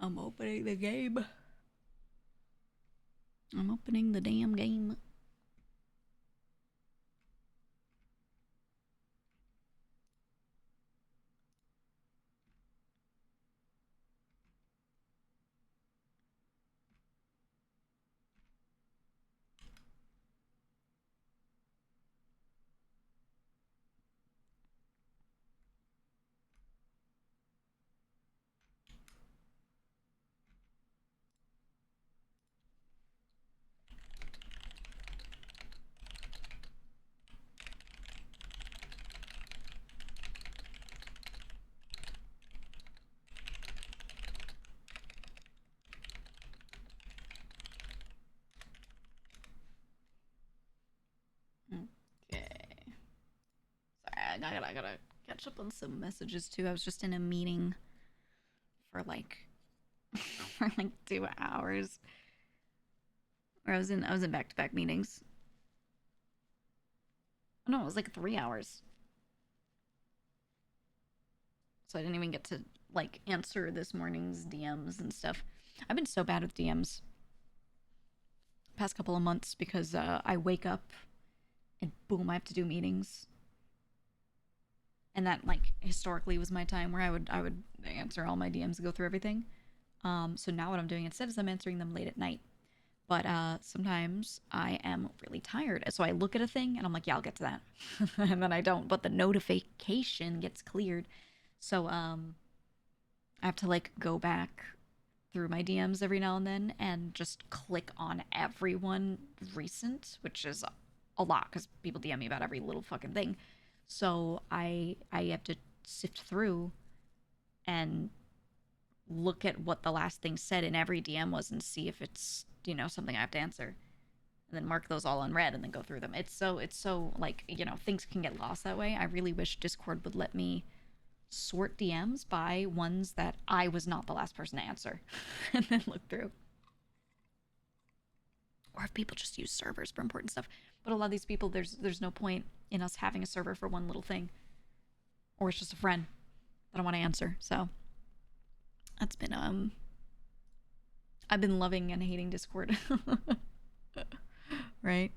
I'm opening the game. I'm opening the damn game. Okay. Sorry, I gotta catch up on some messages too. I was just in a meeting for like for like 2 hours. Where I was in back-to-back meetings. No, it was like 3 hours. So I didn't even get to like answer this morning's DMs and stuff. I've been so bad with DMs past couple of months because I wake up and boom, I have to do meetings. And that like historically was my time where I would answer all my DMs and go through everything. So now what I'm doing instead is I'm answering them late at night. But sometimes I am really tired. So I look at a thing and I'm like, yeah, I'll get to that. And then I don't. But the notification gets cleared. So I have to like go back through my DMs every now and then and just click on everyone recent, which is a lot because people DM me about every little fucking thing. So I have to sift through and look at what the last thing said in every DM was and see if it's, something I have to answer. And then mark those all unread and then go through them. It's so like, things can get lost that way. I really wish Discord would let me sort DMs by ones that I was not the last person to answer and then look through. Or if people just use servers for important stuff. But a lot of these people, there's no point in us having a server for one little thing. Or it's just a friend that I want to answer. So that's been I've been loving and hating Discord. Right?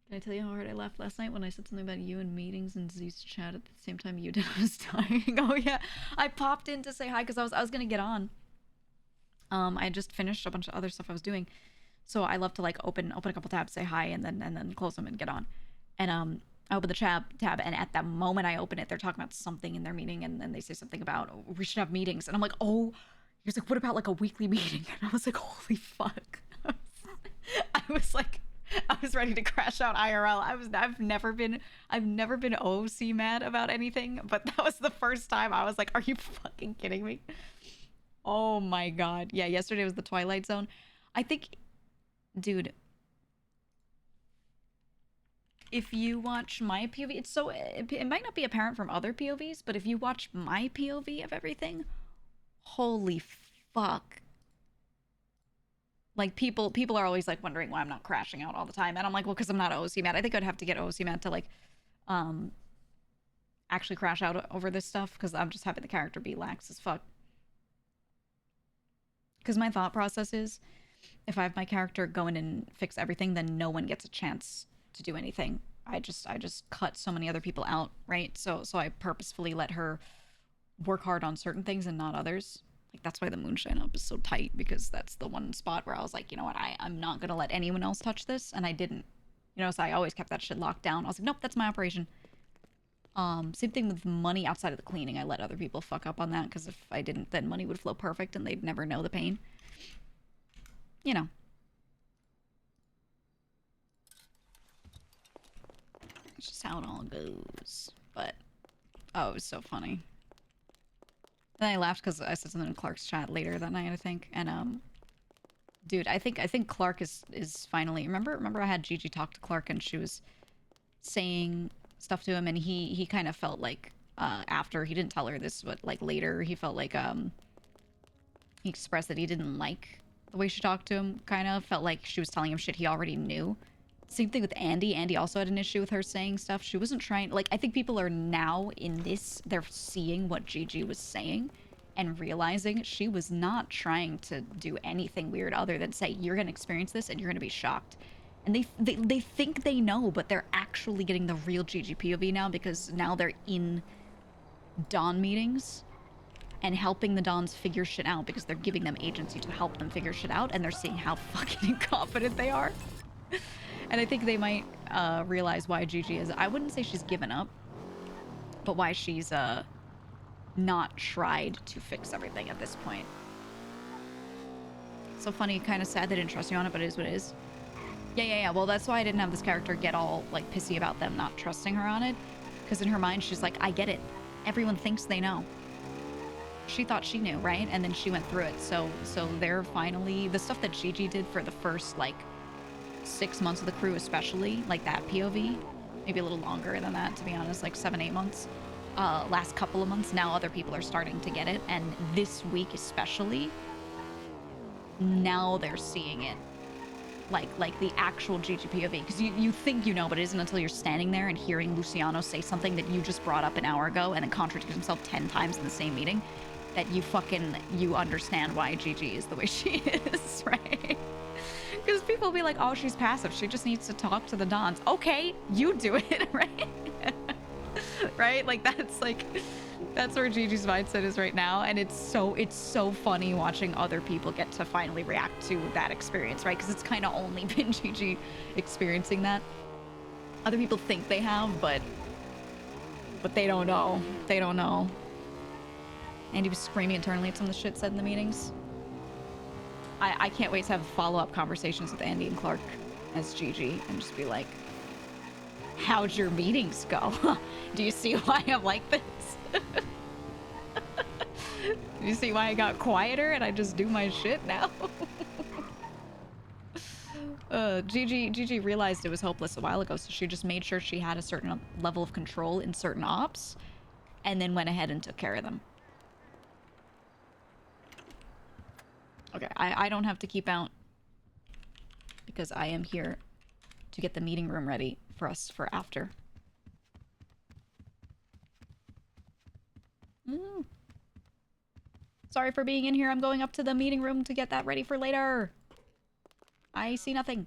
Can I tell you how hard I laughed last night when I said something about you and meetings and Z's chat at the same time you did? I was dying. Oh yeah, I popped in to say hi because I was gonna get on. I just finished a bunch of other stuff I was doing, so I love to like open a couple tabs, say hi, and then close them and get on. And I open the tab, and at that moment I open it, they're talking about something in their meeting, and then they say something about, oh, we should have meetings, and I'm like, oh, he was like, what about like a weekly meeting? And I was like, holy fuck. I was like, I was ready to crash out IRL. I've never been OC mad about anything, but that was the first time I was like, are you fucking kidding me? Oh my god. Yeah, yesterday was the Twilight Zone. I think, dude, if you watch my POV, it might not be apparent from other POVs, but if you watch my POV of everything, holy fuck. Like people are always like wondering why I'm not crashing out all the time. And I'm like, well, because I'm not OC mad. I think I'd have to get OC mad to like um actually crash out over this stuff because I'm just having the character be lax as fuck. Because my thought process is if I have my character go in and fix everything, then no one gets a chance to do anything. I just cut so many other people out, right? So I purposefully let her work hard on certain things and not others. Like that's why the moonshine up is so tight because that's the one spot where I was like, you know what, I'm not gonna let anyone else touch this, and I didn't. So I always kept that shit locked down. I was like, nope, that's my operation. Same thing with money outside of the cleaning. I let other people fuck up on that because if I didn't, then money would flow perfect and they'd never know the pain. You know, it's just how it all goes. But Oh, it was so funny. Then I laughed because I said something in Clark's chat later that night, I think. And dude, I think Clark is finally, remember I had Gigi talk to Clark and she was saying stuff to him, and he kind of felt like after, he didn't tell her this, but like later he felt like he expressed that he didn't like the way she talked to him, kind of felt like she was telling him shit he already knew. Same thing with Andy. Andy also had an issue with her saying stuff. She wasn't trying, like, I think people are now in this, they're seeing what Gigi was saying and realizing she was not trying to do anything weird other than say, you're gonna experience this and you're gonna be shocked. And they think they know, but they're actually getting the real Gigi POV now, because now they're in Dawn meetings and helping the Dons figure shit out, because they're giving them agency to help them figure shit out, and they're seeing how fucking incompetent they are. And I think they might realize why Gigi is, I wouldn't say she's given up, but why she's not tried to fix everything at this point. So funny, kind of sad they didn't trust you on it, but it is what it is. Yeah. Well, that's why I didn't have this character get all like pissy about them not trusting her on it, because in her mind she's like, I get it. Everyone thinks they know. She thought she knew, right? And then she went through it. So they're finally, the stuff that Gigi did for the first like 6 months of the crew, especially, like that POV, maybe a little longer than that, to be honest, like 7-8 months, last couple of months, now other people are starting to get it. And this week especially, now they're seeing it, like the actual Gigi POV, because you think you know, but it isn't until you're standing there and hearing Luciano say something that you just brought up an hour ago and then contradict himself 10 times in the same meeting, that you understand why Gigi is the way she is, right? Because people will be like, oh, she's passive, she just needs to talk to the Dons. Okay, you do it, right? Right? Like, that's where Gigi's mindset is right now, and it's so funny watching other people get to finally react to that experience, right? Because it's kind of only been Gigi experiencing that. Other people think they have, but they don't know. They don't know. And he was screaming internally at some of the shit said in the meetings. I can't wait to have follow-up conversations with Andy and Clark as Gigi and just be like, how'd your meetings go? Do you see why I'm like this? Do you see why I got quieter and I just do my shit now? Gigi realized it was hopeless a while ago, so she just made sure she had a certain level of control in certain ops and then went ahead and took care of them. Okay, I don't have to keep out because I am here to get the meeting room ready for us for after. Sorry for being in here. I'm going up to the meeting room to get that ready for later. I see nothing.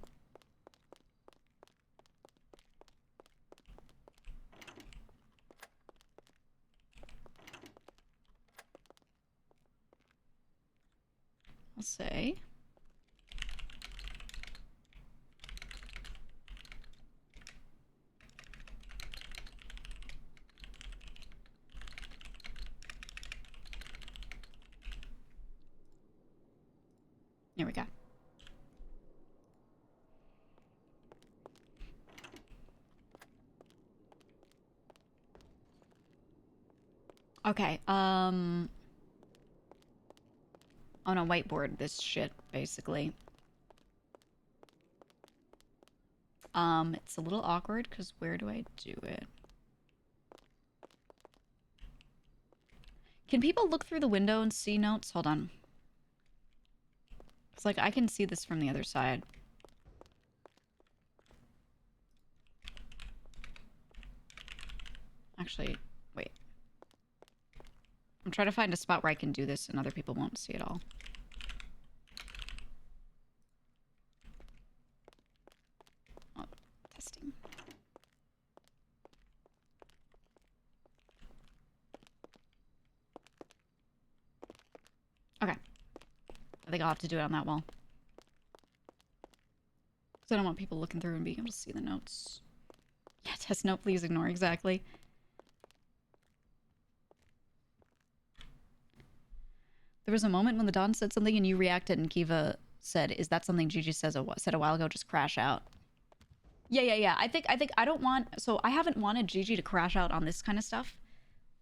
I'll say. Here we go. Okay, on a whiteboard this shit, basically. It's a little awkward, because where do I do it? Can people look through the window and see notes? Hold on. It's like, I can see this from the other side. Actually, wait. I'm trying to find a spot where I can do this and other people won't see it all. Oh, testing. Okay. I think I'll have to do it on that wall. Because I don't want people looking through and being able to see the notes. Yeah, test note, please ignore, exactly. There was a moment when the Don said something and you reacted and Kiva said, is that something Gigi said a while ago? Just crash out. Yeah. I think I don't want, so I haven't wanted Gigi to crash out on this kind of stuff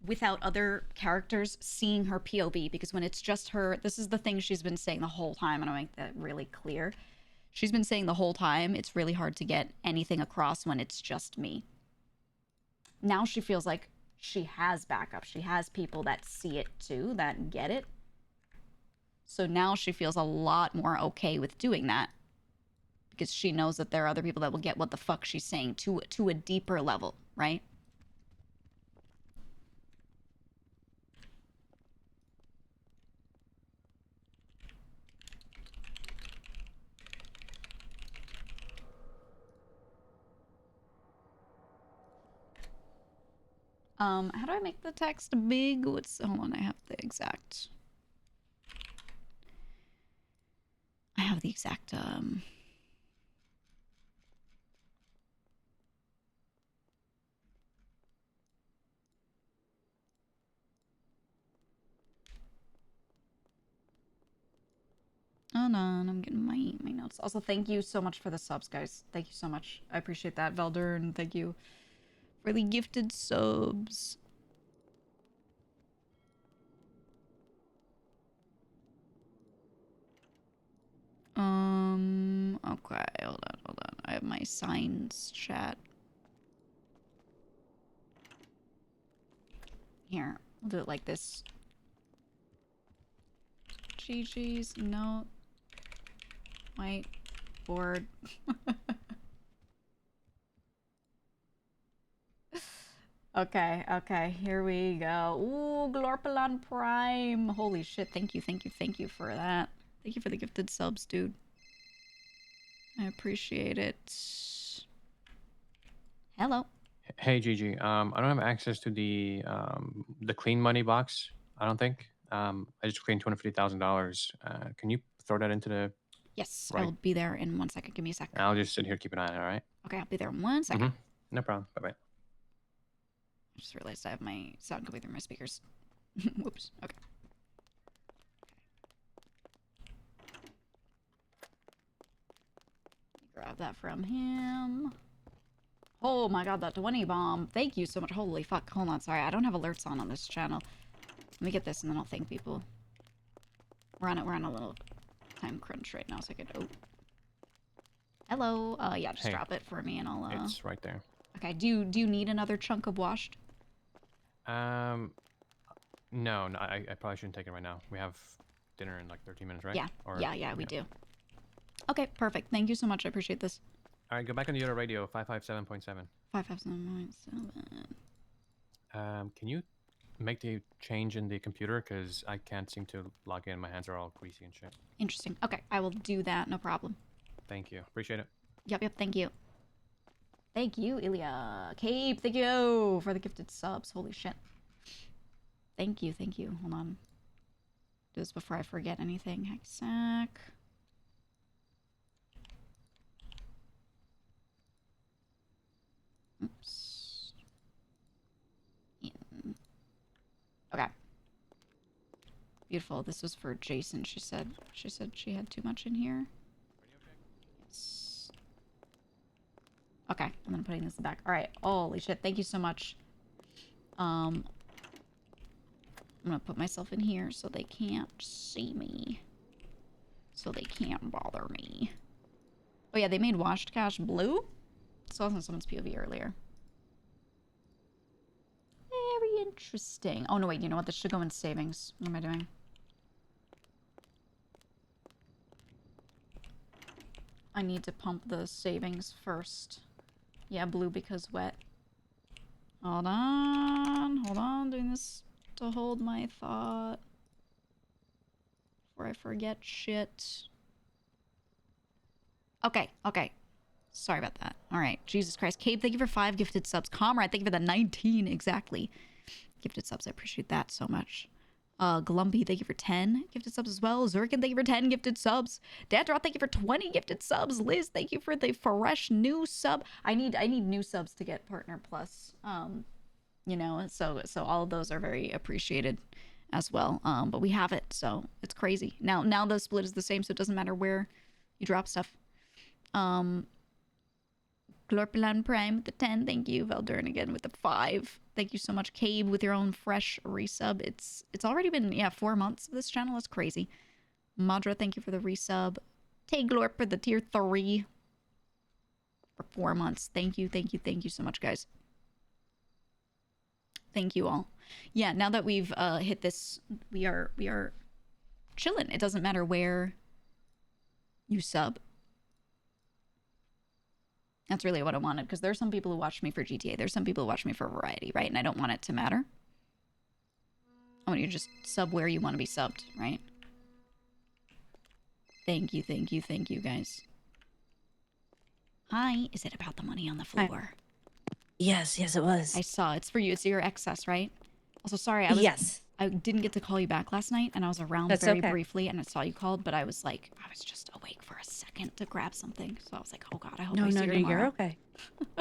without other characters seeing her POV, because when it's just her, this is the thing she's been saying the whole time, and I'll make that really clear. She's been saying the whole time it's really hard to get anything across when it's just me. Now she feels like she has backup. She has people that see it too, that get it. So now she feels a lot more okay with doing that, because she knows that there are other people that will get what the fuck she's saying to a deeper level, right? How do I make the text big? Hold on, I have the exact hold on, I'm getting my notes. Also, thank you so much for the subs, guys. Thank you so much. I appreciate that. Veldern, thank you for the gifted subs. Okay, hold on. I have my signs chat. Here, we'll do it like this. Gigi's note. Whiteboard. Okay, here we go. Ooh, Glorpalon Prime. Holy shit, thank you for that. Thank you for the gifted subs, dude. I appreciate it. Hello. Hey Gigi, I don't have access to the clean money box. I don't think. I just cleaned $250,000. Can you throw that into the? Yes, right. I will be there in 1 second. Give me a sec. I'll just sit here, keep an eye on it. All right. Okay, I'll be there in 1 second. No problem. Bye bye. I just realized I have my sound coming through my speakers. Whoops. Okay. Grab that from him. Oh my god, that 20 bomb. Thank you so much. Holy fuck. Hold on, sorry. I don't have alerts on this channel. Let me get this and then I'll thank people. We're on a little time crunch right now, so I could... Oh. Hello. Yeah, just drop it for me and I'll... It's right there. Okay, do you need another chunk of washed? No, I probably shouldn't take it right now. We have dinner in like 13 minutes, right? Yeah, yeah, we do. Okay, perfect. Thank you so much. I appreciate this. All right, go back on the other radio, 557.7. 557.7. Can you make the change in the computer? Because I can't seem to log in. My hands are all greasy and shit. Interesting. Okay, I will do that. No problem. Thank you. Appreciate it. Yep, thank you. Thank you, Ilya. Cape, thank you for the gifted subs. Holy shit. Thank you. Hold on. Do this before I forget anything. Hexac. Oops. Okay. Beautiful. This was for Jason. She said she had too much in here. Yes. Okay, I'm gonna putting this in the back. All right. Holy shit! Thank you so much. I'm gonna put myself in here so they can't see me. So they can't bother me. Oh yeah, they made washed cash blue. So I was on someone's POV earlier. Very interesting. Oh no, wait. You know what? This should go in savings. What am I doing? I need to pump the savings first. Yeah, blue because wet. Hold on, doing this to hold my thought before I forget shit. Okay. Sorry about that. All right, Jesus Christ. Cave, thank you for 5 gifted subs. Comrade, thank you for the 19 exactly gifted subs. I appreciate that so much. Glumpy, thank you for 10 gifted subs as well. Zurkin, thank you for 10 gifted subs. Dandroth, thank you for 20 gifted subs. Liz, thank you for the fresh new sub. I need new subs to get Partner Plus. You know, so all of those are very appreciated as well. But we have it, so it's crazy. Now the split is the same, so it doesn't matter where you drop stuff. Glorpilan Prime with the 10. Thank you. Veldern again with the 5. Thank you so much, Cabe, with your own fresh resub. It's already been, 4 months of this channel. That's crazy. Madra, thank you for the resub. Taglorp for the tier 3. For 4 months. Thank you so much, guys. Thank you all. Yeah, now that we've hit this, we are chilling. It doesn't matter where you sub. That's really what I wanted, because there's some people who watch me for GTA. There's some people who watch me for variety, right? And I don't want it to matter. I want you to just sub where you want to be subbed, right? Thank you, guys. Hi. Is it about the money on the floor? Yes, it was. I saw. It's for you. It's your excess, right? Also, sorry, Yes. I didn't get to call you back last night, and I was around very briefly, and I saw you called, but I was just awake for a second to grab something. So I was like, oh God, I hope I see you tomorrow. You're okay.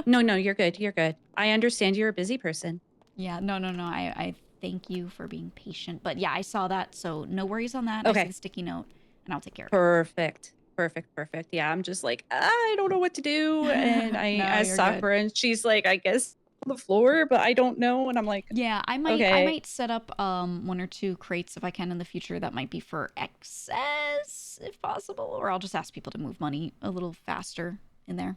No, you're good. I understand you're a busy person. Yeah, no. I thank you for being patient. But yeah, I saw that, so no worries on that. Okay. I see the sticky note, and I'll take care of it. Perfect. Yeah, I'm just like, I don't know what to do. And I asked Sakura, and she's like, I guess on the floor, but I don't know. And I'm like, yeah, I might set up 1 or 2 crates if I can in the future. That might be for excess, if possible, or I'll just ask people to move money a little faster in there.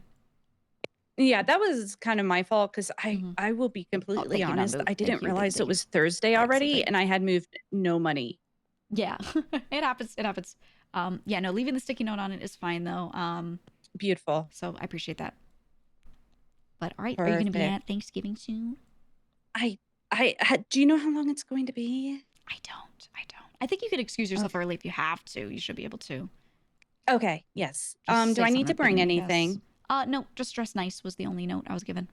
Yeah, that was kind of my fault, because I will be completely honest. I didn't realize it was Thursday already, and I had moved no money. Yeah, it happens. Yeah, no, leaving the sticky note on it is fine though. Beautiful. So I appreciate that. But all right, are you going to be at Thanksgiving soon? Do you know how long it's going to be? I don't. I think you could excuse yourself early if you have to. You should be able to. Okay, yes. Do I need to bring anything? No, just dress nice was the only note I was given.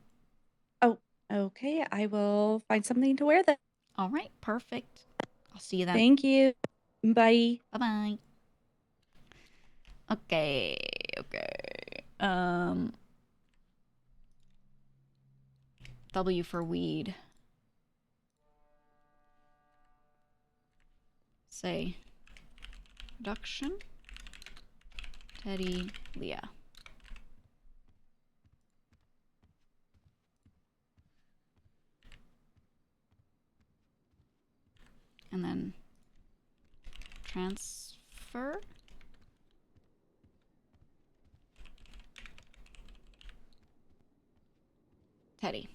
Oh, okay. I will find something to wear then. All right, perfect. I'll see you then. Thank you. Bye. Bye-bye. Okay. W for weed. Say production. Teddy, Leah. And then transfer. Teddy.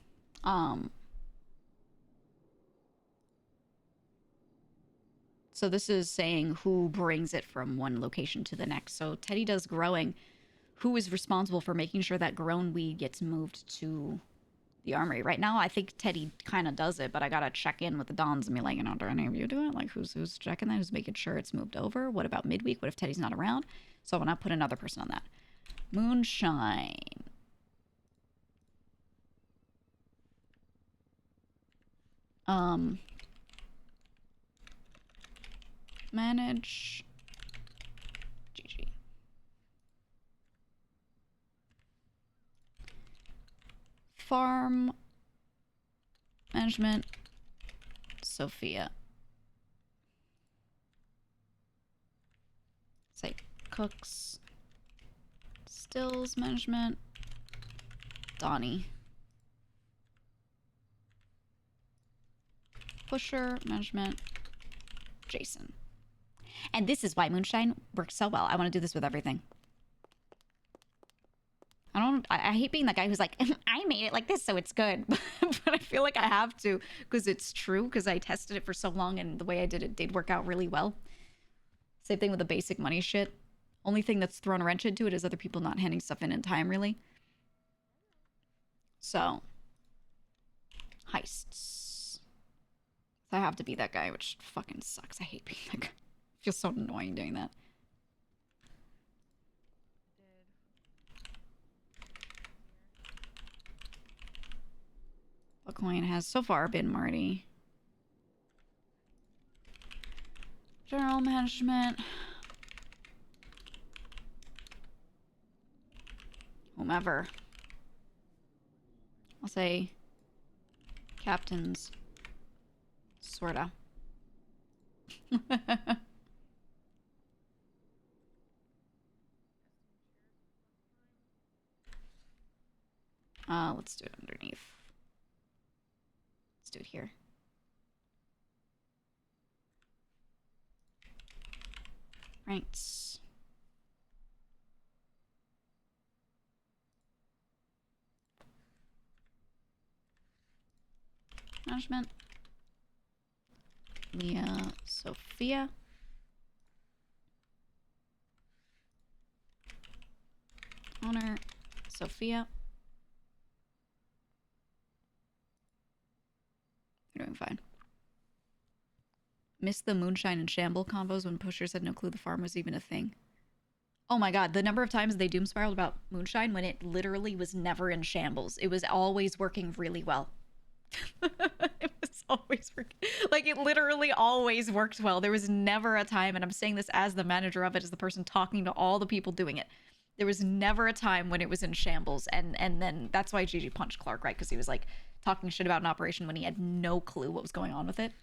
So this is saying who brings it from one location to the next. So Teddy does growing. Who is responsible for making sure that grown weed gets moved to the armory? Right now, I think Teddy kind of does it, but I gotta check in with the Dons and be like, do any of you do it? Like, who's checking that? Who's making sure it's moved over? What about midweek? What if Teddy's not around? So I want to put another person on that. Moonshine. Manage Gigi. Farm management Sophia. Say cooks. Stills management Donnie. Pusher management Jason. And this is why Moonshine works so well. I want to do this with everything. I hate being that guy who's like, I made it like this, so it's good. But I feel like I have to, because it's true, because I tested it for so long, and the way I did it did work out really well. Same thing with the basic money shit. Only thing that's thrown a wrench into it is other people not handing stuff in time, really. So, heists. So I have to be that guy, which fucking sucks. I hate being that guy. It feels so annoying doing that. What coin has so far been Marty? General management. Whomever. I'll say captains. Sorta. Let's do it underneath. Let's do it here. Right. Management. Leah, Sophia. Owner, Sophia. You're doing fine. Missed the moonshine and shamble combos when pushers had no clue the farm was even a thing. Oh my god, the number of times they doom spiraled about moonshine when it literally was never in shambles. It was always working really well. It was always working. Like, it literally always worked well. There was never a time, and I'm saying this as the manager of it, as the person talking to all the people doing it. There was never a time when it was in shambles, and then that's why Gigi punched Clark, right? Because he was like talking shit about an operation when he had no clue what was going on with it.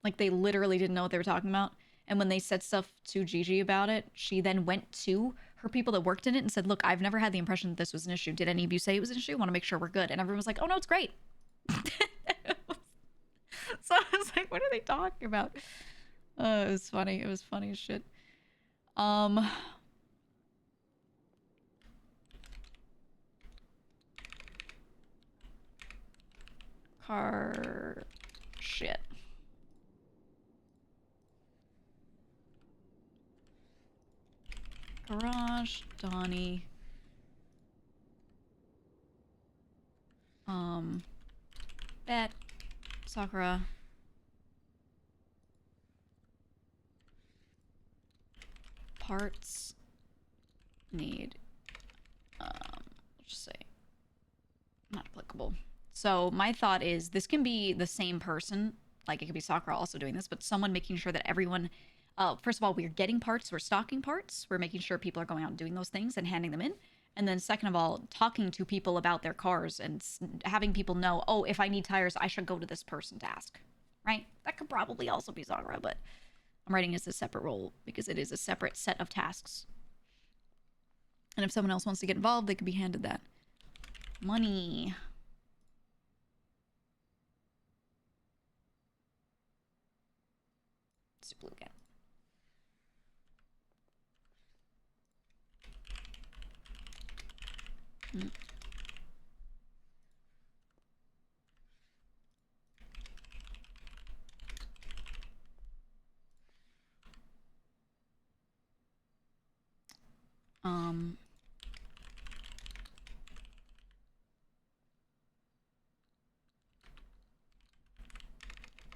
Like, they literally didn't know what they were talking about. And when they said stuff to Gigi about it, she then went to her people that worked in it and said, look, I've never had the impression that this was an issue. Did any of you say it was an issue? I want to make sure we're good. And everyone was like, oh, no, it's great. So I was like, what are they talking about? It was funny. It was funny as shit. Car shit. Garage, Donnie. Bet, Sakura. Parts need, let's just say, not applicable. So my thought is this can be the same person, like it could be Sakura also doing this, but someone making sure that everyone, first of all, we're getting parts, we're stocking parts, we're making sure people are going out and doing those things and handing them in. And then second of all, talking to people about their cars and having people know, oh, if I need tires, I should go to this person to ask, right? That could probably also be Sakura, but I'm writing it as a separate role because it is a separate set of tasks. And if someone else wants to get involved, they could be handed that. Money. Let's do blue again.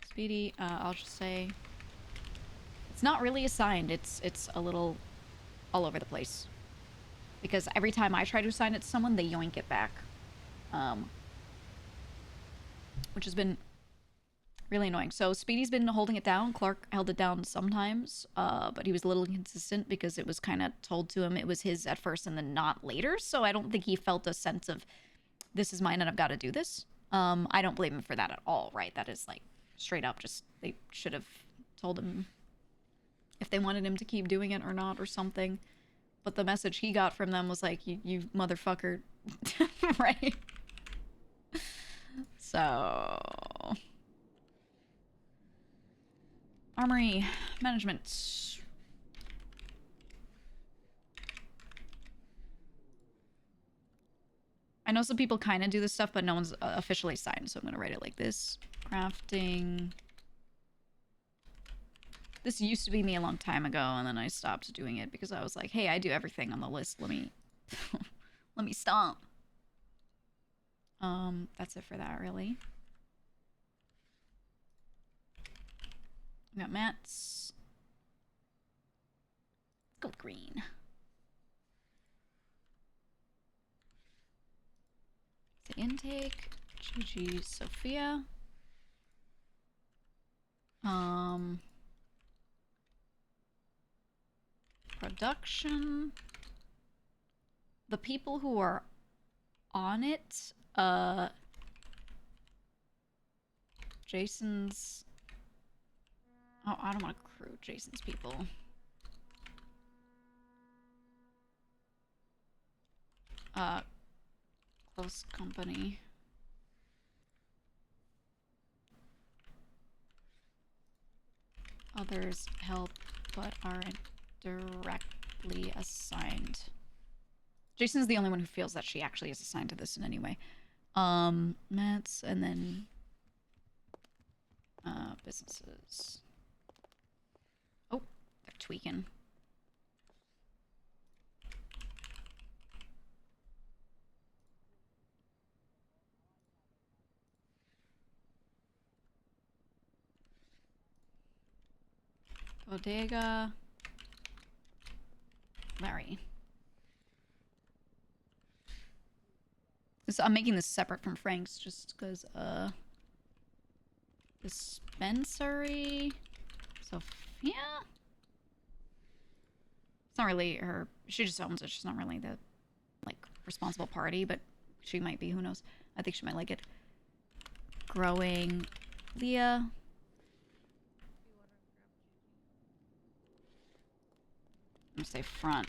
Speedy, I'll just say it's not really assigned. It's a little all over the place. Because every time I try to assign it to someone, they yoink it back. Which has been really annoying. So Speedy's been holding it down. Clark held it down sometimes, but he was a little inconsistent because it was kind of told to him it was his at first and then not later. So I don't think he felt a sense of, this is mine and I've got to do this. I don't blame him for that at all, right? That is like straight up just, they should have told him if they wanted him to keep doing it or not or something. But the message he got from them was like, you motherfucker, right? So... Armory management. I know some people kind of do this stuff, but no one's officially signed, so I'm going to write it like this. Crafting. This used to be me a long time ago, and then I stopped doing it because I was like, hey, I do everything on the list. Let me... let me stop. That's it for that, really. We got mats. Let's go with green. The intake. Gigi, Sophia. Production. The people who are on it, Jason's... Oh, I don't want to crew Jason's people. Close company. Others help but aren't directly assigned. Jason's the only one who feels that she actually is assigned to this in any way. Matt's and then businesses. Oh, they're tweaking. Bodega. Larry. I'm making this separate from Frank's just because, dispensary. Sophia? It's not really her. She just owns it. She's not really the, like, responsible party, but she might be. Who knows? I think she might like it. Growing. Leah. I'm gonna say front.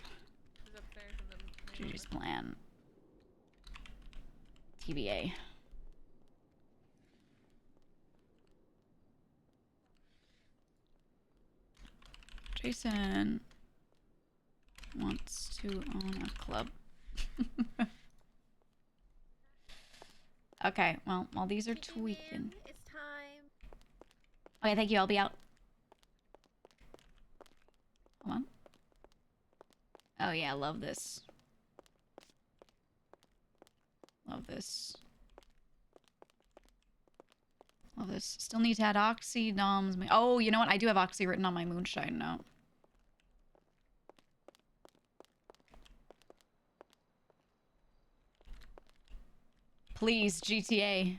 Gigi's plan. TBA. Jason wants to own a club. Okay, well, while these are tweaking. It's time. Okay, thank you. I'll be out. Come on. Oh yeah, love this. Love this. Love this. Still need to add Oxy, Noms. Oh, you know what? I do have Oxy written on my moonshine note. Please, GTA.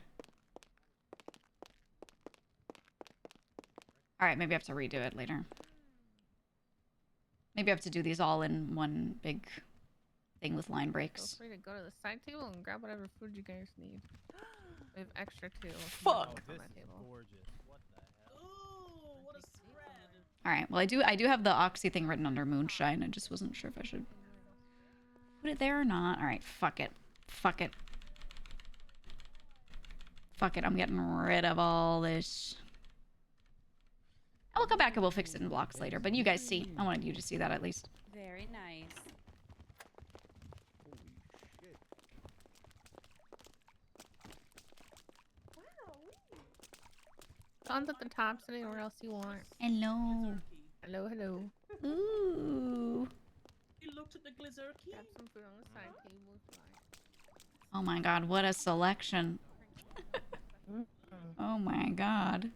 Alright, maybe I have to redo it later. Maybe I have to do these all in one big thing with line breaks. Feel free to go to the side table and grab whatever food you guys need. We have extra too. Fuck. On that table. Ooh, what a spread. Alright, well I do have the Oxy thing written under moonshine. I just wasn't sure if I should put it there or not. Alright, fuck it. Fuck it. Fuck it, I'm getting rid of all this. I'll come back and we'll fix it in blocks later, but you guys see. I wanted you to see that at least. Very nice. John's at the top, sit anywhere else you want. Hello. Hello, hello. Ooh. You looked at the glizerki? Grab some food on the side table if you like. Oh my god, what a selection. Oh my god.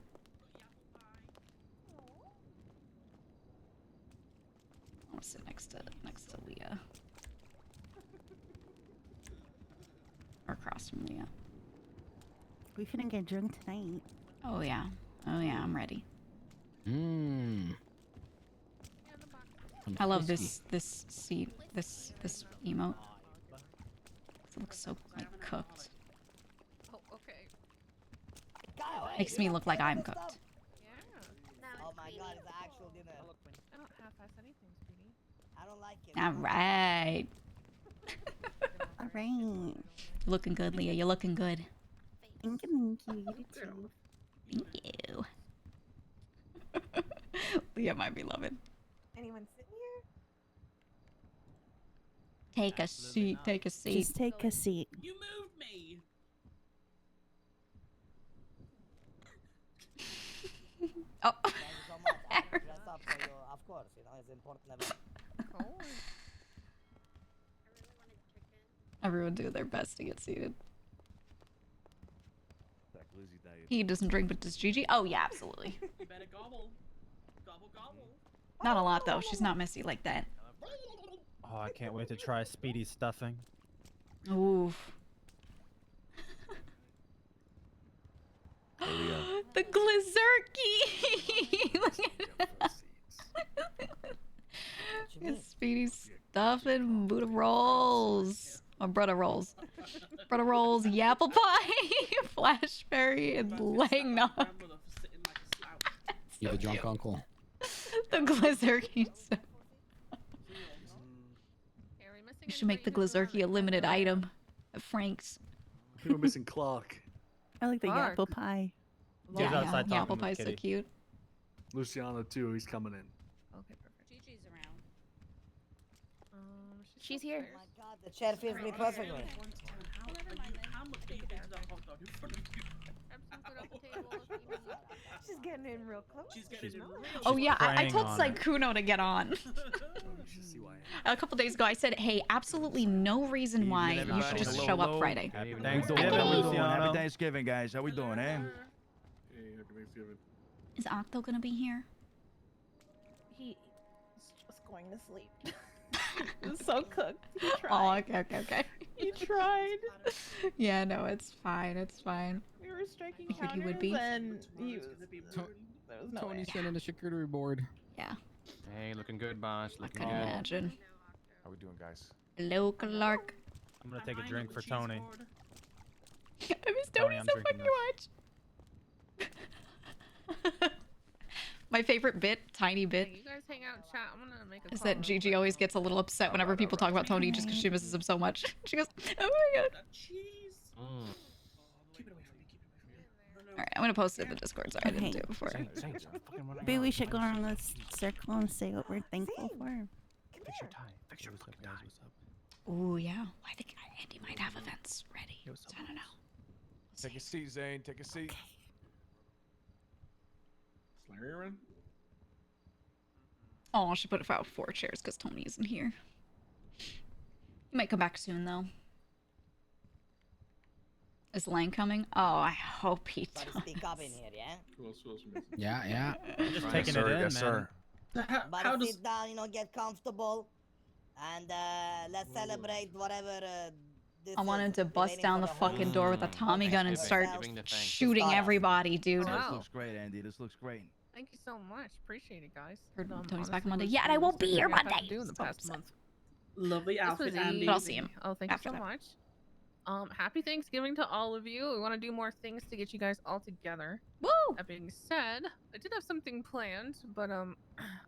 I want to sit next to Leah. Or across from Leah. We shouldn't get drunk tonight. Oh yeah. Oh yeah, I'm ready. Mmm. I love this seat, this emote. It looks so like cooked. Oh, okay. Makes me look like I'm cooked. Yeah. Oh my god, it's actual dinner. I don't half-ass anything, sweetie. I don't like it. All right. All right. Looking good, Leah. You're looking good. Thank you. You too. Thank you. Leah might be loving. Anyone sitting here? Take a seat. Take a seat. Just take a seat. You moved me. Oh. Thank you so much. I dress up for you, of course. You know, it's important event. Oh. Everyone do their best to get seated. He doesn't drink, but does Gigi? Oh yeah, absolutely. You better gobble. Gobble, gobble. Not a lot though. She's not messy like that. Oh, I can't wait to try Speedy's stuffing. Oof. The glizerki! Look at that. It's Speedy stuffing Buddha rolls. Or Brutta rolls. Brutta rolls, yapple pie, flashberry, and langna. You're the drunk uncle. The glizerki. Are we missing You should make the glazurki a limited item at Frank's. We're missing Clark. I like the Clark. apple pie. He's Yeah, outside the apple talking with pie's so Kitty. cute. Luciano too. He's coming in. Okay, perfect. Gigi's around. She's Oh here. my god, the chair fits me perfectly. How much do you think is that hot dog in front of you? Grab some food off the table if you need. She's getting in real close. She's getting in real. Oh yeah, I preying told on it. Saikuno to get on. You should see why I am. A couple days ago, I said, hey, absolutely no reason why you should just show up Friday. Happy Thanksgiving, Thanksgiving, Luciano. Luciano. Thanksgiving, guys. How we doing, eh? Hey, happy Thanksgiving. Is Octo gonna be here? He's just going to sleep. It's so cooked. He Oh, tried. okay. He tried. Yeah, no, it's fine, it's fine. We were striking Figured he counters would be. and he Tomorrow's was, gonna be To- brutal. there was no Tony way. sent in the charcuterie board. Yeah, Hey, looking good, boss. I Looking could good. imagine. How we doing, guys? Hello, Clark. I'm gonna take a I drink know for what she's Tony. for. I miss Tony, Tony I'm so drinking fucking much. My favorite bit, tiny bit, Hey, you guys hang out, chat. I'm gonna make a is call that real Gigi quick. always gets a little upset whenever people talk about Tony just because she misses him so much. She goes, oh my god. That cheese. Mm. Keep it away from me. Keep it away from me. Alright, I'm gonna post it in the Discord. Sorry, I didn't do it before. Maybe we should go around this circle and say what we're thankful for. Fix your tie. Fix your fucking tie. Ooh, yeah. I think Andy might have events ready. Yo, what's So I don't know. Take a seat, Zane. Take a seat. Slarian? Oh, I should put about 4 chairs because Tony isn't here. He might come back soon, though. Is Lang coming? Oh, I hope he does. Buddy, speak up in here, yeah? Who else missing? Yeah, yeah. I'm just Right. taking sir, it in, yes, man. sir. How Buddy, does sit down, get comfortable. And let's celebrate whatever this I wanted is to bust relating down for the whole fucking year. door with a Tommy gun and start Giving the thanks. shooting Start off. everybody, dude. Wow. This looks great, Andy. This looks great. Thank you so much. Appreciate it, guys. Heard And, Tony's back honestly, Monday. was Yeah, and I the won't be most here I've had to Monday. do in the So past upset. month. lovely This outfit, was Andy? But I'll see him easy. Oh, thank after you so that. much. Happy Thanksgiving to all of you. We want to do more things to get you guys all together. Woo! That being said, I did have something planned, but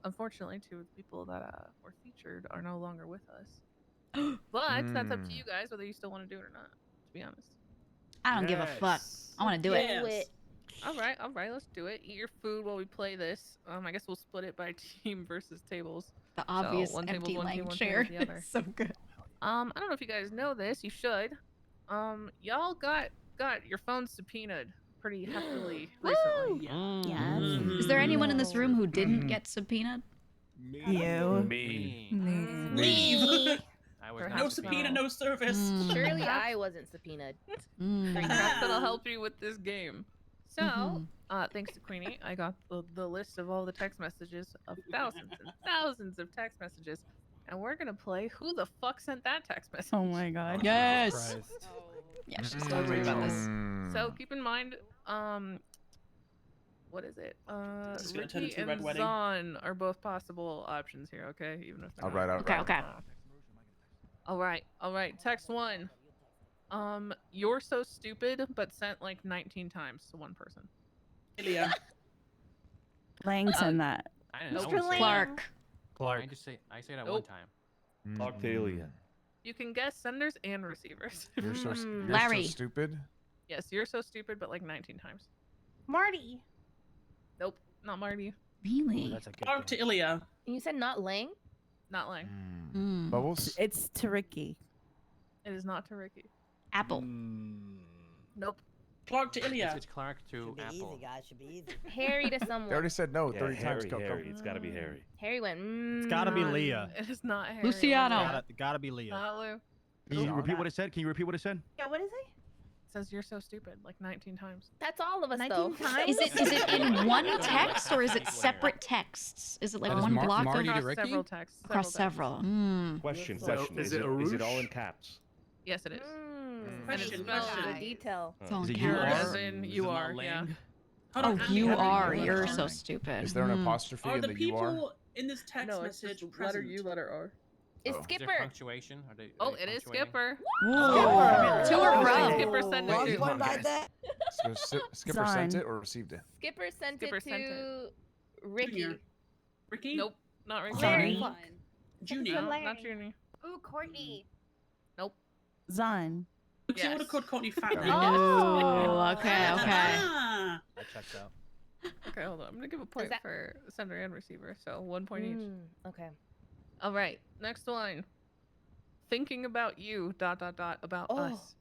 unfortunately, 2 of the people that were featured are no longer with us. But that's up to you guys whether you still want to do it or not. To be honest. I don't give a fuck. I want to do it. Yes. All right, let's do it. Eat your food while we play this. I guess we'll split it by team versus tables. The obvious one table's empty one team, Lang one chair. table's the other. It's so good. I don't know if you guys know this. You should. Y'all got your phones subpoenaed pretty heftily recently. Yes. Is there anyone in this room who didn't Mm. get subpoenaed? You. Me. Leave. I was Perhaps No not subpoena, no service. Mm. Surely I wasn't subpoenaed. Perhaps that'll help you with this game. So, Mhm. thanks to Queenie, I got the list of all the text messages of thousands and thousands of text messages, and we're gonna play Who the Fuck Sent That Text Message? Oh my god. Yes. Christ. Yeah, she's so worried about this. So keep in mind, what is it? This is gonna turn Ricky into a red and wedding. Zon are both possible options here, okay? Even if they're All not. right, all Okay, right. okay. All right. Text 1. You're so stupid, but sent like 19 times to one person. Ilya. Lang sent that. I didn't Mr. know. Lang. Clark. Clark. I say that one Nope. time. Talk to Alien. You can guess senders and receivers. You're so, you're Larry. so stupid. Yes, you're so stupid, but like 19 times. Marty. Nope, not Marty. Really? That's a good Talk to game. Ilya. And you said not Lang? Not Lang. Mm. Bubbles? It's to Ricky. It is not to Ricky. Apple. Nope. Clark to Ilya. It's Clark to Should be Apple. easy, guys. Should be easy. Harry to They someone. already said no 30 times. Harry, Go, Harry. go. It's gotta be Harry. Harry went, It's gotta be Not- Leah. It is not Harry. Luciano. Gotta be Leah. Not Lou. Can you repeat what it said? Can you repeat what it said? Yeah, what is it? It says you're so stupid like 19 times. That's all of us 19 though. times? Is it in one text or is it separate texts? Is it like That is one block Marty of to Across Ricky? several texts. across texts. several? Mm. Question, So, question. is Is it a is it all rouge? in caps? Yes, it is. Mm. Question, spelled- question. The detail. It's all Is in it caps. you As are? in you are, yeah. Hold Oh, on, Andy, you Andy, are. Andy, You're Andy. so stupid. Is there an Mm. apostrophe Are in the the you are? people in this text No, it's message just letter present? U, letter R. It's Oh. Is there Skipper. punctuation? Are they, Oh, are they it is punctuating? Skipper. Whoa. Two in a Oh, row. Skipper sent it Wrong too. one right there. So Skipper sent Zon. it or received it? Skipper sent Skipper it sent to Ricky. Junior. Ricky? Nope, not Ricky. Larry. Junie. No, not Junie. Ooh, Courtney. Nope. Zon. Because I would have called Courtney fat. Oh, okay, okay. Ah. I checked out. Okay, hold on. I'm gonna give a point that- for sender and receiver, so 1 point each. Okay. All right, next one. Thinking about you. ... About us.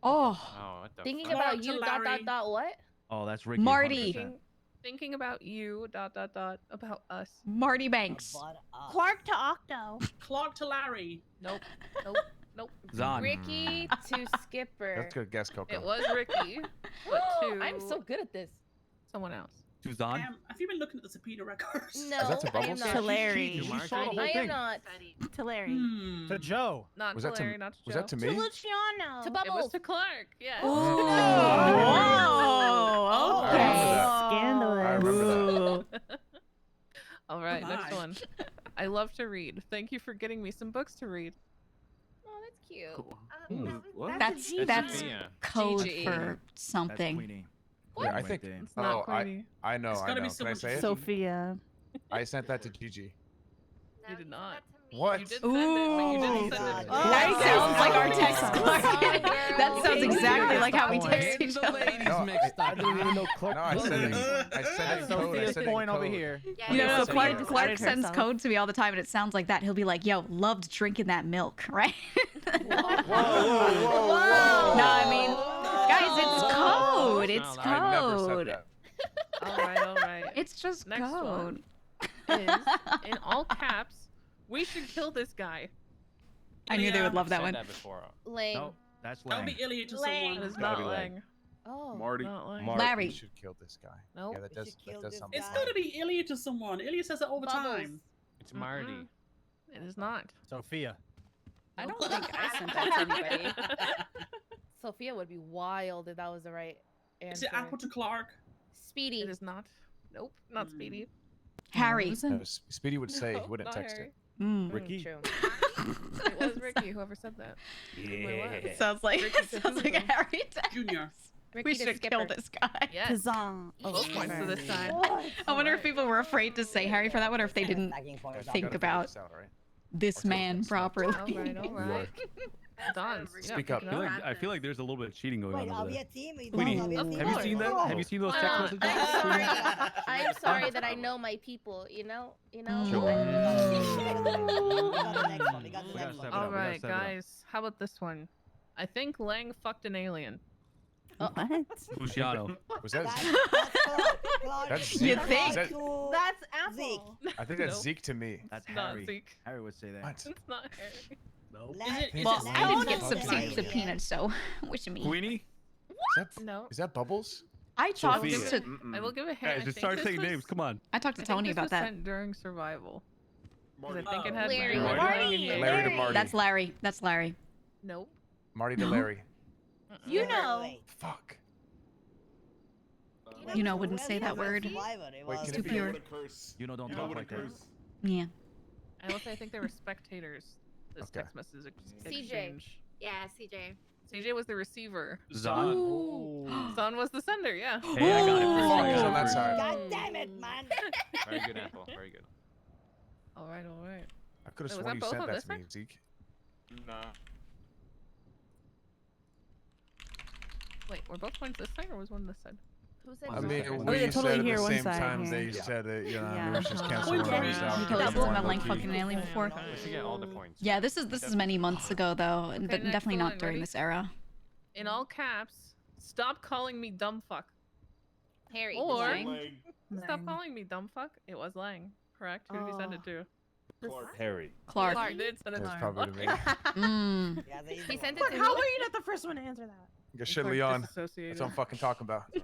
Oh, Oh, what the Thinking fuck? about Clark to you. ... Larry. What? Oh, that's Ricky. Marty. 100%. Thinking about you. ... About us. Marty Banks. Clark to Octo. Clark to Larry. Nope. Nope. Nope. Zon. Ricky to Skipper. That's good guess, Coco. It was Ricky, but to I'm so good at this. someone else. To Zon. Have you been looking at the subpoena records? No, that to I am Bubbles? not. To Larry. You saw the whole I am thing. not. To Larry. Hmm. To Joe. Not Was to that to Larry, not to Was Joe. that to To me? Luciano. To It was Bubbles. to Clark. Yes. Oh, I remember okay. that. Scandalous. I remember All right, Oh next my. one. I love to read. Thank you for getting me some books to read. Oh, that's cute. Cool. No, What? That's That's that's Sophia. code Gigi. for That's something. Queenie. What? Yeah, I Went think. there. It's not Oh, Queenie. I know. It's I gotta know. be Can I someone say it? Sophia. I sent that to Gigi. You did not. What? You did send it, but you didn't Ooh. send it. Oh, That my sounds like our God. text, Clark. That sounds exactly like how we Point. text each other. No, mixed I up. didn't even know Clark. No, I was sent in it. it. I sent it That's in code. I Sophia's sent it in point over code. here. Yeah, You know, yeah, Clark, yeah. Clark Added sends herself. code to me all the time, and it sounds like that. He'll be like, "Yo, loved drinking that milk," right? Whoa, whoa. No, I mean, guys, it's code. It's It's not I never code. said that. All right. It's just Next code. one. Is in all caps. We should kill this guy. I knew they would love that Said one. that before. Lame. No, that's That'll Lang. be Iliad to Lang. someone. That is Gotta not be Lang. Oh. Marty. Not Lang. Mark, Larry. you should kill this guy. Nope. Yeah, that We does, should kill that does this sound It's guy. gotta be Iliad to someone. Iliad says that all the Bubbles. time. It's Marty. It is not. Sophia. I don't think I sent that to anybody. Sophia would be wild if that was the right Is answer. it Apple to Clark? Speedy. It is not. Nope. Not Speedy. Harry. No, Speedy would say, No, he wouldn't not text Harry. it. Mm. Ricky. True. It was Ricky. Whoever said that. Yeah. Sounds like Ricky to sounds like a who? Harry text. Junior. Ricky We to should Skipper. kill this guy. Yes. To Zon. Both points to this side. I wonder if people were afraid to say Harry for that one, or if they didn't think about this man properly. All right. Don, Speak up. I feel like there's a little bit of cheating going Wait, on are over we there. a team? Queenie, Are we a of team? have you seen that? Have you seen those text messages? I'm sorry. I'm sorry that I know my people. You know. All right, guys. How about this one? I think Lang fucked an alien. What? Luciano. Was that That's You Zeke. think? Is that- That's Apple. I think that's Nope. Zeke to me. That's Not Harry. Zeke. Harry would say that. What? It's not Harry. No. Well, I didn't get Lang. subpoenaed, so wish me. Queenie? No. Is that Bubbles? I talked Sophia. to I will give a hint. Guys, I just think start this saying was- names. Come on. I talked to I think Tony this about was that. sent during survival. 'Cause Marty. I think it had Larry. Lang Larry. and you. Larry to Marty. That's Larry. That's Larry. Nope. Marty to Larry. You know. Fuck. You know, wouldn't say that word. Wait, can Too it be? pure. You know, don't You know talk what like a that. curse? Yeah. I will say I think they were spectators. This Okay. text message CJ. exchange. Yeah, CJ. CJ was the receiver. Zon. Son was the sender. Yeah. Hey, I got it first. Fuck, I he's got on it that first. side. God damn it, man! Very good, Apple. Very good. All right. I could have Wait, was sworn that you both sent on that this to me, side? Zeke. Nah. Wait, were both points this side or was one this side? Who said I so? mean, Oh, we yeah, said totally at here, the one same side time here. they said it, you know, Yeah. we should just cancel Oh, one of yeah. these out. You Give told us them one about Lang low-key. fucking an alien before. We should get all the points. Yeah, this is many months ago though, and Okay, next definitely one, not during ready? this era. In all caps, stop calling me dumb fuck. Harry. Or- Lang. Stop calling me dumb fuck. It was Lang. Correct. Who did we send it to? Harry. Clark. Clark did send it That's to probably to me. Mm. He sent it Clark, to how who? were you not the first one to answer that? Get shit, Clark Leon. That's disassociated. what I'm fucking talking about. Hey,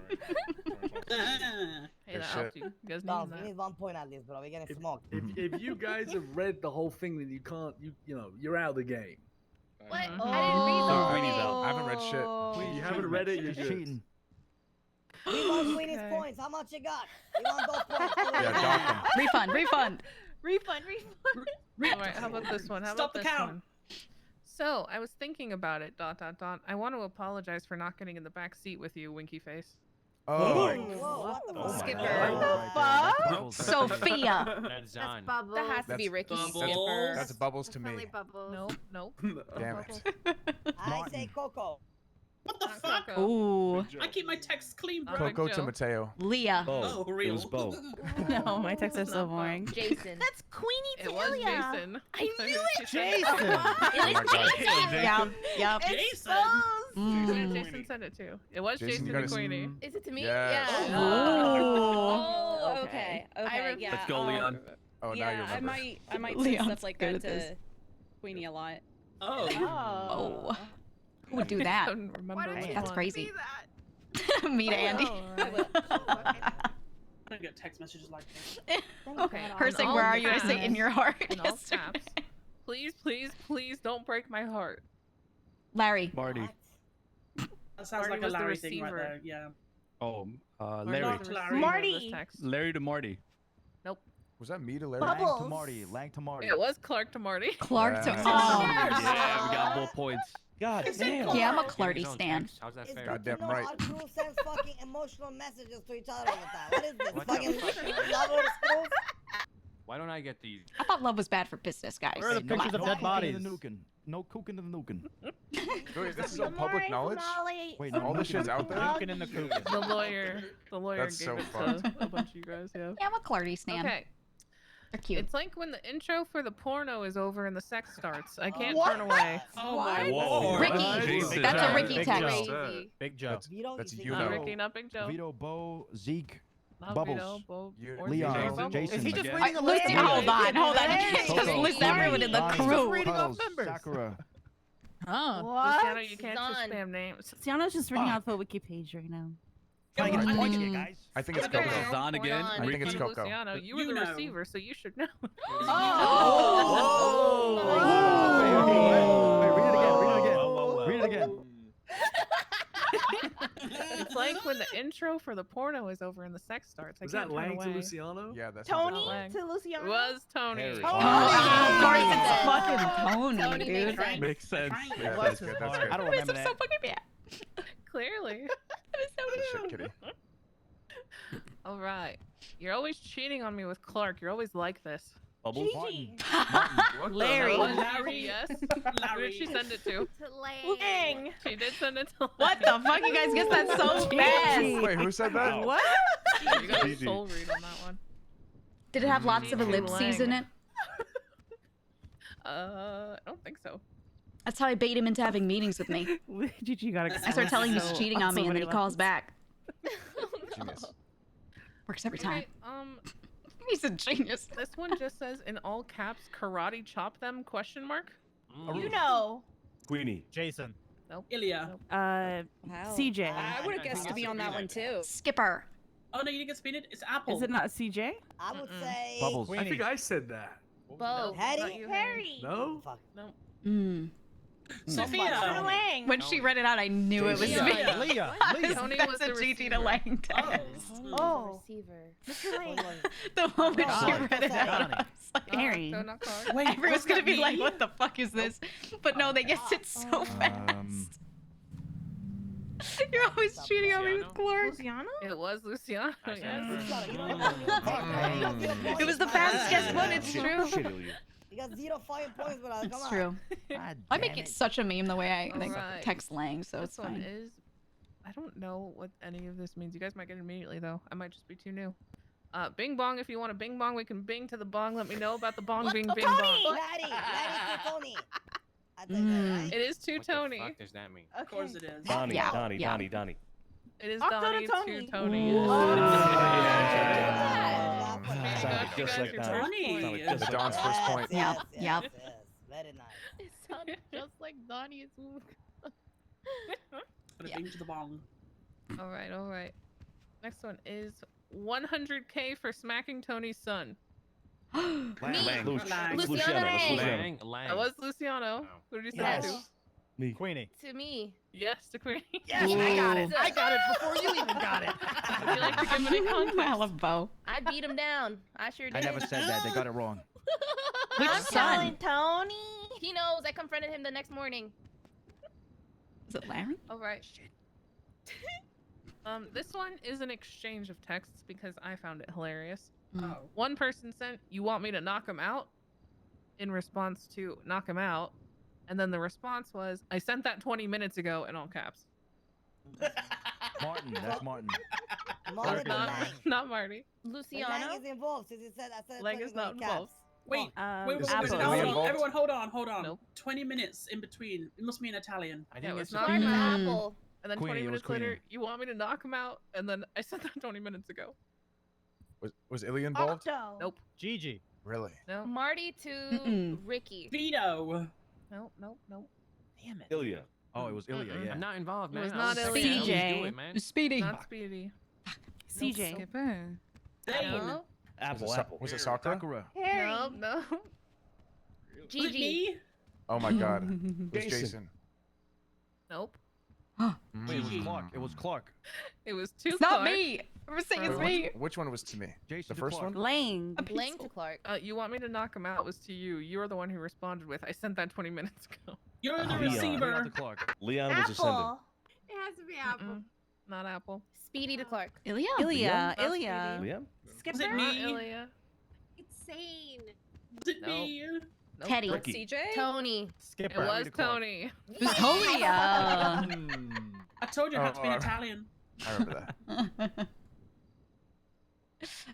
Good that shit. helped you. You guys Dom, need we that. need 1 point at least, bro. We're getting smoked. If you guys have read the whole thing, then you can't. You know you're out of the game. What? Mhm. I didn't read the So whole Queenie's thing. out. I haven't read shit. You haven't read it. You're She's good. cheating. We want Queenie's Okay. points. How much you got? We want those points. Yeah, dock them. Refund. Refund. All right, how about this one? How Stop about the this count. one? So, I was thinking about it, ... I want to apologize for not getting in the back seat with you, winky face. Oh. Whoa, what the fuck? Skipper. What the fuck? Sophia. That's Zahn. Bubbles. That has to be That's Ricky. Bubbles. Skipper. That's bubbles to me. Nope, nope. Damn it. I say Coco. What the Not fuck? Coco. Ooh. I keep my texts clean, bro. Big Coco to Joe. Mateo. Leah. Oh, real. It was Bo. No, my texts are so boring. Jason. That's Queenie It was Talia. Jason. I knew it. Jason. It was Jason. Yep. Yep. Jason. Jason sent it too. It was Jason, Jason you the gotta Queenie. Is it to me? Yes. Yeah. Oh. Oh, okay. Okay. Yeah. Let's go, Leon. Oh, now you Yeah, remember. I might say Leon's stuff like good that at this. to Queenie a lot. Oh. Oh. Who would do I that? don't remember which That's one. crazy. Me to Andy. I don't get text messages like this. Okay. Her in saying, all "Where are you?" I say, caps. "In your heart." In all yesterday. caps. Please, please, please don't break my heart. Larry. Marty. That sounds Marty like a was the Larry thing right receiver. there. Yeah. Oh, Marty Larry. was the receiver of this Marty. text. Larry to Marty. Was that me to Larry? Bubbles. Lang to Marty. Lang to Marty. It was Clark to Marty. Clark to. Yeah. Oh. Yeah, we got more points. God damn. Yeah, I'm a Getting Clardy his own stan. text. How's that It's fair? good to Goddamn know right. our crew sends fucking emotional messages to each other all the time. What is this? What the Fucking fuck? love or screw? Why don't I get these? I thought love was bad for business, guys. Where are the Come pictures on. of dead bodies? No cooking in the nuking. Wait, this is all public knowledge? Wait, All this shit's out there? Nuking in the cooking. The lawyer That's gave so it fucked. to a bunch of you guys. Yeah. Yeah, I'm a Clardy stan. Okay. They're cute. It's like when the intro for the porno is over and the sex starts. I can't What? turn away. Oh my Whoa. lord. Ricky. Jason. That's a Big Ricky Joe. text. Crazy. Big Joe. That's- Vito, that's you you think Not know. Ricky, not Big Joe. Vito, Bo, Zeke, Not Bubbles. Vito, Bo, You- or Leon, Zeke. Bubbles. Jason. Is he just again. reading a Lucy, list? hold on. Hey. Just Coco, list everyone in the Donnie, crew. reading off Cuddles, members. Sakura. Huh. What? Luciano, you can't just Zahn. spam names. Sienna's just reading out the wiki page right now. Trying to get his points here, guys. I think it's Okay. Coco. Zahn again. Zahn. I think it's Ricky Coco. Luciano, you were You the know. receiver, so you should know. Wait, read it again. Read it again. Whoa. Read it again. It's like when the intro for the porno is over and the sex starts. I Was can't that turn Lang to away. Luciano? Yeah, that's Tony Lang. to Luciano. It was Tony. Harry. Oh, Oh, of course it's yeah. fucking Tony, Tony dude. makes sense. Makes sense. Yeah, What's that's good. his That's part? good. I don't That makes remember him so that. fucking bad. Clearly. That is so Shit, rude. kitty. All right. You're always cheating on me with Clark. You're always like this. Bubbles. Gigi. What the Larry. hell? Larry, yes. Who did she send it to? Lang. She did send it to What the fuck? You guys guessed that so fast. Wait, who said that? Wow. What? You got a Gigi. soul read on that one. Did it have lots of Gigi ellipses in Lang. it? I don't think so. That's how I bait him into having meetings with me. Gigi got I start telling him he's so- cheating on me, and then he calls back. Genius. Works every time. Okay, He's a genius. this one just says in all caps, karate chop them, question mark. You know. Queenie. Jason. Ilya. Wow. CJ. I would have guessed to be on that one too. Skipper. Oh no, you didn't get spin it. It's Apple. Is it not CJ? I would say. Bubbles. I think I said that. Bo. Harry? Not you, Harry. No? Fuck. Mm. Sophia. Lang. When she read it out, I knew it was Leah. me. Leah. Tony That's was a the Gigi to receiver. Lang Oh. test. Oh. Receiver. Mr. Lang. The moment she Oh, read it out, I Donnie. was like, Harry. So not Clark. Wait, everyone's was gonna that be me? like, "What the fuck is this?" But no, they guessed it so fast. You're always cheating on me with Clark. Luciano? It was Luciano. Yes. It was the fastest guess one. It's true. You got 0 fucking points, but come It's on. true. I make it such a meme the way I like, Alright. text Lang, so This it's one fine. is. I don't know what any of this means. You guys might get it immediately though. I might just be too new. Bing bong. If you want a bing bong, we can bing to the bong. Let me know about the bong bing bing bong. Laddie to Tony. I think that, right? It is to What the Tony. fuck does that mean? Of course it is. Donnie, Yeah, Donnie, yeah. Donnie, Donnie. It is Octo to Donnie Tony. to Tony. Ooh. Yeah. Sounded just like Donnie. Tony. Sounded Yes. just The like Don's Donnie. first point. Yes, Yep, yes, yep. yes. Very nice. It sounded just like Donnie's move. Put it Yeah. into the bong. All right, all right. Next one is 100K for smacking Tony's son. Lang. Lang. Luciano. Luciano. That's Luciano. Lang. Lang. That was Luciano. Oh. Who did you send it to? Yes. Me. Queenie. To me. Yes, to Queenie. Yes, I got it. I got it before you even got it. Would you like to give any context? I love Bo. I beat him down. I sure did. I never said that. They got it wrong. Which I'm son? telling Tony. He knows. I confronted him the next morning. Is it Larry? All right. This one is an exchange of texts because I found it hilarious. Oh. One person sent, "You want me to knock him out?" in response to "knock him out," and then the response was, "I sent that 20 minutes ago" in all caps. Martin, that's Martin. Marty, Not Marty. Luciano. Lang is involved since he said I said Lang is not caps. involved. Wait, wait, Is hold Ilya on. involved? Everyone, hold on, hold on. Nope. 20 minutes in between. It must be in Italian. I Yeah, didn't it's get not to- Apple. And then Queenie, 20 it was minutes later, Queenie. "You want me to knock him out?" And then I sent that 20 minutes ago. Was Ilya involved? Octo. Nope. Gigi. Really? No. Marty to Ricky. Vito. Nope. Nope. Nope. Damn it. Ilya. Oh, it was Ilya, Mm-mm. yeah. I'm not involved, It man. was I not telling Ilya. you, CJ. just do it, man. Speedy. Not Speedy. CJ. Zane. No. Apple, Was it apple. Was it Sakura? Sakura. Harry. No. No. Was it Gigi. me? Oh my God. It was Jason. Nope. Wait, it was Gigi. Clark. It was Clark. It was two. It's not Clark. me. I'm saying it's Wait, me. which one was to me? Jason The to first Clark. one? Lang. Lang to Clark. "You want me to knock him out?" was to you. You're the one who responded with, "I sent that 20 minutes ago." You're the Leon. receiver. Leon to Clark. Leon was a sender. Apple. It has to be Apple. Mm-mm. Not Apple. Speedy to Clark. Ilya. Ilya. Not Ilya. Liam? Was it Skipper. Not me? Ilya. It's Sane. Was it me? Nope. Teddy. Ricky. CJ. Tony. It Skipper. was to Clark. Tony. It was Tony. I told you it had to be in Oh, Italian. I remember that.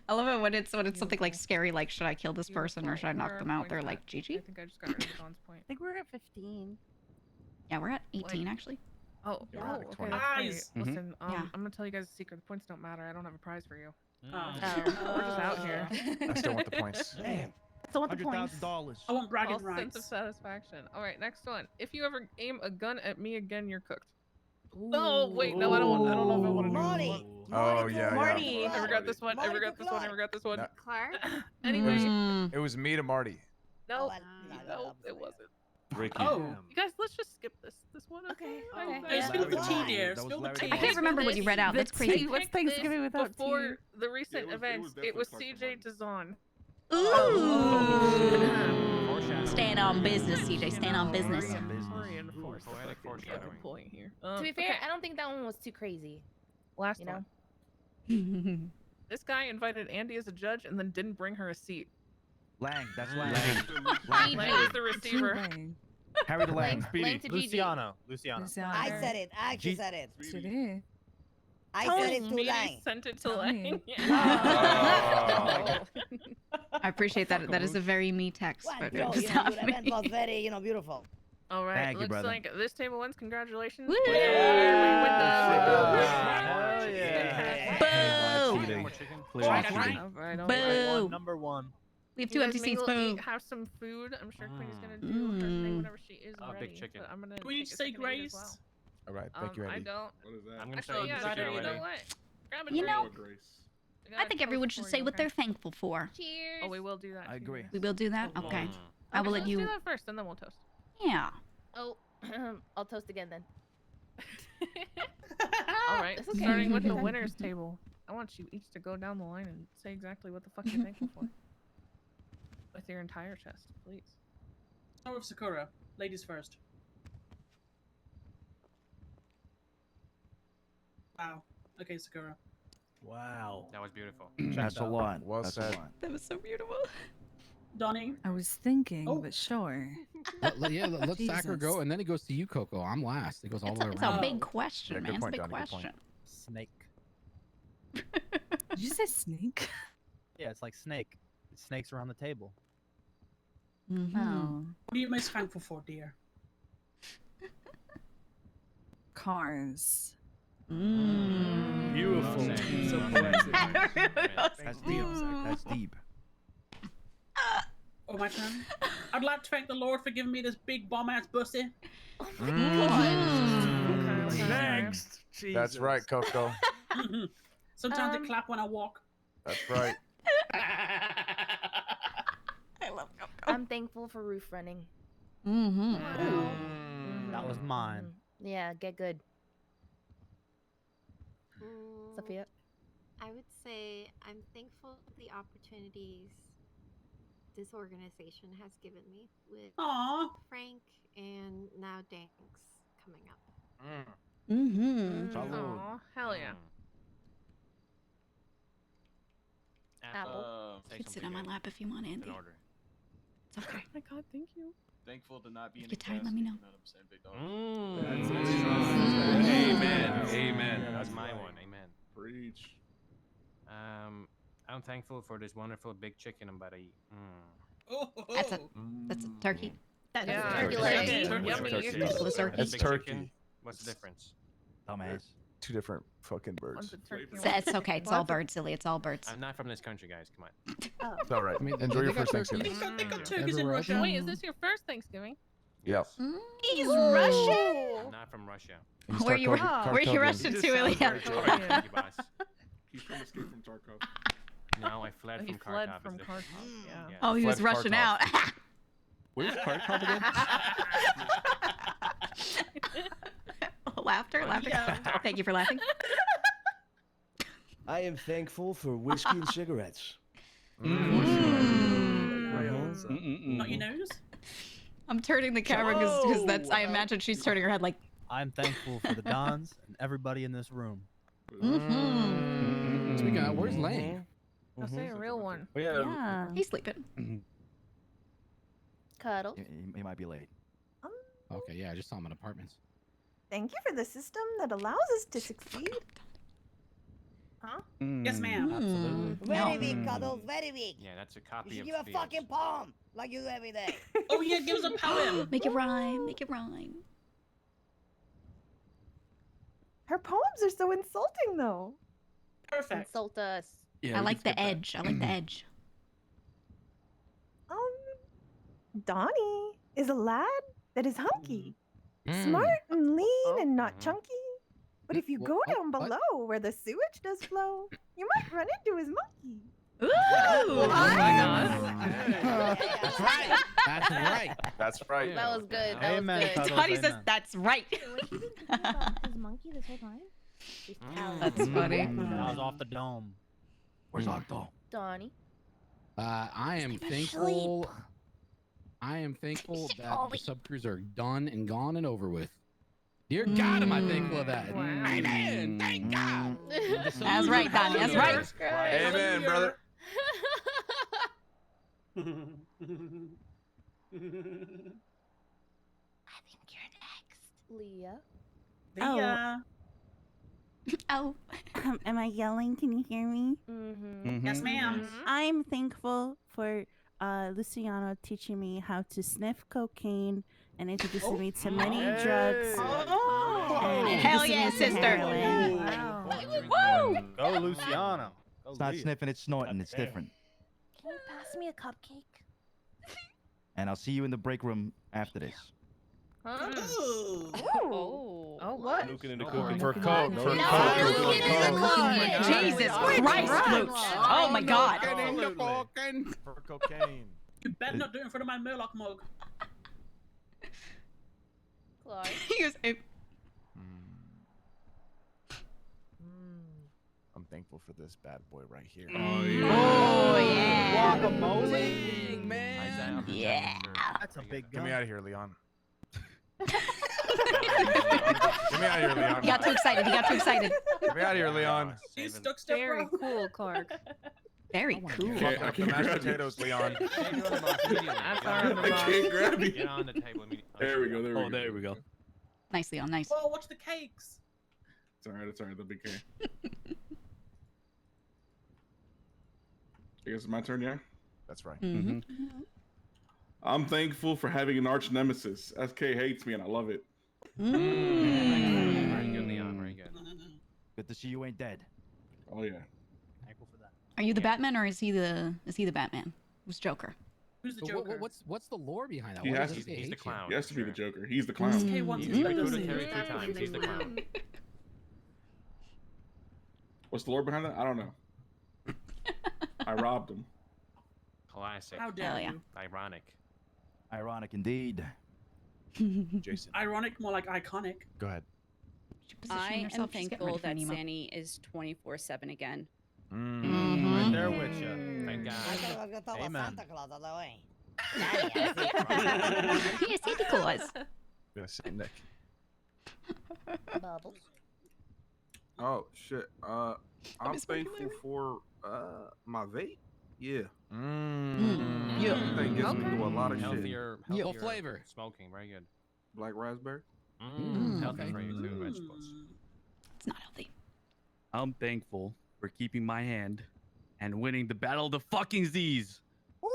I love it when it's something like scary, like should I kill this person or should I knock Where them are out? They're points like at? Gigi. I think I just got rid of Dawn's point. I think we're at 15. Yeah, we're at 18 Like- actually. Oh, Yeah, oh, like okay, 20. that's great. Eyes. Mhm. Listen, Yeah. I'm gonna tell you guys a secret. The points don't matter. I don't have a prize for you. Oh. We're just out here. I still want the points. Damn. So what the points? $100,000. I want bragging False sense of rights. satisfaction. All right, next one. If you ever aim a gun at me again, you're cooked. Oh wait, no, I don't know if I want to do Marty. this one. Oh yeah, Marty. yeah. I forgot this one. I Marty forgot to this one. I Clark. forgot this one. No. Clark? Anyway, Mm. It was me to Marty. no, well, no, it wasn't. Ricky. Oh. You guys, let's just skip this one. Okay, I- okay. Hey, Yeah. spill the tea, Larry. dear. That was Spill the Larry. tea. I can't remember what you read out. That's The crazy. tea. What's Picked this Thanksgiving without before tea? the recent was events. definitely It was Clark CJ Lamont. Dazon. Ooh. Staying on business, CJ. Staying on business. Reinforce the Poetic fucking foreshadowing. point here. To be fair, okay, I don't think that one was too crazy. last you know? one. This guy invited Andy as a judge and then didn't bring her a seat. Lang. That's Lang. Gigi. Lang is the receiver. Harry the Lang. Lang Speedy. to Gigi. Luciano. I said it. I actually said it. Speedy. I said it to Speedy Lang. sent it to Lang. I appreciate that. That is a very me text. Well, But you know, it's your not event me. was very, beautiful. All right, Thank you, looks brother. like this table wins. Congratulations. Woo! Woo! Hell yeah. Boo! Cheating. Clear Right, cheating. right. All right, all Boo! right. Number one. We have You two guys empty seats. mingle, Boo. eat, have some food. I'm sure Queenie's gonna do her thing whenever she is Oh, ready. big chicken. But I'm gonna Can we take a say second to eat as grace? well. All right, thank you, I Andy. don't. What is that? I'm gonna Actually, say yeah, chicken you know already. what? Grab a You drink. know, Grace. got I think toast everyone should for say you, what okay? they're thankful for. Cheers. Oh, we will do that. I too, agree. yes. We will do that? Oh, Okay. Mm. I will so let let's you. do that first, and then we'll toast. Yeah. Oh, I'll toast again then. All right, That's okay. starting with the winners table. I want you each to go down the line and say exactly what the fuck you're thankful for. With your entire chest, please. Start with Sakura. Ladies first. Wow. Okay, Sakura. Wow. That was beautiful. That's a lot. Well That's said. a lot. That was so beautiful. Donnie. I was thinking, Oh. but sure. Yeah, let Sacker go, and then it goes to you, Coco. I'm last. It goes all the way It's around. a big question, Yeah, man. good It's a point, big Donnie, good point. question. Snake. Did you say snake? Yeah, it's like snake. It's snakes around the table. Mhm. Oh. What are you most thankful for, dear? Cars. Mm. Beautiful. Well said. So Well poetic. That's deep. That's deep. Oh, my turn? I'd like to thank the Lord for giving me this big bomb-ass pussy. Next. That's right, Coco. Sometimes they clap when I walk. That's right. I love Coco. I'm thankful for roof running. Mm-hmm. That was mine. Yeah, get good. Mm, Sophia? I would say I'm thankful for the opportunities this organization has given me with Aww. Frank and now Danks coming up. Mm-hmm. Aw, hell yeah. Apple. You can sit on my lap if you want, Andy. It's okay. Oh my god, thank you. Thankful to not be If in you're the tired, let me know. You know what I'm saying, big dog? Amen. Amen. That's my one. Amen. Preach. I'm thankful for this wonderful big chicken I'm about to eat. That's a turkey. That's Yeah. turkey Turkey. leg. Turkey. What's Yummy. turkey? Nicholas turkey. It's Big turkey. chicken? What's the difference? Dumbass. Two different fucking birds. One's a turkey. It's okay. It's all birds, silly. It's all birds. I'm not from this country, guys. Come on. It's all right. I mean, Enjoy they your got first turkey. Thanksgiving. They got turkeys in Everywhere else? Russia. Wait, is this your first Thanksgiving? Yep. He's Russian. I'm not from Russia. Where you Russian to, Ilya? Thank you, boss. He's trying to escape from Tarkov. No, I fled He from fled Kharkov. from It's Kharkov. different. Yeah. Oh, he was Fled rushing Kharkov. out. Where's Kharkov again? Laughter. Thank you for laughing. I am thankful for whiskey and cigarettes. Not your nose. I'm turning the camera because that's. I imagine she's turning her head like. I'm thankful for the Dons and everybody in this room. Speaking of, where's Lang? I'll say a real one. Oh, yeah. He's sleeping. Cuddle. He might be late. Okay, yeah, I just saw him in apartments. Thank you for the system that allows us to succeed. Huh? Yes, ma'am. Absolutely. Very weak, Cuddles, very weak. Yeah, that's a You copy should of give a Theo's. fucking poem, like you do every day. Oh yeah, give us a poem. Make it rhyme. Make it rhyme. Her poems are so insulting, though. Perfect. Insult us. Yeah, I we like can the skip that. edge. I like the edge. Donnie is a lad that is hunky, Mm. smart and lean and not Mhm. chunky. But if you Wh- go what- down what? below where the sewage does flow, you might run into his monkey. Ooh. Oh my god. That's right. That's right. That's right. That was good. That Amen, was good. Cuddles, Donnie says amen. that's right. Was she been thinking about his monkey this whole time? That's funny. I was off the dome. Where's Octo? Donnie. I am thankful. I am thankful that the sub crews are done and gone and over with. Dear God, am I thankful of that? Wow. Amen. Thank God. That's right, Donnie. That's right. Amen, brother. I think you're next. Leah. Yeah. Oh. Am I yelling? Can you hear me? Mm-hmm. Yes, ma'am. I'm thankful for Luciano teaching me how to sniff cocaine and introducing me to many drugs. And Hell introducing yeah, me to sister. heroin. Woo! Go, Luciano. Go It's not Leah. sniffing, it's snorting. It's different. Can you pass me a cupcake? And I'll see you in the break room after this. Huh? Ooh. Oh. Oh, what? Looking into Oh, cooking. For coke. For No, coke. no, For no, no, coke. no. Jesus Christ, Mooch. Oh my God. For cocaine. You better not do it in front of my Murloc mug. Clark. He goes, I'm thankful for this bad boy right here. Oh yeah. oh yeah. Guacamole. Man. Yeah. That's a big Get gun. me out of here, Leon. Get me out of here, Leon. He got too excited. He got too excited. Get me out of here, Leon. You stuck stuff, Very bro. cool, Clark. Very cool. Okay, Fuck I up the can't mashed grab potatoes, Leon. That's our I can't grab you. Get on the table immediately. There we go. There we go. Oh, there we go. Nice, Leon. Nice. Whoa, watch the cakes. It's alright. It's alright. They'll be okay. I guess it's my turn, yeah? That's right. Mm-hmm. I'm thankful for having an arch nemesis. SK hates me and I love it. Very good, Leon. Very good. Good to see you ain't dead. Oh yeah. Thankful for that. Are you the Batman or is he the Batman? Who's Joker? Who's the So Joker? what's the lore behind that? He Why has does to- SK He's the hate you? clown. He has to be the Sure. Joker. He's the clown. SK wants He's his been legacy. recruited 3 times. He's the clown. What's the lore behind that? I don't know. I robbed him. Classic. How dare Hell yeah. you? Ironic. Ironic indeed. Jason, Ironic, more like iconic. go ahead. I am herself. She's getting thankful ready for that Nemo. Sandy is 24/7 again. Right there with you. Thank God. I thought I was gonna talk about Amen. Santa Claus all the way. Yeah, Santa Claus. I'm gonna say Nick. Bubbles. Oh shit. I'm thankful for my vape. Yeah. Yeah. That thing gets me through a lot of Healthier, shit. healthier flavor. Smoking, very good. Black raspberry. Healthy okay. for you too, vegetables. It's not healthy. I'm thankful for keeping my hand and winning the battle of the fucking Z's.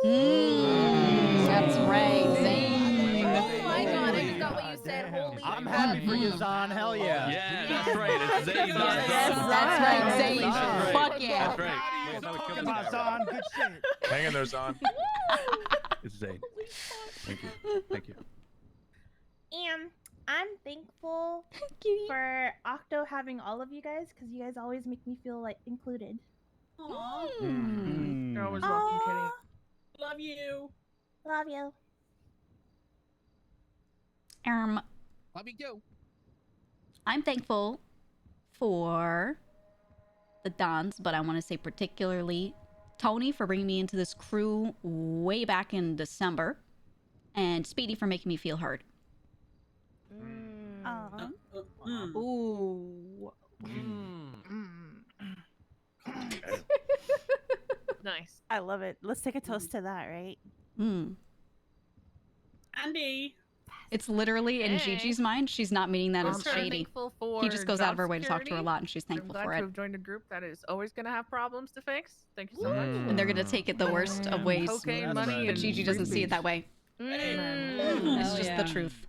That's right, Zane. Oh my god, I forgot what you said. Holy I'm fuck. happy for you, Zahn. Hell yeah. Yeah, that's right. It's Zane. That's right, Zane. That's right. Fuck yeah. That's right. Come on, Zahn. Good shit. Hang in there, Zahn. It's Zane. Thank you. Thank you. And I'm thankful for Octo having all of you guys because you guys always make me feel like included. Aww. You're always welcome, Kitty. Love you. Love you. Love you too. I'm thankful for the Dons, but I want to say particularly Tony for bringing me into this crew way back in December, and Speedy for making me feel heard. Ooh. Nice. I love it. Let's take a toast to that, right? Andy. It's literally in Hey. Gigi's mind. She's not meaning that as I'm shady. thankful for He just goes out of job her way to talk to her a security. lot, and she's I'm thankful glad for to it. have joined a group that is always going to have problems to fix. Thank you so much. And they're gonna take it the worst of ways. Cocaine, That's money, right. But and Gigi doesn't see it that way. It's just the truth.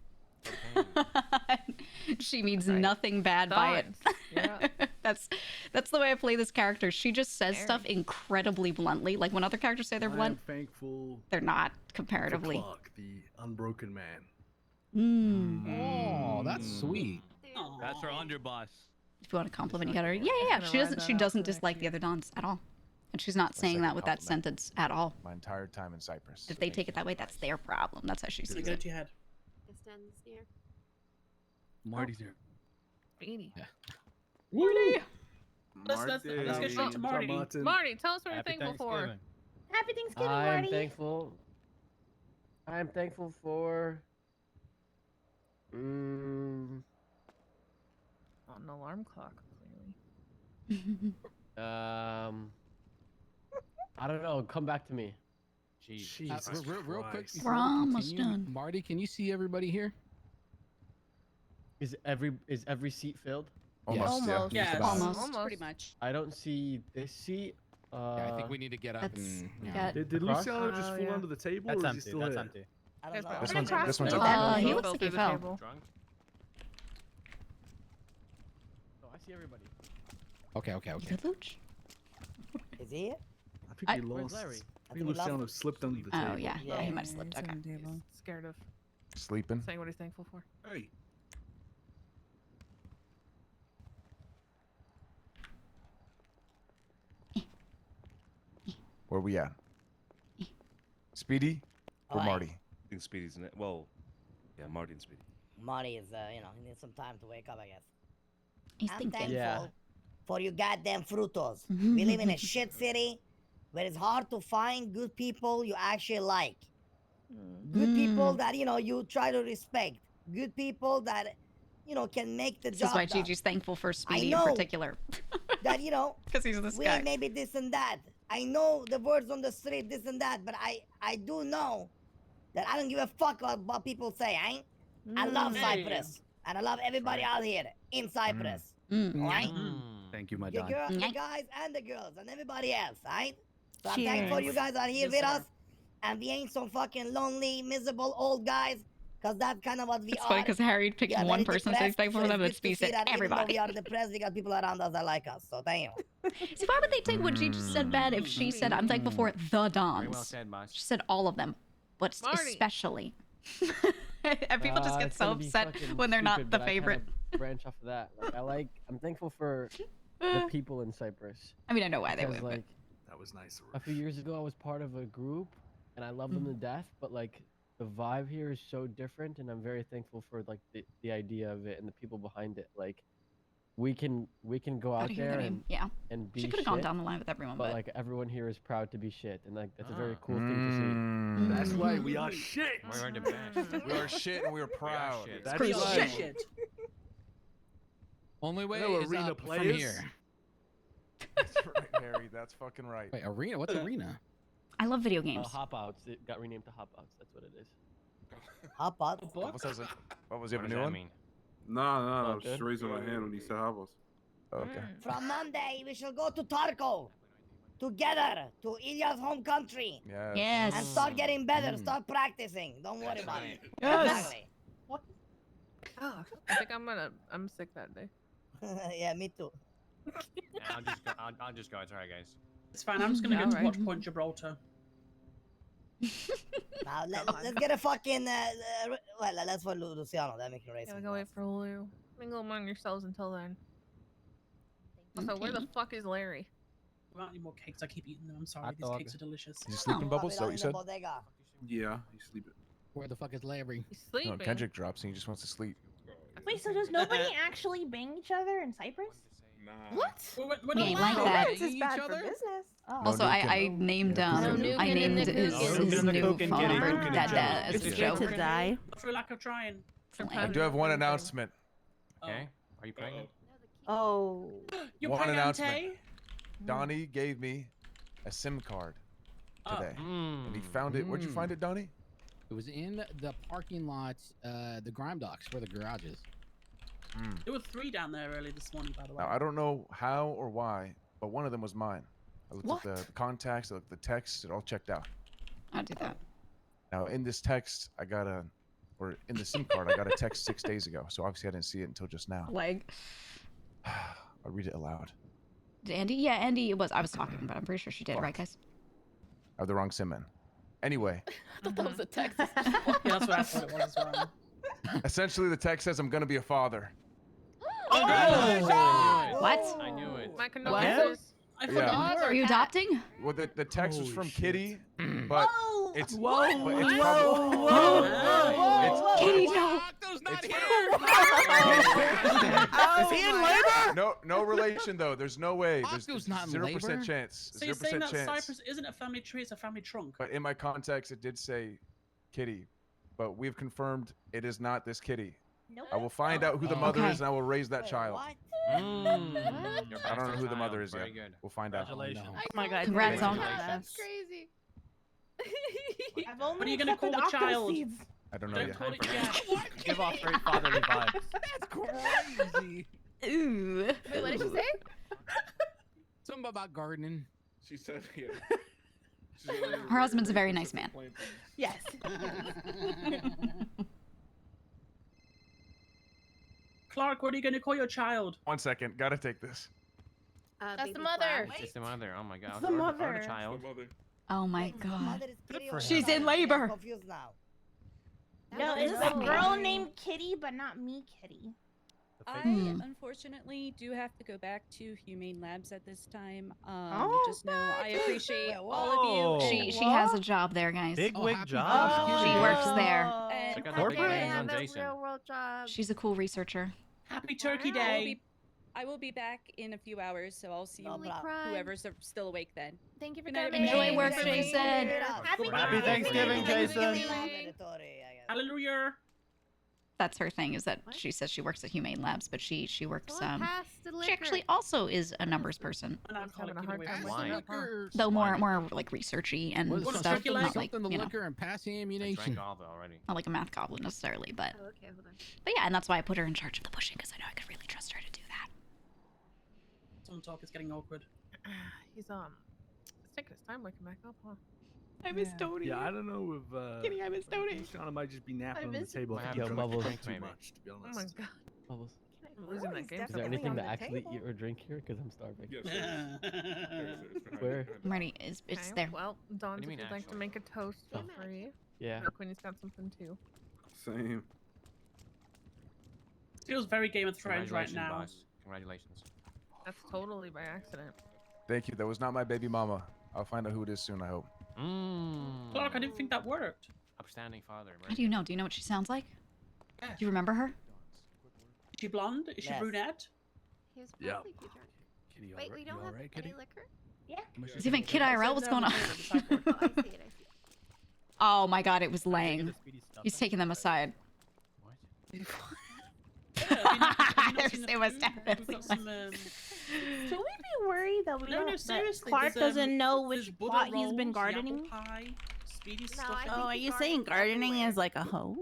She means nothing bad by it. Yeah. That's the way I play this character. She just says stuff incredibly bluntly. Like when other characters say they're I am blunt, thankful they're not for comparatively. Clark, the unbroken man. Oh, that's sweet. That's her underboss. If you want to compliment her, yeah. She doesn't dislike the other Dons at all, and she's not saying that with that sentence at all. My entire time in Cypress. If they take it that way, that's their problem. That's how she sees Good it. you had. This ends here. Marty's here. Beanie. Yeah. Let's get straight to Marty. Marty, tell us what you're Happy thankful for. Thanksgiving. Happy Thanksgiving, I'm Marty. thankful. I'm thankful for. Oh, an alarm clock, clearly. I don't know. Come back to me. Jesus real quick. We're almost continue, done. Marty, can you see everybody here? Is every seat filled? Almost. Almost. Yeah. Yes. Almost. Pretty much. I don't see this seat. Yeah, I think we need to get up That's and. got- Did Across? Luciano just fall under the table, That's or is he empty. still That's here? empty. I don't know. This I'm one's gonna this one's cross up. he Fell looks like he through the fell. table. Drunk? Oh, I see everybody. Okay. Good Luch? Is he here? I think he Where's lost. Larry? I I think think he lost. Luciano slipped under the Oh table. yeah, Yeah. he might have slipped. Okay. He's scared of Sleeping. saying what he's thankful for. Hey. Where we at? Speedy or Alright. Marty? I think Speedy's in it. Well, yeah, Marty and Speedy. Marty is, he needs some time to wake up, I guess. He's I'm thinking. thankful Yeah. for you goddamn frutos. We live in a shit city where it's hard to find good people you actually like. Good people that, you try to respect. Good people that, can make the This job is why done. Gigi's thankful for Speedy in know. particular. That, Because he's this we guy. ain't maybe this and that. I know the words on the street, this and that, but I do know that I don't give a fuck what people say, eh? I love Cypress. And I love everybody out here in Cypress. Alright? Thank you, my The, Don. the guys and the girls and everybody else, alright? So I'm Cheers. thankful you guys are here with us. And we ain't some fucking lonely, miserable old guys. Because that's kind of what we It's are. funny because Harry picked We are one very person to say he's depressed, thankful for so them, it's but good to Speedy see said that even though everybody. we are depressed, we got people around us that like us. So damn. See, why would they take what Gigi said bad if she said, I'm thankful for the Dons? Very well said, boss. She said all of them, but Marty. especially. And people just get it's so gonna be upset fucking when they're not stupid, the but I kinda favorite. branch off of that. I'm thankful for the people in Cyprus. I mean, I know why they Because, would. like, That was nice. a few years ago, I was part of a group, and I love them to death. But like, the vibe here is so different, and I'm very thankful for like the idea of it and the people behind it. Like, we can go Proud out to hear there their name. Yeah. and be She could have gone shit, down the line with everyone, but like everyone here is proud to be shit, and like that's a very cool thing to see. That's right. We are shit. We are the best. We are shit and we are proud. shit. That's Screw right. shit. Only way know is arena up from players? here. That's right, Harry. That's fucking right. Wait, arena? What's arena? I love video games. Hopouts. It got renamed to Hopouts. That's what it is. Hop out. What was that? What was it? What A does new that one? mean? No, I was Okay. just raising my hand when he said Habos. Oh, okay. From Monday, we shall go to Tarko. Together to Ilya's home country. Yes. Yes. And start getting better. Start practicing. Don't worry about it. Yes. Exactly. I think I'm sick that day. Yeah, me too. Yeah, I'll just go. It's alright, guys. It's fine. I'm just gonna Yeah, go to right. Watch Point Gibraltar. Now let's get a fucking well, let's for Luciano. That makes me race. Yeah, go wait for Lulu. Mingle among yourselves until then. Also, where the fuck is Larry? I want any more cakes. I keep eating them. I'm sorry. Hot These dog. cakes are delicious. Is he sleeping, Bubbles? Is that what you said? Yeah, he's sleeping. Where the fuck is Larry? He's sleeping. No, Kendrick drops and he just wants to sleep. Wait, so does nobody actually bang each other in Cyprus? Nah. What? We ain't like that. This is bad for business. Oh. Also, I named I named his new phone number Dada as It's a good joke. to die. I feel like I'm trying. I do have one announcement. Okay. Are you pregnant? Oh. You're One pregnant, announcement. Donnie gave me a SIM card today. And he found it. Where'd you find it, Donnie? It was in the parking lot, the grime docks where the garage is. There were 3 down there early this morning, by the way. Now, I don't know how or why, but one of them was mine. I looked at the contacts, I looked at the text, it all checked out. I'll do that. Now, in this text, or in the SIM card, I got a text 6 days ago, so obviously I didn't see it until just now. Leg. I'll read it aloud. Did Andy? Yeah, Andy was. I was talking, but I'm pretty sure she did, right, guys? I have the wrong SIM in. Anyway, I thought that was a text. Yeah, that's what I thought it was as well. essentially the text says I'm going to be a father. What? I knew it. My condolences. I Yeah. forgot. Are you adopting? Well, the text was from Kitty, but it's Whoa! but it's Whoa! probably Whoa! Kitty, no. Is he in labor? No relation though. There's no way. There's not in 0% labor. chance. So you're saying 0% that chance. Cypress isn't a family tree, it's a family trunk? But in my context, it did say Kitty. But we've confirmed it is not this Kitty. Nope. I will find out who the mother Okay. is, and I will raise that child. Your I don't know bastard who the mother child. is Very yet. good. We'll find out. Congratulations. Oh my god. Congrats on- That's crazy. I've only What are you gonna call accepted the child? octoseeds. I don't know Don't yet. call it yet. Give off very fatherly vibes. That's crazy. Ooh. Wait, what did she say? Something about gardening. She said, yeah. Her husband's a very nice man. Yes. Clark, what are you going to call your child? 1 second. Gotta take this. That's the mother. It's the mother. Oh my god. The Or mother. the child. Oh my The god. mother is Kitty or She's the in mother? I'm labor. confused now. No, it's a girl named Kitty, but not me, Kitty. I Hmm. unfortunately do have to go back to Humane Labs at this time. Oh, Just know I appreciate Wait, all of you. She has a job there, guys. Big Oh, wig happy job. Thanksgiving. She works there. And Check out the big corporate. hands on Jason. world job. She's a cool researcher. Happy Turkey I will Day. be, I will be back in a few hours, so I'll see No you, problem. whoever's still awake then. Thank you for Good night, coming. Enjoy work, Jason. Happy Thanksgiving, Jason. Hallelujah. That's her thing, is that she says she works at Humane Labs, but she works Someone pass the she liquor. actually also is a numbers person. And I'm having a hard time with Wine. that. Though more like researchy and What is stuff, turkey leg? not like, Something to you know, liquor and passing I ammunition. drank all of it already. not like a math goblin necessarily, but Oh, okay, hold on. yeah, and that's why I put her in charge of the pushing, because I know I could really trust her to do that. Some talk is getting awkward. He's it's taking his time waking back up, huh? I miss Tony. Yeah, I don't know if Kitty, I miss Tony. Luciano might just be napping on the miss table. What if happened he to drank Bubbles? too Maybe. much, to be Oh my honest. god. Bubbles. I'm losing that game. Is there anything to actually eat or drink here? Because I'm starving. Where? I'm ready. It's Okay, there. Well, Dawn, do if you you'd mean like to actually? make a toast, feel Oh. free. Yeah. Queenie's got something too. Same. Feels very Game of Thrones right Congratulations, now. boss. Congratulations. That's totally by accident. Thank you. That was not my baby mama. I'll find out who it is soon, I hope. Clark, I didn't think that worked. Upstanding father. How do you know? Do you know what she sounds like? Do you remember her? Is she blonde? Is she Yes. brunette? He was Yeah. probably drunk. Kitty, Wait, we don't have alright, any Kitty? liquor? Yeah. Is even Kid IRL? What's going on? Oh, I see it, I see it. Oh my god, it was Lang. He's taking them aside. Have you It was definitely Should we be worried that we No, don't, no, that seriously. Clark there's, doesn't know there's which Buddha plot he's been rolls, the gardening? apple pie, Speedy's No, stuff. I Oh, are think you the saying garden's gardening is like a hoe?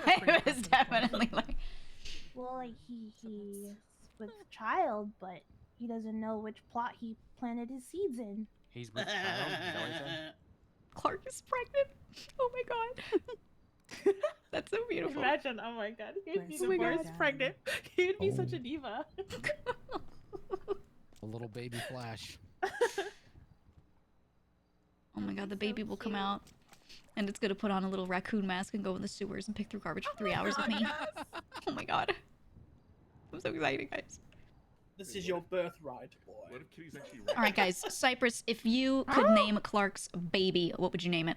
It was definitely like. Well, like he's with child, but he doesn't know which plot he planted his seeds in. He's with child. Is that what you said? Clark is pregnant. Oh my god. That's so beautiful. Imagine, oh my god, he would be Oh the my worst God. pregnant. He would be such a diva. A little baby Flash. Oh my god, the baby will come out. And it's gonna put on a little raccoon mask and go in the sewers and pick through garbage for 3 hours with me. Oh my god. I'm so excited, guys. This is your birthright, boy. What if Kitty's actually Alright, guys. Cypress, if you could name Clark's baby, what would you name it?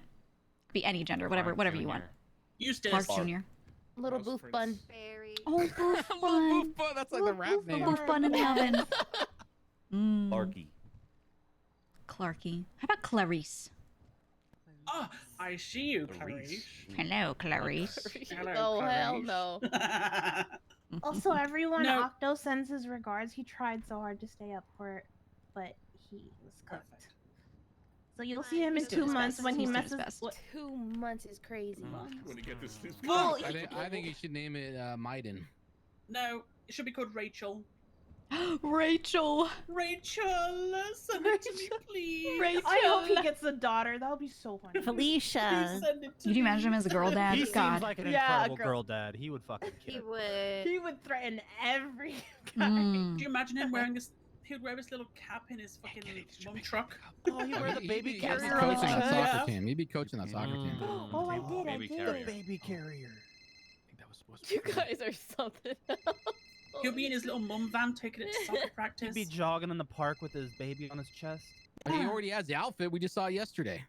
Be any gender, whatever you want. Eustace. Clark Jr. Little boof bun. Berry. Oh, boof bun. That's like the rap name. Boof bun in the oven. Larky. Clarky. How about Clarice? Oh, I see you, Clarice. Hello, Clarice. Hello, Oh, hell Clarice. no. Also, everyone, No. Octo sends his regards. He tried so hard to stay up for it, but he was cooked. So you'll see him in He's doing 2 his months best. when he He's doing his messes. best. What? 2 months is crazy. When you get this Well, I think you should name it Maiden. No, it should be called Rachel. Rachel. Rachel, send it to me, please. Rachel. I hope he gets a daughter. That would be so funny. Felicia. Send it to Could you imagine him as a girl dad? He God. seems like an Yeah, incredible girl. girl dad. He would fucking He kill. would. He would threaten every guy. Mm. Do you imagine him wearing this? He would wear this little cap in his fucking mum truck. Oh, he wear the baby He'd be carrier coaching on his that chest. soccer team. He'd be coaching that soccer team. Oh, I did. Baby I carrier. did. Baby carrier. I think that was supposed to You be guys are something else. He'll be in his little mum van taking it to soccer practice. He'd be jogging in the park with his baby on his chest. He already has the outfit we just saw yesterday.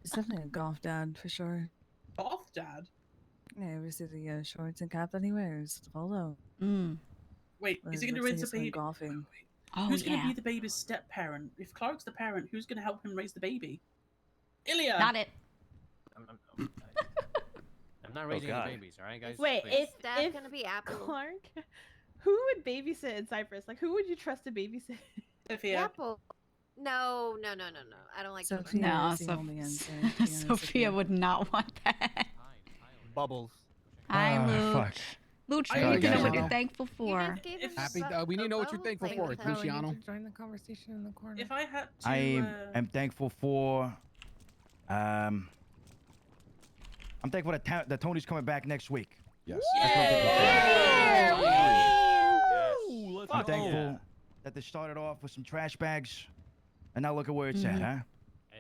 It's definitely a golf dad for sure. Golf dad? Yeah, we see the shorts and cap that he wears. The polo. Wait, is he going to raise the baby? Golfing. Oh, Who's going yeah. to be the baby's step parent? If Clark's the parent, who's going to help him raise the baby? Ilya. Not it. I'm not raising God. any babies, all right, guys? Wait, Please. if gonna be Apple. Clark, who would babysit in Cyprus? Like, who would you trust to babysit? Sophia. Apple. No. I don't like Sophia No, is the only answer, to be honest with Sophia you. would not want that. Bubbles. Hi, Luch. fuck. Luch, Hi, we need to know what guys. you're thankful for. Happy. We need to know what you're thankful for, Luciano. Join the conversation in the corner. If I had to, I am thankful for. I'm thankful that Tony's coming back next week. Yes. That's what I'm thankful for. Let's I'm go. thankful that they started off with some trash bags, and now look at where it's at, huh?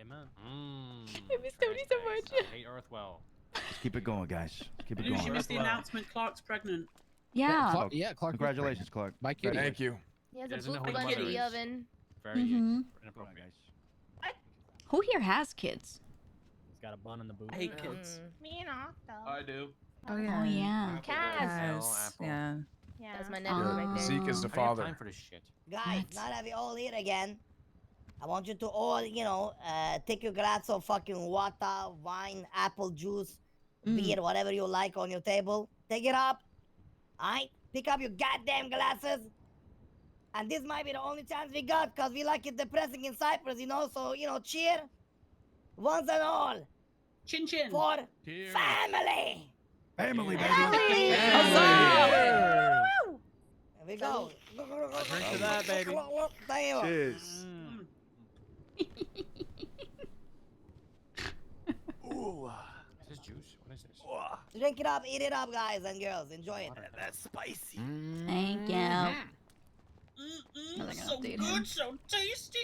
Amen. I miss Tony so much. I hate Earthwell. Let's keep it going, guys. Let's keep it Lucy going. missed the announcement. Clark's pregnant. Yeah. Clark, Clark. Congratulations, Clark. Bye, kitty. Thank you. He has There's a no boof bun in mothers. the oven. Very Mhm. inappropriate. Who here has kids? He's got a bun in the boot. I hate kids. Me and Octo. I do. Oh yeah. Oh, yeah. Kaz. Yeah. Yeah. That's my nephew right there. Zeke is the I don't have father. time for this shit. Guys, now that we're all here again, I want you to all, take your glass of fucking water, wine, apple juice, beer, whatever you like on your table. Take it up. Alright? Pick up your goddamn glasses. And this might be the only chance we got, because we like it depressing in Cyprus, So, cheer. Once and all. Chin chin. For Cheers. family. Family, baby. Family. Family. There we go. Drink to that, baby. Thank you. Cheers. Ooh. Is this juice? What is this? Drink it up, eat it up, guys and girls. Enjoy it. That's spicy. Thank you. Another So update good, him. so tasty.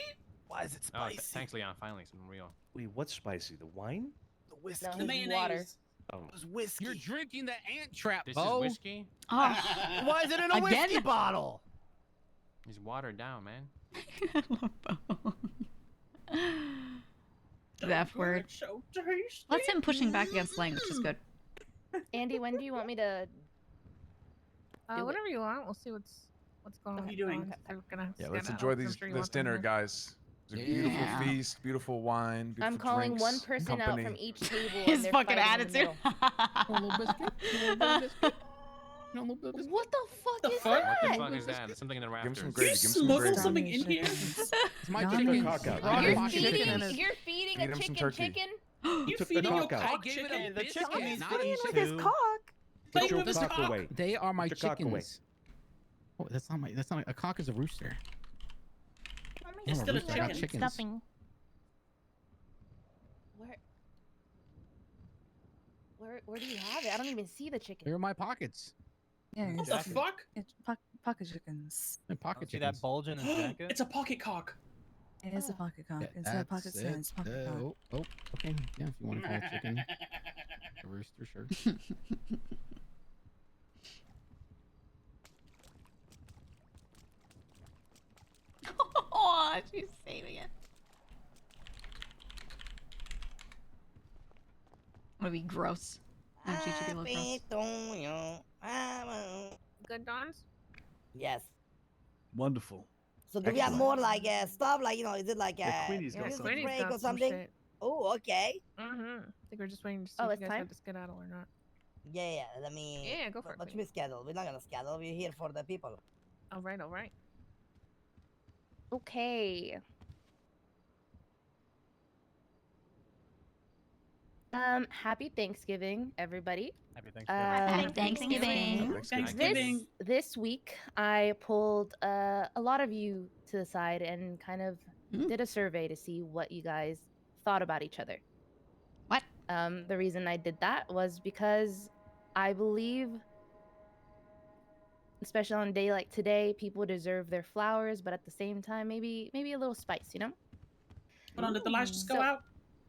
Why is it Oh, spicy? thanks, Leon. Finally, something real. Wait, what's spicy? The wine? The whiskey. No, The he's mayonnaise. water. Oh. It was whiskey. You're drinking the ant trap, This Bo. is whiskey? Oh, Why is it in a Again? whiskey bottle? He's watered down, man. I love Bo. The F word. So tasty. That's him pushing back against Lang, which is good. Andy, when do you want me to? Do it. Whatever you want. We'll see what's going on. What are you doing? I'm gonna Yeah, scan let's out, enjoy I'm these sure you this want them dinner, here. guys. It's a beautiful feast, beautiful wine, beautiful I'm calling drinks, one person out company. from each table. His and they're fucking fighting in the attitude. middle. What the fuck is What the that? fuck is that? There's something in the Give him rafters. some gravy. Give him some Smuggle gravy. something in here? It's my Took the chicken. cock out. You're feeding Feed a him some chicken turkey. chicken? You took the feeding your cock out. cock gave it chicken? a biscuit. He's Not playing a with his chicken. cock. Put Playing your with his cock cock. away. They are my Put your cock away. chickens. Oh, that's not a cock is a rooster. It's still a rooster got chicken. chickens. Stuffing. Where do you have it? I don't even see the chicken. They're in my pockets. Yeah, What the fuck? It's pocket chickens. They're pocket See chickens. that bulge in his jacket? It's a pocket cock. It is a pocket cock. Yeah, It's a pocket that's size it. pocket cock. Oh, okay. Yeah, if you want to call it chicken. A rooster, sure. Oh, she's saving it. Would be gross. Would Gigi be a little gross? Good, Dons? Yes. Wonderful. So do we have more like stuff like is it like Queenie's got music something. break or some something? shit. Oh, okay. Mm-hmm. I think we're just waiting to see Oh, if it's you guys time? have to skedaddle or not. Yeah, let me. Yeah, go for it, But Queenie. we schedule. We're not gonna schedule. We're here for the people. All right, all right. Okay. Happy Thanksgiving, everybody. Happy Thanksgiving. Happy Thanksgiving. Thanksgiving. This week, I pulled a lot of you to the side and kind of did a survey to see what you guys thought about each other. What? The reason I did that was because I believe, especially on a day like today, people deserve their flowers, but at the same time, maybe a little spice, you know? Hold on, did the lights just go So- out?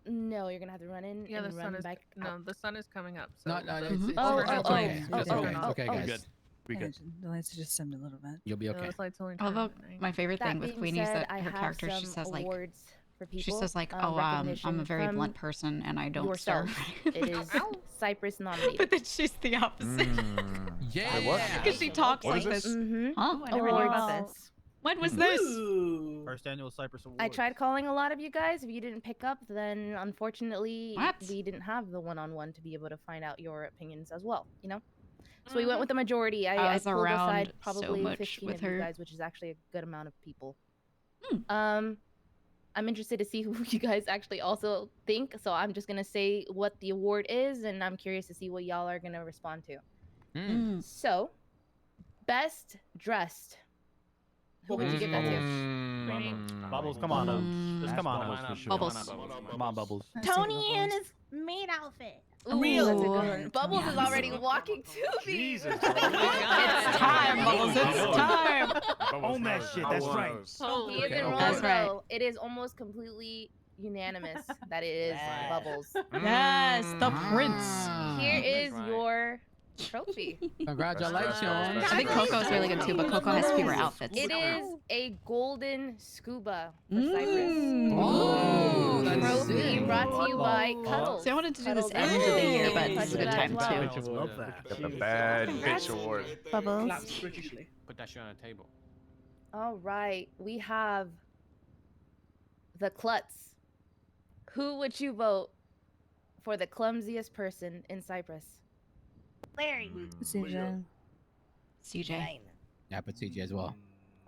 No, you're gonna have to run in Yeah, and the sun run is back. no, the sun is coming up. So No, it's Oh, okay. okay. It's okay, guys. Good. We Yeah, good. the lights are just dimmed a little bit. You'll be okay. those lights only Although turn at night. my favorite thing That with being Queenie is said, that I her have character, she some says like, awards for she people, says like, oh, I'm a recognition very from blunt person and I don't yourself. serve. It is Cypress nominated. But then she's the opposite. Yeah. what? Because she talks What like is this. this? Mm-hmm. Huh? I never knew about Awards. this. When was this? Ooh. First annual Cypress Award. I tried calling a lot of you guys. If you didn't pick up, then unfortunately What? we didn't have the one-on-one to be able to find out your opinions as well. You know. So we went with the majority. I I was pulled around aside so probably much 15 with of you her. guys, which is actually a good amount of people. I'm interested to see who you guys actually also think. So I'm just gonna say what the award is, and I'm curious to see what y'all are gonna respond to. So, best dressed. Who would you give that to? Bubbles, come on up. Just come on up. Bubbles. Come on, Bubbles. Tony in his maid outfit. Ooh, that's a good one. Bubbles is already walking to me. Jesus. It's time, Bubbles. It's time. Own that shit. That's right. He is in wrong, That's right. though. It is almost completely unanimous that it is Bubbles. Yes, the prince. Here is your trophy. Congratulations. I think Coco's really good too, but Coco has fewer outfits. It is a golden scuba for Cypress. Oh, that's Trophy sick. brought to you by Cuddles. See, I wanted to do this Cuddles end of the year, Cuddles but Cuddles this is a good time Cuddles too. Love that. Got the bad Congrats. bitch award. Bubbles. Claps Britishly. Put that shit on a table. All right, we have the Klutz. Who would you vote for the clumsiest person in Cypress? Larry. CJ. CJ. Yeah, but CJ as well.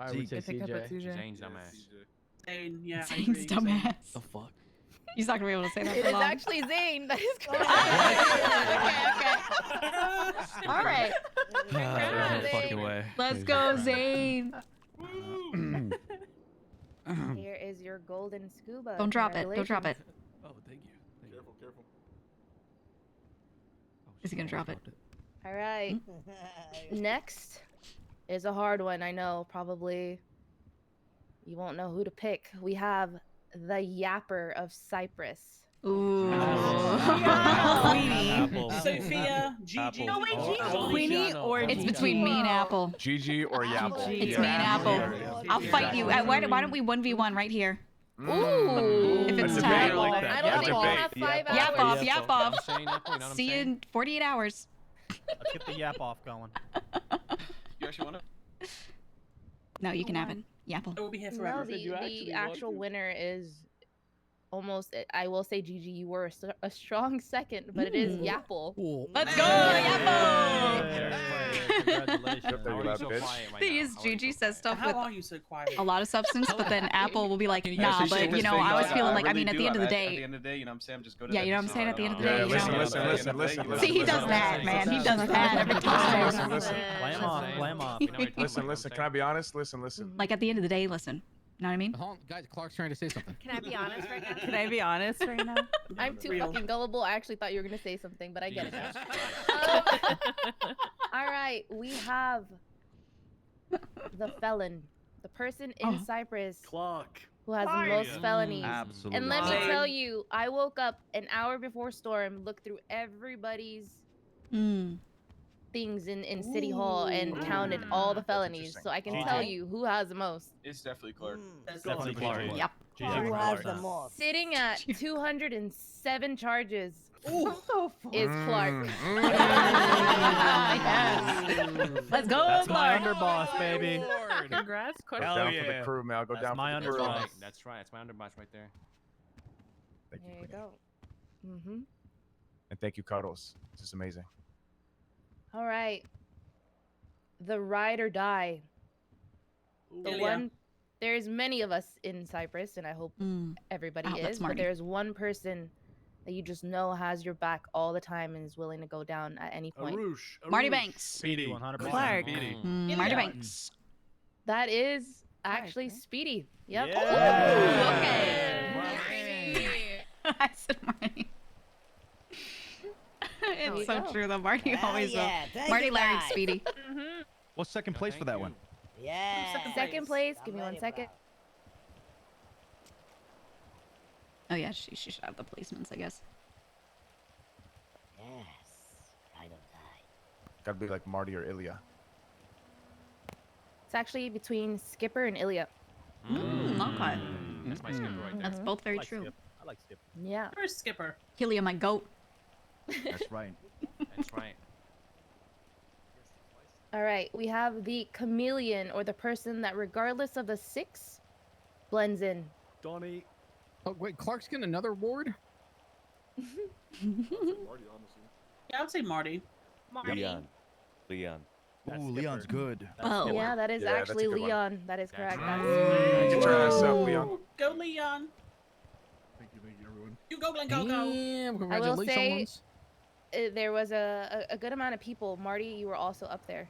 I would say I think I put CJ. CJ. Zane's dumbass. Zane, yeah. I Zane's agree, Zane. dumbass. The fuck? He's not gonna be able to say that It for is long. actually Zane. That is correct. Okay. All right. No fucking way. Let's go, Zane. Here is your golden scuba. Don't drop it. Don't drop it. Oh, thank you. Careful, careful. Is he gonna drop it? All right. Next is a hard one. I know. Probably you won't know who to pick. We have the Yapper of Cypress. Ooh. Apple. Sophia, Gigi. No, wait, Gigi. Queenie or it's between me and Apple. Gigi or Yapple? It's me and Apple. I'll fight you. Why don't we 1v1 right here? Ooh. If it's That's a time. debate. I don't think we'll have 5 hours. Yap off, yap off. I'm saying, Apple, you know what I'm See you saying? in 48 hours. Let's get the yap off going. You actually want to? No, you can have it. Yapple. It will be here No, forever. the actual winner is almost. I will say, Gigi, you were a strong second, but it is Yapple. Let's go, Yapple! Congratulations. Thing is, Gigi says stuff How with are you so quiet? a lot of substance, but then Apple will be like, Yeah, nah, she but shaped you his know, thing, I was dog. feeling like, I really mean, at do. the end of the At day, the end of the day, you know what I'm saying? I'm just go to yeah, that you know what I'm PC saying? At the end of the day, right you now. know. Listen. See, he does that, man. He does that every time. Play him off. Play him off. Listen. Can I be honest? Listen. Like at the end of the day, listen. You know what I mean? Hold on, guys, Clark's trying to say something. Can I be honest right now? Can I be honest right now? I'm too fucking gullible. I actually thought you were gonna say something, but I get it now. All right, we have the felon, the person in Cypress who has the most felonies. Absolutely. And let me tell you, I woke up an hour before Storm, looked through everybody's things in City Hall, and counted all the felonies. So I can tell you who has the most. It's definitely Clark. Definitely Clark. Yep. Who has the most? Sitting at 207 charges is Clark. Let's go, That's my Clark. underboss, baby. Congrats, Clark. Go down for the crew, man. I'll go down my for the crew. underboss. That's right. It's my underboss right there. Thank There you. you go. And thank you, Cuddles. This is amazing. All right. The ride or die. The Ilya. one. There's many of us in Cypress, and I hope everybody Oh, that's is. But Marty. there's one person that you just know has your back all the time and is willing to go down at any point. Marty Banks. Speedy. 100%. Clark. Speedy. Marty Banks. That is actually Speedy. Yep. Oh, okay. I said Marty. It's so true though. Marty always Marty, Larry, and Speedy. What's second place for that one? Yeah. Second place. Give me 1 second. Oh yeah, she should have the placements, I guess. Yes. I don't die. Gotta be like Marty or Ilya. It's actually between Skipper and Ilya. Okay. That's my skipper right there. That's both very true. I like Skip. Yeah. Where's Skipper? Hillia, my goat. That's right. That's right. All right, we have the chameleon, or the person that, regardless of the six, blends in. Donnie. Oh wait, Clark's getting another award. Yeah, I would say Marty. Leon. Ooh, Leon's good. Oh. Yeah, that is Yeah, that's a actually good one. Leon. That is correct. Get your ass up, Leon. Go, Leon. Thank you, everyone. You go, Glenn, go, go. Damn, I will say congratulations. there was a good amount of people. Marty, you were also up there.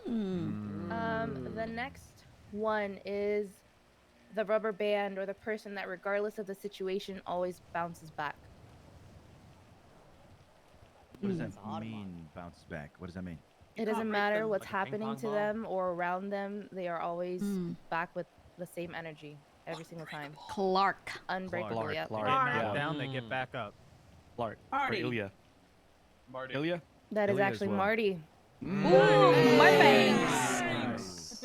The next one is the rubber band, or the person that, regardless of the situation, always bounces back. What does that mean, bounces back? What does that mean? It doesn't matter what's happening to them or around them, they are always back with the same energy every single time. Clark. Unbreakable, yep. They get knocked down, they get back up. Clark. Marty. Or Ilya. Marty. Ilya? That is Ilya as actually well. Marty. Ooh, Marty Banks.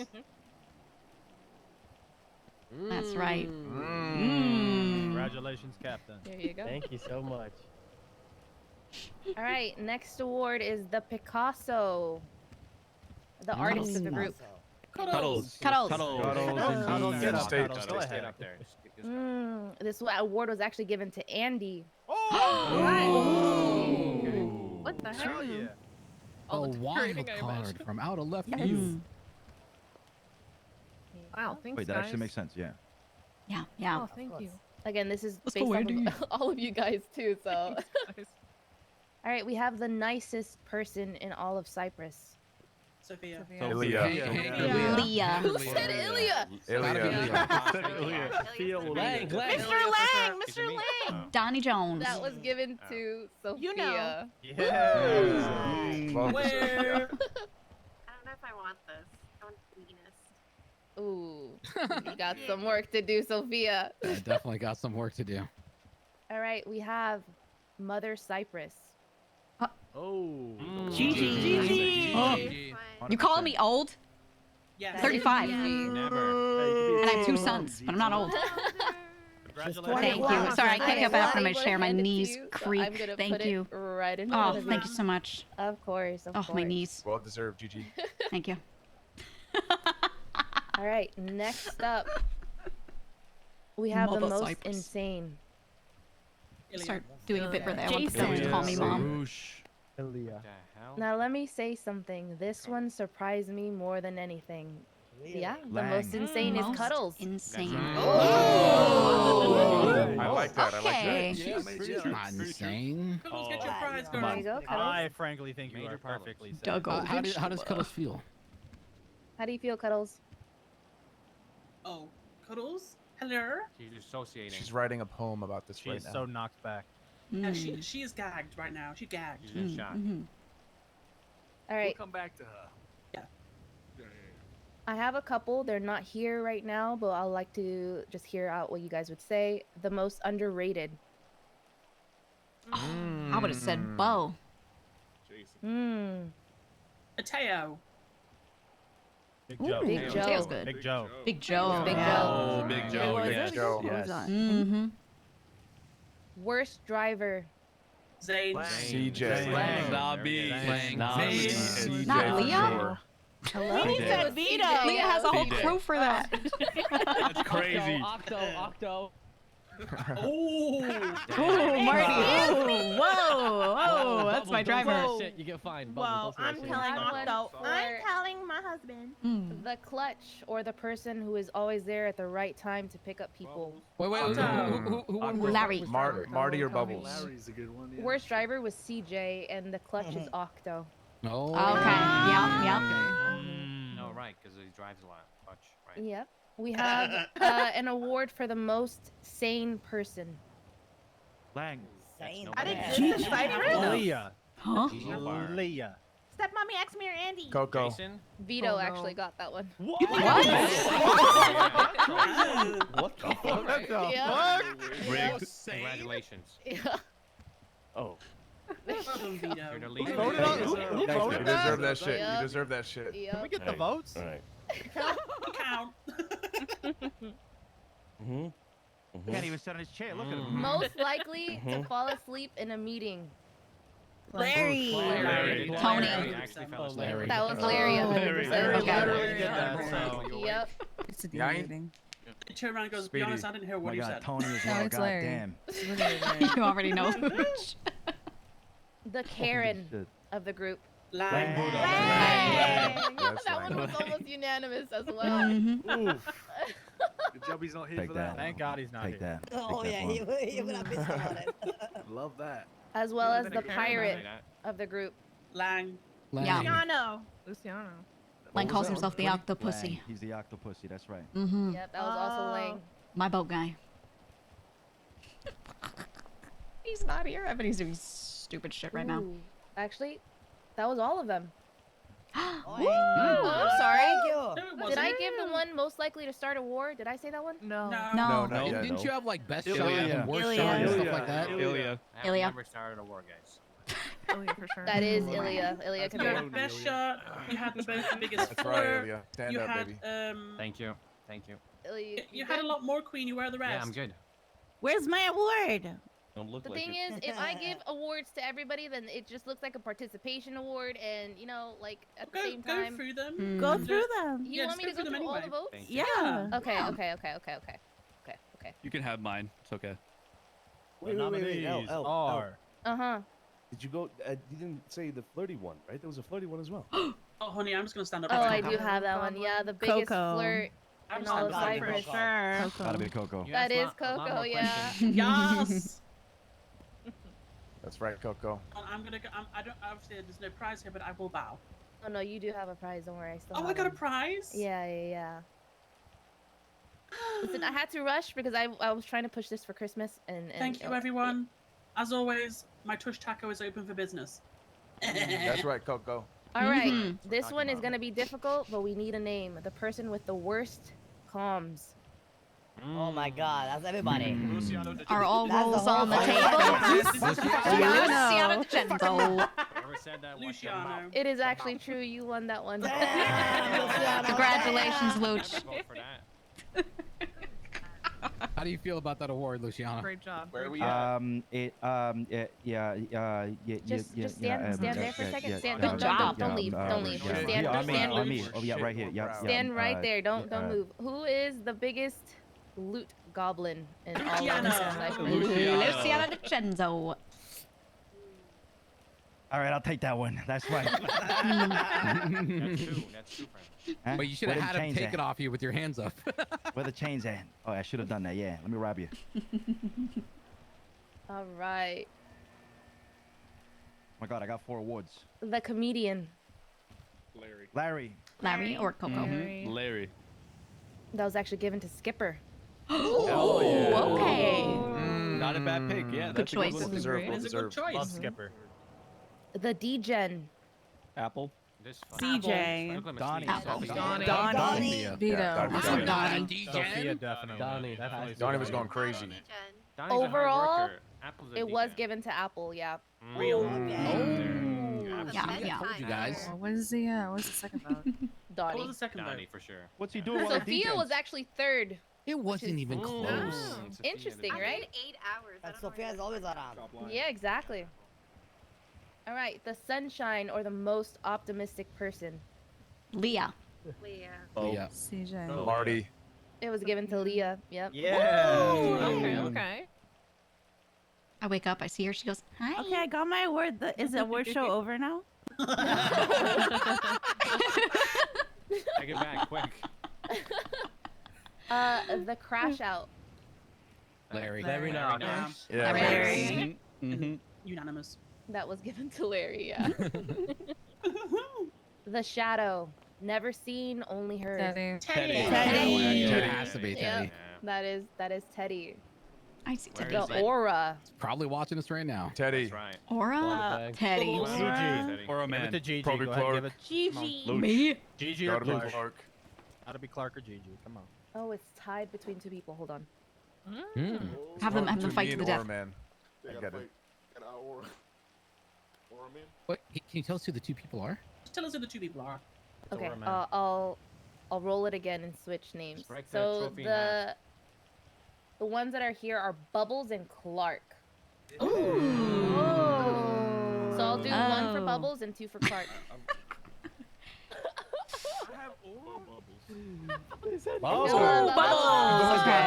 That's right. Congratulations, Captain. There you go. Thank you so much. All right, next award is the Picasso, the artist of the group. Cuddles. Cuddles. Cuddles. Get up, Stay- Cuddles. Go Stay ahead. up there. This award was actually given to Andy. What the hell? Hell yeah. A All the wild turning, I card imagine. from out of left Yes. field. Wow, thanks, Wait, that guys. actually makes sense. Yeah. Yeah, yeah. Oh, thank you. Again, this is Let's based go, off Andy. of all of you guys too. So, Thanks, guys. all right, we have the nicest person in all of Cyprus. Sophia. Ilya. Leah. Who said Ilya? Ilya. Lang. Mr. Lang. Mr. Lang. Donnie Jones. That was given to Sophia. You know. Yeah. Well, Where? I don't know if I want this. I want the cleanest. Ooh, you got some work to do, Sophia. I definitely got some work to do. All right, we have Mother Cypress. Oh. Gigi. Oh. You calling me old? Yes. 35. Never. And I have 2 sons, but I'm not old. Congratulations. Thank you. Sorry, I can't get up in my chair. My Hand it to knees you, so I'm creak. gonna Thank put you. it right in Oh, front of thank you so much. Of course, of Oh, course. my knees. Well deserved, Gigi. Thank you. All right, next up, we have the Mother most Cypress. insane. Start doing a bit where they want Jason. people to call me mom. Ilya. Now let me say something. This one surprised me more than anything. Yeah, the most Lang. insane is Most Cuddles. insane. Oh. I like that. I like Okay. that. She's not insane. Cuddles, get your prize, There girl. you go, Cuddles. I frankly think you are perfectly set. Doug How does Cuddles feel? How do you feel, Cuddles? Oh, Cuddles? Hello? She's dissociating. She's writing a poem about this She's right now. so knocked back. Yeah, she is gagged right now. She gagged. She's in shock. All right, We'll come back to her. I have a couple. They're not here right now, but I'd like to just hear out what you guys would say. The most underrated. I would have said Bo. Hmm. Mateo. Big Joe. Big Joe. Mateo's good. Big Joe. Big Joe. Big yeah. Joe. Oh, Big Joe. Big Yes. Joe. Yes. Mm-hmm. Worst driver. Zayn. CJ. Nobby. Lang. Nobby. CJ. Not for Leah? sure. Hello? He said Vito. Leah has a whole CJ. crew for that. That's crazy. Octo. Oh. Oh, Marty. Ooh, whoa. Oh, that's my driver. That shit, you get fined. Well, I'm shit. telling Bad one Octo. for- I'm telling my husband. Mm. The clutch, or the person who is always there at the right time to pick up people. Wait. Who won worst Larry. driver? Marty or Tell me. Bubbles? Larry's a good one. Yeah. Worst driver was CJ, and the clutch is Octo. Oh. Okay. Yep. No, right, because he drives a lot. Clutch, right? Yep. We have an award for the most sane person. Lang. Sane. I didn't man. do this, Cypress. Leah. Huh? Leah. Stepmommy, ask me or Andy. Coco. Jason? Vito actually got that one. What? What the fuck? What the Yeah. fuck? Rigged. Congratulations. Yeah. Oh. Welcome, Vito. You're the Who leader. voted on? Who Thanks, voted man. that? You deserve that shit. Yep. You deserve that shit. Yep. Can we get the Hey. votes? All right. Count. Can't even sit on his chair. Look at him. Most likely to fall asleep in a meeting. Larry. Larry. Tony. Larry actually fell asleep. Larry. That was Larry. Oh, 100%. Larry. Okay. Larry did that, so- Yep. It's a Yeah, I- meeting. He turned around and goes, be Speedy. honest, I didn't hear Oh what my you God, said. Tony as No, well. it's God Larry. damn. It's literally Larry. You already know. Hooch. The Karen shit. of the group. Lang. Lang. Yes, That one Lang. was almost unanimous as well. Mhm. Oof. Good job he's not here Take for that. that. Thank God he's not Take here. that. Oh, Take yeah, that he would have missed out on it. Love that. As well as Been the a Karen, pirate say that. of the group. Lang. Lang. Yeah. Luciano. Luciano. Lang calls that? himself the Lang. octopussy. He's the octopussy. That's right. Mm-hmm. Yep, that was also Lang. My boat guy. He's not here. I bet he's doing stupid shit right now. Ooh. Actually, that was all of them. Oh, Woo! I'm sorry. Thank you. No, it Did wasn't. I give the one most likely to start a war? Did I say that one? No. No. No. not yet. Didn't you have like best shot Ilya. and worst Ilya. shot and stuff Ilya. like that? Ilya. I Ilya. have never started a war, guys. Ilya for sure. That is Ilya. Ilya can You do had it. best shot. You had the both the biggest That's floor. right, Ilya. Stand You up, had baby. Thank you. Thank you. Ilya, you had a lot more queen. You were the rest. Yeah, I'm good. Where's my award? Don't look The like thing it. is, if I give awards to everybody, then it just looks like a participation award, and you know, like at the same Go time, through them. Mm. Go through them. you Yeah, want me to just go go through through all them the anyway. votes? Thank you. Yeah. Okay. You can have mine. It's okay. The nominees are Uh huh. Did you go? You didn't say the flirty one, right? There was a flirty one as well. Oh, honey, I'm just gonna stand up. Oh, right I now. do have that one. Yeah, the biggest Coco. flirt I'm in just all of standing Gotta be up. Cypress. Coco. Gotta be Coco. You That asked a is lot Coco, more yeah. questions. Yes. That's right, Coco. I'm gonna go. I don't. Obviously, there's no prize here, but I will bow. Oh no, you do have a prize. Don't worry, I still. Oh, have I got a one. prize. Yeah. Listen, I had to rush because I was trying to push this for Christmas and Thank you, everyone. As always, my tush taco is open for business. That's right, Coco. All right, Mhm. this Talking one is about gonna be difficult, but we need a name. The person with the worst comms. Oh my God, that's everybody. Are all That's the rolls whole on the fucking table? Luciano. Luciano. Whoever said that, watch your Luciano. mouth. It is actually true. You won that one. Damn, Luciano, Congratulations, damn. Luch. Never vote for that. How do you feel about that award, Luciano? Great job. Where are we Just stand there for a second. Stand. Good job. Don't leave. Don't leave. Just stand. Yeah, stand. I mean, oh yeah, right here. Yeah, Stand right there. Don't move. Who is the biggest loot goblin in all of Luciano. Luciano DiCenzo. All right, I'll take that one. That's right. That's true. Huh? But you should Where have them had him chains take at? it off you with your hands up. Where the chains at? Oh, I should have done that. Yeah, let me rob you. All right. Oh my God, I got 4 awards. The comedian. Larry. Larry or Coco? Larry. That was actually given to Skipper. Oh, okay. Not a bad pick. Yeah, Good that's a good choice. one. Deserved. It is a good choice. Love Skipper. The D-Gen. Apple. CJ. Donnie. Donnie. Vito. Sophia, definitely. Donnie. Definitely Donnie was Sophia. going crazy. Overall, it was given to Apple. Yeah. Yeah, I yeah. told you guys. What's the second vote? What was Donnie. the second vote? Donnie for sure. What's he doing while he Sophia was actually third. It wasn't even close. Oh. Interesting, I right? did 8 hours. I And don't know Sophia's where always around. Yeah, exactly. All right, the sunshine or the most optimistic person. Leah. Leah. Yeah. CJ. Marty. It was given to Leah. Yep. Yeah. Okay. Okay. I wake up, I see her, she goes, hi. Okay, I got my award. Is the award show over now? Take it back, quick. The crash out. Larry. Larry now. Yeah. Larry. Unanimous. That was given to Larry. Yeah. The shadow. Never seen, only heard. Teddy. Teddy. It has to be Yep. Teddy. That is Teddy. I see Where Teddy. is The it? aura. Probably watching us right now. Teddy. That's right. Aura? Teddy. Gigi. Or a Give it man. to Gigi. Probably Go ahead, Clark. give it. Gigi. Me? Gigi or Gotta be Clark. Clark. Gotta be Clark or Gigi. Come on. Oh, it's tied between 2 people. Hold on. Have them Between fight me to and the Aura death. Man. I get it. What? Can you tell us who the 2 people are? Just tell us who the 2 people are. Okay. Aura Man. I'll roll it again and switch names. Break the So trophy in half. the ones that are here are Bubbles and Clark. Ooh. So I'll do 1 for Oh. Bubbles and 2 for Clark. Bubbles. Bubbles. Okay.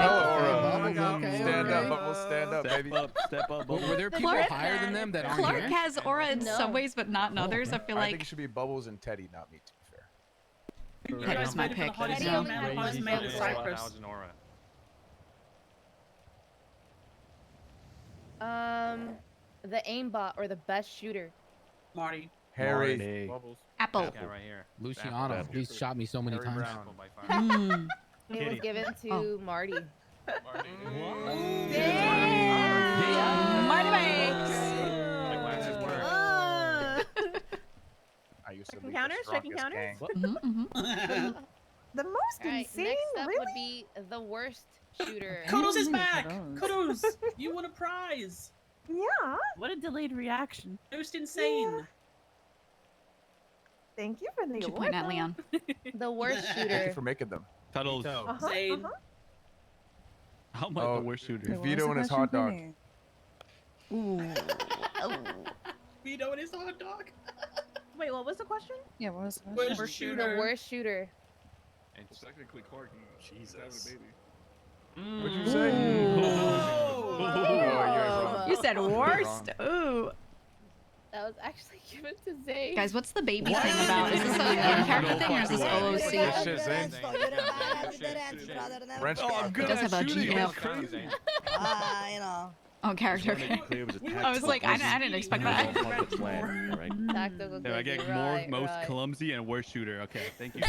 Bubbles, okay, stand up, okay. Bubbles, stand up, baby. Step up. Were there people Clark- higher than them that aren't Clark here? has aura in No. some ways, but not in others. I feel I think like it should be Bubbles and Teddy, not me, to be fair. You Teddy's guys my voted for the pick. hottest Teddy young only man, has hottest one man in vote. Cypress. That was an aura. The aimbot or the best shooter. Marty. Harry. Bubbles. Apple. Yeah, right here. Luciano. Apple. He's shot me so many Harry times. Brown. Apple by far. Mm. It was Kitty. given to Oh. Marty. Marty Banks. Like, why does it work? I used to Striking lead counters, the striking strongest counters? gang. Mhm, mhm. The most All right, insane, next up really? would be the worst shooter. Kudos is back. Kudos. Kudos. You won a prize. Yeah. What a delayed reaction. Most insane. Thank you for the Should award. point at Leon. The worst Thank you shooter. for making them. Cuddles. Vito. Zane. How am I the worst shooter? Wait, what was Vito the and his question hot for dog. me? Vito and his hot dog. Wait, what was the question? Yeah, what was the Worst question? The worst shooter. Technically, Clark. Jesus. What'd you say? You said worst. Ooh. That was actually given to Zay. Guys, what's the baby thing about? Is this a character thing or is this OOC? This shit, Zane. Wrench He does have a G. You know. Oh, character. I was like, I didn't expect that. Tactical There, I get glizzy, more, right, most right. clumsy, and worst shooter. Okay, thank you.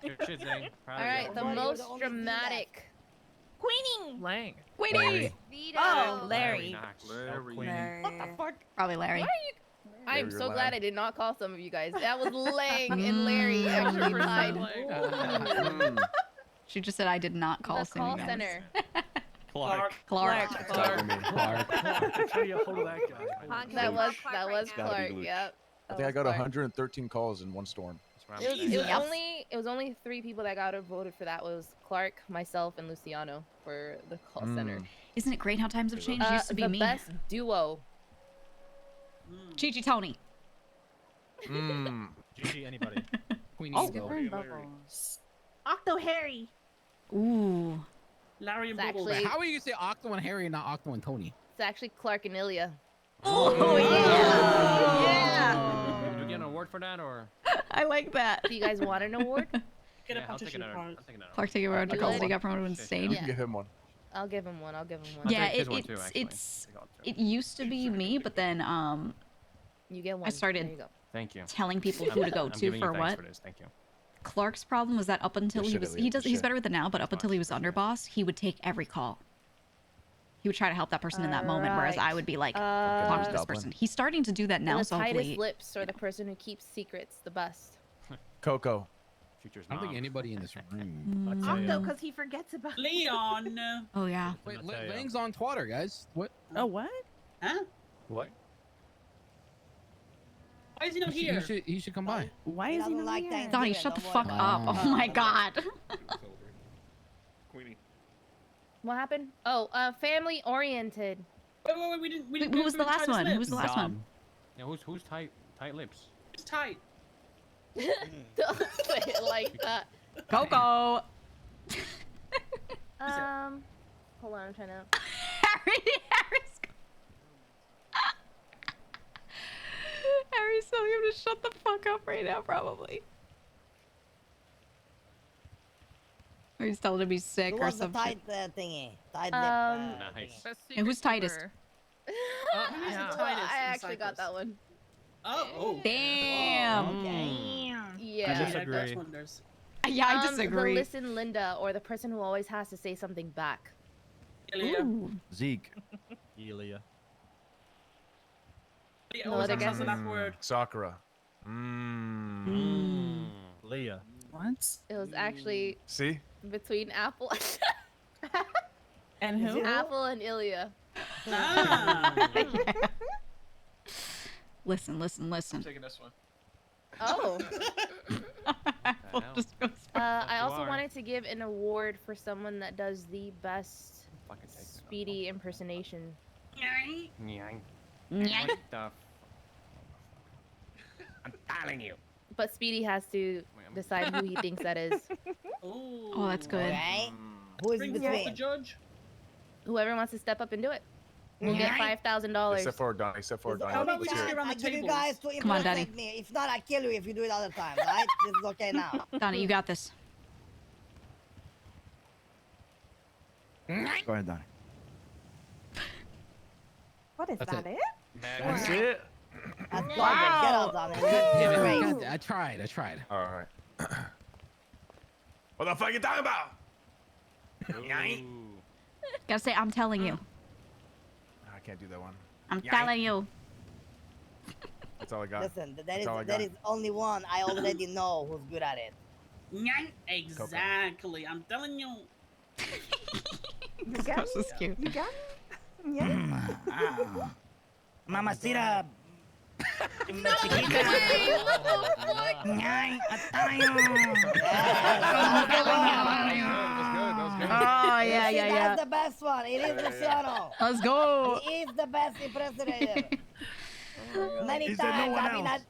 Good shit, Zane. Proud All of right, you. the most dramatic. Queening. Lang. Queenie. Vito. Oh, Larry. Larry. What the fuck? Probably Larry. I am Larry so or glad Lang? I did not call some of you guys. That was Lang and Larry actually tied. She just said I did not call The call Cindy, guys. center. Clark. Clark. Clark. Try to get hold of that guy. That was Clark right now. Clark. Yep. I think I got 113 calls in one storm. It was only only 3 people that got voted for that. Was Clark, myself, and Luciano for the call center. Isn't it great how times have changed? It used to be the me. best duo. Gigi Tony. Gigi anybody. Queen Oh. Ego. Bubbles. Octo Harry. Ooh. Larry and It's Bubbles. actually- How are you gonna say Octo and Harry and not Octo and Tony? It's actually Clark and Ilya. Oh, yeah. Do we get an award for that or? I like that. Do you guys want an award? Get a Yeah, I'll take partition another. card. I'll take another. Clark taking around to You call would? he got promoted insane. You can give him one. I'll give him one. I'll give him one. I'll Yeah, take his one too, actually. it used to be me, but then You get one. I started There you go. Thank you. telling people who to go I'm to giving you for thanks what. For this. Thank you. Clark's problem was that up until Good he shit, was Elliot, good he's shit. better with it now, but up until he was underboss, he would take every call. He would try to help that person in that moment, whereas I would be like, talk to this Dublin. person. He's starting to do that now, the so tightest hopefully. lips or the person who keeps secrets the best. Coco. Future's I don't think mom. anybody in this room. Octo, because he forgets about Leon. Oh yeah. Wait, Lang's on Twitter, guys. What? Oh, what? Huh? What? Why is he not here? He should come by. Why He is he doesn't not like here? Thanksgiving, Donnie, shut the don't fuck worry up. about it. Oh my god. Queenie. What happened? Oh, family oriented. Wait, we didn't. Who was the last one? Who was the last one? Yeah, who's tight lips? It's tight. Don't say it like that. Coco. Hold on, I'm trying to. Harry's telling him to shut the fuck up right now, probably. Or he's telling him he's sick Who or was the something. tight thingy? Tight lip. Nice. And who's tightest? I actually got that one. Oh. Damn. Yeah. I disagree. Yeah, I disagree. The listen Linda or the person who always has to say something back. Ooh. Zeke. Ilya. It No always other has an guesses? word. Sakura. Leah. What? It was actually See? between Apple And who? Apple and Ilya. Ah. Listen. I'm taking this one. Oh. Apple just goes I also are. wanted to give an award for someone that does the best Fucking take this speedy impersonation. Nyang. Nyang. What the? I'm telling you. But Speedy has to decide who he thinks that is. Oh, that's good. Okay. Who is Bring in forth the between? judge. Whoever wants to step up and do it. We'll get $5,000. Except for Donnie. Except for Donnie. How about we Let's just hear get it. around I the give you tables? guys to Come on, impersonate Daddy. me. If not, I kill you if you do it other times, right? This is okay now. Donnie, you got this. Go ahead, Donnie. What is That's that? it. That's it. That's good. Wow. Get up, Donnie. Yeah, Great. I tried. All right. What the fuck you talking about? Gotta say, I'm telling you. I can't do that one. I'm telling you. That's all I got. Listen, That's all I there got. is only one I already know who's good at it. Exactly. I'm telling you. You got This me? is cute. You got me? Yeah. Mamacita. Oh, yeah, See, yeah, that's yeah. the best one. It is Luciano. Let's go. He is the best impersonator. Many Is there no times one I've been else?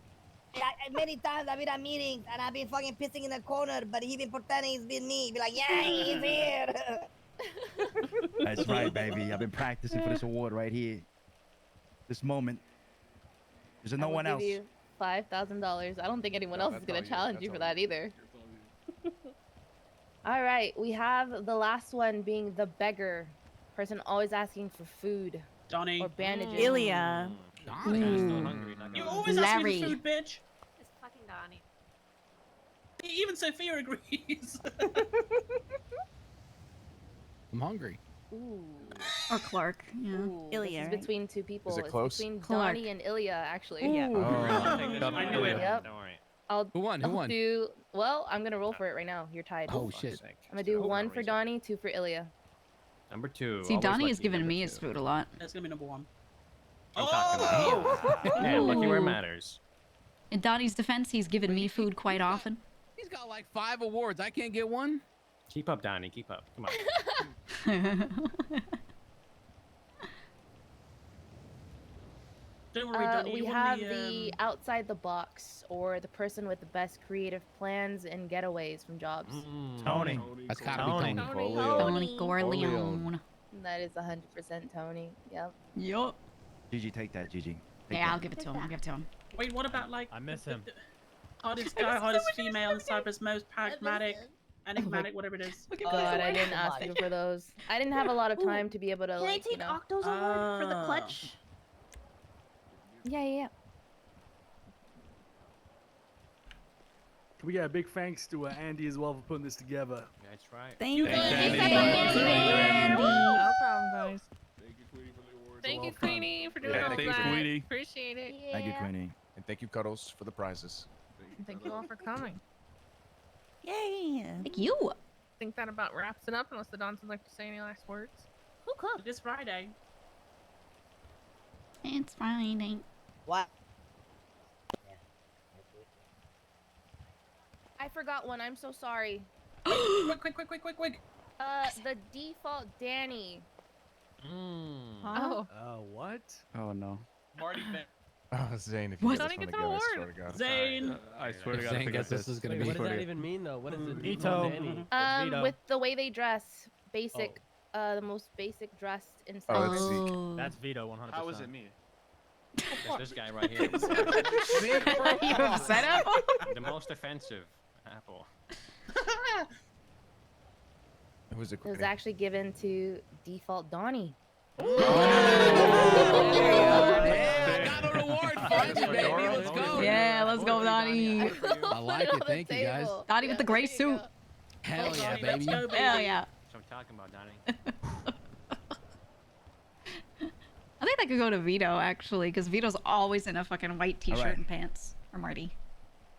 many times I've been at meetings and I've been fucking pissing in the corner, but he been pretending he's been me. Be like, yeah, he's here. That's right, baby. I've been practicing for this award right here. This moment. Is there no one else? $5,000. I don't think anyone No, else is that's gonna all you, challenge that's you for all that you. either. All right, we have the last one being the beggar, person always asking for food Donnie. or bandages. Ilya. Donnie. I'm still hungry. Not You gonna lie. always ask me Larry. for food, bitch. It's fucking Donnie. Even Sophia agrees. I'm hungry. Ooh. Or Clark. Yeah. Ooh, Ilya, this is right? between two people. Is it It's close? between Clark. Donnie and Ilya, actually. Yeah. Oh. I'll take this one. I knew it. Yep. Don't worry. Who won? Who I'll won? do. Well, I'm gonna roll for it right now. You're tied. Oh, Fuck's shit. sake. I'm gonna do For one no for reason. Donnie, 2 for Ilya. Number 2. See, always Donnie is lucky, giving number me his 2. food a lot. That's gonna be number 1. I'm talking about. Yeah, lucky where it matters. In Donnie's defense, he's given me food quite often. He's got like 5 awards. I can't get one. Keep up, Donnie. Keep up. Come on. Don't worry, Donnie. We you won have the outside the box or the person with the best creative plans and getaways from jobs. Tony. That's gotta be Tony. Tony Corleone. That is 100% Tony. Yep. Yup. Gigi, take that, Gigi. Take Yeah, that. I'll give it to him. I'll give it to him. Wait, what about like I miss him. Hardest guy, hardest female in Cypress, most pragmatic, enigmatic, whatever it is. God, I didn't ask you for those. I didn't have a lot of time to be able to Can like, I take Octo's award for the clutch? Yeah. Can we get a big thanks to Andy as well for putting this together? That's right. Thank you. No problem, guys. Thank you, Queenie, for the award. Thank you, Queenie, for doing all thank you, that. Queenie. Appreciate it. Thank you, Queenie. And thank you, Cuddles, for the prizes. Thank you all for coming. Yay. Thank you. I think that about wraps it up, unless the Dons would like to say any last words. Who cooked? This Friday. It's Friday. What? I forgot one. I'm so sorry. Quick. The default Danny. Oh. What? Oh no. Marty Oh, Zane, if you What? get this Donnie one gets again, an I swear to God. Zane. I swear to If God, I Zane forgot gets this is gonna Wait, be. what does that even mean, though? What is it? Veto. Veto. With the way they dress, basic, the most basic dressed in Oh, Cypress. let's see. Oh. That's veto 100%. How is it me? There's this guy right here. You upset Apple? The most offensive Apple. Who was it? It was actually given to default Donnie. Yeah, got an award. Finally, baby. Let's go. Yeah, let's go, Donnie. I like it. Thank you, guys. Donnie with the gray suit. Hell yeah, Donnie, let's baby. go, baby. Hell yeah. That's what I'm talking about, Donnie. I think that could go to Vito, actually, because Vito's always in a fucking white t-shirt right. and pants. Or Marty.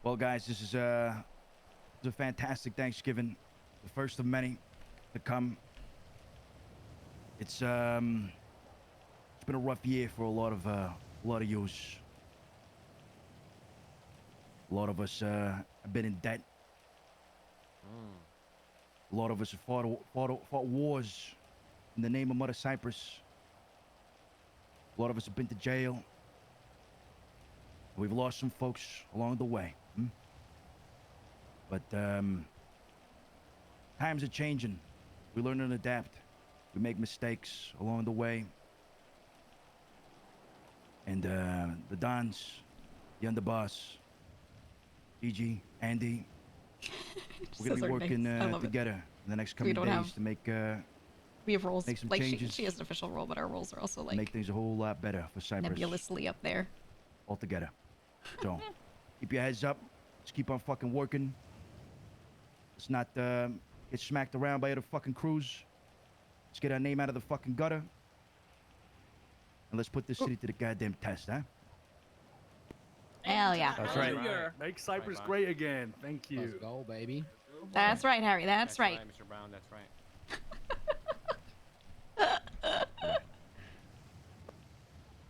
Well, guys, this is a fantastic Thanksgiving, the first of many to come. It's been a rough year for a lot of yous. A lot of us have been in debt. A lot of us have fought wars in the name of Mother Cypress. A lot of us have been to jail. We've lost some folks along the way. But times are changing. We learn and adapt. We make mistakes along the way. And the Dons, the underboss, Gigi, Andy, we're gonna be working together in the next coming days to make we have roles. make some Like changes. she has an official role, but our roles are also like make things a whole lot better for Cypress nebulously up there. altogether. So keep your heads up. Let's keep on fucking working. Let's not get smacked around by other fucking crews. Let's get our name out of the fucking gutter. And let's put this city to the goddamn test, huh? Hell yeah. That's right. Make Cypress great again. Thank you. Let's go, baby. That's right, Harry. That's right. Mr. Brown, that's right.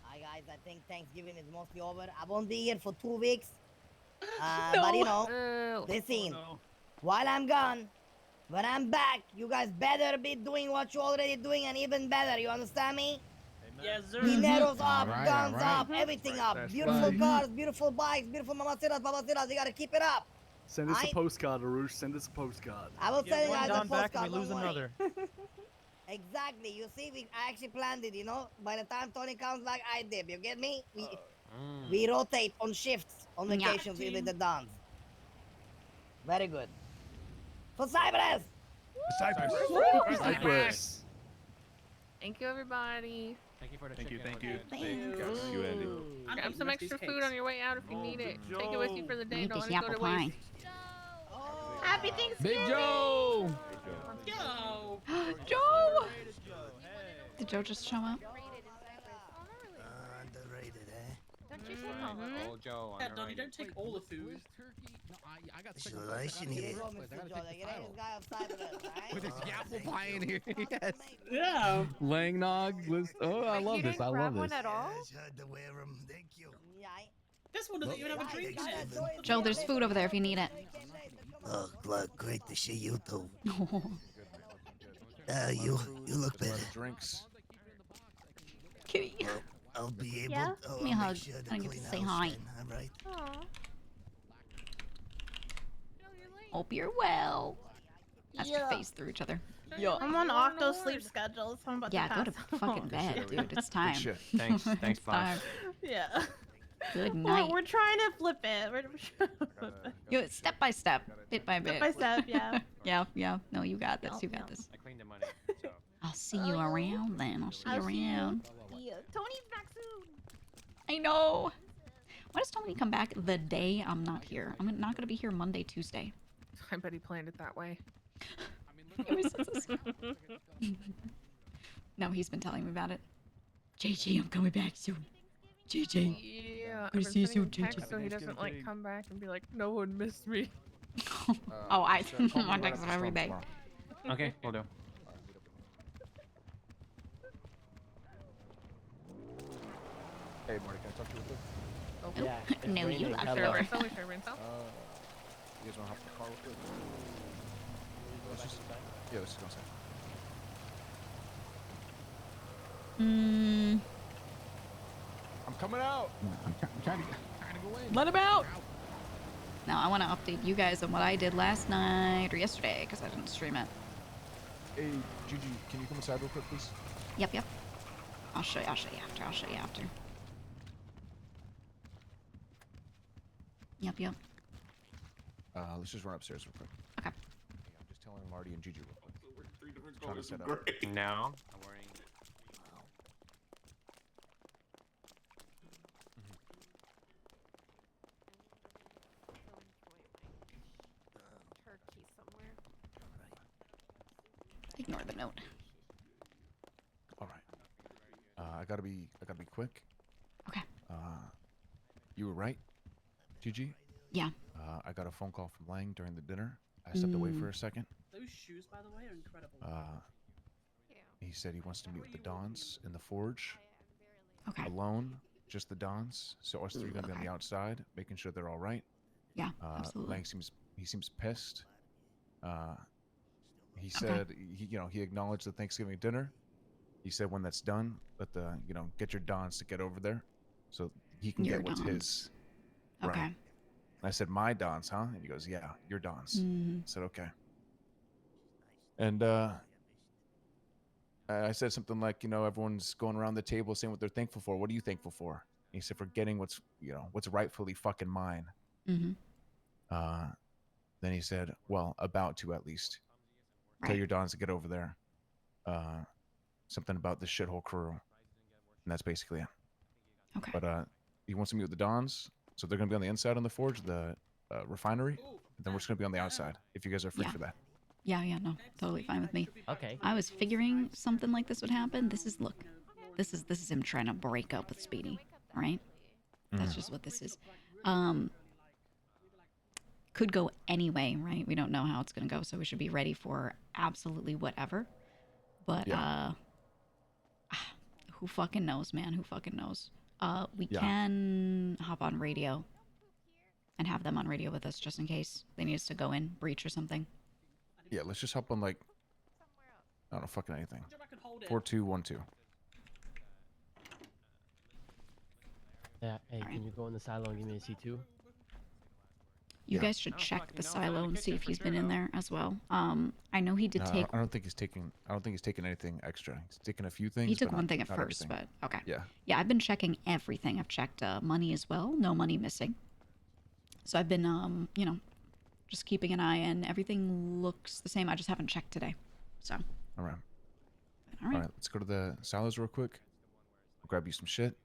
Hi guys, I think Thanksgiving is mostly over. I won't be here for 2 weeks. But you know, listen, while I'm gone, when I'm back, you guys better be doing what you're already doing and even better. You understand me? Yes, sir. Dineros up, Right, guns all right. up, everything up. That's Beautiful right. cars, beautiful bikes, beautiful mamacitas, babacitas. You gotta keep it up. Send us a I- postcard, Arush. Send us a postcard. I will send you One guys a Don back postcard. and we lose don't worry. another. Exactly. You see, I actually planned it, you know? By the time Tony comes back, I dip. You get me? We rotate on shifts on Yeah. vacations with the Dons. Very good. For Cypress! Cypress. Thank you, everybody. Thank you for the Thank you, chicken. thank you. Thank Thank you, Andy. I'm Grab eating some the rest of extra these food cakes. on your way out if you need it. Take it with you for the day. Eat Don't this let it go apple to pie. waste. Happy Thanksgiving. Big Joe. Yo! Joe! Did Joe just show up? Underrated, eh? Don't you say Oh, Joe, on Yeah, the Donnie, right. don't take all the food. No, I got sick Sure, of I this. should eat it. I gotta take the title. guy of Cypress, right? With this apple pie in here. Yes. Yeah. Langnog list. Oh, I love this. I love this. At all? It's hard to wear 'em. Thank you. Yeah, This one doesn't even have a drink in it. Joe, there's food over there if you need it. Look, great to see you too. You look better. Drinks. Kitty. Well, I'll be able. Yeah? I'll Give me a hug. make sure to I get clean to say house hi. then, all right? Hope you're well. As we face through each other. I'm on Octo sleep schedule, so I'm about Yeah, to go to pass fucking out. bed, dude. It's time. shit. Thanks, It's time. Yeah. Good We're, night. we're trying to flip it. We're trying to flip it. Yo, step by step, bit by bit. Step by step, yeah. Yeah. No, you got this. You got this. I cleaned the money. So. I'll see you around then. I'll see you around. Yeah. Tony's back soon. I know. Why does Tony come back the day I'm not here? I'm not gonna be here Monday, Tuesday. I bet he planned it that way. No, he's been telling me about it. JJ, I'm coming back soon. JJ. Yeah, Gonna I've see you been sending soon, him texts so he doesn't like come back and be like, no one missed me. Oh, I text him every day. Okay, we'll do. Hey, Marty, can I talk to you real quick? Okay. Yeah, it's No, you raining. lock Sure, the door. Rinso, we sure, Rinso. You guys want to hop in the car real quick? Let's just, yeah, let's just go inside. I'm coming out. I'm trying to go in. Let him out. Now I want to update you guys on what I did last night or yesterday because I didn't stream it. Hey, Gigi, can you come inside real quick, please? Yep. I'll show you after. Yep. Let's just run upstairs real quick. Okay. I'm just telling Marty and Gigi real quick. Trying to set up. No, I'm wearing. Turkey somewhere. Ignore the note. All right. I gotta be quick. Okay. You were right, Gigi. Yeah. I got a phone call from Lang during the dinner. I stepped away for a second. Those shoes, by the way, are incredible. He said he wants to meet with the Dons in the forge. Okay. Alone, just the Dons. So us three gonna be on the outside, making sure they're all right. Yeah, absolutely. Lang seems pissed. He said he acknowledged the Thanksgiving dinner. He said when that's done, let the get your Dons to get over there, so he can Your get what's Dons. his. Okay. Right. I said my Dons, huh? And he goes, yeah, your Dons. Mhm. I said okay. And I said something like, everyone's going around the table saying what they're thankful for. What are you thankful for? And he said, for getting what's rightfully fucking mine. Mm-hmm. Then he said, well, about to at least. Tell your Dons to get over there. Something about the shithole crew. And that's basically it. Okay. But he wants to meet with the Dons. So they're going to be on the inside on the forge, the refinery. And then we're just going to be on the outside, if you guys are free for that. Yeah, no, totally fine with me. Okay. I was figuring something like this would happen. This is him trying to break up with Speedy, right? That's just what this is. Could go anyway, right? We don't know how it's gonna go, so we should be ready for absolutely whatever. But who fucking knows, man? Who fucking knows? We can hop on radio and have them on radio with us just in case they need us to go in, breach or something. Yeah, let's just hop on I don't know, fucking anything. 4212. Yeah. Hey, can you go in the silo and give me a C2? You guys should check the silo and see if he's been in there as well. I know he did take. I don't think he's taking anything extra. He's taking a few things. He took but one not- thing at not first, everything. but okay. Yeah. Yeah, I've been checking everything. I've checked money as well. No money missing. So I've been, just keeping an eye, and everything looks the same. I just haven't checked today. So. All right. All right. Let's go to the silos real quick. I'll grab you some shit.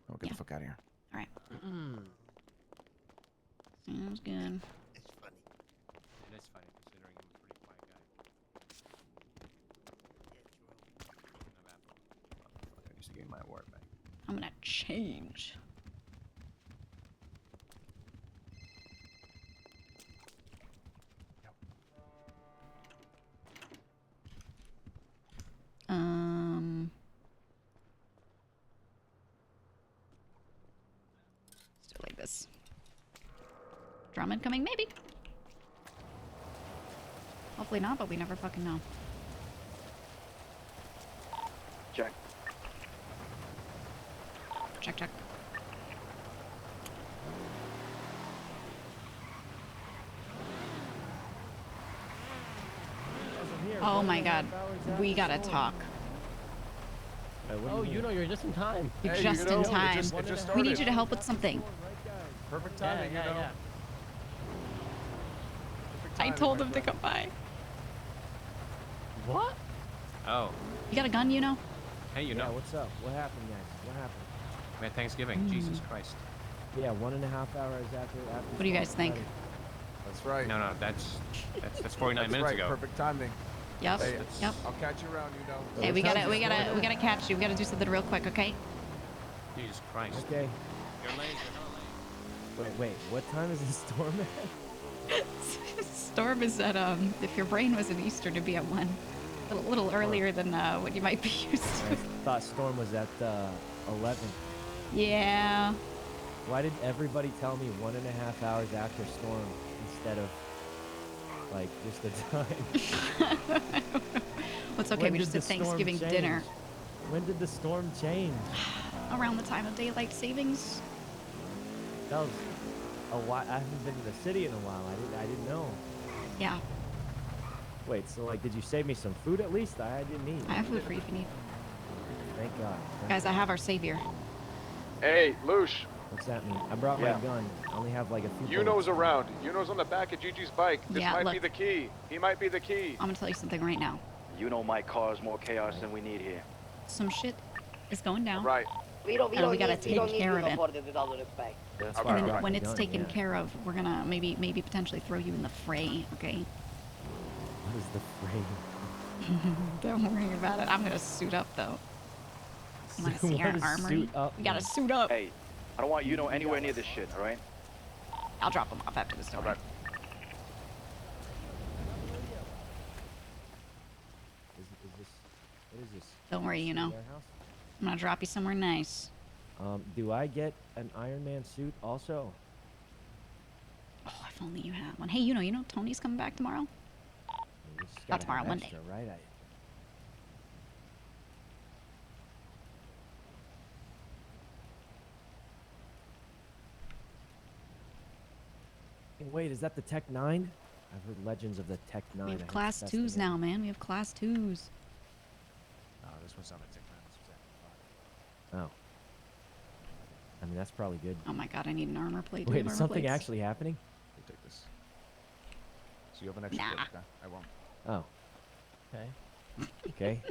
We'll get the fuck out of here. All right. Sounds good. It is funny considering I'm a pretty quiet guy. I used to get my award back. I'm gonna change. Let's do it like this. Drama incoming, maybe. Hopefully not, but we never fucking know. Check. Check, check. Oh my god. We gotta talk. Oh, you know, you're just in time. You're just in time. We need you to help with something. Perfect timing, you know. I told him to come by. What? Oh. You got a gun, you know? Hey, you know. Yeah, what's up? What happened, guys? What happened? We had Thanksgiving. Jesus Christ. Yeah, 1.5 hours after. What do you guys think? That's right. No, that's 49 That's minutes right. ago. Perfect timing. Yep. Hey, Yep. I'll catch you around, you know. Hey, we gotta catch you. We gotta do something real quick, okay? Jesus Christ. Okay. You're late. You're not late. Wait, what time is the storm at? Storm is at if your brain was an Easter to be at 1. A little earlier than what you might be used to. I thought storm was at 11. Yeah. Why did everybody tell me 1.5 hours after storm instead of like just the time? Well, it's okay. When We just did did the storm Thanksgiving change? dinner. When did the storm change? Around the time of daylight savings. That was a while. I haven't been to the city in a while. I didn't know. Yeah. Wait, so like, did you save me some food at least? I didn't eat. I have food for you if you need. Thank God. Guys, I have our savior. Hey, Loosh. What's that mean? I brought my gun. I only have like a few. Yuno's around. Yuno's on the back of Gigi's bike. This Yeah, might be look. the key. He might be the key. I'm gonna tell you something right now. Yuno might cause more chaos than we need here. Some shit is going down. Right. We don't And we gotta need, take we don't need care of you it. for this with all due respect. That's And then when it's taken care of, we're gonna maybe potentially throw you in the fray, okay? What is the fray? Don't worry about it. I'm gonna suit up though. You wanna see our What does armory? suit up We gotta mean? suit up. Hey, I don't want Yuno anywhere near this shit, all right? I'll drop them off after the story. Is this? What is this? Don't worry, you know. Warehouse? I'm gonna drop you somewhere nice. Do I get an Iron Man suit also? Oh, if only you had one. Hey, you know, Tony's coming back tomorrow. You just Not gotta tomorrow, have Monday. extra, right? Wait, is that the Tech 9? I've heard legends of the Tech 9. We I have heard class it's the best 2s thing now, man. We have class 2s. No, this one's not a tick, man. This was at 5. ever. Oh. I mean, that's probably good. Oh my god, I need an armor plate. Do we Wait, have is armor something plates? actually happening? We'll take this. So you have an extra Nah. clip, okay? I won't. Oh. Okay.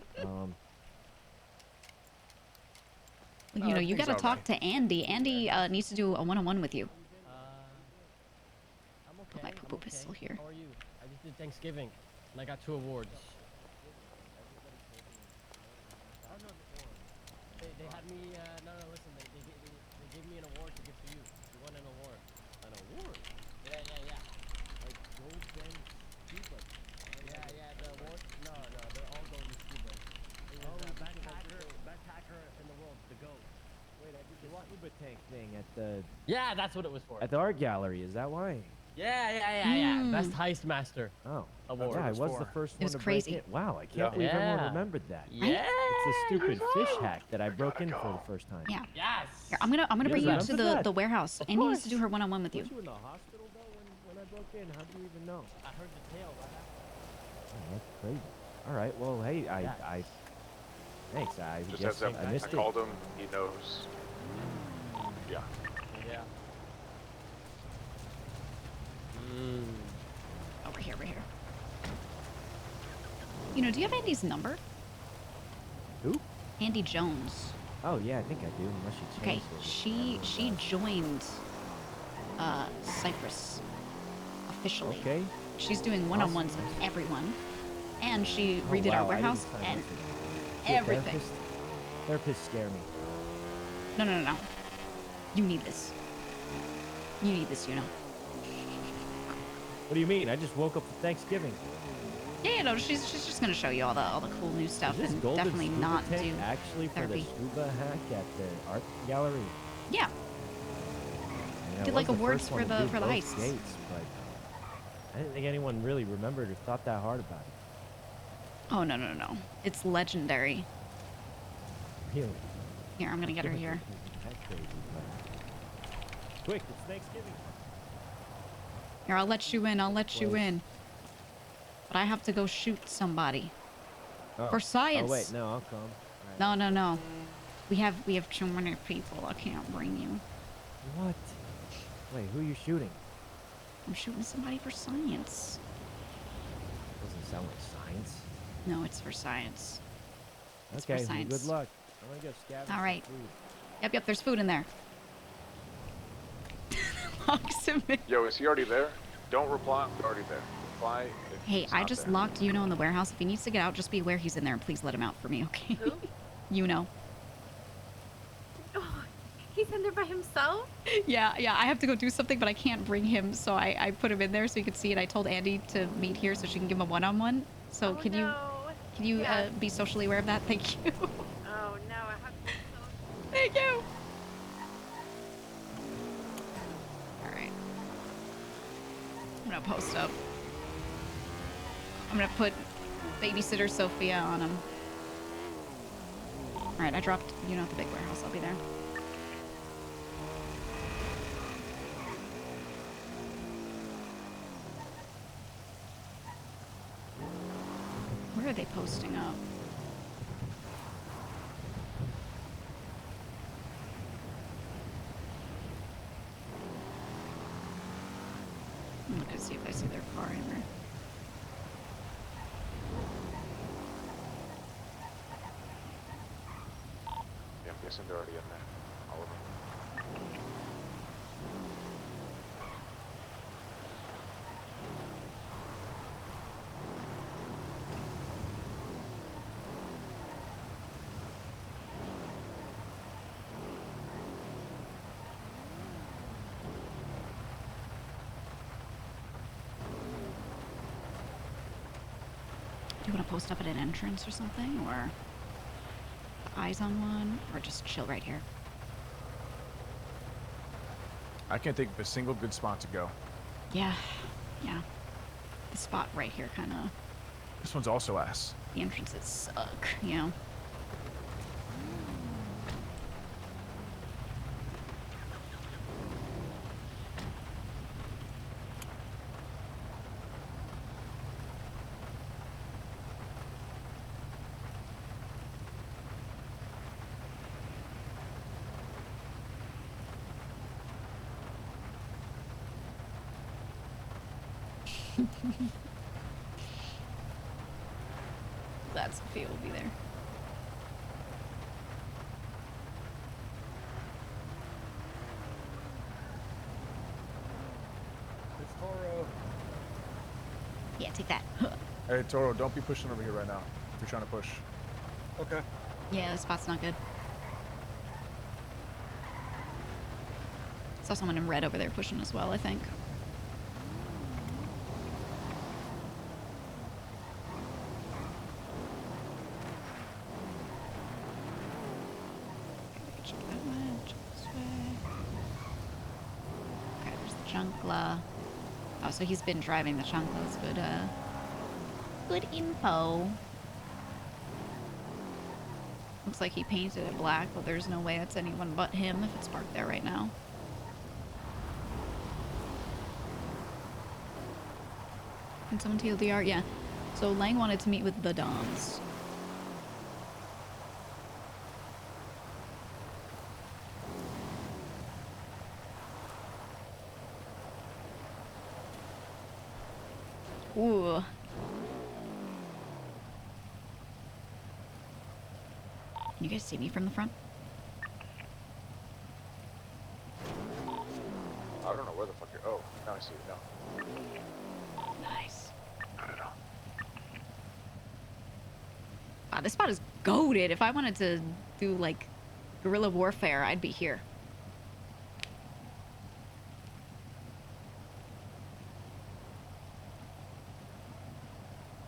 You know, you things gotta are talk right. to Andy. Andy needs to do a one-on-one with you. I'm Put my poo-poo pistol here. How are you? I just did Thanksgiving, and I got 2 awards. They had me, no, listen, they gave me an award to give to you. You won an award. An award? Yeah. Like Gold Ben Cuba. Yeah, the award? No, they're all golden Cuba. It was backpacker in the world, the GOAT. Wait, I did the scuba tank thing at the... Yeah, that's what it was for. At the art gallery, is that why? Yeah. Best heist master. Oh. Award. Yeah, I was the first It one was to crazy. break it. Wow, I can't believe everyone remembered that. Yeah. It's a stupid fish hack that I broke in for the first time. Yeah. Yes. Here, I'm gonna You bring you remember to that? the warehouse. Of Andy needs to do course. her one-on-one with you. Weren't you in the hospital though when I broke in? How do you even know? I heard the tale right after. Oh, that's crazy. All right. Well, hey, I thanks. I Just guess heads up. I missed I it. called him. He knows. Yeah. Yeah. Over here. You know, do you have Andy's number? Who? Andy Jones. Oh yeah, I think I do. Unless you Okay, changed it. she joined Cypress officially. Okay. She's doing one-on-ones with everyone, and she redid wow, our I didn't warehouse sign up and for that. everything. Therapists scare me. No. You need this. You need this, you know. What do you mean? I just woke up for Thanksgiving. Yeah, no, she's just gonna show you all the cool new stuff Is this and golden definitely scuba not tank do actually for therapy. the scuba hack at the art gallery? Yeah. Yeah, Did it like was awards first one for to the do both heists. gates, but I didn't think anyone really remembered or thought that hard about it. Oh no no no! It's legendary. Really? Here, I'm gonna get her here. That crazy, but... Quick, it's Thanksgiving. Here, I'll let you in. I'll let you in. But I have to go shoot somebody. Oh. For science. Oh wait, no, I'll come. No no no. We have too many people. I can't bring you. What? Wait, who are you shooting? I'm shooting somebody for science. Doesn't sound like science. No, it's for science. It's Okay, for well, science. good luck. I'm gonna go scavenge All right. some food. Yep, there's food in there. Locks him in. Yo, is he already there? Don't reply. Already there. Reply. If Hey, he's I not just there. locked Yuno in the warehouse. If he needs to get out, just be aware he's in there and please let him out for me, okay? Who? Yuno. Oh, he's in there by himself? Yeah, I have to go do something, but I can't bring him, so I put him in there so you can see it. I told Andy to meet here so she can give him a one-on-one. So can you Yes. be socially aware of that? Thank you. Oh no, I have to be so... Thank you. All right. I'm gonna post up. I'm gonna put babysitter Sophia on him. All right, I dropped Yuno at the big warehouse. I'll be there. Where are they posting up? I'm looking to see if I see their car in there. Yeah, I'm guessing they're already in there. All of them. Do you want to post up at an entrance or something, or eyes on one, or just chill right here? I can't think of a single good spot to go. Yeah. The spot right here, kind of. This one's also ass. The entrances suck, you know. Glad Sophia will be there. It's Toro. Yeah, take that. Hey, Toro, don't be pushing over here right now. If you're trying to push. Okay. Yeah, the spot's not good. Saw someone in red over there pushing as well, I think. Check that way, check this way. Okay, there's the Chunkla. Oh, so he's been driving the Chunkla. That's good, good info. Looks like he painted it black, but there's no way that's anyone but him if it's parked there right now. Can someone TLDR? Yeah. So Lang wanted to meet with the Dons. Ooh. Can you guys see me from the front? I don't know where the fuck you're. Oh, now I see it now. Nice. Not at all. Wow, this spot is goated. If I wanted to do like guerrilla warfare, I'd be here.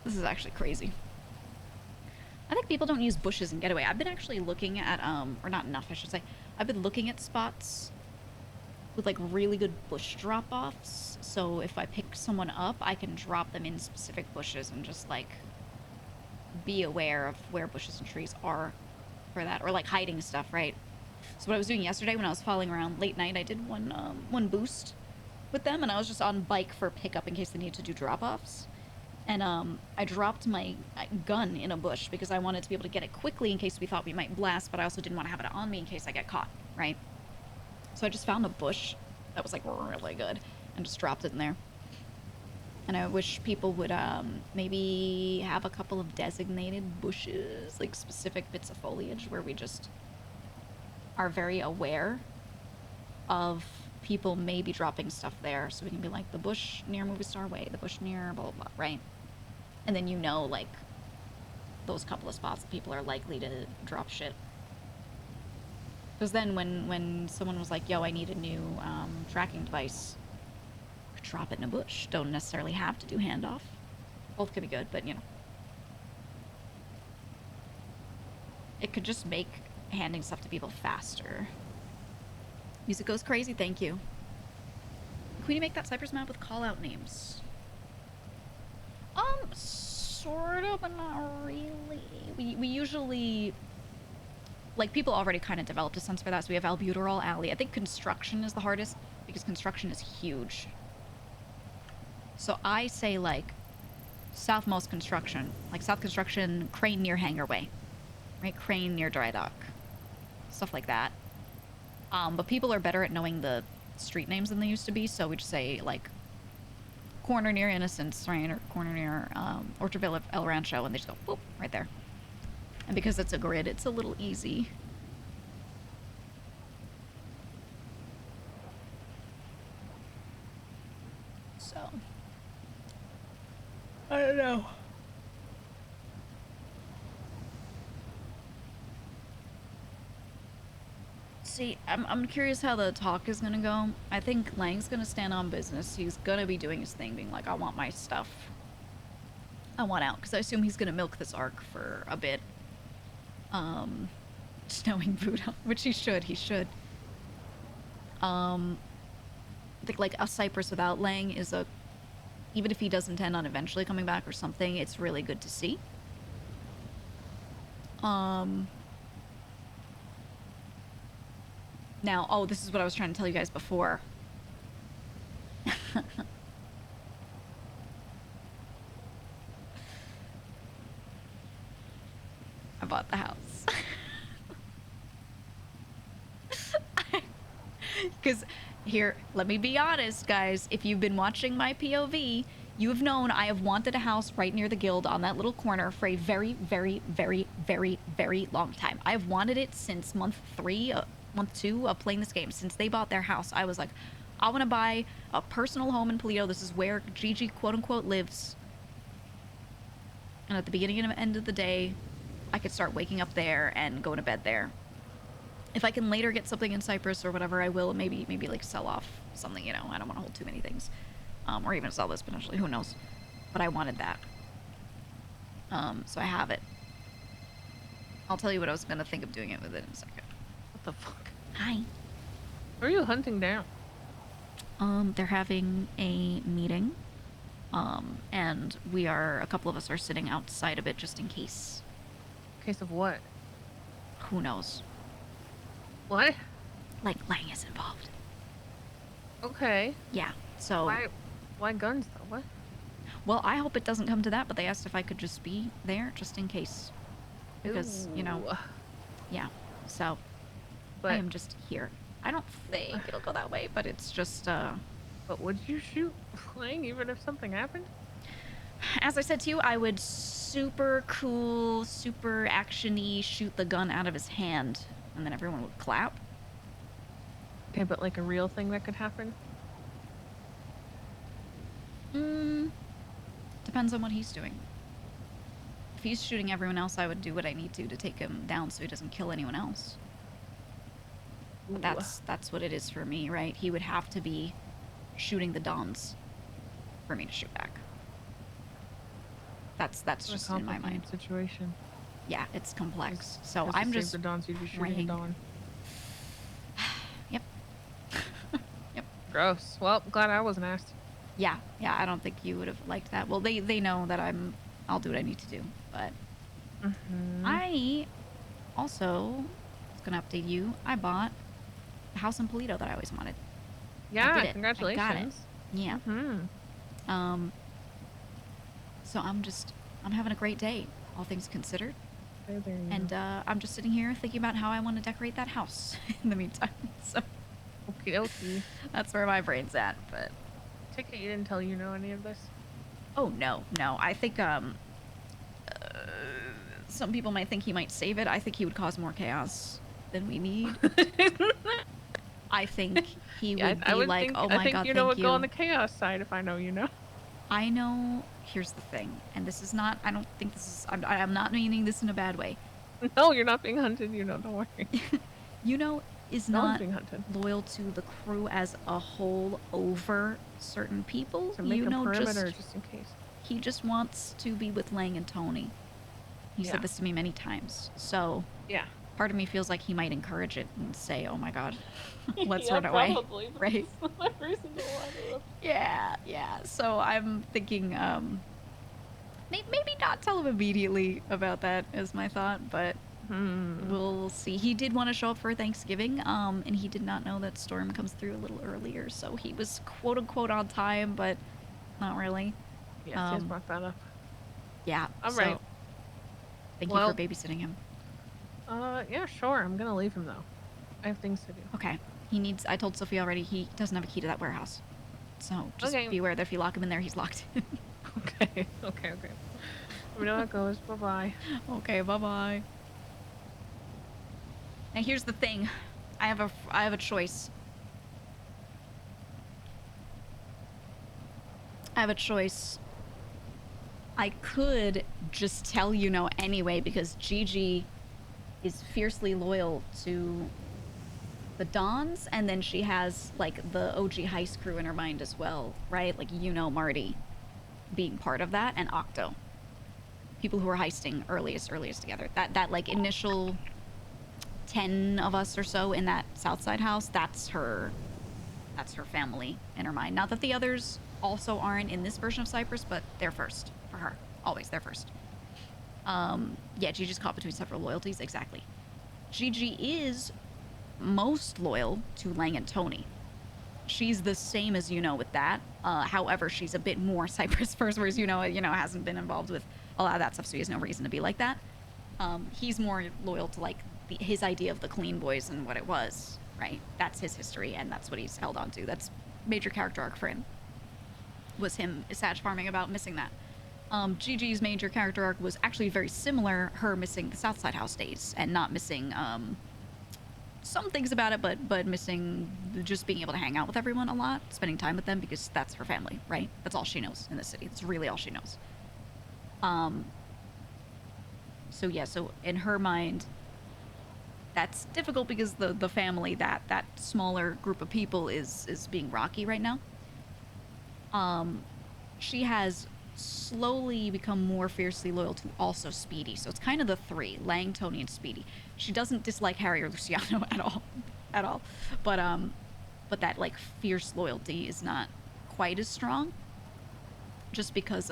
This is actually crazy. I think people don't use bushes in Getaway. I've been actually looking at, or not enough, I should say. I've been looking at spots with like really good bush drop-offs. So if I pick someone up, I can drop them in specific bushes and just like be aware of where bushes and trees are for that, or like hiding stuff, right? So what I was doing yesterday when I was following around late night, I did one boost with them, and I was just on bike for pickup in case they needed to do drop-offs. And I dropped my gun in a bush because I wanted to be able to get it quickly in case we thought we might blast, but I also didn't want to have it on me in case I get caught, right? So I just found a bush that was like really good and just dropped it in there. And I wish people would maybe have a couple of designated bushes, like specific bits of foliage where we just are very aware of people maybe dropping stuff there. So we can be like, the bush near Movie Star Way, the bush near blah, blah, blah, right? And then you know, like, those couple of spots that people are likely to drop shit. Because then when someone was like, yo, I need a new tracking device, drop it in a bush. Don't necessarily have to do handoff. Both could be good, but you know. It could just make handing stuff to people faster. Music goes crazy, thank you. Can we make that Cypress map with call-out names? Sort of, but not really. We usually... Like, people already kind of developed a sense for that, so we have albuterol alley. I think construction is the hardest, because construction is huge. So I say, like, southmost construction. Like, south construction, crane near hangar way. Right? Crane near dry dock. Stuff like that. But people are better at knowing the street names than they used to be, so we just say, like, corner near Innocence, right? Or corner near Orchardville El Rancho, and they just go, boop, right there. And because it's a grid, it's a little easy. So, I don't know. See, I'm curious how the talk is gonna go. I think Lang's gonna stand on business. He's gonna be doing his thing, being like, I want my stuff. I want out, because I assume he's gonna milk this arc for a bit. Just knowing Buddha, which he should. I think like a Cypress without Lang is a, even if he does intend on eventually coming back or something, it's really good to see. Now, oh, this is what I was trying to tell you guys before. I bought the house. Because here, let me be honest, guys. If you've been watching my POV, you have known I have wanted a house right near the guild on that little corner for a very, very, very, very, very long time. I have wanted it since month 2 of playing this game. Since they bought their house, I was like, I want to buy a personal home in Paleto. This is where Gigi, quote unquote, lives. And at the beginning and end of the day, I could start waking up there and going to bed there. If I can later get something in Cypress or whatever, I will. Maybe like sell off something, you know. I don't want to hold too many things. Or even sell this potentially, who knows. But I wanted that. So I have it. I'll tell you what I was gonna think of doing it with it in a second. What the fuck? Hi. Who are you hunting down? They're having a meeting. And a couple of us are sitting outside of it just in case. Case of what? Who knows? What? Like, Lang is involved. Okay. Yeah, so... Why guns, though? What? Well, I hope it doesn't come to that, but they asked if I could just be there, just in case. Because, you know... Yeah, so... I am just here. I don't think it'll go that way, but it's just, But would you shoot Lang even if something happened? As I said to you, I would super cool, super action-y shoot the gun out of his hand, and then everyone would clap. Okay, but like a real thing that could happen? Depends on what he's doing. If he's shooting everyone else, I would do what I need to take him down so he doesn't kill anyone else. But that's what it is for me, right? He would have to be shooting the Dons for me to shoot back. That's just in my mind. Situation. Yeah, it's complex. So I'm just the Dons, you'd be shooting weighing. Don. Yep. Gross. Well, glad I wasn't asked. Yeah, I don't think you would have liked that. Well, they know that I'll do what I need to do, but I also was gonna update you. I bought the house in Polito that I always wanted. Yeah, I did it. congratulations. I got it. Yeah. So I'm having a great day, all things considered. And I'm just sitting here thinking about how I want to decorate that house in the meantime. So okay. That's where my brain's at, but Take it you didn't tell you know any of this? oh no. I think some people might think he might save it. I think he would cause more chaos than we need. I think he would be like, think, oh my I think god, you know thank what go on the chaos side if I know you know. I know. Here's the thing, and this is not. I don't think this is. I'm not meaning this in a bad way. No, you're not being hunted. You know, don't worry. You know, is No one's not being hunted. loyal to the crew as a whole over certain people. So make you a know, perimeter just in case. He just wants to be with Lang and Tony. He Yeah. said this to me many times. So Yeah. part of me feels like he might encourage it and say, "Oh my god, let's Yeah, run away." probably, but Right? that's not my reason to want to. Yeah. So I'm thinking, maybe not tell him immediately about that is my thought, but we'll see. He did want to show up for Thanksgiving, and he did not know that Storm comes through a little earlier, so he was quote unquote on time, but not really. Yes, yes, brought that up. Yeah. I'm so right. Thank Well- you for babysitting him. Yeah, sure. I'm gonna leave him though. I have things to do. Okay. I told Sophie already, he doesn't have a key to that warehouse. So just Okay. be aware that if you lock him in there, he's locked. Okay. Let me know how it goes. Bye bye. Okay, bye-bye. Now here's the thing. I have a choice. I could just tell you no anyway because Gigi is fiercely loyal to the Dons, and then she has like the OG heist crew in her mind as well, right? Like Marty being part of that, and Octo. People who are heisting earliest together. That like initial 10 of us or so in that Southside house, that's her family in her mind. Not that the others also aren't in this version of Cypress, but they're first for her. Always, they're first. Yeah, Gigi's caught between several loyalties, exactly. Gigi is most loyal to Lang and Tony. She's the same as with that. However, she's a bit more Cypress first, whereas hasn't been involved with a lot of that stuff, so he has no reason to be like that. He's more loyal to like his idea of the Clean Boys and what it was, right? That's his history, and that's what he's held on to. That's major character arc for him. Was him Sag farming about missing that. Gigi's major character arc was actually very similar, her missing the Southside house days and not missing some things about it, but missing just being able to hang out with everyone a lot, spending time with them because that's her family, right? That's all she knows in the city. It's really all she knows. So yeah, so in her mind, that's difficult because the family, that smaller group of people is being rocky right now. She has slowly become more fiercely loyal to also Speedy. So it's kind of the three, Lang, Tony, and Speedy. She doesn't dislike Harry or Luciano at all. But that like fierce loyalty is not quite as strong. Just because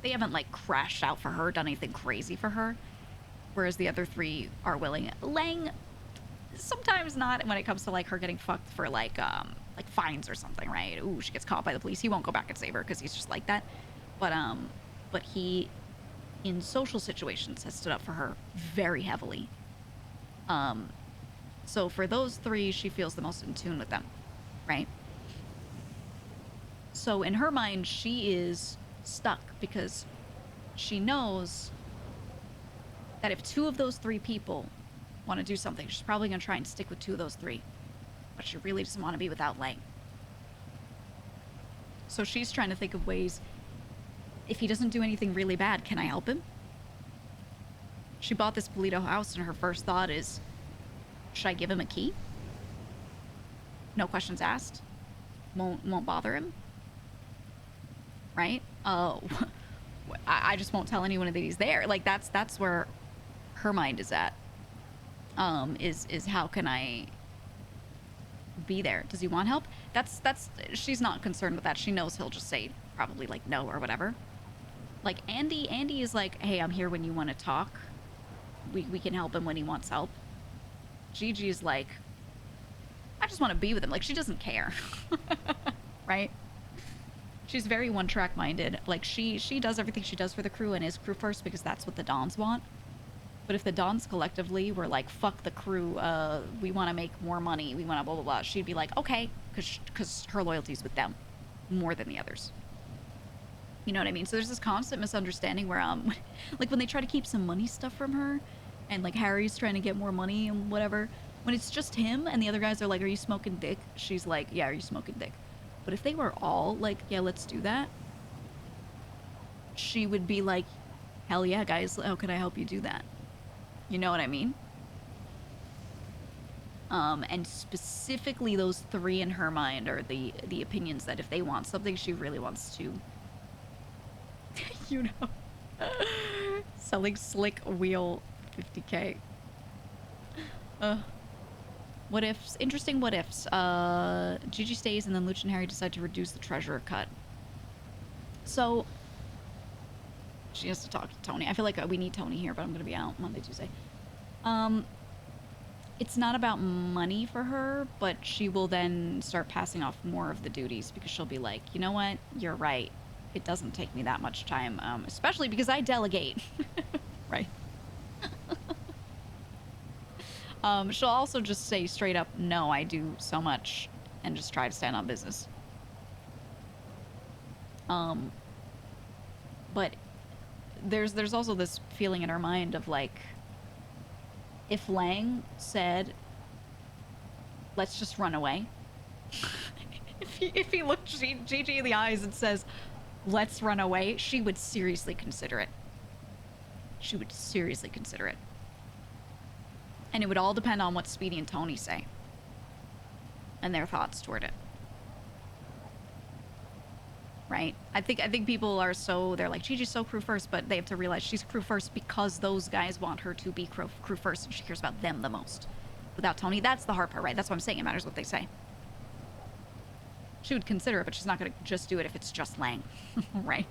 they haven't like crashed out for her, done anything crazy for her. Whereas the other three are willing. Lang, sometimes not when it comes to like her getting fucked for like fines or something, right? Ooh, she gets caught by the police. He won't go back and save her because he's just like that. But he, in social situations, has stood up for her very heavily. So for those three, she feels the most in tune with them, right? So in her mind, she is stuck because she knows that if two of those three people want to do something, she's probably going to try and stick with two of those three. But she really doesn't want to be without Lang. So she's trying to think of ways, if he doesn't do anything really bad, can I help him? She bought this Polito house and her first thought is, should I give him a key? No questions asked. Won't bother him. Right? I just won't tell anyone that he's there. Like that's where her mind is at. Is how can I be there. Does he want help? That's she's not concerned with that. She knows he'll just say probably like no or whatever. Like Andy is like, hey, I'm here when you want to talk. We can help him when he wants help. Gigi is like, I just want to be with him. Like, she doesn't care. Right? She's very one-track minded. Like, she does everything she does for the crew and is crew first because that's what the Dons want. But if the Dons collectively were like, fuck the crew, we want to make more money, we want to blah, blah, blah, she'd be like, okay, because her loyalty's with them more than the others. You know what I mean? So there's this constant misunderstanding where, like, when they try to keep some money stuff from her, and, like, Harry's trying to get more money and whatever, when it's just him and the other guys are like, are you smoking dick? She's like, yeah, are you smoking dick? But if they were all like, yeah, let's do that, she would be like, hell yeah, guys, how can I help you do that? You know what I mean? And specifically those three in her mind are the opinions that if they want something, she really wants to, you know, selling slick wheel 50K. What ifs? Interesting what ifs. Gigi stays and then Luch and Harry decide to reduce the treasurer cut. So, she has to talk to Tony. I feel like we need Tony here, but I'm going to be out Monday, Tuesday. It's not about money for her, but she will then start passing off more of the duties because she'll be like, you know what? You're right. It doesn't take me that much time, especially because I delegate. Right. She'll also just say straight up, no, I do so much, and just try to stand on business. But there's also this feeling in her mind of like, if Lang said, let's just run away. if he looked Gigi in the eyes and says, let's run away, she would seriously consider it. She would seriously consider it. And it would all depend on what Speedy and Tony say. And their thoughts toward it. Right? I think people are so, they're like, Gigi's so crew first, but they have to realize she's crew first because those guys want her to be crew first and she cares about them the most. Without Tony, that's the hard part, right? That's what I'm saying, it matters what they say. She would consider it, but she's not going to just do it if it's just Lang. Right?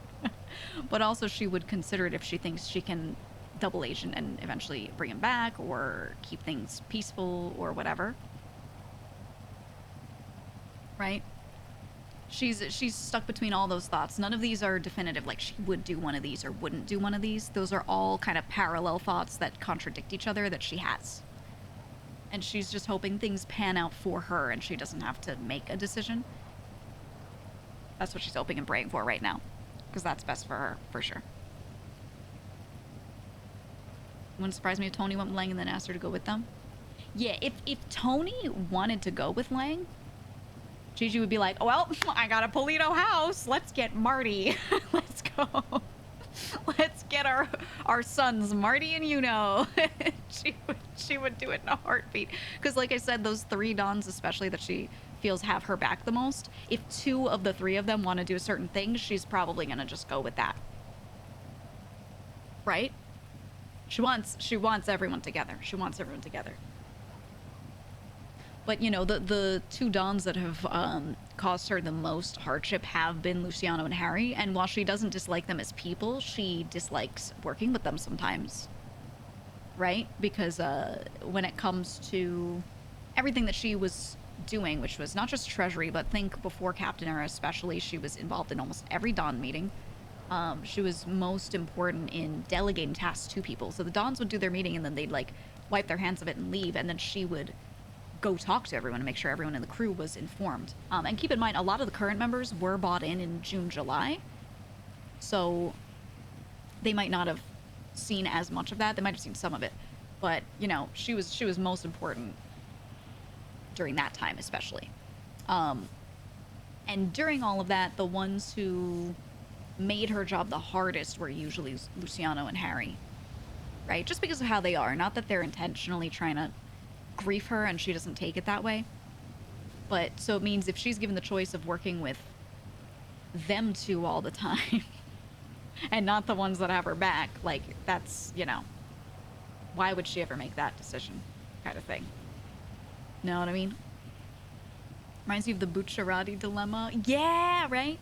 But also she would consider it if she thinks she can double agent and eventually bring him back or keep things peaceful or whatever. Right? She's stuck between all those thoughts. None of these are definitive, like she would do one of these or wouldn't do one of these. Those are all kind of parallel thoughts that contradict each other that she has. And she's just hoping things pan out for her and she doesn't have to make a decision. That's what she's hoping and praying for right now. Because that's best for her, for sure. Wouldn't surprise me if Tony went with Lang and then asked her to go with them. Yeah, if Tony wanted to go with Lang, Gigi would be like, oh, well, I got a Polito house. Let's get Marty. Let's go. Let's get our sons, Marty and Yuno. she would do it in a heartbeat. Because like I said, those three Dons, especially that she feels have her back the most, if two of the three of them want to do a certain thing, she's probably going to just go with that. Right? She wants everyone together. She wants everyone together. But, you know, the two Dons that have caused her the most hardship have been Luciano and Harry. And while she doesn't dislike them as people, she dislikes working with them sometimes. Right? Because when it comes to everything that she was doing, which was not just Treasury, but think before Captain Era especially, she was involved in almost every Don meeting. She was most important in delegating tasks to people. So the Dons would do their meeting and then they'd like wipe their hands of it and leave. And then she would go talk to everyone and make sure everyone in the crew was informed. And keep in mind, a lot of the current members were bought in June, July. So they might not have seen as much of that. They might have seen some of it. But, you know, she was most important during that time, especially. And during all of that, the ones who made her job the hardest were usually Luciano and Harry, right? Just because of how they are. Not that they're intentionally trying to grief her and she doesn't take it that way. But so it means if she's given the choice of working with them two all the time and not the ones that have her back, like that's, you know, why would she ever make that decision kind of thing? Know what I mean? Reminds you of the Bucciarati dilemma. Yeah, right?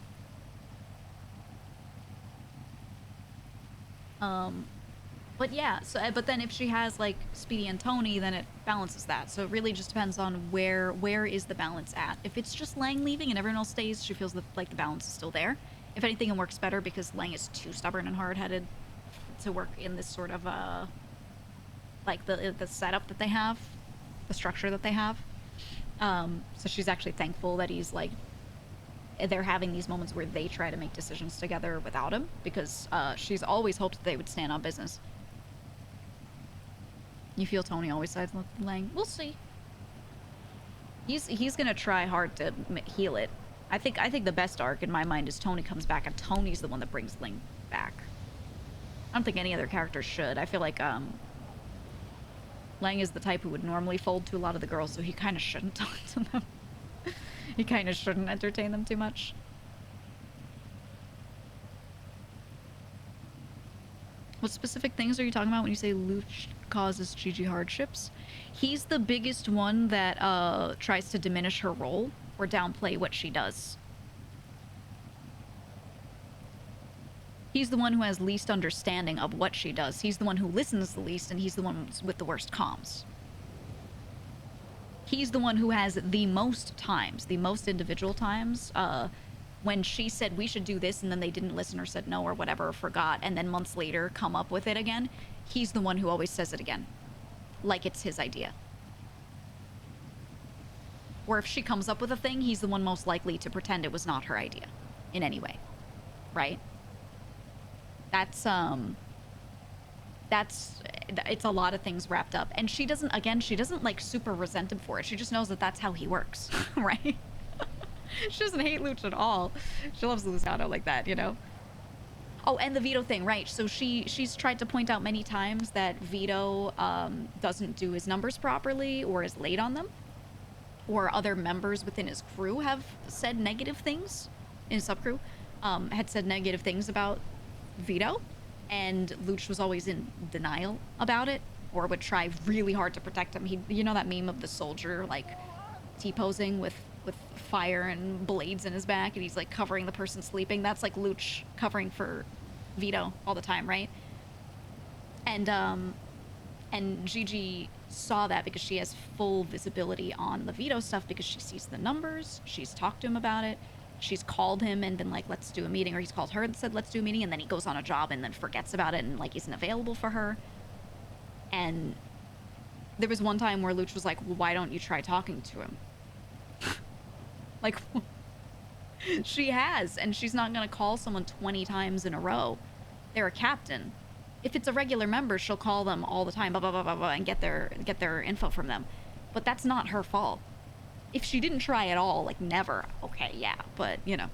But yeah, so but then if she has like Speedy and Tony, then it balances that. So it really just depends on where is the balance at. If it's just Lang leaving and everyone else stays, she feels like the balance is still there. If anything, it works better because Lang is too stubborn and hard-headed to work in this sort of like the setup that they have, the structure that they have. So she's actually thankful that he's like, they're having these moments where they try to make decisions together without him, because she's always hoped that they would stand on business. You feel Tony always sides with Lang? We'll see. He's gonna try hard to heal it. I think the best arc in my mind is Tony comes back and Tony's the one that brings Lang back. I don't think any other character should. I feel like Lang is the type who would normally fold to a lot of the girls, so he kind of shouldn't talk to them. He kind of shouldn't entertain them too much. What specific things are you talking about when you say Luch causes Gigi hardships? He's the biggest one that tries to diminish her role or downplay what she does. He's the one who has least understanding of what she does. He's the one who listens the least, and he's the one with the worst comms. He's the one who has the most times, the most individual times, when she said we should do this and then they didn't listen or said no or whatever or forgot, and then months later come up with it again. He's the one who always says it again, like it's his idea. Or if she comes up with a thing, he's the one most likely to pretend it was not her idea in any way, right? That's it's a lot of things wrapped up, and she doesn't like super resent him for it. She just knows that that's how he works. Right? She doesn't hate Luch at all. She loves Luciano like that, you know. Oh, and the Vito thing, right? So she's tried to point out many times that Vito doesn't do his numbers properly or is late on them, or other members within his crew have said negative things in his subcrew, had said negative things about Vito, and Luch was always in denial about it, or would try really hard to protect him. You know that meme of the soldier like T-posing with fire and blades in his back, and he's like covering the person sleeping? That's like Luch covering for Vito all the time, right? And Gigi saw that because she has full visibility on the Vito stuff, because she sees the numbers, she's talked to him about it, she's called him and been like, let's do a meeting, or he's called her and said, let's do a meeting, and then he goes on a job and then forgets about it and like isn't available for her. And there was one time where Luch was like, well, why don't you try talking to him? Like, she has, and she's not gonna call someone 20 times in a row. They're a captain. If it's a regular member, she'll call them all the time, blah, blah, blah, blah, blah, and get their info from them. But that's not her fault. If she didn't try at all, like never, okay, yeah, but you know.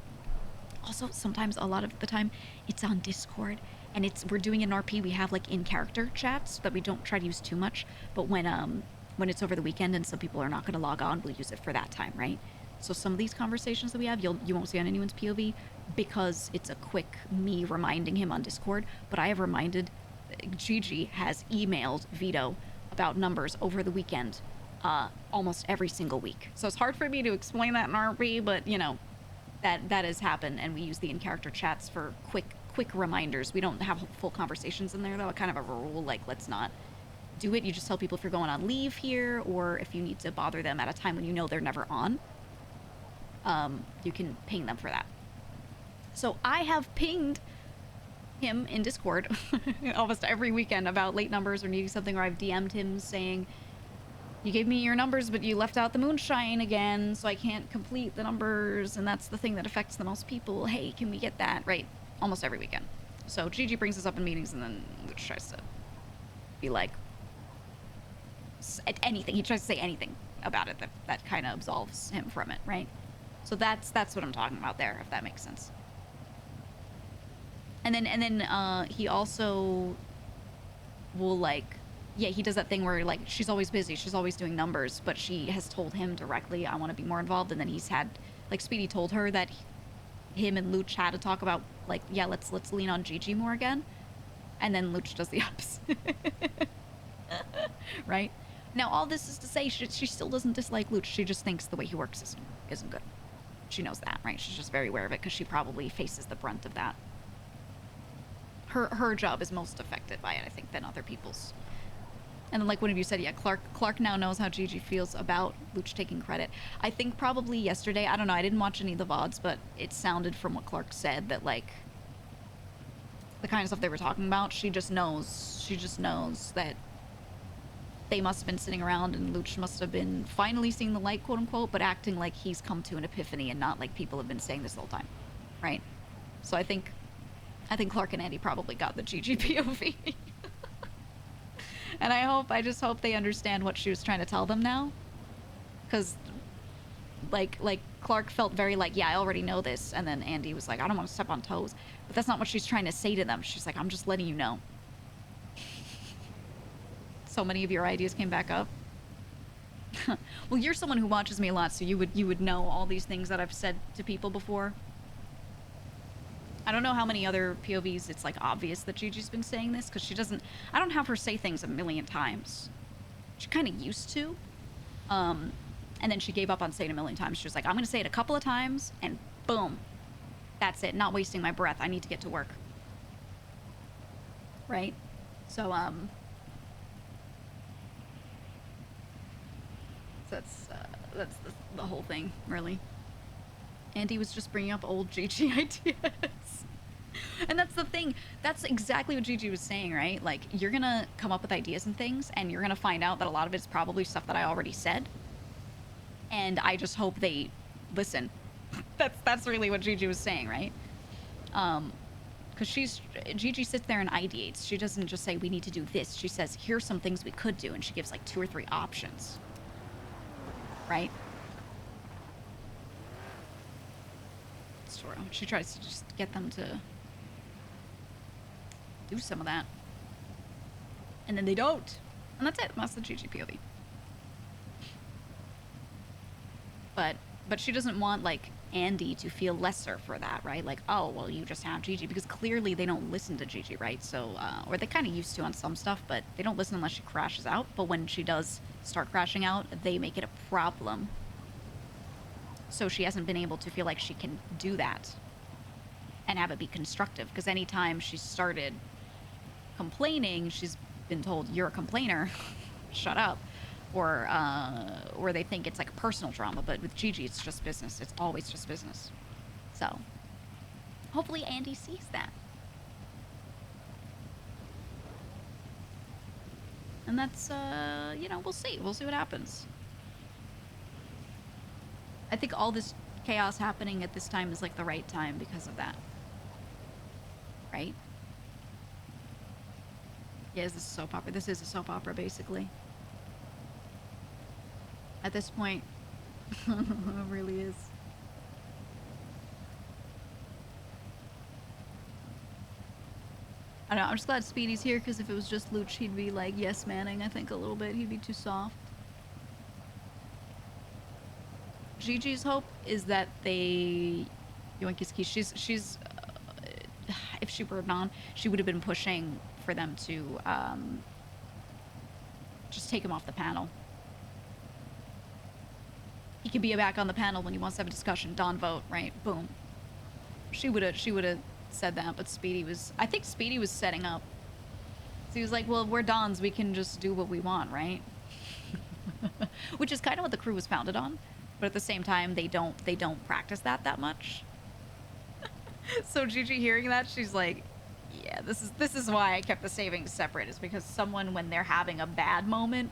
Also, sometimes, a lot of the time, it's on Discord, and we're doing it in RP, we have like in-character chats that we don't try to use too much, but when it's over the weekend and some people are not gonna log on, we'll use it for that time, right? So some of these conversations that we have, you won't see on anyone's POV, because it's a quick me reminding him on Discord, but I have reminded, Gigi has emailed Vito about numbers over the weekend, almost every single week. So it's hard for me to explain that in RP, but you know, that has happened, and we use the in-character chats for quick reminders. We don't have full conversations in there though. Kind of a rule, like, let's not do it. You just tell people if you're going on leave here, or if you need to bother them at a time when you know they're never on. You can ping them for that. So I have pinged him in Discord almost every weekend about late numbers or needing something, or I've DM'd him saying, you gave me your numbers, but you left out the moonshine again, so I can't complete the numbers, and that's the thing that affects the most people. Hey, can we get that? Right? Almost every weekend. So Gigi brings this up in meetings, and then Luch tries to be like, anything. He tries to say anything about it that kind of absolves him from it, right? So that's what I'm talking about there, if that makes sense. And then he also will like, yeah, he does that thing where like she's always busy, she's always doing numbers, but she has told him directly, I want to be more involved. And then he's had, like, Speedy told her that him and Luch had to talk about, like, yeah, let's lean on Gigi more again. And then Luch does the opposite. Right? Now, all this is to say, she still doesn't dislike Luch. She just thinks the way he works isn't good. She knows that, right? She's just very aware of it because she probably faces the brunt of that. Her job is most affected by it, I think, than other people's. And then, like one of you said, yeah, Clark now knows how Gigi feels about Luch taking credit. I think probably yesterday, I don't know, I didn't watch any of the VODs, but it sounded from what Clark said that, like, the kind of stuff they were talking about, she just knows that they must have been sitting around and Luch must have been finally seeing the light, quote unquote, but acting like he's come to an epiphany and not like people have been saying this the whole time, right? So I think Clark and Andy probably got the Gigi POV. And I just hope they understand what she was trying to tell them now. Because, like Clark felt very like, yeah, I already know this. And then Andy was like, I don't want to step on toes. But that's not what she's trying to say to them. She's like, I'm just letting you know. So many of your ideas came back up. Well, you're someone who watches me a lot, so you would know all these things that I've said to people before. I don't know how many other POVs it's like obvious that Gigi's been saying this, because she doesn't, I don't have her say things a million times. She kind of used to. And then she gave up on saying it a million times. She was like, I'm going to say it a couple of times, and boom. That's it. Not wasting my breath. I need to get to work. Right? So, that's the whole thing, really. Andy was just bringing up old Gigi ideas. And that's the thing. That's exactly what Gigi was saying, right? Like, you're gonna come up with ideas and things, and you're gonna find out that a lot of it's probably stuff that I already said. And I just hope they listen. That's really what Gigi was saying, right? Because Gigi sits there and ideates. She doesn't just say, we need to do this. She says, here's some things we could do, and she gives like 2 or 3 options. Right? She tries to just get them to do some of that. And then they don't. And that's it. That's the Gigi POV. But she doesn't want, like, Andy to feel lesser for that, right? Like, oh, well, you just have Gigi. Because clearly they don't listen to Gigi, right? So, or they kind of used to on some stuff, but they don't listen unless she crashes out. But when she does start crashing out, they make it a problem. So she hasn't been able to feel like she can do that and have it be constructive. Because anytime she started complaining, she's been told, you're a complainer, shut up. Or they think it's like personal drama. But with Gigi, it's just business. It's always just business. So hopefully Andy sees that. And that's, you know, we'll see. We'll see what happens. I think all this chaos happening at this time is like the right time because of that. Right? Yeah, is this a soap opera? This is a soap opera, basically. At this point, it really is. I don't know, I'm just glad Speedy's here, because if it was just Luch, he'd be like, yes, Manning, I think a little bit. He'd be too soft. Gigi's hope is that they... Yoinki's she's if she were non, she would have been pushing for them to just take him off the panel. He could be back on the panel when he wants to have a discussion. Don vote, right? Boom. She would have said that, but Speedy was... I think Speedy was setting up. So he was like, well, we're Dons, we can just do what we want, right? Which is kind of what the crew was founded on. But at the same time, they don't practice that much. So Gigi hearing that, she's like, yeah, this is why I kept the savings separate, is because someone, when they're having a bad moment,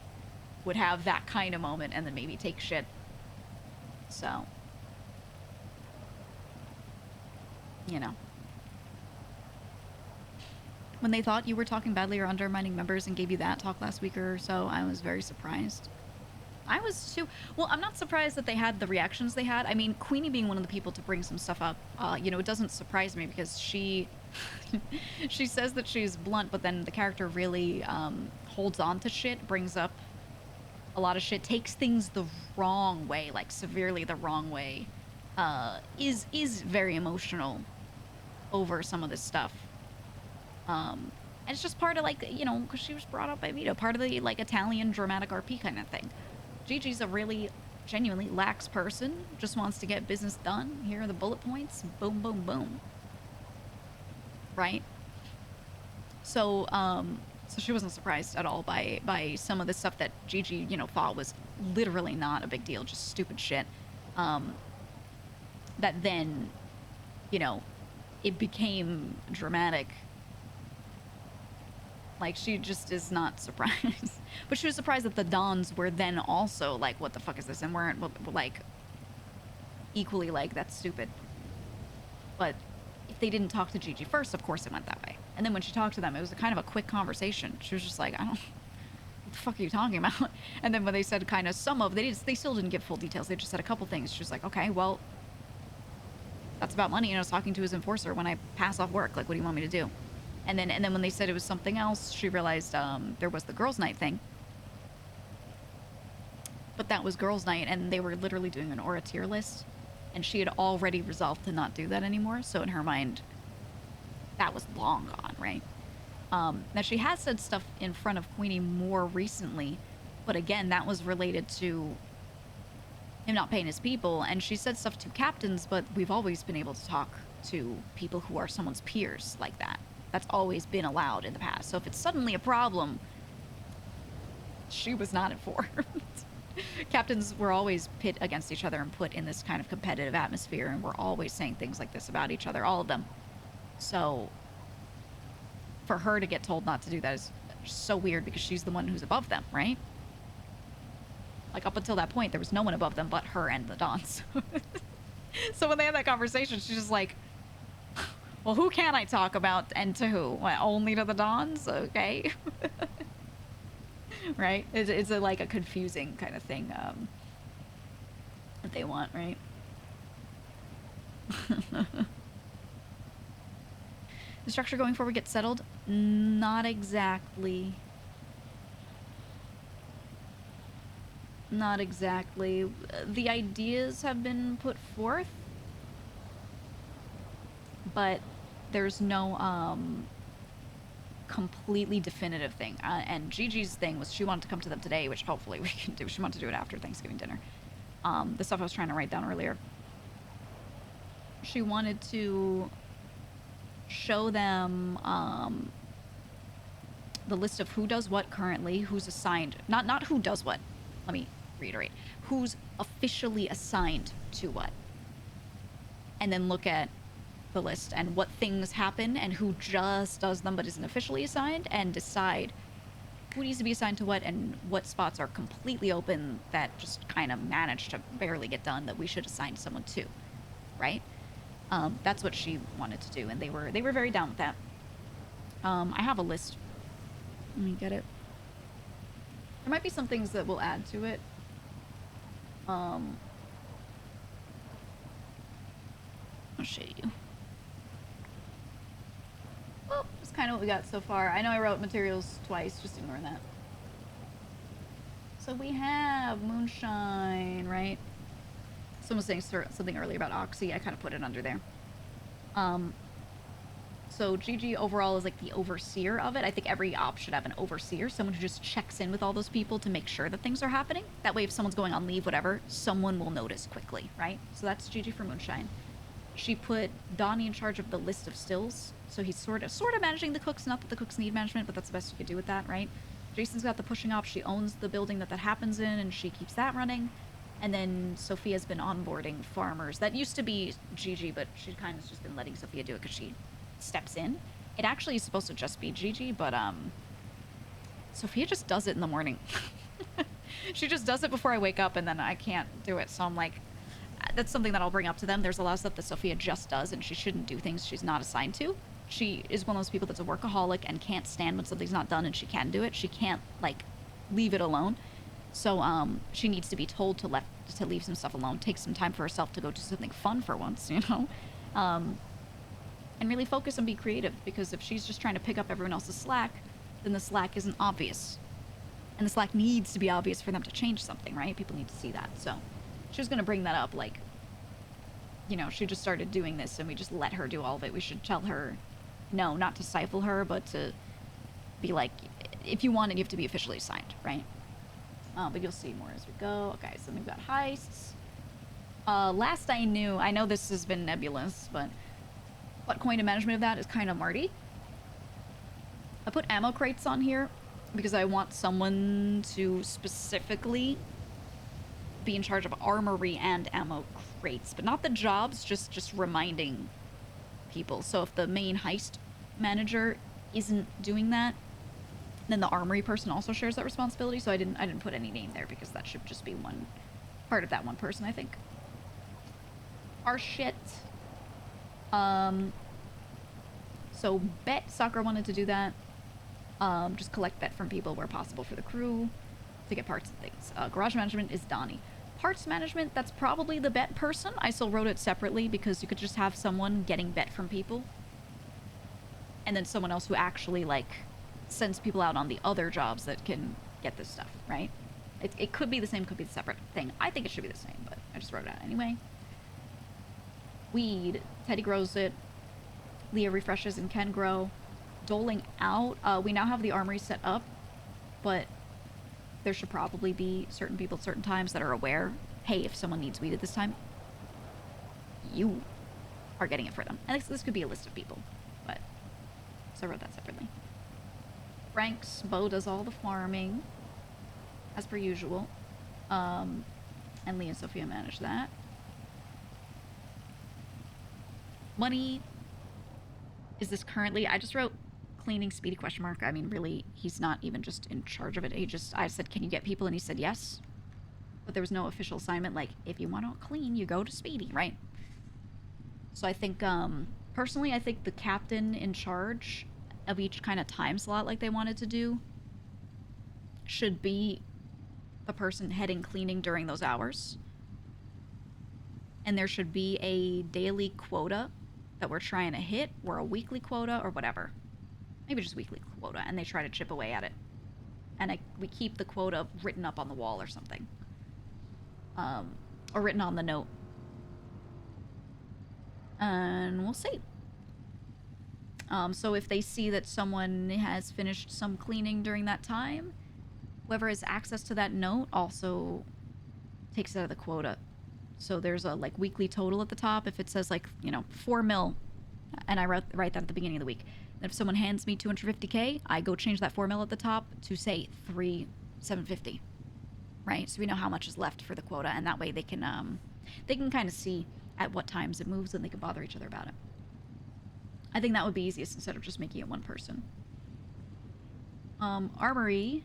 would have that kind of moment and then maybe take shit. So, you know. When they thought you were talking badly or undermining members and gave you that talk last week or so, I was very surprised. I was too. Well, I'm not surprised that they had the reactions they had. I mean, Queenie being one of the people to bring some stuff up, you know, it doesn't surprise me because she says that she's blunt, but then the character really holds on to shit, brings up a lot of shit, takes things the wrong way, like severely the wrong way, is very emotional over some of this stuff. And it's just part of, like, you know, because she was brought up by Vito, part of the, like, Italian dramatic RP kind of thing. Gigi's a really genuinely lax person, just wants to get business done. Here are the bullet points. Boom, boom, boom. Right? So, so she wasn't surprised at all by some of the stuff that Gigi, you know, thought was literally not a big deal, just stupid shit. That then, you know, it became dramatic. Like, she just is not surprised. But she was surprised that the Dons were then also like, what the fuck is this? And weren't, like, equally like, that's stupid. But if they didn't talk to Gigi first, of course it went that way. And then when she talked to them, it was a kind of a quick conversation. She was just like, I don't... What the fuck are you talking about? And then when they said kind of some of... They still didn't give full details. They just said a couple things. She was like, okay, well... That's about money. And I was talking to his enforcer when I pass off work. Like, what do you want me to do? And then when they said it was something else, she realized there was the girls' night thing. But that was girls' night, and they were literally doing an aura tier list. And she had already resolved to not do that anymore. So in her mind, that was long gone, right? Now, she has said stuff in front of Queenie more recently. But again, that was related to him not paying his people. And she said stuff to captains, but we've always been able to talk to people who are someone's peers like that. That's always been allowed in the past. So if it's suddenly a problem, she was not informed. Captains were always pit against each other and put in this kind of competitive atmosphere, and we're always saying things like this about each other, all of them. So for her to get told not to do that is so weird, because she's the one who's above them, right? Like, up until that point, there was no one above them but her and the Dons. So when they had that conversation, she's just like, well, who can I talk about and to who? What, only to the Dons? Okay. Right? It's like a confusing kind of thing that they want, right? The structure going forward gets settled? Not exactly. Not exactly. The ideas have been put forth, but there's no completely definitive thing. And Gigi's thing was she wanted to come to them today, which hopefully we can do. She wanted to do it after Thanksgiving dinner. The stuff I was trying to write down earlier. She wanted to show them the list of who does what currently, who's assigned. Not who does what. Let me reiterate. Who's officially assigned to what. And then look at the list and what things happen and who just does them but isn't officially assigned, and decide who needs to be assigned to what and what spots are completely open that just kind of managed to barely get done that we should assign someone to, right? That's what she wanted to do, and they were very down with that. I have a list. Let me get it. There might be some things that we'll add to it. I'll show you. Well, that's kind of what we got so far. I know I wrote materials twice, just ignore that. So we have moonshine, right? Someone was saying something earlier about Oxy. I kind of put it under there. So Gigi overall is like the overseer of it. I think every op should have an overseer, someone who just checks in with all those people to make sure that things are happening. That way if someone's going on leave, whatever, someone will notice quickly, right? So that's Gigi for moonshine. She put Donnie in charge of the list of stills. So he's sort of managing the cooks. Not that the cooks need management, but that's the best you could do with that, right? Jason's got the pushing op. She owns the building that happens in, and she keeps that running. And then Sophia's been onboarding farmers. That used to be Gigi, but she kind of just been letting Sophia do it because she steps in. It actually is supposed to just be Gigi, but Sophia just does it in the morning. She just does it before I wake up, and then I can't do it. So I'm like, that's something that I'll bring up to them. There's a lot of stuff that Sophia just does, and she shouldn't do things she's not assigned to. She is one of those people that's a workaholic and can't stand when something's not done and she can do it. She can't, like, leave it alone. So she needs to be told to leave some stuff alone, take some time for herself to go do something fun for once, you know? And really focus and be creative, because if she's just trying to pick up everyone else's slack, then the slack isn't obvious. And the slack needs to be obvious for them to change something, right? People need to see that. So she was going to bring that up, like, you know, she just started doing this and we just let her do all of it. We should tell her, no, not to stifle her, but to be like, if you want it, you have to be officially assigned, right? But you'll see more as we go. Okay, so we've got heists. Last I knew, I know this has been nebulous, but what coin to management of that is kind of Marty. I put ammo crates on here because I want someone to specifically be in charge of armory and ammo crates, but not the jobs, just reminding people. So if the main heist manager isn't doing that, then the armory person also shares that responsibility. So I didn't put any name there because that should just be one part of that one person, I think. Our shit. So bet soccer wanted to do that. Just collect bet from people where possible for the crew to get parts and things. Garage management is Donnie. Parts management, that's probably the bet person. I still wrote it separately because you could just have someone getting bet from people. And then someone else who actually, like, sends people out on the other jobs that can get this stuff, right? It could be the same, could be the separate thing. I think it should be the same, but I just wrote it out anyway. Weed. Teddy grows it. Leah refreshes and can grow. Doling out. We now have the armory set up, but there should probably be certain people at certain times that are aware, hey, if someone needs weed at this time, you are getting it for them. And this could be a list of people, but so I wrote that separately. Frank's, Bo does all the farming, as per usual. And Lee and Sophia manage that. Money. Is this currently, I just wrote cleaning Speedy question mark. I mean, really, he's not even just in charge of it. I said, can you get people? And he said yes. But there was no official assignment, like, if you want to clean, you go to Speedy, right? So I think, personally, I think the captain in charge of each kind of time slot like they wanted to do should be the person heading cleaning during those hours. And there should be a daily quota that we're trying to hit, or a weekly quota, or whatever. Maybe just weekly quota, and they try to chip away at it. And we keep the quota written up on the wall or something. Or written on the note. And we'll see. So if they see that someone has finished some cleaning during that time, whoever has access to that note also takes it out of the quota. So there's a, like, weekly total at the top. If it says, like, you know, 4 mil, and I write that at the beginning of the week. Then if someone hands me 250K, I go change that 4 mil at the top to, say, 3,750. Right? So we know how much is left for the quota, and that way they can kind of see at what times it moves, and they can bother each other about it. I think that would be easiest instead of just making it one person. Armory.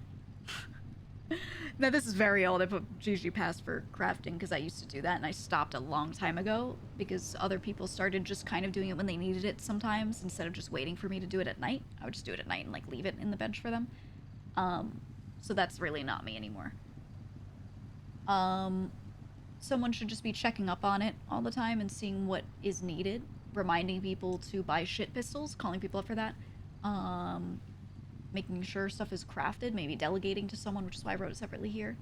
Now, this is very old. I put Gigi past for crafting because I used to do that, and I stopped a long time ago because other people started just kind of doing it when they needed it sometimes instead of just waiting for me to do it at night. I would just do it at night and, like, leave it in the bench for them. So that's really not me anymore. Someone should just be checking up on it all the time and seeing what is needed, reminding people to buy shit pistols, calling people up for that. Making sure stuff is crafted, maybe delegating to someone, which is why I wrote it separately here.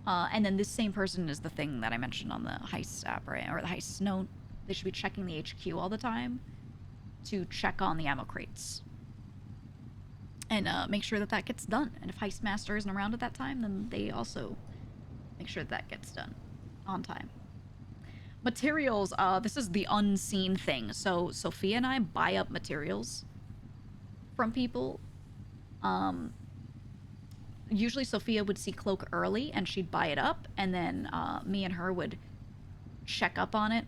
And then this same person is the thing that I mentioned on the heist app, right? Or the heist note. They should be checking the HQ all the time to check on the ammo crates. And make sure that that gets done. And if Heist Master isn't around at that time, then they also make sure that gets done on time. Materials, this is the unseen thing. So Sophia and I buy up materials from people. Usually Sophia would see Cloak early and she'd buy it up, and then me and her would check up on it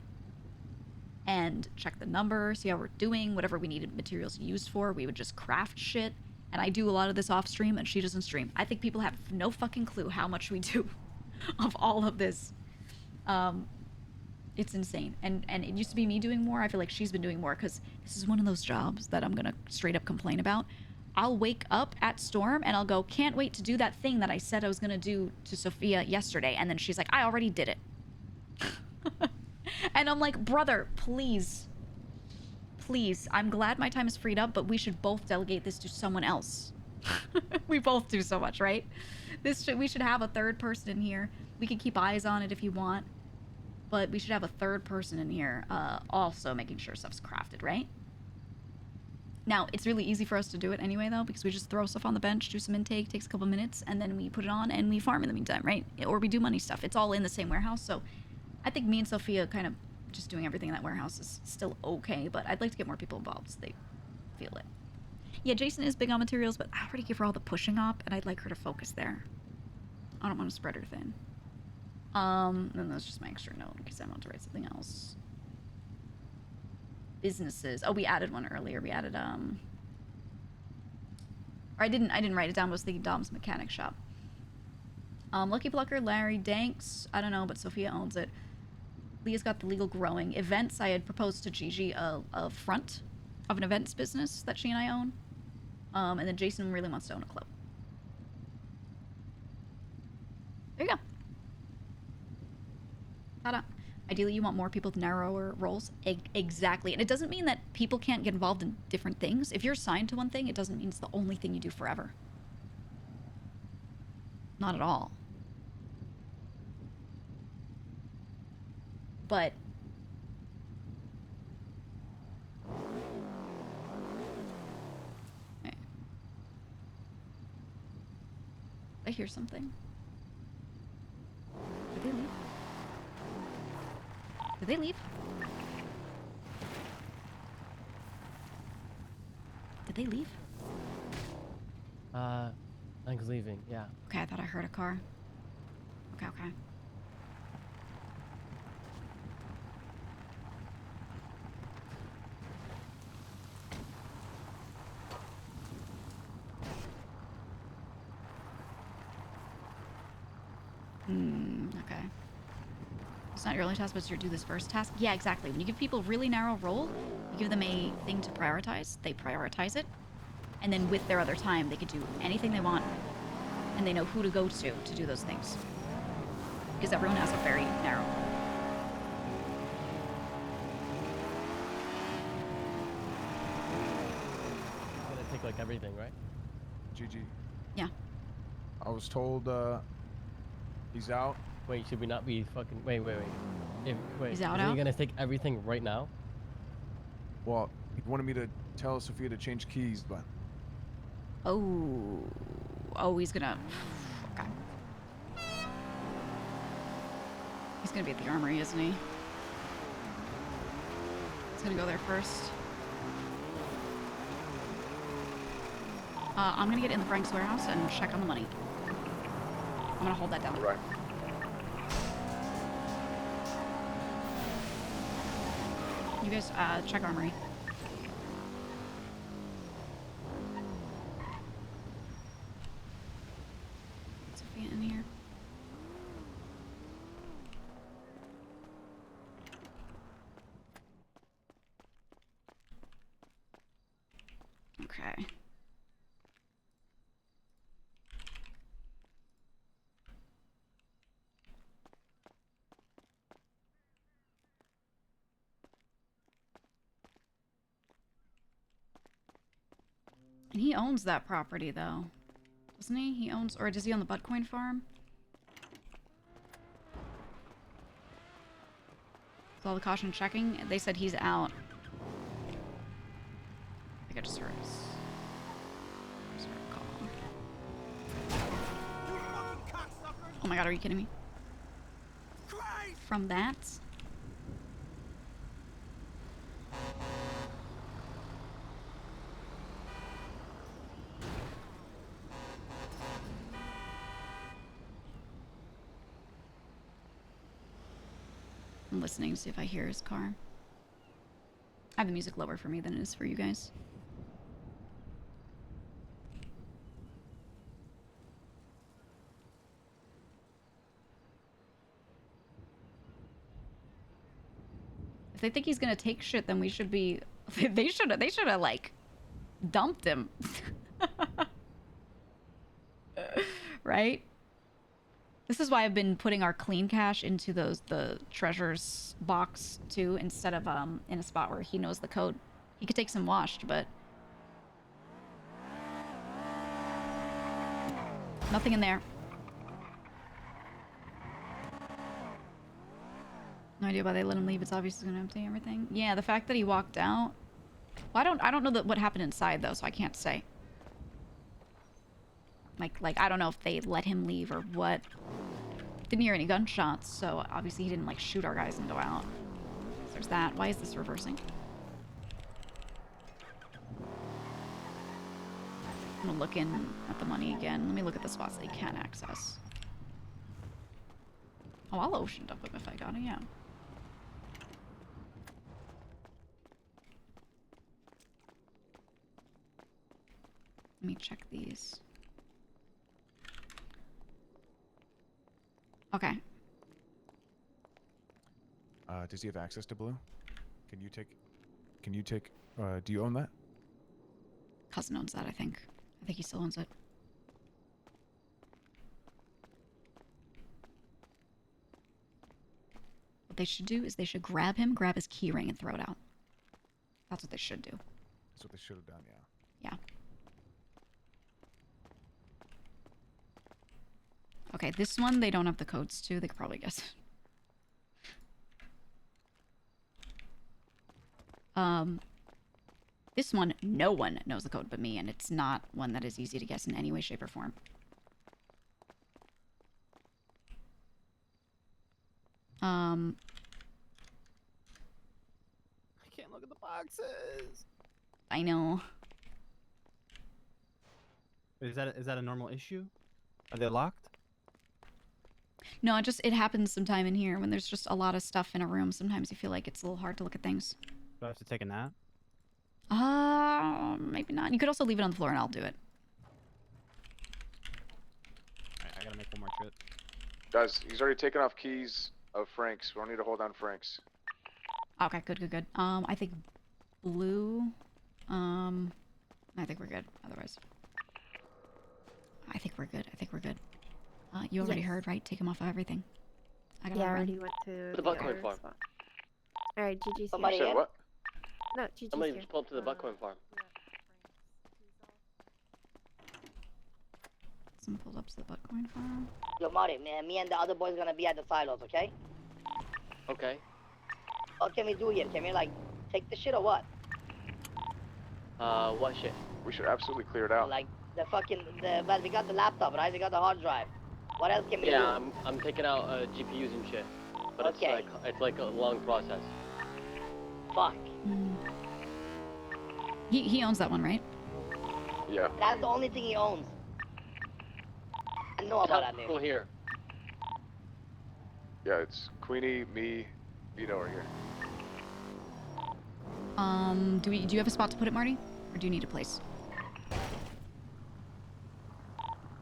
and check the number, see how we're doing, whatever we needed materials used for. We would just craft shit, and I do a lot of this off stream and she doesn't stream. I think people have no fucking clue how much we do of all of this. It's insane, and it used to be me doing more. I feel like she's been doing more because this is one of those jobs that I'm gonna straight up complain about. I'll wake up at Storm and I'll go, can't wait to do that thing that I said I was gonna do to Sophia yesterday, and then she's like, I already did it. And I'm like, brother, please, I'm glad my time is freed up, but we should both delegate this to someone else. We both do so much, right? We should have a third person in here. We can keep eyes on it if you want, but we should have a third person in here also making sure stuff's crafted, right? Now, it's really easy for us to do it anyway, though, because we just throw stuff on the bench, do some intake, takes a couple minutes, and then we put it on and we farm in the meantime, right? Or we do money stuff. It's all in the same warehouse, so I think me and Sophia kind of just doing everything in that warehouse is still okay, but I'd like to get more people involved so they feel it. Yeah, Jason is big on materials, but I already give her all the pushing up, and I'd like her to focus there. I don't want to spread her thin. Then that's just my extra note in case I want to write something else. Businesses. Oh, we added one earlier. We added, or I didn't write it down, but I was thinking Dom's Mechanic Shop. Lucky Plucker, Larry, Danks, I don't know, but Sophia owns it. Leah's got the legal growing. Events, I had proposed to Gigi a front of an events business that she and I own. And then Jason really wants to own a club. There you go. Ta-da. Ideally, you want more people with narrower roles. Exactly. And it doesn't mean that people can't get involved in different things. If you're assigned to one thing, it doesn't mean it's the only thing you do forever. Not at all. But I hear something. Did they leave? Did they leave? Did they leave? I think it's leaving, yeah. Okay, I thought I heard a car. Okay, okay. Okay. It's not your only task, but it's your do this first task. Yeah, exactly. When you give people really narrow role, you give them a thing to prioritize. They prioritize it. And then with their other time, they could do anything they want. And they know who to go to do those things. Because everyone has a very narrow role. I'm gonna take like everything, right? Gigi. Yeah. I was told he's out. Wait, should we not be fucking? Wait. Wait. He's out. Are you gonna take everything right now? Well, he wanted me to tell Sophia to change keys, but. Oh, he's gonna. Okay. He's gonna be at the armory, isn't he? He's gonna go there first. I'm gonna get in the Frank's warehouse and check on the money. I'm gonna hold that down. Right. You guys, check armory. Sophia in here. Okay. And he owns that property, though. Doesn't he? He owns... Or does he own the Buttcoin farm? With all the caution checking, they said he's out. I think I just heard his... Just heard a call. Oh my god, are you kidding me? From that? I'm listening to see if I hear his car. I have the music lower for me than it is for you guys. If they think he's gonna take shit, then we should be... They should have, like, dumped him. Right? This is why I've been putting our clean cash into the treasures box, too, instead of, in a spot where he knows the code. He could take some washed, but... Nothing in there. No idea why they let him leave. It's obviously gonna empty everything. Yeah, the fact that he walked out Well, I don't know what happened inside though, so I can't say. Like I don't know if they let him leave or what. Didn't hear any gunshots, so obviously he didn't like shoot our guys and go out. So there's that. Why is this reversing? I'm gonna look in at the money again. Let me look at the spots they can access. Oh, I'll ocean dump him if I got it, yeah. Let me check these. Okay. Does he have access to blue? Can you take, do you own that? Cousin owns that, I think. I think he still owns it. What they should do is they should grab him, grab his key ring, and throw it out. That's what they should do. That's what they should have done, yeah. Yeah. Okay, this one they don't have the codes to. They could probably guess. This one, no one knows the code but me, and it's not one that is easy to guess in any way, shape, or form. I can't look at the boxes. I know. Is that a normal issue? Are they locked? No, it happens sometime in here when there's just a lot of stuff in a room. Sometimes you feel like it's a little hard to look at things. Do I have to take a nap? Maybe not. You could also leave it on the floor and I'll do it. Alright, I gotta make one more trip. Guys, he's already taken off keys of Frank's. We don't need to hold down Frank's. Okay, good. I think blue. I think we're good. Otherwise, I think we're good. You already heard, right? Take him off of everything. I gotta Yeah, I run. already went to The Buckhorn Farm. Alright, Gigi's Somebody here. in? What? No, Gigi's Somebody here. just pulled up to the Buckhorn Farm. Someone pulled up to the Buckhorn Farm. Yo, Marty, me and the other boys gonna be at the silos, okay? Okay. What can we do here? Can we, like, take the shit or what? What shit? We should absolutely clear it out. Like, but we got the laptop, right? We got the hard drive. What else can we do? Yeah, I'm taking out GPUs and shit. But Okay. it's like a long process. Fuck. He owns that one, right? Yeah. That's the only thing he owns. I know about that name. People here. Yeah, it's Queenie, me, Vito are here. Do you have a spot to put it, Marty? Or do you need a place?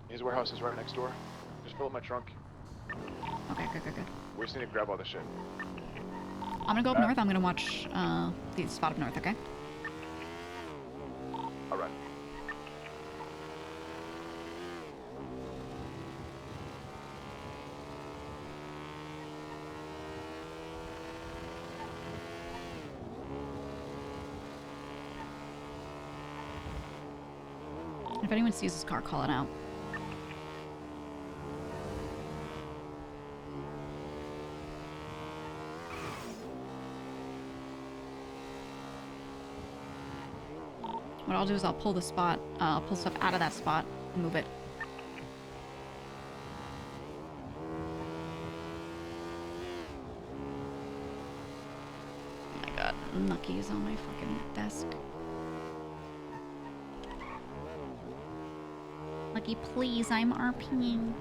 His warehouse is right next door. Just fill up my trunk. Okay, good. We just need to grab all this shit. I'm gonna go up north. I'm gonna watch the spot up north, okay? Alright. If anyone sees this car, call it out. What I'll do is I'll pull the spot, pull stuff out of that spot and move it. Oh my god, Nucky is on my fucking desk. Lucky, please, I'm RPing.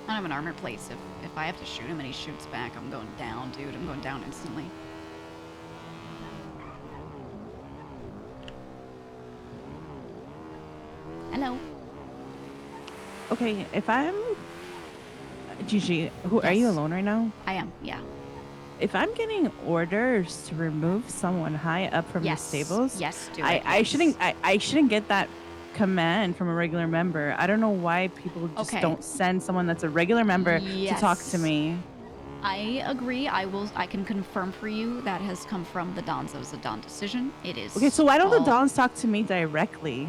I don't have an armored place. If I have to shoot him and he shoots back, I'm going down, dude. I'm going down instantly. Hello. Okay, if I'm Gigi, are you alone right now? I am, yeah. If I'm getting orders to remove someone high up from Yes. the stables, Yes, do I it, yes. shouldn't get that command from a regular member. I don't know why people just Okay. don't send someone that's a regular member to talk to Yes. me. I agree. I can confirm for you that has come from the Dons. It was a Don decision. It is. Okay, so why don't the all- Dons talk to me directly?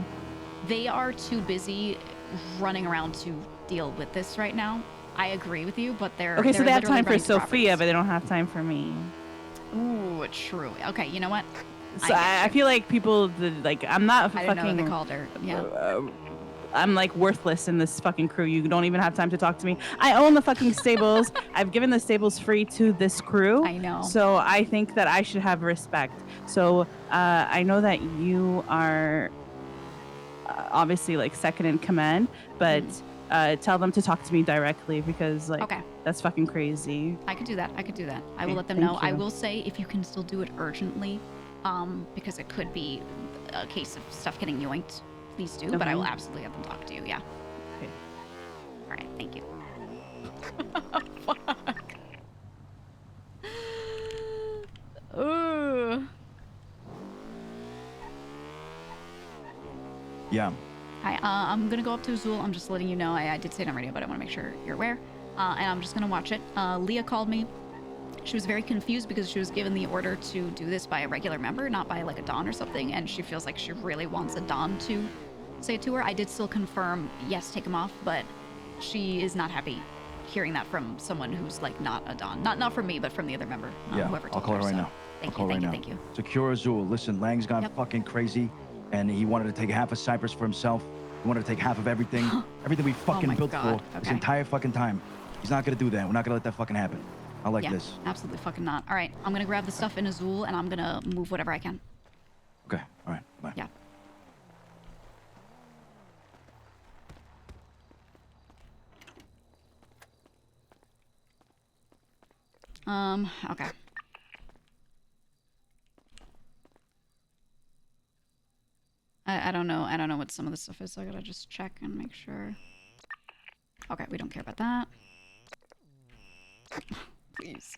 They are too busy running around to deal with this right now. I agree with you, but they're Okay, so they're they have literally time for running to Sophia, properties. but they don't have time for me. Ooh, true. Okay, you know what? So I feel like people, like, I'm not I didn't know fucking. that they called her. Yeah. I'm like worthless in this fucking crew. You don't even have time to talk to me. I own the fucking stables. I've given the stables free to this crew. I know. So I think that I should have respect. So I know that you are obviously like second in command, but tell them to talk to me directly because like Okay. that's fucking crazy. I could do that. I could do that. I Okay, will let them thank know. I you. will say if you can still do it urgently, because it could be a case of stuff getting yoinked. Please do, but I will Okay. absolutely have them talk to you. Yeah. Okay. All right. Thank you. Ooh. Yeah. Hi, I'm gonna go up to Azul. I'm just letting you know. I did say it on radio, but I want to make sure you're aware. And I'm just gonna watch it. Leah called me. She was very confused because she was given the order to do this by a regular member, not by like a Don or something, and she feels like she really wants a Don to say it to her. I did still confirm, yes, take him off, but she is not happy hearing that from someone who's like not a Don. Not from me, but from the other member. Yeah. Whoever I'll told call her right so. now. Thank I'll call you, right now. thank you. Secure Azul. Listen, Lang's gone fucking crazy, and he wanted to take half of Cypress for himself. He wanted to take half of everything, everything we fucking my built God, for this okay. entire fucking time. He's not gonna do that. We're not gonna let that fucking happen. I like Yeah, this. absolutely fucking not. All right, I'm gonna grab the stuff in Azul and I'm gonna move whatever I can. Okay. All right. Bye. Yeah. Okay. I don't know. I don't know what some of this stuff is, so I gotta just check and make sure. Okay, we don't care about that. Please.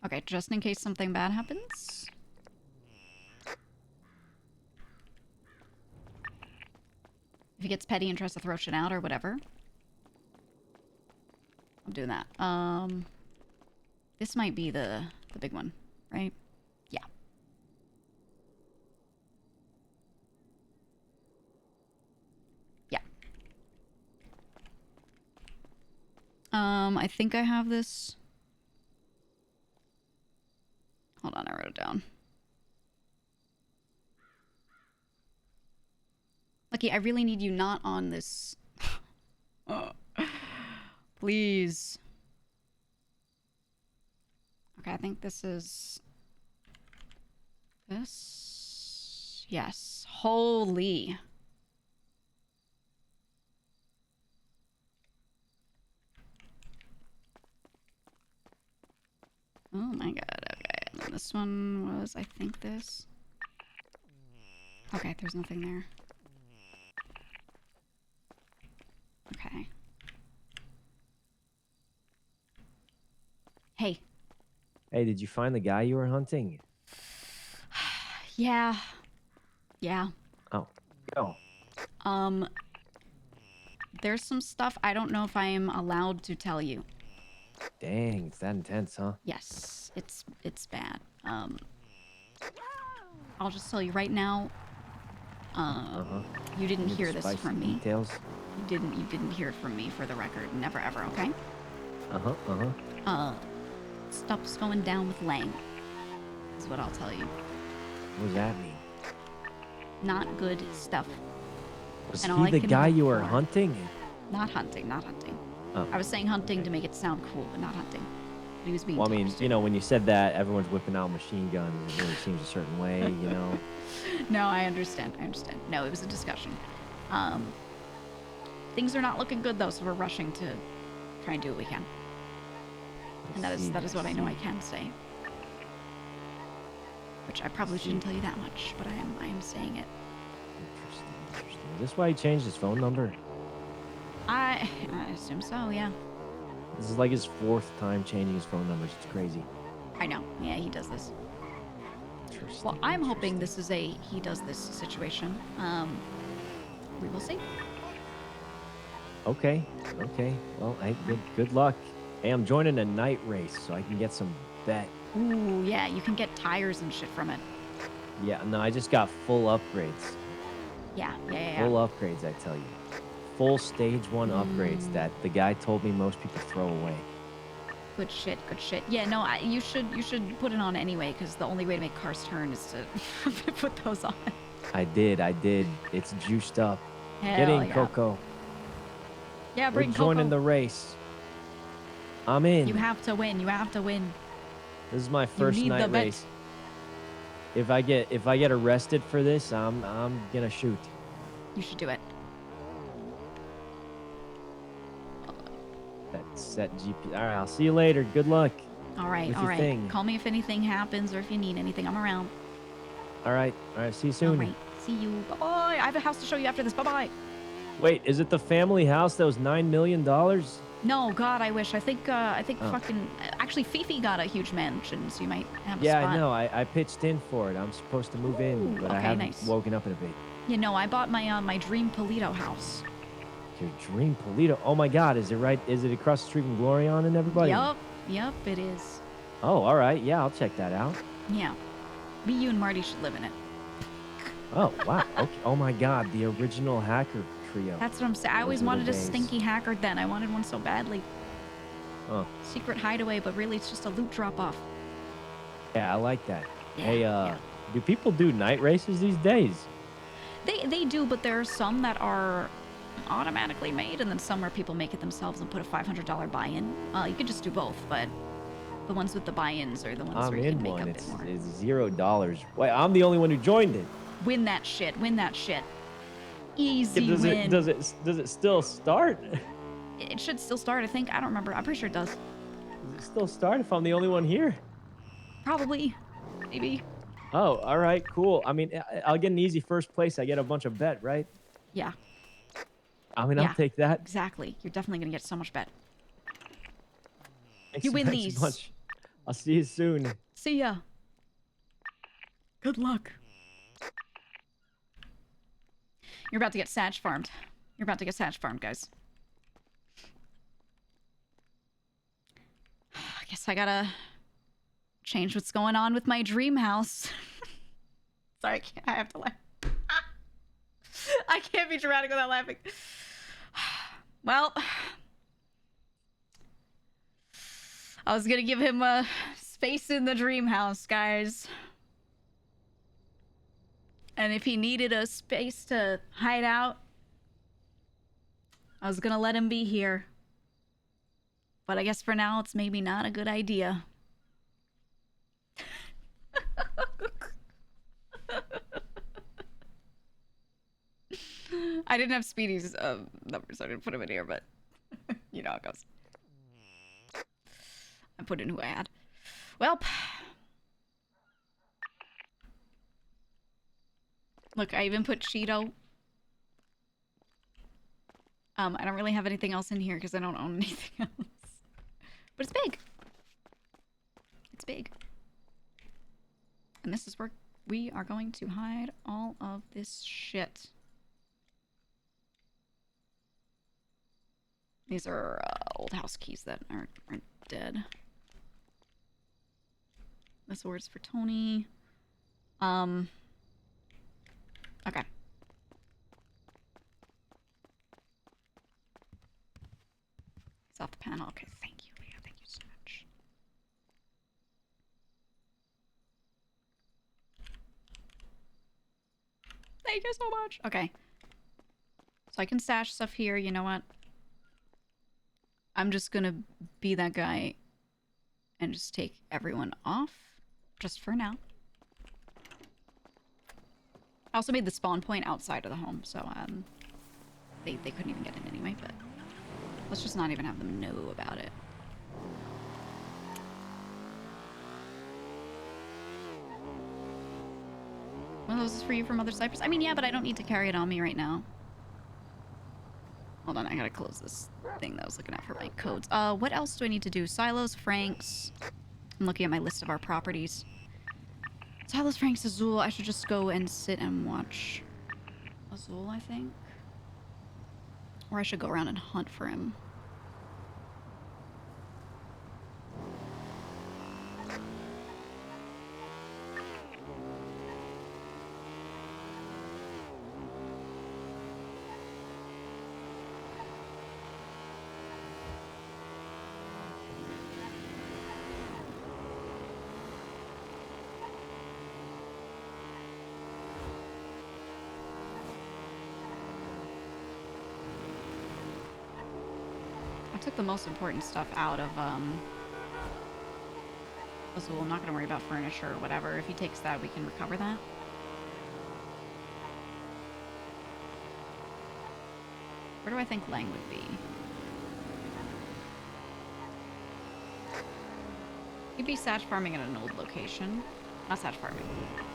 Okay, just in case something bad happens. If he gets petty and tries to throw shit out or whatever. I'm doing that. This might be the big one, right? Yeah. Yeah. I think I have this. Hold on, I wrote it down. Lucky, I really need you not on this. Please. Okay, I think this is... This? Yes. Holy. Oh my god, okay. And then this one was, I think, this. Okay, there's nothing there. Okay. Hey. Hey, did you find the guy you were hunting? Yeah. Yeah. Oh, go. There's some stuff I don't know if I am allowed to tell you. Dang, it's that intense, huh? Yes, it's bad. I'll just tell you right now. You didn't Any hear this spicy from me. Details? You didn't hear it from me for the record. Never ever, okay? Stuff's going down with Lang. Is what I'll tell you. What does that mean? Not good stuff. Was And all he I the can guy hope you were for- hunting? Not hunting, not hunting. Oh. I was saying hunting to make it sound cool, but not hunting. But he was being Well, I mean, toast. you know, when you said that, everyone's whipping out machine guns. It really seems a certain way, you know? No, I understand. No, it was a discussion. Things are not looking good though, so we're rushing to try and do what we can. And that is what I know I can say. Which I probably shouldn't tell you that much, but I am saying it. Is this why he changed his phone number? I assume so, yeah. This is like his 4th time changing his phone numbers. It's crazy. I know. Yeah, he does this. Well, I'm hoping this is a he does this situation. We will see. Okay. Okay. Well, hey, good luck. Hey, I'm joining a night race so I can get some bet. Ooh, yeah, you can get tires and shit from it. Yeah, no, I just got full upgrades. Yeah. Full upgrades, I tell you. Full stage 1 upgrades that the guy told me most people throw away. Good shit, good shit. Yeah, no, you should put it on anyway, because the only way to make cars turn is to put those on. I did. It's juiced up. Hell Get in, yeah. Coco. Yeah, bring We're joining Coco. the race. I'm in. You have to win. You have to win. This is my first need the night bet. race. If I get arrested for this, I'm gonna shoot. You should do it. Set GP. All right, I'll see you later. Good luck. All right, with all your right. thing. Call me if anything happens or if you need anything. I'm around. All right. See you soon. All right. See you. Bye-bye. I have a house to show you after this. Bye-bye. Wait, is it the family house that was $9 million? No, God, I wish. I think fucking... Actually, Fifi got a huge mansion, so you might have a Yeah, spot. I know. I pitched in for it. I'm supposed to move in, but I okay, haven't nice. woken up in a bit. You know, I bought my my dream Polito house. Your dream Polito. Oh my God, is it right? Is it across the street from Glorion and everybody? Yup, it is. Oh, all right. Yeah, I'll check that out. Yeah. Me, you, and Marty should live in it. Oh, wow. Okay. Oh my God, the original hacker trio. That's what I'm saying. I always Those were the wanted a days. stinky hacker then. I wanted one so badly. Oh. Secret hideaway, but really it's just a loot drop-off. Yeah, I like that. Yeah, Hey, do people do night races these days? They do, but there are some that are automatically made, and then some where people make it themselves and put a $500 buy-in. You could just do both, but the ones with the buy-ins are the ones I'm where you in can make one. up a bit It's more. $0. Wait, I'm the only one who joined it. Win that shit. Win that shit. Easy Does win. it still start? It should still start, I think. I don't remember. I'm pretty sure it does. Does it still start if I'm the only one here? Probably. Maybe. Oh, all right, cool. I mean, I'll get an easy first place. I get a bunch of bet, right? Yeah. I mean, Yeah, I'll take that. Exactly. You're definitely going to get so much bet. Thanks, You win thanks these. much. I'll see you soon. See ya. Good luck. You're about to get Satch farmed. You're about to get Satch farmed, guys. I guess I gotta change what's going on with my dream house. Sorry, I have to laugh. I can't be dramatic without laughing. Well, I was gonna give him a space in the dream house, guys. And if he needed a space to hide out, I was gonna let him be here. But I guess for now, it's maybe not a good idea. I didn't have Speedy's number, so I didn't put him in here, but you know how it goes. I put in who I had. Well, look, I even put Cheeto. I don't really have anything else in here because I don't own anything else. But it's big. It's big. And this is where we are going to hide all of this shit. These are old house keys that aren't dead. The sword's for Tony. Okay. It's off the panel. Okay, thank you, Leah. Thank you so much. Thank you so much. Okay. So I can stash stuff here. You know what? I'm just gonna be that guy and just take everyone off. Just for now. I also made the spawn point outside of the home, so they couldn't even get in anyway, but let's just not even have them know about it. One of those is for you from Mother Cypress? I mean, yeah, but I don't need to carry it on me right now. Hold on, I gotta close this thing that I was looking at for my codes. What else do I need to do? Silos, Franks. I'm looking at my list of our properties. Silos, Franks, Azul. I should just go and sit and watch Azul, I think. Or I should go around and hunt for him. Took the most important stuff out of Azul. I'm not gonna worry about furniture or whatever. If he takes that, we can recover that. Where do I think Lang would be? He'd be satch farming at an old location. Not satch farming.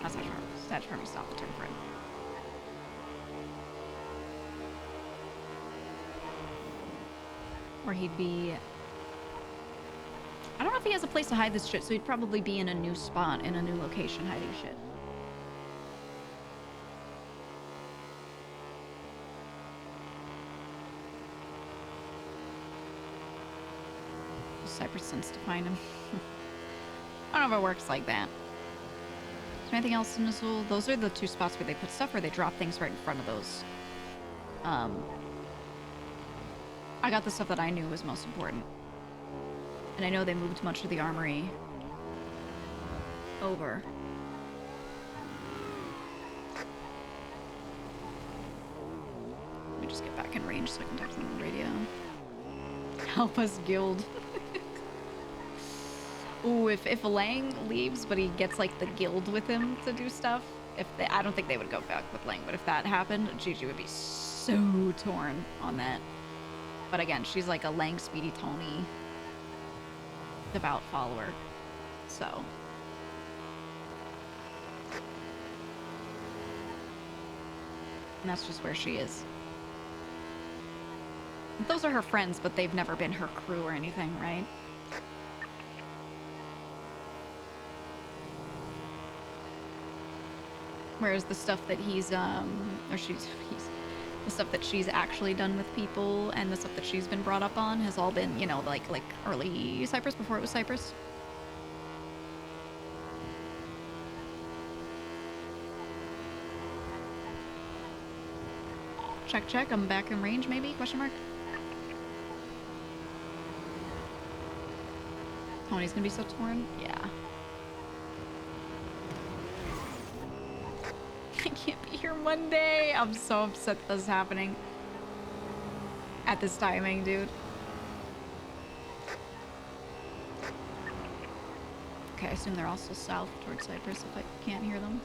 Not satch farming. Satch farming's not the term for it. Or he'd be... I don't know if he has a place to hide this shit, so he'd probably be in a new spot, in a new location, hiding shit. Cypress sends to find him. I don't know if it works like that. Is there anything else in Azul? Those are the two spots where they put stuff, or they drop things right in front of those. I got the stuff that I knew was most important. And I know they moved much of the armory over. Let me just get back in range so I can talk to them on the radio. Help us, guild. Ooh, if Lang leaves, but he gets like the guild with him to do stuff, I don't think they would go back with Lang, but if that happened, Gigi would be so torn on that. But again, she's like a Lang, Speedy, Tony devout follower, so. And that's just where she is. Those are her friends, but they've never been her crew or anything, right? Whereas the stuff that he's, the stuff that she's actually done with people and the stuff that she's been brought up on has all been, you know, like early Cypress, before it was Cypress. Check, check. I'm back in range, maybe? Question mark? Tony's gonna be so torn? Yeah. I can't be here Monday. I'm so upset this is happening at this timing, dude. Okay, I assume they're also south towards Cypress if I can't hear them.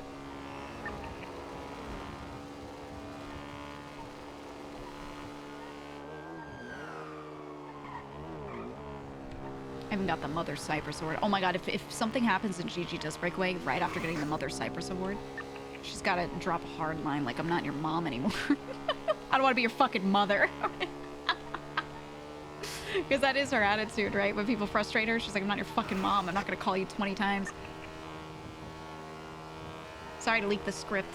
I haven't got the Mother Cypress Award. Oh my god, if something happens and Gigi does break away right after getting the Mother Cypress Award, she's gotta drop a hard line like, I'm not your mom anymore. I don't want to be your fucking mother. Because that is her attitude, right? When people frustrate her, she's like, I'm not your fucking mom. I'm not gonna call you 20 times. Sorry to leak the script.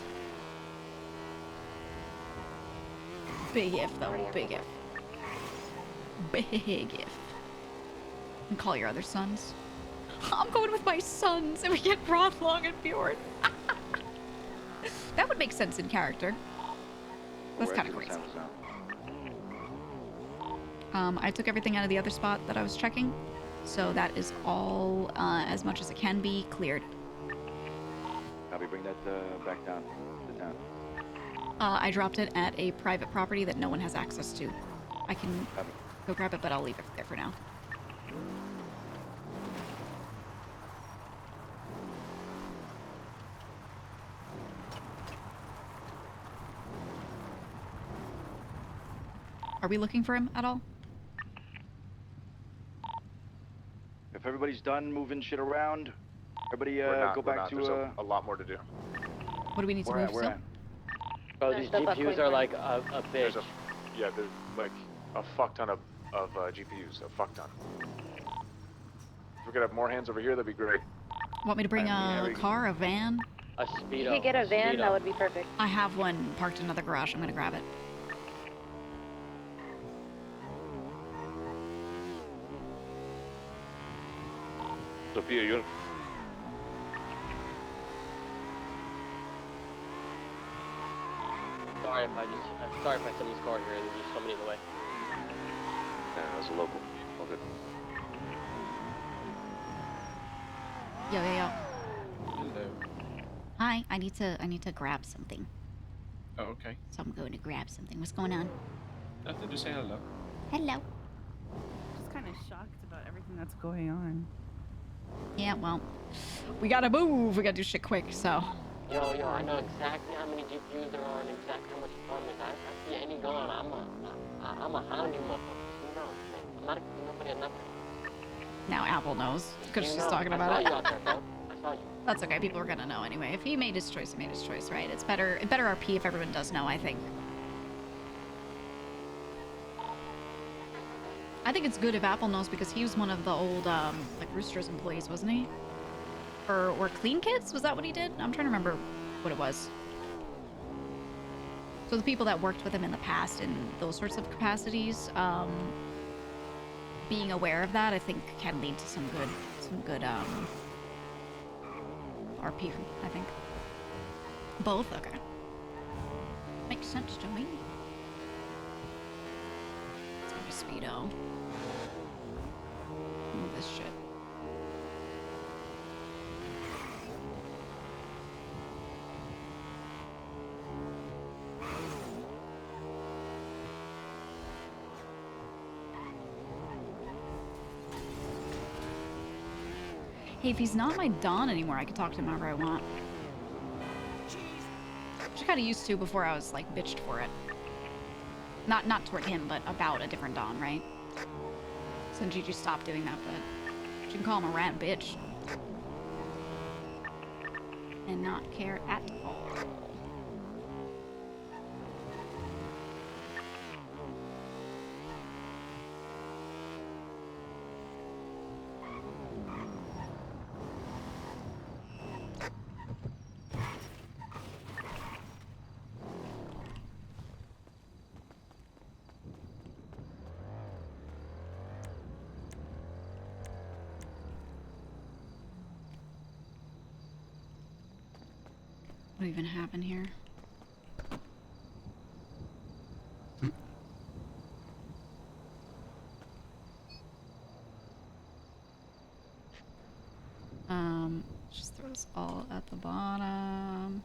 Big if, though. Big if. Big if. And call your other sons. I'm going with my sons, and we get Broad, Long, and Fjord. That would make sense in character. That's kind of crazy. I took everything out of the other spot that I was checking, so that is all, as much as it can be, cleared. Copy, bring that back down to town. I dropped it at a private property that no one has access to. I can go grab it, but I'll leave it there for now. Are we looking for him at all? If everybody's done moving shit around, everybody go back to There's a lot more to do. What do we need to move still? Bro, these GPUs are like a bitch. Yeah, there's like a fuck ton of GPUs, a fuck ton. If we could have more hands over here, that'd be great. Want me to bring Yeah, a car, a van? A speedo. You could get a van, that would be perfect. I have one parked in another garage. I'm gonna grab it. Sophia, you. Sorry if I send this car here and there's just somebody in the way. Yeah, that's a local. All good. Yo. Hello. Hi, I need to grab something. Oh, okay. So I'm going to grab something. What's going on? Nothing, just say hello. Hello. Just kind of shocked about everything that's going on. Yeah, well, we gotta move. We gotta do shit quick, so. Yo, I know exactly how many GPUs there are and exactly how much fun there is. I see any gun, I'm a hound you motherfuckers. You know, I'm not giving nobody a number. Now Apple knows, because she's talking about it. That's okay, people are gonna know anyway. If he made his choice, he made his choice, right? It's better RP if everyone does know, I think. I think it's good if Apple knows because he was one of the old, like, Roosters employees, wasn't he? Or Clean Kids? Was that what he did? I'm trying to remember what it was. So the people that worked with him in the past in those sorts of capacities, being aware of that, I think, can lead to some good RP, I think. Both? Okay. Makes sense to me. It's gonna be speedo. Move this shit. Hey, if he's not my Don anymore, I can talk to him however I want. Which I kind of used to before I was, like, bitched for it. Not toward him, but about a different Don, right? So Gigi stopped doing that, but you can call him a rat bitch. And not care at all. What even happened here? Just throw this all at the bottom.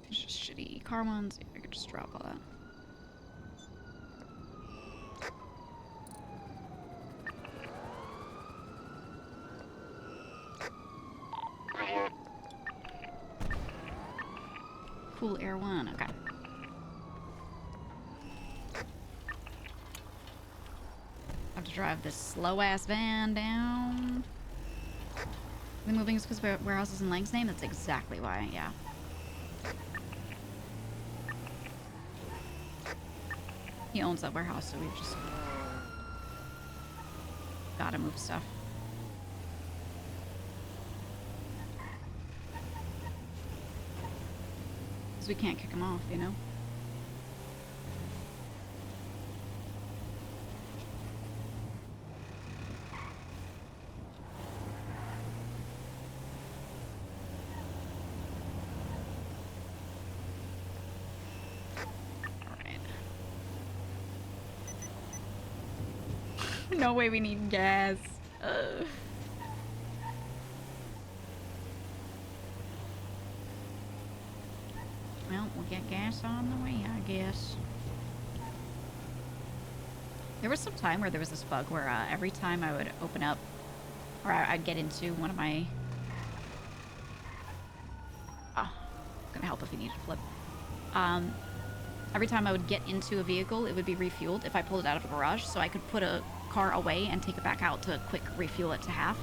It's just shitty car ones. Yeah, I could just drop all that. Cool Air 1, okay. I have to drive this slow-ass van down. The moving is because warehouse is in Lang's name? That's exactly why, yeah. He owns that warehouse, so we've just gotta move stuff. Because we can't kick him off, you know? No way we need gas. Ugh. Well, we'll get gas on the way, I guess. There was some time where there was this bug where every time I would open up, or I'd get into one of my... Oh, it's gonna help if you need to flip. every time I would get into a vehicle, it would be refueled if I pulled it out of a garage, so I could put a car away and take it back out to quick refuel it to half.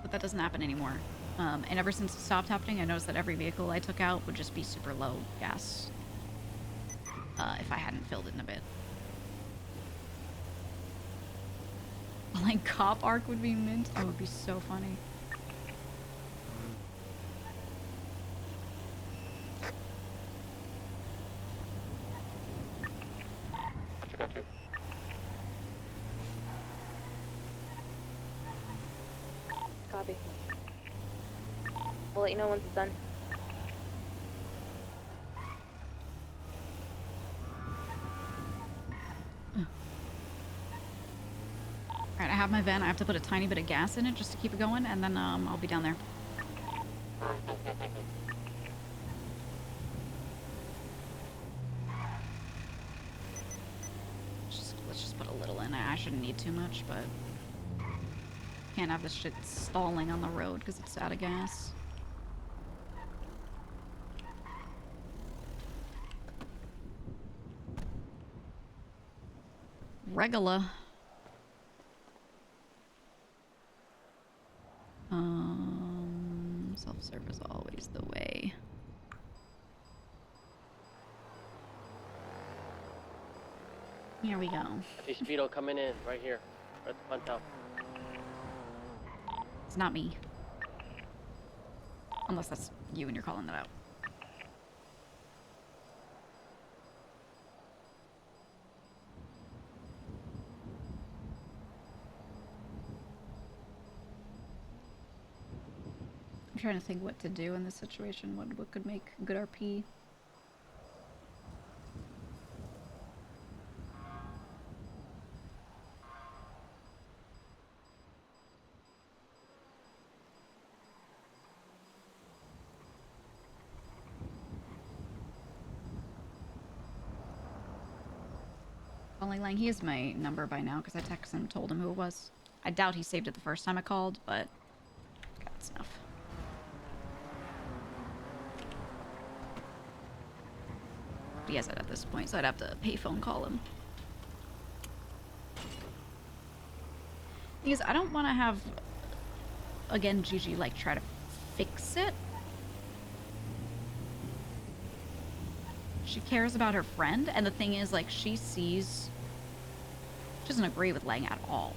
But that doesn't happen anymore. And ever since it stopped happening, I noticed that every vehicle I took out would just be super low gas if I hadn't filled it in a bit. Like, cop arc would be mint. That would be so funny. Copy. We'll let you know once it's done. Alright, I have my van. I have to put a tiny bit of gas in it just to keep it going, and then I'll be down there. Let's just put a little in. I shouldn't need too much, but can't have this shit stalling on the road because it's out of gas. Regular. Self-serve is always the way. Here we go. I see Speedo coming in right here. Right at the front top. It's not me. Unless that's you and you're calling that out. I'm trying to think what to do in this situation. What could make good RP? Only Lang, he has my number by now because I texted him and told him who it was. I doubt he saved it the first time I called, but that's enough. He has it at this point, so I'd have to payphone call him. Because I don't want to have, again, Gigi, like, try to fix it. She cares about her friend, and the thing is, like, she doesn't agree with Lang at all,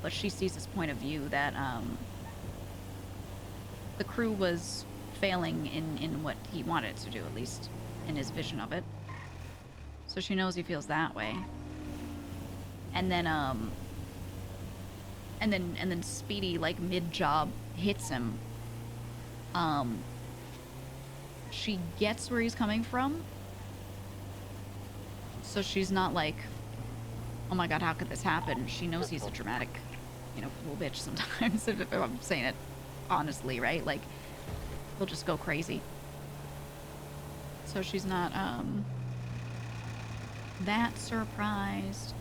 but she sees this point of view that, the crew was failing in what he wanted to do, at least in his vision of it. So she knows he feels that way. And then and then Speedy, like, mid-job hits him. She gets where he's coming from. So she's not like, oh my god, how could this happen? She knows he's a dramatic, you know, little bitch sometimes, if I'm saying it honestly, right? Like, he'll just go crazy. So she's not, that surprised.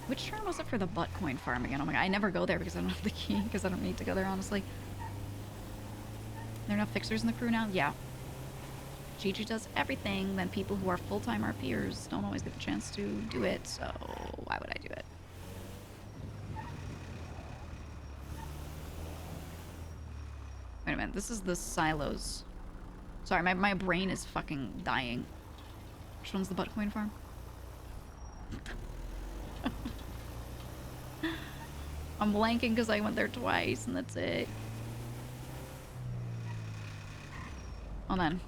Which turn was it for the butt coin farm again? Oh my god, I never go there because I don't have the key, because I don't need to go there, honestly. There are enough fixers in the crew now? Yeah. Gigi does everything, then people who are full-time RPers don't always get the chance to do it, so why would I do it? Wait a minute, this is the silos. Sorry, my brain is fucking dying. Which one's the butt coin farm? I'm blanking because I went there twice and that's it. Hold on. It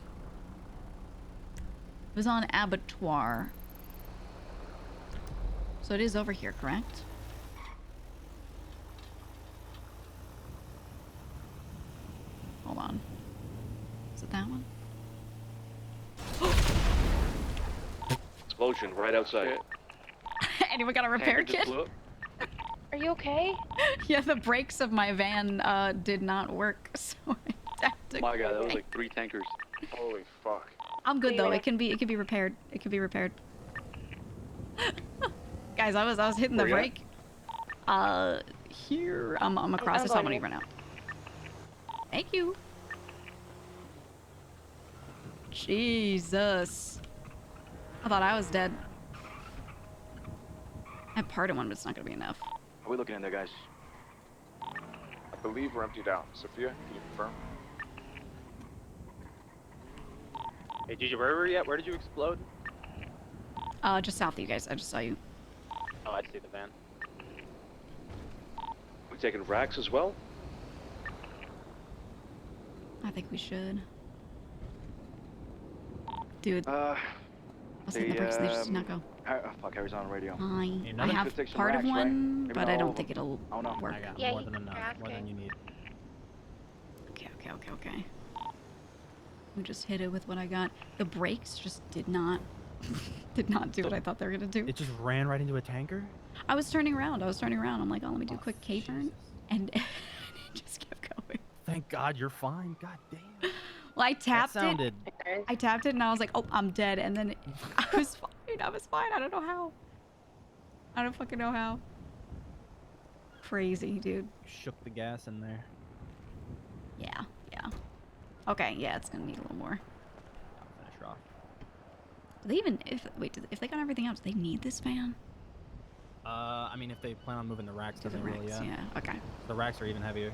was on Abattoir. So it is over here, correct? Hold on. Is it that one? Explosion right outside. Anyone got a repair Tanker just kit? blew up. Are you okay? Yeah, the brakes of my van did not work, so I had to. My god, that was like 3 tankers. Holy fuck. I'm good though. It can be repaired. It can be repaired. Guys, I was hitting the Where you brake. Here I'm across. I saw money run out. Thank you. Jesus. I thought I was dead. I have part of one, but it's not gonna be enough. Are we looking in there, guys? I believe we're emptied out. Sophia, can you confirm? Hey, Gigi, where were you at? Where did you explode? Just south of you guys. I just saw you. Oh, I see the van. We taking racks as well? I think we should. Dude. Uh, I'll say the brakes, they just did not go. Fuck, Harry's on the radio. Fine. I Should have take some part of racks, right? one, Maybe but not I all don't of think them. it'll Oh, no. work. I got Yeah, more you than enough. grab More than you need. Okay. We just hit it with what I got. The brakes just did not do what I thought they were gonna do. It just ran right into a tanker? I was turning around. I'm like, oh, let me do a quick K-turn. And it just kept going. Thank God you're fine. God damn. Well, I tapped sounded... it. I tapped it and I was like, oh, I'm dead. And then I was fine. I don't know how. I don't fucking know how. Crazy, dude. Shook the gas in there. Yeah. Okay, yeah, it's gonna need a little more. I'll finish her off. Do they even, if they got everything else, do they need this van? I mean, if they plan on moving the racks, To the doesn't really, racks, yeah, okay. The racks are even heavier.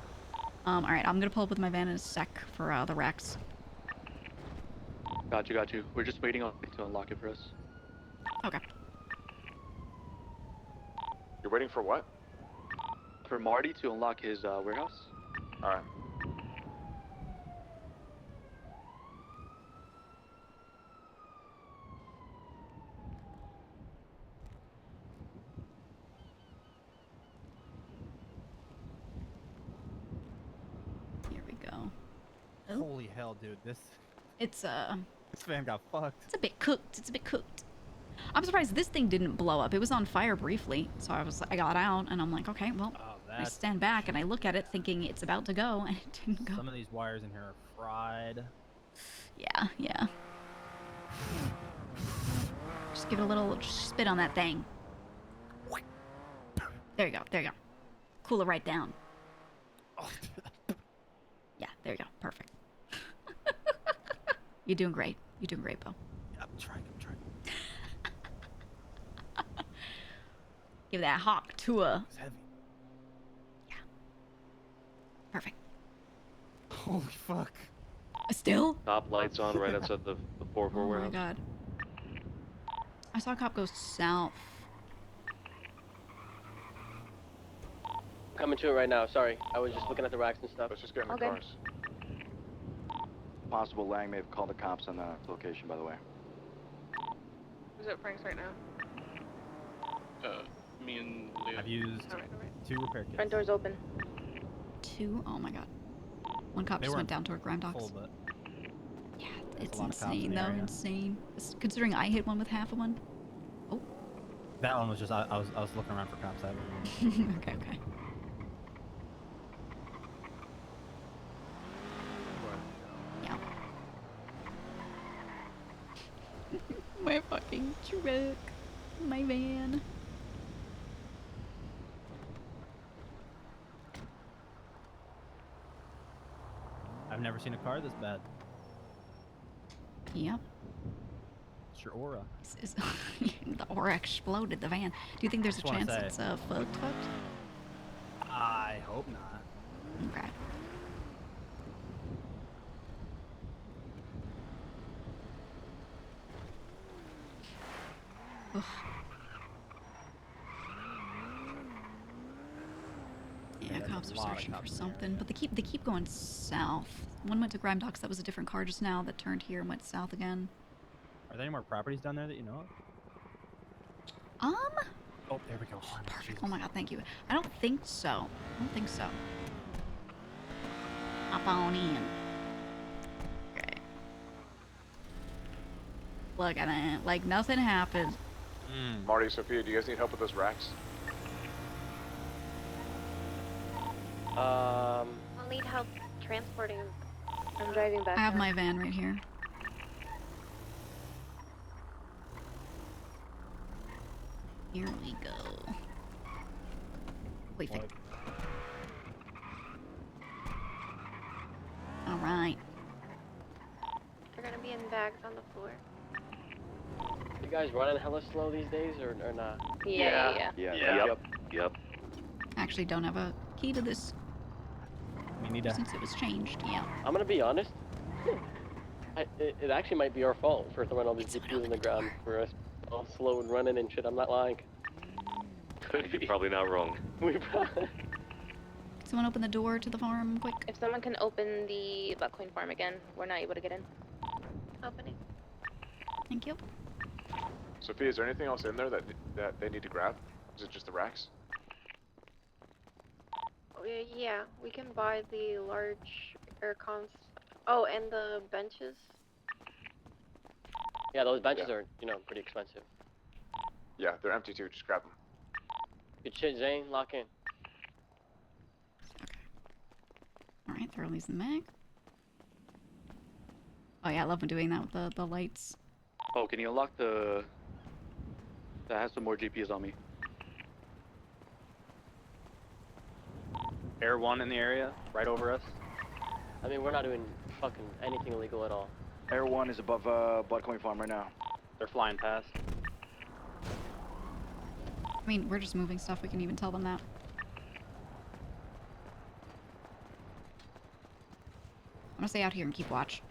Alright, I'm gonna pull up with my van in a sec for, the racks. Got you. We're just waiting on to unlock it for us. Okay. You're waiting for what? For Marty to unlock his warehouse. All right. Here we go. Oh. Holy hell, dude. This van got fucked. It's a bit cooked. I'm surprised this thing didn't blow up. It was on fire briefly, so I got out and I'm like, okay, well, I stand back and I look at it thinking it's about to go, and it didn't go. Some of these wires in here are fried. Yeah. Just give it a little spit on that thing. There you go. Cool it right down. Yeah, there you go. Perfect. You're doing great, Bo. I'm trying. Give that hawk tour. It's heavy. Yeah. Perfect. Holy fuck. Still? Top lights on right outside the 4-4 Oh warehouse. my god. I saw a cop go south. Coming to it right now. Sorry, I was just looking at the racks and stuff. Let's just get in the Okay. cars. Possible Lang may have called the cops on the location, by the way. Who's at Frank's right now? Me and Leo. I've used Alright. 2 repair kits. Front door's open. 2? Oh my god. One cop They just went weren't down toward Grime Docks. full, but Yeah, there's it's a lot of cops in insane the though. area. Insane. Considering I hit one with half of one. that one was just I was looking around for cops. Okay. Yeah. My fucking truck. My van. I've never seen a car this bad. Yep. It's your aura. The aura exploded the van. Do you think there's a Just wanna chance say. it's fucked? I hope not. Okay. Ugh. Yeah, cops are lot of searching for cops in something, but they keep going south. One went to Grime Docks. That was a different car just now that turned here and went south again. Are there any more properties down there that you know of? Oh, there we go. Perfect. Oh my god, thank you. I don't think so. Hop on in. Okay. Look at that. Like nothing happened. Marty, Sophia, do you guys need help with those racks? I'll need help transporting. I'm driving back. I have now. my van right here. Here we go. Wait, bags on the floor. You guys running hella slow these days, or not? Yeah. Yep. I actually don't have a key to this Me neither. since it was changed. Yeah. I'm gonna be honest. It actually might be our fault for throwing all these GPUs on the ground for us all slow and running and shit. I'm not lying. You're probably not wrong. We probably. Someone open the door to the farm quick. If someone can open the buckwheat farm again, we're not able to get in. Opening. Thank you. Sophia, is there anything else in there that they need to grab? Is it just the racks? Yeah, we can buy the large air cons. Oh, and the benches. Yeah, those benches are, pretty expensive. Yeah, they're empty too. Just grab them. Good shit, Zane. Lock in. Alright, throw these in the bag. Oh yeah, I love doing that with the lights. Oh, can you unlock the... That has some more GPUs on me. Air 1 in the area, right over us. I mean, we're not doing fucking anything illegal at all. Air 1 is above Buckhorn Farm right now. They're flying past. I mean, we're just moving stuff. We can even tell them that. I'm gonna stay out here and keep watch.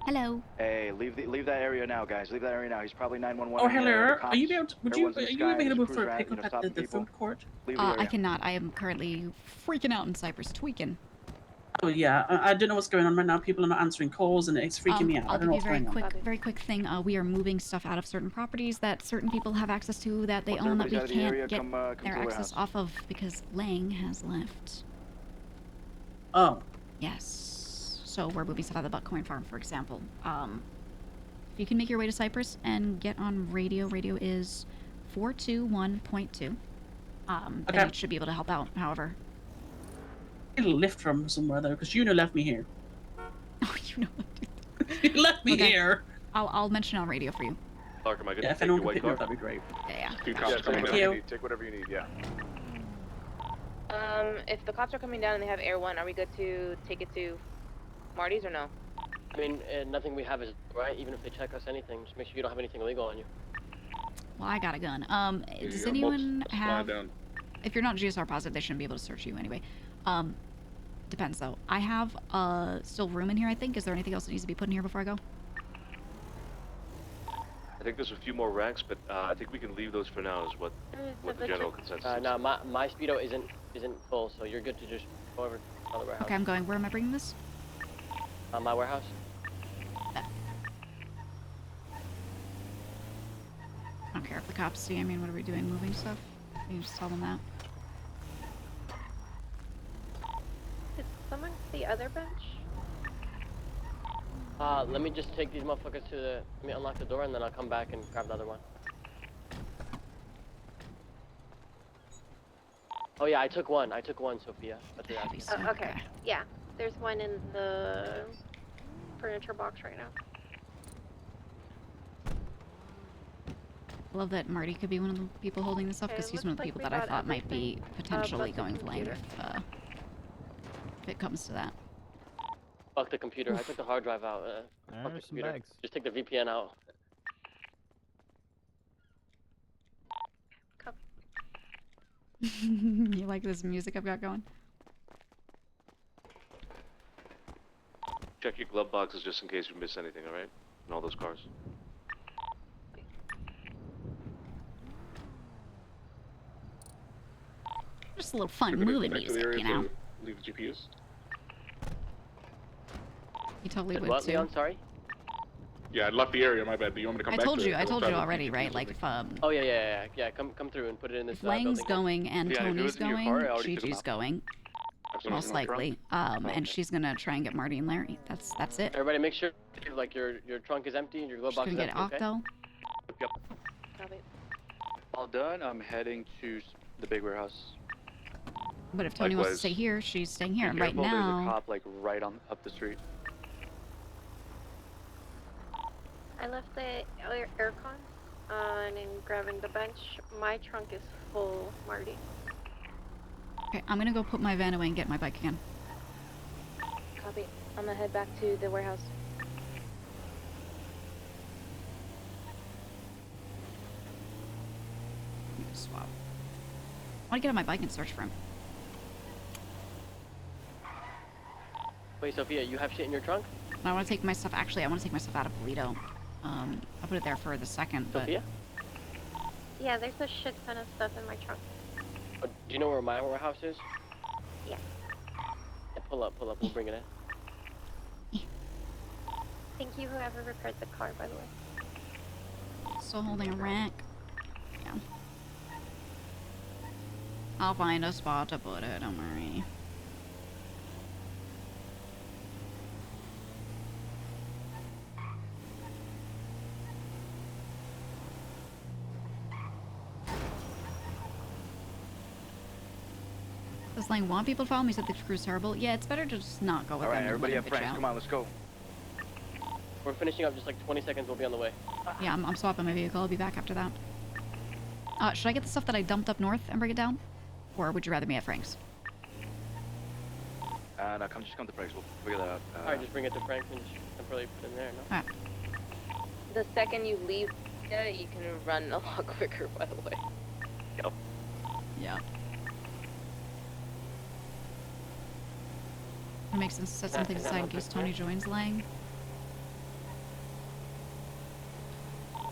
Hello. Hey, leave that area now, guys. Leave that area now. He's probably 911. Oh, hello. Are you able to, are you available for a pickup at the food court? I cannot. I am currently freaking out in Cypress, tweaking. Oh yeah, I don't know what's going on right now. People are not answering calls, and it's freaking me out. I I'll don't know give you what's a going on. very quick thing. We are moving stuff out of certain properties that certain people have access to that they Once own that we everybody's out of the area, can't come get to their the access warehouse. off of because Lang has left. Oh. Yes. So we're moving stuff out of the Buckhorn Farm, for example. If you can make your way to Cypress and get on radio, radio is 421.2. Okay. They should be able to help out, however. Get a lift from somewhere though, because you left me here. Oh, you You left me here. I'll mention on radio for you. Clark, am I good Yeah, to if take your anyone white could pick me car? up, that'd be great. Yeah. Two cops coming Thank down. you. Take whatever you need. Yeah. If the cops are coming down and they have Air 1, are we good to take it to Marty's or no? I mean, nothing we have is right. Even if they check us anything, just make sure you don't have anything illegal on you. Well, I got a gun. Does got anyone multiple supply have... down. If you're not GSR positive, they shouldn't be able to search you anyway. Depends, though. I have still room in here, I think. Is there anything else that needs to be put in here before I go? I think there's a few more racks, but I think we can leave those for now. Is what the general consensus is. No, my speedo isn't full, so you're good to just go over to the warehouse. Okay, I'm going. Where am I bringing this? My warehouse. I don't care if the cops see. I mean, what are we doing? Moving stuff? You just tell them that. Did someone the other bench? Let me just take these motherfuckers to the. Let me unlock the door and then I'll come back and grab the other one. Oh yeah, I took one, Sophia. That's what you're asking. Okay. Yeah, there's one in the furniture box right now. I love that Marty could be one of the people holding this up because Okay, he's one of the looks people like that I we thought got might be potentially but the going flying computer. if it comes to that. Fuck the computer. I took the hard drive out. Fuck the There's some computer. bags. Just take the VPN out. You like this music I've got going? Check your glove boxes just in case you miss anything, all right? In all those cars. Just a little fun We're gonna movie go back to the music, area you know? to leave the GPUs. You totally Did would what, too. Leon? Sorry? Yeah, I left the area. My bad. Do you want me to come I back? told to you to already, right? Like if Oh yeah. Come through and put it in this. if Lang's building. going and Yeah, if it Tony's was in your going, car, I already took 'em Gigi's out. going, someone most in the trunk? likely. And she's gonna try and get Marty and Larry. That's it. Everybody, make sure like your trunk is empty and your glove She's box gonna is get empty. Okay? Octo. Yep. Copy. All done. I'm heading to the big warehouse. But if Tony wants to Likewise. stay here, she's staying here. Be And right careful, there's a now, cop like right on up the street. I left the aircon and in grabbing the bench. My trunk is full, Marty. Okay, I'm gonna go put my van away and get my bike again. Copy. I'm gonna head back to the warehouse. Swap. I want to get on my bike and search for him. Wait, Sophia, you have shit in your trunk? I want to take my stuff. Actually, I want to take my stuff out of Polito. I'll put it there for the second. But... Sophia? Yeah, there's a shit ton of stuff in my trunk. Do you know where my warehouse is? Yeah. Yeah, pull up. We'll bring it in. Thank you, whoever repaired the car, by the way. Still holding a rack. Yeah. I'll find a spot to put it, don't worry. Does Lang want people to follow me? He said the crew's terrible. Yeah, it's better to just not go with them. Alright, everybody have and let him bitch friends. out. Come on, let's go. We're finishing up just like 20 seconds. We'll be on the way. Yeah, I'm swapping my vehicle. I'll be back after that. Should I get the stuff that I dumped up north and bring it down? Or would you rather me at Frank's? No, just come to Frank's. We'll figure that out. Alright, just bring it to Frank's and just temporarily put it in there, no? Alright. The second you leave, yeah, you can run a lot quicker, by the way. Yep. Yeah. It makes sense to set something aside in case Tony joins Lang.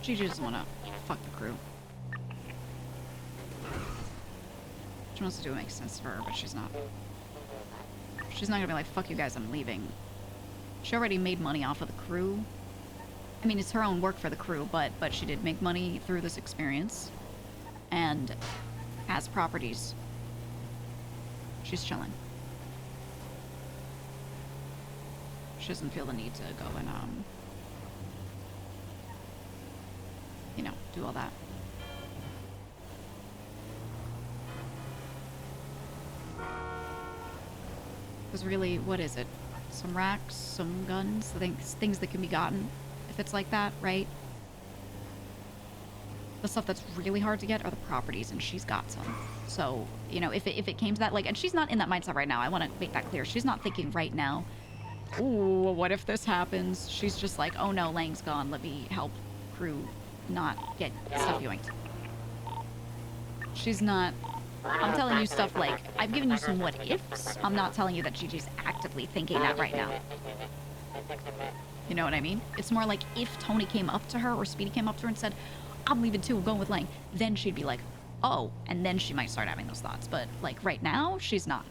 Gigi doesn't want to fuck the crew. She wants to do what makes sense to her, but she's not. She's not gonna be like, fuck you guys, I'm leaving. She already made money off of the crew. I mean, it's her own work for the crew, but she did make money through this experience. And has properties. She's chilling. She doesn't feel the need to go and, you know, do all that. Because really, what is it? Some racks, some guns, things that can be gotten if it's like that, right? The stuff that's really hard to get are the properties, and she's got some. So, you know, if it came to that, like, and she's not in that mindset right now. I want to make that clear. She's not thinking right now, ooh, what if this happens? She's just like, oh no, Lang's gone. Let me help crew not get stuff yoinked. She's not... I'm telling you stuff like, I've given you some what ifs. I'm not telling you that Gigi's actively thinking that right now. You know what I mean? It's more like if Tony came up to her or Speedy came up to her and said, I'm leaving too, I'm going with Lang, then she'd be like, oh, and then she might start having those thoughts. But like right now, she's not.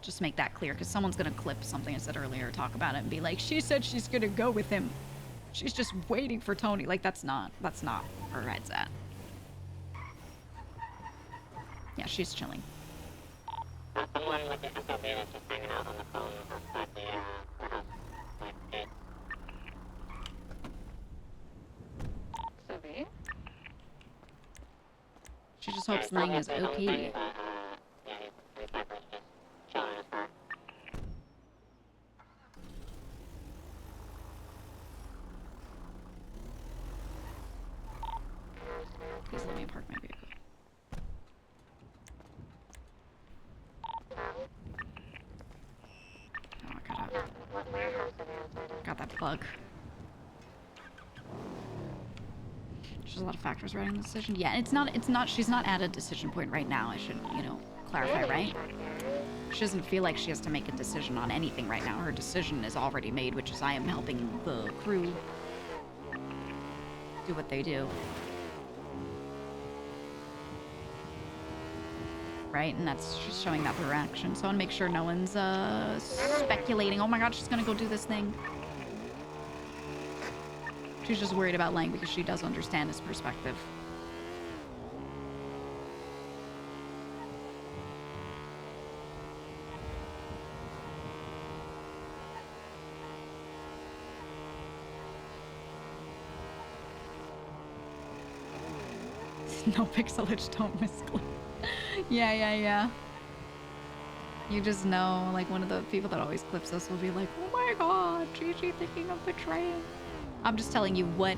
Just make that clear, because someone's gonna clip something I said earlier, talk about it, and be like, she said she's gonna go with him. She's just waiting for Tony. Like, that's not where her head's at. Yeah, she's chilling. She just hopes Lang is okay. Please let me park my vehicle. Oh, I got that bug. There's a lot of factors right in the decision. Yeah, it's not, she's not at a decision point right now. I should, you know, clarify, right? She doesn't feel like she has to make a decision on anything right now. Her decision is already made, which is I am helping the crew do what they do. Right? And that's just showing that through action. So I want to make sure no one's speculating, oh my god, she's gonna go do this thing. She's just worried about Lang because she does understand his perspective. No pixelage, don't misclick. Yeah. You just know, like, one of the people that always clips us will be like, oh my god, Gigi thinking of betraying. I'm just telling you what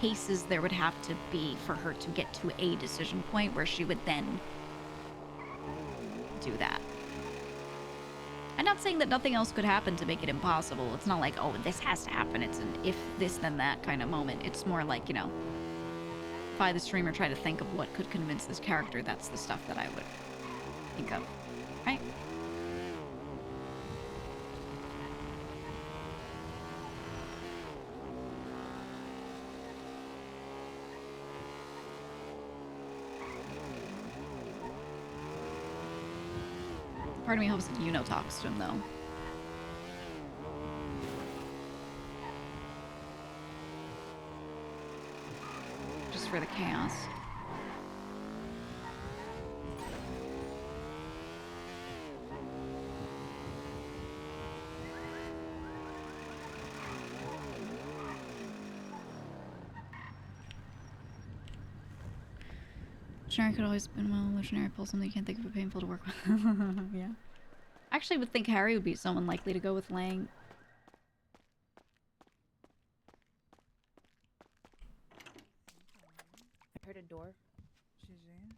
cases there would have to be for her to get to a decision point where she would then do that. I'm not saying that nothing else could happen to make it impossible. It's not like, oh, this has to happen. It's an if this then that kind of moment. It's more like, you know, if I, the streamer, try to think of what could convince this character, that's the stuff that I would think of, right? Part of me hopes that Yuno talks to him, though. Just for the chaos. Legendary could always been well. Legendary pull something you can't think of, painful to work with. Yeah. I actually would think Harry would be someone likely to go with Lang. I heard a door. GG.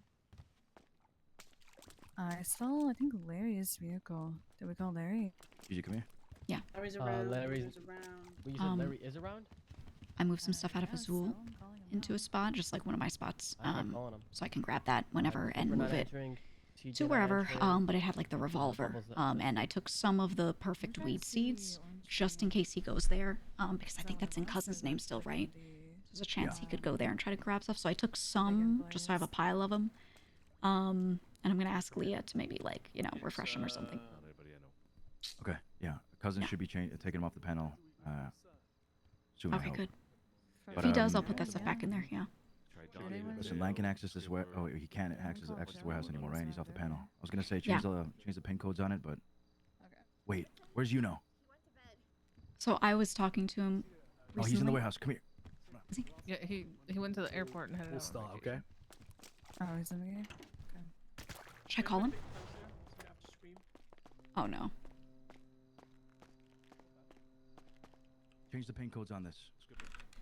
I saw, I think, Larry's vehicle. Did we call Larry? Gigi, come here. Yeah. Larry's around. Larry's around. Well, you said Larry is around? I moved some stuff out of Azul into a spot, just like one of my spots, so I can grab that whenever and move it to wherever. But it had like the revolver, and I took some of the perfect weed seeds just in case he goes there, because I think that's in Cousin's name still, right? There's a chance he could go there and try to grab stuff, so I took some just so I have a pile of them. And I'm gonna ask Leah to maybe like, you know, refresh him or something. Okay, yeah. Cousin should be taking him off the panel soon. Okay, good. If he does, I'll put that stuff back in there. Yeah. Listen, Lang can access this ware. Oh, he can't access the warehouse anymore, right? He's off the panel. I was gonna say change the pin codes on it, but wait, where's Yuno? So I was talking to him recently. Oh, he's in the warehouse. Come here. Is he? Yeah, he went to the airport and headed out. Stop, okay? Oh, he's in the game? Okay. Should I call him? Oh no. Change the pin codes on this.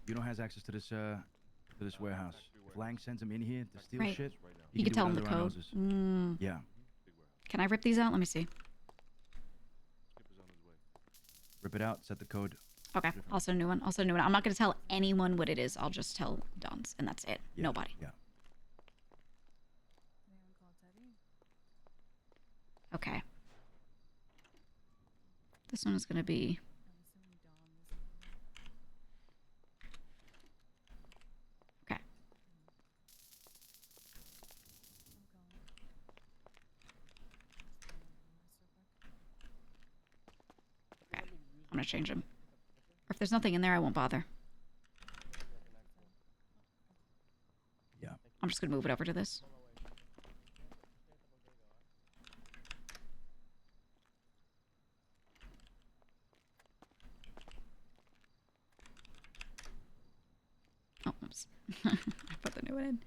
Yuno has access to this warehouse. If Lang sends him in here to steal shit, You can tell him the code. Yeah. Can I rip these out? Let me see. Rip it out. Set the code. Okay. Also a new one. Also a new one. I'm not gonna tell anyone what it is. I'll just tell Dons, and that's it. Yeah. Nobody. Yeah. Okay. This one is gonna be. Okay. Okay. I'm gonna change them. Or if there's nothing in there, I won't bother. Yeah. I'm just gonna move it over to this. Oh, oops. I put the new one in.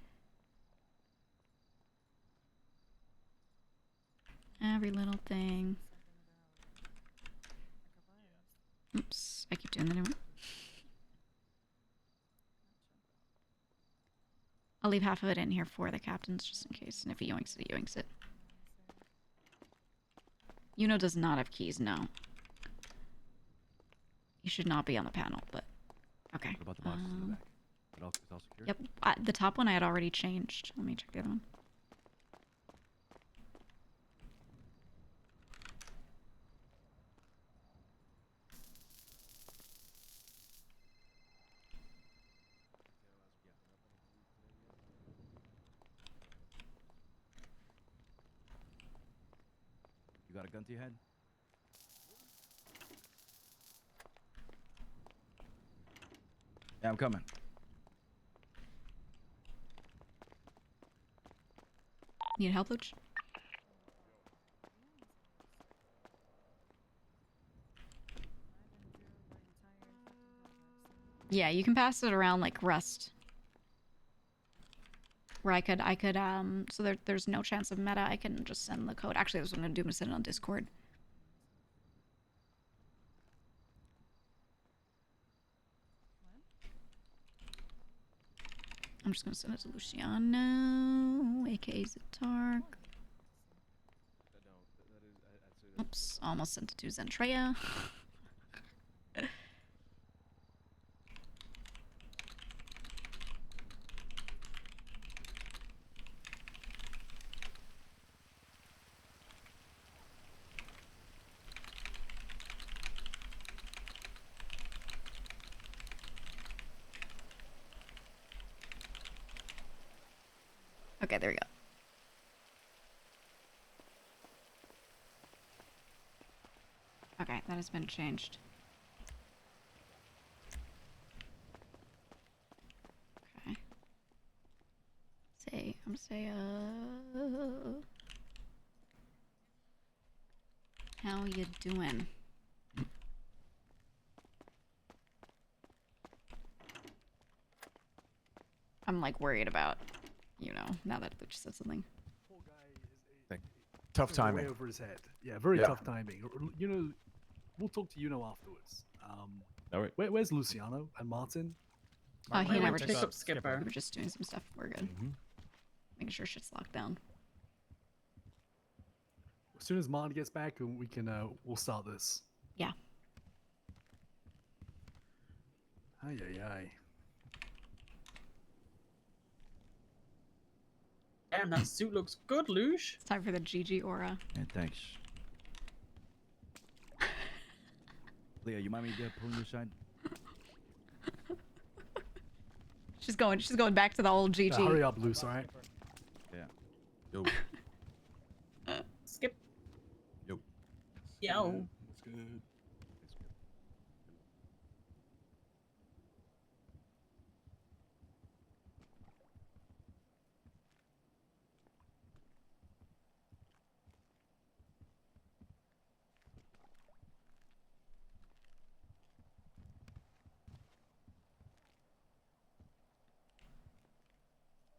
Every little thing. Oops, I keep doing the new one. I'll leave half of it in here for the captains just in case, and if he yoinks it, he yoinks it. Yuno does not have keys, no. He should not be on the panel, but okay. What about the boxes in the back? Is all secure? Yep, the top one I had already changed. Let me check the other one. You got a gun to your head? Yeah, I'm coming. Need help, Luch? Yeah, you can pass it around like Rust. Where I could, so there's no chance of meta. I can just send the code. Actually, that's what I'm gonna do. I'm gonna send it on Discord. I'm just gonna send it to Luciano, aka Zatark. Oops, almost sent it to Zentrea. Okay, there we go. Okay, that has been changed. Okay. I'm say, how you doing? I'm like worried about, you know, now that Luch said something. Tough Way timing. over his head. Yeah, very tough timing. You know, we'll talk to afterwards. All right. Where's Luciano and Martin? He and I were Pick just up Skipper. we were just doing some stuff. We're good. Making sure shit's locked down. As soon as Martin gets back, we can we'll start this. Yeah. Ay ay ay. Damn, that suit looks good, Luge. It's time for the Gigi aura. Yeah, thanks. Leah, you mind me pulling your side? She's going back to the old Gigi. Hurry up, Luce, alright? Yeah. Yo. Skip. Yo. Yo. That's good.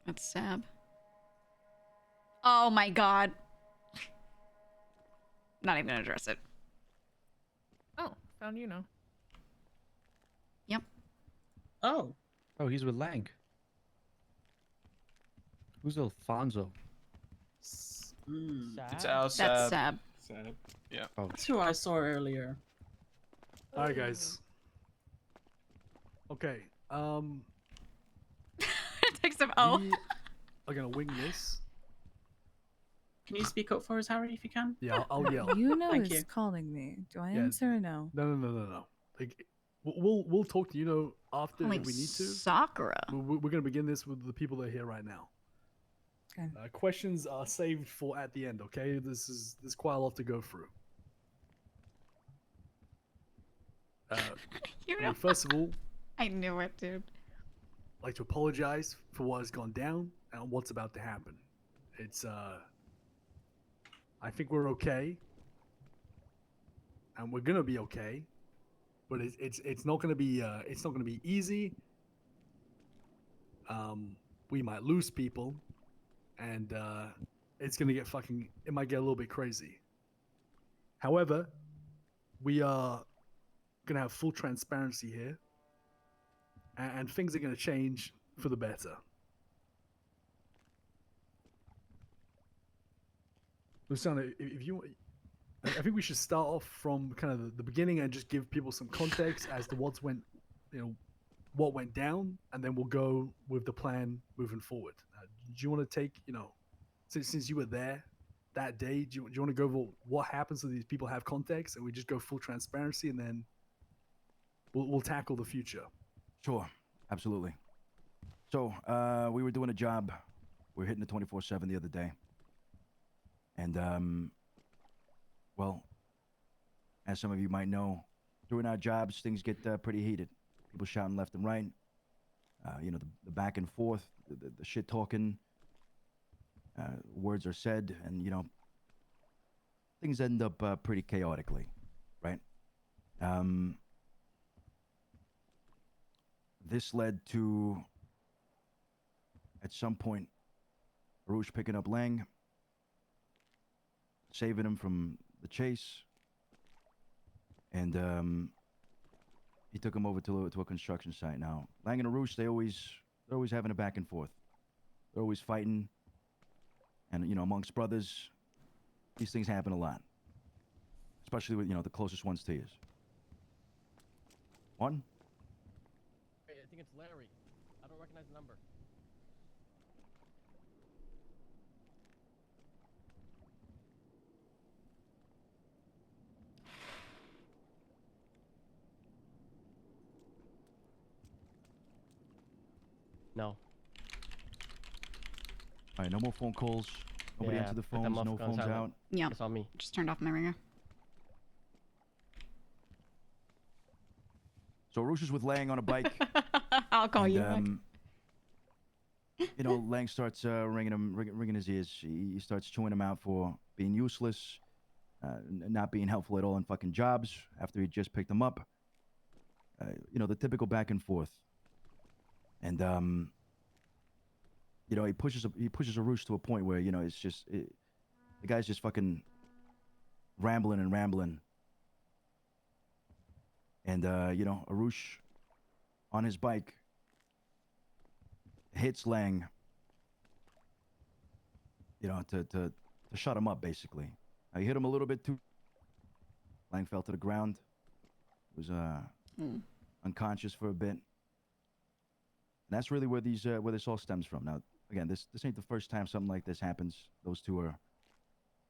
That's Sab. Oh my god. Not even gonna address it. Oh, found you now. Yep. Oh. Oh, he's with Lang. Who's Alfonso? It's Al Sab. That's Sab. Sab. Yeah. Oh. That's who I saw earlier. Alright, guys. Okay. It takes him. Oh. We are gonna wing this. Can you speak up for us, Harry, if you can? Yeah, I'll yell. You know Thank who's you. calling me. Do I Yeah. answer or no? No. Like, we'll talk to after Like if we need to. Sakura. We're gonna begin this with the people that are here right now. Okay. Questions are saved for at the end. Okay, there's quite a lot to go through. You know. First of all, I knew it, dude. I'd like to apologize for what has gone down and what's about to happen. It's I think we're okay, and we're gonna be okay, but it's not gonna be easy. We might lose people, and it might get a little bit crazy. However, we are gonna have full transparency here, and things are gonna change for the better. Luciano, if you, I think we should start off from kind of the beginning and just give people some context as to what went down, and then we'll go with the plan moving forward. Do you want to take, since you were there that day, do you want to go over what happens so these people have context, and we just go full transparency, and then we'll tackle the future. Sure, absolutely. So we were doing a job. We were hitting the 24/7 the other day. And, well, as some of you might know, during our jobs, things get pretty heated. People shouting left and right. The back and forth, the shit talking. Words are said, and, things end up pretty chaotically, right? This led to, at some point, Rouge picking up Lang, saving him from the chase, and he took him over to a construction site. Now, Lang and Arush, they're always having a back and forth. They're always fighting, and amongst brothers, these things happen a lot. especially with the closest ones to you. One. Wait, I think it's Larry. I don't recognize the number. No. All right, no more phone calls. Nobody Yeah, answered the put them phones. off No on phones silent. out. Yeah. It's on me. Just turned off my ringer. So Arush is with Lang on a bike. I'll call and, you back. Lang starts ringing his ears. He starts chewing him out for being useless, not being helpful at all in fucking jobs after he just picked him up. The typical back and forth. And he pushes Arush to a point where it's just the guy's just fucking rambling. And Arush on his bike hits Lang, to shut him up, basically. He hit him a little bit too. Lang fell to the ground. He was unconscious for a bit. And that's really where this all stems from. Now, again, this ain't the first time something like this happens. Those two are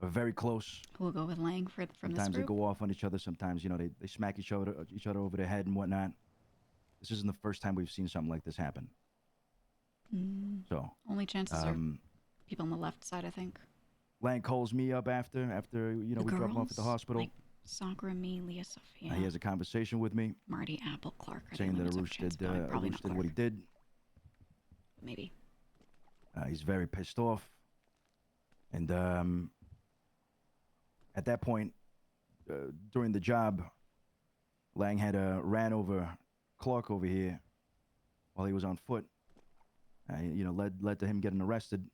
very close. We'll go with Lang from this Sometimes group. they go off on each other. Sometimes they smack each other over the head and whatnot. This isn't the first time we've seen something like this happen. So only chances are people on the left side, I think. Lang calls me up after we drop him off at the hospital. Like Sakura, me, Leah, Sophia. He has a conversation with me, Marty, Apple, Clark. Are saying they that limits of Arush chance did going? Probably not Clark. what he did. Maybe. He's very pissed off, and at that point, during the job, Lang had ran over Clark over here while he was on foot. Led to him getting arrested.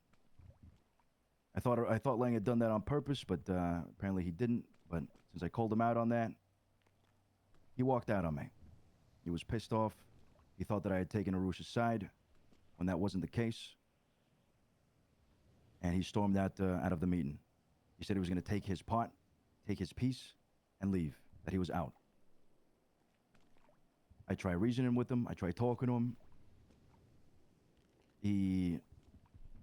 I thought Lang had done that on purpose, but apparently he didn't. But since I called him out on that, he walked out on me. He was pissed off. He thought that I had taken Arush's side when that wasn't the case. And he stormed out of the meeting. He said he was going to take his part, take his piece, and leave, that he was out. I try reasoning with him. I try talking to him. He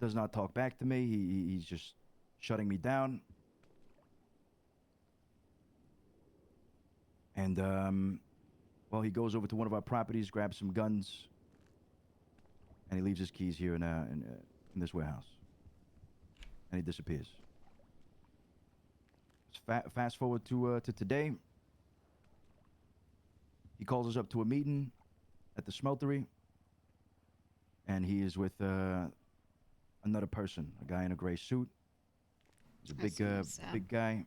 does not talk back to me. He's just shutting me down. And, he goes over to one of our properties, grabs some guns, and he leaves his keys here in this warehouse. And he disappears. Fast forward to today. He calls us up to a meeting at the smeltery. And he is with another person, a guy in a gray suit. He's a big guy,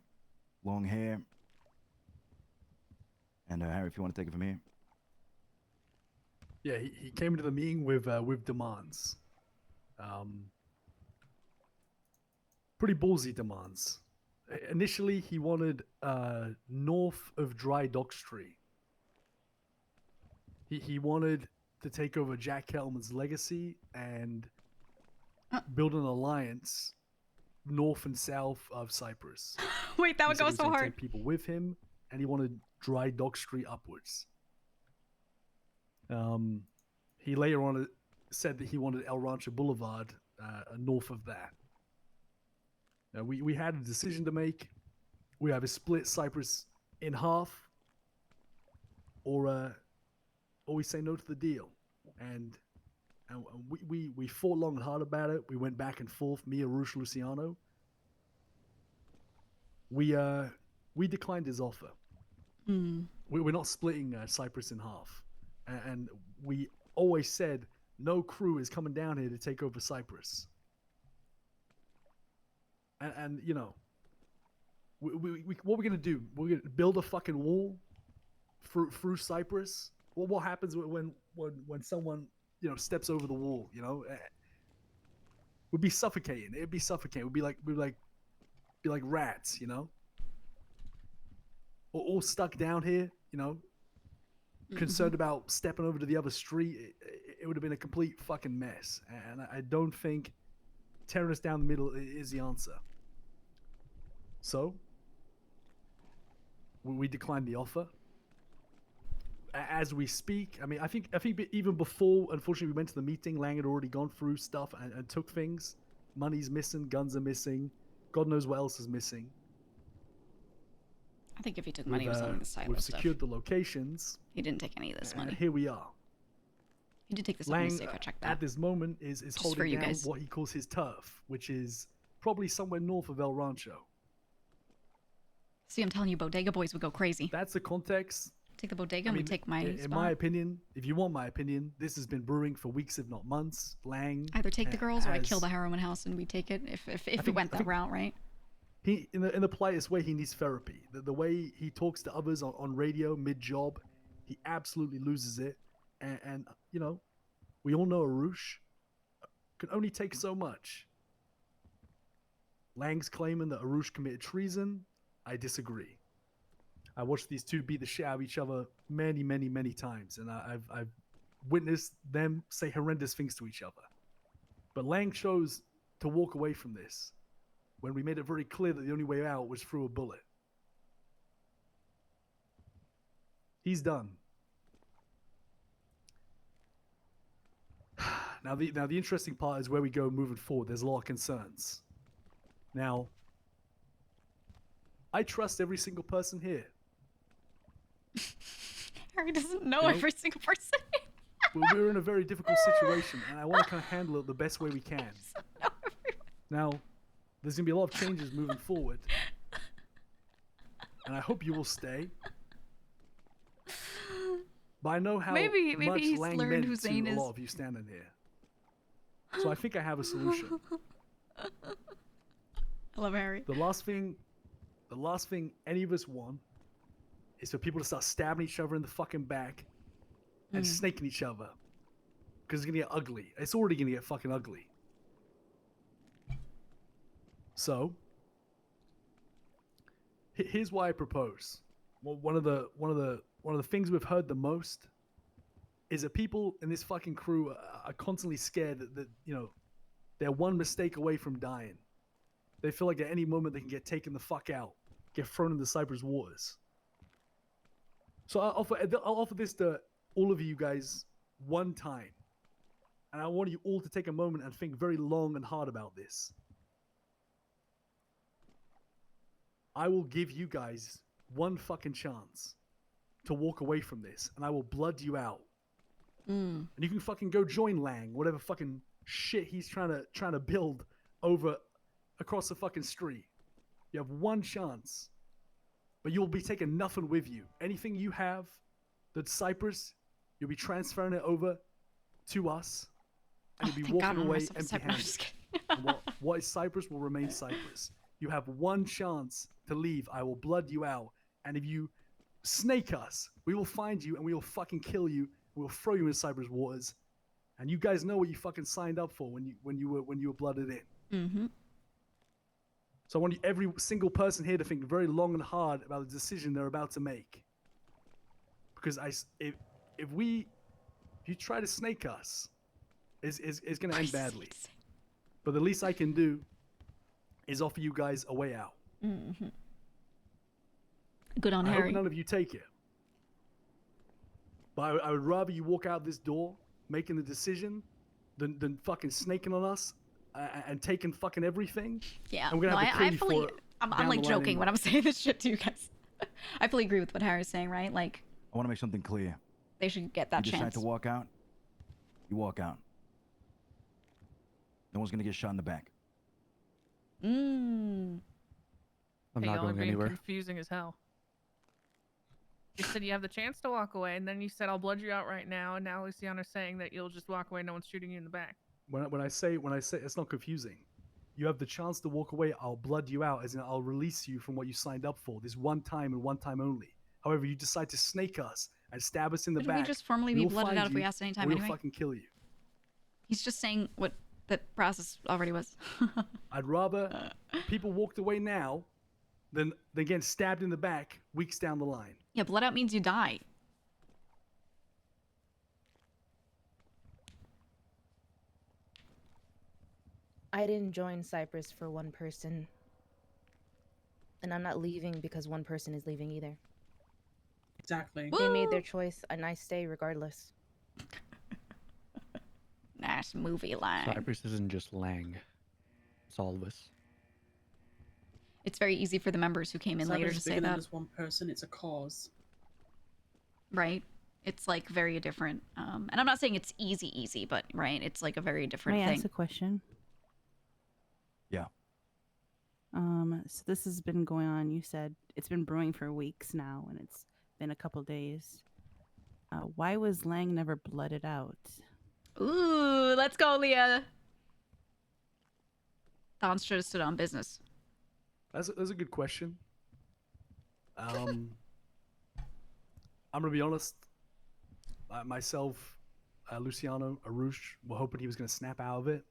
long hair. And Harry, if you want to take it from here. Yeah, he came into the meeting with demands. Pretty ballsy demands. Initially, he wanted north of Dry Dock Street. He wanted to take over Jack Kettleman's legacy and build an alliance north and south of Cypress. Wait, that would He said go he was so gonna hard. take people with him, and he wanted Dry Dock Street upwards. He later on said that he wanted El Rancho Boulevard north of that. Now, we had a decision to make. We either split Cypress in half, or we say no to the deal. And we fought long and hard about it. We went back and forth, me and Arush Luciano. We declined his offer. We're not splitting Cypress in half. And we always said no crew is coming down here to take over Cypress. And what we're gonna do? We're gonna build a fucking wall through Cypress. Well, what happens when someone steps over the wall? We'd be suffocating. It'd be suffocating. We'd be like rats, All stuck down here, concerned about stepping over to the other street. It would have been a complete fucking mess. And I don't think tearing us down the middle is the answer. So we declined the offer. As we speak, I mean, I think even before, unfortunately, we went to the meeting, Lang had already gone through stuff and took things. Money's missing, guns are missing, God knows what else is missing. I think if he took money, it was on the side We've of stuff. secured the locations. He didn't take any of this money. And here we are. He did take this money safe. I checked that. At this moment is Just for holding you down guys. what he calls his turf, which is probably somewhere north of El Rancho. See, I'm telling you, Bodega Boys would go crazy. That's the context. Take the bodega and we take my in spot. my opinion, if you want my opinion, this has been brewing for weeks, if not months. Lang Either take the girls or I kill has- the heroin house and we take it if it went that route, right? He in the politest way, he needs therapy. The way he talks to others on radio mid job, he absolutely loses it. And you know, we all know Arush can only take so much. Lang's claiming that Arush committed treason. I disagree. I watched these two beat the shit out of each other many, many, many times, and I've witnessed them say horrendous things to each other. But Lang chose to walk away from this when we made it very clear that the only way out was through a bullet. He's done. Now the interesting part is where we go moving forward. There's a lot of concerns. Now, I trust every single person here. Harry doesn't know every single person. We're in a very difficult situation, and I want to kind of handle it the best way we can. Now, there's going to be a lot of changes moving forward, and I hope you will stay. But I know how Maybe much he's Lang learned meant who to Zane a is. lot of you standing here. So I think I have a solution. I love Harry. The last thing any of us want is for people to start stabbing each other in the fucking back and snaking each other. Because it's gonna get ugly. It's already gonna get fucking ugly. So, here's why I propose. Well, one of the things we've heard the most is that people in this fucking crew are constantly scared that you know, they're one mistake away from dying. They feel like at any moment they can get taken the fuck out, get thrown into Cypress waters. So I'll offer this to all of you guys one time. And I want you all to take a moment and think very long and hard about this. I will give you guys one fucking chance to walk away from this, and I will blood you out. And you can fucking go join Lang, whatever fucking shit he's trying to build over across the fucking street. You have one chance, but you'll be taking nothing with you. Anything you have that's Cypress, you'll be transferring it over to us, and you'll be walking away empty-handed. What is Cypress will remain Cypress. You have one chance to leave. I will blood you out, and if you snake us, we will find you and we will fucking kill you. We'll throw you in Cypress waters, and you guys know what you fucking signed up for when you were blooded in. Mm-hmm. So I want every single person here to think very long and hard about the decision they're about to make. Because if you try to snake us, it's going to end badly. But the least I can do is offer you guys a way out. Mm-hmm. Good on I Harry. hope none of you take it. But I would rather you walk out this door making the decision than fucking snaking on us and taking fucking everything. Yeah, and we're gonna have to kill I you fully. for it I'm down like the line joking when anyway. I'm saying this shit to you guys. I fully agree with what Harry's saying, right? Like I want to make something clear. they should get that You decide chance. to walk out, you walk out. No one's gonna get shot in the back. Hey, I'm not y'all are going being anywhere. confusing as hell. You said you have the chance to walk away, and then you said I'll blood you out right now, and now Luciana's saying that you'll just walk away, no one's shooting you in the back. When I say it's not confusing. You have the chance to walk away. I'll blood you out, as in I'll release you from what you signed up for. This one time and one time only. However, you decide to snake us and stab us in the Wouldn't we back. just formally we be will blooded find out if we you, asked any and time we'll anyway? fucking kill you. He's just saying what the process already was. I'd rather people walked away now than getting stabbed in the back weeks down the line. Yeah, blood out means you die. I didn't join Cypress for one person. And I'm not leaving because one person is leaving either. Exactly. They made their choice, and I stay regardless. Nice movie line. Cypress isn't just Lang. It's all of us. It's very easy for the members who came in later Cypress to is say bigger than that. just one person. It's a cause. Right? It's like very different. And I'm not saying it's easy, but right, it's like a very different May I thing. ask a question? Yeah. So this has been going on. You said it's been brewing for weeks now, and it's been a couple days. Why was Lang never blooded out? Ooh, let's go, Leah. Don should have stood on business. That's a good question. I'm gonna be honest. Myself, Luciano, Arush, were hoping he was gonna snap out of it.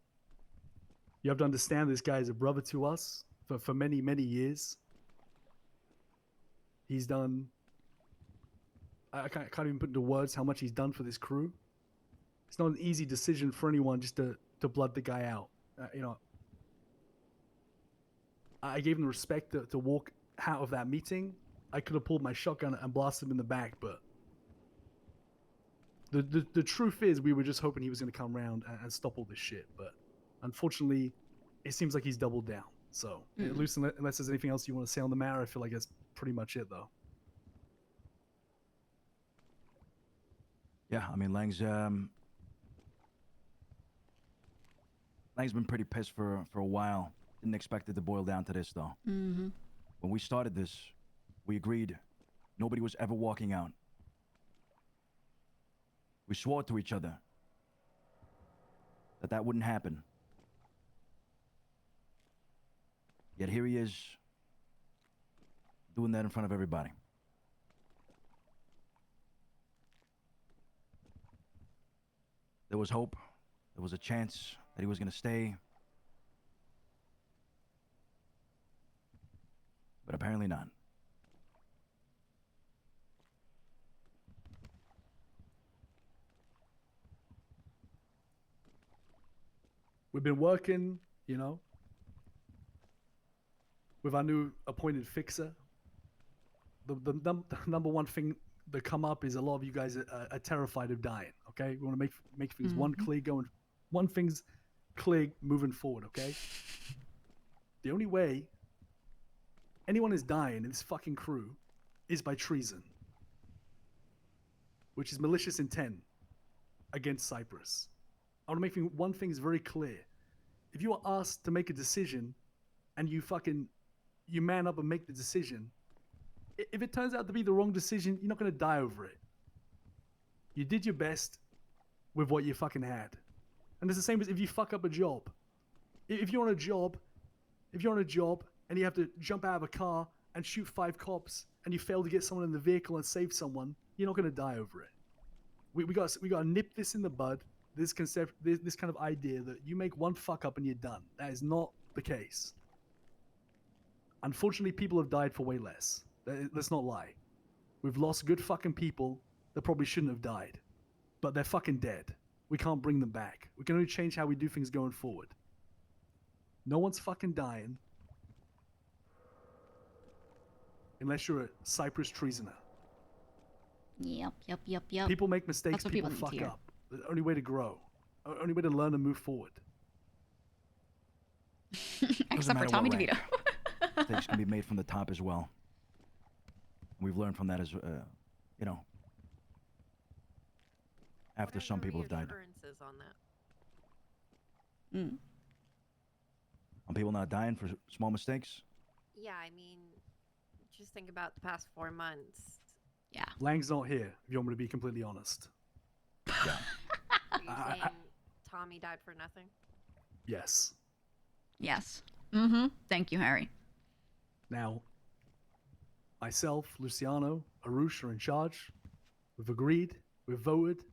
You have to understand, this guy is a brother to us for many, many years. He's done. I can't even put into words how much he's done for this crew. It's not an easy decision for anyone just to blood the guy out. You know, I gave him the respect to walk out of that meeting. I could have pulled my shotgun and blasted him in the back, but the truth is we were just hoping he was going to come around and stop all this shit. But unfortunately, it seems like he's doubled down. So, at least unless there's anything else you want to say on the matter, I feel like that's pretty much it, though. Yeah, I mean, Lang's been pretty pissed for a while. Didn't expect it to boil down to this, though. Mm-hmm. When we started this, we agreed nobody was ever walking out. We swore to each other that wouldn't happen. Yet here he is, doing that in front of everybody. There was hope. There was a chance that he was going to stay. But apparently not. We've been working, you know, with our new appointed fixer. The number one thing that come up is a lot of you guys are terrified of dying. Okay, we want to make things one thing's clear moving forward. Okay, the only way anyone is dying in this fucking crew is by treason, which is malicious intent against Cypress. I want to make one thing is very clear. If you are asked to make a decision and you man up and make the decision, if it turns out to be the wrong decision, you're not going to die over it. You did your best with what you fucking had. And it's the same as if you fuck up a job. If you're on a job and you have to jump out of a car and shoot 5 cops and you fail to get someone in the vehicle and save someone, you're not going to die over it. We got to nip this in the bud. This concept, this kind of idea that you make one fuck up and you're done. That is not the case. Unfortunately, people have died for way less. Let's not lie. We've lost good fucking people that probably shouldn't have died. But they're fucking dead. We can't bring them back. We can only change how we do things going forward. No one's fucking dying unless you're a Cypress treasoner. Yep. People make mistakes, That's what people need fuck to hear. up. The only way to grow. Only way to learn and move forward. Except for Tommy DeVito. Mistakes can be made from the top as well. We've learned from that as, after some people have died. On that. On people not dying for small mistakes? Yeah, I mean, just think about the past 4 months. Yeah. Lang's not here, if you want me to be completely honest. Yeah. Are you saying Tommy died for nothing? Yes. Yes. Thank you, Harry. Now, myself, Luciano, Arush are in charge. We've agreed. We've voted.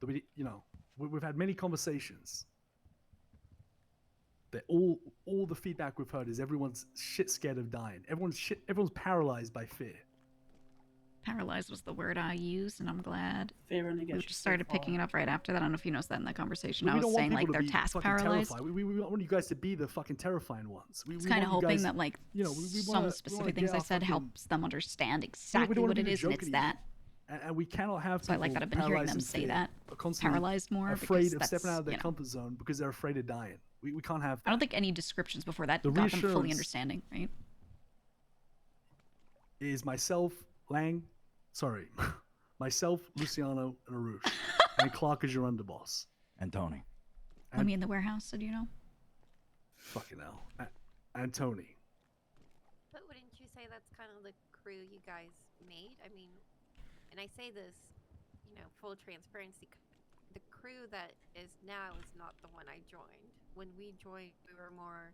That we've had many conversations. That all the feedback we've heard is everyone's shit scared of dying. Everyone's paralyzed by fear. Paralyzed was the word I used, and I'm glad Fear only we gets you just so started picking it far. up right after that. I don't know if you noticed that in the conversation. We I was don't want saying people like to they're be task fucking paralyzed. terrified. We want you guys to be the fucking terrifying ones. I was We kind of want you hoping guys- that like you know, we some wanna- of the we wanna specific things get I our said fucking- helps them understand we exactly don't what wanna it be the is, and it's joke that. and we cannot have So I people like that I've been hearing paralyzed them in say fear, that. or constantly Paralyzed more afraid because of stepping that's, out of their you know. comfort zone because they're afraid of dying. We can't have that. I don't think any descriptions before that The got them fully reassurance- understanding, right? Is myself, Lang, sorry, myself, Luciano, and Arush, and Clark is your underboss. And Tony. Let me in the warehouse, so do you know? Fucking hell. And Tony. But wouldn't you say that's kind of the crew you guys made? I mean, and I say this, you know, full transparency. The crew that is now is not the one I joined. When we joined, we were more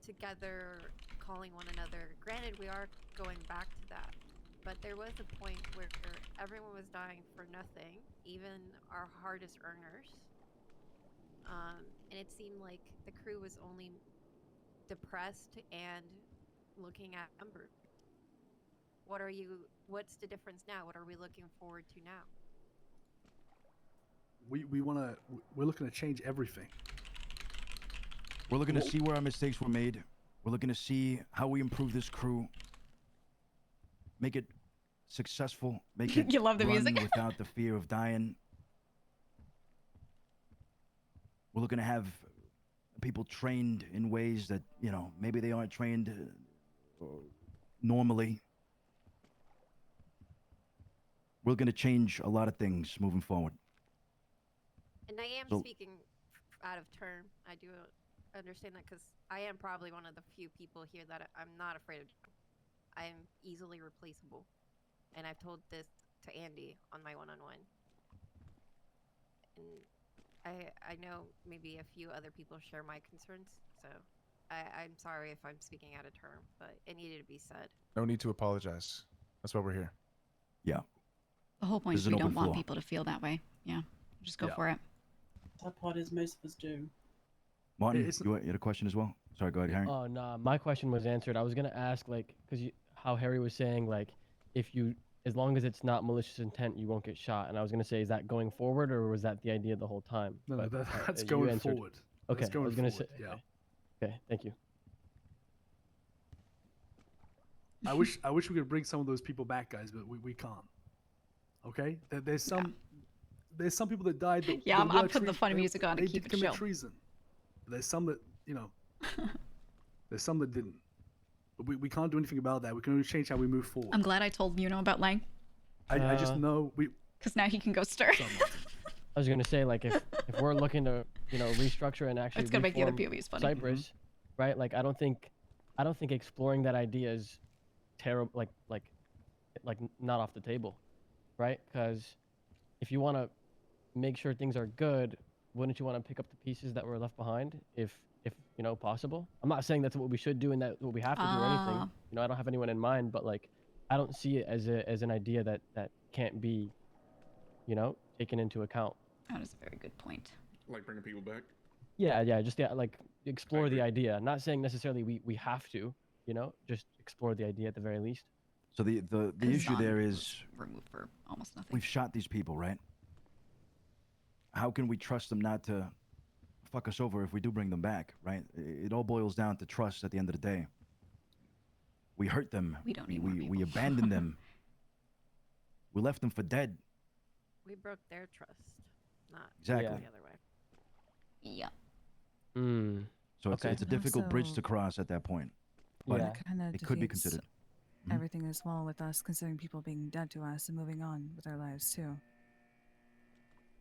together, calling one another. Granted, we are going back to that, but there was a point where everyone was dying for nothing, even our hardest earners. And it seemed like the crew was only depressed and looking at numbers. What's the difference now? What are we looking forward to now? We're looking to change everything. We're looking to see where our mistakes were made. We're looking to see how we improve this crew. Make it successful. Make it You love the run music. without the fear of dying. We're looking to have people trained in ways that, you know, maybe they aren't trained normally. We're going to change a lot of things moving forward. And I am So- speaking out of turn. I do understand that because I am probably one of the few people here that I'm not afraid of. I am easily replaceable. And I've told this to Andy on my one-on-one. And I know maybe a few other people share my concerns, so I'm sorry if I'm speaking out of turn, but it needed to be said. No need to apologize. That's why we're here. Yeah. The whole point This is is we an don't open want floor. people to feel that way. Yeah, just go for it. That part is most of us do. Martin, you had a question as well? Sorry, go ahead, Harry. Oh no, my question was answered. I was gonna ask like, cause how Harry was saying like, as long as it's not malicious intent, you won't get shot. And I was gonna say, is that going forward or was that the idea the whole time? No, But, that's you going answered. forward. Okay, That's going I was gonna forward, say. yeah. Okay, thank you. I wish we could bring some of those people back, guys, but we can't. Okay? There's some people that died. That, Yeah, that I'm were putting the funny they- music on to they keep did it commit chill. treason. There's some that, you know, there's some that didn't. But we can't do anything about that. We can only change how we move forward. I'm glad I told Yuno about Lang, I just know because now he can go stir. I was gonna say like if we're looking to restructure and actually It's gonna make the other reform POVs funny. Cypress, right? Like I don't think exploring that idea is terrible. Like not off the table, right? Because if you want to make sure things are good, wouldn't you want to pick up the pieces that were left behind if possible? I'm not saying that's what we should do and that's what we have to do or anything. I don't have anyone in mind, but like I don't see it as an idea that can't be taken into account. That is a very good point. Like bringing people back. Yeah, just like explore the idea. Not saying necessarily we have to, just explore the idea at the very least. So the issue Zahn there was is removed for almost nothing. we've shot these people, right? How can we trust them not to fuck us over if we do bring them back, right? It all boils down to trust at the end of the day. We hurt them. We don't need more we abandoned them. We left them for dead. We broke their trust, not Exactly. the other way. Yeah. So Okay. it's a difficult bridge Also- to cross at that point. But Yeah. Kind of it could be defeats considered. everything as well with us considering people being dead to us and moving on with our lives too.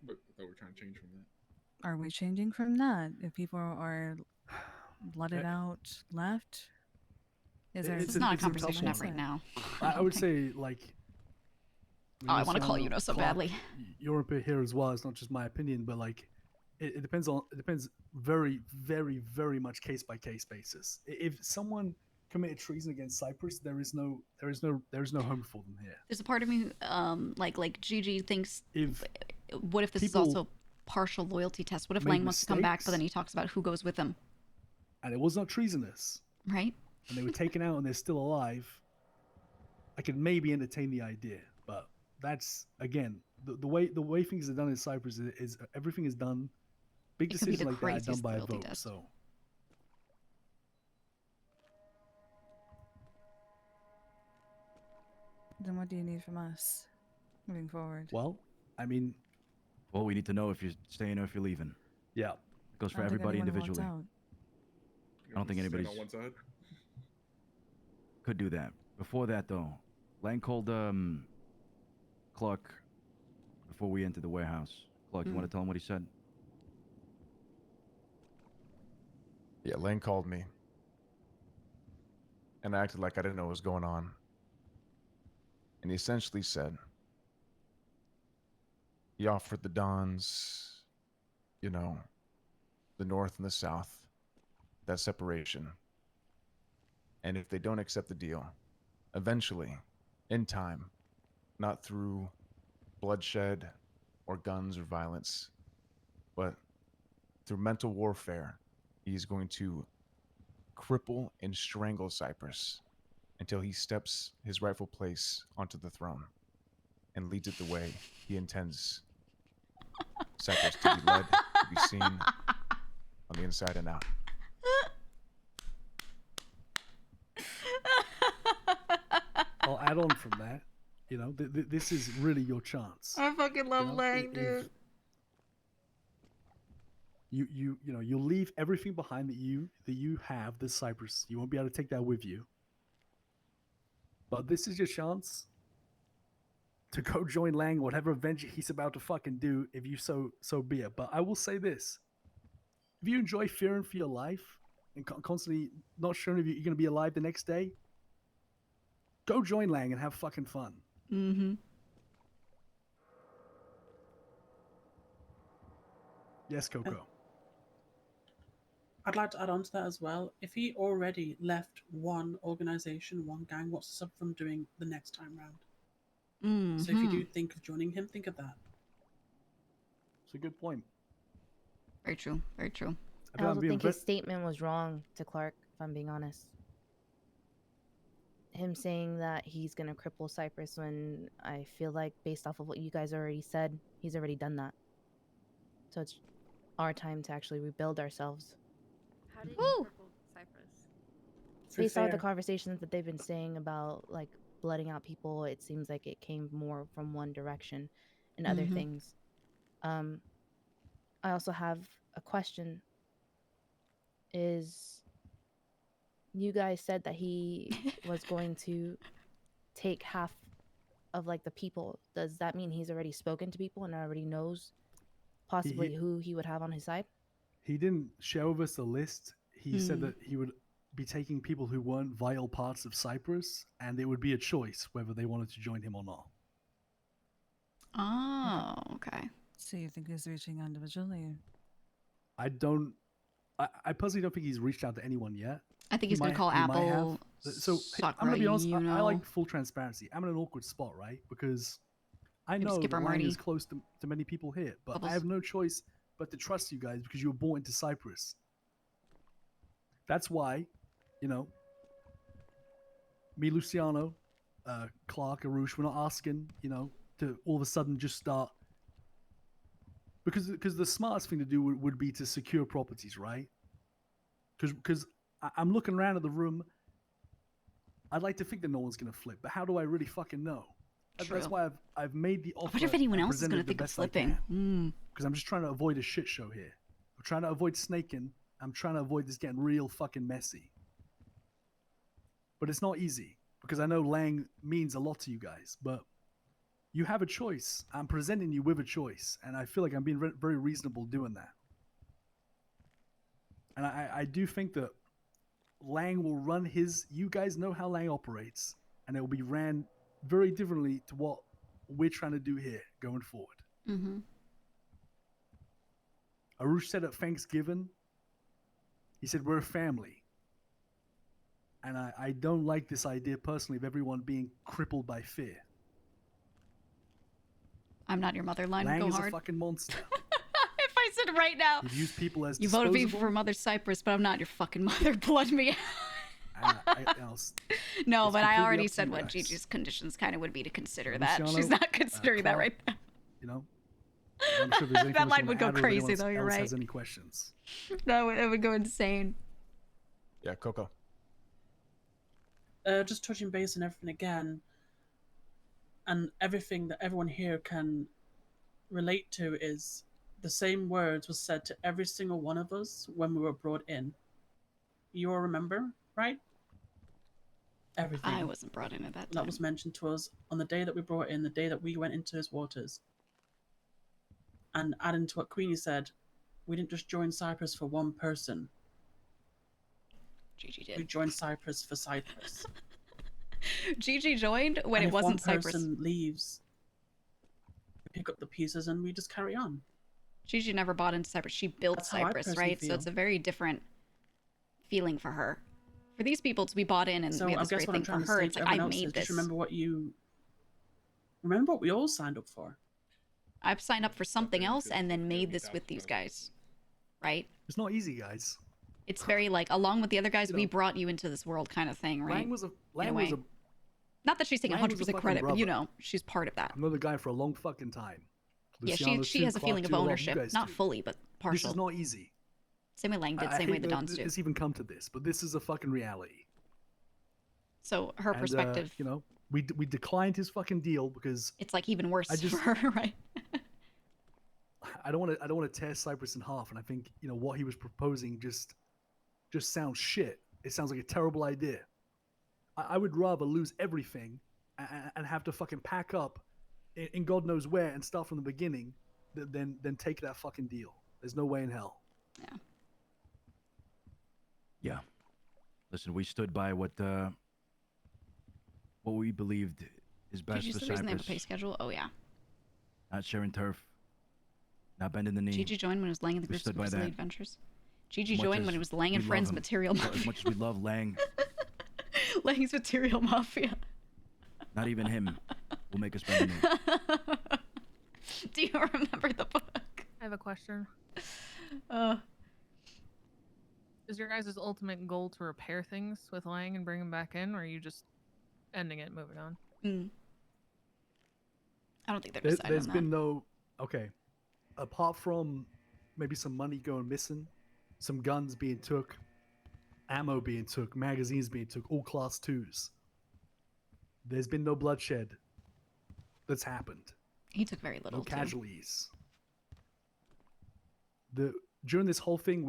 But I thought we're trying to change from that. Are we changing from that? If people are blooded out, left? Is there? This is not a it's tough conversation to have one. right now. I would say like. Oh, I wanna call Luciano, Yuno so Clark, badly. You're a bit here as well. It's not just my opinion, but like, it depends very, very, very much case by case basis. If someone committed treason against Cypress, there is no home for them here. There's a part of me, like Gigi thinks. If what if this is people also partial loyalty test? What if made Lang wants to come back, but mistakes- then he talks about who goes with him, and it was not treasonous, right? and they were taken out and they're still alive, I could maybe entertain the idea, but that's again the way things are done in Cyprus is everything is done. Big It could be decisions the like that are done craziest by a loyalty vote. test. So Then what do you need from us moving forward? well, I mean, Well, we need to know if you're staying or if you're leaving. yeah, It goes I for don't think everybody anyone wants individually. out. I don't think Staying anybody's on one side. could do that. Before that, though, Lang called Clark before we entered the warehouse. Clark, you want to tell him what he said? Yeah, Lane called me. And I acted like I didn't know what was going on. And he essentially said, he offered the Dons, you know, the North and the South, that separation. And if they don't accept the deal, eventually, in time, not through bloodshed or guns or violence, but through mental warfare, he's going to cripple and strangle Cypress until he steps his rightful place onto the throne and leads it the way he intends Cypress to be led, to be seen on the inside and out. I'll add on from that. You know, this is really your chance. I fucking love Lang, if dude. you'll leave everything behind that you have this Cypress. You won't be able to take that with you. But this is your chance to go join Lang, whatever adventure he's about to fucking do, if you so be it. But I will say this: if you enjoy fearing for your life and constantly not sure if you're going to be alive the next day, go join Lang and have fucking fun. Mm-hmm. Yes, Coco. I'd like to add on to that as well. If he already left one organization, one gang, what's to stop from doing the next time round? Mm-hmm. So if you do think of joining him, think of that. It's a good point. Very true. Very true. I also think his statement was wrong to Clark, if I'm being honest. Him saying that he's going to cripple Cypress when I feel like, based off of what you guys already said, he's already done that. So it's our time to actually rebuild ourselves. How did you cripple Cypress? Based off the conversations that they've been saying about, like, blooding out people, it seems like it came more from one direction and other things. I also have a question. You guys said that he was going to take half of, like, the people. Does that mean he's already spoken to people and already knows possibly who he would have on his side? He didn't share with us the list. He said that he would be taking people who weren't vital parts of Cyprus, and it would be a choice whether they wanted to join him or not. Oh, okay. So you think he's reaching out individually? I personally don't think he's reached out to anyone yet. I think he's going to call Apple. So I'm going to be honest, I like full transparency. I'm in an awkward spot, right? Because I know Lang is close to many people here, but I have no choice but to trust you guys because you were born into Cyprus. That's why, you know, me, Luciano, Clark, Arush, we're not asking, you know, to all of a sudden just start. Because the smartest thing to do would be to secure properties, right? Because I'm looking around at the room. I'd like to think that no one's going to flip, but how do I really fucking know? That's why I've made the offer. I wonder if anyone else is going to think of flipping. Because I'm just trying to avoid a shit show here. I'm trying to avoid snaking. I'm trying to avoid this getting real fucking messy. But it's not easy because I know Lang means a lot to you guys, but you have a choice. I'm presenting you with a choice, and I feel like I'm being very reasonable doing that. And I do think that Lang will run his... You guys know how Lang operates, and it will be ran very differently to what we're trying to do here going forward. Mm-hmm. Arush said at Thanksgiving, he said, we're a family. And I don't like this idea personally of everyone being crippled by fear. I'm not your mother line. Lang Go is hard. a fucking monster. If I said right now, You use people as you voted me disposable. for Mother Cypress, but I'm not your fucking mother. Blood me out. No, it's but I completely already up to said you what guys. Gigi's conditions kind of would be to consider that. Luciano, She's not considering that Clark, right now. You know, I'm sure if there's anything That else line you would wanna go add or if crazy, anyone though. You're else right. has any questions? It would go insane. Yeah, Coco. Just touching base on everything again, and everything that everyone here can relate to is the same words was said to every single one of us when we were brought in. You all remember, right? Everything. I wasn't brought in at that time. That was mentioned to us on the day that we brought in, the day that we went into his waters. And adding to what Queenie said, we didn't just join Cypress for one person. Gigi did. We joined Cypress for Cypress. Gigi joined when And it if wasn't one Cypress. person leaves, we pick up the pieces and we just carry on. Gigi never bought into Cypress. She built That's how I Cypress, personally right? So feel. it's a very different feeling for her. For these people to be bought in and So we have I this guess great what I'm thing for trying to her, say it's to like, I everyone else made is this. just remember what we all signed up for. I've signed up for something else and then made this with these guys, right? It's not easy, guys. It's very like, along with the other guys, we brought you into this world kind of thing, right? Lang was a In a way. Not that she's taking Lang was a 100% fucking credit, but you brother. know, she's part of that. I've known the guy for a long fucking time. Yeah, Luciano's she too, has a Clark feeling of too, a lot you ownership. guys Not do. fully, but partial. This is not easy. Same way Lang did, I same way hate the that Dons do. it's even come to this, but this is a fucking reality. So her And, perspective, you know, we declined his fucking deal because it's like even worse I just- for her, right? I don't want to tear Cypress in half, and I think you know what he was proposing just sounds shit. It sounds like a terrible idea. I would rather lose everything and have to fucking pack up in God knows where and start from the beginning than take that fucking deal. There's no way in hell. Yeah. Yeah. Listen, we stood by what we believed is best Gigi's for the reason they have a Cypress. pay schedule? Oh, yeah. Not sharing turf. Not bending the knee. Gigi joined when it was Lang and the We Group's stood by Grizzly that. Adventures. Gigi As much joined as when it was Lang and we love Friends him, Material as Mafia. much as we love Lang, Lang's Material Mafia. not even him will make us bend the knee. Do you remember the book? I have a question. Uh, Is your guys' ultimate goal to repair things with Lang and bring him back in, or are you just ending it and moving on? I don't think they're deciding There's on been no okay, apart from maybe some money going missing, some guns being took, ammo being took, magazines being took, all class 2s. There's been no bloodshed that's happened. He took very little. No too. casualties. During this whole thing,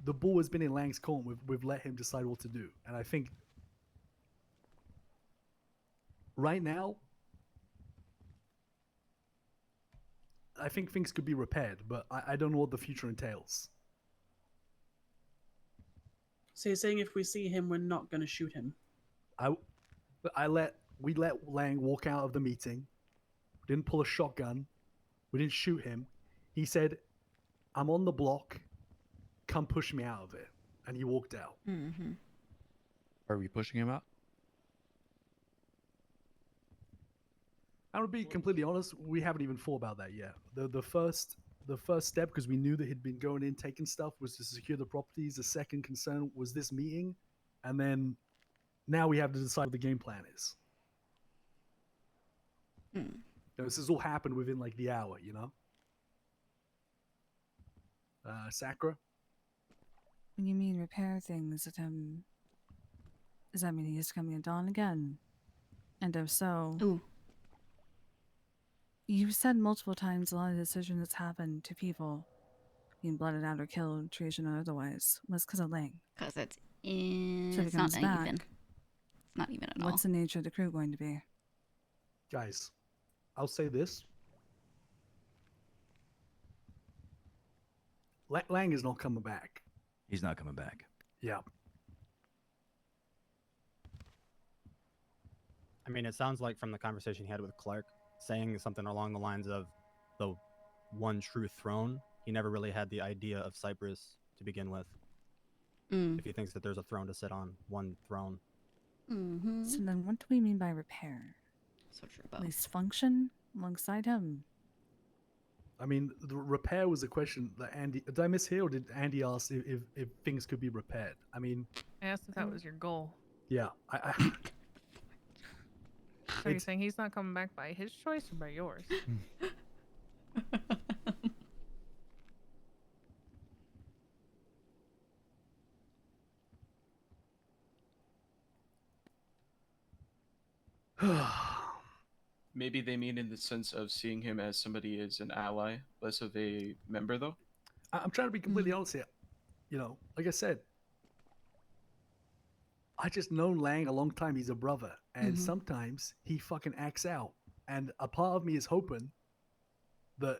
the ball has been in Lang's court. We've let him decide what to do, and I think right now, I think things could be repaired, but I don't know what the future entails. So you're saying if we see him, we're not going to shoot him? We let Lang walk out of the meeting. We didn't pull a shotgun. We didn't shoot him. He said, "I'm on the block. Come push me out of it," and he walked out. Mm-hmm. Are we pushing him out? I would be completely honest. We haven't even thought about that yet. The first step, because we knew that he'd been going in taking stuff, was to secure the properties. The second concern was this meeting, and then now we have to decide what the game plan is. You know, this has all happened within like the hour, you know. Sakura. When you mean repair things, does that mean he is coming at dawn again? And if so, ooh. You've said multiple times a lot of decisions that's happened to people being blooded out or killed, treason or otherwise, was because of Lang. Because So if it's he not comes back, even. It's not even at all. what's the nature of the crew going to be? Guys, I'll say this. Lang is not coming back. He's not coming back. Yeah. I mean, it sounds like from the conversation he had with Clark, saying something along the lines of the one true throne. He never really had the idea of Cypress to begin with. If he thinks that there's a throne to sit on, one throne. Mm-hmm. So then what do we mean by repair? So true, At least function alongside him? I mean, the repair was a question that Andy. Did I miss here, or did Andy ask if things could be repaired? I mean, I asked if that was your goal. yeah. So you're saying he's not coming back by his choice or by yours? Maybe they mean in the sense of seeing him as somebody as an ally, less of a member, though. I'm trying to be completely honest here. You know, like I said, I just known Lang a long time. He's a brother, and sometimes he fucking acts out. And a part of me is hoping that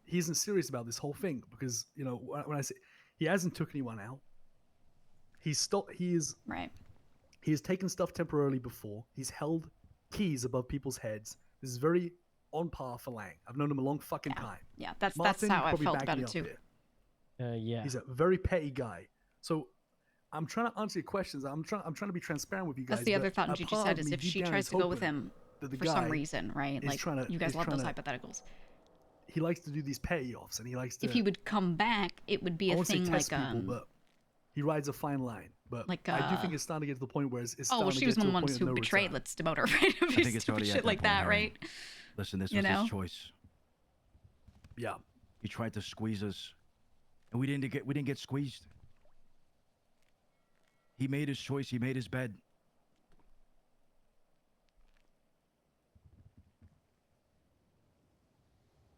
he isn't serious about this whole thing, because you know when I say he hasn't took anyone out, he's stopped. He is right. He has taken stuff temporarily before. He's held keys above people's heads. This is very on par for Lang. I've known him a long fucking time. Yeah, that's Martin, how I probably felt back about me it up too. here. Yeah. He's a very petty guy. So I'm trying to answer your questions. I'm trying to be transparent with you guys. That's the other but thought a Gigi part said of is me if deep she down tries is to go with hoping him that the for some guy reason, right? is Like trying to- you guys is love those trying to- hypotheticals. He likes to do these petty offs, and he likes to. If he would come back, it would be I a won't say thing test like people, but he rides a fine line. But like, I do think it's starting to get to the point where it's oh, starting well, to she get was to the a one point of who no betrayed. return. Let's demote her, right? I think it's already at shit that like point, that, Harry. right? Listen, this You was know? his choice. Yeah. He tried to squeeze us, and we didn't get squeezed. He made his choice. He made his bed.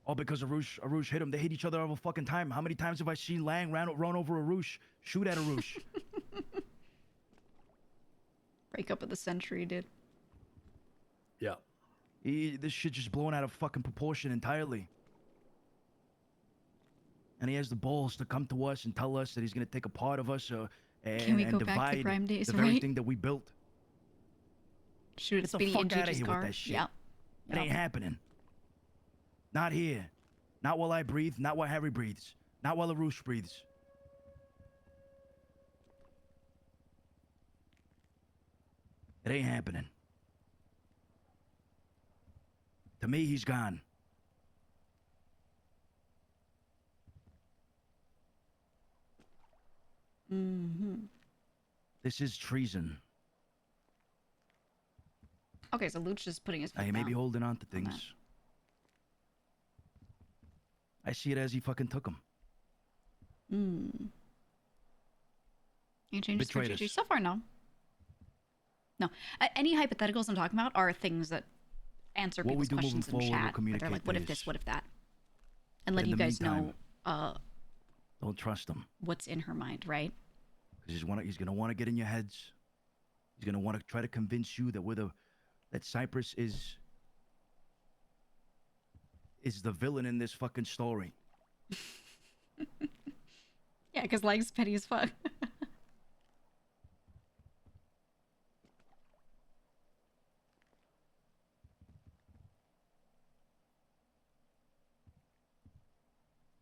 All because Arush hit him. They hit each other all the fucking time. How many times have I seen Lang run over Arush, shoot at Arush? Breakup of the century, dude. Yeah. This shit just blown out of fucking proportion entirely. And he has the balls to come to us and tell us that he's gonna take a part of us Can we and go back to divide Grime days, the very right? thing that we built. Shoot at Get the Speedy fuck and out of Gigi's here car. with that shit. Yep. It ain't happening. Not here. Not while I breathe. Not while Harry breathes. Not while Arush breathes. It ain't happening. To me, he's gone. This is treason. Okay, so Luch is putting his foot He may be down holding on to on that. things. I see it as he fucking took them. Any changes for Betrayed Gigi? us. So far, no. No. Any hypotheticals I'm talking about are things that answer What we people's do moving questions in forward, we'll chat. Where they're communicate like, what if this. this, what if that? And But let in you the guys know meantime, don't trust him. what's in her mind, right? Because he's gonna want to get in your heads. He's gonna want to try to convince you that that Cypress is the villain in this fucking story. Yeah, because Lang's petty as fuck.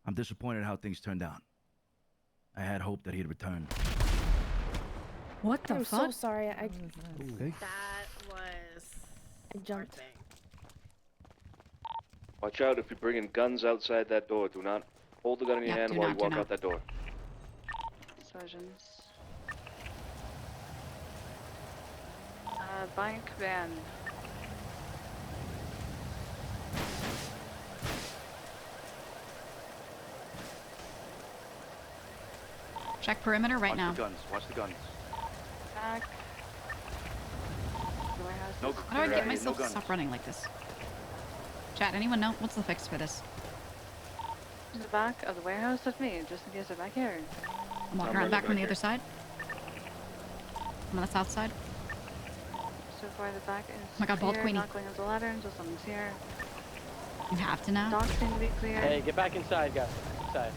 I'm disappointed how things turned out. I had hope that he'd return. What the I'm fuck? so sorry. I Okay. That was. I jumped. Watch out if you're bringing guns outside that door. Do not hold the gun in your hand while you walk out that door. Sergeants. Bank van. Check perimeter right now. Watch the guns. Watch the guns. Back. The warehouse. No, How do I get myself no to stop running like this? Chat, anyone know? What's the fix for this? To the back of the warehouse with me, just in case they're back here. I'm walking around back from the other side. I'm on the south side. So far the back is my God, Bald clear, Queenie. not going up the ladder until someone's here. You have to now? Docks seem to be clear. Hey, get back inside, guys. Inside.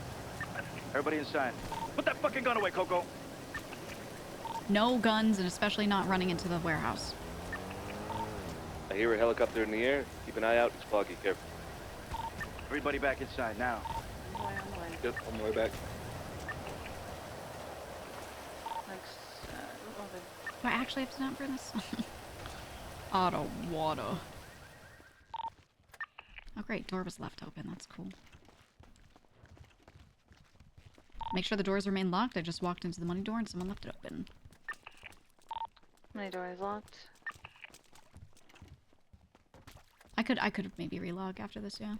Everybody inside. Put that fucking gun away, Coco. No guns, and especially not running into the warehouse. I hear a helicopter in the air. Keep an eye out. It's foggy. Careful. Everybody back inside now. On the way, on the way. Yep, on the way back. Do I actually have to not for this? Auto water. Oh great, door was left open. That's cool. Make sure the doors remain locked. I just walked into the money door and someone left it open. My door is locked. I could maybe relog after this, yeah.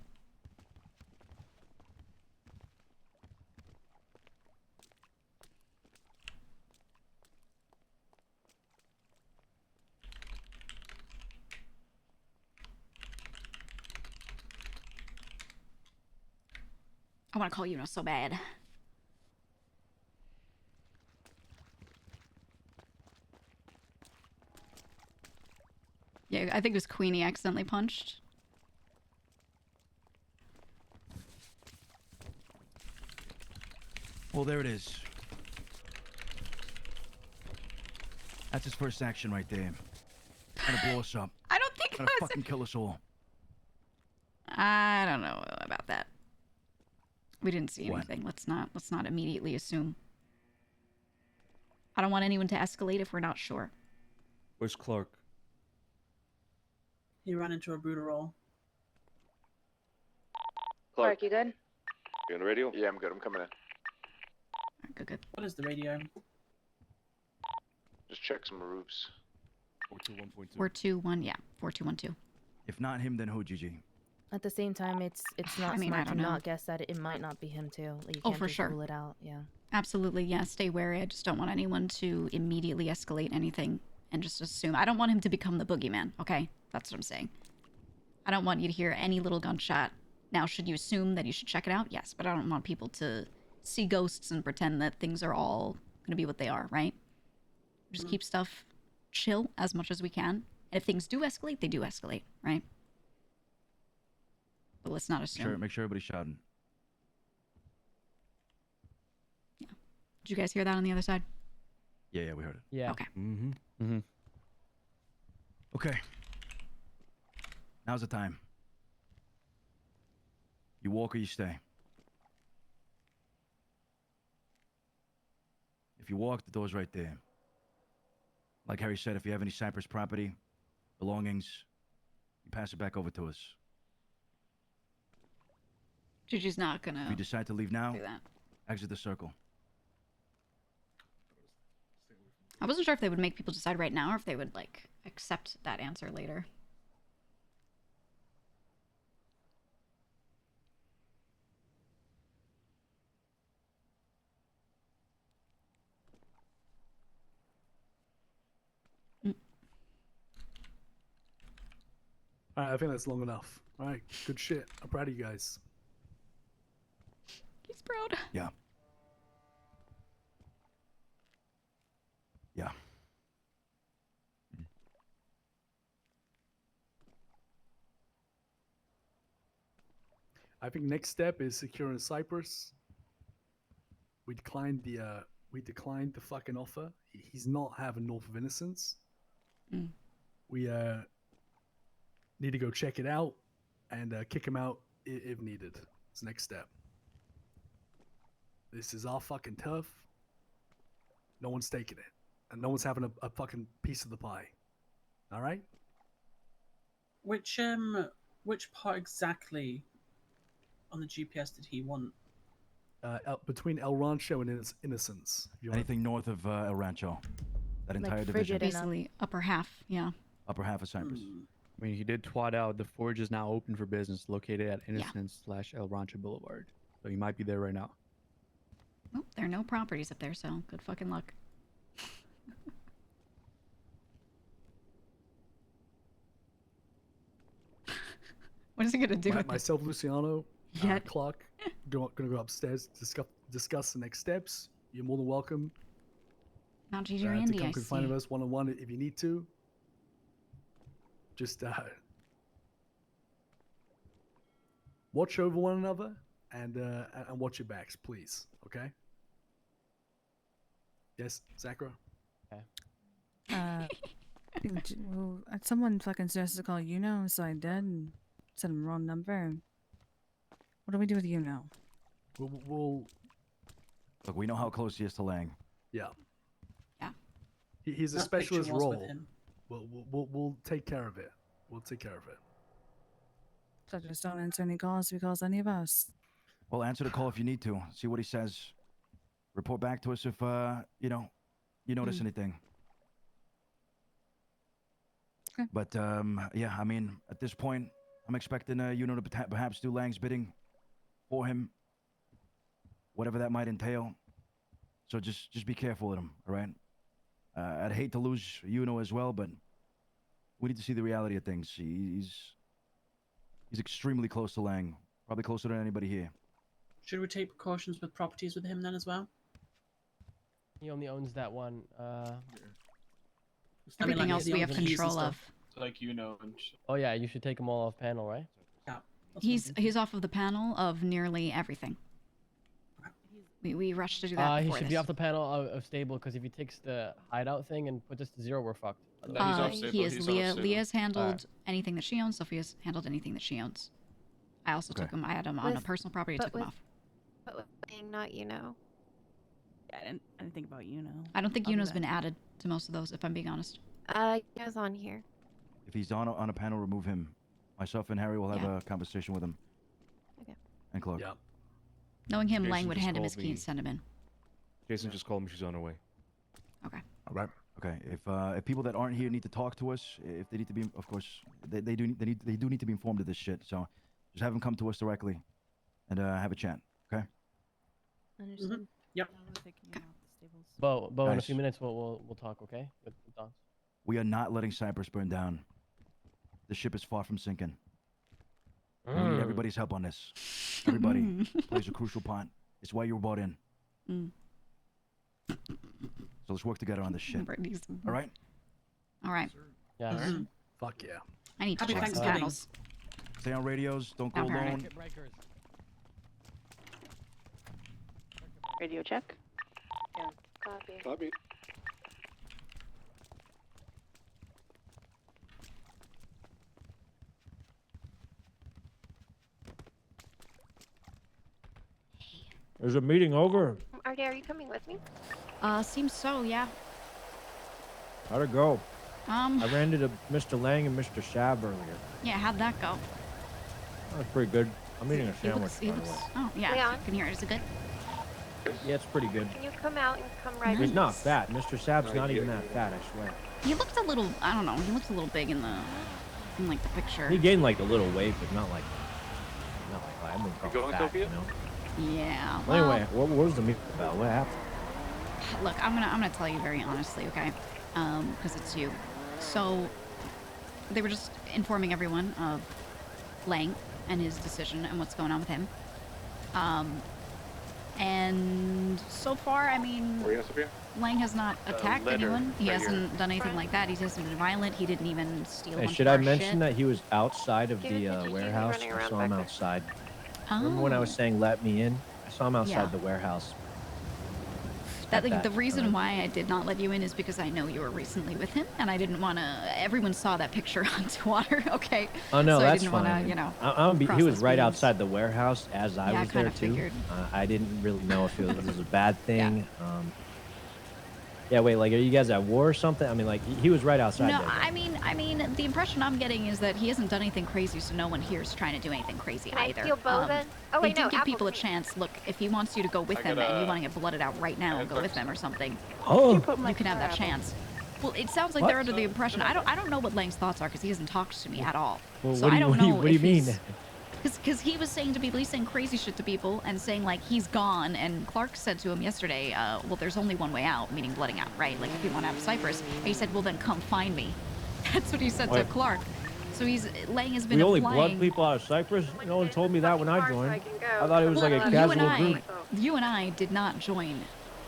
I want to call Yuno so bad. Yeah, I think it was Queenie accidentally punched. Well, there it is. That's his first action right there. Trying to blow us up. I don't think Trying to fucking kill us all. I don't know about that. We didn't see What? anything. Let's not immediately assume. I don't want anyone to escalate if we're not sure. Where's Clark? He ran into a brutal roll. Clark, you good? You on the radio? Yeah, I'm good. I'm coming in. Good. What is the radio? Just check some roofs. 421.2. 421, yeah. 4212. If not him, then who, Gigi? At the same time, it's not I mean, I smart to don't know. not guess that it might not be him too. Like, you Oh, can't for just sure. rule it out. Yeah. Absolutely, yeah. Stay wary. I just don't want anyone to immediately escalate anything and just assume. I don't want him to become the boogeyman, okay? That's what I'm saying. I don't want you to hear any little gunshot. Now, should you assume that you should check it out? Yes, but I don't want people to see ghosts and pretend that things are all going to be what they are, right? Just keep stuff chill as much as we can. And if things do escalate, they do escalate, right? But let's not assume. Sure, make sure everybody's shouting. Did you guys hear that on the other side? Yeah, we heard it. Yeah. Okay. Okay. Now's the time. You walk or you stay. If you walk, the door's right there. Like Harry said, if you have any Cypress property, belongings, you pass it back over to us. Gigi's not If you gonna decide to leave now, do that. exit the circle. I wasn't sure if they would make people decide right now or if they would, like, accept that answer later. Alright, I think that's long enough. Alright, good shit. I'm proud of you guys. He's proud. Yeah. Yeah. I think next step is securing Cypress. We declined the fucking offer. He's not having North of Innocence. We need to go check it out and kick him out if needed. It's the next step. This is our fucking turf. No one's taking it, and no one's having a fucking piece of the pie. All right. Which part exactly on the GPS did he want? Between El Rancho and Innocence. If you want- Anything north of El Rancho. That entire division. Basically, upper half, yeah. Upper half of Cypress. I mean, he did twat out. The forge is now open for business, located at Innocence/El Rancho Boulevard. So he might be there right now. Well, there are no properties up there, so good fucking luck. What is he gonna do? Myself, Luciano, Yeah. Clark, gonna go upstairs, discuss the next steps. You're more than welcome Not Gigi or to Andy, come I confine see. of us one-on-one if you need to. Just watch over one another and watch your backs, please. Okay. Yes, Sakura. Someone fucking suggested to call Yuno, so I did and said him wrong number. What do we do with Yuno? We'll Look, we know how close he is to Lang. yeah. Yeah. He's a That specialist picture was with role. him. We'll take care of it. We'll take care of it. So just don't answer any calls if he calls any of us. Well, answer the call if you need to. See what he says. report back to us if you know, you notice anything. Okay. But yeah, I mean, at this point, I'm expecting Yuno to perhaps do Lang's bidding for him, whatever that might entail. So just be careful with him, all right? I'd hate to lose Yuno as well, but we need to see the reality of things. He's extremely close to Lang, probably closer than anybody here. Should we take precautions with properties with him then as well? He only owns that one. Everything else we have keys and control stuff. of. Like you know. And Oh yeah, you should take them all off panel, right? Yeah. He's off of the panel of nearly everything. We rushed to do that He before should this. be off the panel of stable because if he takes the hideout thing and puts us to 0, we're fucked. He is Leah. Leah's handled anything that she owns. Sophia's handled anything that she owns. I also took him. I had him on a personal property. I took him off. But with Lang, not you know. Yeah, I didn't think about I don't think Yuno's been added to most of those, if I'm being honest. He was on here. If he's on a panel, remove him. Myself and Harry will have a conversation with him. Okay. And Clark. Yeah. Knowing him, Jason Lang would just hand him his called key and me. send him in. Jason just called me. She's on her way. Okay. All right. Okay. If people that aren't here need to talk to us, if they need to be, of course, they do need to be informed of this shit. So just have them come to us directly, and have a chat. Okay. Understood. Yep. Bo, in a Guys. few minutes we'll talk, okay? With Don. We are not letting Cypress burn down. The ship is far from sinking. We need everybody's help on this. Everybody plays a crucial part. It's why you were brought in. So let's work together on this shit. All right? All right. Yeah. Mm-hmm. Fuck yeah. I need to Happy check some Thanksgiving. panels. Stay on radios. Don't go Alright. alone. Radio check. Yeah. Copy. Copy. Is the meeting over? Artie, are you coming with me? Seems so, yeah. How'd it go? I ran into Mr. Lang and Mr. Shab earlier. Yeah, how'd that go? That was pretty good. I'm eating a He sandwich, looks, by the way. oh, yeah, Leon? you can hear it. Is it good? Yeah, it's pretty good. Can you come out and come right He's in? not fat. Mr. Sab's not even that fat, I swear. He looked a little, I don't know, he looked a little big in like the picture. He gained like a little weight, but not like I wouldn't call You him going, fat, Sophia? you know? Yeah. Well, Well, anyway, what was the meeting about? What happened? look, I'm gonna tell you very honestly, okay? Because it's you. So, they were just informing everyone of Lang and his decision and what's going on with him. And so far, I mean, Were you, Sophia? Lang has not attacked letter anyone. He right hasn't here. done anything like that. He hasn't been violent. He didn't even steal Hey, one should of I our mention shit. that he was outside of Dude, the did you see me warehouse? running I around saw back him there? outside. Remember when I was Oh. saying let me in? I saw him outside Yeah. the warehouse. That, like, that the reason time. why I did not let you in is because I know you were recently with him, and I didn't want to. Everyone saw that picture on Twitter, okay? Oh no, so that's I didn't fine. want to, you know. He cross was those right beams. outside the warehouse as I Yeah, I was there kinda too. figured. I didn't really know if it was a bad thing. Yeah, wait, like, are you guys at war or something? I mean, like, he was right outside No, there. I mean, the impression I'm getting is that he hasn't done anything crazy, so no one here is trying to do anything crazy Can I either. steal Bo then? Oh, they wait, did no, give Apple people a can- chance. Look, if he wants you to go with I him got, and you want to get blooded out right now and go with him or something, Oh. you can have that chance. Well, it sounds like What? they're under the impression. I don't know what Lang's thoughts are because he hasn't talked to me at all. Well, so what do I you, don't what do you, know what do you if mean? he's- Because he was saying to people, he's saying crazy shit to people and saying, like, he's gone. And Clark said to him yesterday, well, there's only one way out, meaning blooding out, right? Like, if you want to have Cypress. And he said, well, then come find me. That's what he said to Wait. Clark. So Lang has been We only implying... blood people out of Cypress? No one told me that when I joined. I thought it was like a Well, casual group. You and I did not join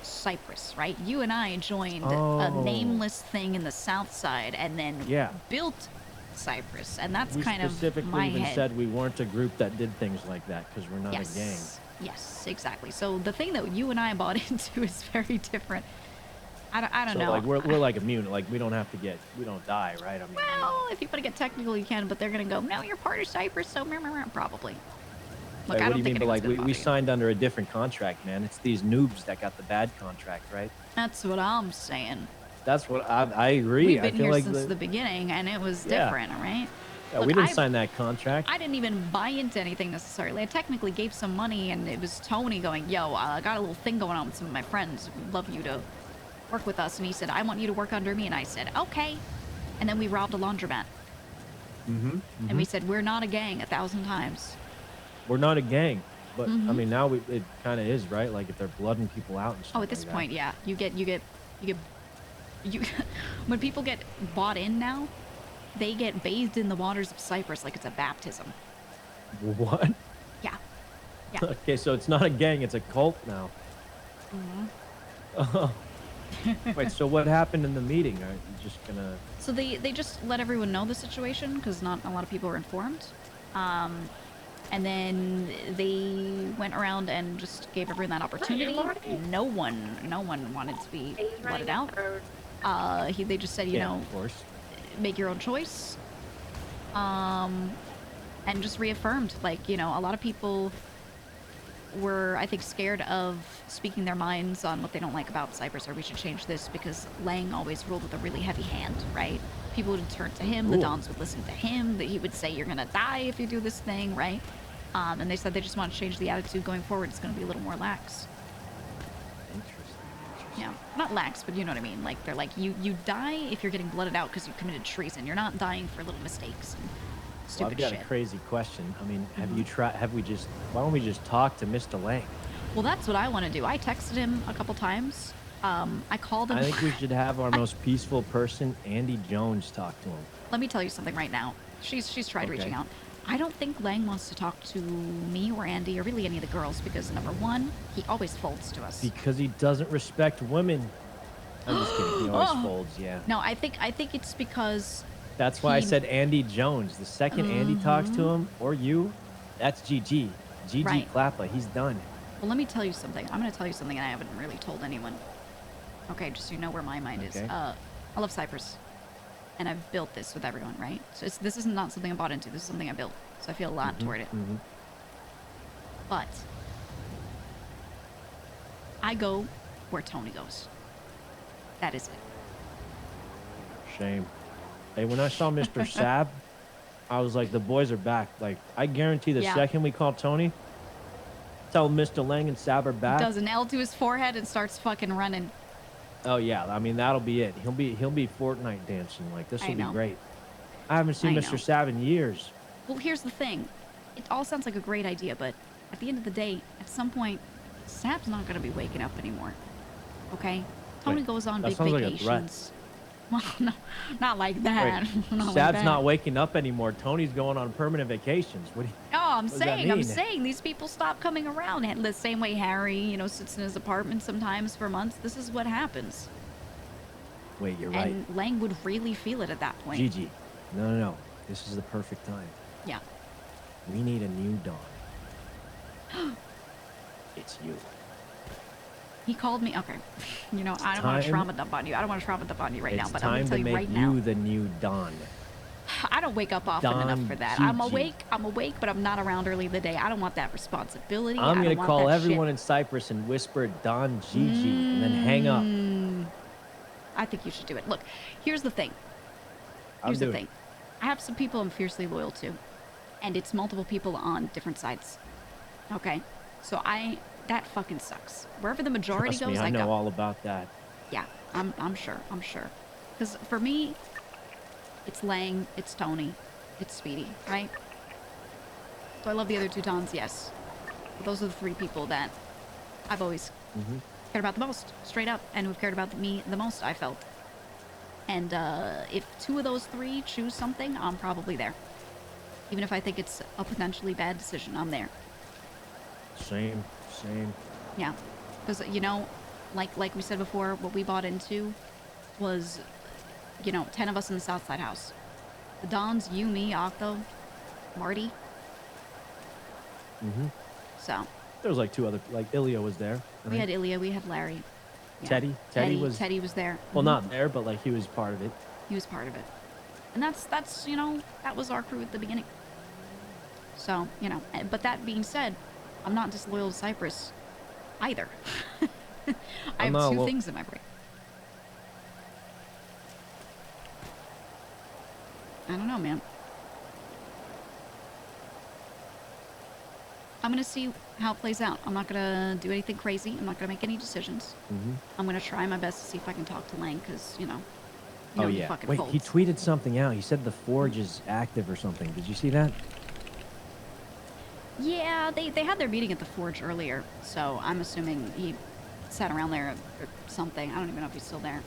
Cypress, right? You and I joined a Oh. nameless thing in the South Side and then Yeah. built Cypress. And that's We kind of specifically my even head. said we weren't a group that did things like that because we're not a gang. Yes, exactly. So the thing that you and I bought into is very different. I don't So know. like we're like immune. Like we don't have to we don't die, right? I mean, Well, if you want to get technical, you can, but they're going to go, no, you're part of Cypress, so probably. Look, Hey, I what don't do you think mean? But anyone's like gonna we bother you. signed under a different contract, man. It's these noobs that got the bad contract, right? That's what I'm saying. That's what I agree. We've I been feel here like since the beginning, and it was Yeah. different, all right? Yeah, Look, we didn't sign that contract. I didn't even buy into anything necessarily. I technically gave some money, and it was Tony going, yo, I got a little thing going on with some of my friends. We'd love you to work with us. And he said, I want you to work under me. And I said, okay. And then we robbed a laundromat. Mm-hmm. And we said, we're not a gang 1,000 times. We're not a gang, but I Mhm. mean now it kind of is, right? Like if they're blooding people out and stuff. Oh, at this like point, yeah. You when people get bought in now, they get bathed in the waters of Cypress like it's a baptism. That. What? Yeah. Yeah. Okay, so it's not a gang; it's a cult now. Mhm. Wait, so what happened in the meeting? Are you just gonna? So they just let everyone know the situation because not a lot of people were informed. And then they went around and just gave everyone that opportunity. No one wanted to be blooded out. They just said, you know, of course. make your own choice. And just reaffirmed, like, you know, a lot of people were, I think, scared of speaking their minds on what they don't like about Cypress, or we should change this, because Lang always ruled with a really heavy hand, right? People would turn to him, the Dons would listen to him, that he would say, you're gonna die if you do this thing, right? And they said they just want to change the attitude going forward. It's going to be a little more lax. Interesting. Yeah, not lax, but you know what I mean. Like, they're like, you die if you're getting blooded out because you committed treason. You're not dying for little mistakes and Well, stupid I've got shit. a crazy question. I mean, have you tried? Have we just? Why don't we just talk to Mr. Lang? Well, that's what I want to do. I texted him a couple times. I called him. I think we should have our most peaceful person, Andy Jones, talk to him. Let me tell you something right now. She's tried reaching out. I don't think Lang wants to talk to me or Andy or really any of the girls because, number one, he always folds to us. Because he doesn't respect women. I'm just kidding. He always folds, yeah. No, I think it's because That's why I said Andy Jones. The second Andy talks to him, or you, that's Gigi. Gigi Right. Klappa. He's done. Well, let me tell you something. I'm going to tell you something I haven't really told anyone. Okay, just so you know where my mind is. Okay. I love Cypress. And I've built this with everyone, right? So this is not something I bought into. This is something I built. So I feel a lot toward it. But I go where Tony goes. That is it. Shame. Hey, when I saw Mr. Sab, I was like, the boys are back. Like, I guarantee the Yeah. second we call Tony, tell Mr. Lang and Sab are back. Does an L to his forehead and starts fucking running. Oh yeah, I mean that'll be it. He'll be Fortnite dancing. Like this I will be know. great. I haven't seen I Mr. know. Sab in years. Well, here's the thing. It all sounds like a great idea, but at the end of the day, at some point, Sab's not going to be waking up anymore. Okay? Tony Wait, goes on that big sounds like a vacations. Well, no, not like that. Wait, Not like Sab's that. not waking up anymore. Tony's going on permanent vacations. What do you? No, I'm what does that I'm mean? saying these people stop coming around. And the same way Harry, you know, sits in his apartment sometimes for months. This is what happens. Wait, you're right. And Lang would really feel it at that point. Gigi, no. This is the perfect time. Yeah. We need a new dawn. It's you. He called me. Okay. You know, I don't want to time- trauma dump on you. I don't want to trauma dump on you right now, It's but I'm going time to tell to you make right you now. the new dawn. I don't wake up often enough Don for that. I'm Gigi. awake, but I'm not around early in the day. I don't want that responsibility. I'm I gonna don't want call that everyone shit. in Cypress and whisper Don Gigi and then hang up. I think you should do it. Look, here's the thing. I'll Here's the do it. thing. I have some people I'm fiercely loyal to, and it's multiple people on different sides. Okay? So that fucking sucks. Wherever the majority Trust goes, me, I know go. all about that. Yeah, I'm sure. Because for me, it's Lang, it's Tony, it's Speedy, right? So I love the other two Dons, yes. But those are the three people that I've always cared about the most, straight up, and who've cared about me the most, I felt. And if two of those three choose something, I'm probably there. Even if I think it's a potentially bad decision, I'm there. Same. Yeah, because you know, like we said before, what we bought into was, you know, 10 of us in the Southside house. The Dons, you, me, Octo, Marty. So There was like two other, like Ilya was there. we had Ilya, we had Larry. Yeah. Teddy was. Teddy was there. Well, not there, but like he was part of it. He was part of it, and that's you know, that was our crew at the beginning. So you know, but that being said, I'm not disloyal to Cypress either. I have two things in my brain. I don't know, man. I'm gonna see how it plays out. I'm not gonna do anything crazy. I'm not gonna make any decisions. I'm gonna try my best to see if I can talk to Lang, because, you know Oh he yeah. fucking Wait, folds. he tweeted something out. He said the forge is active or something. Did you see that? Yeah, they had their meeting at the Forge earlier, so I'm assuming he sat around there or something. I don't even know if he's still there.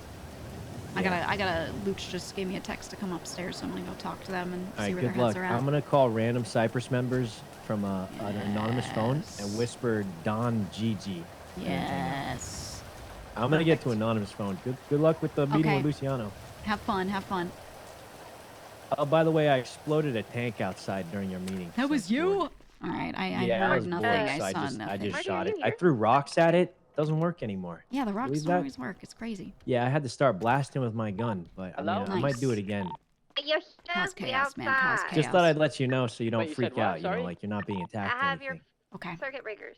Yeah. I gotta, Luch just gave me a text to come upstairs, so I'm gonna go talk to them and All see right, where good their heads luck. are at. I'm gonna call random Cypress members from an anonymous phone and whisper Don Gigi. Yes. I'm gonna get to anonymous phone. Good luck with the meeting Okay. with Luciano. Have fun, have fun. Oh, by the way, I exploded a tank outside during your meeting. That was you? Alright, I Yeah, I heard was nothing, bored, I so saw I nothing. just shot it. I threw rocks at it. Doesn't work anymore. Yeah, the rocks Believe don't that? always work. It's crazy. Yeah, I had to start blasting with my gun, but I mean, I might do it again. You're Cause chaos, man. Cause chaos. Just thought I'd let you know so you don't Wait, you said freak what? out. You know, Sorry? like you're not being I attacked or have your anything. Okay. circuit breakers.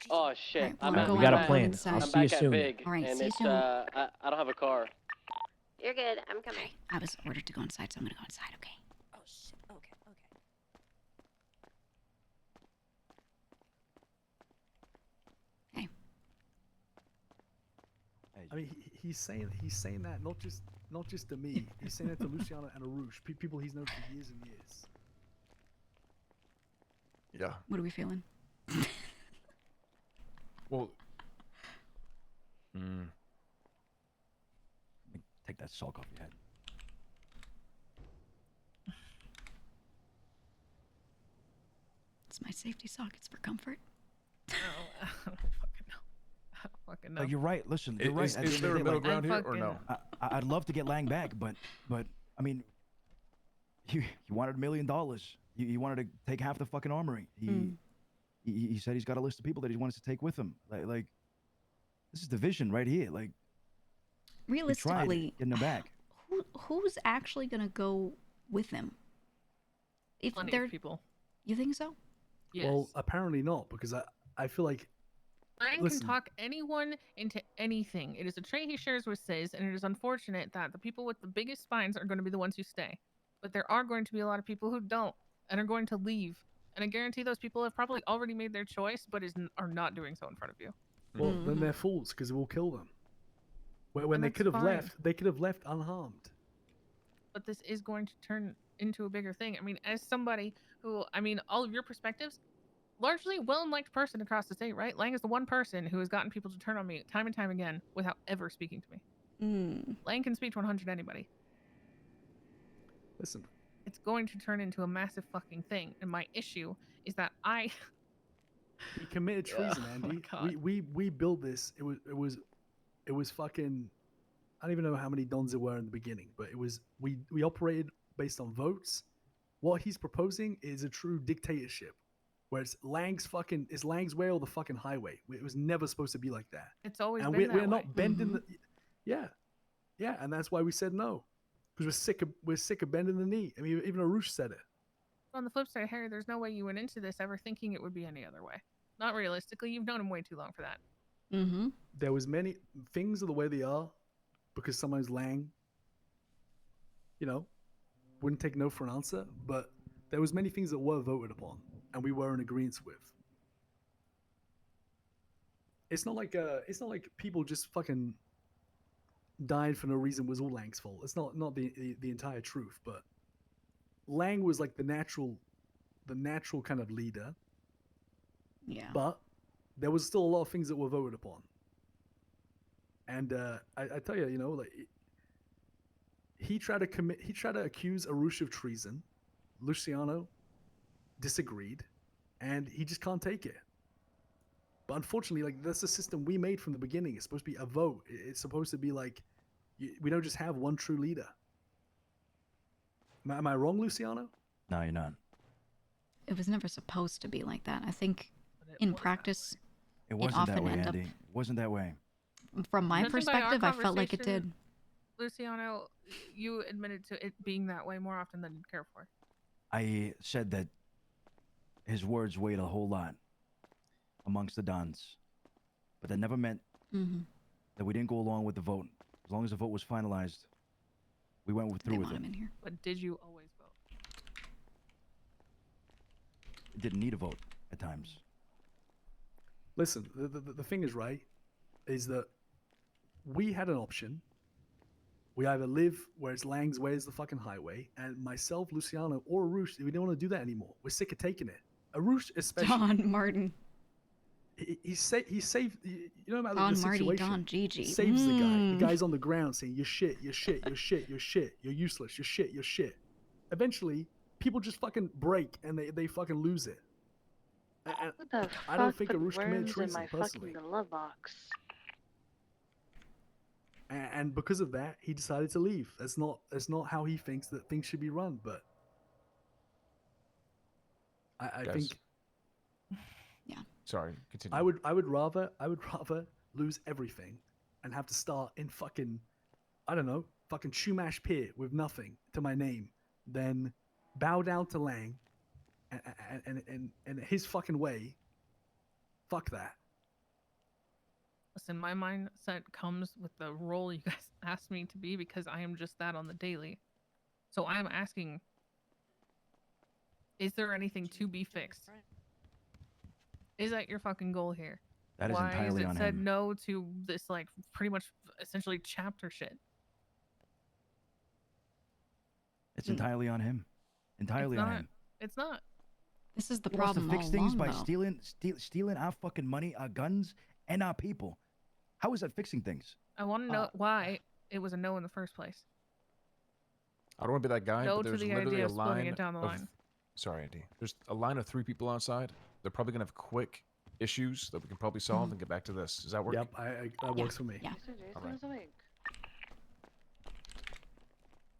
Oh shit! well, I'm I'm at, going We got a back plan. inside. I'll I'm see you back at soon. Big, All right, and see you it's soon. I don't have a car. You're good. I'm coming. I was ordered to go inside, so I'm gonna go inside, okay? Oh shit. Okay. I mean, he's saying that not just to me. He's saying it to Luciano and Arush, people he's known for years and years. Yeah. What are we feeling? Well. Take that sulk off your head. It's my safety sock. It's for comfort. I don't fucking know. You're right. Listen, you're right. Is At the end there of a the day, middle like, ground here or no? I'd love to get Lang back, but I mean, you wanted $1 million. You wanted to take half the fucking armory. He said he's got a list of people that he wants to take with him. Like this is division right here. Like Realistically, getting him back. who's actually gonna go with him? If Plenty they're of people. You think so? Yes. Well, apparently not, because I feel like Lang listen. can talk anyone into anything. It is a trait he shares with Sis, and it is unfortunate that the people with the biggest spines are going to be the ones who stay. But there are going to be a lot of people who don't and are going to leave. And I guarantee those people have probably already made their choice, but are not doing so in front of you. Well, then they're fools because it will kill them. When And they that's could have fine. left, they could have left unharmed. But this is going to turn into a bigger thing. I mean, as somebody who, I mean, all of your perspectives, largely well-liked person across the state, right? Lang is the one person who has gotten people to turn on me time and time again without ever speaking to me. Lang can speak to 100 anybody. Listen, it's going to turn into a massive fucking thing. And my issue is that He committed treason, Andy. We built this. It was fucking. I don't even know how many dons there were in the beginning, but it was we operated based on votes. What he's proposing is a true dictatorship, where it's Lang's way or the fucking highway. It was never supposed to be like that. It's always and been that we're way. not bending the. Yeah, and that's why we said no, because we're sick of bending the knee. I mean, even Arush said it. On the flip side, Harry, there's no way you went into this ever thinking it would be any other way. Not realistically. You've known him way too long for that. There was many things are the way they are, because sometimes Lang, wouldn't take no for an answer. But there was many things that were voted upon, and we were in agreement with. It's not like people just fucking died for no reason was all Lang's fault. It's not the entire truth, but Lang was like the natural kind of leader. Yeah. But there was still a lot of things that were voted upon. And I tell you, like he tried to accuse Arush of treason. Luciano disagreed, and he just can't take it. But unfortunately, like that's the system we made from the beginning. It's supposed to be a vote. It's supposed to be like we don't just have one true leader. Am I wrong, Luciano? No, you're not. It was never supposed to be like that. I think in practice, It wasn't often that way, end up. Andy. It wasn't that way. From my Judging by our perspective, I felt like it did. conversation, Luciano, you admitted to it being that way more often than you'd care for. I said that his words weighed a whole lot amongst the Dons, but that never meant that we didn't go along with the vote. As long as the vote was finalized, we went through with it. But did you always vote? It didn't need a vote. at times. Listen, the thing is, right, is that we had an option. We either live where it's Lang's way is the fucking highway, and myself, Luciano, or Arush, we don't want to do that anymore. We're sick of taking it. Arush especially. Don Martin. He saved, you know about Don the Marty, situation. Don Gigi. He saves the guy. The guy's on the ground saying, you're shit, you're shit, you're shit, you're shit, you're useless, you're shit, you're shit. Eventually, people just fucking break and they fucking lose it. And What the I don't fuck think put Arush committed worms in treason, my personally. fucking glove box? And because of that, he decided to leave. That's not how he thinks that things should be run. But I Guys. think Sorry, continue. I would rather lose everything and have to start in fucking, I don't know, fucking Chumash Pier with nothing to my name than bow down to Lang and his fucking way. Fuck that. Listen, my mindset comes with the role you guys asked me to be because I am just that on the daily. So I am asking, is there anything to be fixed? Is that your fucking goal here? That is Why entirely is it on said him. no to this, like, pretty much essentially chapter shit? It's entirely on him. Entirely It's on not. him. It's not. This is the He wants problem to fix all things along, by though. stealing our fucking money, our guns, and our people. How is that fixing things? I want to know why it was a no in the first place. I don't want to be that guy, No but to there's the literally idea a of splitting line it down the of. line. Sorry, Andy. There's a line of 3 people outside. They're probably gonna have quick issues that we can probably solve and get back to this. Does that work? Yep, that works for me. Yeah. All right.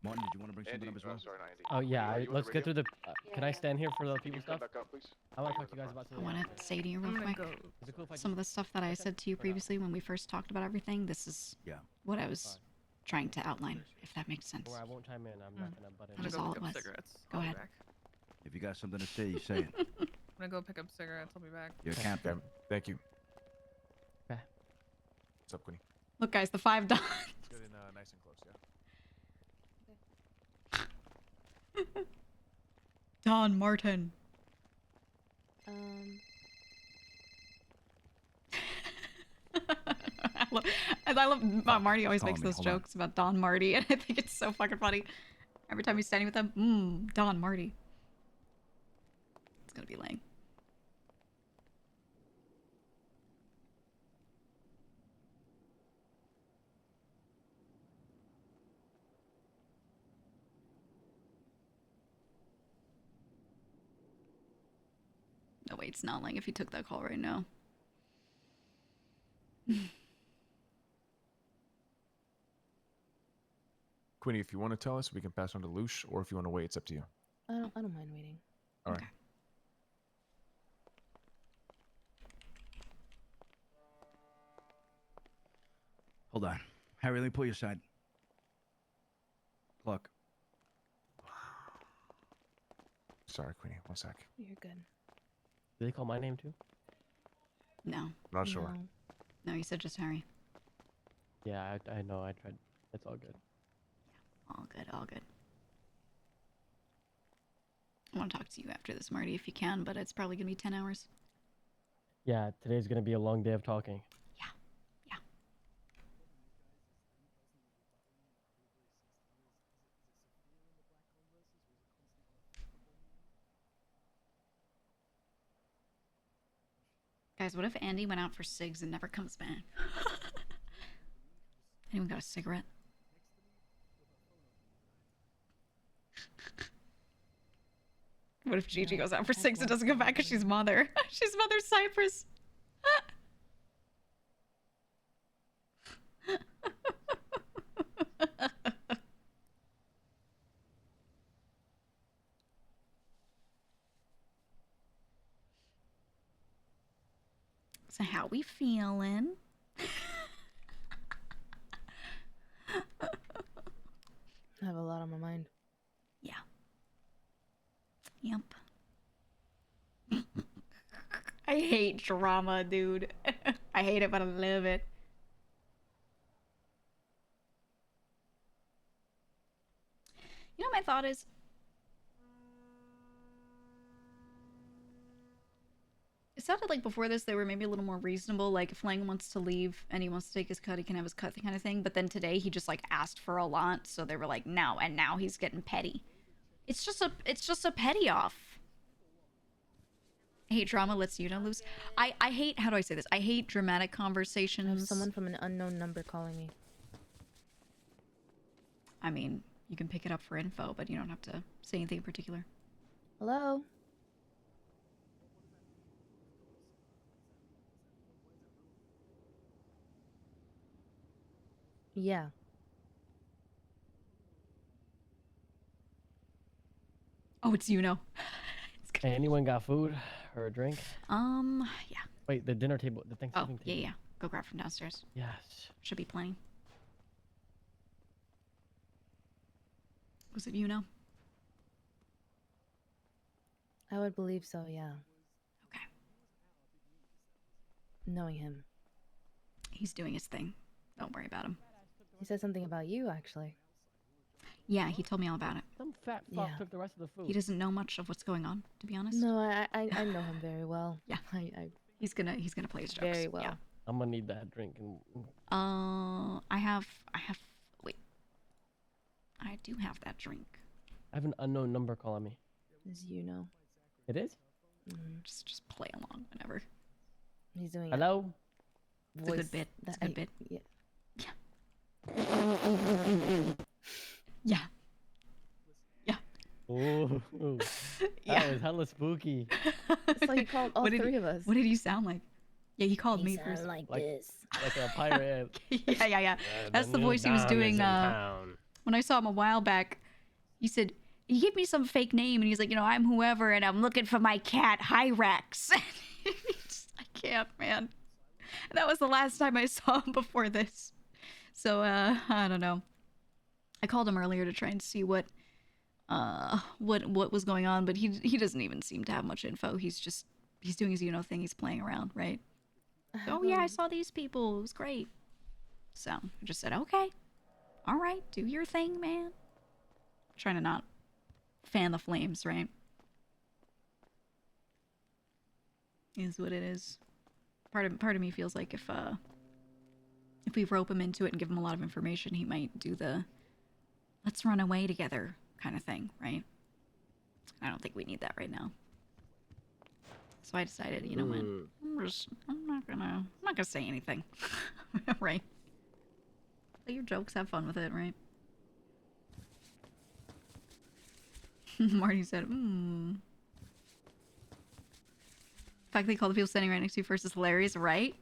Martin, did you want to bring something up as well? Sorry, not Andy. Oh yeah, Are you on let's the get radio? through the. Can I stand here for the people Come stuff? back up, please. I want to talk to you guys about I something. want to say to you real I'm gonna quick, go. Is it cool if I some of the stuff that I said to you previously when we first talked about everything, this is what I was trying to outline, if that makes sense. Or I won't chime in. I'm not gonna butt in. That is go all pick it up was. cigarettes. Go I'll be ahead. back. If you got something to say, you say it. I'm gonna go pick up cigarettes. I'll be back. You're a captain. Okay, thank you. Okay. What's up, Queenie? Look, guys, the 5 dots. Good and nice and close, yeah. Don Martin. I love Marty always Call makes me, those hold on. jokes about Don Marty, and I think it's so fucking funny. Every time he's standing with him, Don Marty. It's gonna be Lang. No, wait, it's not Lang if he took that call right now. Queenie, if you want to tell us, we can pass on to Lush, or if you want to wait, it's up to you. I don't mind waiting. All right. Hold on. Harry, let me pull you aside. Look. Sorry, Queenie. 1 sec. You're good. Did they call my name too? No. Not sure. No, you said just Harry. Yeah, I know. I tried. It's all good. All good, all good. I want to talk to you after this, Marty, if you can, but it's probably gonna be 10 hours. Yeah, today's gonna be a long day of talking. Guys, what if Andy went out for cigs and never comes back? Anyone got a cigarette? What if Gigi goes out for cigs and doesn't come back because she's mother? She's mother Cypress. So how we feeling? I have a lot on my mind. Yeah. Yep. I hate drama, dude. I hate it, but I love it. You know what my thought is? sounded like before this they were maybe a little more reasonable. Like if Lang wants to leave and he wants to take his cut, he can have his cut, kind of thing. But then today he just like asked for a lot, so they were like, no, and now he's getting petty. It's just a petty off. I hate drama lets you know lose. I hate, how do I say this? I hate dramatic conversations. Someone from an unknown number calling me. I mean, you can pick it up for info, but you don't have to say anything in particular. Hello? Yeah. Oh, it's you know. Hey, anyone got food or a drink? Yeah. Wait, the dinner table, the Thanksgiving Yeah, table. yeah. Go grab from downstairs. Yes. Should be plenty. Was it you know? I would believe so, yeah. Okay. Knowing him. He's doing his thing. Don't worry about him. He said something about you, actually. Yeah, he told me all about it. Some fat fuck Yeah. took the rest of the food. He doesn't know much of what's going on, to be honest. No, I know him very well. Yeah. He's gonna play his jokes. Very well. Yeah. I'm gonna need that drink. And wait. I do have that drink. I have an unknown number calling me. As you know. It is? Just play along whenever. He's doing Hello? It's a good bit. It's a good bit. Yeah. Yeah. Yeah. Oh, Yeah. that was hella spooky. So he called all three of us. What did he sound like? Yeah, he called me sound first. like Like- this. Like a pirate. Yeah. That's the voice he was doing when I saw him a while back. He said, he gave me some fake name and he's like, I'm whoever and I'm looking for my cat, Hyrax. I can't, man. And that was the last time I saw him before this. So, I don't know. I called him earlier to try and see what was going on, but he doesn't even seem to have much info. He's doing his thing. He's playing around, right? Oh yeah, I saw these people. It was great. So I just said, okay, all right, do your thing, man. Trying to not fan the flames, right? Is what it is. Part of me feels like if we rope him into it and give him a lot of information, he might do the let's run away together kind of thing, right? I don't think we need that right now. So I decided, you know what? I'm not gonna say anything. Right? Play your jokes, have fun with it, right? Marty said, The fact that he called the people standing right next to you first is hilarious, right?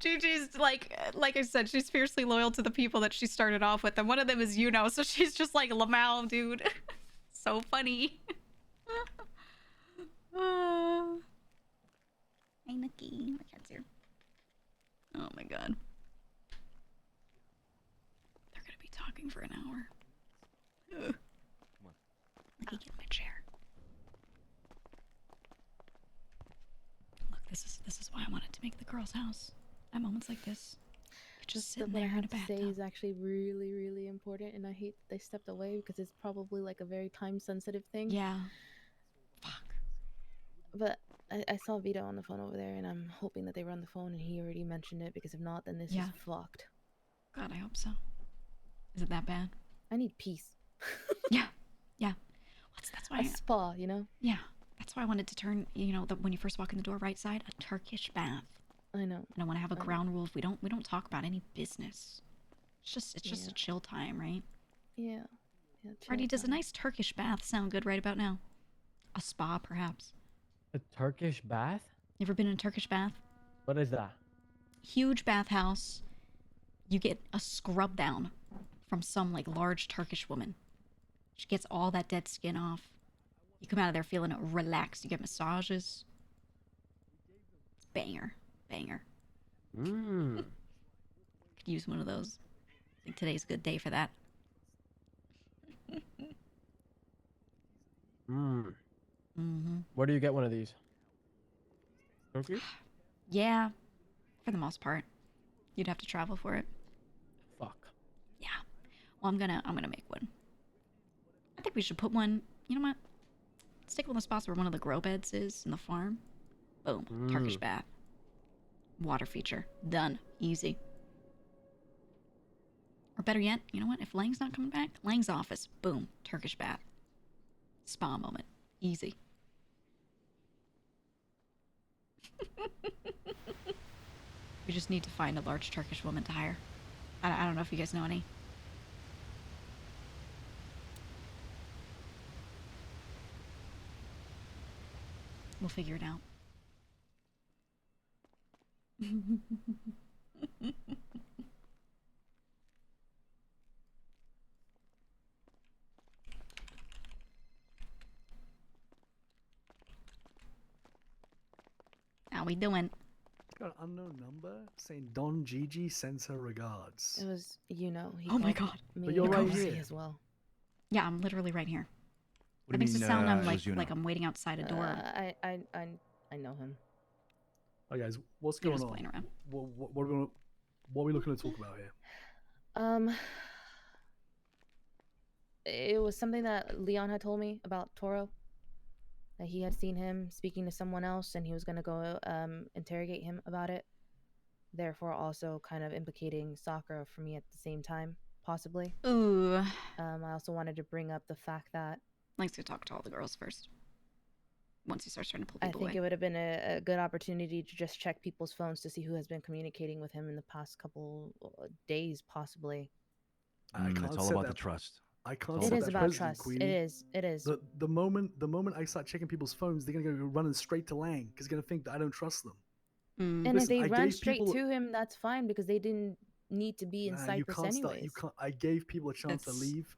Gigi's like I said, she's fiercely loyal to the people that she started off with, and one of them is so she's just like Lamau, dude. So funny. Hi, Nikki. My cat's here. Oh my god. They're gonna be talking for an hour. Ugh. Nikki, get in my chair. Look, this is why I wanted to make the girl's house. At moments like this, just sitting What I there in a have to say bathtub. is actually really, really important, and I hate that they stepped away because it's probably like a very time-sensitive thing. Yeah. But I saw Vito on the phone over there, and I'm hoping that they run the phone and he already mentioned it, because if not, then this is fucked. God, I hope so. Is it that bad? I need peace. Yeah. That's why A spa, you know? Yeah. That's why I wanted to turn, when you first walk in the door, right side, a Turkish bath. I know. And I want to have a ground rule. If we don't talk about any business. It's just a chill time, right? Yeah. Artie, does a nice Turkish bath sound good right about now? A spa, perhaps. A Turkish bath? You ever been in a Turkish bath? What is that? Huge bathhouse. You get a scrub down from some large Turkish woman. She gets all that dead skin off. You come out of there feeling relaxed. You get massages. It's banger. Could use one of those. I think today's a good day for that. Where do you get one of these? Okay. Yeah, for the most part. You'd have to travel for it. Fuck. Yeah. Well, I'm gonna make one. I think we should put one. You know what? Let's take one of the spots where one of the grow beds is in the farm. Boom. Turkish bath. Water feature. Done. Easy. Or better yet, you know what? If Lang's not coming back, Lang's office. Boom. Turkish bath. Spa moment. Easy. We just need to find a large Turkish woman to hire. I don't know if you guys know any. We'll figure it out. How we doing? Got an unknown number saying Don Gigi sends her regards. It was, he Oh my called God. me But you're right Rosie here. as well. Yeah, I'm literally right here. What That do you makes it mean, sound I'm it was like I'm waiting outside a door. I know him. Oh, guys, what's You're going just on? playing around. What are we looking to talk about here? It was something that Leon had told me about Toro. That he had seen him speaking to someone else, and he was gonna go interrogate him about it. Therefore, also kind of implicating Sakura for me at the same time, possibly. Ooh. I also wanted to bring up the fact that Let's go talk to all the girls first. Once he starts trying to pull I people think away. it would have been a good opportunity to just check people's phones to see who has been communicating with him in the past couple days, possibly. I can't it's all set about that- the trust. I can't. It set is that about precedent, trust. Queenie. It is. It is. The moment I start checking people's phones, they're gonna go running straight to Lang because they're gonna think that I don't trust them. And Listen, if they I ran gave straight people- to him, that's fine because they didn't need to be in Nah, Cypress you can't anyways. start. You can't. I gave people a chance to That's- leave,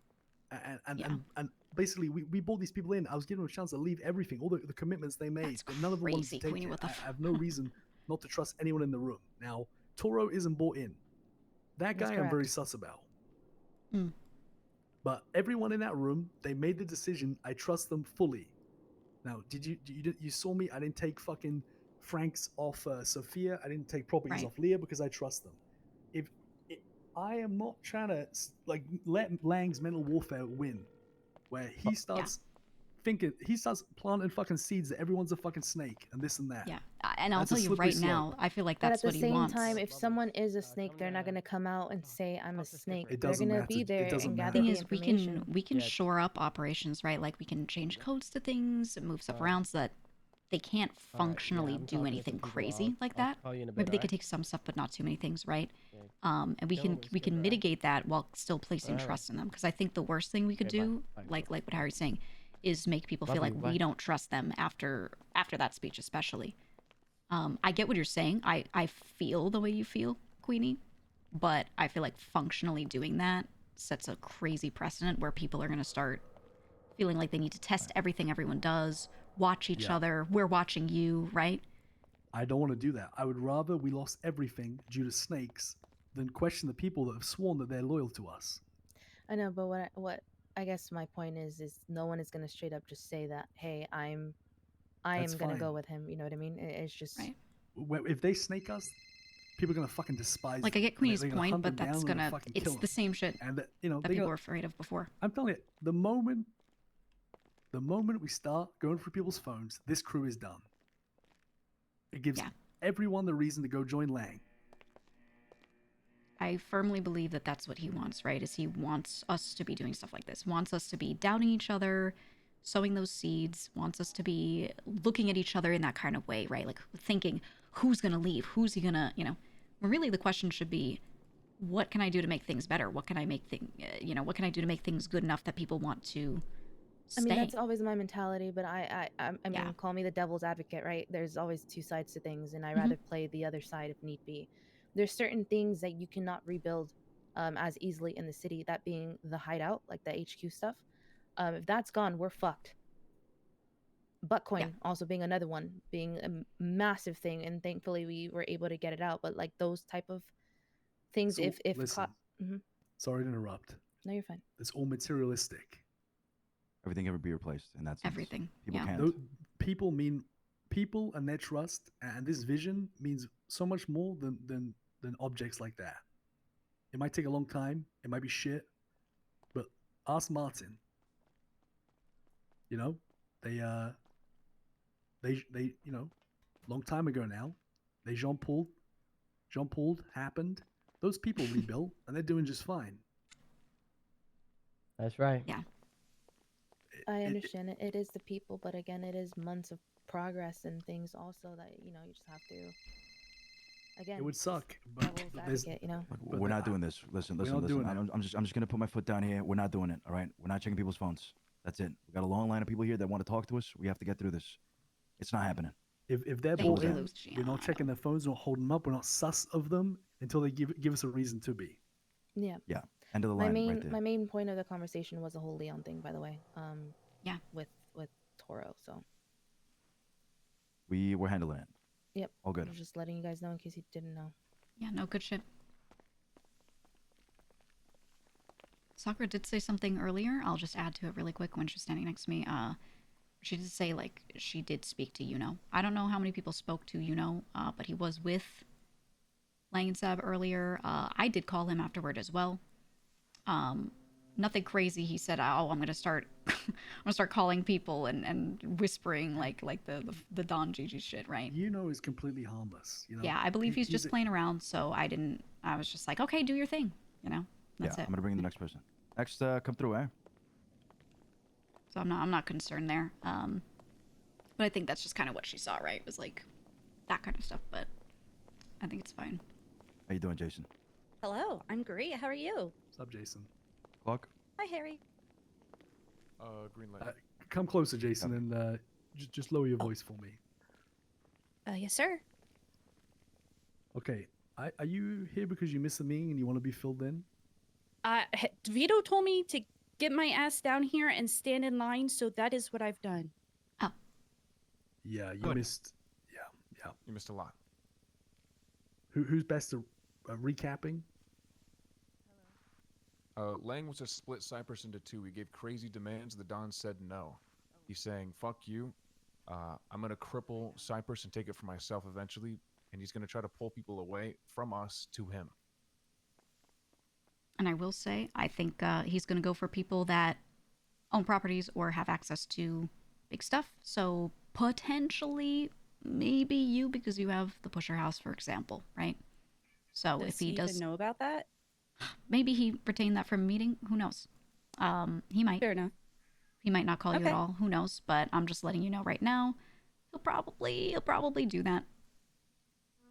and basically we brought these people in. I was giving them a chance to leave everything, all the commitments they made, That's but none of them wanted to crazy, take Queenie, it. what the I have no reason not to trust anyone in the room. Now, Toro isn't bought in. That That's guy I'm very correct. sus about. Mm. But everyone in that room, they made the decision. I trust them fully. Now, you saw me? I didn't take fucking Franks off Sophia. I didn't take properties Right. off Leah because I trust them. If I am not trying to like let Lang's mental warfare win, where he starts thinking, he starts planting fucking seeds that everyone's a fucking snake and this and that. Yeah, and I'll That's a tell you slippery right now, slope. I feel like But that's at what the he same wants. time, if someone is a snake, they're not going to come out and say, I'm a snake. It They're doesn't going to matter. be It there doesn't and matter. gather Thing the is, information. we can shore up operations, right? Like we can change codes to things, move stuff around so that they can't functionally I'm do talking to anything some people. crazy like I'll that. call you in a bit, Maybe they could alright? take some stuff, but not too many things, right? Okay. And we No, can it's we good, can alright. mitigate that while still placing Alright. trust in them. Because I think the worst thing we could Okay, bye. do, Bye. like what Harry's saying, is make people Love feel you, like bye. we don't trust them after that speech, especially. I get what you're saying. I feel the way you feel, Queenie, but I feel like functionally doing that sets a crazy precedent where people are going to start feeling like they need to test everything everyone does, watch each Yeah. other. We're watching you, right? I don't want to do that. I would rather we lost everything due to snakes than question the people that have sworn that they're loyal to us. I know, but what I guess my point is no one is going to straight up just say that, hey, I am That's going to go fine. with him. You know what I mean? It's just Right. If they snake us, people are gonna fucking despise. Like I them, get and Queenie's they're gonna point, hunt but them that's down and gonna fucking it's kill the them. same shit And that they people gotta- were afraid of before. I'm telling you, the moment we start going through people's phones, this crew is done. It gives everyone the reason to go join Lang. I firmly believe that that's what he wants, right? Is he wants us to be doing stuff like this, wants us to be doubting each other, sowing those seeds, wants us to be looking at each other in that kind of way, right? Like thinking, who's going to leave? Who's he going to, when really the question should be, what can I do to make things better? What can I make what can I do to make things good enough that people want to stay? I mean, that's always my mentality, but I mean, call me the devil's advocate, right? There's always two sides to things, and I rather play the other side if need be. There's certain things that you cannot rebuild as easily in the city, that being the hideout, like the HQ stuff. If that's gone, we're fucked. Buttcoin also being another one, being a massive thing, and thankfully we were able to get it out. But like those type of things, So, if listen, sorry to interrupt. No, you're fine. It's all materialistic. Everything can be replaced, and that's everything. People can't. People mean people and their trust and this vision means so much more than objects like that. It might take a long time. It might be shit, but ask Martin. You know, they you know, long time ago now, they Jean Paul happened. Those people rebuilt and they're doing just fine. That's right. Yeah. I understand it. It is the people, but again, it is months of progress and things also that you just have to. Again, It would suck, but devil's advocate, We're not doing this. Listen. I'm just gonna put my foot down here. We're not doing it. All right. We're not checking people's phones. That's it. We got a long line of people here that want to talk to us. We have to get through this. It's not happening. If they're bought in, we're not checking their phones. We're not holding them up. We're not sus of them until they give us a reason to be. Yeah. Yeah. End of the My line main right there. my main point of the conversation was the whole Leon thing, by the way. Yeah. With Toro, so. We're handling it. Yep. All good. I was just letting you guys know in case you didn't know. Yeah, no, good shit. Sakura did say something earlier. I'll just add to it really quick when she's standing next to me. She did say, like, she did speak to Yuno. I don't know how many people spoke to Yuno, but he was with Lang and Sab earlier. I did call him afterward as well. Nothing crazy. He said, "Oh, I'm gonna start calling people and whispering like the Don Gigi shit, right?" Yuno is completely harmless. You know? Yeah, I believe he's just playing around. So I was just like, okay, do your thing. That's it. I'm gonna bring in the next person. Next, come through, eh? So I'm not concerned there. But I think that's just kind of what she saw, right? It was like that kind of stuff. But I think it's fine. How you doing, Jason? Hello, I'm great. How are you? What's up, Jason? Clock. Hi, Harry. Green light. Come closer, Jason, and just lower your voice for me. Yes, sir. Okay. Are you here because you missed the meeting and you want to be filled in? Vito told me to get my ass down here and stand in line, so that is what I've done. Oh. Yeah, you Good. missed. Yeah. You missed a lot. Who's best at recapping? Lang was to split Cypress into two. He gave crazy demands. The Don said no. He's saying, fuck you. I'm going to cripple Cypress and take it for myself eventually. And he's going to try to pull people away from us to him. And I will say, I think he's going to go for people that own properties or have access to big stuff. So potentially, maybe you, because you have the Pusher House, for example, right? So Does if he even does know about that, maybe he retained that from a meeting. Who knows? He might. Fair enough. He might not call you at all. Who knows? But I'm just letting you know right now. He'll probably do that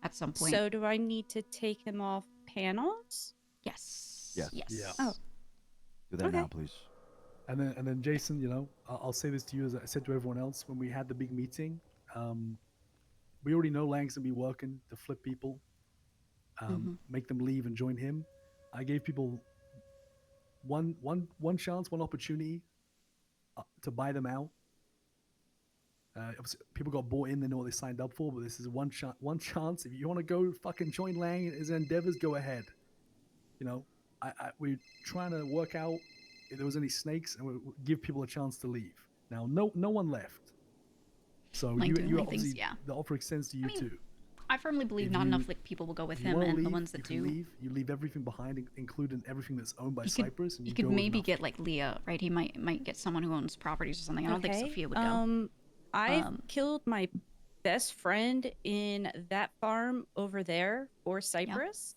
at some point. So do I need to take him off panels? Yes. Yes. Yeah. Oh. Do that now, please. And then Jason, I'll say this to you as I said to everyone else when we had the big meeting. We already know Lang's gonna be working to flip people, make them leave and join him. I gave people one chance, one opportunity to buy them out. People got bought in; they know what they signed up for. But this is one chance. If you want to go fucking join Lang in his endeavors, go ahead. We're trying to work out if there was any snakes, and we give people a chance to leave. Now, no one left. So Lang doing you Lang obviously, things, yeah. the offer extends to you too. I firmly believe If not you- enough people will go with if you him, wanna and the leave, ones that you do. can you leave everything behind, including everything that's owned by You could, Cypress, and you you could go with maybe nothing. get like Leah, right? He might get someone who owns properties or something. I don't think Sophia would go. I've killed my best friend in that farm over there for Cypress.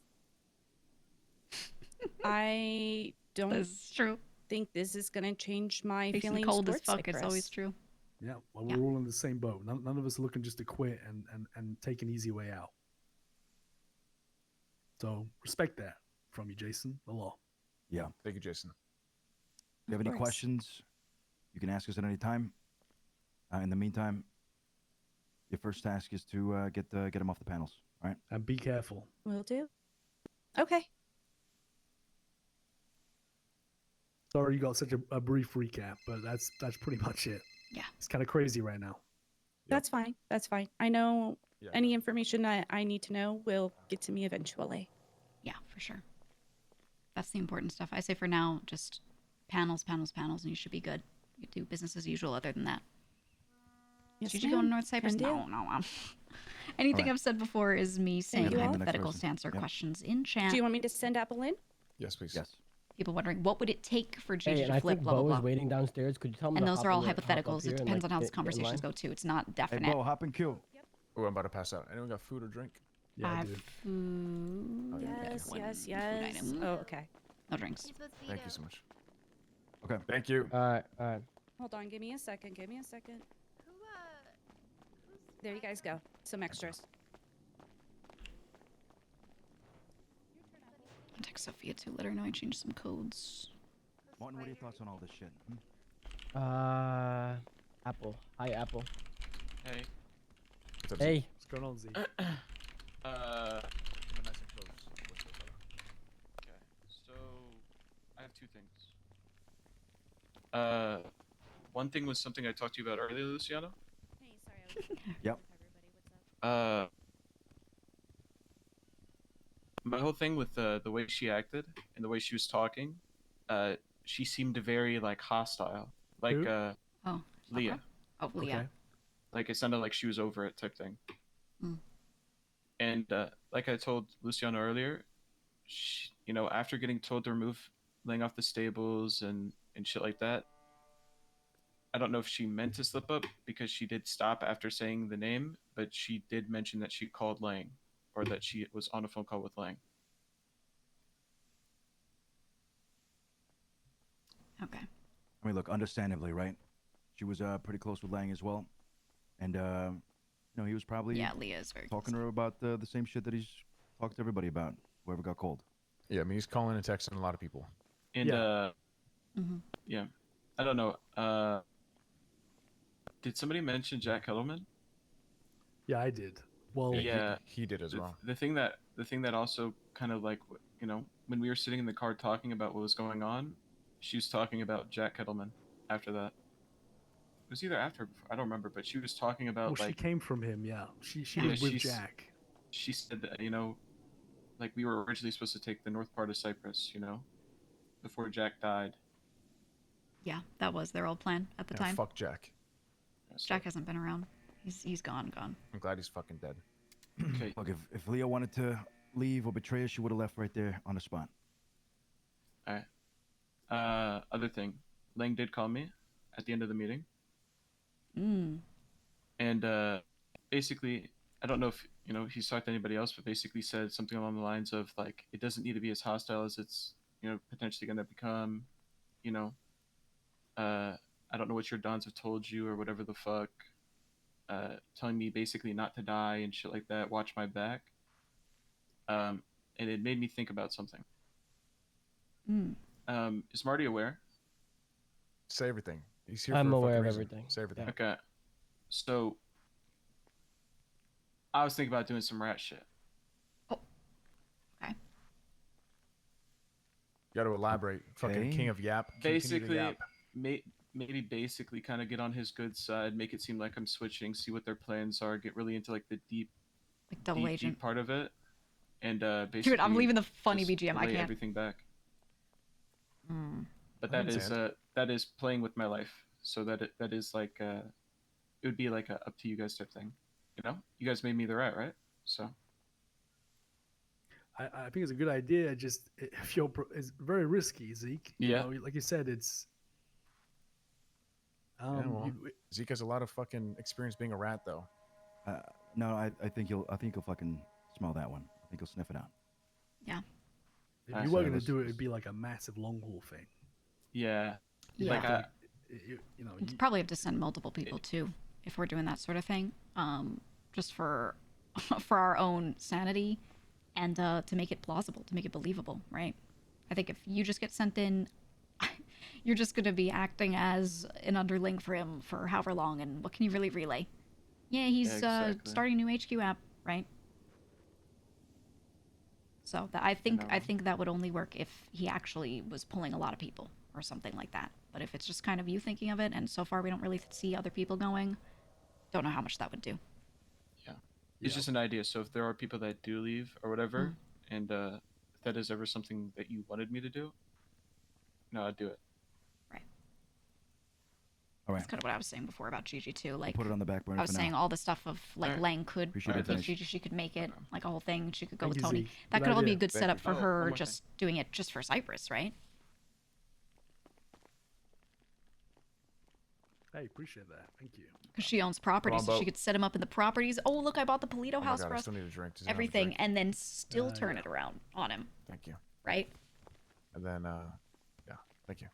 I don't That's true. think this is gonna change my Facing feelings cold as towards fuck, Cypress. it's always true. Yeah, well, we're all in the same boat. None of us are looking just to quit and take an easy way out. So respect that from you, Jason. The law. Yeah. Thank you, Jason. If you have any questions, you can ask us at any time. In the meantime, your first task is to get them off the panels. All right. And be careful. Will do. Okay. Sorry you got such a brief recap, but that's pretty much it. Yeah. It's kind of crazy right now. That's fine. That's fine. I know any information that I need to know will get to me eventually. Yeah, for sure. That's the important stuff. I say for now, just panels, and you should be good. You do business as usual other than that. Yes, Did you go on ma'am. North Cypress? Can do. No. Anything Alright. I've said before is me saying you all. hypotheticals to answer Yep. questions in chat. Do you want me to send Apple in? Yes, please. Yes. People wondering what would it take for Gigi Hey, and to I flip, think blah blah Bo blah. is waiting downstairs. Could you tell him And to those hop are all hop up hypotheticals. here It and, depends like, on how this get in conversations line? go too. It's not Hey, definite. Bo, hop in queue. Oh, I'm about to pass out. Anyone got food or drink? Yeah, I I have do. food. Yes, one yes, food yes. item. Oh, okay. No drinks. He's with Thank Vito. you so much. Okay. Thank you. All right, all right. Hold on, give me a second. Give me a second. Who, who's There you guys go. Some extras. I'll text Sophia too. Let her know I changed some codes. Martin, what are your thoughts on all this shit? Apple. Hi, Apple. Hey. What's up, Hey. Zeke? What's going on, Z? Okay, so I have two things. One thing was something I talked to you about earlier, Luciano. Hey, sorry, I was Yep. My whole thing with the way she acted and the way she was talking, she seemed very like hostile, like Who? Oh, Leah. Oh, Leah. Okay. Like it sounded like she was over it type thing. Mm. And like I told Luciano earlier, she, you know, after getting told to remove laying off the stables and shit like that, I don't know if she meant to slip up because she did stop after saying the name, but she did mention that she called Lang or that she was on a phone call with Lang. Okay. I mean, look, understandably, right? She was pretty close with Lang as well, and he was probably Leah is very talking to her about the same shit that he's talked to everybody about. Whoever got called. Yeah, I mean, he's calling and texting a lot of people. And yeah, I don't know. Did somebody mention Jack Kettleman? Yeah, I did. Well, Yeah, he did as well. The thing that also kind of like, you know, when we were sitting in the car talking about what was going on, she was talking about Jack Kettleman after that. It was either after or before, I don't remember, but she was talking about well, she like came from him. Yeah, she Yeah, was with she's- Jack. she said that, you know, like we were originally supposed to take the north part of Cypress, you know, before Jack died. Yeah, that was their old plan at the Yeah, time. fuck Jack. Jack hasn't been around. He's gone. I'm glad he's fucking dead. Okay. Look, if Leah wanted to leave or betray us, she would have left right there on the spot. All right. Other thing, Lang did call me at the end of the meeting. And basically, I don't know if you know he's talked to anybody else, but basically said something along the lines of like, it doesn't need to be as hostile as it's, you know, potentially going to become. You know, I don't know what your dons have told you or whatever the fuck. Telling me basically not to die and shit like that. Watch my back. And it made me think about something. Is Marty aware? Say everything. He's here I'm for a aware fucking of reason. everything. Say everything. Okay. So I was thinking about doing some rat shit. Okay. You got to elaborate. Fucking king of yap. Continue to Basically, yap. maybe basically kind of get on his good side, make it seem like I'm switching, see what their plans are, get really into like the deep, Like double agent. deep part of it, and basically. Dude, I'm leaving the funny just BGM. I relay can't. everything back. But I that is understand. that is playing with my life, so that is like it would be like a up to you guys type thing, you know. You guys made me the rat, right? So. I think it's a good idea. Just if it's very risky, Zeke. Yeah. You know, like you said, it's. Yeah, well, Zeke has a lot of fucking experience being a rat, though. No, I think you'll fucking smell that one. I think you'll sniff it out. Yeah. If you were gonna do it, it'd be like a massive long haul thing. Yeah. Yeah. Like you know, We'd probably have to send multiple people too if we're doing that sort of thing. Just for for our own sanity and to make it plausible, to make it believable, right? I think if you just get sent in, you're just going to be acting as an underling for him for however long, and what can you really relay? Yeah, he's starting a new HQ app, right? So I think that would only work if he actually was pulling a lot of people or something like that. But if it's just kind of you thinking of it, and so far we don't really see other people going, don't know how much that would do. It's just an idea. So if there are people that do leave or whatever, and if that is ever something that you wanted me to do, no, I'd do it. All right. That's kind of what I was saying before about Gigi too. Like, put it on the back burner I was for now. saying all the stuff of like Alright. Lang could Appreciate it, teach Dennis. Gigi, she could make it like a whole thing. She could go Thank with you, Tony. Z. That Good could all be a idea. good Thank setup you. for Oh, one her more just doing it just for Cypress, right? Hey, appreciate that. Thank you. Because she owns properties, on, so she Bo. could set him up in the properties. Oh, look, I bought the Polito Oh my house God, for I us. still need a drink. Does anyone have a Everything, drink? and then still turn yeah. it around on him, Thank you. right? And then, yeah, thank you.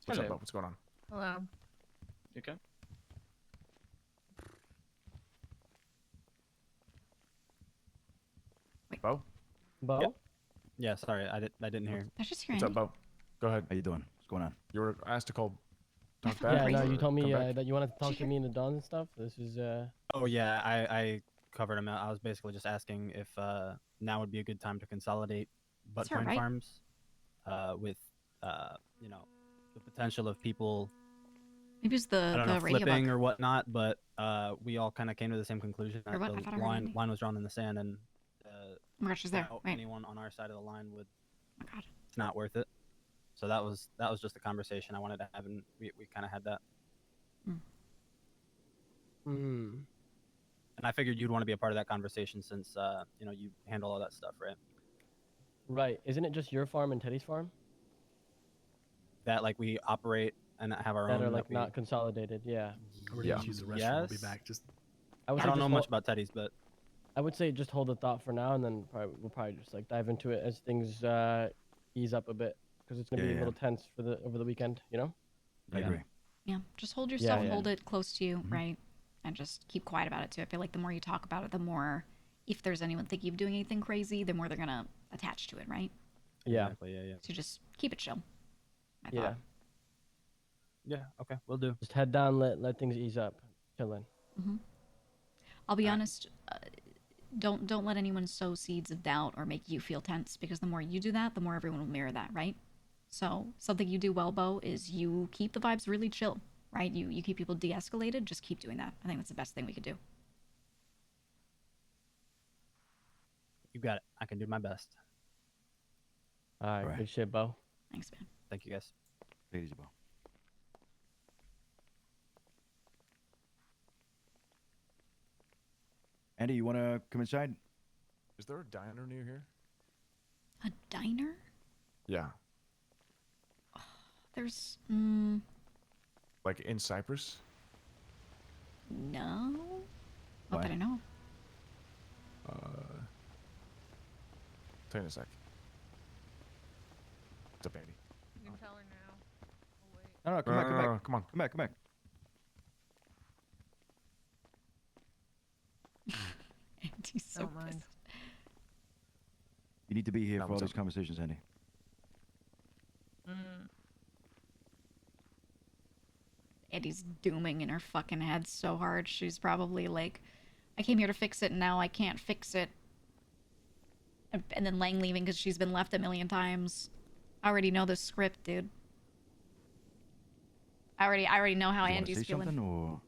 What's up, Hello. Bo? What's going on? Hello. You okay? Bo? Bo? Yeah, sorry, I didn't hear. I was just What's hearing. up, Bo? Go ahead. How you doing? What's going on? You were asked to call. Talk forgot back. Yeah, no, Crazy. you told me Come back? that you wanted to talk Did to you me and the Don and stuff. This is Oh yeah, I covered him out. I was basically just asking if now would be a good time to consolidate butt That's all coin right. farms, with you know, the potential of people Maybe it's I the don't know radio flipping bug. or whatnot, but we all kind of came to the same conclusion Or that what? I the thought I heard Andy. line was drawn in the sand, and Oh my gosh, she's there. without Wait. anyone on our side of the line would Oh my God. it's not worth it. So that was just a conversation I wanted to have, and we kind of had that. Hmm. And I figured you'd want to be a part of that conversation since you know, you handle all that stuff, right? Right. Isn't it just your farm and Teddy's farm That like we operate and have our that own are like we... not consolidated? Yeah. I really need to use the restroom. I'll be back. Just I would I say don't know just much about Teddy's, but I would say just hold the thought for now, and then we'll probably just like dive into it as things ease up a bit, because it's gonna be a little tense for the over the weekend, you know. I agree. Yeah, just hold your stuff, yeah. hold it close to you, right? And just keep quiet about it too. I feel like the more you talk about it, the more, if there's anyone thinking of doing anything crazy, the more they're gonna attach to it, right? Yeah. Exactly, yeah. So just keep it chill. I Yeah. thought. Yeah. Okay, we'll do. Just head down, let things ease up, chillin'. I'll be honest. Don't let anyone sow seeds of doubt or make you feel tense, because the more you do that, the more everyone will mirror that, right? So something you do well, Bo, is you keep the vibes really chill, right? You keep people de-escalated. Just keep doing that. I think that's the best thing we could do. You got it. I can do my best. All right, good shit, Bo. Thanks, man. Thank you, guys. Take it easy, Bo. Andy, you want to come inside? Is there a diner near here? A diner? Yeah. There's Like in Cypress? no. Why? Not that I know. Tell you in a sec. What's up, Andy? You can tell her now. Oh, wait. No, come back, come back. Come on. Come back, come back. Andy's so Don't mind. pissed. You need to be here No, for all what's these up? conversations, Andy. Andy's dooming in her fucking head so hard. She's probably like, I came here to fix it and now I can't fix it. And then Lang leaving because she's been left a million times. I already know the script, dude. I already know how Do you wanna Andy's say feeling. something, or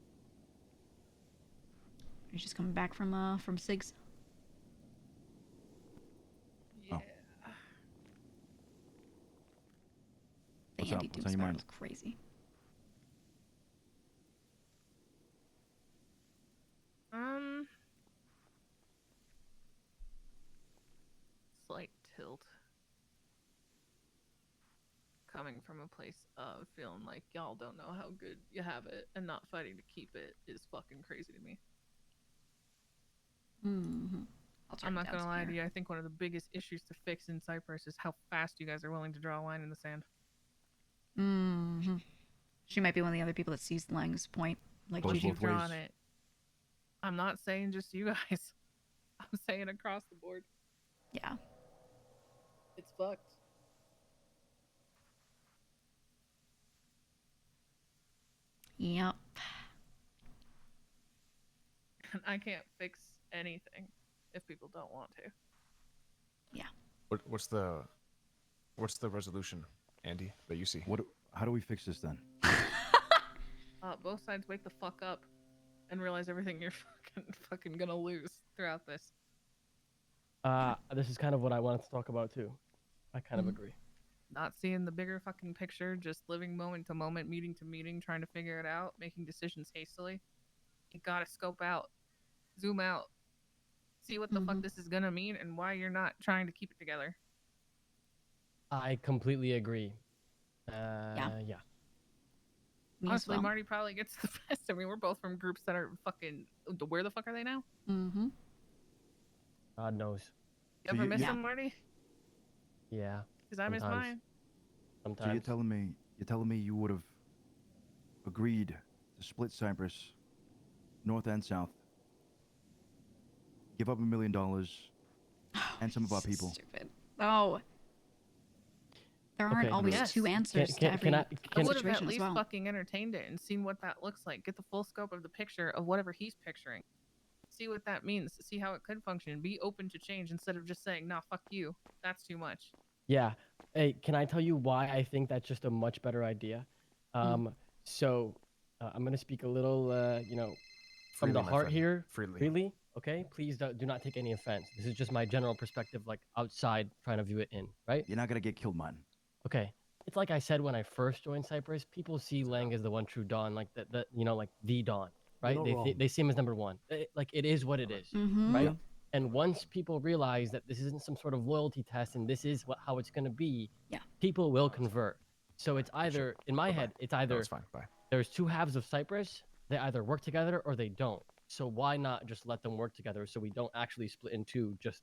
He's just coming back from Sigs. Yeah. The What's up? Andy What's Dooms on your part mind? was crazy. Slight tilt. Coming from a place of feeling like y'all don't know how good you have it and not fighting to keep it is fucking crazy to me. I'm not gonna lie to you. I think one of the biggest issues to fix in Cypress is how fast you guys are willing to draw a line in the sand. She might be one of the other people that sees Lang's point. Like Goes Gigi. both ways. Drawing it. I'm not saying just you guys. I'm saying across the board. Yeah. It's fucked. Yep. And I can't fix anything if people don't want to. What's the resolution, Andy, that you see? How do we fix this then? Both sides wake the fuck up and realize everything you're fucking gonna lose throughout this. This is kind of what I wanted to talk about too. I kind of agree. not seeing the bigger fucking picture, just living moment to moment, meeting to meeting, trying to figure it out, making decisions hastily. You gotta scope out, zoom out, see what the fuck this is gonna mean and why you're not trying to keep it together. I completely agree. Yeah. Yeah. Me as Honestly, well. Marty probably gets the best. I mean, we're both from groups that are fucking. Where the fuck are they now? Mm-hmm. God knows. You ever miss them, Marty? Yeah. Because I miss mine. Sometimes. So you're telling me you would have agreed to split Cypress, north and south, give up $1 million, and some of our people. Stupid. Oh. There aren't always two answers to every I would have situation at as least well. fucking entertained it and seen what that looks like. Get the full scope of the picture of whatever he's picturing. See what that means. See how it could function. Be open to change instead of just saying, "Nah, fuck you. That's too much." Yeah. Hey, can I tell you why I think that's just a much better idea? So I'm gonna speak a little, from Freely, the my heart friend. here. Freely. Okay. Please do not take any offense. This is just my general perspective, like outside trying to view it in, right? You're not gonna get killed, man. Okay. It's like I said when I first joined Cypress, people see Lang as the one true Dawn, like the like the Dawn, right? not wrong. They see him as number one. Like it is what it is, right? Yeah. And once people realize that this isn't some sort of loyalty test and this is how it's going to be, people will convert. So it's either, in my head, it's either it's fine. Bye. there's two halves of Cypress. They either work together or they don't. So why not just let them work together so we don't actually split in two, just,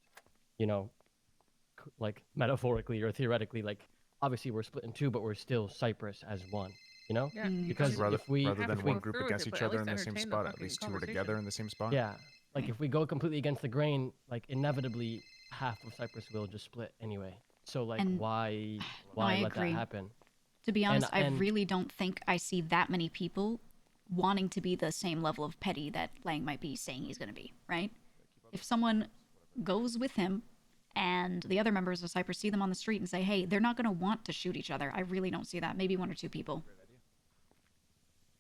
like metaphorically or theoretically, like obviously we're split in two, but we're still Cypress as one, Yeah, because rather, if we rather than if we, one group against each other in the same spot, at least two are together in the same spot. yeah, like if we go completely against the grain, like inevitably half of Cypress will just split anyway. So like And- why I let that agree. happen? To be honest, I and- really don't think I see that many people wanting to be the same level of petty that Lang might be saying he's going to be, right? If someone goes with him and the other members of Cypress see them on the street and say, hey, they're not going to want to shoot each other. I really don't see that. Maybe one or two people.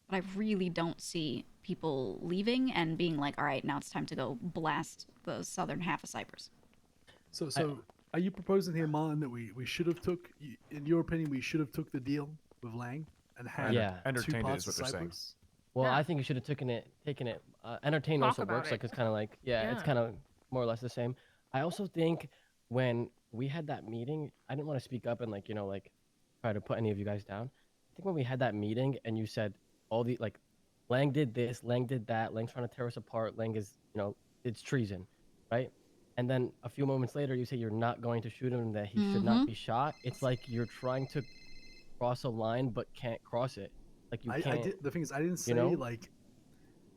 But I really don't see people leaving and being like, all right, now it's time to go blast the southern half of Cypress. So are you proposing here, Martin, that we should have took, in your opinion, we should have took the deal with Lang and had two entertained it parts is what of they're saying. Cypress? Well, I think you should have taken it. Entertain Talk also about works. it. Like it's kind of like it's kind of more or less the same. I also think when we had that meeting, I didn't want to speak up and like try to put any of you guys down. I think when we had that meeting and you said all the like, Lang did this, Lang did that, Lang's trying to tear us apart, Lang is it's treason, right? And then a few moments later, you say you're not going to shoot him, that he should not be shot. It's like you're trying to cross a line but can't cross it. Like you can't. The thing is, I didn't say like.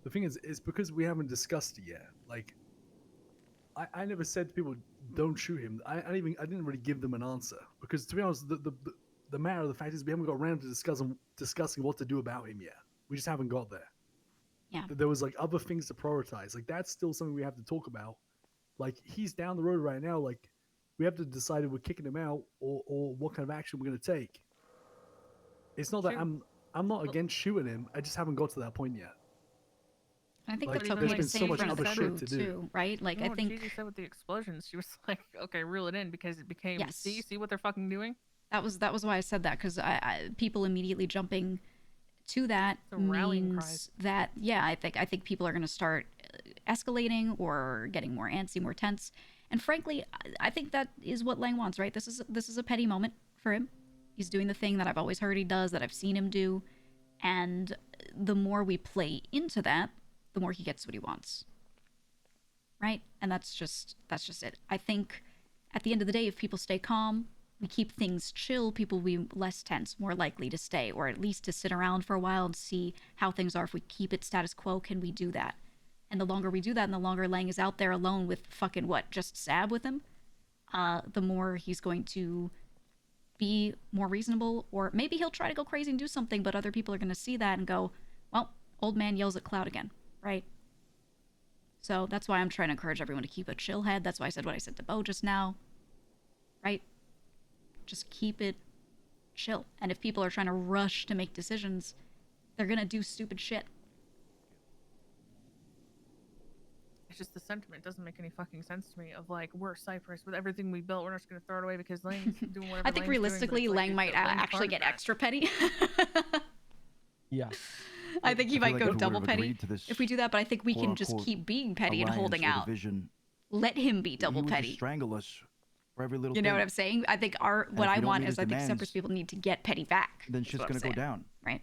The thing is, it's because we haven't discussed it yet. Like, I never said to people, don't shoot him. I didn't really give them an answer because, to be honest, the matter of the fact is we haven't got around to discussing what to do about him yet. We just haven't got there. Yeah. There was like other things to prioritize. Like that's still something we have to talk about. Like he's down the road right now. Like we have to decide if we're kicking him out or what kind of action we're going to take. It's not that I'm not against shooting him. I just haven't got to that point yet. I think Like, that's okay there's to been say so much from other the shit crew to do. too, right? Like You know I what think Gigi said with the explosions, she was like, "Okay, reel it in," because it became Yes. see what they're fucking doing. that was why I said that, because I people immediately jumping to that The rallying means cries. that I think people are going to start escalating or getting more antsy, more tense. And frankly, I think that is what Lang wants, right? This is a petty moment for him. He's doing the thing that I've always heard he does, that I've seen him do, and the more we play into that, the more he gets what he wants. Right? And that's just it. I think at the end of the day, if people stay calm, we keep things chill, people will be less tense, more likely to stay, or at least to sit around for a while and see how things are. If we keep it status quo, can we do that? And the longer we do that, and the longer Lang is out there alone with fucking just Sab with him, the more he's going to be more reasonable, or maybe he'll try to go crazy and do something, but other people are going to see that and go, well, old man yells at cloud again, right? So that's why I'm trying to encourage everyone to keep a chill head. That's why I said what I said to Bo just now, right? Just keep it chill. And if people are trying to rush to make decisions, they're going to do stupid shit. It's just the sentiment doesn't make any fucking sense to me. Of like, we're Cypress with everything we built. We're not just gonna throw it away because Lang's doing whatever. I think Lang's realistically, doing, but it's Lang might Lang's actually part of get that. extra petty. Yeah. I think he I feel might like go if we double would've petty agreed to this if we do that, but I think we can just quote-unquote keep being petty and alliance holding or out. division, Let him be he double would petty. just strangle us for every little You know thing. what I'm saying? I think what if I we don't want meet is his I think demands, Cypress people need to get petty back. Then is shit's what I'm gonna go saying, down. right?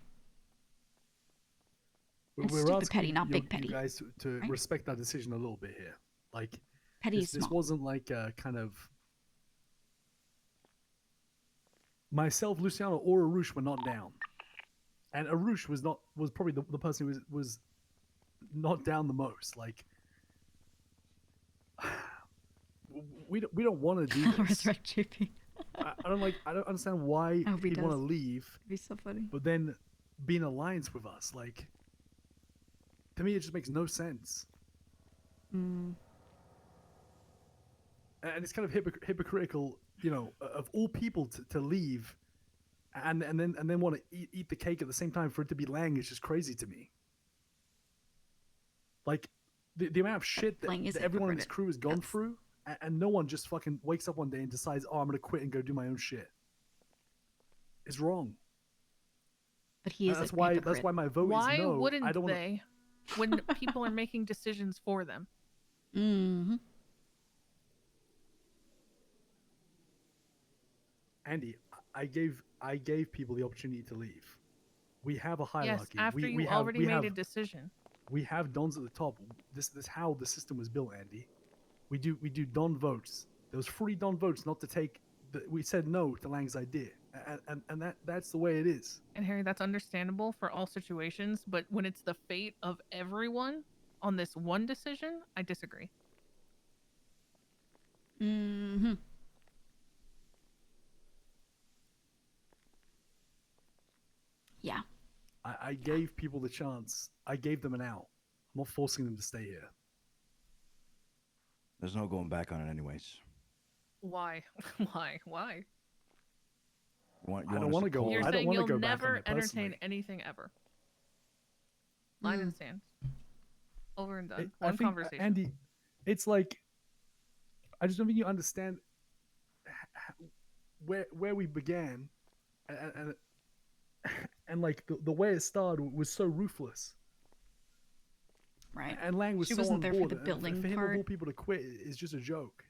And We're stupid asking petty, not big you petty. guys to right? respect our decision a little bit here. Like, Petty is this small. wasn't like a kind of myself, Luciano, or Arush were not down, and Arush was probably the person who was not down the most. Like, we don't want to do this. Resurrect JP. I don't understand why I hope he he'd want to does. leave. It'd be so funny. But then be in alliance with us. Like, to me, it just makes no sense. Mm. And it's kind of hypocritical, you know, of all people to leave, and then want to eat the cake at the same time for it to be Lang is just crazy to me. Like, the amount of shit that everyone in this crew has gone through, and no one just fucking wakes up one day and decides, oh, I'm gonna quit and go do my own shit. It's wrong. But he is. That's why my vote Why is no. wouldn't I don't they, when people are making decisions for them? Mm-hmm. Andy, I gave people the opportunity to leave. We have a Yes, hierarchy. after you already made a decision. We have dons at the top. This is how the system was built, Andy. We do don votes. There was 3 don votes not to take. We said no to Lang's idea, and that's the way it is. And Harry, that's understandable for all situations, but when it's the fate of everyone on this one decision, I disagree. Mm-hmm. Yeah. I gave people the chance. I gave them an out. I'm not forcing them to stay here. There's no going back on it, anyways. Why? Why? I don't want to go. You're I don't saying want to you'll go back on never it personally. entertain anything ever. Line in the sand. Over and done. I One think, conversation. Andy, it's like I just don't think you understand where we began, and like the way it started was so ruthless. Right. And Lang was She so wasn't on there for board, the and building for him part. of all people to quit is just a joke.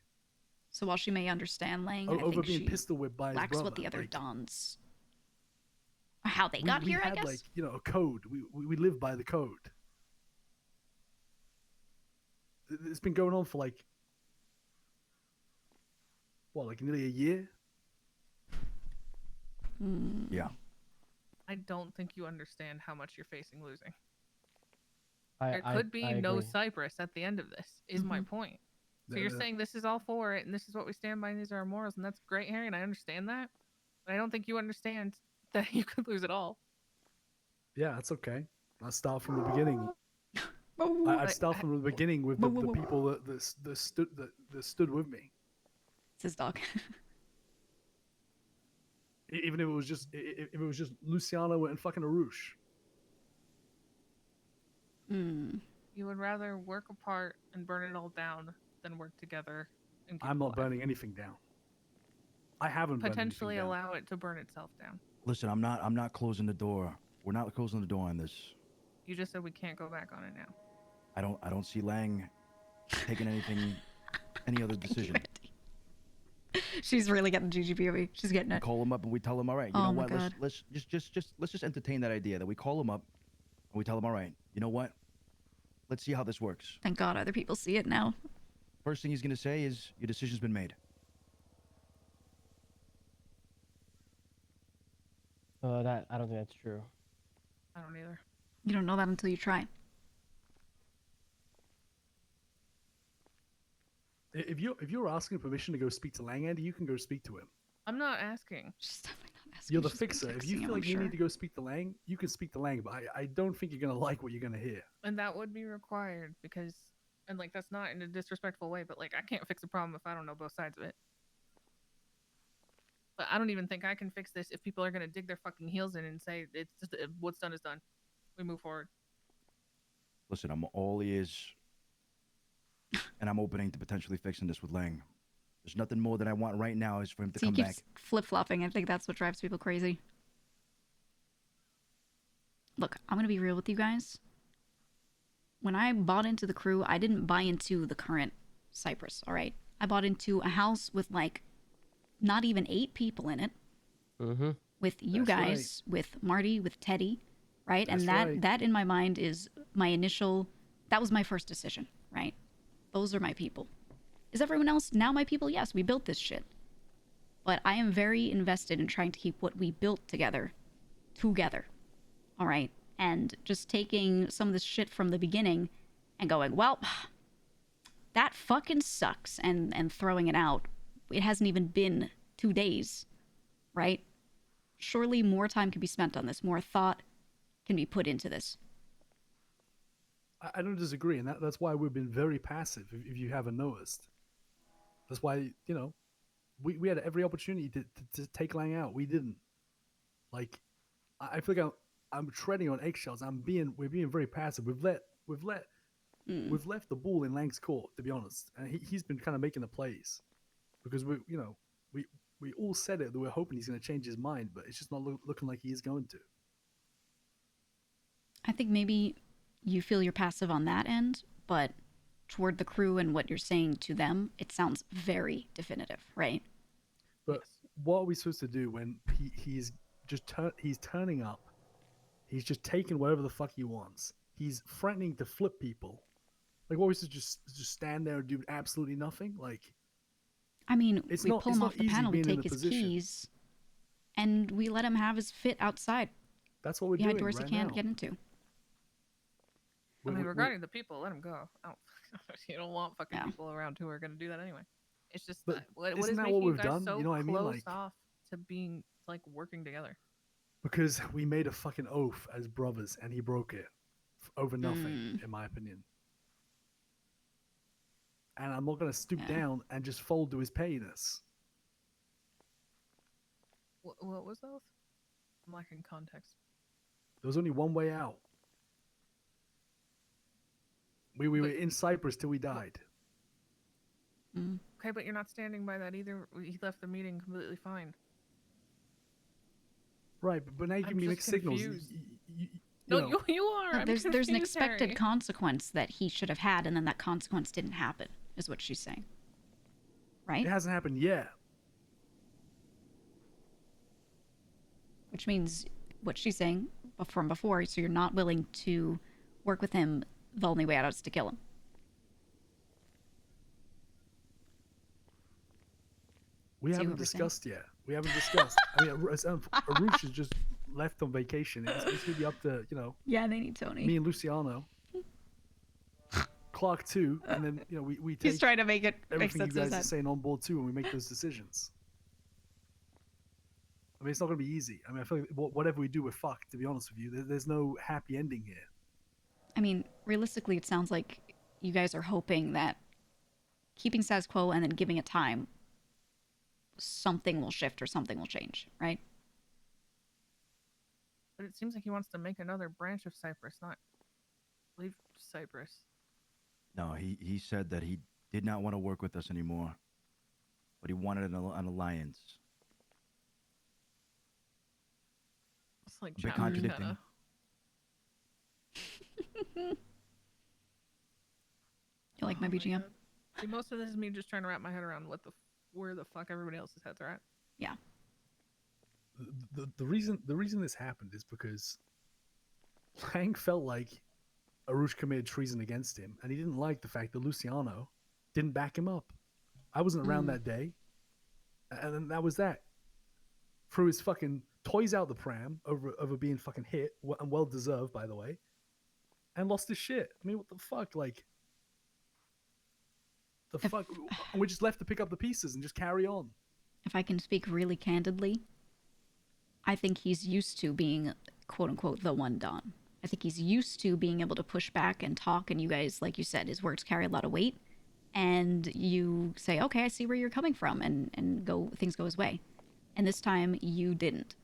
So while she may understand Lang, I Over think being she pistol whipped by his lacks brother. what the other like, dons, or how they got we here. I had, guess. like, you know, a code. We live by the code. It's been going on for like what, like nearly a year? Yeah. I don't think you understand how much you're facing losing. I There could be I no agree. Cypress at the end of this, is my point. So you're saying this is all for it, and this is what we stand by, and these are our morals, and that's great, Harry, and I understand that. But I don't think you understand that you could lose it all. Yeah, that's okay. I'll start from the beginning. I'd start from the beginning with the people that stood with me. It's his dog. Even if it was just Luciano and fucking Arush. You would rather work apart and burn it all down than work together and keep I'm it not alive. burning anything down. I haven't burned Potentially anything down. allow it to burn itself down. Listen, I'm not closing the door. We're not closing the door on this. You just said we can't go back on it now. I don't see Lang taking any other decision. She's really getting Gigi POV. She's getting We it. call him up and we tell him, all right, you Oh know my what? God. Let's just entertain that idea that we call him up and we tell him, all right, you know what? Let's see how this works. Thank God other people see it now. First thing he's gonna say is your decision's been made. That I don't think that's true. I don't either. You don't know that until you try. If you're asking permission to go speak to Lang, Andy, you can go speak to him. I'm not asking. You're the She's been fixer. If texting you him, feel I'm like you sure. need to go speak to Lang, you can speak to Lang. But I don't think you're gonna like what you're gonna hear. And that would be required because, and like that's not in a disrespectful way, but like I can't fix a problem if I don't know both sides of it. But I don't even think I can fix this if people are gonna dig their fucking heels in and say it's just, what's done is done. We move forward. Listen, I'm all ears And I'm opening to potentially fixing this with Lang. There's nothing more that I want right now is for him to So he come back. keeps flip-flopping. I think that's what drives people crazy. Look, I'm going to be real with you guys. When I bought into the crew, I didn't buy into the current Cypress, all right? I bought into a house with, like, not even 8 people in it. Mm-hmm. With you That's guys, with Marty, with Teddy, right? That's And that right. that in my mind is my initial, that was my first decision, right? Those are my people. Is everyone else now my people? Yes, we built this shit. But I am very invested in trying to keep what we built together, all right? And just taking some of this shit from the beginning and going, well, that fucking sucks, and throwing it out. It hasn't even been 2 days, right? Surely more time can be spent on this. More thought can be put into this. I don't disagree, and that's why we've been very passive, if you haven't noticed. That's why, you know, we had every opportunity to take Lang out. We didn't. Like, I feel like I'm treading on eggshells. We're being very passive. We've left the ball in Lang's court, to be honest. And he's been kind of making the plays. Because we all said it that we're hoping he's going to change his mind, but it's just not looking like he is going to. I think maybe you feel you're passive on that end, but toward the crew and what you're saying to them, it sounds very definitive, right? But what are we supposed to do when he's turning up? He's just taking whatever the fuck he wants. He's threatening to flip people. Like, what was to just stand there and do absolutely nothing? Like, I mean, it's we not, pull it's him not off the easy panel, we being in take the his position. keys, and we let him have his fit outside. That's what we're behind doing doors right he can't now. get into. I mean, regarding the people, let them go. Oh, you don't want fucking people around who are going to do that anyway. It's just But what isn't is that making what you we've guys done? so You know what I mean? closed Like, off to being like working together? because we made a fucking oath as brothers, and he broke it over nothing, in my opinion. And I'm not going to stoop down and just fold to his pettiness. What was that? I'm lacking context. There was only one way out. We were in Cypress till we died. Okay, but you're not standing by that either. He left the meeting completely fine. Right, but now you give me mixed signals. No, you are. I'm There's an confused, expected Harry. consequence that he should have had, and then that consequence didn't happen, is what she's saying. Right? It hasn't happened yet. Which means what she's saying from before, so you're not willing to work with him, the only way out is to kill him. We haven't discussed yet. We haven't discussed. I mean, Arush is just left on vacation. It's going to be up to, Yeah, they need Tony. me and Luciano. Clark too, and then, we take He's trying to make everything sense you of guys are that. saying on board too, and we make those decisions. I mean, it's not going to be easy. I mean, I feel like whatever we do, we're fucked, to be honest with you. There's no happy ending here. I mean, realistically, it sounds like you guys are hoping that keeping status quo and then giving it time, something will shift or something will change, right? But it seems like he wants to make another branch of Cypress, not leave Cypress. No, he said that he did not want to work with us anymore, but he wanted an alliance. It's like A bit contradicting. You like my BGM? See, most of this is me just trying to wrap my head around where the fuck everybody else's heads are at. Yeah. The reason this happened is because Lang felt like Arush committed treason against him, and he didn't like the fact that Luciano didn't back him up. I wasn't around that day, and then that was that. Threw his fucking toys out the pram over being fucking hit, and well deserved, by the way, and lost his shit. I mean, what the fuck? Like, the fuck? We just left to pick up the pieces and just carry on. If I can speak really candidly, I think he's used to being, quote unquote, the one Don. I think he's used to being able to push back and talk, and you guys, like you said, his words carry a lot of weight, and you say, okay, I see where you're coming from, and things go his way. And this time, you didn't.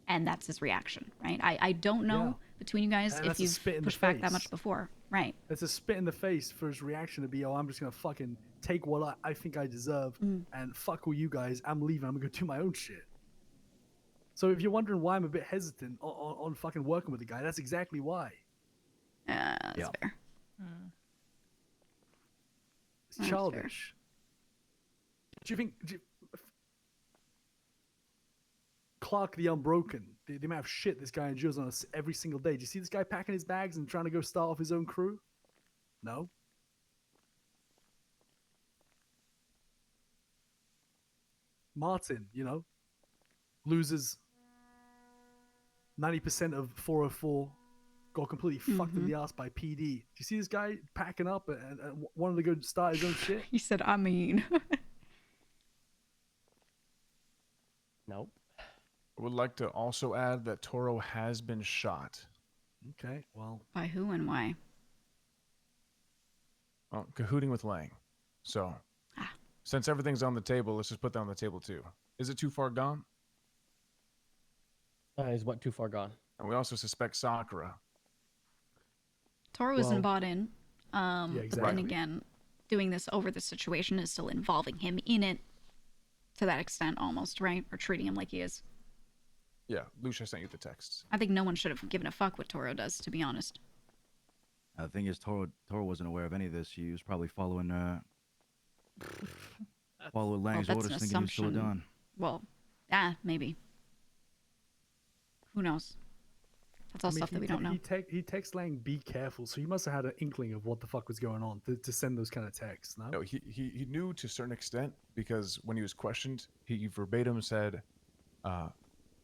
And that's his reaction, right? I don't know between you guys And if that's a you've spit in the pushed back that face. much before. Right. It's a spit in the face for his reaction to be, oh, I'm just gonna fucking take what I think I deserve and fuck all you guys. I'm leaving. I'm gonna go do my own shit. So if you're wondering why I'm a bit hesitant on fucking working with the guy, that's exactly why. That's fair. It's That's childish. Do you think Clark the Unbroken, the amount of shit this guy endures on us every single day? Do you see this guy packing his bags and trying to go start off his own crew? No. Martin, you know, loses 90% of 404, got completely fucked in the ass by PD. Do you see this guy packing up and wanting to go start his own shit? He said, I mean. Nope. I would like to also add that Toro has been shot. Okay, well. By who and why? Well, cahooting with Lang. So, since everything's on the table, let's just put that on the table too. Is it too far gone? Is what too far gone? And we also suspect Sakura. Toro isn't bought in. yeah, But exactly. then again, doing this over the situation is still involving him in it to that extent almost, right? Or treating him like he is. Yeah, Lucia sent you the texts. I think no one should have given a fuck what Toro does, to be honest. The thing is, Toro wasn't aware of any of this. He was probably following Lang's that's orders, an thinking he was still a assumption. Don. Well, maybe. Who knows? That's all stuff that we don't know. He texts Lang, be careful. So he must have had an inkling of what the fuck was going on to send those kind of texts, no? No, he knew to a certain extent because when he was questioned, he verbatim said,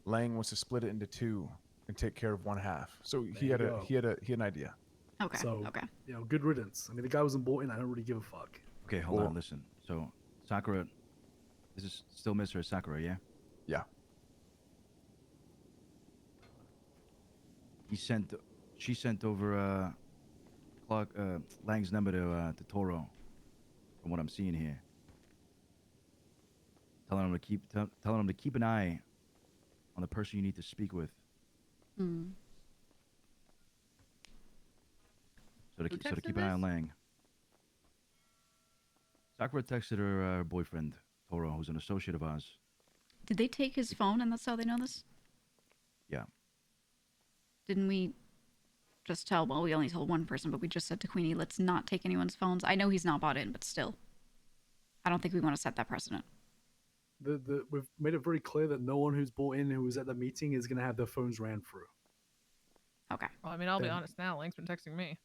Lang wants to split it into two and take care of one half. So he had an idea. Okay. So, okay. You know, good riddance. I mean, the guy wasn't bought in. I don't really give a fuck. Okay, hold on, listen. So, Sakura, this is still Miss her Sakura, yeah? Yeah. She sent over Lang's number to Toro, from what I'm seeing here. Telling him to keep an eye on the person you need to speak with. So to keep an eye on Lang. Sakura texted her boyfriend, Toro, who's an associate of ours. Did they take his phone and that's how they know this? Yeah. Didn't we just tell, well, we only told one person, but we just said to Queenie, let's not take anyone's phones. I know he's not bought in, but still. I don't think we want to set that precedent. We've made it very clear that no one who's bought in who was at the meeting is going to have their phones ran through. Okay. Well, I mean, I'll be honest now. Lang's been texting me.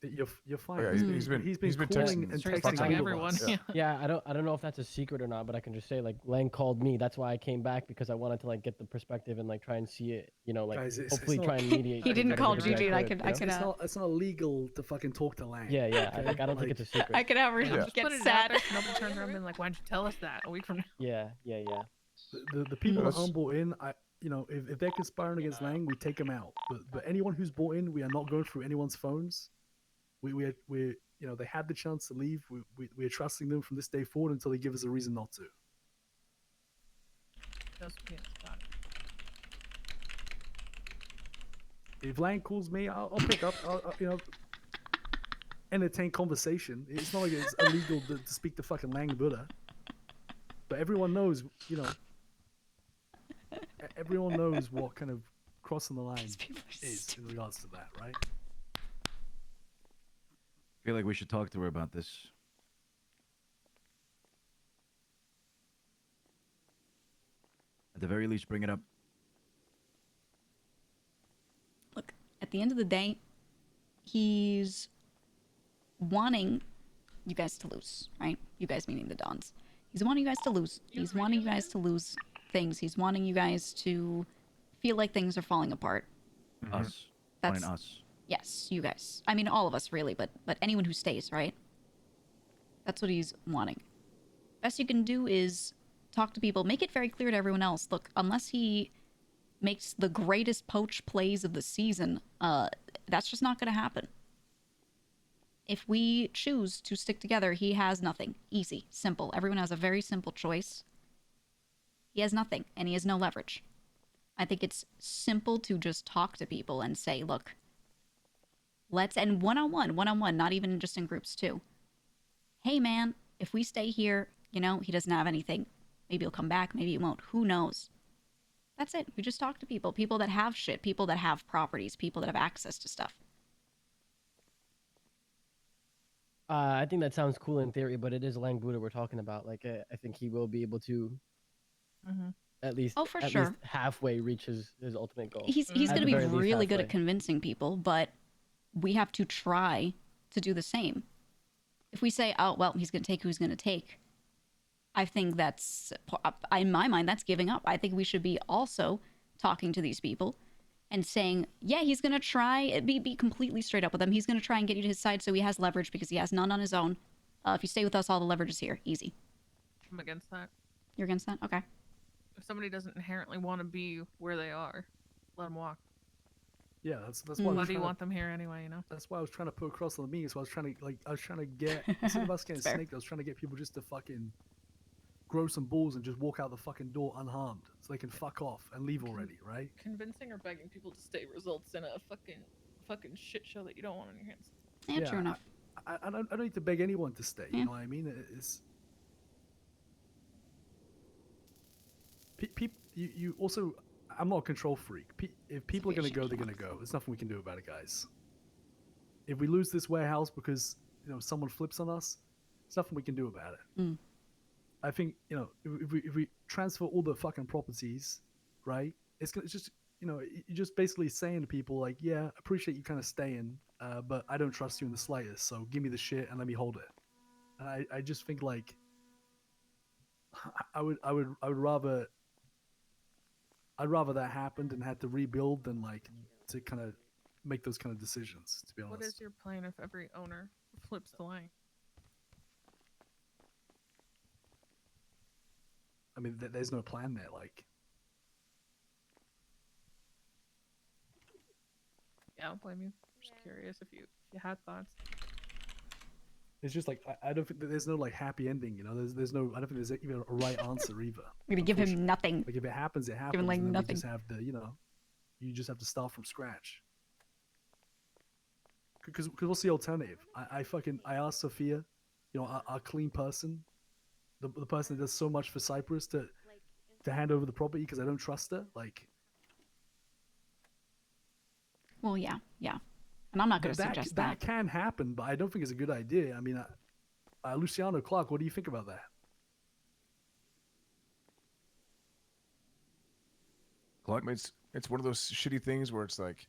You're fine. Oh, yeah, he's been calling texting and Straight texting texting all of everyone. us. Yeah, I don't know if that's a secret or not, but I can just say like Lang called me. That's why I came back because I wanted to like get the perspective and like try and see it. You know, like Guys, it's hopefully not- try and mediate. He didn't call Gigi, and I could. could. It's not illegal to fucking talk to Lang. Yeah. Okay? I don't think it's a secret. I could have her Just get put it out sad. there so nobody turns around and be like, why'd you tell us that a week from now? Yeah. The people that aren't bought in, if they're conspiring against Lang, we take them out. But anyone who's bought in, we are not going through anyone's phones. We're they had the chance to leave. We're trusting them from this day forward until they give us a reason not to. If Lang calls me, I'll pick up. I'll entertain conversation. It's not like it's illegal to speak to fucking Lang Buddha. But everyone knows, everyone knows what kind of crossing the line is in regards to that, right? I feel like we should talk to her about this. At the very least, bring it up. Look, at the end of the day, he's wanting you guys to lose, right? You guys meaning the Dons. He's wanting you guys to lose. He's wanting you guys to lose things. He's wanting you guys to feel like things are falling apart. Us. That's Wanting us. Yes, you guys. I mean, all of us, really, but anyone who stays, right? That's what he's wanting. Best you can do is talk to people. Make it very clear to everyone else. Look, unless he makes the greatest poach plays of the season, that's just not going to happen. If we choose to stick together, he has nothing. Easy. Simple. Everyone has a very simple choice. He has nothing, and he has no leverage. I think it's simple to just talk to people and say, look, and one-on-one, not even just in groups too. Hey man, if we stay here, you know, he doesn't have anything. Maybe he'll come back, maybe he won't. Who knows? That's it. We just talk to people. People that have shit, people that have properties, people that have access to stuff. I think that sounds cool in theory, but it is Lang Buddha we're talking about. Like, I think he will be able to at least for at sure. least halfway reach his ultimate goal. He's going to be really good at convincing people, but we have to try to do the same. If we say, oh, well, he's going to take who he's going to take, I think that's, in my mind, that's giving up. I think we should be also talking to these people and saying, yeah, he's going to try, be completely straight up with him. He's going to try and get you to his side so he has leverage because he has none on his own. If you stay with us, all the leverage is here. Easy. I'm against that. You're against that? Okay. If somebody doesn't inherently want to be where they are, let them walk. Yeah, that's why. Why do you want them here anyway? You know. That's why I was trying to put across on the meeting. So I was trying to get instead of us getting snaked, I was trying to get people just to fucking grow some balls and just walk out the fucking door unharmed, so they can fuck off and leave already, right? Convincing or begging people to stay results in a fucking shit show that you don't want on your hands. Yeah, true enough. I don't need to beg anyone to stay. You know what I mean? It's people. You also. I'm not a control freak. If people are going to go, they're going to go. There's nothing we can do about it, guys. If we lose this warehouse because, you know, someone flips on us, there's nothing we can do about it. I think, you know, if we transfer all the fucking properties, right, it's just, you know, you're just basically saying to people, like, yeah, appreciate you kind of staying, but I don't trust you in the slightest, so give me the shit and let me hold it. And I just think, like, I would rather... I'd rather that happened and had to rebuild than like to kind of make those kind of decisions, to be honest. What is your plan if every owner flips the line? I mean, there's no plan there. Like, yeah, I don't blame you. Just curious if you had thoughts. It's just like I don't think there's no like happy ending, you know. There's no. I don't think there's even a right answer either. We're gonna give him nothing. Like if it happens, it happens. Give him like and then nothing. We just have to, you know, you just have to start from scratch. Because what's the alternative? I asked Sophia, you know, our clean person, the person that does so much for Cypress to hand over the property because I don't trust her. Like, well, yeah. And I'm not going to suggest that. That can happen, but I don't think it's a good idea. I mean, Luciano Clark, what do you think about that? Clark, it's one of those shitty things where it's like,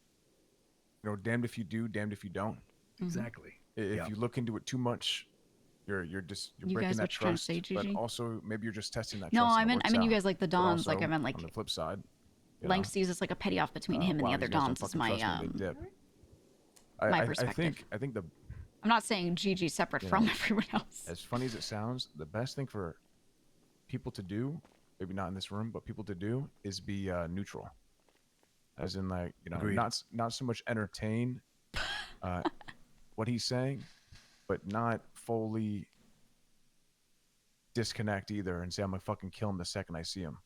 you know, damned if you do, damned if you don't. Exactly. If you look into it too much, you're breaking guys, that what you trying to trust. say, But Gigi? also maybe you're just testing that No, trust. I mean you guys like the Dons. Also, like I meant like on the flip side, Lang sees this like a petty off between him and the other Dons. Is my my perspective. I think I'm not saying Gigi separate from everyone else. As funny as it sounds, the best thing for people to do, maybe not in this room, but people to do, is be neutral. As in, like, you know, Agreed. not so much entertain what he's saying, but not fully disconnect either and say I'm gonna fucking kill him the second I see him.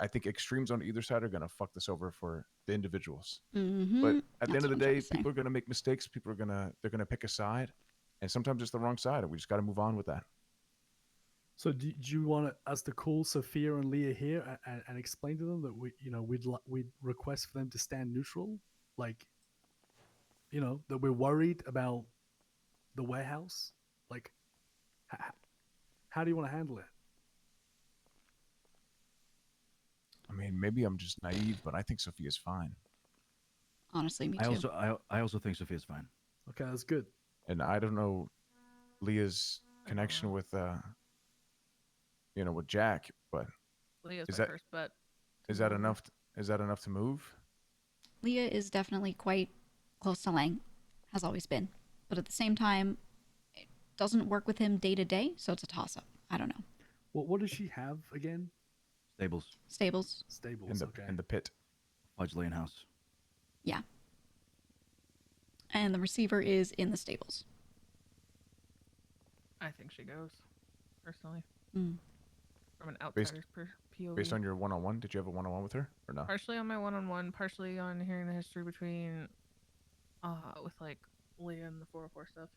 I think extremes on either side are gonna fuck this over for the individuals. But at the end of the day, people are gonna make mistakes. They're gonna pick a side, and sometimes it's the wrong side, and we just got to move on with that. So do you want us to call Sophia and Leah here and explain to them that we'd request for them to stand neutral, like, you know, that we're worried about the warehouse? Like, how do you want to handle it? I mean, maybe I'm just naive, but I think Sophia's fine. Honestly, me too. I also think Sophia's fine. Okay, that's good. And I don't know Leah's connection with with Jack, but Leah's is my that first bet. is that enough? Is that enough to move? Leah is definitely quite close to Lang, has always been, but at the same time, it doesn't work with him day to day, so it's a toss up. I don't know. Well, what does she have again? Stables. In the pit. Fudge Lane House. Yeah. And the receiver is in the stables. I think she goes, personally. From an Based- outsider's POV. Based on your one-on-one, did you have a one-on-one with her or no? Partially on my one-on-one, partially on hearing the history between with like Leah and the 404 stuff.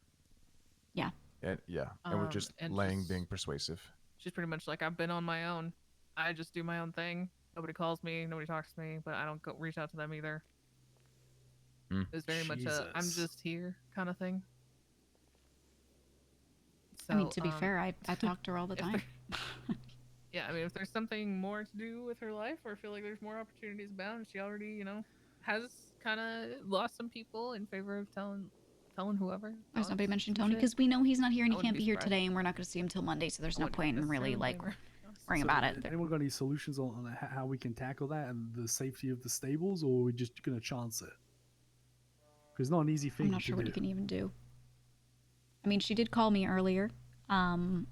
Yeah. And yeah, and we're just and laying she's- being persuasive. She's pretty much like, I've been on my own. I just do my own thing. Nobody calls me. Nobody talks to me. But I don't go reach out to them either. It's very much a I'm Jesus. just here kind of thing. I mean, So, to be fair, I talk to her all the if time. yeah, I mean, if there's something more to do with her life, or feel like there's more opportunities abound, she already, has kind of lost some people in favor of telling whoever. There's nobody mentioned some Tony shit. because we know he's not here and I he wouldn't can't be here surprised. today, and we're not going to see him till Monday. So there's I no wouldn't point in really necessarily like blame her. worrying So about it. anyone got any solutions on how we can tackle that and the safety of the stables, or are we just gonna chance it? Because it's not an easy thing I'm not to sure what do. you can even do. I mean, she did call me earlier, and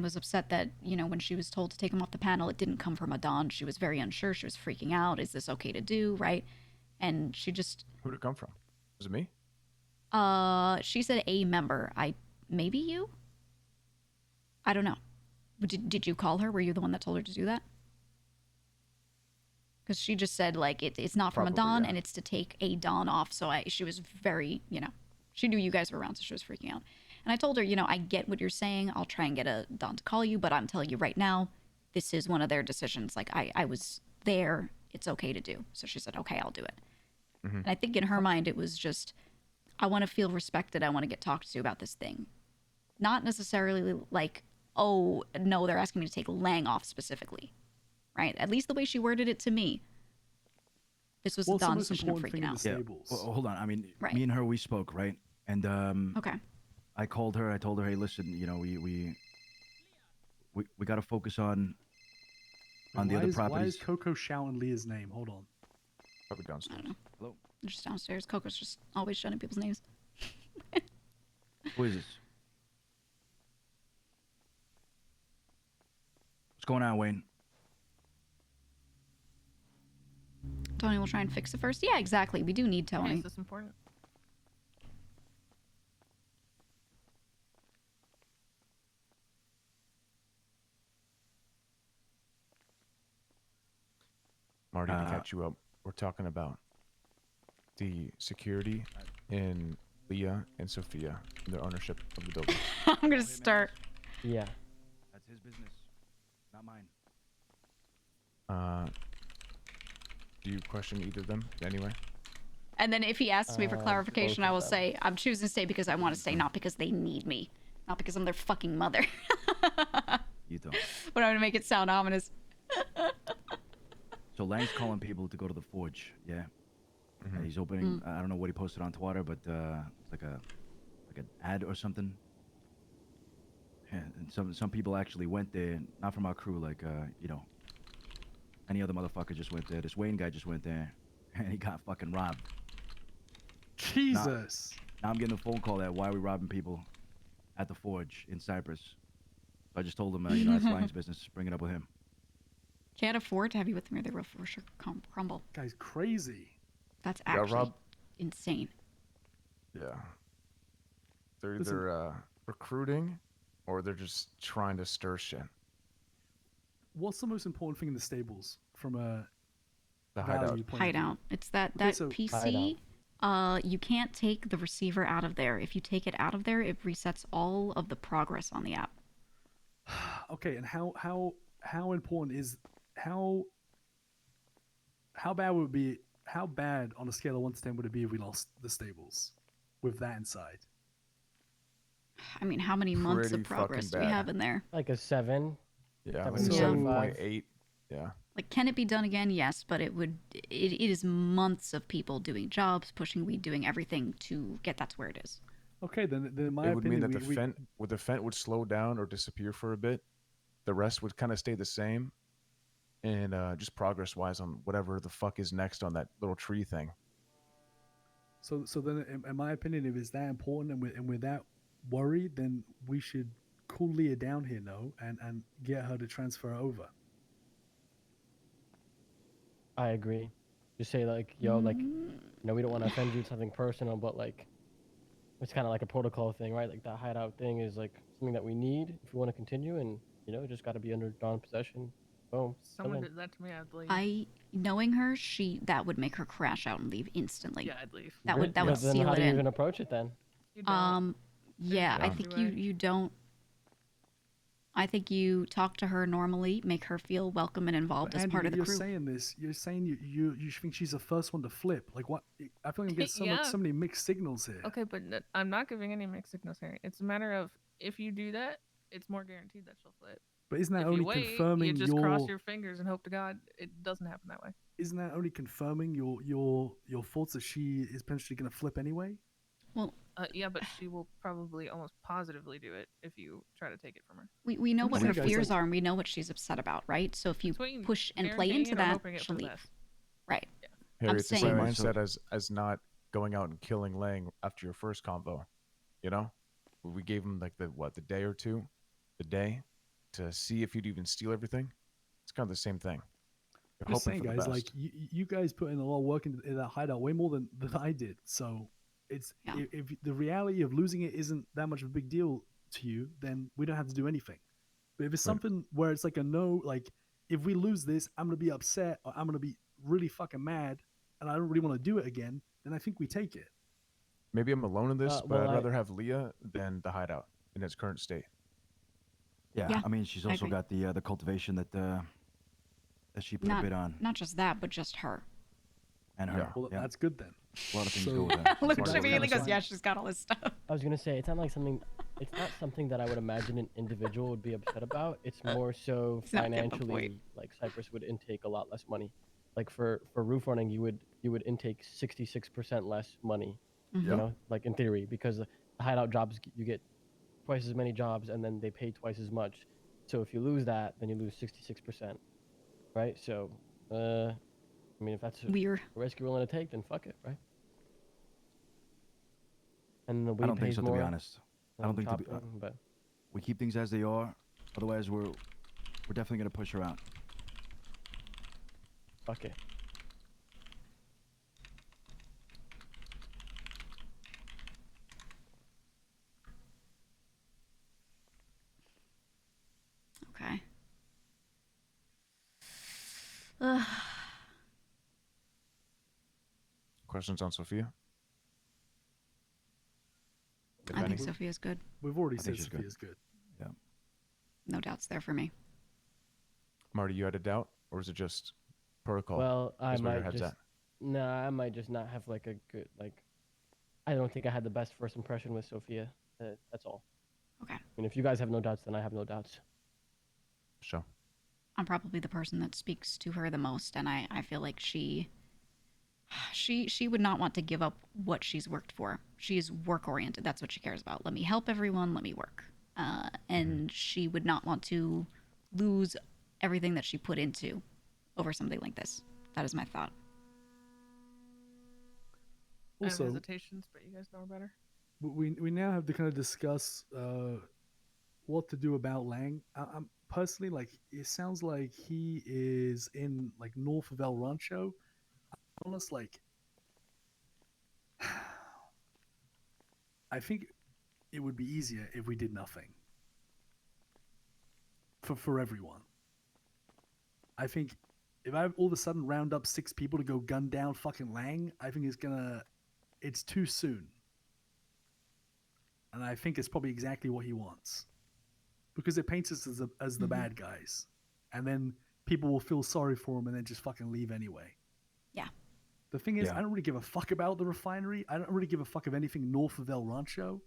was upset that, when she was told to take him off the panel, it didn't come from a Don. She was very unsure. She was freaking out. Is this okay to do, right? And she just... Who'd it come from? Was it me? She said a member. Maybe you? I don't know. Did you call her? Were you the one that told her to do that? Because she just said, like, it's not from Probably, a Don, yeah. and it's to take a Don off. So she was very, she knew you guys were around, so she was freaking out. And I told her, I get what you're saying. I'll try and get a Don to call you, but I'm telling you right now, this is one of their decisions. Like, I was there. It's okay to do. So she said, okay, I'll do it. Mm-hmm. And I think in her mind, it was just, I want to feel respected. I want to get talked to about this thing. Not necessarily like, oh, no, they're asking me to take Lang off specifically. Right? At least the way she worded it to me. This was a Don decision of freaking out. Yeah. Well, hold on. I mean, Right. me and her, we spoke, right? And Okay. I called her. I told her, hey, listen, we got to focus on the Why other is properties. Coco shouting Leah's name? Hold on. Probably I downstairs. don't know. Hello? They're just downstairs. Coco's just always shouting people's names. Who is this? What's going on, Wayne? Tony will try and fix it first. Yeah, exactly. We do need Tony. Is this important? Marty, to catch you up, we're talking about the security in Leah and Sophia and their ownership of the building. I'm gonna start. Yeah. That's his business, not mine. Do you question either of them anyway? And then if he asks me for both clarification, of I will them. say I'm choosing to stay because I want to stay, not because they need me, not because I'm their fucking mother. You don't. But I'm gonna make it sound ominous. So Lang's calling people to go to the forge, yeah? And he's opening, I don't know what he posted on Twitter, but it's like an ad or something. Yeah, and some people actually went there, not from our crew, like, any other motherfucker just went there. This Wayne guy just went there, and he got fucking robbed. Jesus. Now I'm getting a phone call that why are we robbing people at the forge in Cypress? So I just told him, that's Lang's business. Bring it up with him. Can't afford to have you with me or they will for sure crumble. Guy's crazy. That's Yeah, actually Rob. insane. Yeah. They're Listen- either recruiting or they're just trying to stir shit. What's the most important thing in the stables from a The value hideout. point of view? Hideout. It's that Okay, so- PC. You can't take the receiver out of there. If you take it out of there, it resets all of the progress on the app. Okay, and how important is how bad would it be? How bad on a scale of 1 to 10 would it be if we lost the stables with that inside? I mean, how many months Pretty of progress do fucking we bad. have in there? Like a 7. Yeah, Seven like Yeah. 7.8. Yeah. Like, can it be done again? Yes, but it is months of people doing jobs, pushing weed, doing everything to get that to where it is. Okay, then in my It would mean opinion, that the fent would slow down or disappear for a bit. The rest would kind of stay the same. And just progress-wise on whatever the fuck is next on that little tree thing. so then in my opinion, if it's that important and we're that worried, then we should cool Leah down here, and get her to transfer over. I agree. Just say like, yo, like, we don't want to offend you. It's something personal, but like, it's kind of like a protocol thing, right? Like that hideout thing is like something that we need if we want to continue, and just got to be under Dawn possession. Boom. Someone chilling. did that to me, I'd leave. Knowing her, that would make her crash out and leave instantly. Yeah, I'd leave. That would But then seal how it do you in. even approach it then? You don't. Yeah, I Yeah. think you don't. I think you talk to her normally, make her feel welcome and involved But as Andy, part of the you're crew. saying this. You're saying you think she's the first one to flip. Like what? I feel like I'm getting Yeah. so many mixed signals here. Okay, but I'm not giving any mixed signals here. It's a matter of if you do that, it's more guaranteed that she'll flip. But isn't that if only you wait, confirming you just your? cross your fingers and hope to God it doesn't happen that way. Isn't that only confirming your thoughts that she is potentially going to flip anyway? Well, yeah, but she will probably almost positively do it if you try to take it from her. We know I'm what just her saying, guys, fears like- are, and we know what she's upset about, right? So if you Between push and play guaranteeing into it or that, hoping it for she'll the leave. best. Right. Harry, I'm it's the saying- same mindset as not going out and killing Lang after your first convo. You know, we gave him like the day or two, to see if he'd even steal everything. It's kind of the same thing. You're I'm just hoping saying, for guys, the like best. you guys put in a lot of work in that hideout, way more than I did. So it's if the reality of losing it isn't that much of a big deal to you, then we don't have to do anything. But if it's something where it's like a no, like if we lose this, I'm gonna be upset or I'm gonna be really fucking mad, and I don't really want to do it again, then I think we take it. Maybe I'm alone in this, but well, I'd rather have Leah than the hideout in its current state. Yeah, I mean, she's I also agree. got the cultivation that she put a bit on, Not just that, but just her. and her. Well, yeah. that's good then. A lot of things So- go with that. Look That's at me, kinda he goes, fine. yeah, she's got all this stuff. I was gonna say it's not something that I would imagine an individual would be upset about. It's more so He's not getting the financially, point. like Cypress would intake a lot less money. Like for roof running, you would intake 66% less money. Mhm. You know, like in theory, because the hideout jobs you get twice as many jobs and then they pay twice as much. So if you lose that, then you lose 66%, right? So, I mean, if that's a risk you're willing to take, then fuck it, right? And the I weed don't think pays so, to more be honest. I don't think to be, chopping, but we keep things as they are. Otherwise, we're definitely gonna push her out. fuck it. Okay. Ugh. Questions on Sophia? If I think any? Sophia's good. We've already I think said she's good. Sophia's good. Yeah. No doubts there for me. Marty, you had a doubt, or is it just protocol? Well, I is where your might head's just at? I might just not have like a good I don't think I had the best first impression with Sophia. That's all. Okay. I mean, if you guys have no doubts, then I have no doubts. Sure. I'm probably the person that speaks to her the most, and I feel like she would not want to give up what she's worked for. She's work oriented. That's what she cares about. Let me help everyone. Let me work. And she would not want to lose everything that she put into over something like this. That is my thought. I have Also, hesitations, but you guys know better. we now have to kind of discuss what to do about Lang. I'm personally like, it sounds like he is in like north of El Rancho. Almost like, I think it would be easier if we did nothing for everyone. I think if I all of a sudden round up 6 people to go gun down fucking Lang, I think it's too soon. And I think it's probably exactly what he wants. Because it paints us as the bad guys. And then people will feel sorry for him and then just fucking leave anyway. Yeah. The thing is, Yeah. I don't really give a fuck about the refinery. I don't really give a fuck of anything north of El Rancho.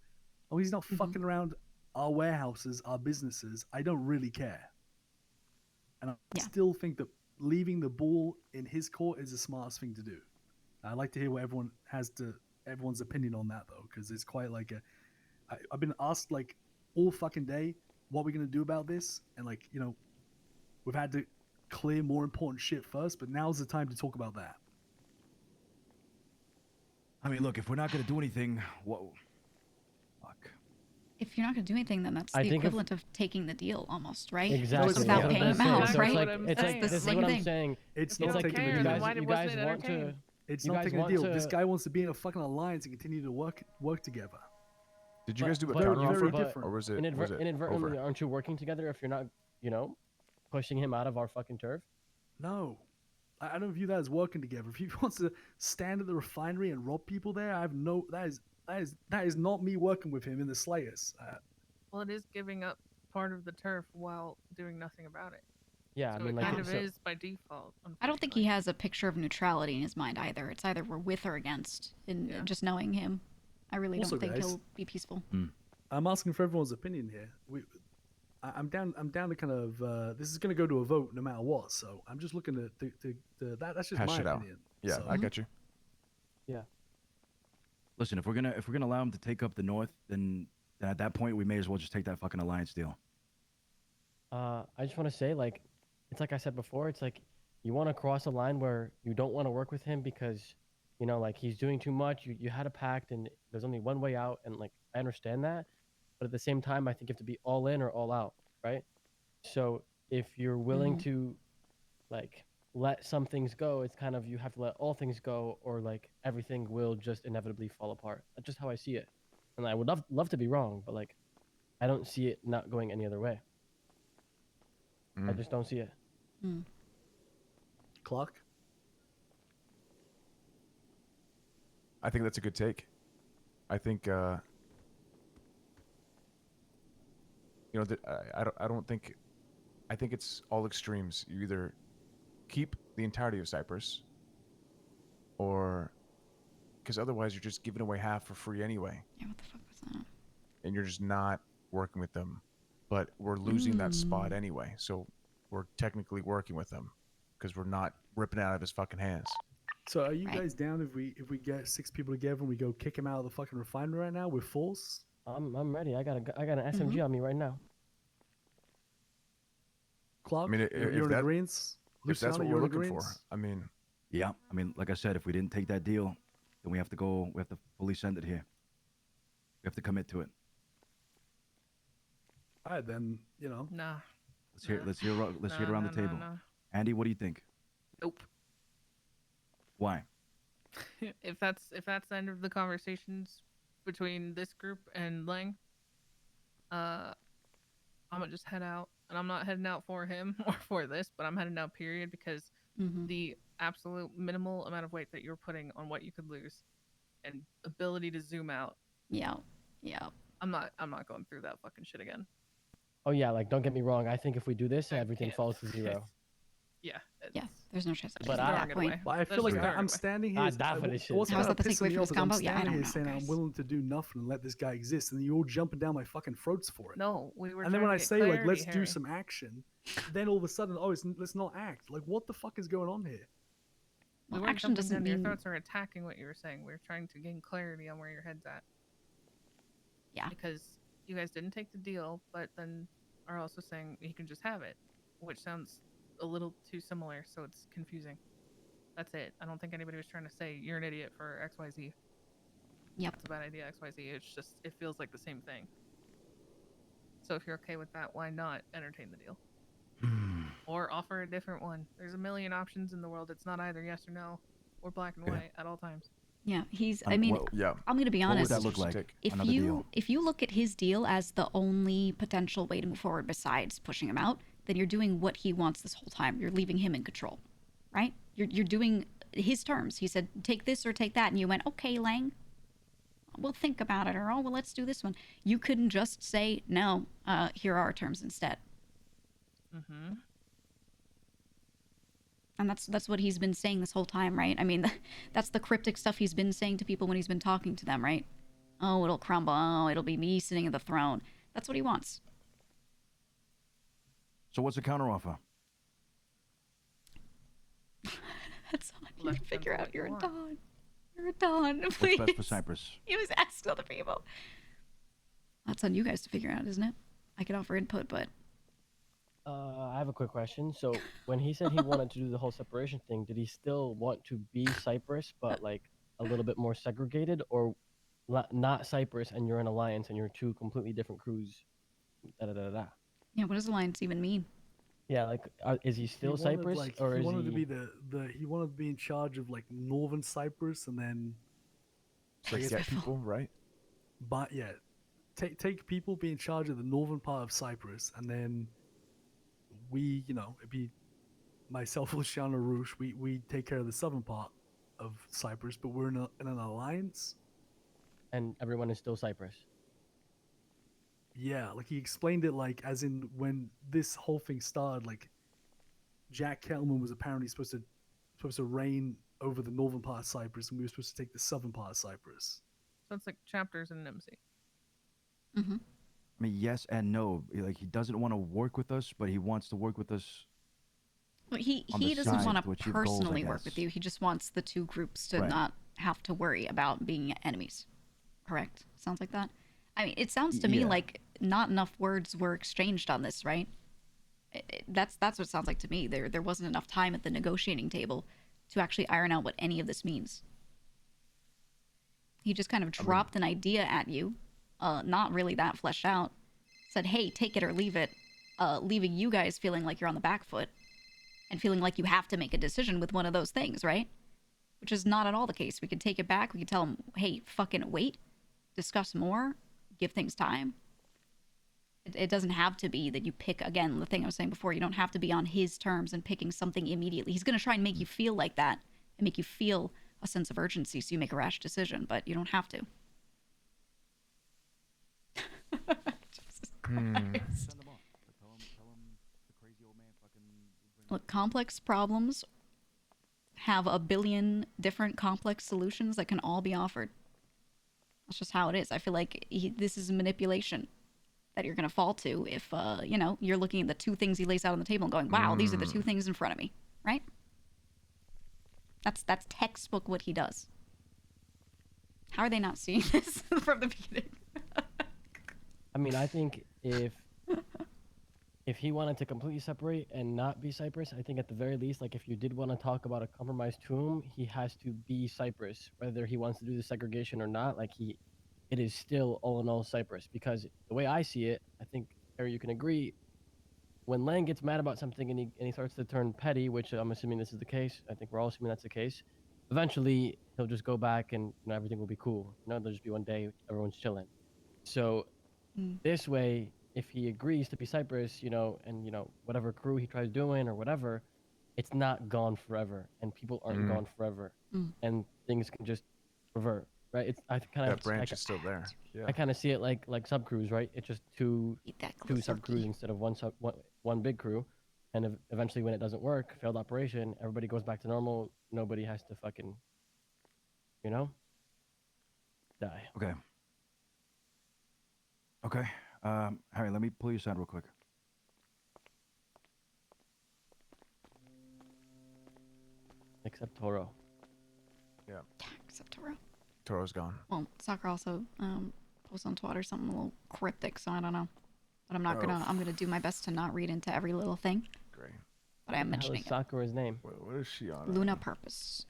Oh, he's not fucking around our warehouses, our businesses. I don't really care. And I still think that leaving the ball in his court is the smartest thing to do. I'd like to hear what everyone's opinion on that, though, because it's quite like I've been asked like all fucking day, what are we gonna do about this? And like, you know, we've had to clear more important shit first, but now's the time to talk about that. I mean, look, if we're not gonna do anything, what? Fuck. If you're not going to do anything, then that's I the think if- equivalent of taking the deal almost, right? Exactly. Without That's paying what them I'm out, saying. So right? it's like, That's it's like the this is same what thing. I'm saying. It's like not taking you the deal. guys, why you wasn't guys it want to. entertained? It's you not guys taking a want deal. to- This guy wants to be in a fucking alliance and continue to work together. Did you guys do a but counter very offer, different. or was it Inadvertently, over? aren't you working together if you're not, pushing him out of our fucking turf? No, I don't view that as working together. If he wants to stand at the refinery and rob people there, I have no. That is not me working with him in the slightest. Well, it is giving up part of the turf while doing nothing about it. Yeah, So I mean, it like, kind of so- is by default. I don't think he has a picture of neutrality in his mind either. It's either we're with or against. And just knowing him, I really Also, don't think guys- he'll be peaceful. I'm asking for everyone's opinion here. I'm down to kind of. This is going to go to a vote no matter what. So I'm just looking to that's just Hash my it out. opinion. Yeah, So- I got you. Yeah. Listen, if we're gonna allow him to take up the north, then at that point we may as well just take that fucking alliance deal. I just want to say, like, it's like I said before. It's like you want to cross a line where you don't want to work with him because, you know, like he's doing too much. You had a pact, and there's only one way out. And like I understand that, but at the same time, I think you have to be all in or all out, right? So if you're willing to, like, let some things go, it's kind of you have to let all things go, or like everything will just inevitably fall apart. That's just how I see it. And I would love to be wrong, but like I don't see it not going any other way. I just don't see it. Clock. I think that's a good take. I think you know that I don't think. I think it's all extremes. You either keep the entirety of Cypress, or because otherwise you're just giving away half for free anyway. Yeah, what the fuck was that? And you're just not working with them, but we're losing that spot anyway. So we're technically working with them because we're not ripping it out of his fucking hands. So are you guys down if we get 6 people together and we go kick him out of the fucking refinery right now with force? I'm ready. I got an SMG on me right now. Clark, I mean, you're in agreement. if that's what we're looking for, I mean, Yeah, I mean, like I said, if we didn't take that deal, then we have to go. We have to fully send it here. We have to commit to it. All right, then Nah. Let's hear it around the table. Nah. Andy, what do you think? Nope. Why? if that's the end of the conversations between this group and Lang, I'm gonna just head out. And I'm not heading out for him or for this, but I'm heading out period because the absolute minimal amount of weight that you're putting on what you could lose and ability to zoom out. Yeah. I'm not going through that fucking shit again. Oh yeah, like don't get me wrong. I think if we do this, everything falls to zero. Yeah. There's no chance. But at I- that point. But I feel like I'm standing here. die for this shit. What's How is kind that of the pissing segue me for off this is I'm combo? Yeah, I standing don't here know, saying I'm guys. willing to do nothing and let this guy exist, and then you're all jumping down my fucking throats for it. No, we were. And then when I say like let's do Harry. some action, then all of a sudden, let's not act. Like what the fuck is going on here? We Well, weren't action jumping doesn't down your mean- throats or attacking what you were saying. We were trying to gain clarity on where your head's at. Yeah. Because you guys didn't take the deal, but then are also saying he can just have it, which sounds a little too similar, so it's confusing. That's it. I don't think anybody was trying to say you're an idiot for XYZ. Yep. It's a bad idea, XYZ. It's just, it feels like the same thing. So if you're okay with that, why not entertain the deal? Or offer a different one. There's a million options in the world. It's not either yes or no, or black and white at all times. Yeah, I mean, I'm going to be What would honest. that look like? If Another deal? if you look at his deal as the only potential way to move forward besides pushing him out, then you're doing what he wants this whole time. You're leaving him in control, right? You're doing his terms. He said, take this or take that. And you went, okay, Lang, we'll think about it. Or, oh, well, let's do this one. You couldn't just say, no, here are our terms instead. Mm-hmm. And that's what he's been saying this whole time, right? I mean, that's the cryptic stuff he's been saying to people when he's been talking to them, right? Oh, it'll crumble. Oh, it'll be me sitting at the throne. That's what he wants. So what's the counteroffer? That's on you to figure out. You're a Don. You're a Don, What's please. best for Cypress? He was asked other people. That's on you guys to figure out, isn't it? I can offer input, but I have a quick question. So when he said he wanted to do the whole separation thing, did he still want to be Cypress, but like a little bit more segregated, or not Cypress and you're an alliance and you're two completely different crews? Da da da da. yeah, what does alliance even mean? Yeah, like is he still Cypress, or he is wanted he? to be he wanted to be in charge of like northern Cyprus, and then So get people, right? But yeah, take people, be in charge of the northern part of Cyprus, and then we, it'd be myself, Luciano Rouge. We take care of the southern part of Cyprus, but we're in an alliance. And everyone is still Cypress. Yeah, like he explained it like as in when this whole thing started, like Jack Kelman was apparently supposed to reign over the northern part of Cyprus, and we were supposed to take the southern part of Cyprus. So it's like chapters in an MC. Mm-hmm. I mean, yes and no. Like he doesn't want to work with us, but he wants to work with us. Well, he doesn't want to personally work with you. He just wants the two groups to not have to worry about being enemies. Correct? Sounds like that? I mean, it sounds to me like not enough words were exchanged on this, right? That's what it sounds like to me. There wasn't enough time at the negotiating table to actually iron out what any of this means. He just kind of dropped an idea at you, not really that fleshed out. Said, hey, take it or leave it, leaving you guys feeling like you're on the back foot and feeling like you have to make a decision with one of those things, right? Which is not at all the case. We could take it back. We could tell him, hey, fucking wait, discuss more, give things time. It doesn't have to be that you pick, again, the thing I was saying before, you don't have to be on his terms and picking something immediately. He's going to try and make you feel like that and make you feel a sense of urgency so you make a rash decision, but you don't have to. Jesus Christ. Look, complex problems have a billion different complex solutions that can all be offered. That's just how it is. I feel like this is manipulation that you're going to fall to if, you're looking at the two things he lays out on the table and going, wow, these are the two things in front of me, right? That's textbook what he does. How are they not seeing this from the beginning? I mean, I think if he wanted to completely separate and not be Cypress, I think at the very least, like if you did want to talk about a compromised tomb, he has to be Cypress, whether he wants to do the segregation or not. Like it is still all in all Cypress, because the way I see it, I think Harry, you can agree. When Lang gets mad about something and he starts to turn petty, which I'm assuming this is the case. I think we're all assuming that's the case. Eventually, he'll just go back and everything will be cool. There'll just be one day everyone's chilling. So this way, if he agrees to be Cypress, and whatever crew he tries doing or whatever, it's not gone forever, and people aren't gone forever, and things can just revert, right? That branch is still there. Yeah. I kind of see it like sub-crews, right? It's just two sub-crews instead of one big crew, and eventually when it doesn't work, failed operation, everybody goes back to normal. Nobody has to fucking, die. Okay. Harry, let me pull you aside real quick. Except Toro. Yeah. Except Toro. Toro's gone. Well, Soccer also posted on Twitter something a little cryptic, so I don't know. But I'm gonna do my best to not read into every little thing. Great. But I am mentioning it. Sakura his name. What is she on? Luna Purpose.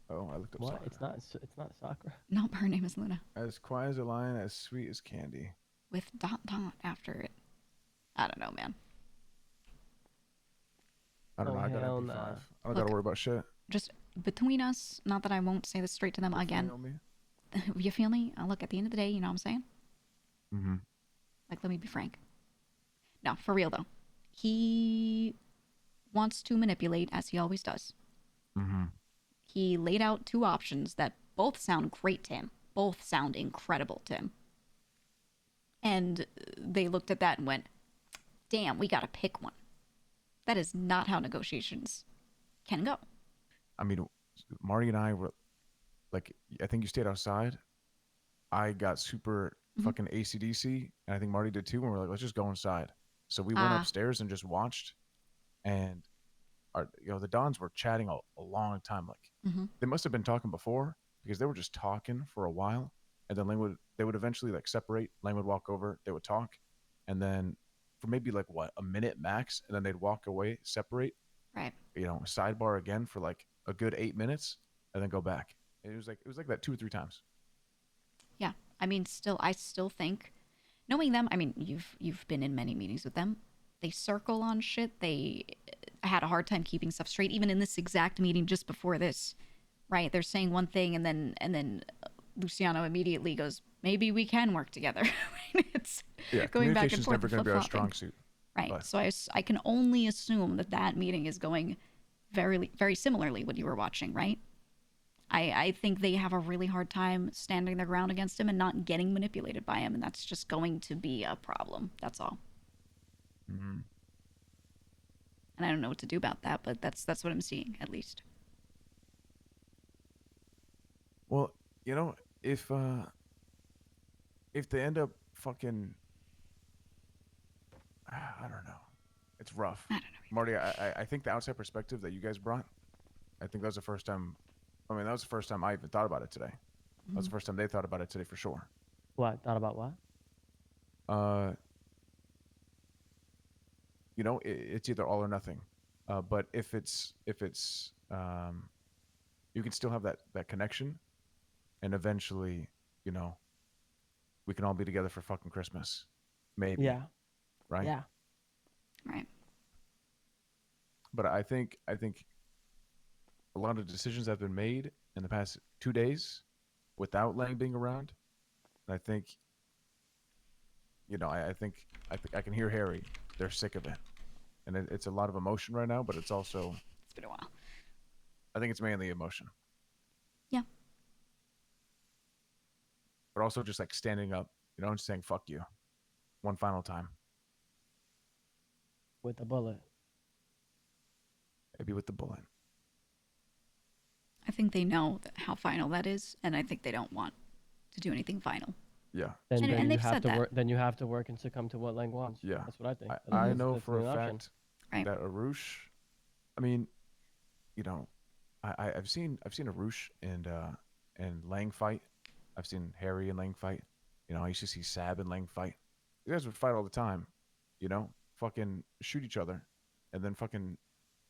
Oh, I looked up. What? Sakura. It's not Sakura. No, her name is Luna. As quiet as a lion, as sweet as candy. With ... after it. I don't know, man. I don't know. I got hell MP5. nah. I don't gotta worry about shit. Just between us, not that I won't say this straight to them again. You feel me? Look, at the end of the day, you know what I'm saying? Mm-hmm. Like, let me be frank. No, for real though. He wants to manipulate, as he always does. Mm-hmm. He laid out two options that both sound great to him. Both sound incredible to him. And they looked at that and went, damn, we gotta pick one. That is not how negotiations can go. I mean, Marty and I were, like, I think you stayed outside. I got super fucking AC/DC, and I think Marty did too, and we're like, let's just go inside. So we went upstairs and just watched, and the Dons were chatting a long time. Like, they must have been talking before, because they were just talking for a while, and then they would eventually like separate. Lang would walk over, they would talk, and then for maybe like a minute max, and then they'd walk away, separate, right? Sidebar again for like a good 8 minutes, and then go back. And it was like that 2 or 3 times. Yeah, I mean, I still think, knowing them, I mean, you've been in many meetings with them. They circle on shit. They had a hard time keeping stuff straight, even in this exact meeting just before this, right? They're saying one thing, and then Luciano immediately goes, maybe we can work together. It's going back and Communication's forth. never going to be our strong suit. Right. But So I can only assume that that meeting is going very similarly what you were watching, right? I think they have a really hard time standing their ground against him and not getting manipulated by him, and that's just going to be a problem. That's all. Mhm. And I don't know what to do about that, but that's what I'm seeing, at least. well, you know, if they end up fucking, I don't know, it's rough. I don't know. Marty, I think the outside perspective that you guys brought, I think that was the first time. I mean, that was the first time I even thought about it today. That was the first time they thought about it today for sure. What? Thought about what? You know, it's either all or nothing. But if it's you can still have that connection, and eventually, you know, we can all be together for fucking Christmas, maybe. Yeah. Right. Yeah. Right. But I think a lot of decisions have been made in the past 2 days without Lang being around. And I think, you know, I think I can hear Harry. They're sick of it. And it's a lot of emotion right now, but it's also... It's been a while. I think it's mainly emotion. Yeah. But also just like standing up, you know, and saying, fuck you. One final time. With a bullet. Maybe with the bullet. I think they know how final that is, and I think they don't want to do anything final. Yeah. Then, And then you they've have said to that. work. Then you have to work and succumb to what Lang wants. Yeah. That's what I think. I That's- know that's for an a option. fact Right. that Arush, I mean, you know, I've seen Arush and Lang fight. I've seen Harry and Lang fight. You know, I used to see Sab and Lang fight. You guys would fight all the time, you know, fucking shoot each other, and then fucking,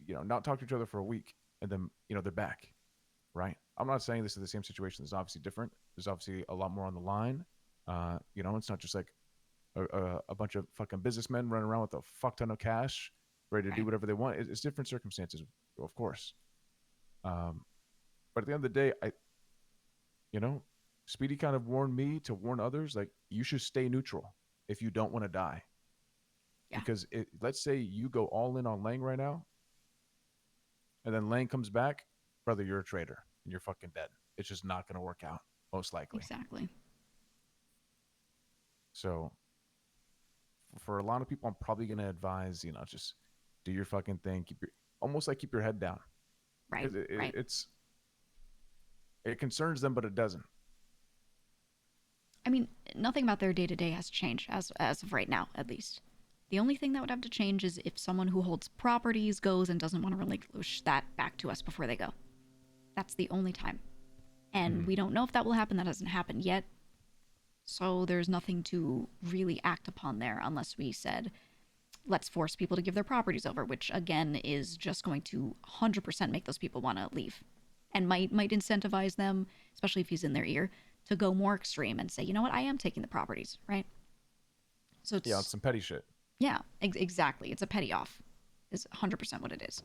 you know, not talk to each other for a week, and then, you know, they're back, right? I'm not saying this is the same situation. It's obviously different. There's obviously a lot more on the line. You know, it's not just like a bunch of fucking businessmen running around with a fuck ton of cash, ready to do whatever they want. It's different circumstances, of course. But at the end of the day, you know, Speedy kind of warned me to warn others, like, you should stay neutral if you don't want to die. Yeah. Because let's say you go all in on Lang right now, and then Lang comes back, brother, you're a traitor, and you're fucking dead. It's just not going to work out, most likely. Exactly. So, for a lot of people, I'm probably going to advise, you know, just do your fucking thing. Keep your head down. Right. Right. It concerns them, but it doesn't. I mean, nothing about their day-to-day has changed, as of right now, at least. The only thing that would have to change is if someone who holds properties goes and doesn't want to relinquish that back to us before they go. That's the only time. And we don't know if that will happen. That hasn't happened yet. So there's nothing to really act upon there unless we said, let's force people to give their properties over, which, again, is just going to 100% make those people want to leave. And might incentivize them, especially if he's in their ear, to go more extreme and say, you know what, I am taking the properties, right? So it's, Yeah, it's some petty shit. Yeah, exactly. It's a petty off, is 100% what it is.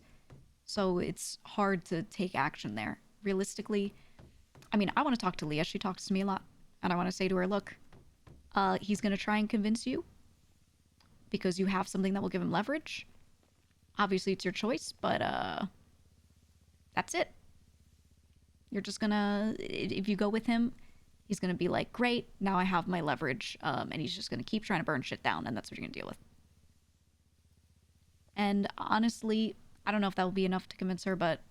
So it's hard to take action there. Realistically, I mean, I want to talk to Leah. She talks to me a lot. And I want to say to her, look, he's going to try and convince you because you have something that will give him leverage. Obviously, it's your choice, but that's it. You're just going to, if you go with him, he's going to be like, great, now I have my leverage. And he's just going to keep trying to burn shit down, and that's what you're going to deal with. And honestly, I don't know if that will be enough to convince her, but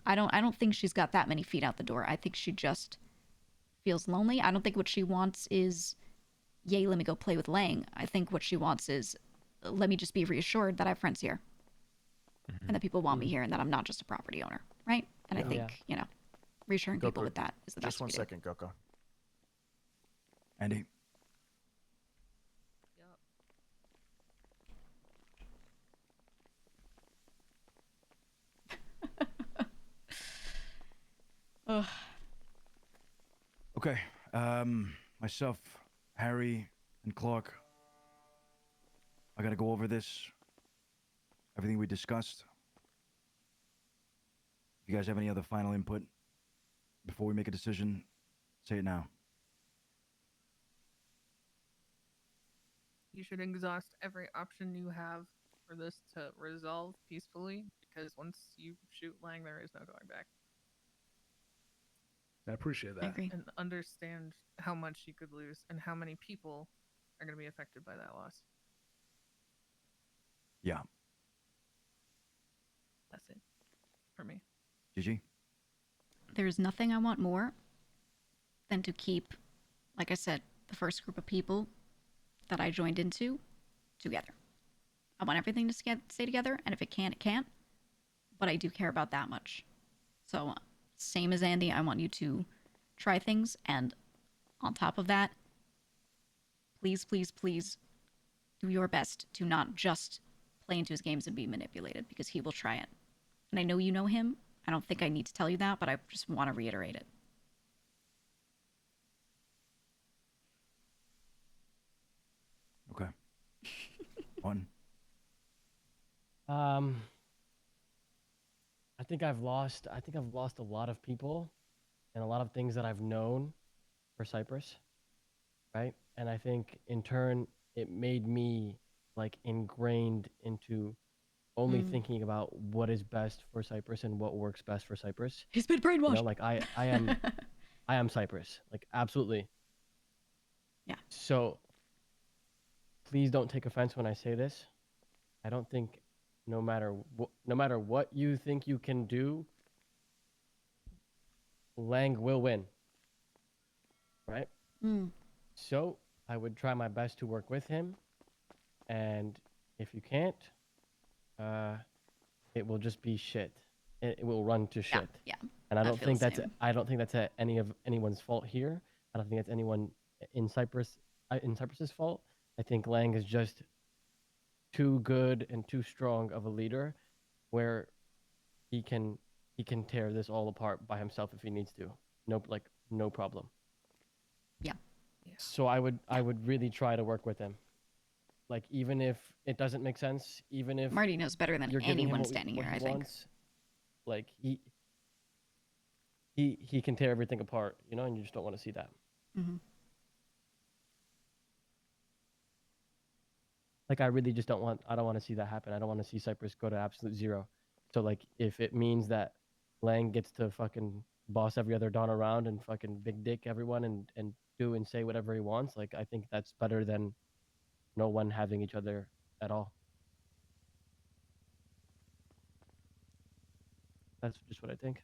I don't think she's got that many feet out the door. I think she just feels lonely. I don't think what she wants is, yay, let me go play with Lang. I think what she wants is, let me just be reassured that I have friends here. And that people want me here and that I'm not just a property owner, right? And I think, you know, reassuring people with that is the best Just one we do. second, Coco. Andy. Ugh. Okay. Myself, Harry, and Clark. I gotta go over this. Everything we discussed. If you guys have any other final input before we make a decision, say it now. you should exhaust every option you have for this to resolve peacefully, because once you shoot Lang, there is no going back. I appreciate that. I agree. And understand how much you could lose and how many people are going to be affected by that loss. Yeah. That's it for me. Gigi? There's nothing I want more than to keep, like I said, the first group of people that I joined into together. I want everything to stay together, and if it can't, it can't. But I do care about that much. So, same as Andy, I want you to try things, and on top of that, please, please, please do your best to not just play into his games and be manipulated, because he will try it. And I know you know him. I don't think I need to tell you that, but I just want to reiterate it. Okay. One. I think I've lost a lot of people and a lot of things that I've known for Cypress, right? And I think in turn it made me like ingrained into only thinking about what is best for Cypress and what works best for Cypress. He's been brainwashed. You know, like I am Cypress, like absolutely. Yeah. So please don't take offense when I say this. I don't think no matter what you think you can do, Lang will win. Right? So I would try my best to work with him, and if you can't, it will just be shit. It will run to shit. Yeah. And I don't think that's same. any of anyone's fault here. I don't think that's anyone in Cypress's fault. I think Lang is just too good and too strong of a leader, where he can tear this all apart by himself if he needs to. No problem. Yeah. So I would really try to work with him. Like, even if it doesn't make sense, even if Marty knows better than you're giving him anyone what standing what here, he I think. wants, like he can tear everything apart, you know, and you just don't want to see that. Like, I really just don't want to see that happen. I don't want to see Cypress go to absolute zero. So, like, if it means that Lang gets to fucking boss every other Don around and fucking big dick everyone and do and say whatever he wants, like, I think that's better than no one having each other at all. That's just what I think.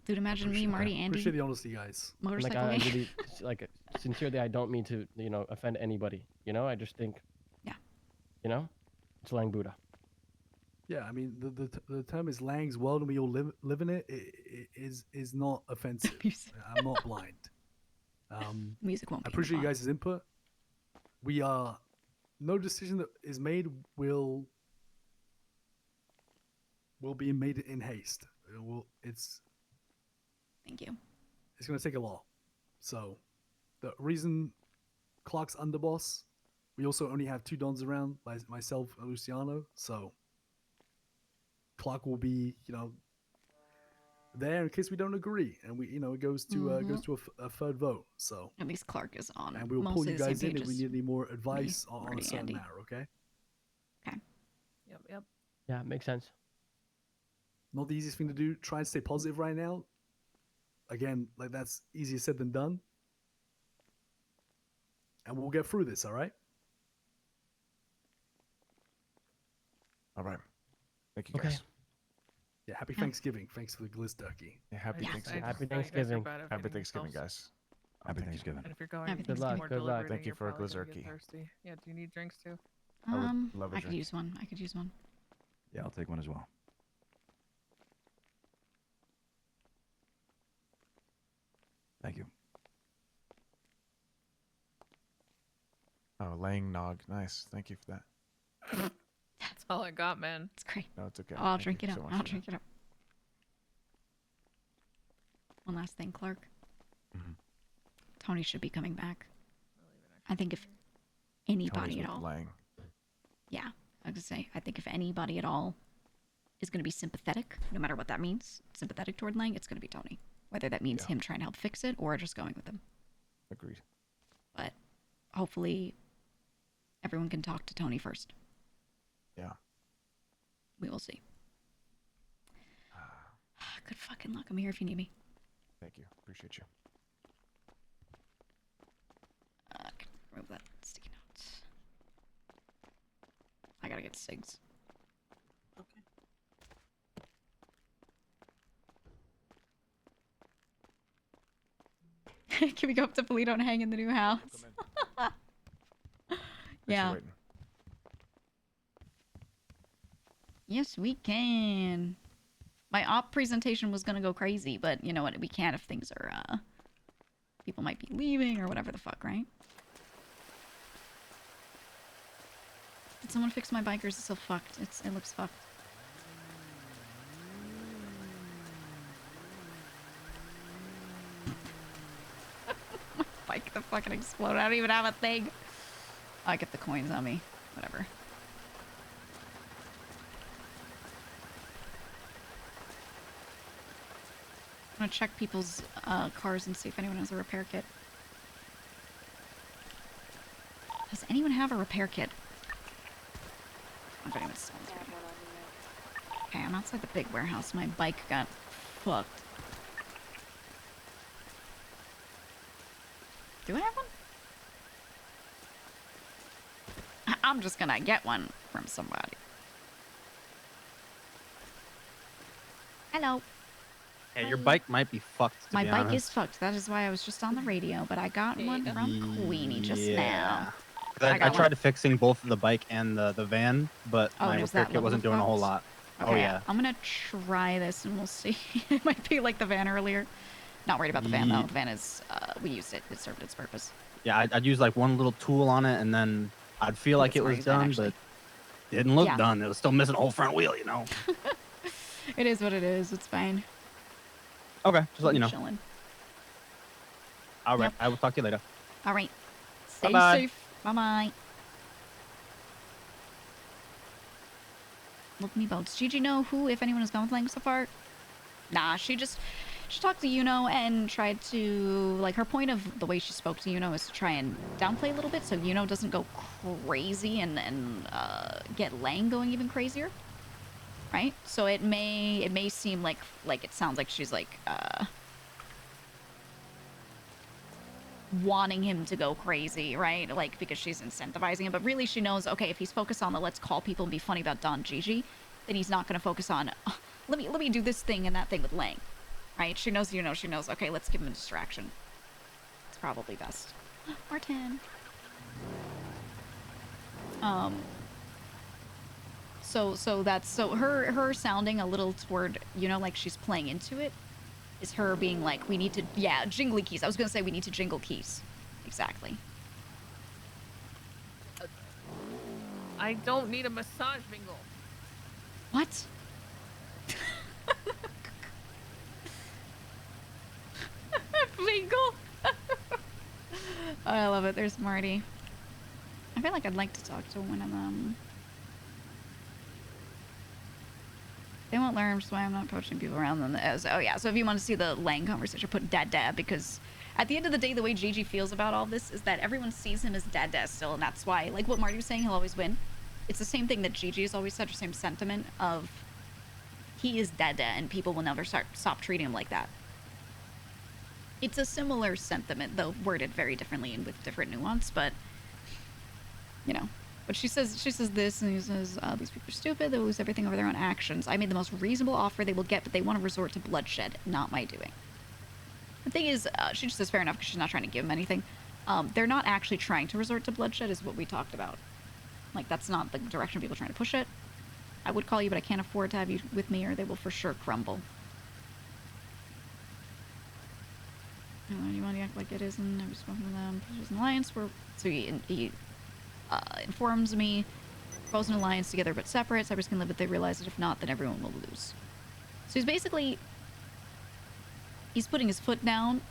Dude, imagine me, Marty, Andy. Appreciate the honesty, guys. Motorcycle Like, I gang. really, like, sincerely, I don't mean to, you know, offend anybody. You know, I just think, yeah, you know, it's Lang Buddha. Yeah, I mean the term is Lang's world, and we all live in it. It is not offensive. I'm not blind. Music won't I be in the appreciate you box. guys' input. We are no decision that is made will be made in haste. It's Thank you. It's going to take a lot. So the reason Clark's underboss, we also only have 2 dons around, myself and Luciano. So Clark will be, you know, there in case we don't agree, and we, you know, it goes to a third vote. So at least Clark is on. And we will pull mostly you the same guys in page if we as need any more advice on a Marty, certain Andy. matter. Okay. Yep. Yeah, makes sense. Not the easiest thing to do. Try and stay positive right now. Again, like, that's easier said than done. And we'll get through this, all right? All right. Thank you, guys. Yeah, happy Thanksgiving. Thanks for the glizz turkey. Yeah, happy Thanksgiving. Happy Thanksgiving. Happy Thanksgiving, guys. Happy Thanksgiving. And if you're going Happy to Thanksgiving. more Good luck. deliberating, Thank you you're for a probably gonna get Glizerky. thirsty. Yeah, do you need drinks too? I would love a I could drink. use one. I could use one. Yeah, I'll take one as well. Thank you. Oh, Lang Nog. Nice. Thank you for that. That's all I got, man. It's great. No, it's okay. I'll Thank drink you it up. so much I'll for drink it up. One last thing, Clark. Mhm. Tony should be coming back. I think if anybody Tony's at with all. Lang. Yeah, I was gonna say, I think if anybody at all is gonna be sympathetic, no matter what that means, sympathetic toward Lang, it's gonna be Tony. Whether that means him trying to help fix it or just going with him. Agreed. hopefully everyone can talk to Tony first. Yeah. We will see. Good fucking luck. I'm here if you need me. Thank you. Appreciate you. Remove that sticky notes. I gotta get cigs. Okay. Can we go up to Polito and hang in the new house? Yeah. Yes, we can. My op presentation was gonna go crazy, but you know what? We can't if things are, people might be leaving or whatever the fuck, right? Did someone fix my bike or is it still fucked? It looks fucked. My bike, the fucking exploded. I don't even have a thing. I get the coins on me. Whatever. I'm gonna check people's cars and see if anyone has a repair kit. Does anyone have a repair kit? I don't know if anyone's okay, I'm outside the big warehouse. My bike got fucked. Do I have one? I'm just gonna get one from somebody. Hello. Yeah, your bike might be fucked. To My be bike honest. is fucked. That is why I was just on the radio, but I got one from Queenie just now. I tried fixing both the bike and the van, but Oh, my it was repair that kit wasn't level doing a whole fucked? lot. Okay, Oh yeah. I'm gonna try this and we'll see. It might be like the van earlier. Not worried about the van though. The van is, we used it. It served its purpose. Yeah, I'd use like one little tool on it, and then I'd feel like it was done, but it didn't look done. It was still missing a whole front wheel, you know. It is what it is. It's fine. Okay, just let you know. Chilling. All right, I will talk to you later. All right. Stay Bye-bye. safe. Bye-bye. Look me both. Does Gigi know who, if anyone, has gone with Lang so far? Nah, she talked to Yuno and tried to, like, her point of the way she spoke to Yuno is to try and downplay a little bit so Yuno doesn't go crazy and get Lang going even crazier. Right? So it may seem like it sounds like she's like wanting him to go crazy, right? Like because she's incentivizing him, but really she knows, okay, if he's focused on the let's call people and be funny about Don Gigi, then he's not going to focus on let me do this thing and that thing with Lang. Right? She knows, she knows, okay, let's give him a distraction. It's probably best. Martin. So her sounding a little toward, like she's playing into it is her being like, we need to, jingly keys. I was going to say we need to jingle keys. Exactly. I don't need a massage bingle. What? Bingle? I love it. There's Marty. I feel like I'd like to talk to one of them. They won't learn, which is why I'm not approaching people around them. Oh yeah, so if you want to see the Lang conversation, put dad, because at the end of the day, the way Gigi feels about all this is that everyone sees him as dad still, and that's why, like what Marty was saying, he'll always win. It's the same thing that Gigi has always said, the same sentiment of he is dad, and people will never stop treating him like that. It's a similar sentiment, though worded very differently and with different nuance, but But she says this, and he says, these people are stupid, they'll lose everything over their own actions. I made the most reasonable offer they will get, but they want to resort to bloodshed, not my doing. The thing is, she just says fair enough, because she's not trying to give him anything. They're not actually trying to resort to bloodshed, is what we talked about. Like, that's not the direction people are trying to push it. I would call you, but I can't afford to have you with me, or they will for sure crumble. You want to act like it isn't? I've spoken to them. There's an alliance. So he informs me, propose an alliance together but separate. Cypress can live, but they realize that if not, then everyone will lose. So he's putting his foot down.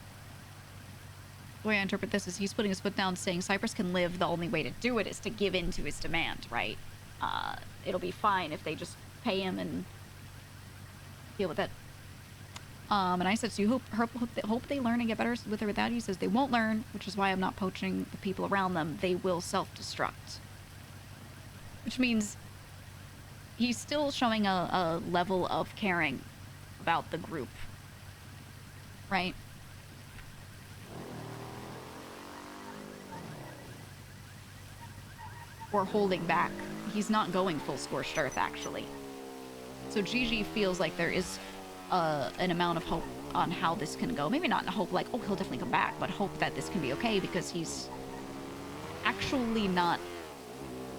The way I interpret this is he's putting his foot down, saying Cypress can live. The only way to do it is to give in to his demand, right? It'll be fine if they just pay him and deal with it. And I said, so you hope they learn and get better with or without you? He says they won't learn, which is why I'm not poaching the people around them. They will self-destruct. Which means he's still showing a level of caring about the group. Right? Or holding back. He's not going full scorched earth, actually. So Gigi feels like there is an amount of hope on how this can go. Maybe not hope like, oh, he'll definitely come back, but hope that this can be okay because he's actually not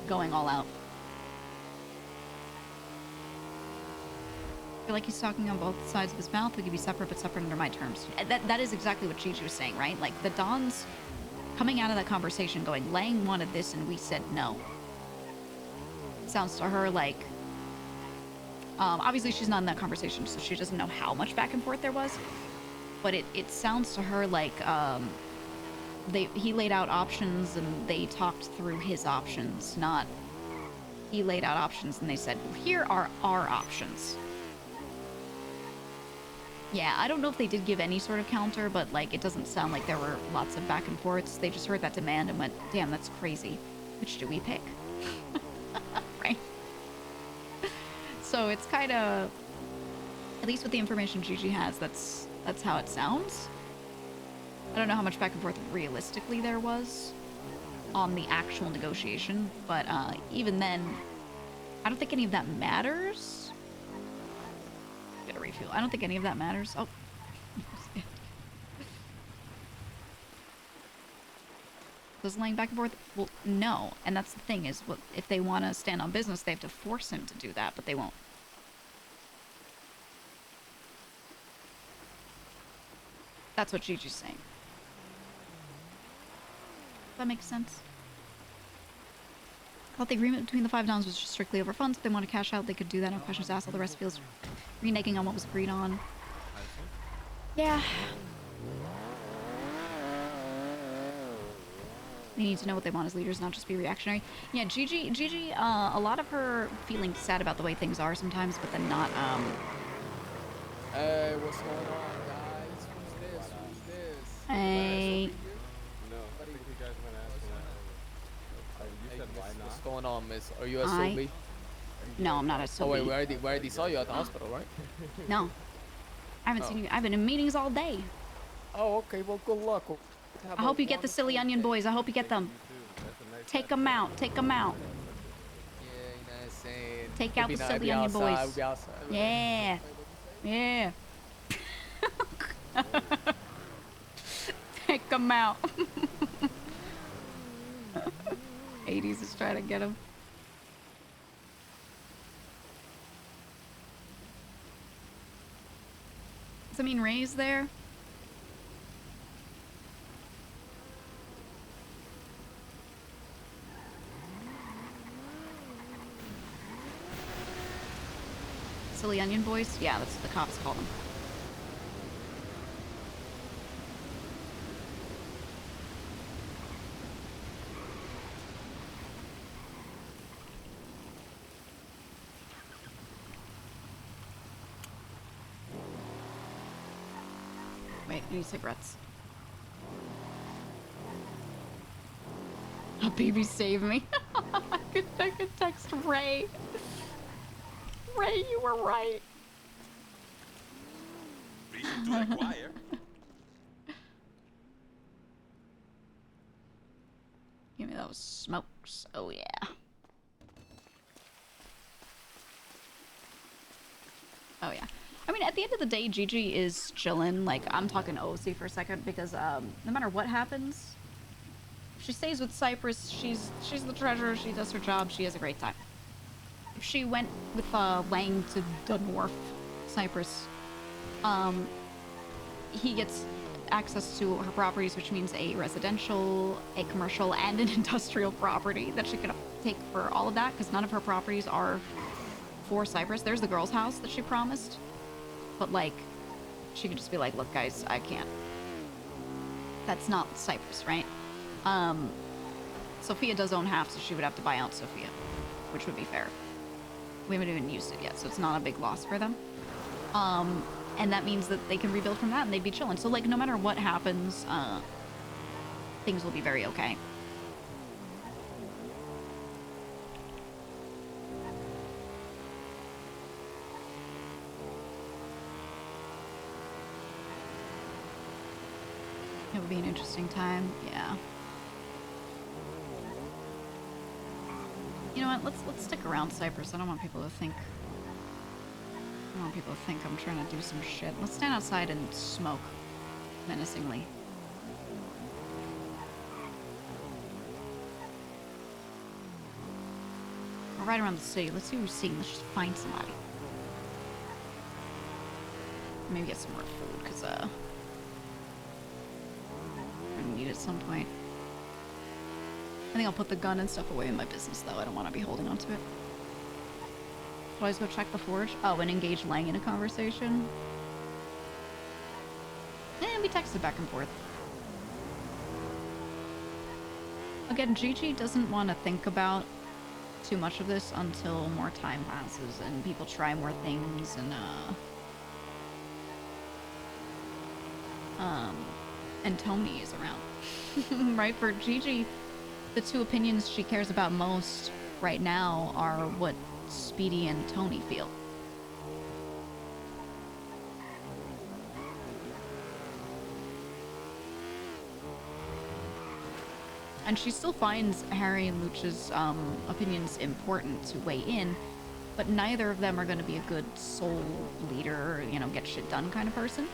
going all out. I feel like he's talking on both sides of his mouth. We could be separate, but separate under my terms. That is exactly what Gigi was saying, right? Like, the Dons coming out of that conversation going, Lang wanted this and we said no. Sounds to her like, obviously she's not in that conversation, so she doesn't know how much back and forth there was. But it sounds to her like he laid out options and they talked through his options, not he laid out options and they said, well, here are our options. Yeah, I don't know if they did give any sort of counter, but like it doesn't sound like there were lots of back and forths. They just heard that demand and went, damn, that's crazy. Which do we pick? Right? So it's kind of, at least with the information Gigi has, that's how it sounds. I don't know how much back and forth realistically there was on the actual negotiation, but even then, I don't think any of that matters. Get a refuel. I don't think any of that matters. Oh. Does Lang back and forth? Well, no. And that's the thing is, what if they want to stand on business, they have to force him to do that, but they won't. That's what Gigi's saying. That makes sense. I thought the agreement between the 5 Dons was just strictly over funds. If they want to cash out, they could do that. No questions asked. All the rest feels reneging on what was agreed on. Yeah. They need to know what they want as leaders, not just be reactionary. Yeah, Gigi, a lot of her feeling sad about the way things are sometimes, but then not, Hey, what's going on, guys? Who's this? Who's this? Hey. No, I think you guys went asking that. What's going on, miss? Are you a SOB? No, I'm not a SOB. Oh, wait, we already saw you at the hospital, right? No. I haven't seen you. I've been in meetings all day. Oh, okay. Well, good luck. I hope you get the silly onion boys. I hope you get them. Take them out. Take them out. Yeah, you know what I'm saying? Take out the silly onion boys. We'll be outside. Yeah. Yeah. Take them out. 80s is trying to get him. Does that mean Ray's there? Silly onion boys? Yeah, that's what the cops call them. Wait, I need cigarettes. Oh, baby, save me. I could text Ray. Ray, you were right. Reason to inquire. Give me those smokes. Oh, yeah. Oh, yeah. I mean, at the end of the day, Gigi is chillin'. Like, I'm talking OC for a second because no matter what happens, if she stays with Cypress, she's the treasurer, she does her job, she has a great time. If she went with Lang to Dunwharf, Cypress, he gets access to her properties, which means a residential, a commercial, and an industrial property that she could take for all of that, because none of her properties are for Cypress. There's the girl's house that she promised, but like, she could just be like, look guys, I can't. That's not Cypress, right? Sophia does own half, so she would have to buy out Sophia, which would be fair. We haven't even used it yet, so it's not a big loss for them. And that means that they can rebuild from that and they'd be chilling. So, like, no matter what happens, things will be very okay. It would be an interesting time, yeah. You know what? Let's stick around, Cypress. I don't want people to think. I don't want people to think I'm trying to do some shit. Let's stand outside and smoke menacingly. We're right around the city. Let's see who we're seeing. Let's just find somebody. Maybe get some more food, because we're gonna need it at some point. I think I'll put the gun and stuff away in my business, though. I don't want to be holding on to it. Should I always go check the forge? Oh, and engage Lang in a conversation? We texted back and forth. Again, Gigi doesn't want to think about too much of this until more time passes and people try more things and Tony is around. Right? For Gigi, the two opinions she cares about most right now are what Speedy and Tony feel. And she still finds Harry and Luch's opinions important to weigh in, but neither of them are going to be a good soul leader, or, you know, get shit done kind of person.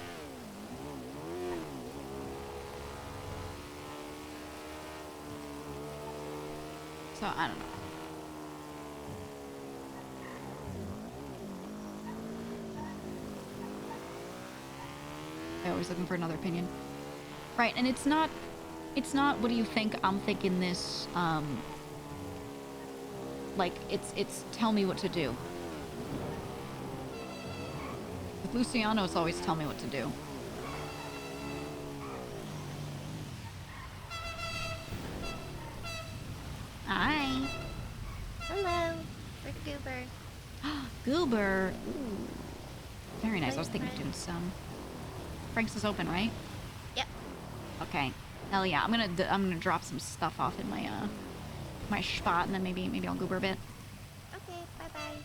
So, I don't know. They're always looking for another opinion. Right, and it's not, what do you think, I'm thinking this, like, it's tell me what to do. With Luciano, it's always tell me what to do. Hi. Hello. We're Goober. Goober. Ooh. Very nice. I was thinking of doing some. Frank's is open, right? Yep. Okay. Hell yeah. I'm gonna drop some stuff off in my my spot, and then maybe I'll goober a bit. Okay. Bye bye.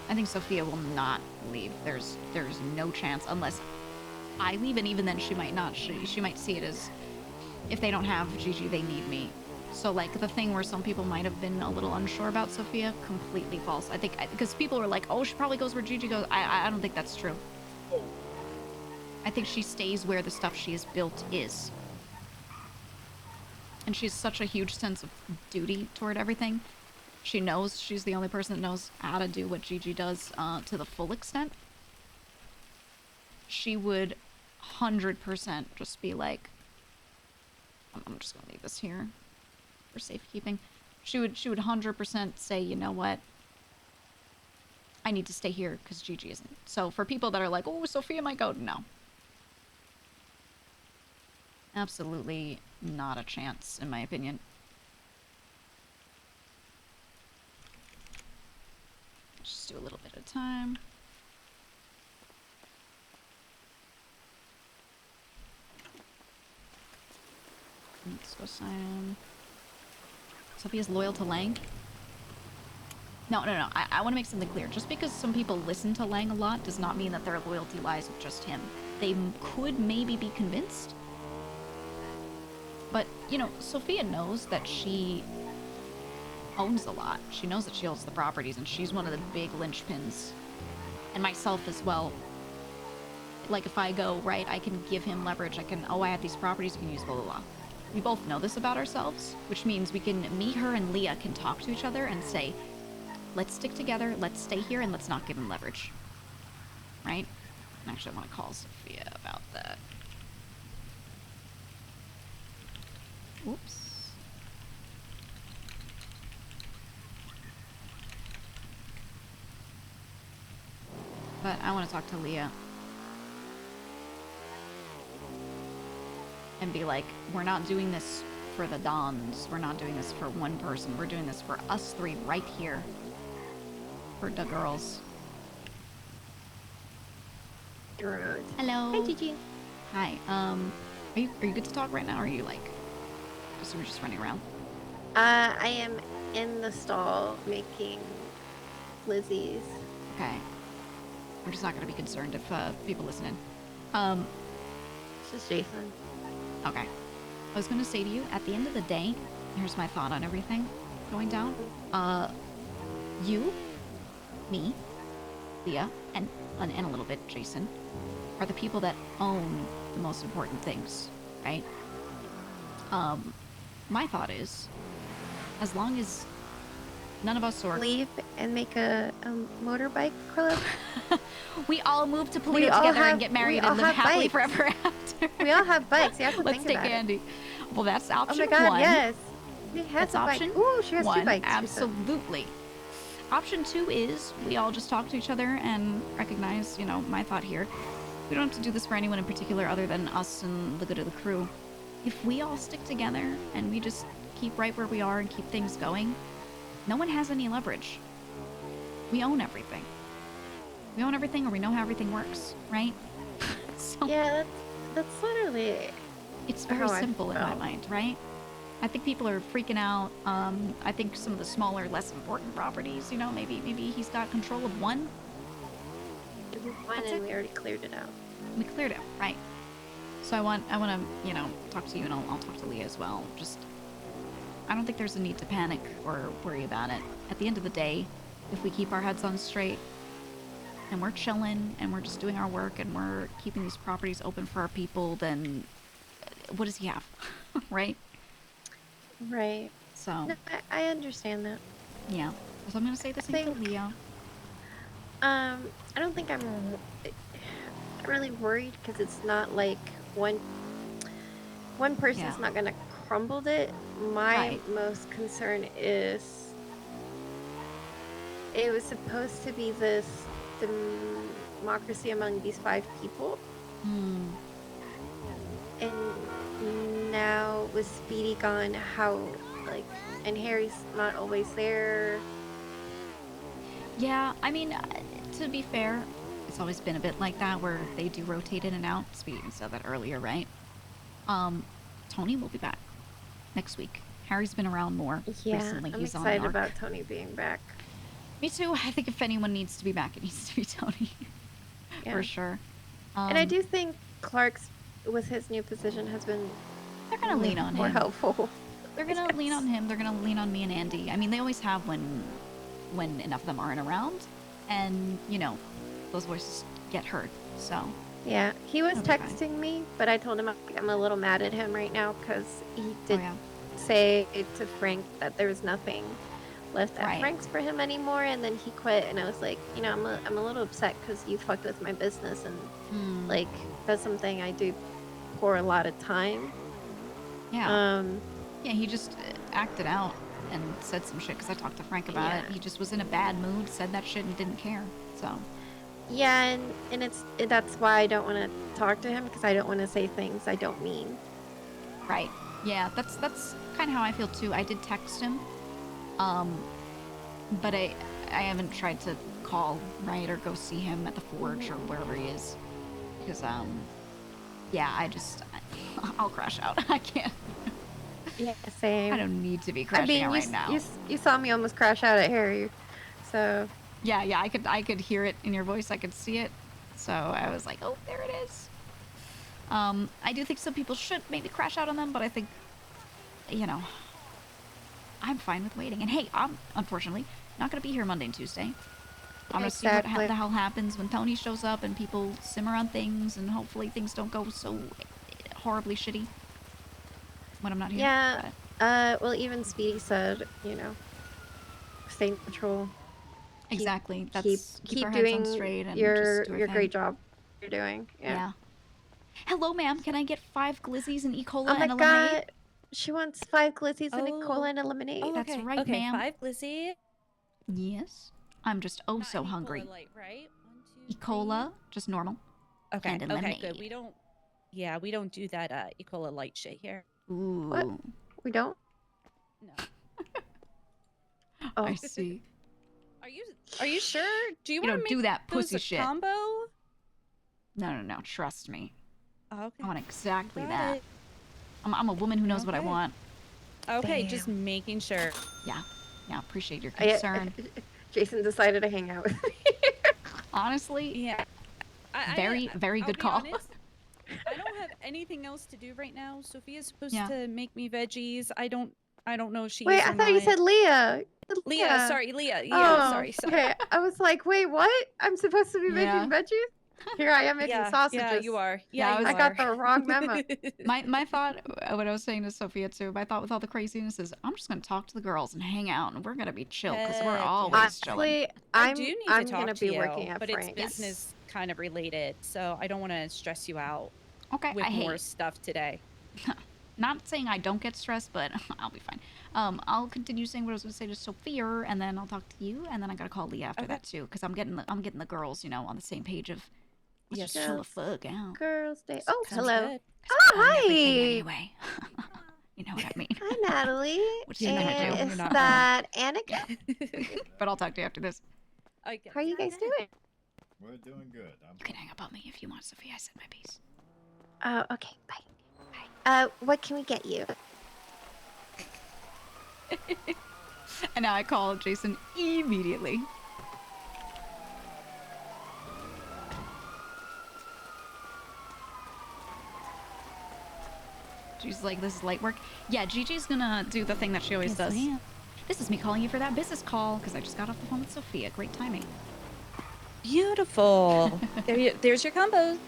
I think Sophia will not leave. There's no chance unless I leave, and even then she might not. She might see it as if they don't have Gigi, they need me. So like the thing where some people might have been a little unsure about Sophia, completely false. I think because people are like, oh, she probably goes where Gigi goes. I don't think that's true. I think she stays where the stuff she has built is. And she has such a huge sense of duty toward everything. She knows she's the only person that knows how to do what Gigi does to the full extent. She would 100% just be like, I'm just gonna leave this here for safekeeping. She would 100% say, you know what? I need to stay here because Gigi isn't. So for people that are like, oh, Sophia might go, no. Absolutely not a chance, in my opinion. Just do a little bit at a time. Let's go sign in. Sophia's loyal to Lang? No. I want to make something clear. Just because some people listen to Lang a lot does not mean that their loyalty lies with just him. They could maybe be convinced. But, you know, Sophia knows that she owns a lot. She knows that she owns the properties, and she's one of the big linchpins. And myself as well. Like, if I go, right, I can give him leverage. I can, oh, I have these properties you can use, blah, blah, blah. We both know this about ourselves, which means we can, me, her, and Leah can talk to each other and say, let's stick together, let's stay here, and let's not give him leverage. Right? And actually, I want to call Sophia about that. Oops. But I want to talk to Leah. And be like, we're not doing this for the Dons. We're not doing this for one person. We're doing this for us three right here. For the girls. Hello. Hi, Gigi. Hi. Are you good to talk right now? Or are you like, we're just running around? I am in the stall making Lizzie's. Okay. We're just not gonna be concerned if people listen in. This is Jason. Okay. I was gonna say to you, at the end of the day, here's my thought on everything going down. You, me, Leah, and a little bit Jason, are the people that own the most important things, right? My thought is, as long as none of us are... Leave and make a motorbike club? We all move to Polito together and get married and live happily forever after. We all have bikes. You have to Let's think take about Andy. Well, that's option Oh my god, one. yes. She has That's a bike. option Ooh, she has one. two bikes. she said. Absolutely. Option two is we all just talk to each other and recognize, my thought here. We don't have to do this for anyone in particular other than us and the good of the crew. If we all stick together and we just keep right where we are and keep things going, no one has any leverage. We own everything. We own everything, or we know how everything works, right? So yeah, that's literally... It's very how I simple in my felt. mind, right? I think people are freaking out. I think some of the smaller, less important properties, maybe he's got control of one. One, and we already cleared it out. We cleared it, right? So I want to, talk to you, and I'll talk to Leah as well. Just, I don't think there's a need to panic or worry about it. At the end of the day, if we keep our heads on straight, and we're chilling, and we're just doing our work, and we're keeping these properties open for our people, then what does he have, right? Right. So No, I understand that. yeah. So I'm gonna say the same to Leah. I don't think I'm really worried because it's not like one person's Yeah. not gonna crumble it. My Right. most concern is it was supposed to be this democracy among these 5 people, Hmm. and now with Speedy gone, and Harry's not always there. Yeah, I mean, to be fair, it's always been a bit like that where they do rotate in and out. Speaking said that earlier, right? Tony will be back next week. Harry's been around more Yeah, recently. I'm He's on excited the arc. about Tony being back. Me too. I think if anyone needs to be back, it needs to be Tony. Yeah. For sure. And I do think Clark's, with his new position, has been They're gonna lean on more him. helpful. They're gonna lean on him. They're gonna lean on me and Andy. I mean, they always have when enough of them aren't around, and those voices get heard. So Yeah, he was That'll be fine. texting me, but I told him I'm a little mad at him right now because he did yeah. say to Frank that there was nothing left at Right. Frank's for him anymore, and then he quit. And I was like, I'm a little upset because you fucked with my business, and like that's something I do pour a lot of time. Yeah. Yeah, he just acted out and said some shit because I talked to Frank about it. Yeah. He just was in a bad mood, said that shit, and didn't care. So Yeah, and that's why I don't want to talk to him because I don't want to say things I don't mean. right. Yeah, that's kind of how I feel too. I did text him, but I haven't tried to call, right, or go see him at the forge or wherever he is, because yeah, I'll crash out. I can't. Yeah, same. I don't need to be crashing out right now. You saw me almost crash out at Harry, so Yeah, I could hear it in your voice. I could see it. So I was like, oh, there it is. I do think some people should maybe crash out on them, but I think, I'm fine with waiting. And hey, I'm unfortunately not going to be here Monday and Tuesday. I'm going to see what Exactly. the hell happens when Tony shows up and people simmer on things, and hopefully things don't go so horribly shitty when I'm not here. yeah. but- Well, even Speedy said, stay neutral. Exactly. Keep Keep our doing heads on straight and your just do our your thing. great job you're doing. Yeah. Hello, ma'am. Can I get 5 glizzies and E. cola Oh my and a lemonade? god, she wants 5 glizzies and a cola and a lemonade. Oh, That's okay. right, okay, ma'am. 5 glizzy. Yes. I'm just so hungry. Light, right? 1, 2, E. cola, just normal. Okay. And a Okay. lemonade. Good. We don't. Yeah, we don't do that E. cola light shit here. Ooh. What? We don't? No. Oh. I see. Are you sure? Do you We want don't to do that those pussy a shit. combo? No. Trust me. Okay. I want exactly Got that. it. I'm a woman who knows what I Okay. want. Okay, just making sure. Yeah. Appreciate your concern. Jason decided to hang out with me. Honestly, yeah. Very I'll good be call. honest, I don't have anything else to do right now. Sophia's supposed Yeah. to make me veggies. I don't know if she Wait, is or I thought you not. said Leah. Leah, sorry, Leah. Yeah, Oh, sorry. okay. I was like, wait, what? I'm supposed to be making veggies? Here I am making sausages. Yeah, you are. I got the wrong memo. My thought, what I was saying to Sophia too, my thought with all the craziness is I'm just gonna talk to the girls and hang out, and we're gonna be chill because we're always chilling. I do need I'm to talk gonna to be you, working at but Frank's. it's business kind of related, so I don't want to stress you out. Okay, with I more hate- stuff today. Not saying I don't get stressed, but I'll be fine. I'll continue saying what I was gonna say to Sophia, and then I'll talk to you, and then I gotta call Leah after that too, because I'm getting the girls, on the same page of let's just chill the fuck out. Girls' Day. Oh, Sounds hello. good. Oh, Earn everything hi. anyway. You know what I mean. Hi, Natalie. What you gonna do? And You're is not that Annika? But I'll talk to you after this. How are you guys doing? We're doing good. You can hang up on me if you want, Sophia. I said my piece. Oh, okay. Bye. What can we get you? And now I call Jason immediately. She's like, this is light work. Yeah, Gigi's gonna do the thing that she always does. ma'am. This is me calling you for that business call because I just got off the phone with Sophia. Great timing. Beautiful. There's your combo.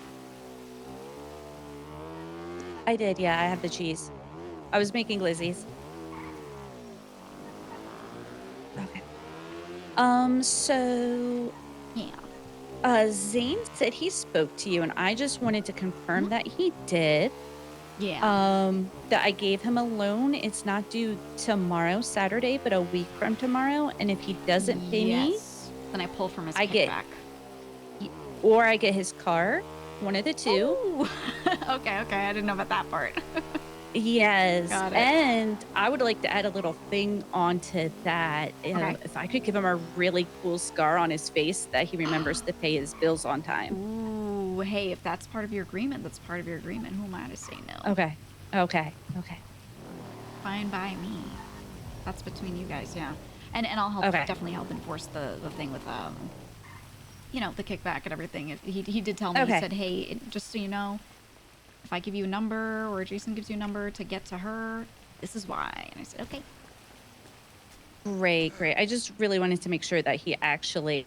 I did, yeah. I have the cheese. I was making glizzies. Okay. So yeah. Zane said he spoke to you, and I just wanted to confirm that he did. Yeah. That I gave him a loan. It's not due tomorrow, Saturday, but a week from tomorrow. And if he doesn't pay me, then I pull from his kickback. Or I get his car. One of the two. Ooh. Okay. I didn't know about that part. Yes. Got it. And I would like to add a little thing onto that. Okay. If I could give him a really cool scar on his face that he remembers to pay his bills on time. Ooh, hey, if that's part of your agreement, that's part of your agreement. Who am I to say no? Okay. Fine by me. That's between you guys, yeah. And I'll help definitely help enforce the thing with the kickback and everything. If he did tell me, he said, hey, just so you know, if I give you a number or Jason gives you a number to get to her, this is why. And I said, okay. Great. I just really wanted to make sure that he actually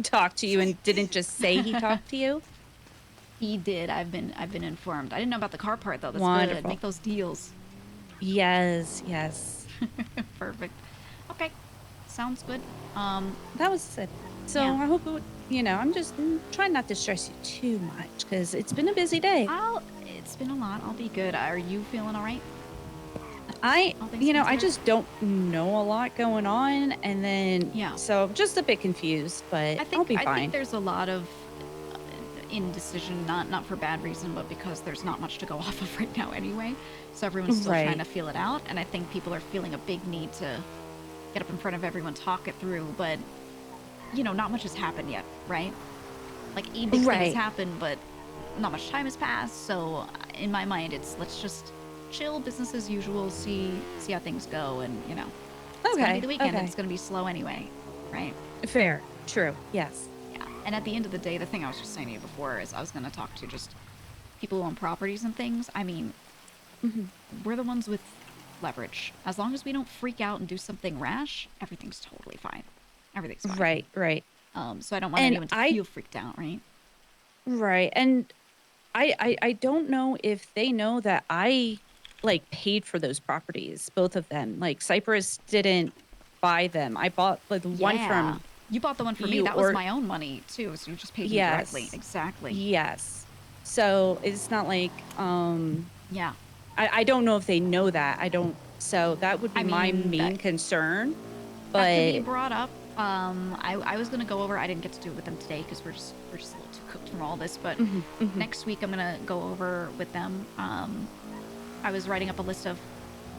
talked to you and didn't just say he talked to you. He did. I've been informed. I didn't know about the car part though. That's Wonderful. good. Make those deals. Yes. Perfect. Okay. Sounds good. That was it. So I hope I'm just trying not to stress you too much because it's been a busy day. It's been a lot. I'll be good. Are you feeling all right? I just don't know a lot going on, and then so I'm just a bit confused, but I'll be fine. I think there's a lot of indecision, not for bad reason, but because there's not much to go off of right now anyway. So everyone's still trying to feel it out, and I think people are feeling a big need to get up in front of everyone, talk it through, but not much has happened yet, right? Like big things happen, but not much time has passed. So in my mind, it's let's just chill, business as usual, see how things go, and it's gonna be the weekend, and it's gonna be slow anyway, right? Fair, true, yes. Yeah, and at the end of the day, the thing I was just saying to you before is I was gonna talk to just people who own properties and things. I mean, we're the ones with leverage. As long as we don't freak out and do something rash, everything's totally fine. Everything's fine. Right. So I don't want anyone to feel freaked out, right? Right, and I don't know if they know that I paid for those properties, both of them. Like Cypress didn't buy them. I bought the one from you. Bought the one for me. That was my own money too. So you just paid me directly. Exactly. Yes. So it's not like I don't know if they know that. I don't. So that would be my main concern. But that could be brought up. I was gonna go over. I didn't get to do it with them today because we're just a little too cooked from all this. But next week I'm gonna go over with them. I was writing up a list of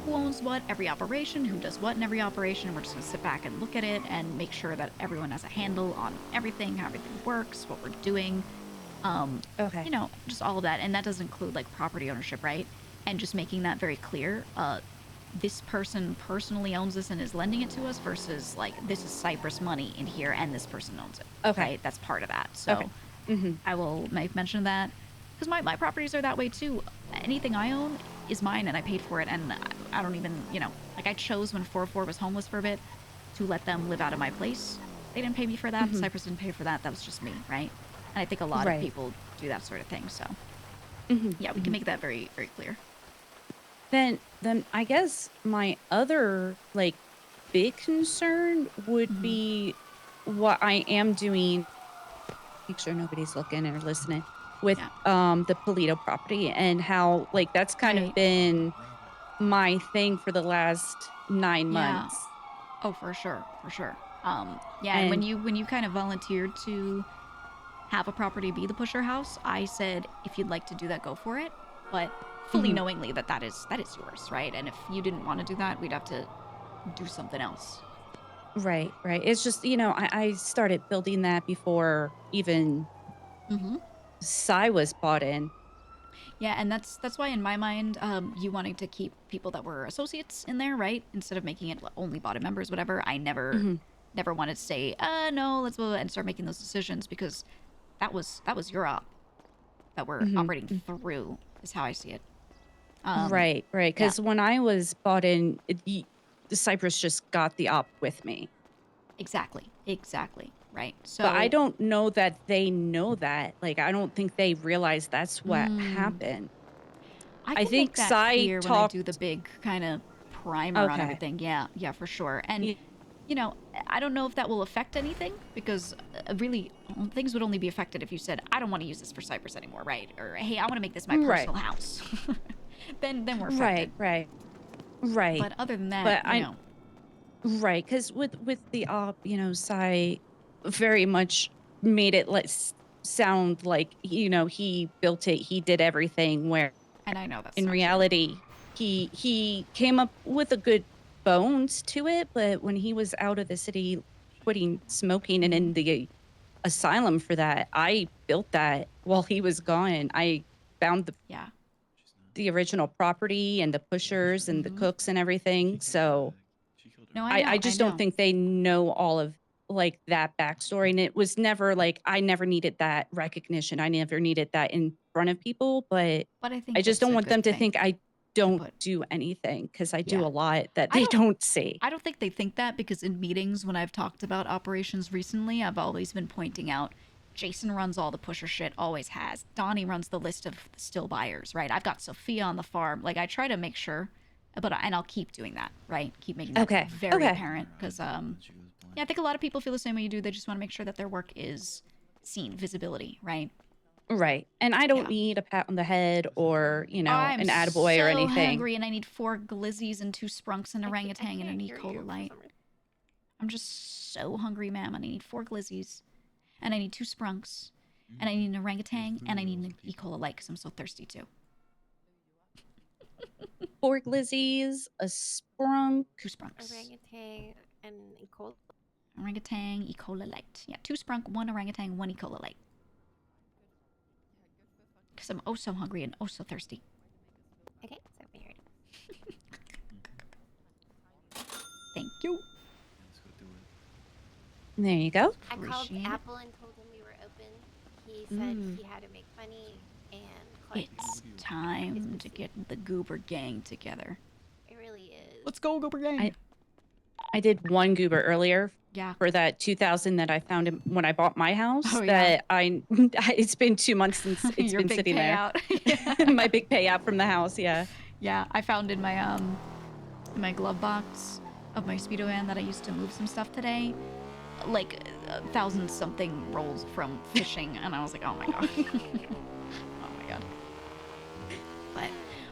who owns what, every operation, who does what in every operation, and we're just gonna sit back and look at it and make sure that everyone has a handle on everything, how everything works, what we're doing, You know, just all of that, and that does include like property ownership, right? And just making that very clear. This person personally owns this and is lending it to us versus like this is Cypress money in here and this person owns it. Okay. Right? That's part of that. So I will make mention of that because my properties are that way too. Anything I own is mine and I paid for it, and I don't even, you know, like I chose when 404 was homeless for a bit to let them live out of my place. They didn't pay me for that. Cypress didn't pay for that. That was just me, right? And I think a lot of people do that sort of thing. So yeah, we can make that very, very clear. Then I guess my other like big concern would be what I am doing. Make sure nobody's looking or listening with the Polito property and how like that's kind of been my thing for the last 9 months. Oh, for sure, for sure. Yeah, and when you kind of volunteered to have a property be the pusher house, I said if you'd like to do that, go for it, but fully knowingly that is yours, right? And if you didn't want to do that, we'd have to do something else. Right. It's just, you know, I started building that before even Psy was bought in. Yeah, and that's why in my mind, you wanting to keep people that were associates in there, right? Instead of making it only bottom members, whatever. I never wanted to say, no, let's go and start making those decisions because that was your op that we're operating through is how I see it. Right. Because when I was bought in, the Cypress just got the op with me. Exactly. Right. So, but I don't know that they know that. Like, I don't think they realize that's what happened. I think make that clear when I do the big kind of primer on everything. Yeah, for sure. And you know, I don't know if that will affect anything because really things would only be affected if you said, I don't want to use this for Cypress anymore, right? Or hey, I want to make this my personal house. then we're affected. Right. But other than that, you know. Right, because with the op, you know, Psy very much made it sound like, you know, he built it, he did everything, where and I know that's in reality he came up with a good bones to it, but when he was out of the city quitting smoking and in the asylum for that, I built that while he was gone. I found the original property and the pushers and the cooks and everything. So no, I just don't think they know all of like that backstory. And it was never like, I never needed that recognition. I never needed that in front of people, but I think I just don't want them to think I don't do anything because I do a lot that they don't see. I don't think they think that because in meetings when I've talked about operations recently, I've always been pointing out Jason runs all the pusher shit, always has. Donnie runs the list of still buyers, right? I've got Sophia on the farm. Like I try to make sure, and I'll keep doing that, right? Keep making that very apparent because I think a lot of people feel the same way you do. They just want to make sure that their work is seen, visibility, right? Right. And I don't need a pat on the head or, you know, an attaboy or anything. I'm so hungry and I need 4 glizzies and 2 sprunks and orangutan and an E. coli light. I'm just so hungry, ma'am. And I need 4 glizzies and I need 2 sprunks and I need an orangutan and I need an E. coli light because I'm so thirsty too. 4 glizzies, a sprunk, 2 sprunks. Orangutan and E. coli. Orangutan, E. coli light. Yeah, 2 sprunk, 1 orangutan, 1 E. coli light. Because I'm oh so hungry and oh so thirsty. Okay, so weird. Thank you. There you go. I called Apple and told him we were open. He said he had to make money and it's time to get the Goober gang together. It really is. Let's go, Goober gang. I did 1 goober earlier. Yeah. For that 2,000 that I found when I bought my house. It's been 2 months since it's been sitting there. My big payout from the house. Yeah. Yeah, I found in my glove box of my Speedo van that I used to move some stuff today, like 1,000 something rolls from fishing, and I was like, oh my god. Oh my god.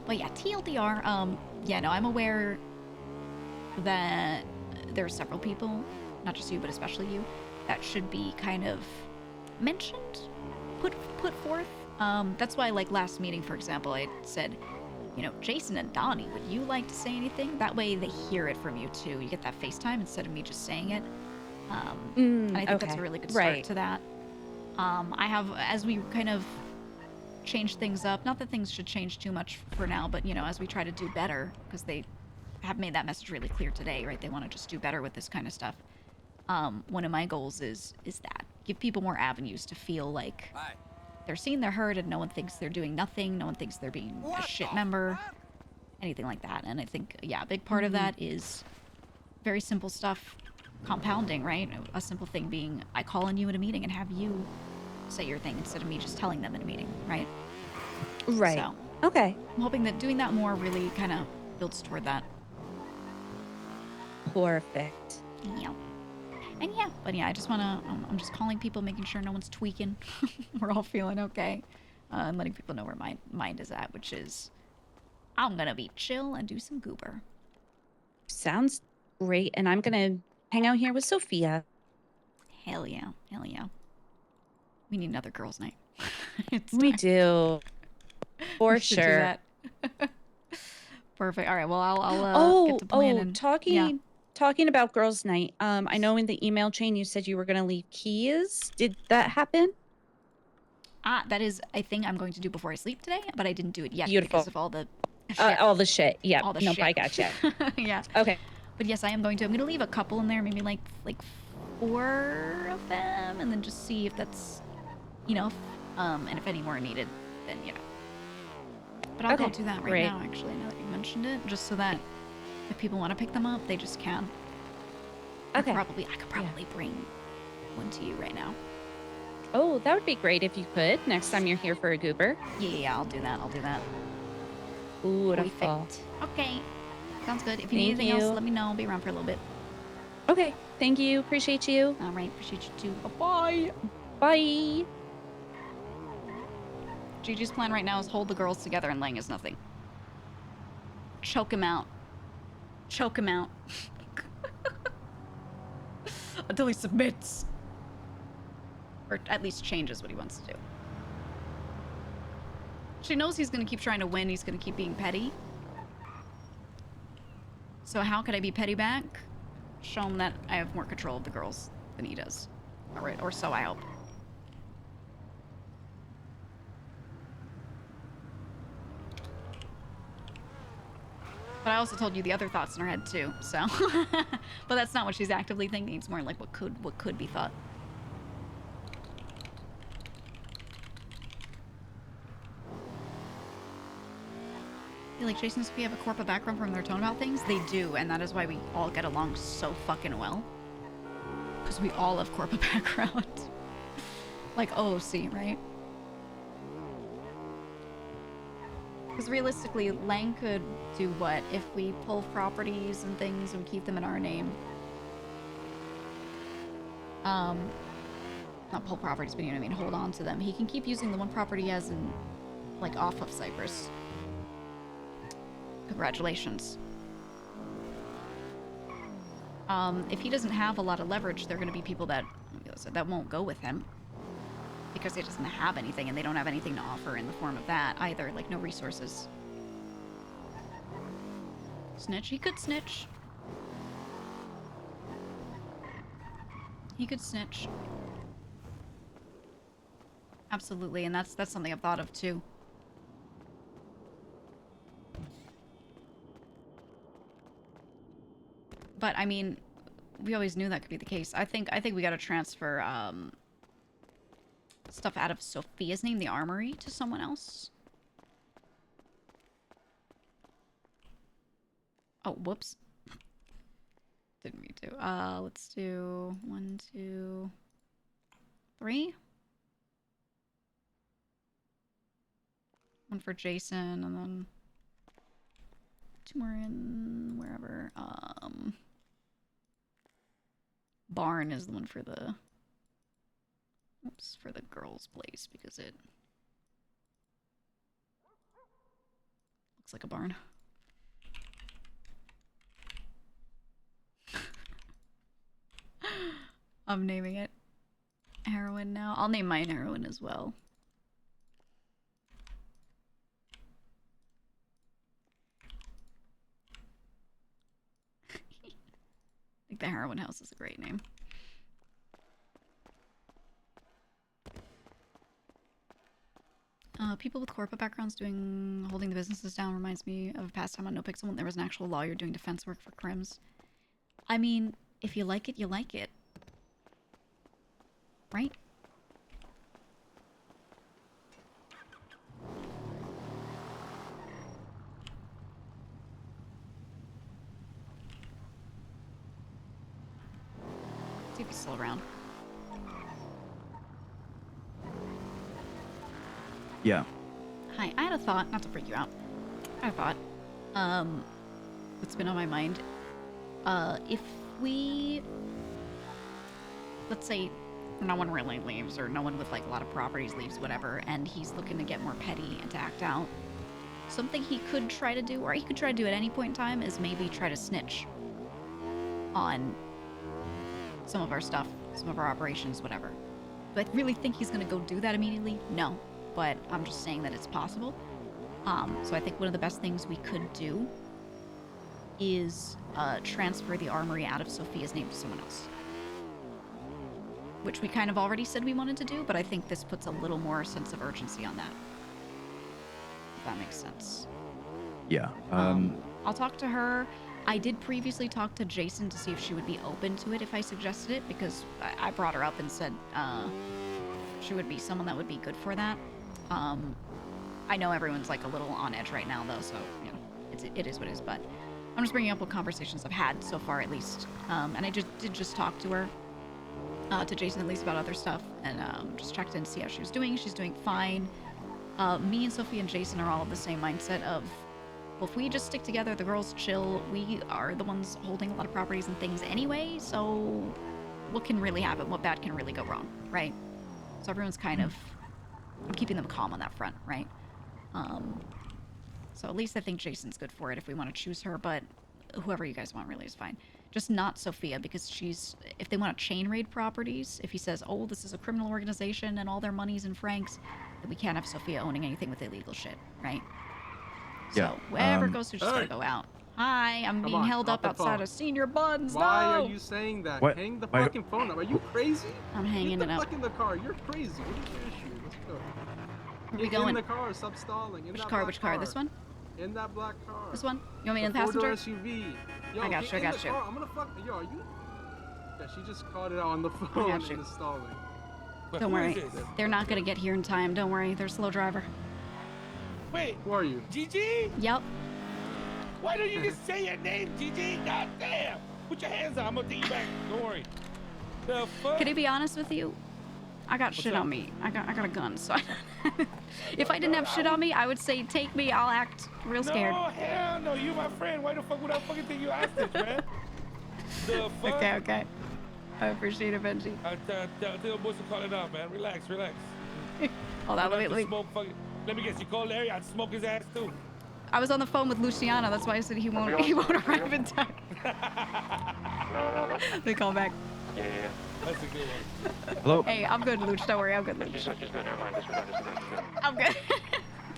But yeah, TLDR. Yeah, no, I'm aware that there are several people, not just you, but especially you, that should be kind of mentioned, put forth. That's why, like last meeting, for example, I said, you know, Jason and Donnie, would you like to say anything? That way they hear it from you too. You get that FaceTime instead of me just saying it. And I think that's a really good start to that. I have, as we kind of change things up, not that things should change too much for now, but, you know, as we try to do better, because they have made that message really clear today, right? They want to just do better with this kind of stuff. One of my goals is that. Give people more avenues to feel like they're seen, they're heard, and no one thinks they're doing nothing. No one thinks they're being a shit member. Anything like that. And I think, yeah, a big part of that is very simple stuff compounding, right? A simple thing being, I call on you at a meeting and have you say your thing instead of me just telling them in a meeting, right? Right. So, okay. I'm hoping that doing that more really kind of builds toward that. Perfect. Yeah. And yeah, but yeah, I just want to, I'm just calling people, making sure no one's tweaking. We're all feeling okay. And letting people know where my mind is at, which is, I'm going to be chill and do some goober. Sounds great. And I'm going to hang out here with Sophia. Hell yeah. Hell yeah. We need another girls' night. We do. For We should do sure. that. Perfect. All right. Well, I'll get to planning. Talking about girls' night. I know in the email chain you said you were going to leave keys. Did that happen? That is a thing I'm going to do before I sleep today, but I didn't do it yet Beautiful. because of all the shit. All the shit. Yeah. All the nope, shit. I gotcha. Yeah. Okay. But yes, I am going to. I'm going to leave a couple in there, maybe like 4 of them, and then just see if that's enough. And if any more are needed, then you know. But I'll go do that right now, actually, now that you mentioned it, just so that if people want to pick them up, they just can. Okay. I could probably bring one to you right now. Oh, that would be great if you could next time you're here for a goober. Yeah, I'll do that. Beautiful. Perfect. Okay. Sounds good. If you need anything else, let me know. I'll be around for a little bit. Okay. Thank you. Appreciate you. All right. Appreciate you too. Bye-bye. Bye. Gigi's plan right now is hold the girls together and Lang is nothing. Choke him out. Choke him out. Until he submits. Or at least changes what he wants to do. She knows he's going to keep trying to win. He's going to keep being petty. So how could I be petty back? Show him that I have more control of the girls than he does. All right, or so I hope. But I also told you the other thoughts in her head too, so. But that's not what she's actively thinking. It's more like what could be thought. I feel like Jason and Sophia have a corporate background from their tone about things. They do, and that is why we all get along so fucking well. Because we all have corporate background. Like OOC, right? Because realistically, Lang could do what? If we pull properties and things and keep them in our name. Not pull properties, but you know what I mean, hold on to them. He can keep using the one property he has in, like, off of Cypress. Congratulations. If he doesn't have a lot of leverage, there are going to be people that won't go with him. Because he doesn't have anything, and they don't have anything to offer in the form of that either, like no resources. Snitch? He could snitch. He could snitch. Absolutely, and that's something I've thought of too. But I mean, we always knew that could be the case. I think we gotta transfer stuff out of Sophia's name, the armory, to someone else. Oh, whoops. Didn't mean to. Let's do 1, 2, 3. One for Jason, and then 2 more in wherever. Barn is the one for the... Oops, for the girls' place, because it looks like a barn. I'm naming it heroin now. I'll name mine heroin as well. I think the heroin house is a great name. People with corporate backgrounds holding the businesses down reminds me of a past time on NoPixel when there was an actual lawyer doing defense work for crims. I mean, if you like it, you like it. Right? See if he's still around. Yeah. Hi, I had a thought, not to freak you out. I had a thought. That's been on my mind. If we, let's say no one really leaves, or no one with like a lot of properties leaves, whatever, and he's looking to get more petty and to act out, something he could try to do, or he could try to do at any point in time, is maybe try to snitch on some of our stuff, some of our operations, whatever. Do I really think he's gonna go do that immediately? No. But I'm just saying that it's possible. So I think one of the best things we could do is transfer the armory out of Sophia's name to someone else. Which we kind of already said we wanted to do, but I think this puts a little more sense of urgency on that. If that makes sense. Yeah. I'll talk to her. I did previously talk to Jason to see if she would be open to it if I suggested it, because I brought her up and said she would be someone that would be good for that. I know everyone's like a little on edge right now, though, so you know it is what it is. But I'm just bringing up what conversations I've had so far, at least. And I did just talk to her, to Jason at least, about other stuff, and just checked in to see how she was doing. She's doing fine. Me and Sophie and Jason are all of the same mindset of, well, if we just stick together, the girls chill. We are the ones holding a lot of properties and things anyway, so what can really happen? What bad can really go wrong, right? So everyone's kind of keeping them calm on that front, right? So at least I think Jason's good for it if we want to choose her, but whoever you guys want really is fine. Just not Sophia, because she's, if they want to chain raid properties, if he says, oh, this is a criminal organization and all their money's in francs, then we can't have Sophia owning anything with illegal shit, right? Yeah. So whoever goes to just gotta go out. Hi, I'm being held up outside of Senior Buns. Why no! are you saying that? What? Hang the Why- fucking phone up. Are you crazy? I'm hanging Get it the up. fuck in the car. You're crazy. What is your issue? Let's go. Where we Get in going? the car. Stop stalling. In Which that car? black Which car? This one? In that black car. This one? You want me in the four-door passenger? SUV. Yo, I got get you, I in got the you. car. I'm gonna fuck. Yo, are you? Yeah, she just called it out on the phone got you. and is stalling. Don't worry. They're not gonna get here in time. Don't worry. They're a slow driver. Wait, who are you? Gigi? Yep. Why don't you just say your name, Gigi? God damn! Put your hands up. I'm gonna take you back. Don't worry. The fuck? Can I be honest with you? I got shit up? on me. I got a gun, so if I didn't have shit on me, I would say take me. I'll act real scared. No, hell no. You my friend. Why the fuck would I fucking think you hostage, man? The fuck? Okay, okay. I appreciate it, Benji. Tell the boys to call it out, man. Relax, relax. Hold on, let me. Let me guess. You call Larry? I'd smoke his ass too. I was on the phone with Luciano. That's why I said he won't arrive in time. They call back. Yeah. That's a good one. Hello? Hey, I'm good, Luch. Don't worry, I'm good, Luch. I'm good.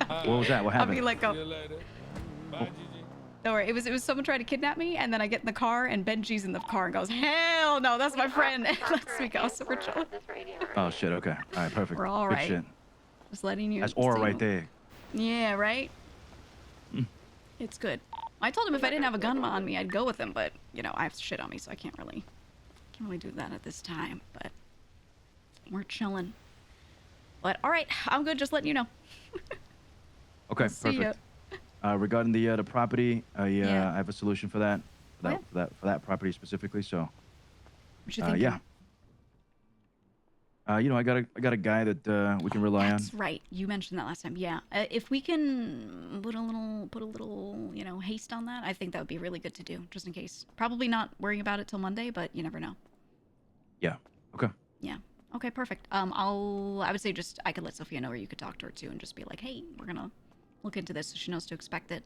What was that? What I'll happened? be let go. See you later. Bye, Gigi. Don't worry. It was someone trying to kidnap me, and then I get in the car, and Benji's in the car and goes, "Hell no, that's my friend." And lets me go. So we're chilling. Oh shit. Okay. All right. Perfect. We're all Good right. shit. Just letting you. That's aura see. right there. Yeah, right. It's good. I told him if I didn't have a gun on me, I'd go with him, but you know I have shit on me, so I can't really do that at this time. But we're chilling. But all right, I'm good. Just letting you know. Okay. See ya. Perfect. Regarding the property, I have a solution for that. Oh, For that property specifically. So. What you thinking? Yeah. You know, I got a guy that we can rely on. That's right. You mentioned that last time. Yeah. If we can put a little, you know, haste on that, I think that would be really good to do, just in case. Probably not worrying about it till Monday, but you never know. Yeah. Okay. Yeah. Okay. Perfect. I would say just I could let Sophia know, or you could talk to her too, and just be like, hey, we're gonna look into this so she knows to expect it.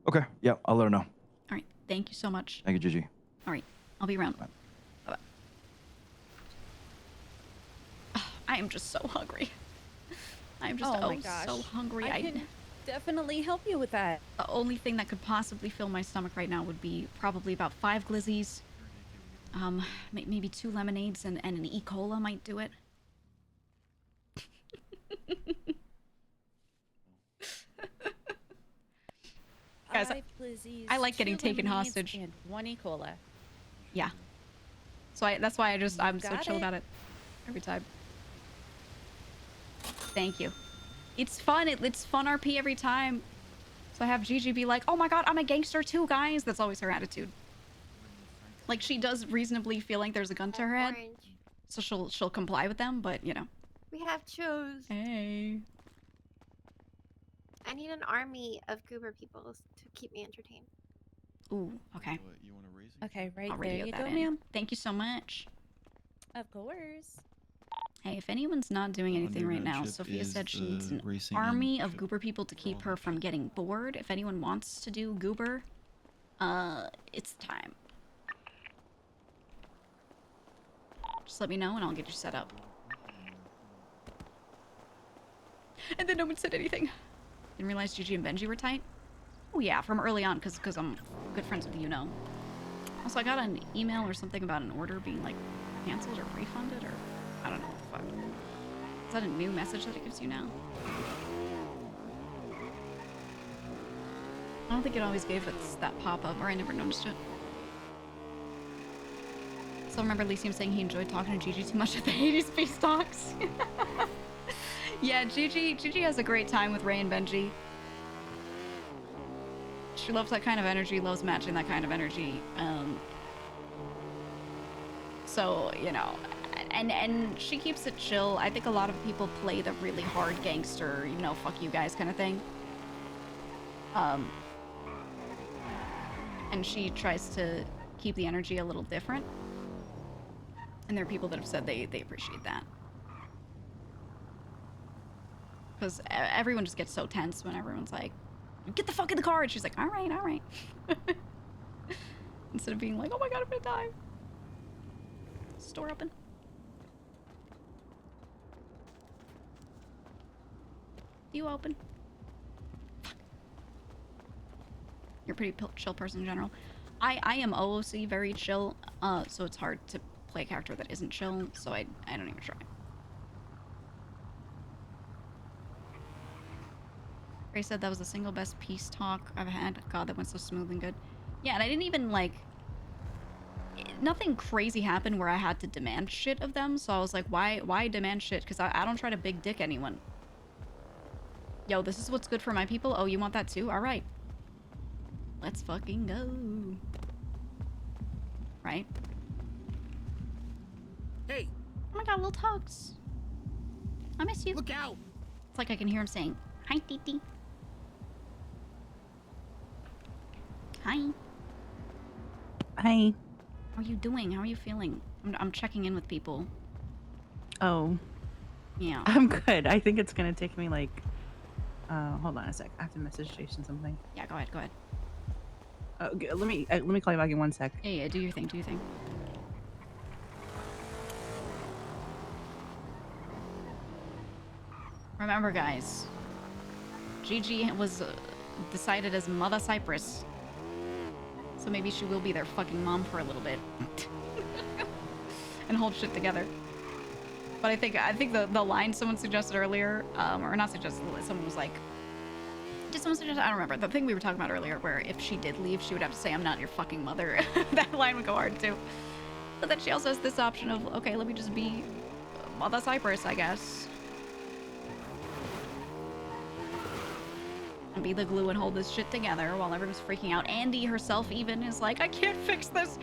Okay. Yeah. I'll let her know. All right. Thank you so much. Thank you, Gigi. All right. I'll be around. Bye. I am just so hungry. I am just Oh my gosh. so hungry. I can definitely help you with that. The only thing that could possibly fill my stomach right now would be probably about 5 glizzies. Maybe 2 lemonades and an E-Cola might do it. Guys, 5 Blizzies, I like getting 2 taken lemonades, hostage. and 1 cola. Yeah. So that's why I'm so got chill it. about it every time. Thank you. It's fun. It's fun RP every time. So I have Gigi be like, "Oh my god, I'm a gangster too, guys." That's always her attitude. Like she does reasonably feel like there's a gun to her head, Orange. so she'll comply with them. But you know. We have shows. Hey. I need an army of goober people to keep me entertained. Ooh. Okay. Okay, right I'll there radio you that go, in. ma'am. Thank you so much. Of course. Hey, if anyone's not doing anything right now, Sophia said she needs an army of goober people to keep her from getting bored. If anyone wants to do goober, it's time. Just let me know and I'll get you set up. And then no one said anything. Didn't realize Gigi and Benji were tight. Oh yeah, from early on, because I'm good friends with you know. Also, I got an email or something about an order being like canceled or refunded or I don't know what the fuck. Is that a new message that it gives you now? I don't think it always gave us that pop-up, or I never noticed it. So I remember Lysium saying he enjoyed talking to Gigi too much at the Hades Feast talks. Yeah, Gigi has a great time with Ray and Benji. She loves that kind of energy, loves matching that kind of energy. So, you know, and she keeps it chill. I think a lot of people play the really hard gangster, you know, fuck you guys kind of thing. And she tries to keep the energy a little different. And there are people that have said they appreciate that. Because everyone just gets so tense when everyone's like, get the fuck in the car. And she's like, all right, all right. Instead of being like, oh my god, I'm gonna die. Store open. You open. Fuck. You're a pretty chill person in general. I am OOC very chill, so it's hard to play a character that isn't chill, so I don't even try. Ray said that was the single best peace talk I've had. God, that went so smooth and good. Yeah, and I didn't even, like... Nothing crazy happened where I had to demand shit of them, so I was like, why demand shit? Because I don't try to big dick anyone. Yo, this is what's good for my people? Oh, you want that too? Alright. Let's fucking go. Right? Hey! Oh my god, little Tugs. I miss you. Look out! It's like I can hear him saying, hi, Titi. Hi. Hi. How are you doing? How are you feeling? I'm checking in with people. Oh. Yeah. I'm good. I think it's gonna take me like hold on a sec. I have to message Jason something. Yeah, go ahead, go ahead. Let me call you back in 1 sec. Yeah, do your thing, do your thing. Remember, guys, Gigi was decided as Mother Cypress, so maybe she will be their fucking mom for a little bit and hold shit together. But I think the line someone suggested earlier, or not suggested, someone was like, did someone suggest? I don't remember. The thing we were talking about earlier, where if she did leave, she would have to say, "I'm not your fucking mother." That line would go hard too. But then she also has this option of, okay, let me just be Mother Cypress, I guess. And be the glue and hold this shit together while everyone's freaking out. Andy herself even is like, I can't fix this.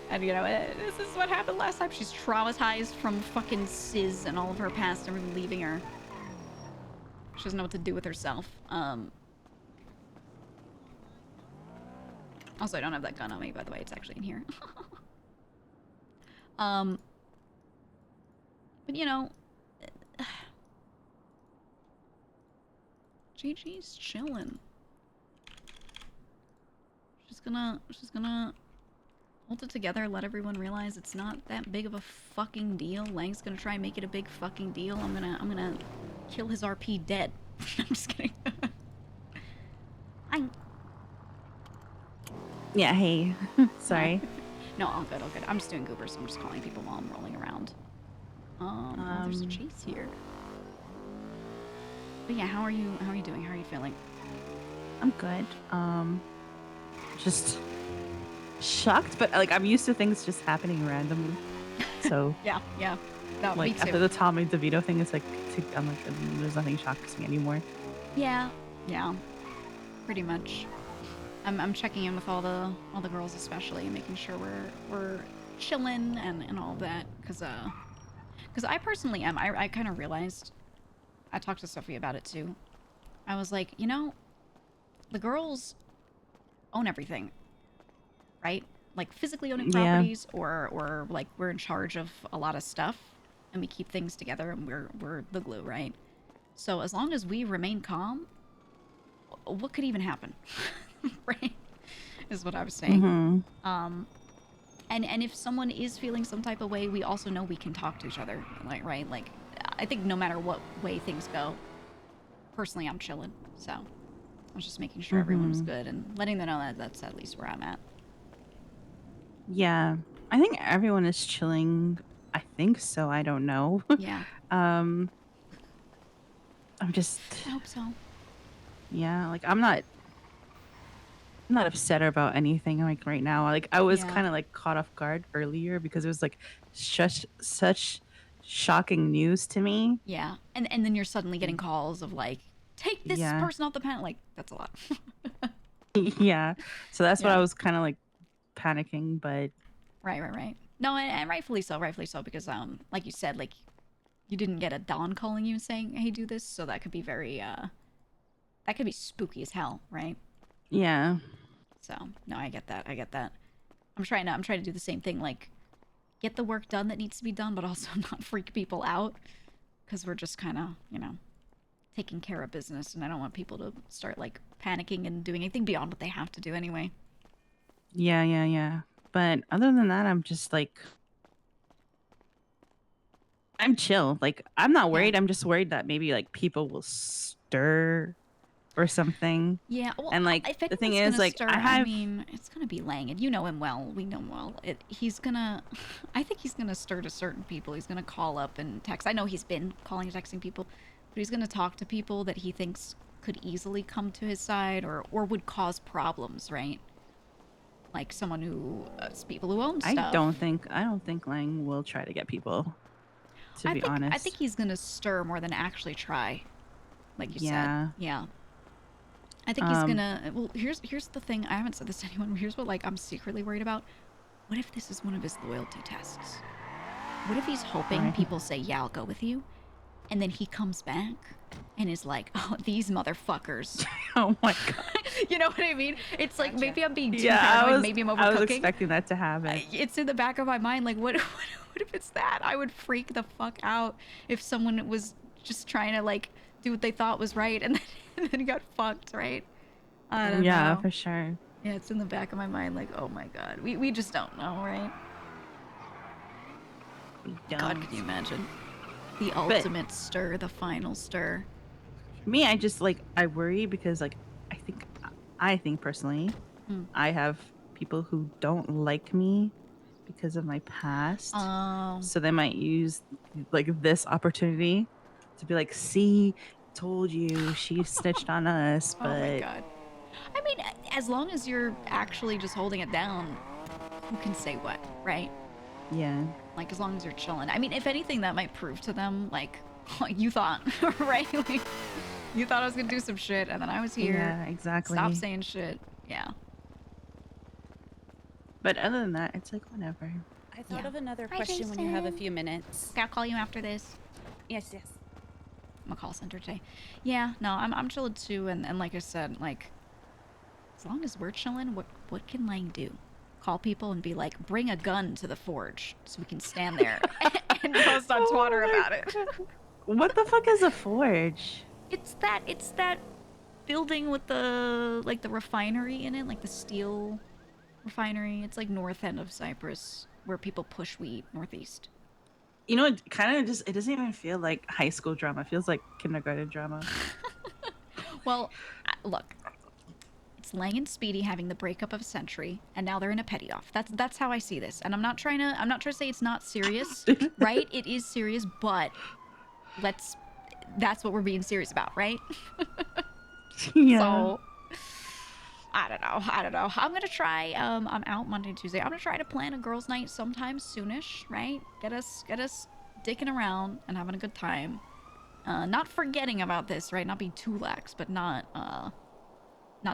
And you know, this is what happened last time. She's traumatized from fucking Sis and all of her past, everyone leaving her. She doesn't know what to do with herself. Also, I don't have that gun on me, by the way. It's actually in here. But you know, Gigi's chilling. She's gonna hold it together, let everyone realize it's not that big of a fucking deal. Lang's gonna try and make it a big fucking deal. I'm gonna kill his RP dead. I'm just kidding. Yeah, hey. Sorry. No, all good, all good. I'm just doing Goober, so I'm just calling people while I'm rolling around. Oh, there's a chase here. yeah, how are you doing? How are you feeling? I'm good. Just shocked, but like I'm used to things just happening randomly. So yeah. No, like me too. after the Tommy DeVito thing, it's like I'm like there's nothing shocks me anymore. Yeah, pretty much. I'm checking in with all the girls, especially, and making sure we're chilling and all that, because I personally am. I kind of realized. I talked to Sophie about it too. I was like, you know, the girls own everything, right? Like physically owning properties, or like we're in charge of a lot of stuff, and we keep things together, and we're the glue, right? So as long as we remain calm, what could even happen, right? Is what I was saying. And if someone is feeling some type of way, we also know we can talk to each other, like, right? Like, I think no matter what way things go, personally, I'm chilling. So I was just making sure everyone was good and letting them know that that's at least where I'm at. Yeah, I think everyone is chilling. I think so. I don't know. Yeah. I'm just. I hope so. Yeah, like I'm not upset about anything like right now. Like I was kind of like caught off guard earlier because it was like such shocking news to me. Yeah, and then you're suddenly getting calls of like, take this person off the panel. Like that's a lot. Yeah, so that's what I was kind of like panicking, but right. No, and rightfully so, because like you said, like you didn't get a Don calling you saying, hey, do this, so that could be very that could be spooky as hell, right? Yeah. So no, I get that. I'm trying to do the same thing, like get the work done that needs to be done, but also not freak people out, because we're just kind of, you know, taking care of business, and I don't want people to start like panicking and doing anything beyond what they have to do anyway. Yeah. But other than that, I'm just like, I'm chill. Like I'm not worried. I'm just worried that maybe like people will stir or something. Yeah, well, and like if the thing is, like I mean, it's gonna be Lang, and you know him well. We know him well. I think he's gonna stir to certain people. He's gonna call up and text. I know he's been calling and texting people, but he's gonna talk to people that he thinks could easily come to his side or would cause problems, right? Like someone who, people who own stuff. I don't think Lang will try to get people. To be honest, I think he's gonna stir more than actually try. Like you said, yeah. I think he's gonna. Well, here's the thing. I haven't said this to anyone. Here's what I'm secretly worried about. What if this is one of his loyalty tests? What if he's hoping people say, "Yeah, I'll go with you," and then he comes back and is like, "Oh, these motherfuckers." Oh my god. You know what I mean? It's like maybe I'm being too paranoid. Maybe I'm overcooking. I was expecting that to happen. It's in the back of my mind. Like, what if it's that? I would freak the fuck out if someone was just trying to like do what they thought was right and then got fucked, right? I don't know. Yeah, for sure. Yeah, it's in the back of my mind, like, oh my god. We just don't know, right? God, can you imagine? The ultimate stir, the final stir. Me, I just like, I worry because like, I think personally, I have people who don't like me because of my past. So they might use like this opportunity to be like, see, told you, she snitched on us, but... Oh my god. I mean, as long as you're actually just holding it down, who can say what, right? Yeah. Like, as long as you're chilling. I mean, if anything, that might prove to them, like you thought, right? Like, you thought I was gonna do some shit, and then I was here. Yeah, exactly. Stop saying shit. Yeah. But other than that, it's like, whatever. I thought of another question when you have a few minutes. Okay, I'll call you after this. Yes. I'm a call center today. Yeah, no, I'm chilling too, and like I said, like, as long as we're chilling, what can Lang do? Call people and be like, bring a gun to the forge so we can stand there and post on Twitter about it. What the fuck is a forge? It's that building with the like the refinery in it, like the steel refinery. It's like north end of Cypress where people push wheat northeast. You know, it kind of just, it doesn't even feel like high school drama. It feels like kindergarten drama. Well, look, it's Lang and Speedy having the breakup of a century, and now they're in a petty off. That's how I see this. And I'm not trying to say it's not serious, right? It is serious, but let's that's what we're being serious about, right? Yeah. So I don't know. I'm gonna try. I'm out Monday and Tuesday. I'm gonna try to plan a girls' night sometime soonish, right? Get us dicking around and having a good time. Not forgetting about this, right? Not being too lax, but not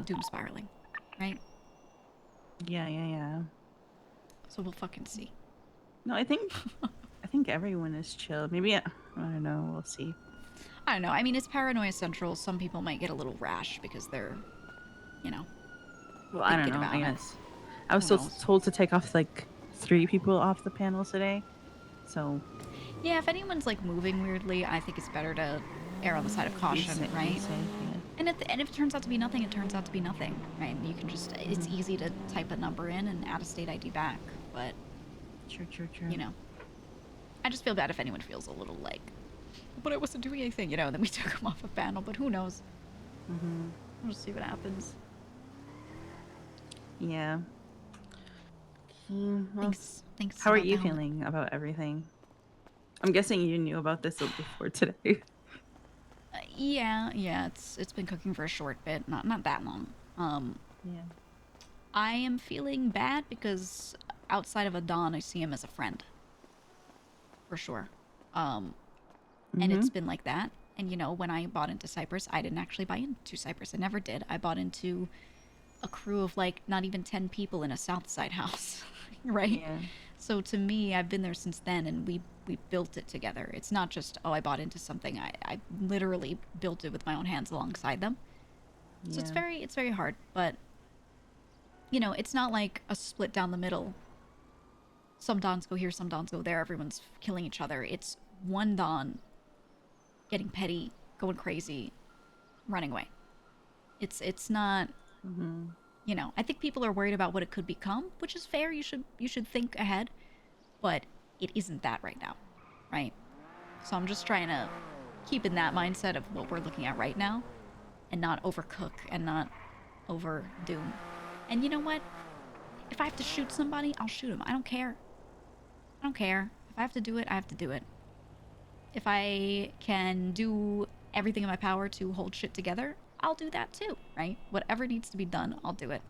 doom spiraling, right? Yeah. So we'll fucking see. No, I think everyone is chill. Maybe I don't know. We'll see. I don't know. I mean, it's paranoia central. Some people might get a little rash because they're, you know. Well, I don't thinking know. about I it. guess I was Who still knows? told to take off like 3 people off the panel today. So Yeah, if anyone's like moving weirdly, I think it's better to err on the side of caution, be right? safe, yeah. And if it turns out to be nothing, it turns out to be nothing, right? You can just it's easy to type a number in and add a state ID back, but True. you know, I just feel bad if anyone feels a little like, but I wasn't doing anything, you know. And then we took them off a panel, but who knows? We'll see what happens. Yeah. Well, Thanks. How are about you the helmet. feeling about everything? I'm guessing you knew about this before today. Yeah, it's been cooking for a short bit, not that long. Yeah. I am feeling bad because outside of Adon, I see him as a friend. For sure. And it's been like that. And you know, when I bought into Cypress, I didn't actually buy into Cypress. I never did. I bought into a crew of like not even 10 people in a South Side house, right? Yeah. So to me, I've been there since then, and we built it together. It's not just, oh, I bought into something. I literally built it with my own hands alongside them. So it's very hard, but you know, it's not like a split down the middle. Some Dons go here, some Dons go there. Everyone's killing each other. It's one Don getting petty, going crazy, running away. It's not. You know, I think people are worried about what it could become, which is fair. You should think ahead, but it isn't that right now, right? So I'm just trying to keep in that mindset of what we're looking at right now, and not overcook and not overdo. And you know what? If I have to shoot somebody, I'll shoot them. I don't care. If I have to do it, I have to do it. If I can do everything in my power to hold shit together, I'll do that too, right? Whatever needs to be done, I'll do it.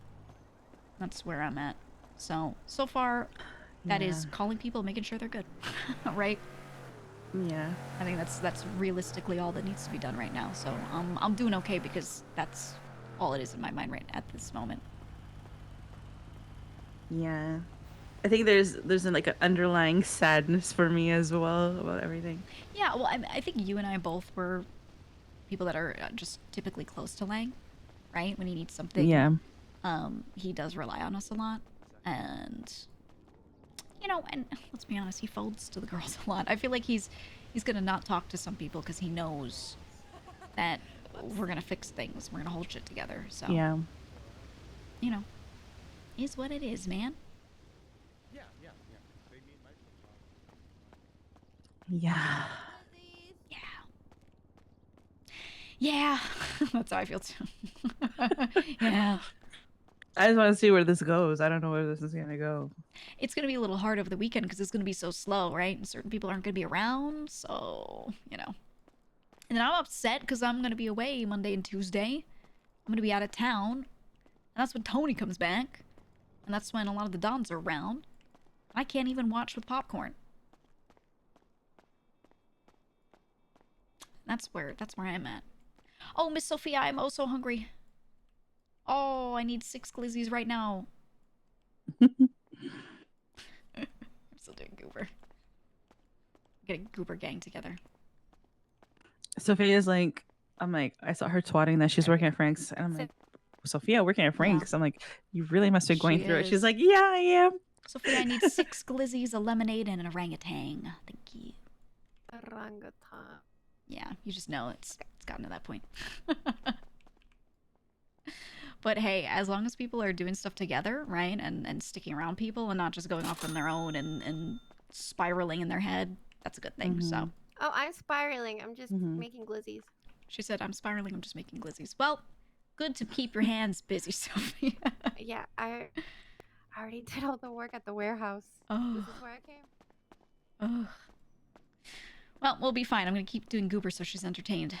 That's where I'm at. So far, that is calling people, making sure they're good, right? Yeah. I think that's realistically all that needs to be done right now. So I'm doing okay because that's all it is in my mind right at this moment. Yeah. I think there's like an underlying sadness for me as well about everything. Yeah, well, I think you and I both were people that are just typically close to Lang, right? When he needs something. Yeah. He does rely on us a lot, and you know, and let's be honest, he folds to the girls a lot. I feel like he's gonna not talk to some people because he knows that we're gonna fix things, we're gonna hold shit together. So Yeah. you know, is what it is, man. Yeah. Yeah, that's how I feel too. Yeah. I just want to see where this goes. I don't know where this is gonna go. It's gonna be a little hard over the weekend because it's gonna be so slow, right? And certain people aren't gonna be around, so you know. And then I'm upset because I'm gonna be away Monday and Tuesday. I'm gonna be out of town, and that's when Tony comes back, and that's when a lot of the Dons are around. I can't even watch with popcorn. That's where I'm at. Oh, Miss Sophia, I'm oh so hungry. Oh, I need 6 glizzies right now. I'm still doing Goober. Getting Goober gang together. Sophia's like, I'm like, I saw her twatting that she's working at Frank's, and I'm like, Sophia working at Frank's. I'm like, you really must be going through it. She's like, yeah, I am. Sophia, I need 6 glizzies, a lemonade, and an orangutan. Thank you. Orangutan. Yeah, you just know it's gotten to that point. But hey, as long as people are doing stuff together, right, and sticking around people and not just going off on their own and spiraling in their head, that's a good thing. So Oh, I'm spiraling. I'm just making glizzies. she said, I'm spiraling, I'm just making glizzies. Well, good to keep your hands busy, Sophia. Yeah, I already did all the work at the warehouse. Oh. This is where I came. Ugh. Well, we'll be fine. I'm gonna keep doing goober so she's entertained.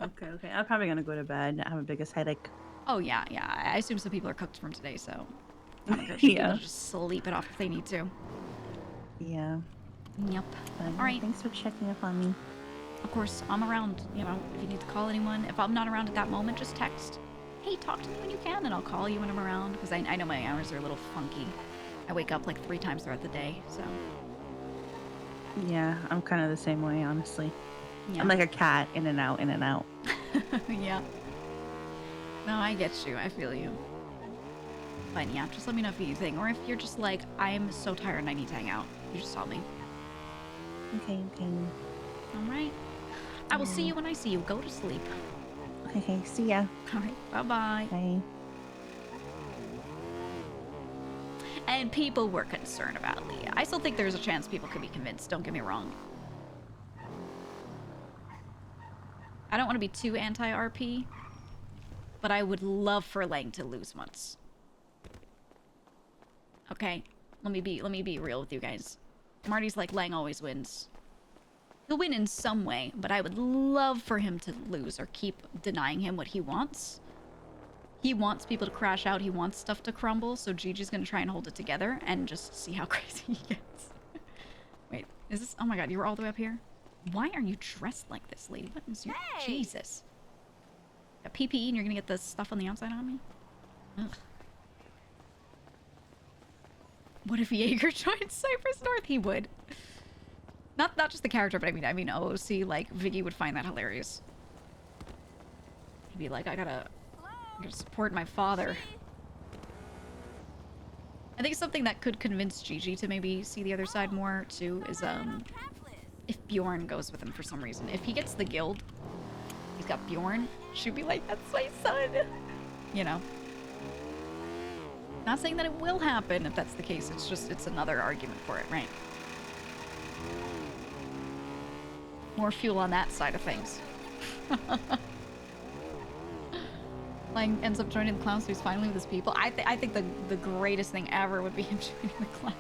Okay. I'm probably gonna go to bed. I have a biggest headache. Oh yeah. I assume some people are cooked from today, so I don't care. She's able to just sleep it off if they need to. Yeah. Yep. But, All right. Thanks for checking up on me. Of course, I'm around. You know, if you need to call anyone. If I'm not around at that moment, just text. Hey, talk to me when you can, and I'll call you when I'm around. Because I know my hours are a little funky. I wake up like 3 times throughout the day, so. Yeah, I'm kind of the same way, honestly. Yeah. I'm like a cat, in and out, in and out. Yeah. No, I get you. I feel you. But yeah, just let me know if you need anything. Or if you're just like, I'm so tired and I need to hang out. You just tell me. Okay. Alright. I will see you when I see you. Go to sleep. Okay, see ya. Alright, bye-bye. Bye. And people were concerned about Leah. I still think there's a chance people could be convinced. Don't get me wrong. I don't want to be too anti-RP, but I would love for Lang to lose once. Okay, let me be real with you guys. Marty's like, Lang always wins. He'll win in some way, but I would love for him to lose or keep denying him what he wants. He wants people to crash out. He wants stuff to crumble, so Gigi's gonna try and hold it together and just see how crazy he gets. Wait, is this... Oh my god, you were all the way up here? Why are you dressed like this, lady? What is your... Jesus. Got PPE and you're gonna get the stuff on the outside on me? Ugh. What if Jaeger joined Cypress North? He would. Not just the character, but I mean OOC, like, Viggy would find that hilarious. He'd be like, I gotta support my father. I think something that could convince Gigi to maybe see the other side more, too, is, if Bjorn goes with him for some reason. If he gets the guild, he's got Bjorn, she'd be like, that's my son! You know? Not saying that it will happen if that's the case, it's just, it's another argument for it, right? More fuel on that side of things. Lang ends up joining the clowns, so he's finally with his people. I think the greatest thing ever would be him joining the clowns.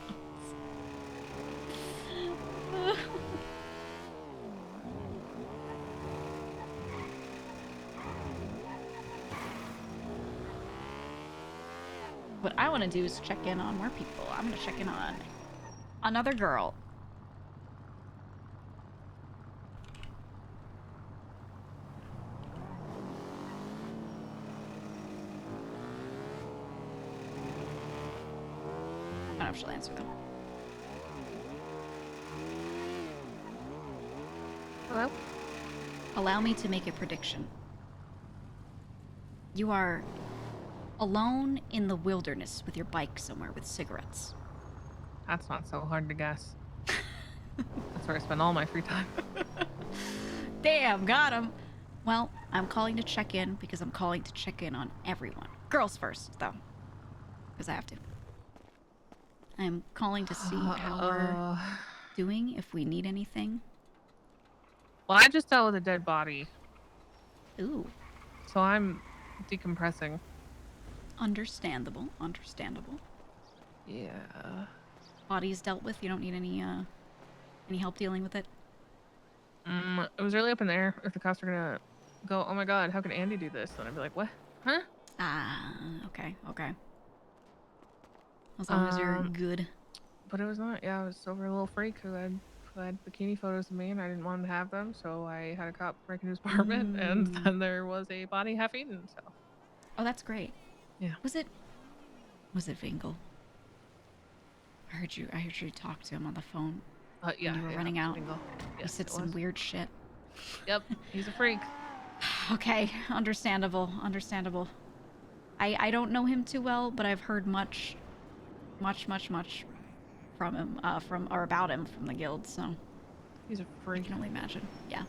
What I want to do is check in on more people. I'm going to check in on another girl. I don't know if she'll answer them. Hello? Allow me to make a prediction. You are alone in the wilderness with your bike somewhere with cigarettes. That's not so hard to guess. That's where I spend all my free time. Damn, got him. Well, I'm calling to check in because I'm calling to check in on everyone. Girls first, though. Because I have to. I'm calling to see how we're doing, if we need anything. Well, I just dealt with a dead body. Ooh. So I'm decompressing. Understandable. Understandable. Yeah. Body's dealt with. You don't need any help dealing with it? It was really up in the air if the cops are gonna go, oh my god, how can Andy do this? Then I'd be like, what? Huh? Ah, okay, okay. As long as you're good. But it was not. Yeah, it was over a little freak who had bikini photos of me, and I didn't want him to have them, so I had a cop break into his apartment, and then there was a body half eaten. So. Oh, that's great. Yeah. Was it Vingle? I heard you talk to him on the phone. Yeah. When you were running out. Vingle. He Yes, said it some was. weird shit. Yep, he's a freak. Okay, understandable. Understandable. I don't know him too well, but I've heard much from him, about him from the guild, so. He's a freak. I can only imagine. Yeah.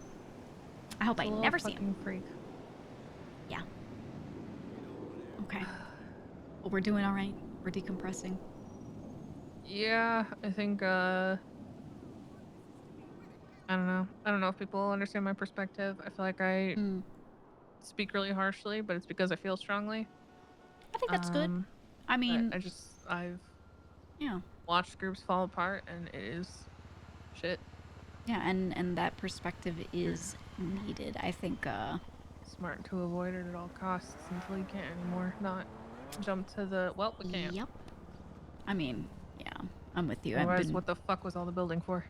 I hope I never see him. Freak. Yeah. Okay. Well, we're doing all right. We're decompressing. Yeah, I think, I don't know. I don't know if people understand my perspective. I feel like I speak really harshly, but it's because I feel strongly. I think that's good. I mean, I've yeah. watched groups fall apart, and it is shit. Yeah, and that perspective is needed. I think smart to avoid it at all costs until you can't anymore. Not jump to the well, we can't. Yep. I mean, yeah, I'm with you. Otherwise, what the fuck was all the building for?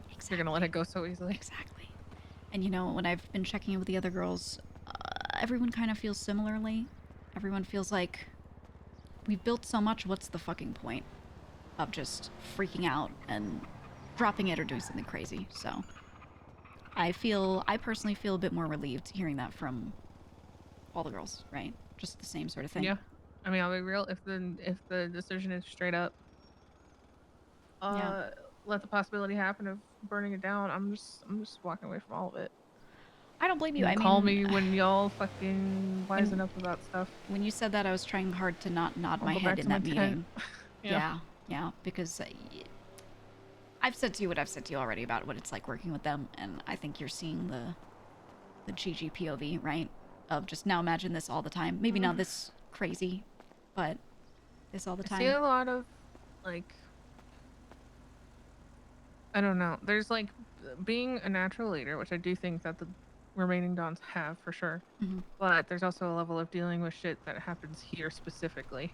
Exactly. You're gonna let it go so easily. Exactly. And you know, when I've been checking in with the other girls, everyone kind of feels similarly. Everyone feels like we've built so much. What's the fucking point of just freaking out and dropping it or doing something crazy? So I personally feel a bit more relieved hearing that from all the girls, right? Just the same sort of thing. Yeah. I mean, I'll be real. If the decision is straight up, let the possibility happen of burning it down, I'm just walking away from all of it. I don't blame you. I mean, call me when y'all fucking wisen up about stuff. When you said that, I was trying hard to not nod my head in that meeting. Yeah, because I've said to you what I've said to you already about what it's like working with them, and I think you're seeing the Gigi POV, right? Of just now imagine this all the time. Maybe not this crazy, but this all the time. I see a lot of, like, I don't know. There's, like, being a natural leader, which I do think that the remaining Dons have, for sure. But there's also a level of dealing with shit that happens here specifically.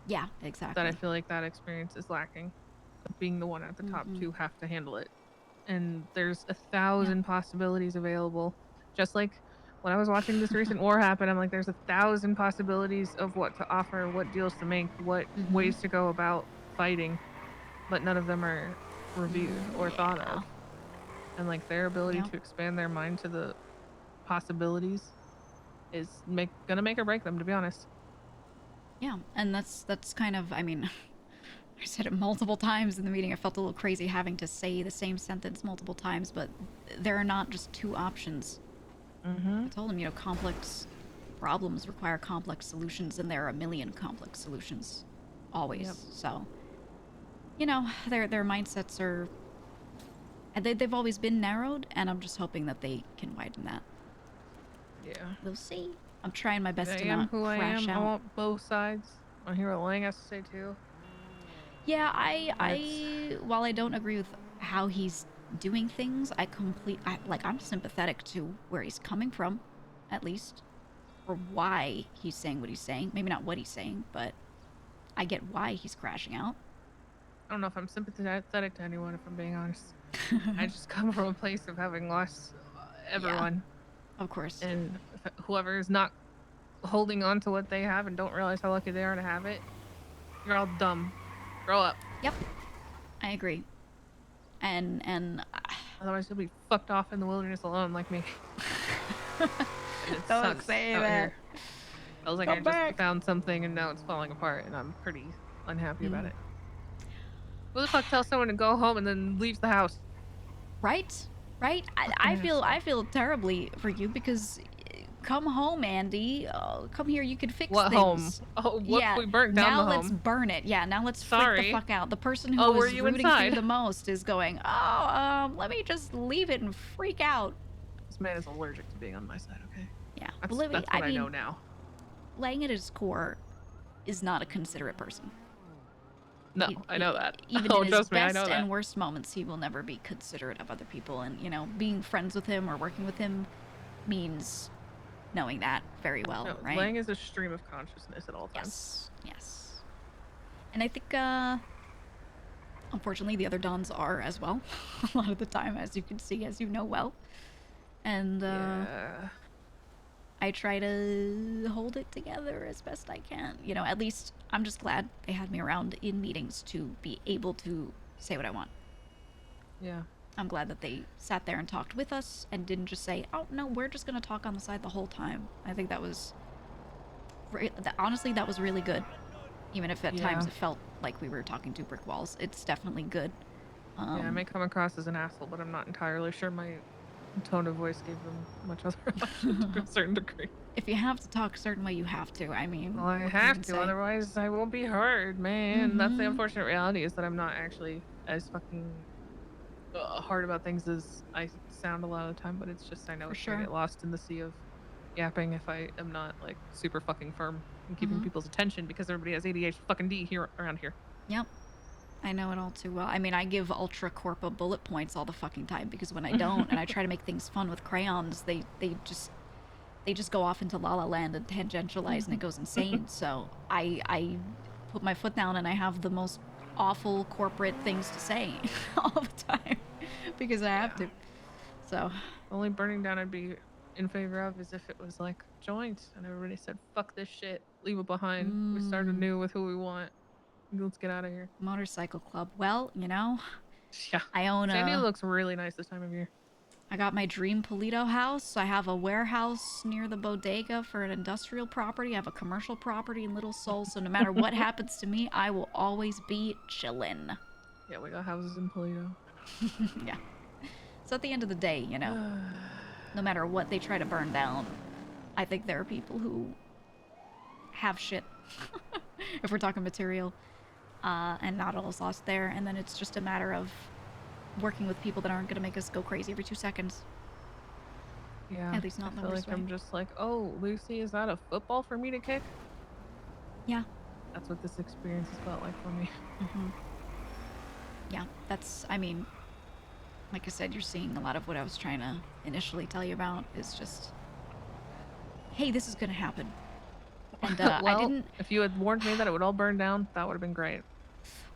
Yeah, exactly. That I feel like that experience is lacking. Being the one at the top to have to handle it. And there's 1,000 possibilities available. Just like when I was watching this recent war happen, I'm like, there's 1,000 possibilities of what to offer, what deals to make, what ways to go about fighting, but none of them are reviewed or thought of. And like their ability to expand their mind to the possibilities is gonna make or break them, to be honest. Yeah, and that's kind of, I mean, I said it multiple times in the meeting. I felt a little crazy having to say the same sentence multiple times, but there are not just two options. I told them, complex problems require complex solutions, and there are a million complex solutions, always. So, their mindsets are, they've always been narrowed, and I'm just hoping that they can widen that. Yeah. We'll see. I'm trying my best to I am not who I crash am. out. I want both sides. I hear what Lang has to say too. Yeah, I while I don't agree with how he's doing things, I'm sympathetic to where he's coming from, at least, or why he's saying what he's saying. Maybe not what he's saying, but I get why he's crashing out. I don't know if I'm sympathetic to anyone, if I'm being honest. I just come from a place of having lost everyone. Yeah, of course. And whoever is not holding on to what they have and don't realize how lucky they are to have it, you're all dumb. Grow up. Yep. I agree. And otherwise you'll be fucked off in the wilderness alone like me. It don't say out that. Here. I was like, I just found something and now it's falling apart and I'm pretty unhappy about it. Who the fuck tells someone to go home and then leaves the house? Right? I feel terribly for you because come home, Andy. Come here, you can fix what things. Home? Oh, what if we burnt down the home? Now let's burn it. Yeah, now let's freak the fuck out. The person who was rooting for you the most is going, let me just leave it and freak out. This man is allergic to being on my side, okay? Yeah. That's what I know now. Lang at his core is not a considerate person. No, I know that. Even in his best and worst moments, he will never be considerate of other people. And, being friends with him or working with him means knowing that very well, no, right? Lang is a stream of consciousness at all times. Yes. And I think, unfortunately, the other Dons are as well. A lot of the time, as you can see, as you know well. And, I try to hold it together as best I can. At least I'm just glad they had me around in meetings to be able to say what I want. Yeah. I'm glad that they sat there and talked with us and didn't just say, oh, no, we're just going to talk on the side the whole time. I think that was, honestly, that was really good. Even if at times it felt like we were talking to brick walls. It's definitely good. Yeah, I may come across as an asshole, but I'm not entirely sure my tone of voice gave them much other option to a certain degree. If you have to talk a cerern way, you have to. I mean, well, I have to, otherwise I won't be heard, man. That's the unfortunate reality, is that I'm not actually as fucking hard about things as I sound a lot of the time, but it's just I know it's gonna get lost in the sea of yapping if I am not like super fucking firm in keeping people's attention because everybody has ADHD fucking D here around here. Yep. I know it all too well. I mean, I give Ultra Corpa bullet points all the fucking time because when I don't and I try to make things fun with crayons, they just go off into La La Land and tangentialize and it goes insane. So I put my foot down and I have the most awful corporate things to say all the time because I have to. So The only burning down I'd be in favor of is if it was like joint and everybody said, fuck this shit, leave it behind. We start anew with who we want. Let's get out of here. Motorcycle club. Well, you know, yeah. I own San Diego a... looks really nice this time of year. I got my dream Polito house. I have a warehouse near the bodega for an industrial property. I have a commercial property in Little Seoul. So no matter what happens to me, I will always be chillin'. Yeah, we got houses in Polito. Yeah. So at the end of the day, you know, no matter what they try to burn down, I think there are people who have shit, if we're talking material, and not all is lost there. And then it's just a matter of working with people that aren't going to make us go crazy every 2 seconds. Yeah. At least not in the I feel worst like way. I'm just like, oh, Lucy, is that a football for me to kick? Yeah. That's what this experience has felt like for me. Yeah, that's, I mean, like I said, you're seeing a lot of what I was trying to initially tell you about is just, hey, this is going to happen. And well, I didn't... If you had warned me that it would all burn down, that would have been great.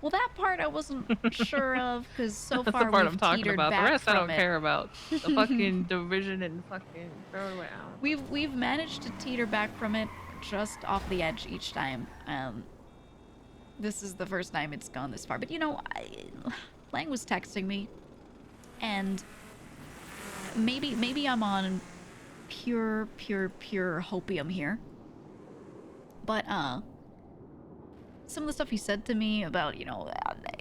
Well, that part I wasn't sure of because so That's far the part we've I'm talking teetered about. The back rest I from don't it. care about. The fucking division and fucking throw it away. We've managed to teeter back from it just off the edge each time. This is the first time it's gone this far. But you know, Lang was texting me, and maybe I'm on pure hopium here. But some of the stuff he said to me about, you know,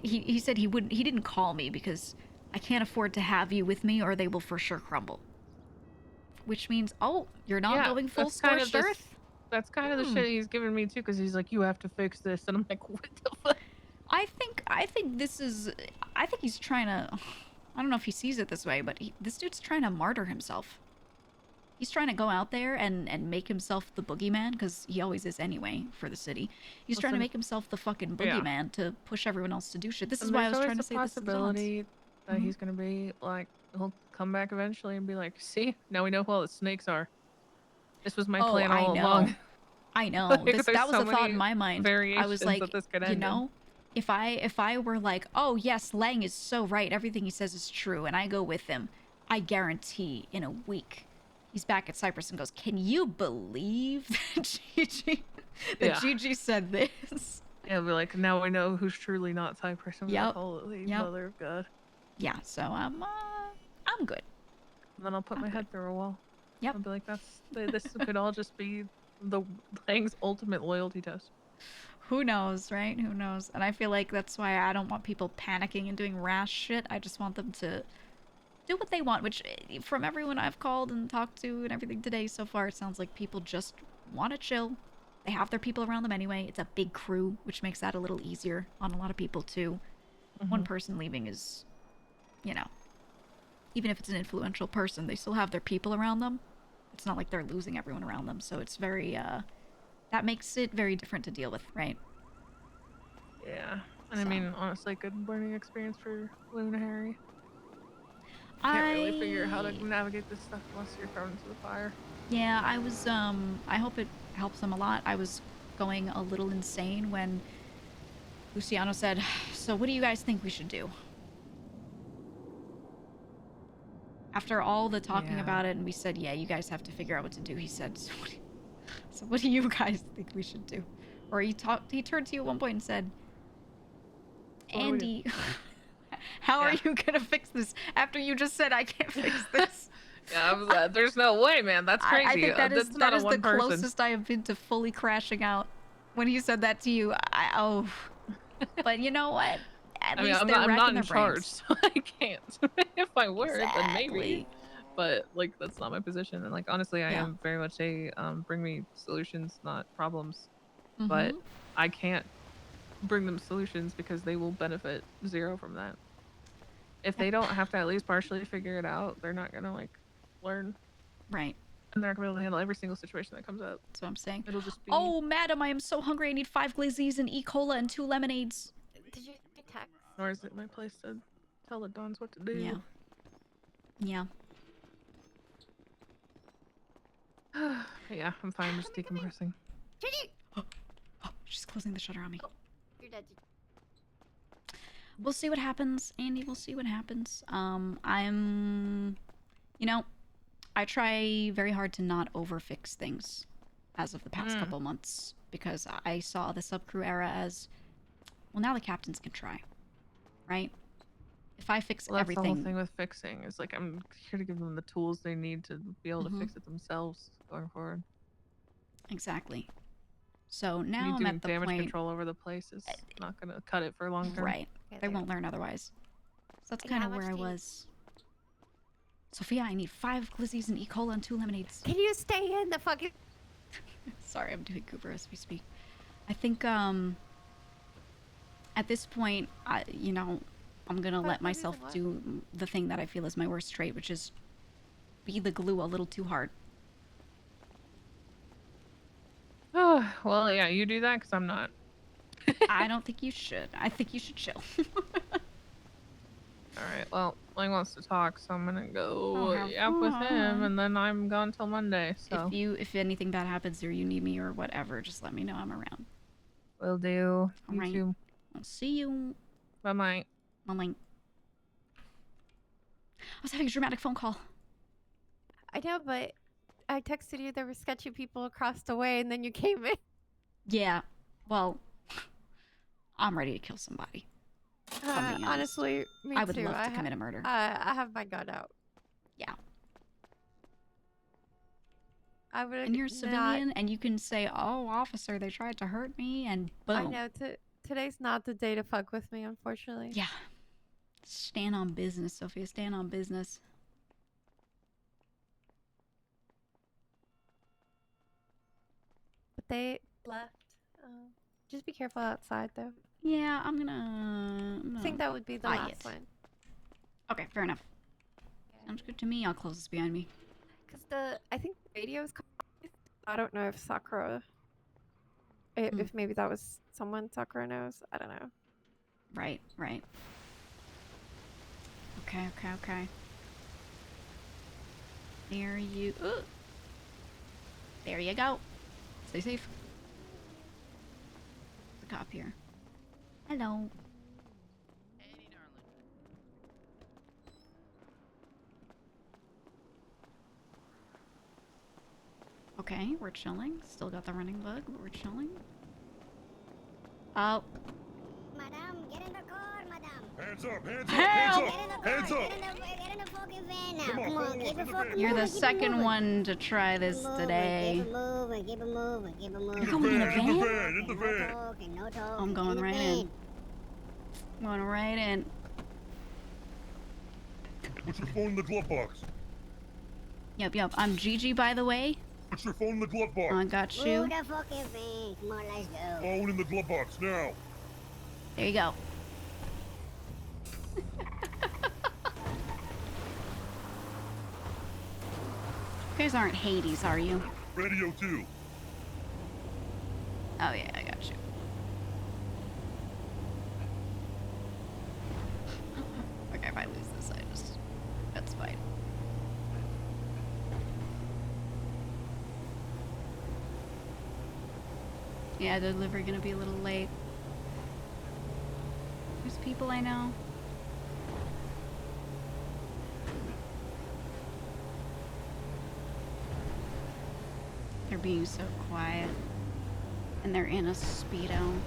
he said he didn't call me because I can't afford to have you with me or they will for sure crumble. Which means, oh, you're not going full scorched earth? That's kind of the shit he's giving me too, because he's like, you have to fix this, and I'm like, what the fuck? I think this is, I think he's trying to, I don't know if he sees it this way, but this dude's trying to martyr himself. He's trying to go out there and make himself the boogeyman, because he always is anyway for the city. He's trying to make himself the fucking boogeyman to push everyone else to do shit. This is why I was trying to say this to the possibility that he's gonna be like, he'll come back eventually and be like, see, now we know who all the snakes are. This was my plan all along. I know. Like, That was a thought in my mind. I was like, you know, in. if I were like, oh yes, Lang is so right, everything he says is true, and I go with him, I guarantee in a week he's back at Cypress and goes, can you believe that Gigi said this? Yeah, we're like, now we know who's truly not Cypress. And Yep. Like, holy mother of God. Yeah, so I'm good. And then I'll put my head through a wall. Yep. I'll be like, this could all just be the Lang's ultimate loyalty test. Who knows, right? Who knows? And I feel like that's why I don't want people panicking and doing rash shit. I just want them to do what they want, which from everyone I've called and talked to and everything today so far, it sounds like people just want to chill. They have their people around them anyway. It's a big crew, which makes that a little easier on a lot of people too. One person leaving is, you know, even if it's an influential person, they still have their people around them. It's not like they're losing everyone around them. So it's very, that makes it very different to deal with, right? Yeah. And I mean, honestly, good learning experience for Luna Harry. Can't really figure out how to navigate this stuff unless you're thrown into the fire. Yeah, I was, I hope it helps him a lot. I was going a little insane when Luciano said, so what do you guys think we should do? After all the talking about it, and we said, yeah, you guys have to figure out what to do, he said, so what do you guys think we should do? Or he turned to you at one point and said, Andy, how are you gonna fix this after you just said I can't fix this? Yeah, I was like, there's no way, man. That's crazy. I think that is the person. closest I have been to fully crashing out. When he said that to you, but you know what? At least I'm they're not in their charge, brains. so I can't. If I were, then maybe. But like, that's not my position. And like, honestly, I am very much a bring me solutions, not problems. But I can't bring them solutions because they will benefit zero from that. If they don't have to at least partially figure it out, they're not gonna like learn. Right. And they're not gonna be able to handle every single situation that comes up. That's what I'm saying. It'll just be. Oh, madam, I am so hungry. I need 5 glazzies, an E-cola, and 2 lemonades. Did you text? Nor is it my place to tell the Dons what to do. Yeah. Yeah. Yeah, I'm fine. I'm just decompressing. She's closing the shutter on me. You're dead. We'll see what happens, Andy. We'll see what happens. I'm, you know, I try very hard to not overfix things as of the past couple months because I saw the subcrew era as, well, now the captains can try, right? If I fix Well, that's everything, the whole thing with fixing. Is like I'm here to give them the tools they need to be able to fix it themselves going forward. Exactly. So now You I'm doing at the damage point. control over the place is not gonna cut it for long term. Right. They won't learn otherwise. So that's kind of where I was. Sophia, I need 5 glizzies and E. cola and 2 lemonades. Can you stay in the fucking... Sorry, I'm doing Cooper as we speak. I think, at this point, you know, I'm gonna let myself do the thing that I feel is my worst trait, which is be the glue a little too hard. Oh, well, yeah, you do that because I'm not. I don't think you should. I think you should chill. Alright, well, Lang wants to talk, so I'm gonna go have yap with him, fun. and then I'm gone till Monday, so. If anything bad happens or you need me or whatever, just let me know. I'm around. Will do. All You right. too. I'll see you. Bye-bye. Bye-bye. I was having a dramatic phone call. I know, but I texted you there were sketchy people across the way, and then you came in. Yeah. Well, I'm ready to kill somebody. Honestly, me I would too. love to commit a murder. I have my gun out. Yeah. I would. And you're a civilian, and you can say, "Oh, officer, they tried to hurt me," and boom. I know. Today's not the day to fuck with me, unfortunately. Yeah. Stand on business, Sophia. Stand on business. But they left. Just be careful outside, though. Yeah, I'm gonna I think that would be the last one. Okay, fair enough. Sounds good to me. I'll close this behind me. Because I think the radio is. I don't know if Sakura. If maybe that was someone Sakura knows. I don't know. Right. Okay. There you go. Stay safe. There's a cop here. Hello. Okay, we're chilling. Still got the running bug, but we're chilling. Oh. Madam, get in the car, madam. Hands up, Get in the fucking van now. Come on, keep it fucking You're the moving, keep it second moving. one to try this today. Keep it moving. You're going in a van? In the van. No talking. I'm going right in. I'm going right in. Put your phone in the glove box. Yep. I'm Gigi, by the way. Put your phone in the glove box. I got you. Move the fucking van. Come on, let's go. Phone in the glove box now. There you go. You guys aren't Hades, are you? Radio 2. Oh yeah, I got you. Okay, if I lose this, that's fine. Yeah, delivery gonna be a little late. There's people I know. They're being so quiet. And they're in a Speedo.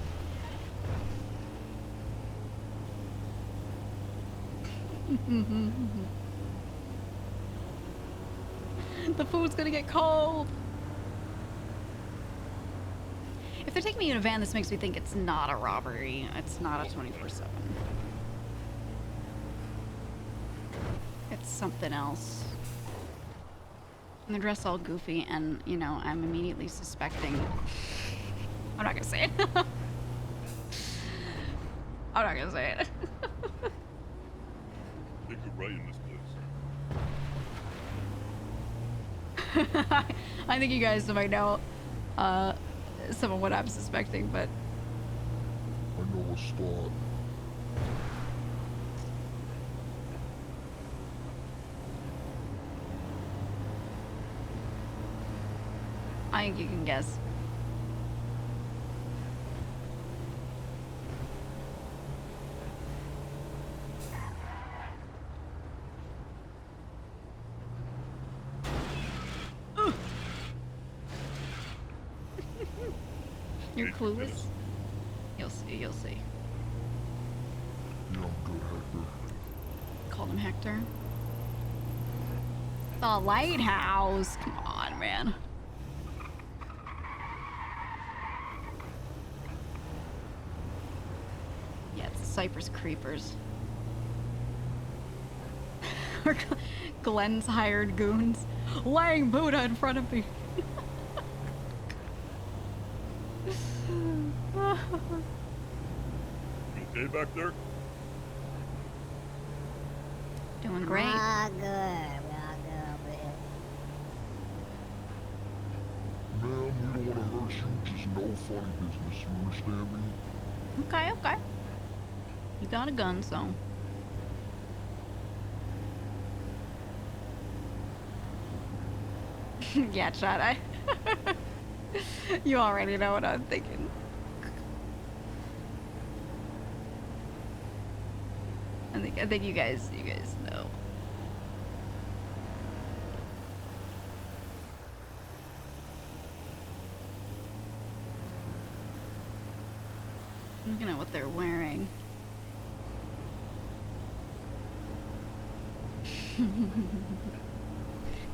The food's gonna get cold. If they're taking me in a van, this makes me think it's not a robbery. It's not a 24/7. It's something else. And they're dressed all goofy, and, you know, I'm immediately suspecting... I'm not gonna say it. I'm not gonna say it. They could write in this place. I think you guys might know some of what I'm suspecting, but... I know a spot. I think you can guess. You're clueless? You'll see, you'll see. Yeah, I'm good, Hector. Called him Hector. The lighthouse! Come on, man. Yeah, it's the Cypress creepers. Glenn's hired goons. Laying Buddha in front of me. You okay back there? Doing great. Ah, good. We all good over here. Ma'am, we don't want to hurt you, just no funny business, you understand me? Okay, okay. You got a gun, so. Yeah, Chad, you already know what I'm thinking. I think you guys know. I'm looking at what they're wearing.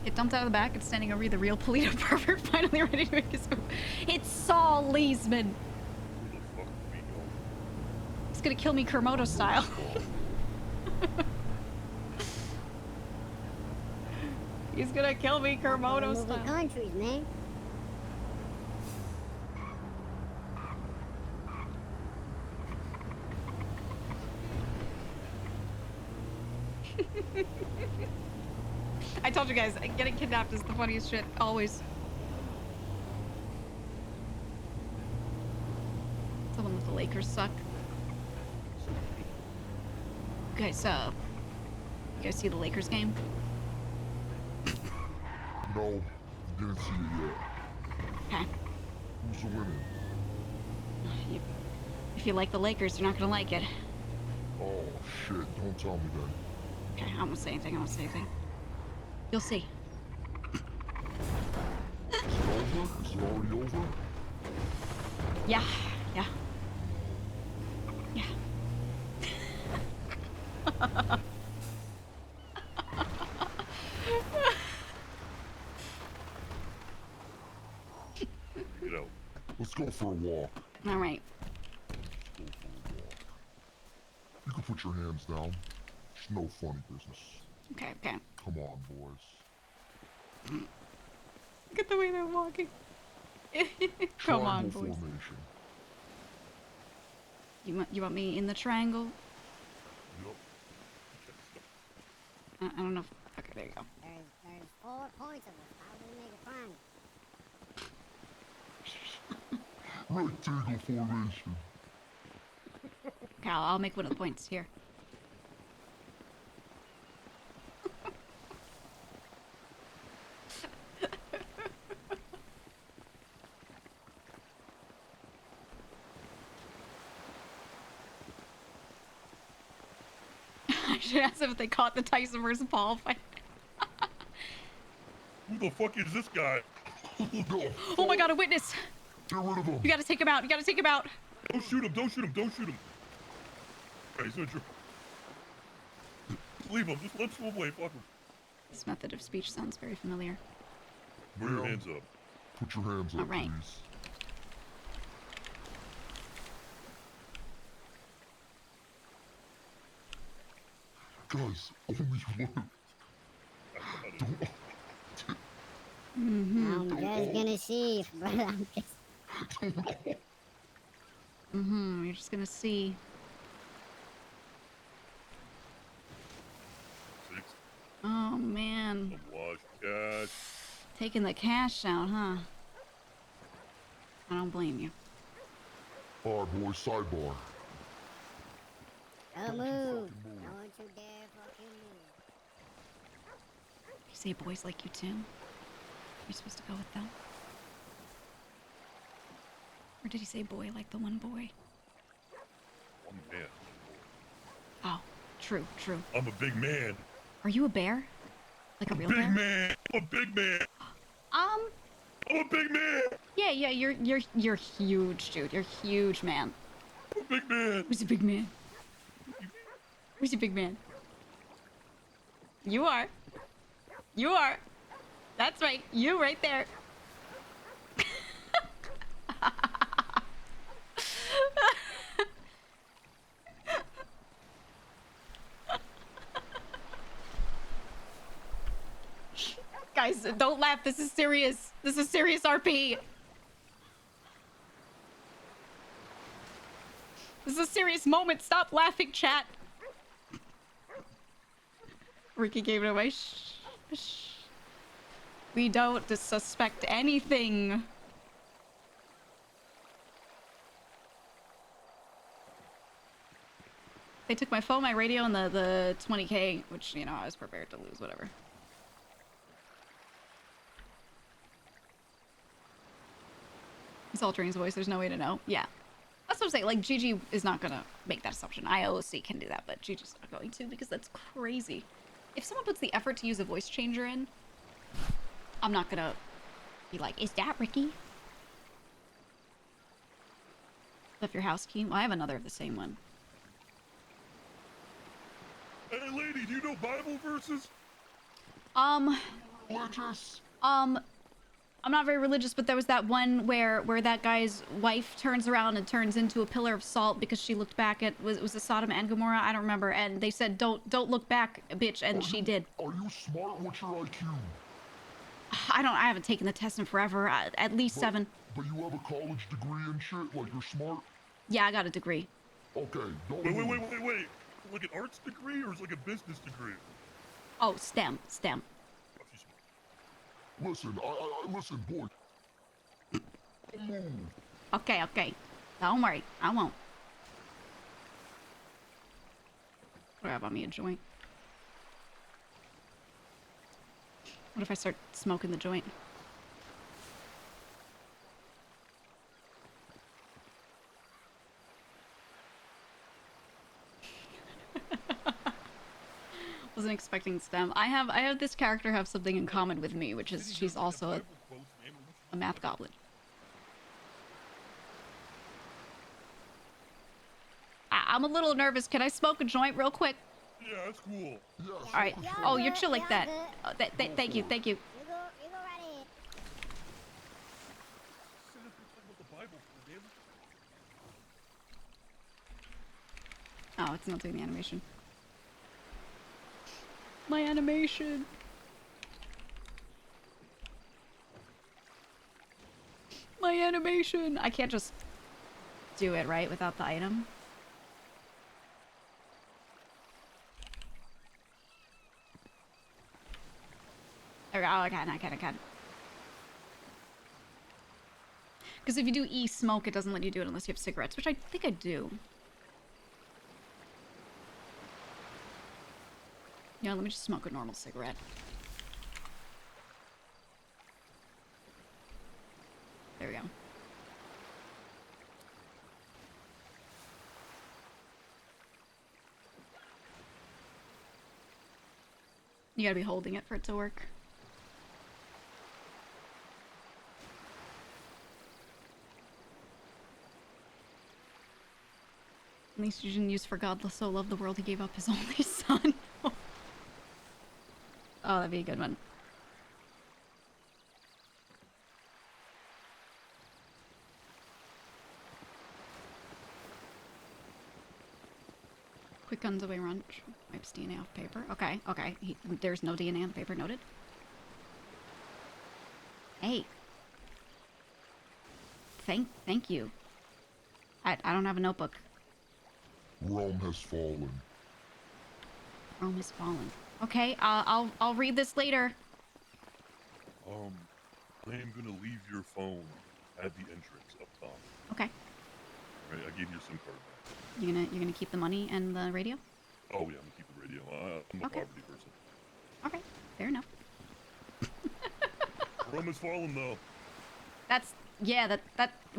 It dumped out of the back. It's standing over you. The real Polito pervert finally ready to make his move. It's Saul Leesman. He's gonna kill me Kermoto style. He's gonna kill me Kermoto Moving style. countries, man. I told you guys, getting kidnapped is the funniest shit, always. Tell them that the Lakers suck. You guys see the Lakers game? No, didn't see it yet. Okay. Who's winning? If you like the Lakers, you're not gonna like it. Oh, shit, don't tell me then. Okay, I won't say anything, I won't say anything. You'll see. Is it over? Is it already over? Yeah, yeah. Yeah. You know, let's go for a walk. All right. You can put your hands down. It's no funny business. Okay, okay. Come on, boys. Look at the way they're walking. Come on, Triangle boys. formation. You want me in the triangle? Yep. I don't know. Okay, there you go. There's 4 points of this. How do we make a triangle? Rectangle formation. Okay, I'll make one of the points here. I should ask them if they caught the Tyson versus Paul fight. Who the fuck is this guy? Oh my god, a witness! Get rid of him. You gotta take him out. You gotta take him out. Don't shoot him. Don't shoot him. Don't shoot him. Hey, he's not your... Just leave him. Just let him away. Fuck him. This method of speech sounds very familiar. Put your hands up. Put your hands up, All right. please. Guys, only one. Don't... I'm just gonna see, but I'm just... You're just gonna see. Oh man. Wash cash. Taking the cash out, huh? I don't blame you. Alright, boys, sidebar. Don't move. Don't you dare fucking move. You say boys like you too? You're supposed to go with them? Or did he say boy like the one boy? I'm a man. Oh, true, true. I'm a big man. Are you a bear? Like a real bear? Big man. I'm a big man. I'm a big man. Yeah, you're huge, dude. You're huge, man. I'm a big man. Who's a big man? Who's a big man? You are. You are. That's right. You right there. Guys, don't laugh. This is serious. This is serious RP. This is a serious moment. Stop laughing, chat. Ricky gave it away. Shh. Shh. We don't suspect anything. They took my phone, my radio, and the 20K, which, you know, I was prepared to lose, whatever. He's altering his voice, there's no way to know. Yeah. That's what I'm saying, like, Gigi is not gonna make that assumption. IOC can do that, but Gigi's not going to, because that's crazy. If someone puts the effort to use a voice changer in, I'm not gonna be like, is that Ricky? Left your house key? Well, I have another of the same one. Hey, lady, do you know Bible verses? Religious. I'm not very religious, but there was that one where that guy's wife turns around and turns into a pillar of salt because she looked back at was it Sodom and Gomorrah? I don't remember. And they said, "Don't look back, bitch," and she did. Are you smart? What's your IQ? I haven't taken the test in forever. At least 7. But you have a college degree and shit. Like you're smart. Yeah, I got a degree. Okay. Wait. Like an arts degree or is it like a business degree? Oh, STEM. Listen, listen, boy. Okay. Don't worry, I won't. Grab on me a joint. What if I start smoking the joint? Wasn't expecting STEM. I have this character have something in common with me, which is she's also a math goblin. I'm a little nervous. Can I smoke a joint real quick? Yeah, that's cool. Yeah, all right. Oh, you're chill like that. Oh, thank you. You go right ahead. Oh, it's not doing the animation. My animation. My animation. I can't just do it, right, without the item. There we go. Oh, I can. Because if you do e-smoke, it doesn't let you do it unless you have cigarettes, which I think I do. Yeah, let me just smoke a normal cigarette. There we go. You gotta be holding it for it to work. At least you didn't use "For God so loved the world he gave up his only son." Oh, that'd be a good one. Quick guns away wrench. Wipes DNA off paper. Okay. There's no DNA on the paper. Noted. Hey. Thank you. I don't have a notebook. Rome has fallen. Rome has fallen. Okay, I'll read this later. I am gonna leave your phone at the entrance up top. Okay. Alright, I gave you a SIM card back. You're gonna keep the money and the radio? Oh yeah, I'm gonna keep the radio. I'm a poverty person. Okay, fair enough. Rome has fallen though. That's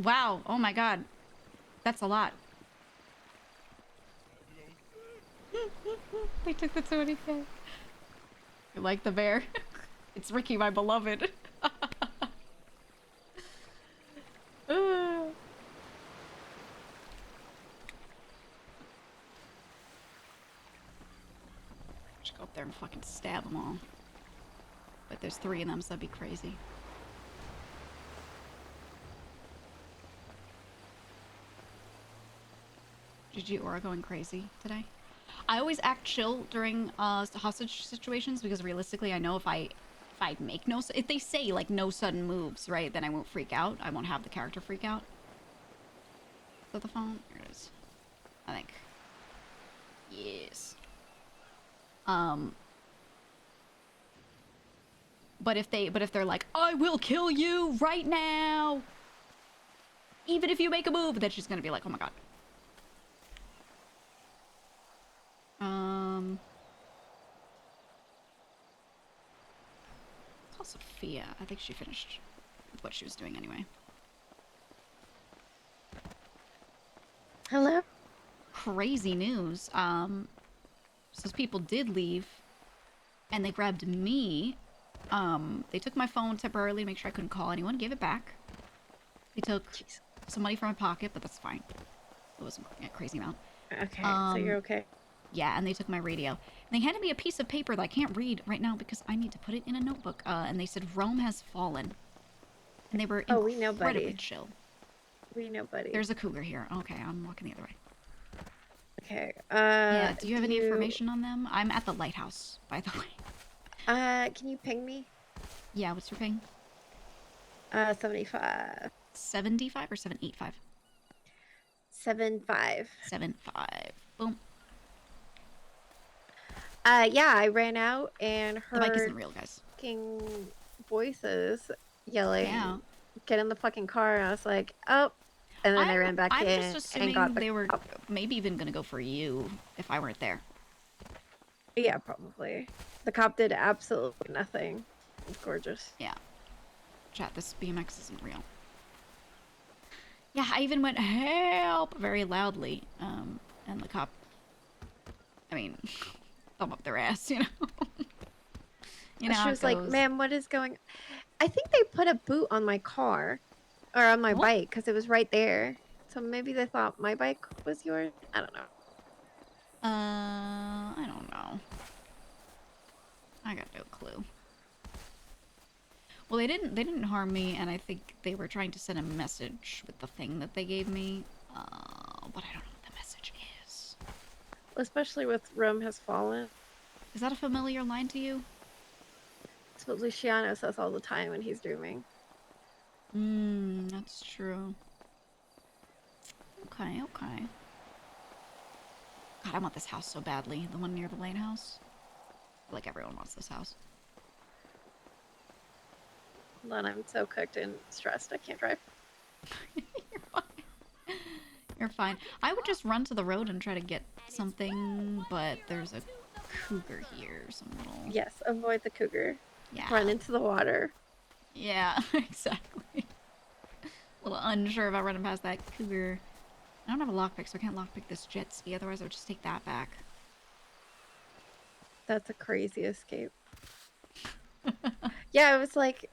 Wow. Oh my god. That's a lot. They took the 20K. You like the bear? It's Ricky, my beloved. Just go up there and fucking stab them all. But there's 3 of them, so that'd be crazy. Gigi Aura going crazy today. I always act chill during hostage situations because realistically, I know if I make if they say like no sudden moves, right, then I won't freak out. I won't have the character freak out. Is that the phone? Here it is. I think. Yes. But if they're like, I will kill you right now, even if you make a move, then she's gonna be like, oh my god. Call Sophia. I think she finished with what she was doing anyway. Hello? Crazy news. So people did leave, and they grabbed me. They took my phone temporarily to make sure I couldn't call anyone. Gave it back. They took some money from my pocket, but that's fine. It wasn't a crazy amount. Okay, so you're okay. Yeah, and they took my radio. And they handed me a piece of paper that I can't read right now because I need to put it in a notebook. And they said Rome has fallen. And they were incredibly chill. We know, buddy. There's a cougar here. Okay, I'm walking the other way. Okay. Yeah, do you have any information on them? I'm at the lighthouse, by the way. Can you ping me? Yeah, what's your ping? 75. 75 or 785? 75. 75. Boom. Yeah, I ran out and heard the bike isn't real, guys. Fucking voices yelling, yeah. Get in the fucking car. And I was like, oh. And then I ran back in. I'm just assuming they were maybe even going to go for you if I weren't there. Yeah, probably. The cop did absolutely nothing. It's gorgeous. Yeah. Chat, this BMX isn't real. Yeah, I even went, help, very loudly. And the cop, I mean, thumb up their ass, you know? You know she was like, ma'am, what is going on? I think they put a boot on my car. Or on my bike, because it was right there. So maybe they thought my bike was yours? I don't know. I don't know. I got no clue. Well, they didn't harm me, and I think they were trying to send a message with the thing that they gave me. But I don't know what the message is. Especially with Rome has fallen. Is that a familiar line to you? It's what Luciano says all the time when he's dreaming. That's true. Okay, okay. God, I want this house so badly. The one near the Lane house. I feel like everyone wants this house. Hold on, I'm so cooked and stressed. I can't drive. You're fine. You're fine. I would just run to the road and try to get something, but there's a cougar here. Some little... Yes, avoid the cougar. Yeah. Run into the water. Yeah, exactly. A little unsure about running past that cougar. I don't have a lockpick, so I can't lockpick this jet ski. Otherwise, I would just take that back. That's a crazy escape. Yeah, it was like,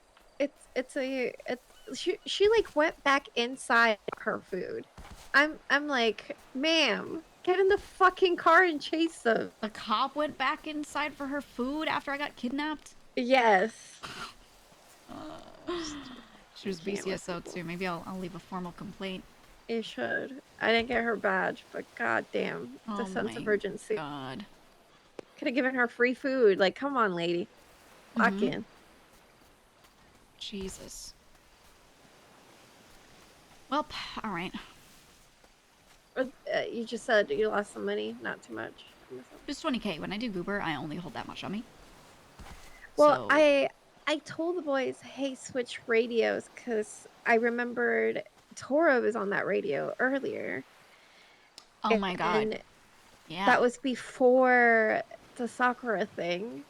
she like went back inside her food. I'm like, ma'am, get in the fucking car and chase them. The cop went back inside for her food after I got kidnapped? Yes. She was BCSO too. Maybe I'll leave a formal complaint. You should. I didn't get her badge, but goddamn, the sense of urgency. God. Could have given her free food. Like, come on, lady. Lock in. Jesus. Well, all right. You just said you lost some money, not too much. Just 20K. When I do Goober, I only hold that much on me. Well, so... I told the boys, hey, switch radios, because I remembered Toro was on that radio earlier. Oh my god. Yeah. That was before the Sakura thing.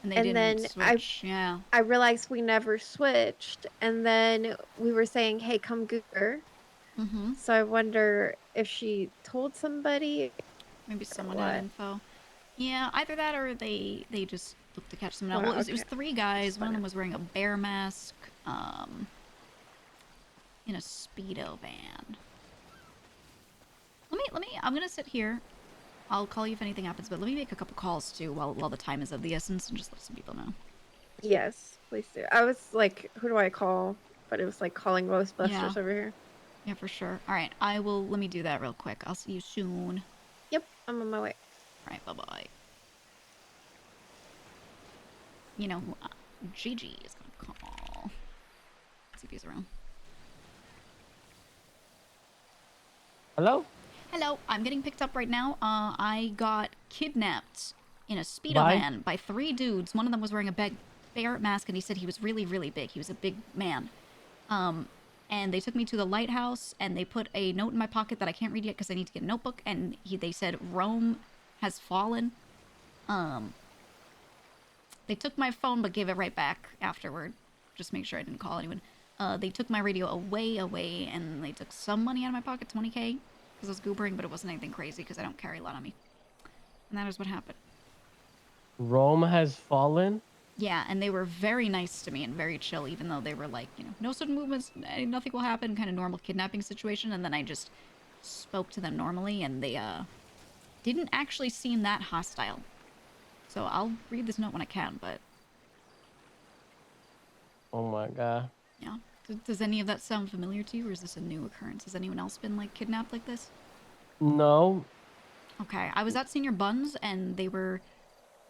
And they and didn't then switch. Yeah. I realized we never switched, and then we were saying, "Hey, come Goober." Mm-hmm. So I wonder if she told somebody. Maybe someone what? had info. Yeah, either that or they just looked to catch someone else. Wow, Well, it was okay. 3 guys. One of them was wearing a bear mask, in a Speedo van. Let me, I'm gonna sit here. I'll call you if anything happens, but let me make a couple calls too while the time is of the essence and just let some people know. Yes, please do. I was like, who do I call? But it was like calling Ghostbusters over here. Yeah, for sure. Alright, let me do that real quick. I'll see you soon. Yep, I'm on my way. Alright, bye-bye. You know who Gigi is gonna call. Let's see if he's around. Hello? Hello, I'm getting picked up right now. I got kidnapped in a Speedo van by 3 dudes. One of them was wearing a bear mask, and he said he was really, really big. He was a big man. And they took me to the lighthouse, and they put a note in my pocket that I can't read yet because I need to get a notebook, and they said, Rome has fallen. They took my phone, but gave it right back afterward. Just make sure I didn't call anyone. They took my radio away, and they took some money out of my pocket, 20K. Because I was goobering, but it wasn't anything crazy because I don't carry a lot on me. And that is what happened. Rome has fallen? Yeah, and they were very nice to me and very chill, even though they were like, no sudden movements, nothing will happen, kind of normal kidnapping situation. And then I just spoke to them normally, and they didn't actually seem that hostile. So I'll read this note when I can, but... Oh my god. Yeah. Does any of that sound familiar to you, or is this a new occurrence? Has anyone else been, like, kidnapped like this? No. Okay, I was at Senior Buns, and they were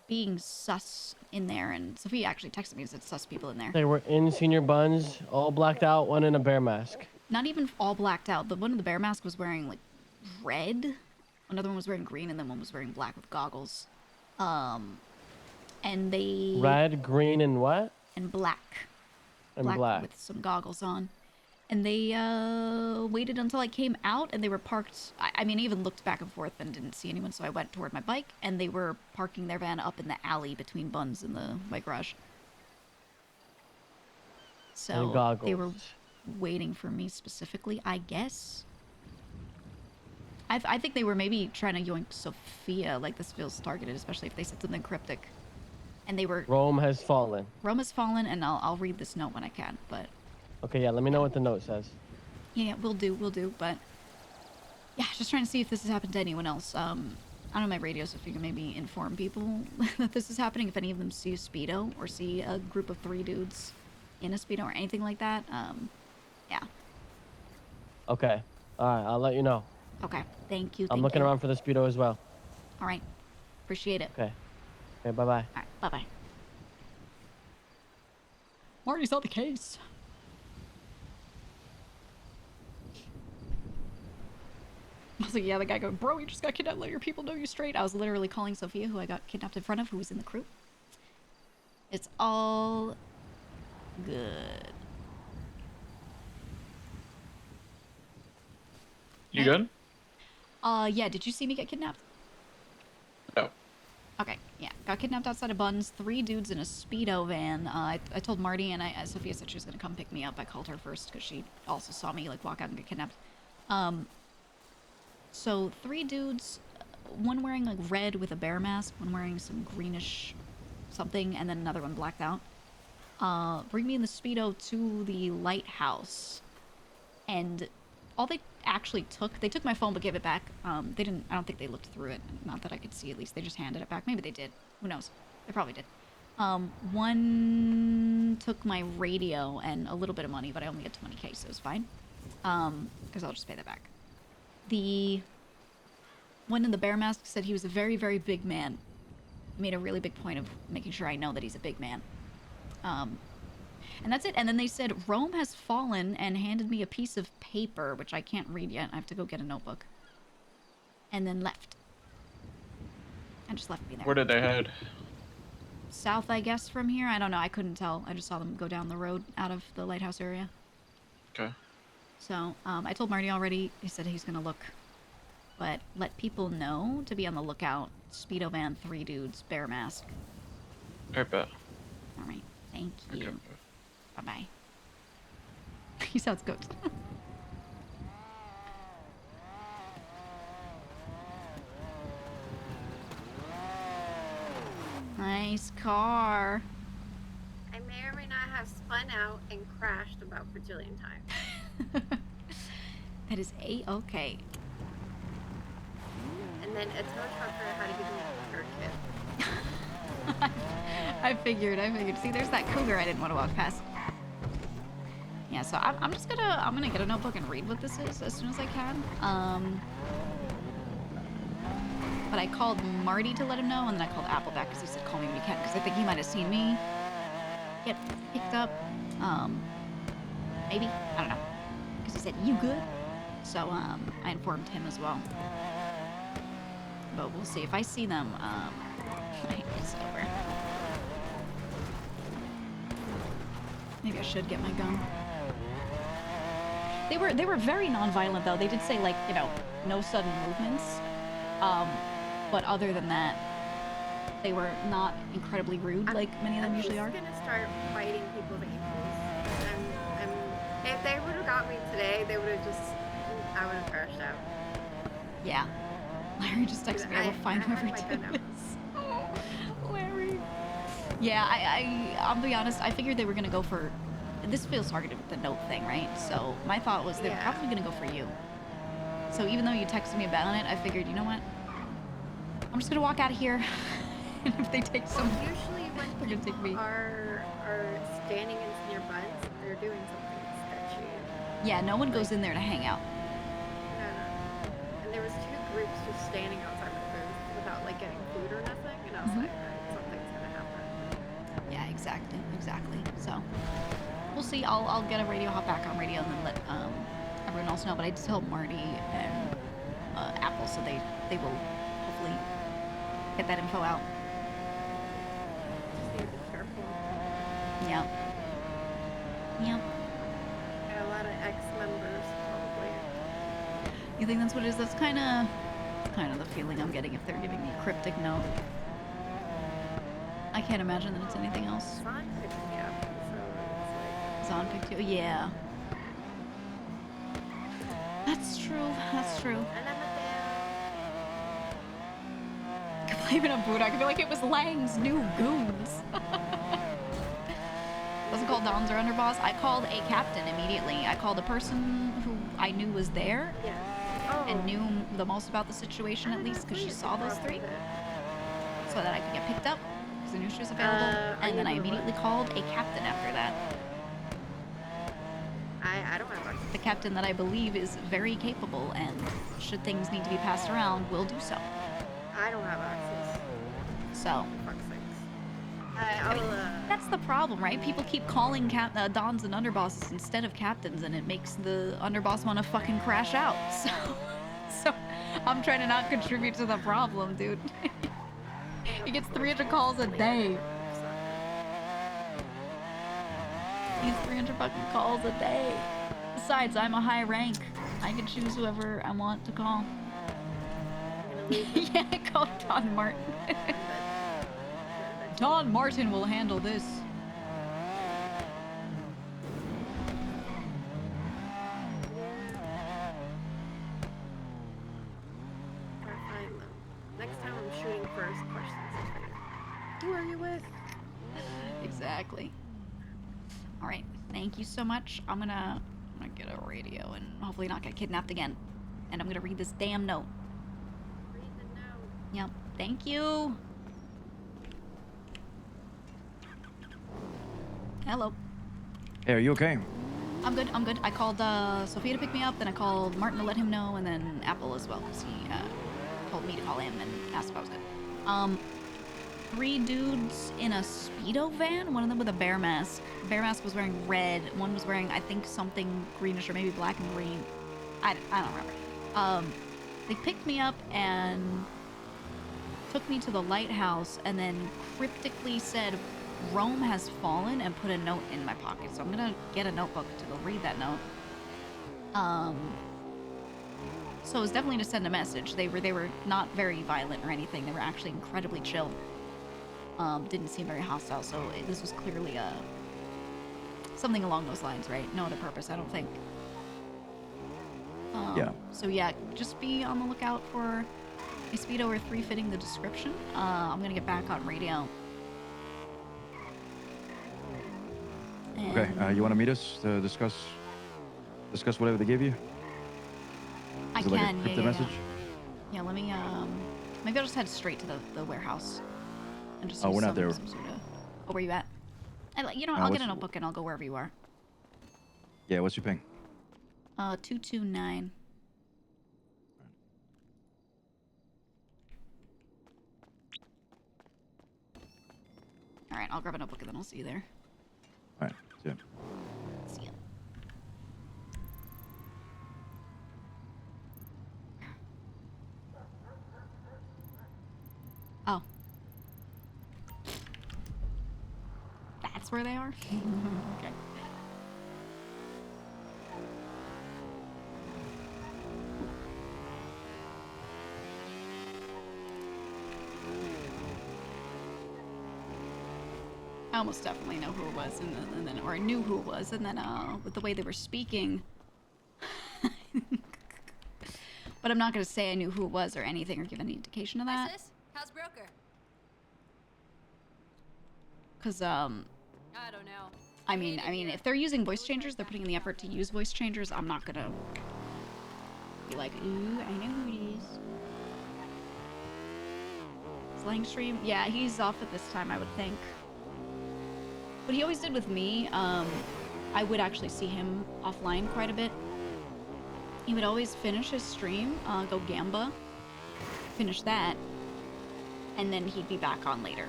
being sus in there, and Sophia actually texted me and said sus people in there. They were in Senior Buns, all blacked out, one in a bear mask. Not even all blacked out. The one in the bear mask was wearing, like, red. Another one was wearing green, and then one was wearing black with goggles. And they... Red, green, and what? And black. And black. With some goggles on. And they waited until I came out, and they were parked. I mean, I even looked back and forth and didn't see anyone, so I went toward my bike, and they were parking their van up in the alley between Buns and my garage. So they were waiting for me specifically, I guess. I think they were maybe trying to yoink Sophia. Like, this feels targeted, especially if they said something cryptic. And they were... Rome has fallen. Rome has fallen, and I'll read this note when I can, but... Okay, yeah, let me know what the note says. Yeah, we'll do, but... Yeah, just trying to see if this has happened to anyone else. I don't know my radio, so if you can maybe inform people that this is happening, if any of them see a Speedo, or see a group of 3 dudes in a Speedo, or anything like that, yeah. Okay, alright, I'll let you know. Okay, thank you, I'm looking around for the Speedo as well. Alright, appreciate it. Okay. Okay, bye-bye. Alright, bye-bye. Marty's not the case. I was like, yeah, the guy going, bro, you just got kidnapped, let your people know you straight. I was literally calling Sophia, who I got kidnapped in front of, who was in the crew. It's all good. You good? Yeah, did you see me get kidnapped? No. Okay, yeah. Got kidnapped outside of Buns. 3 dudes in a Speedo van. I told Marty, and Sophia said she was going to come pick me up. I called her first because she also saw me, like, walk out and get kidnapped. So 3 dudes, one wearing, like, red with a bear mask, one wearing some greenish something, and then another one blacked out. Bring me in the Speedo to the lighthouse. And all they actually took, they took my phone but gave it back. They didn't, I don't think they looked through it. Not that I could see, at least. They just handed it back. Maybe they did. Who knows? They probably did. One took my radio and a little bit of money, but I only get 20K, so it's fine. Because I'll just pay that back. The one in the bear mask said he was a very, very big man. He made a really big point of making sure I know that he's a big man. And that's it. And then they said, Rome has fallen, and handed me a piece of paper, which I can't read yet. I have to go get a notebook. And then left. And just left me there. Where did they head? South, I guess, from here. I don't know. I couldn't tell. I just saw them go down the road out of the lighthouse area. Okay. So, I told Marty already. He said he's going to look. But let people know to be on the lookout. Speedo van, 3 dudes, bear mask. All right, bet. All right. Thank you. Okay. Bye-bye. He sounds good. Nice car. I may or may not have spun out and crashed about a bajillion times. That is A-okay. And then a tow trucker had to give me a kit. I figured. See, there's that cougar I didn't want to walk past. Yeah, so I'm gonna get a notebook and read what this is as soon as I can. But I called Marty to let him know, and then I called Apple back because he said call me when you can, because I think he might have seen me get picked up. Maybe, I don't know, because he said you good. So I informed him as well. But we'll see if I see them. It's over. Maybe I should get my gun. They were very non-violent though. They did say, like, you know, no sudden movements. But other than that, they were not incredibly rude like many of them usually are. I'm just gonna start biting people's ankles. If they would have got me today, they would have I would have crashed out. Yeah. Larry just texted me. I will find whoever did this. Larry. Yeah, I'll be honest. I figured they were gonna go for. This feels targeted with the note thing, right? So my thought was they're probably gonna go for you. So even though you texted me about it, I figured, you know what? I'm just gonna walk out of here. And if they take some, usually when people are standing in near buns, they're doing something sketchy. Yeah, no one goes in there to hang out. No. And there was 2 groups just standing outside my booth without like getting food or nothing, and I was like, something's gonna happen. Yeah, exactly. So we'll see. I'll get a radio, hop back on radio, and then let everyone else know. But I did tell Marty and Apple, so they will hopefully get that info out. Just need to be careful. Yeah. Got a lot of ex-members, probably. You think that's what it is? That's kind of the feeling I'm getting if they're giving me a cryptic note. I can't imagine that it's anything else. Zahn picked me up, so it's like... Zahn picked you? Yeah. That's true. And I'm Blame it on Buddha. I feel like it was Lang's new goons. Wasn't called Don's or underboss. I called a captain immediately. I called a person who I knew was there and knew the most about the situation, at least, because she saw those 3, so that I could get picked up because I knew she was available. And then I immediately called a captain after that. I don't have access. The captain that I believe is very capable, and should things need to be passed around, will do so. I don't have access. So. For fuck's sakes. That's the problem, right? People keep calling Dons and underbosses instead of captains, and it makes the underboss want to fucking crash out. So I'm trying to not contribute to the problem, dude. He gets 300 calls a day. He's 300 fucking calls a day. Besides, I'm a high rank. I can choose whoever I want to call. Yeah, I called Don Martin. Don Martin will handle this. Next time I'm shooting first, questions. Who are you with? Exactly. All right, thank you so much. I'm gonna get a radio and hopefully not get kidnapped again. And I'm gonna read this damn note. Read the note. Yep, thank you. Hello. Hey, are you okay? I'm good. I called Sophia to pick me up, then I called Martin to let him know, and then Apple as well, because he told me to call him and asked if I was good. 3 dudes in a Speedo van, one of them with a bear mask. Bear mask was wearing red, one was wearing, I think, something greenish or maybe black and green. I don't remember. They picked me up and took me to the lighthouse and then cryptically said, Rome has fallen, and put a note in my pocket. So I'm gonna get a notebook to go read that note. So it was definitely to send a message. They were not very violent or anything. They were actually incredibly chill. didn't seem very hostile, so this was clearly something along those lines, right? No other purpose, I don't think. Yeah. So yeah, just be on the lookout for a Speedo or 3 fitting the description. I'm gonna get back on radio. Okay, you want to meet us to discuss whatever they give you? I Is it like a can, cryptic yeah. message? Yeah, let me, maybe I'll just head straight to the warehouse. And just Oh, use we're not there. some sort of... Oh, where you at? You know what, I'll get what's- a notebook and I'll go wherever you are. Yeah, what's your ping? 229. Alright, I'll grab a notebook and then I'll see you there. Alright, see ya. See ya. Oh. That's where they are? Okay. I almost definitely know who it was, and then, or I knew who it was, and then, with the way they were speaking. But I'm not gonna say I knew who it was or anything or give any indication of that. How's broker? Cause, I don't know. I mean, if they're using voice changers, they're putting in the effort to use voice changers. I'm not gonna be like, ooh, I know who it is. Slang stream? Yeah, he's off at this time, I would think. What he always did with me, I would actually see him offline quite a bit. He would always finish his stream, go Gamba, finish that, and then he'd be back on later.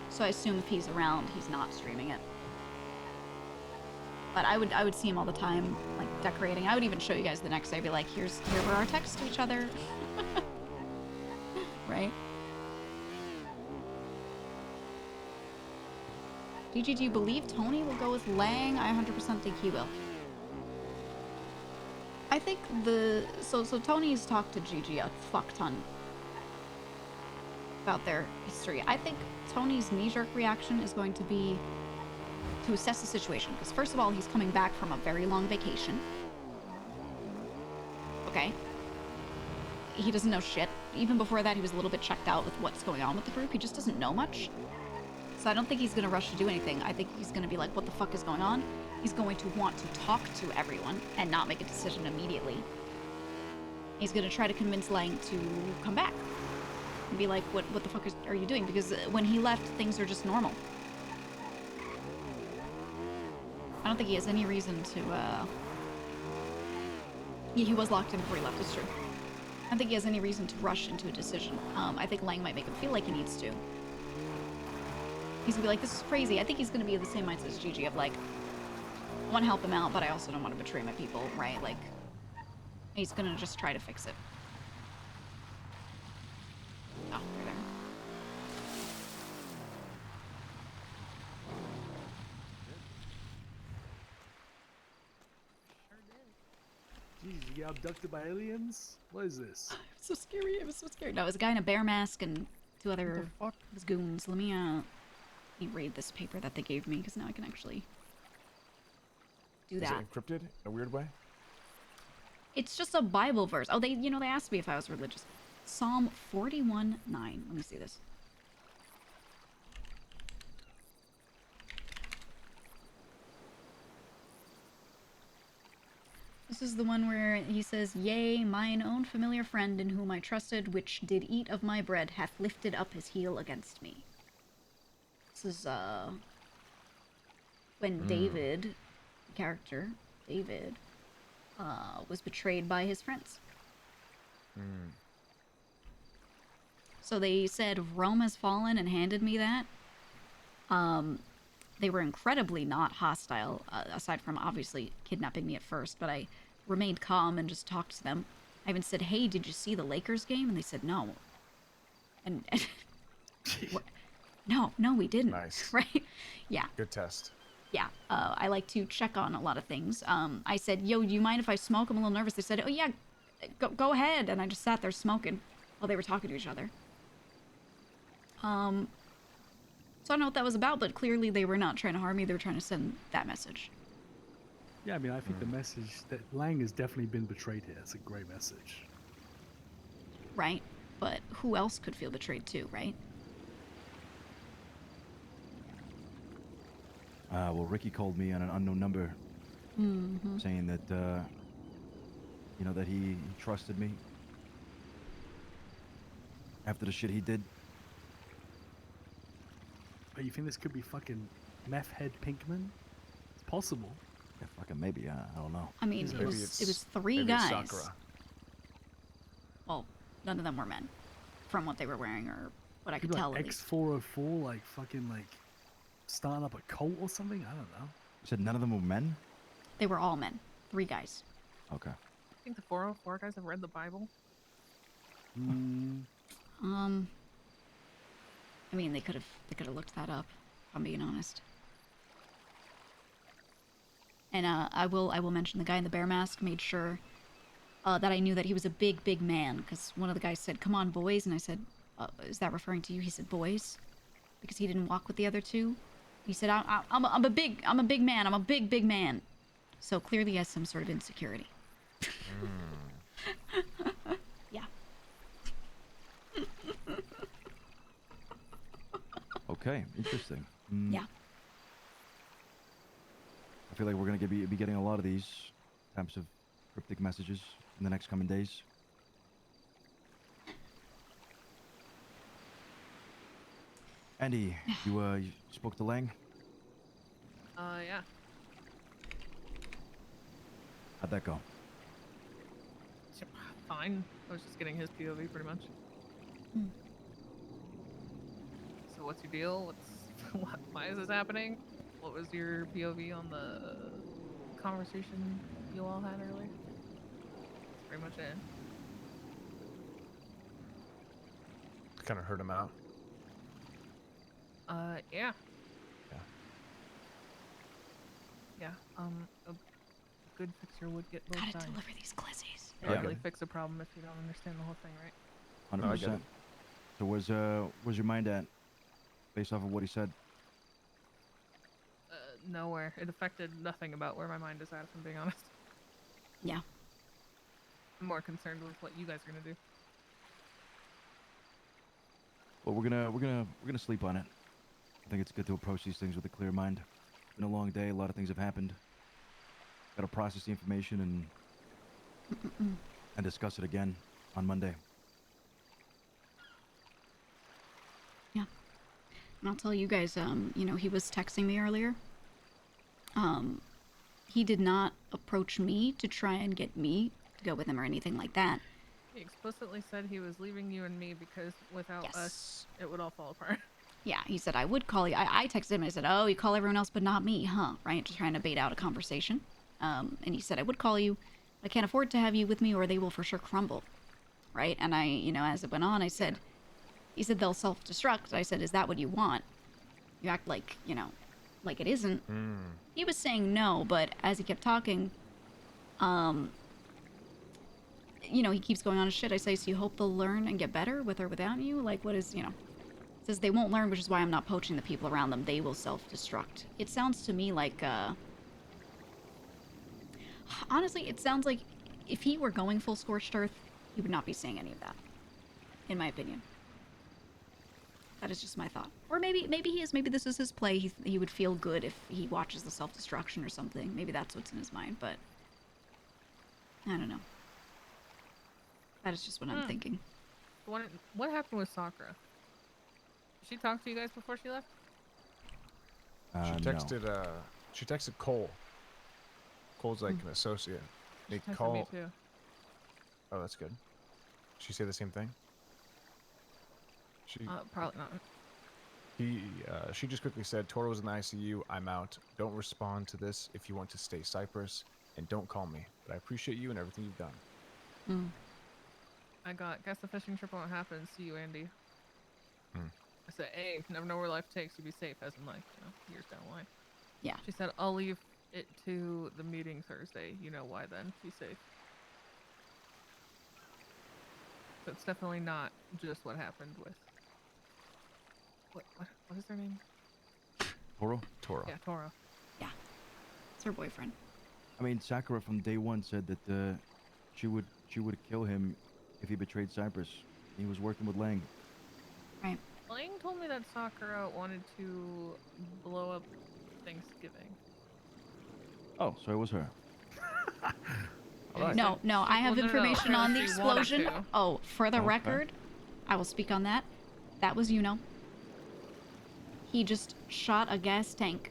So I assume if he's around, he's not streaming it. But I would see him all the time, like decorating. I would even show you guys the next day, be like, here were our texts to each other. Right? Gigi, do you believe Tony will go with Lang? I 100% think he will. I think so Tony's talked to Gigi a fuck ton about their history. I think Tony's knee-jerk reaction is going to be to assess the situation. Because first of all, he's coming back from a very long vacation. Okay. He doesn't know shit. Even before that, he was a little bit checked out with what's going on with the group. He just doesn't know much. So I don't think he's going to rush to do anything. I think he's going to be like, what the fuck is going on? He's going to want to talk to everyone and not make a decision immediately. He's going to try to convince Lang to come back. And be like, what the fuck are you doing? Because when he left, things are just normal. I don't think he has any reason to, he was locked in before he left, it's true. I don't think he has any reason to rush into a decision. I think Lang might make him feel like he needs to. He's gonna be like, this is crazy. I think he's gonna be of the same mindset as Gigi of like, I want to help him out, but I also don't want to betray my people, right? Like, he's gonna just try to fix it. Oh, they're there. Jeez, you get abducted by aliens? What is this? It's so scary. It was so scary. No, it was a guy in a bear mask and 2 other his goons. Let me read this paper that they gave me, because now I can actually do that. Is it encrypted in a weird way? It's just a Bible verse. Oh, they asked me if I was religious. Psalm 41:9. Let me see this. This is the one where he says, yea, mine own familiar friend in whom I trusted, which did eat of my bread, hath lifted up his heel against me. This is, when David, the character, David, was betrayed by his friends. So they said, Rome has fallen, and handed me that. They were incredibly not hostile, aside from obviously kidnapping me at first, but I remained calm and just talked to them. I even said, hey, did you see the Lakers game? And they said, no. And no, we didn't. Nice. Right? Yeah. Good test. Yeah. I like to check on a lot of things. I said, yo, do you mind if I smoke? I'm a little nervous. They said, oh, yeah, go ahead. And I just sat there smoking while they were talking to each other. So I don't know what that was about, but clearly they were not trying to harm me. They were trying to send that message. Yeah, I mean, I think the message that Lang has definitely been betrayed here. It's a great message. Right? But who else could feel betrayed too, right? Well, Ricky called me on an unknown number, saying that, you know, that he trusted me after the shit he did. But you think this could be fucking meth head Pinkman? It's possible. Yeah, fucking maybe. I don't know. I mean, it was three guys. Well, none of them were men, from what they were wearing or what I could tell. At least. X404, like fucking like starting up a cult or something. I don't know. You said none of them were men? They were all men. 3 guys. Okay. I think the 404 guys have read the Bible. I mean, they could have looked that up, if I'm being honest. And I will mention the guy in the bear mask made sure that I knew that he was a big man, because one of the guys said, "Come on, boys," and I said, "Is that referring to you?" He said, "Boys," because he didn't walk with the other 2. He said, I'm a big man. I'm a big man." So clearly he has some sort of insecurity. Yeah. Okay, interesting. Yeah. I feel like we're gonna be getting a lot of these types of cryptic messages in the next coming days. Andy, you spoke to Lang? Yeah. How'd that go? Fine. I was just getting his POV pretty much. So what's your deal? Why is this happening? What was your POV on the conversation you all had earlier? That's pretty much it. Kind of heard him out. Yeah. Yeah. A good fixer would get both sides. Gotta deliver these glizzies. You can't really fix a problem if you don't understand the whole thing, right? 100%. So where's your mind at, based off of what he said? Nowhere. It affected nothing about where my mind is at, if I'm being honest. Yeah. I'm more concerned with what you guys are gonna do. Well, we're gonna sleep on it. I think it's good to approach these things with a clear mind. It's been a long day. A lot of things have happened. Got to process the information and discuss it again on Monday. Yeah. And I'll tell you guys, you know, he was texting me earlier. He did not approach me to try and get me to go with him or anything like that. He explicitly said he was leaving you and me because without us, it would all fall apart. Yeah, he said, I would call you. I texted him and I said, oh, you call everyone else but not me, huh? Right? Just trying to bait out a conversation. And he said, I would call you. I can't afford to have you with me or they will for sure crumble. Right? And I, you know, as it went on, I said, he said they'll self-destruct. I said, is that what you want? You act like, you know, like it isn't. He was saying no, but as he kept talking, you know, he keeps going on his shit. I say, so you hope they'll learn and get better with or without you? Like, what is, you know? Says they won't learn, which is why I'm not poaching the people around them. They will self-destruct. It sounds to me like, honestly, it sounds like if he were going full scorched earth, he would not be saying any of that, in my opinion. That is just my thought. Or maybe he is. Maybe this is his play. He would feel good if he watches the self-destruction or something. Maybe that's what's in his mind, but I don't know. That is just what I'm thinking. What happened with Sakura? Did she talk to you guys before she left? She texted she texted Cole. Cole's like an associate. They She texted call. me too. Oh, that's good. She say the same thing? She Probably not. she just quickly said, Toro's in the ICU, I'm out. Don't respond to this if you want to stay Cypress, and don't call me. But I appreciate you and everything you've done. I guess the fishing trip won't happen. See you, Andy. I said, hey, never know where life takes you. Be safe, as in, like, you know, years down the line. Yeah. She said, I'll leave it to the meeting Thursday. You know why then. Be safe. So it's definitely not just what happened with... What is her name? Toro? Toro. Yeah, Toro. Yeah. It's her boyfriend. I mean, Sakura from day one said that she would kill him if he betrayed Cypress. He was working with Lang. Right. Lang told me that Sakura wanted to blow up Thanksgiving. Oh, so it was her. Right. No, I have information on the explosion. Oh, for the Okay. record, I will speak on that. That was He just shot a gas tank.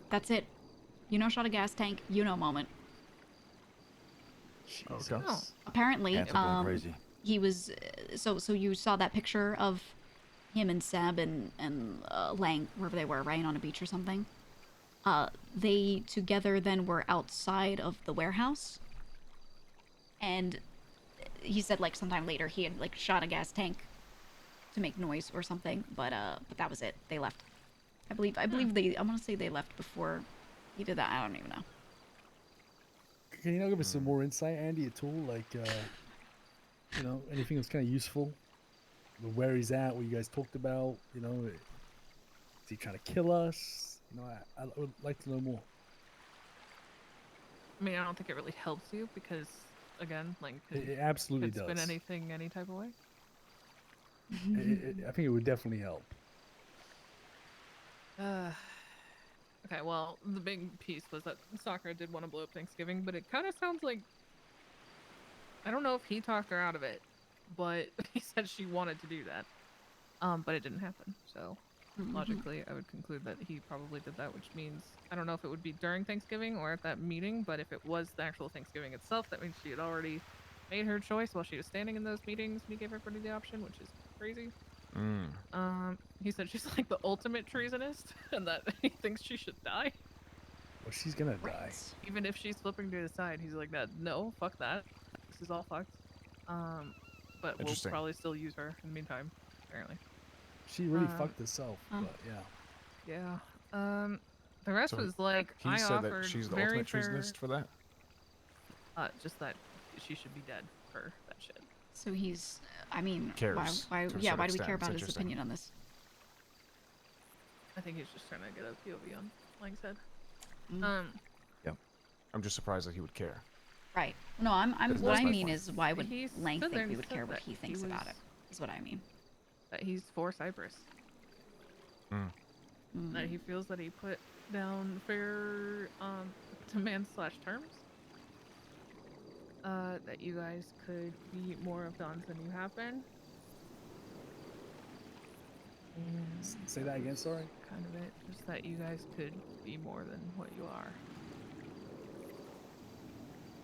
That's it. Shot a gas tank. Moment. Okay. Apparently, Cats are going crazy. he was. So you saw that picture of him and Seb and Lang, wherever they were, right on a beach or something. They together then were outside of the warehouse, and he said like sometime later he had like shot a gas tank to make noise or something, but that was it. They left. I believe I want to say they left before he did that. I don't even know. Can you now give us some more insight, Andy, at all? Like, anything that's kind of useful? Where he's at, what you guys talked about, is he trying to kill us? I would like to know more. I mean, I don't think it really helps you because, again, like It absolutely could does. spin anything any type of way. I think it would definitely help. Okay, well, the big piece was that Sakura did want to blow up Thanksgiving, but it kind of sounds like, I don't know if he talked her out of it, but he said she wanted to do that. But it didn't happen, so logically I would conclude that he probably did that, which means, I don't know if it would be during Thanksgiving or at that meeting, but if it was the actual Thanksgiving itself, that means she had already made her choice while she was standing in those meetings and he gave everybody the option, which is crazy. He said she's like the ultimate treasonist and that he thinks she should die. Well, she's gonna die. Even if she's flipping to the side, he's like, no, fuck that. This is all fucked. But we'll probably still use her in the meantime, apparently. She really fucked herself, but yeah. The rest was like, he I said offered that she's the very ultimate treasonist for that. Just that she should be dead for that shit. So he's, I mean, Cares why to a do we certain care about extent. It's his opinion on this? I think he's just trying to get a POV on Lang's head. Yep. I'm just surprised that he would care. Right. No, what I mean is, why would He's Lang stood there think and we would said care what that he thinks about it? Is what I mean. That he's for Cypress. That he feels that he put down fair demands / terms. That you guys could be more of Dons than you have been. And say that again, sorry. Kind of it. Just that you guys could be more than what you are.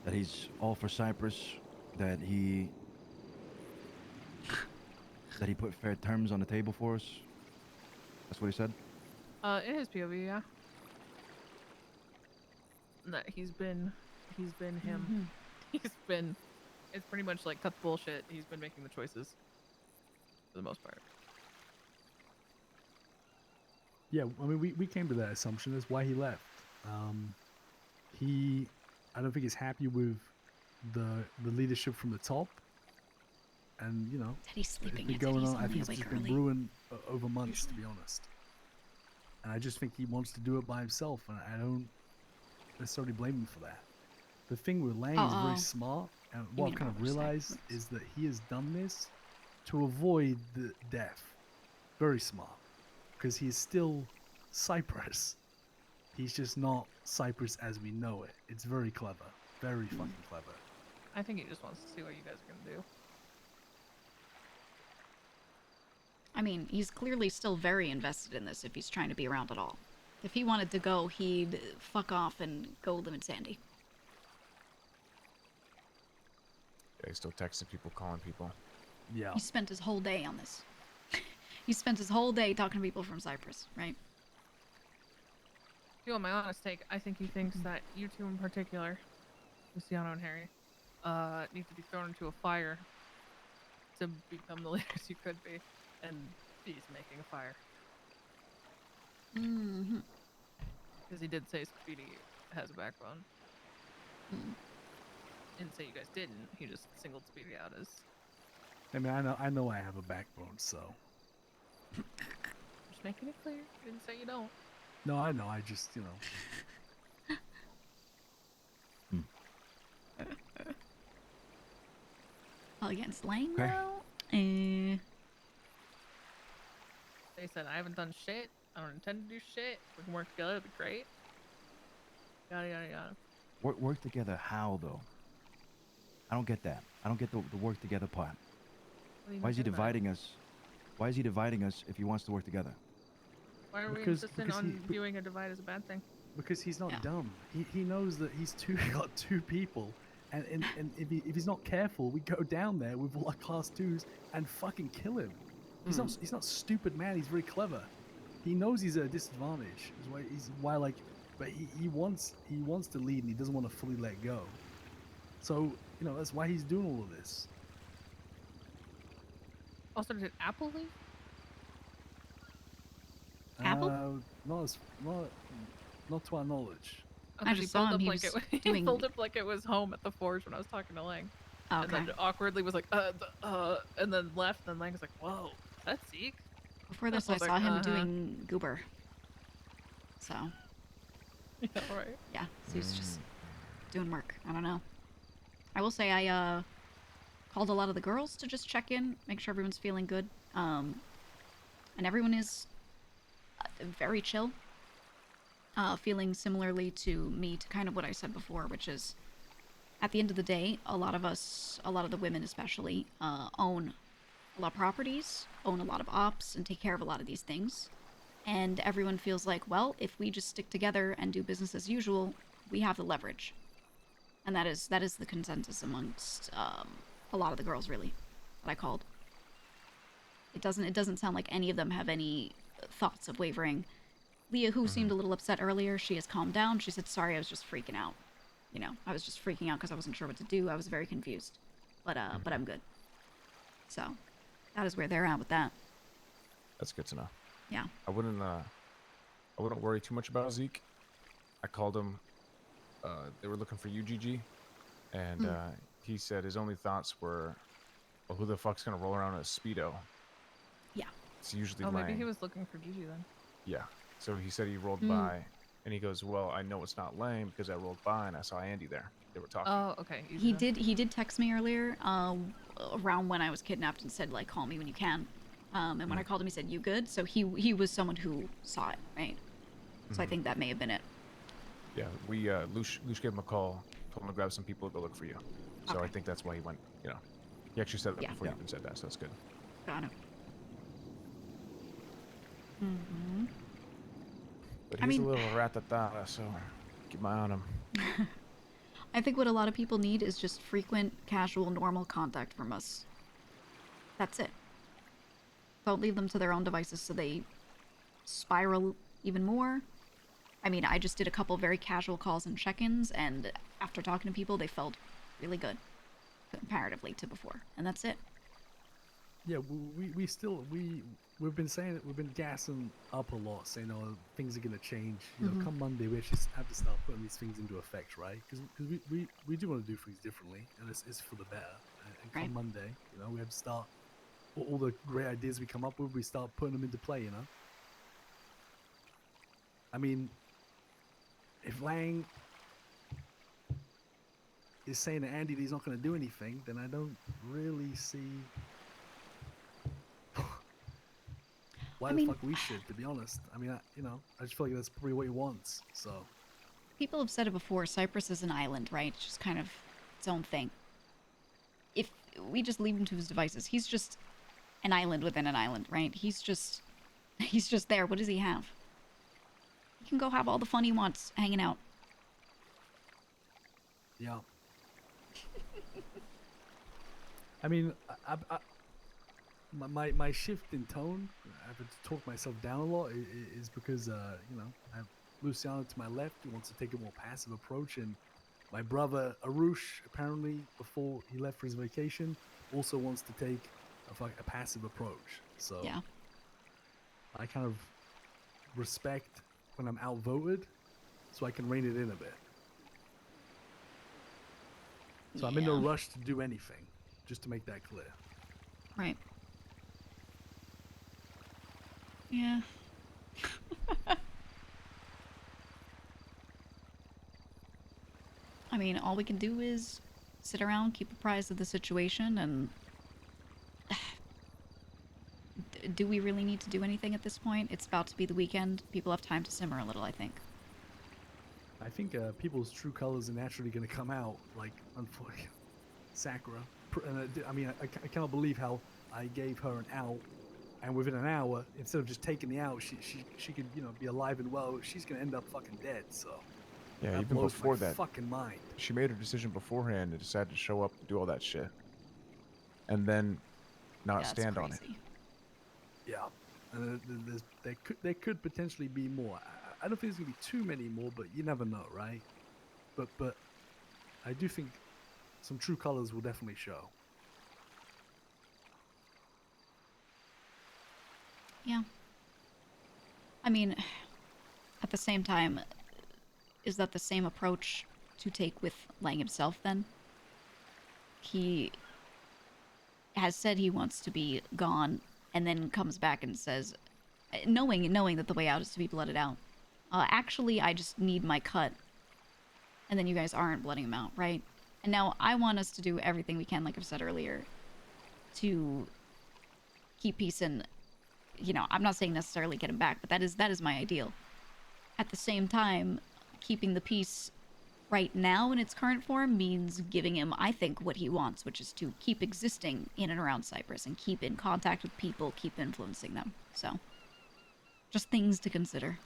That he's all for Cypress. That he put fair terms on the table for us. That's what he said. In his POV, yeah. That he's been him. It's pretty much like cut the bullshit. He's been making the choices for the most part. Yeah, I mean, we came to that assumption. That's why he left. I don't think he's happy with the leadership from the top. And, Teddy's sleeping. it's been going on. I think it's just been brewing over months, to be honest. And I just think he wants to do it by himself, and I don't necessarily blame him for that. The thing with Lang is very smart, and what I've kind of realized is that he has done this to avoid the death. Very smart. Because he's still Cypress. He's just not Cypress as we know it. It's very clever. Very fucking clever. I think he just wants to see what you guys are gonna do. I mean, he's clearly still very invested in this if he's trying to be around at all. If he wanted to go, he'd fuck off and go live in Sandy. Yeah, he's still texting people, calling people. Yeah. He spent his whole day on this. He spent his whole day talking to people from Cypress, right? If you want my honest take, I think he thinks that you two in particular, Luciano and Harry, need to be thrown into a fire to become the leaders you could be. And he's making a fire. Because he did say Speedy has a backbone. Didn't say you guys didn't. He just singled Speedy out as. I mean, I know I have a backbone, so. Just making it clear. I didn't say you don't. No, I know. I just, you know. Against Lang, Okay. though? They said I haven't done shit. I don't intend to do shit. We can work together. It'd be great. Yada yada yada. Work together how though? I don't get that. I don't get the work together part. What do you Why is he not get about it? dividing us? Why is he dividing us if he wants to work together? Why are we Because- insistent because on viewing a divide as a bad thing? Because he's not dumb. He knows that he's got two people, and if he's not careful, we go down there with all our class 2s and fucking kill him. He's not stupid, man. He's very clever. He knows he's at a disadvantage. But he wants to lead and he doesn't want to fully let go. So you know that's why he's doing all of this. Also, did Apple leave? Apple? Not to our knowledge. I just saw him. He was He doing. pulled up like it was home at the forge when I was talking to Lang. And Okay. then awkwardly was like, and then left. And then Lang was like, whoa, that's Zeke. Before this, I was like, saw him doing Goober. So. Yeah, right. Yeah, so he's just doing work. I don't know. I will say I called a lot of the girls to just check in, make sure everyone's feeling good. And everyone is very chill. Feeling similarly to me, to kind of what I said before, which is at the end of the day, a lot of the women especially, own a lot of properties, own a lot of ops, and take care of a lot of these things. And everyone feels like, well, if we just stick together and do business as usual, we have the leverage. And that is the consensus amongst a lot of the girls, really, that I called. It doesn't sound like any of them have any thoughts of wavering. Leah, who seemed a little upset earlier, she has calmed down. She said, sorry, I was just freaking out. You know, I was just freaking out because I wasn't sure what to do. I was very confused. But I'm good. So, that is where they're at with that. That's good to know. Yeah. I wouldn't worry too much about Zeke. I called him. They were looking for you, Gigi, and he said his only thoughts were, well, who the fuck's gonna roll around in a Speedo? Yeah. It's usually Oh, maybe Lang. he was looking for Gigi then. Yeah. So he said he rolled by, and he goes, well, I know it's not Lang because I rolled by and I saw Andy there. They were talking. Oh, okay. easy then. He did text me earlier, around when I was kidnapped, and said, like, call me when you can. And when I called him, he said, you good? So he was someone who saw it, right? So I think that may have been it. Yeah, we Lush gave him a call, told him to grab some people to go look for you. So I think that's why he went. You know, he actually said that before you even said that, so that's good. Got it. But I he's mean- a little rat-a-tat, so keep my eye on him. I think what a lot of people need is just frequent, casual, normal contact from us. That's it. Don't leave them to their own devices so they spiral even more. I mean, I just did a couple very casual calls and check-ins, and after talking to people, they felt really good comparatively to before. And that's it. Yeah, we've been saying it. We've been gassing up a lot, saying, "Oh, things are gonna change." You know, come Monday, we actually have to start putting these things into effect, right? Because we do want to do things differently, and it's for the better. And come Right. Monday, you know, we have to start all the great ideas we come up with. We start putting them into play. You know. I mean, if Lang is saying to Andy that he's not going to do anything, then I don't really see why the fuck we should, to be honest. I mean, I just feel like that's probably what he wants. So People have said it before, Cypress is an island, right? It's just kind of its own thing. If we just leave him to his devices, he's just an island within an island, right? He's just there. What does he have? He can go have all the fun he wants hanging out. yeah. I mean, my shift in tone, I've had to talk myself down a lot, is because you know, I have Luciano to my left who wants to take a more passive approach, and my brother Arush, apparently before he left for his vacation, also wants to take a passive approach. So Yeah. I kind of respect when I'm outvoted, so I can rein it in a bit. So I'm in no Yeah. rush to do anything, just to make that clear. Right. Yeah. I mean, all we can do is sit around, keep apprised of the situation, and do we really need to do anything at this point? It's about to be the weekend. People have time to simmer a little, I think. I think people's true colors are naturally going to come out, like, unfortunately, Sakura. I mean, I cannot believe how I gave her an out, and within an hour, instead of just taking the out, she could, you know, be alive and well. She's going to end up fucking dead, so. Yeah, that even blows before my that, fucking mind. she made her decision beforehand and decided to show up and do all that shit, and then not stand on it. Yeah, and there could potentially be more. I don't think there's gonna be too many more, but you never know, right? But I do think some true colors will definitely show. Yeah. I mean, at the same time, is that the same approach to take with Lang himself then? He has said he wants to be gone and then comes back and says, knowing that the way out is to be blooded out. Actually, I just need my cut. And then you guys aren't blooding him out, right? And now I want us to do everything we can, like I've said earlier, to keep peace and, you know, I'm not saying necessarily get him back, but that is my ideal. At the same time, keeping the peace right now in its current form means giving him, I think, what he wants, which is to keep existing in and around Cypress and keep in contact with people, keep influencing them. So, just things to consider.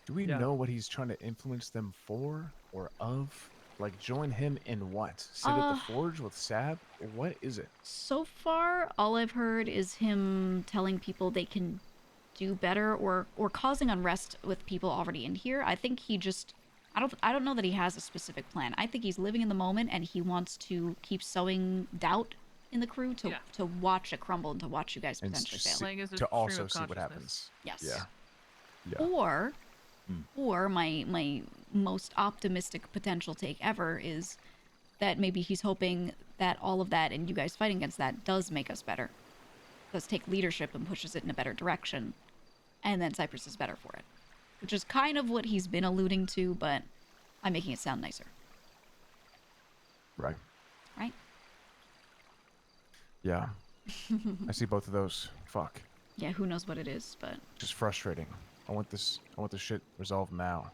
Do we know what he's trying to influence them for or of? Like, join him in what? Sit at the forge with Sab? What is it? So far, all I've heard is him telling people they can do better or causing unrest with people already in here. I think he just... I don't know that he has a specific plan. I think he's living in the moment and he wants to keep sowing doubt in the crew to watch it crumble and to watch you guys potentially fail. To also see what happens. Yes. Yeah. Or my most optimistic potential take ever is that maybe he's hoping that all of that and you guys fighting against that does make us better. Does take leadership and pushes it in a better direction. And then Cypress is better for it. Which is kind of what he's been alluding to, but I'm making it sound nicer. Right. Right? Yeah. I see both of those. Fuck. Yeah, who knows what it is, but... Just frustrating. I want this shit resolved now.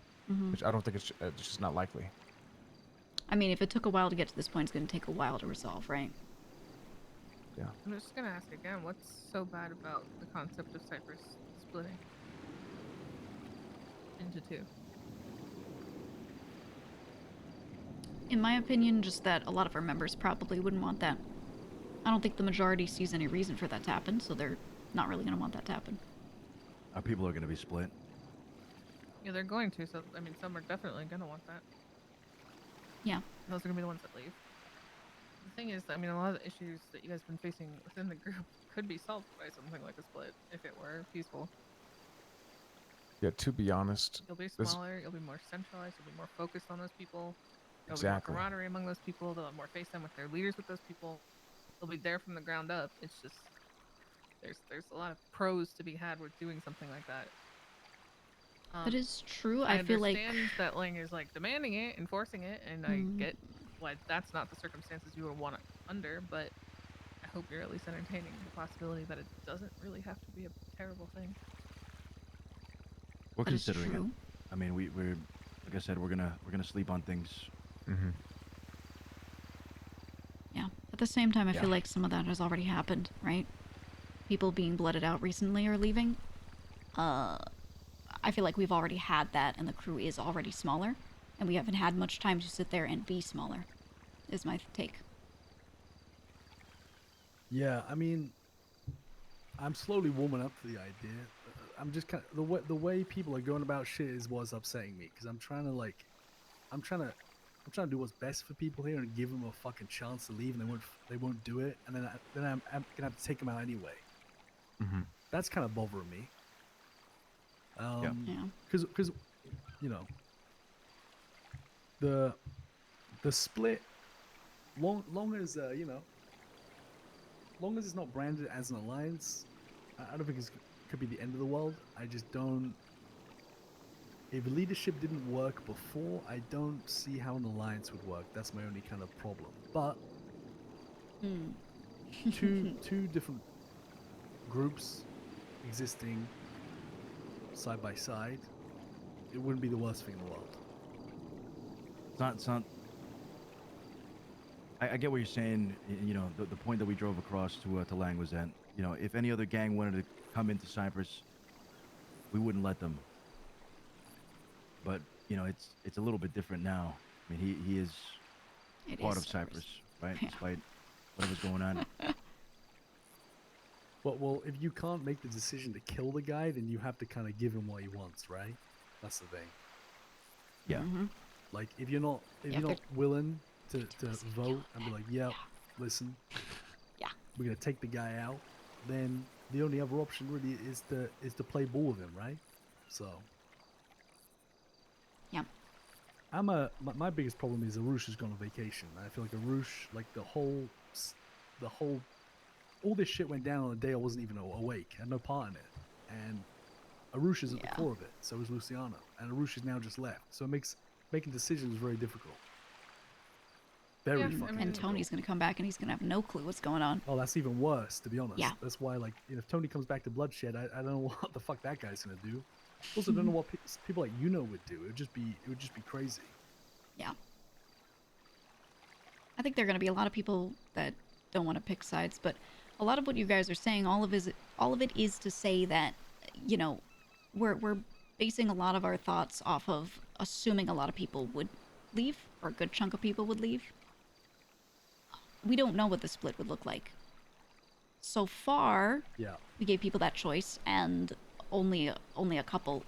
Which I don't think it's just not likely. I mean, if it took a while to get to this point, it's going to take a while to resolve, right? Yeah. I'm just going to ask again, what's so bad about the concept of Cypress splitting into two? In my opinion, just that a lot of our members probably wouldn't want that. I don't think the majority sees any reason for that to happen, so they're not really going to want that to happen. Our people are going to be split. Yeah, they're going to, so, I mean, some are definitely going to want that. Yeah. Those are going to be the ones that leave. The thing is, I mean, a lot of the issues that you guys have been facing within the group could be solved by something like a split, if it were peaceful. Yeah, to be honest... You'll be smaller, you'll be more centralized, you'll be more focused on those people. There'll Exactly. be more camaraderie among those people, they'll have more face time with their leaders with those people. They'll be there from the ground up. It's just... There's a lot of pros to be had with doing something like that. That is true. I feel like... understand that Lang is like demanding it, enforcing it, and I get why that's not the circumstances you would want it under, but I hope you're at least entertaining the possibility that it doesn't really have to be a terrible thing. We're considering it. I mean, we're like I said, we're gonna sleep on things. Yeah. At the same time, I feel like some of that has already happened, right? People being blooded out recently or leaving. I feel like we've already had that, and the crew is already smaller, and we haven't had much time to sit there and be smaller, is my take. Yeah, I mean, I'm slowly warming up to the idea. I'm just kind of the way people are going about shit is what's upsetting me, because I'm trying to do what's best for people here and give them a fucking chance to leave, and they won't do it, and then I'm gonna have to take them out anyway. That's kind of bothering me. Because you know, the split, long as you know, long as it's not branded as an alliance, I don't think it could be the end of the world. I just don't. if leadership didn't work before, I don't see how an alliance would work. That's my only kind of problem. But two different groups existing side by side, it wouldn't be the worst thing in the world. It's not. I get what you're saying. You know, the point that we drove across to Lang was that, you know, if any other gang wanted to come into Cypress, we wouldn't let them. But you know, it's a little bit different now. I mean, he is part of Cypress, right? Yeah. Despite whatever's going on. Well, if you can't make the decision to kill the guy, then you have to kind of give him what he wants, right? That's the thing. Yeah. Like if you're not willing to vote and be like, yeah, listen, we're gonna take the guy out, then the only other option really is to play ball with him, right? So. Yeah. My biggest problem is Arush has gone on vacation. I feel like Arush, like all this shit went down on a day I wasn't even awake. I had no part in it. And Arush is at the core of it. So is Luciano. And Arush is now just left. So it makes making decisions very difficult. Very fucking difficult. And Tony's going to come back and he's going to have no clue what's going on. Oh, that's even worse, to be honest. Yeah. That's why, like, if Tony comes back to Bloodshed, I don't know what the fuck that guy's going to do. Also, don't know what people like would do. It would just be crazy. Yeah. I think there are going to be a lot of people that don't want to pick sides, but a lot of what you guys are saying, all of it is to say that, you know, we're basing a lot of our thoughts off of assuming a lot of people would leave, or a good chunk of people would leave. We don't know what the split would look like. So far, we gave people that choice, and only a couple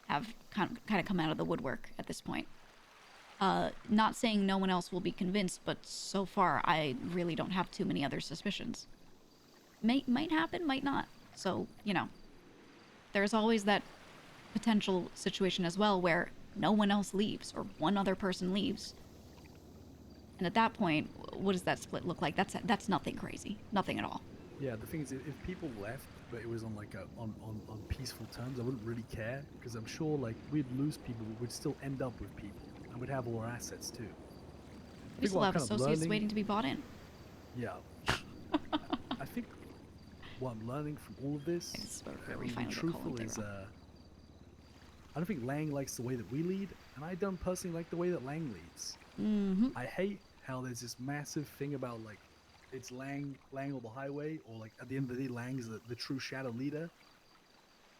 have kind of come out of the woodwork at this point. Not saying no one else will be convinced, but so far I really don't have too many other suspicions. Might happen, might not. So, you know, there's always that potential situation as well where no one else leaves or one other person leaves. And at that point, what does that split look like? That's nothing crazy. Nothing at all. Yeah, the thing is, if people left, but it was on like on peaceful terms, I wouldn't really care, because I'm sure like we'd lose people, but we'd still end up with people, and we'd have all our assets too. We still have associates waiting to be bought in. Yeah. I think what I'm learning from all of this, to be truthful, is I don't think Lang likes the way that we lead, and I don't personally like the way that Lang leads. I hate how there's this massive thing about like it's Lang or the highway, or like at the end of the day, Lang is the true shadow leader.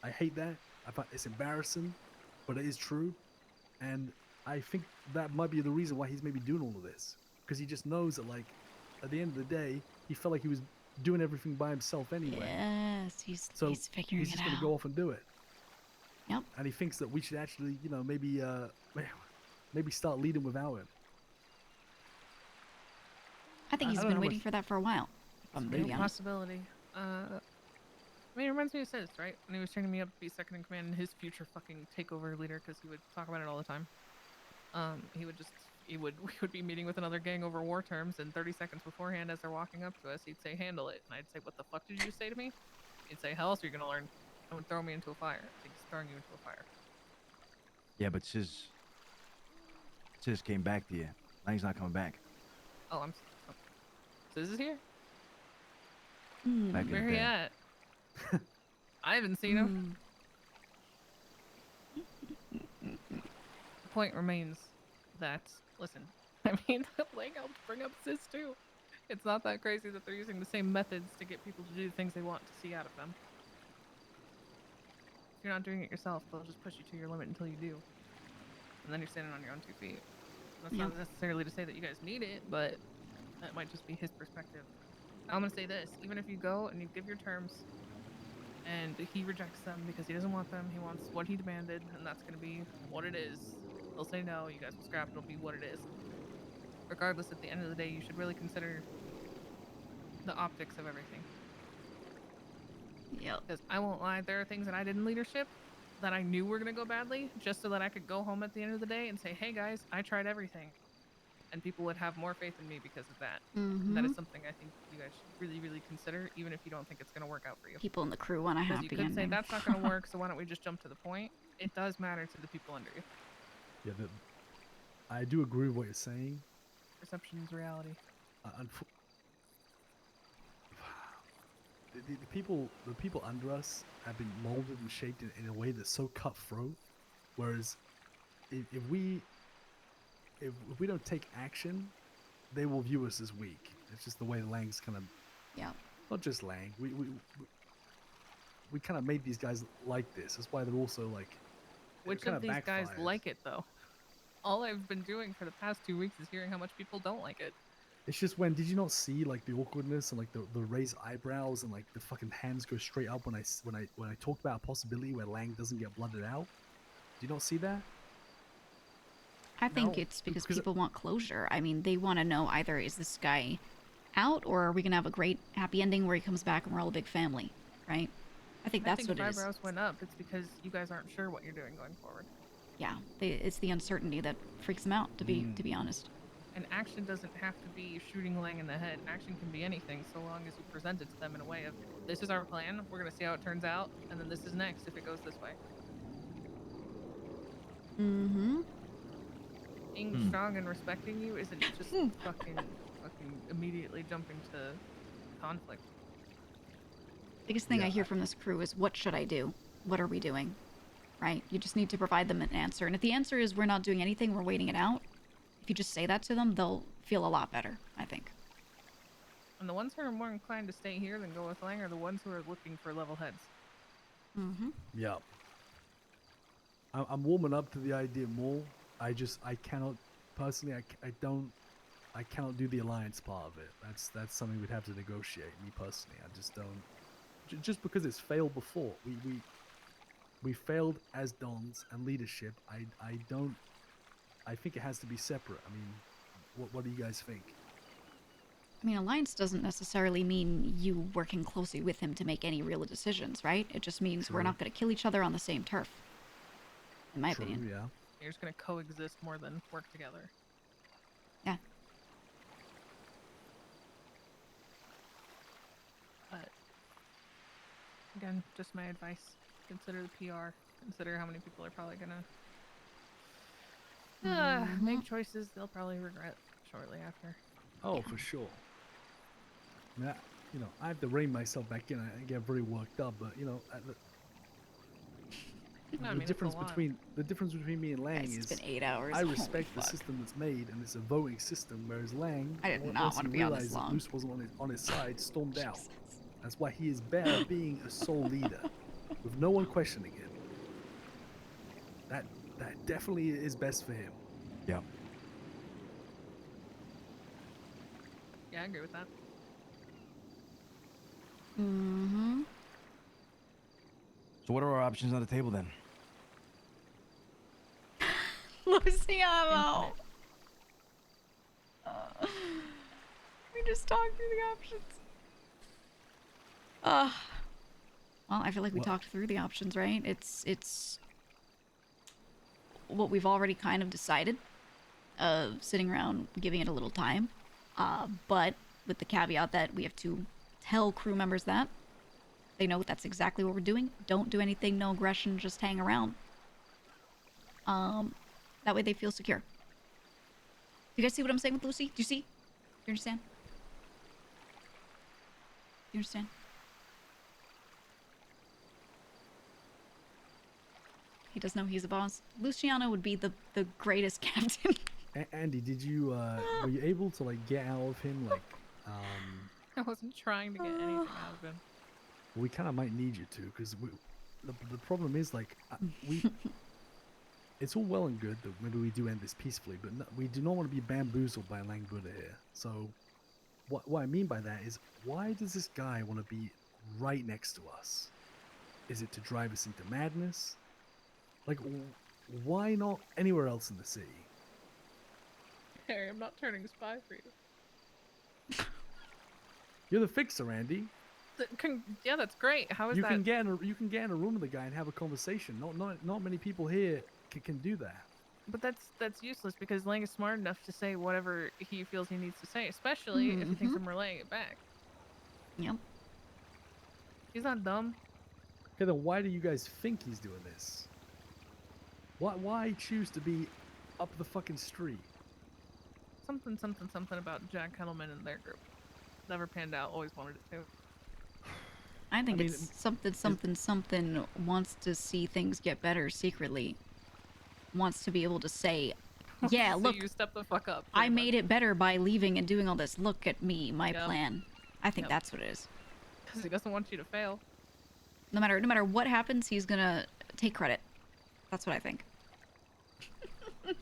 I hate that. I find it's embarrassing, but it is true, and I think that might be the reason why he's maybe doing all of this, because he just knows that like at the end of the day, he felt like he was doing everything by himself anyway. Yes, he's figuring he's it just out. gonna go off and do it. Yep. And he thinks that we should actually, you know, maybe start leading without him. I think he's been waiting for that for a while. If I'm gonna be honest. Possibility. I mean, it reminds me of Sis, right? When he was training me up to be second in command and his future fucking takeover leader, because he would talk about it all the time. We would be meeting with another gang over war terms, and 30 seconds beforehand, as they're walking up to us, he'd say, "Handle it," and I'd say, "What the fuck did you just say to me?" He'd say, "How else are you gonna learn?" And would throw me into a fire. Like he's throwing you into a fire. Yeah, but Sis came back to you. Lang's not coming back. Oh, Sis is here? Back in Where the he day. at? I haven't seen him. The point remains that, listen, I mean, Lang helped bring up Sis too. It's not that crazy that they're using the same methods to get people to do the things they want to see out of them. If you're not doing it yourself, they'll just push you to your limit until you do. And then you're standing on your own 2 feet. That's not necessarily to say that you guys need it, but that might just be his perspective. I'm gonna say this, even if you go and you give your terms and he rejects them because he doesn't want them, he wants what he demanded, and that's gonna be what it is. He'll say no, you guys will scrap, it'll be what it is. Regardless, at the end of the day, you should really consider the optics of everything. Yep. Because I won't lie, there are things that I did in leadership that I knew were gonna go badly, just so that I could go home at the end of the day and say, "Hey guys, I tried everything." And people would have more faith in me because of that. That is something I think you guys should really, really consider, even if you don't think it's going to work out for you. People in the crew want a happy ending. You could say, that's not going to work, so why don't we just jump to the point? it does matter to the people under you. Yeah, I do agree with what you're saying. Perception is reality. The people under us have been molded and shaped in a way that's so cutthroat. Whereas, if we don't take action, they will view us as weak. It's just the way Lang's kind of. Yeah. Not just Lang. We kind of made these guys like this. That's why they're also like. Which of these guys like it though? All I've been doing for the past 2 weeks is hearing how much people don't like it. It's just did you not see like the awkwardness and like the raised eyebrows and like the fucking hands go straight up when I talked about a possibility where Lang doesn't get blooded out? Do you not see that? I think it's because people want closure. I mean, they want to know either is this guy out or are we going to have a great happy ending where he comes back and we're all a big family, right? I think that's what it is. If eyebrows went up, it's because you guys aren't sure what you're doing going forward. Yeah, it's the uncertainty that freaks them out, to be honest. And action doesn't have to be shooting Lang in the head. Action can be anything, so long as you present it to them in a way of, this is our plan, we're going to see how it turns out, and then this is next if it goes this way. Mm-hmm. Being strong and respecting you isn't just fucking immediately jumping to conflict. Biggest thing I hear from this crew is, what should I do? What are we doing? Right? You just need to provide them an answer. And if the answer is we're not doing anything, we're waiting it out, if you just say that to them, they'll feel a lot better, I think. And the ones who are more inclined to stay here than go with Lang are the ones who are looking for level heads. Mm-hmm. Yeah. I'm warming up to the idea more. I cannot, personally, I cannot do the alliance part of it. That's something we'd have to negotiate, me personally. I just don't, just because it's failed before. We failed as dons and leadership. I think it has to be separate. I mean, what do you guys think? I mean, alliance doesn't necessarily mean you working closely with him to make any real decisions, right? It just means we're not going to kill each other on the same turf. In my opinion. Yeah. You're just going to coexist more than work together. Yeah. But, again, just my advice. Consider the PR. Consider how many people are probably going to make choices they'll probably regret shortly after. Oh, for sure. I mean, I have to rein myself back in. I get very worked up, but the difference between me and Lang is it's been 8 hours. I respect the system that's made, and it's a voting system. Whereas Lang, I did not want to be on this long. Luce wasn't on his side, stormed out. That's why he is better being a sole leader, with no one questioning him. That definitely is best for him. Yeah. Yeah, I agree with that. Mm-hmm. So what are our options on the table then? Luciano! We just talked through the options. Well, I feel like we talked through the options, right? It's what we've already kind of decided. Sitting around, giving it a little time. But with the caveat that we have to tell crew members that. They know that's exactly what we're doing. Don't do anything, no aggression, just hang around. That way they feel secure. Do you guys see what I'm saying with Lucy? Do you see? You understand? You understand? He does know he's a boss. Luciano would be the greatest captain. Andy, did you were you able to like get out of him like I wasn't trying to get anything out of him. We kind of might need you to, because the problem is like it's all well and good that maybe we do end this peacefully, but we do not want to be bamboozled by Lang Buddha here. So what I mean by that is, why does this guy want to be right next to us? Is it to drive us into madness? Like, why not anywhere else in the city? Harry, I'm not turning spy for you. You're the fixer, Andy. Yeah, that's great. How is you that? Can get in a room with the guy and have a conversation. Not many people here can do that. But that's useless, because Lang is smart enough to say whatever he feels he needs to say, especially if he thinks I'm relaying it back. Yep. He's not dumb. Okay, then why do you guys think he's doing this? Why choose to be up the fucking street? Something about Jack Kettleman and their group. Never panned out. Always wanted it to. I think it's something wants to see things get better secretly. Wants to be able to say, yeah, So look, you step the fuck up. I made it better by leaving and doing all this. Look at me, my plan. I think that's what it is. Because he doesn't want you to fail. No matter what happens, he's gonna take credit. That's what I think. But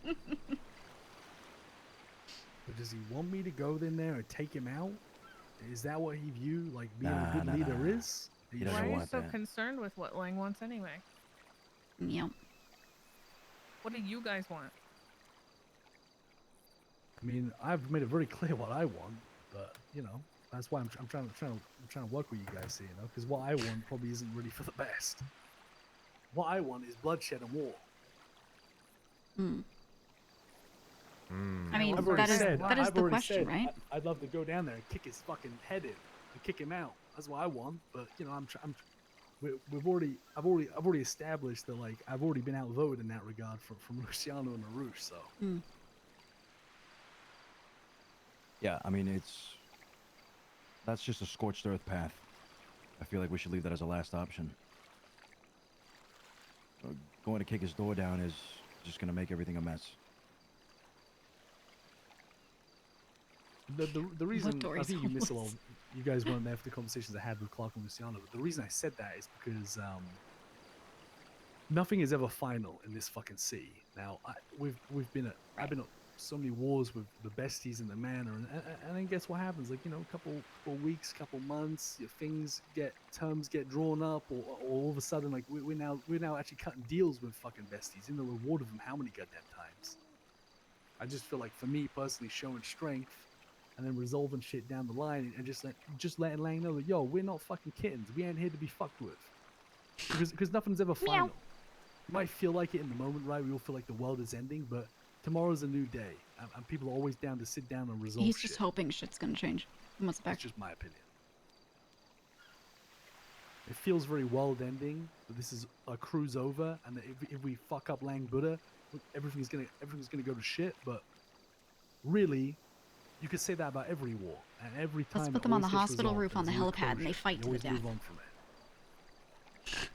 does he want me to go in there and take him out? Is that what he view like being a good leader is? Why are you so concerned with what Lang wants anyway? Yep. What do you guys want? I mean, I've made it very clear what I want, but you know, that's why I'm trying to work with you guys here, you know, because what I want probably isn't really for the best. What I want is bloodshed and war. I mean, that is the question, right? I'd love to go down there and kick his fucking head in and kick him out. That's what I want. But you know, I've already established that like I've already been outvoted in that regard from Luciano and Arush. So yeah, I mean that's just a scorched earth path. I feel like we should leave that as a last option. Going to kick his door down is just going to make everything a mess. The reason I think you miss a lot. You guys weren't there for the conversations I had with Clark and Luciano. But the reason I said that is because nothing is ever final in this fucking city. Now I've been at so many wars with the besties in the manor, and then guess what happens? Like, you know, a couple weeks, couple months, terms get drawn up, or all of a sudden, like we're now actually cutting deals with fucking besties in the reward of them how many goddamn times. I just feel like for me personally, showing strength and then resolving shit down the line, and just letting Lang know that, yo, we're not fucking kittens. We ain't here to be fucked with. Because nothing's ever final. You might feel like it in the moment, right? We all feel like the world is ending, but tomorrow's a new day, and people are always down to sit down and resolve He's shit. just hoping shit's gonna change. He wants it back. That's just my opinion. It feels very world ending, but this is a cruise over, and that if we fuck up Lang Buddha, everything's gonna go to shit. But really, you could say that about every war, and every time. Let's put them on the hospital roof on the helipad, and they fight to the death. Move on from it.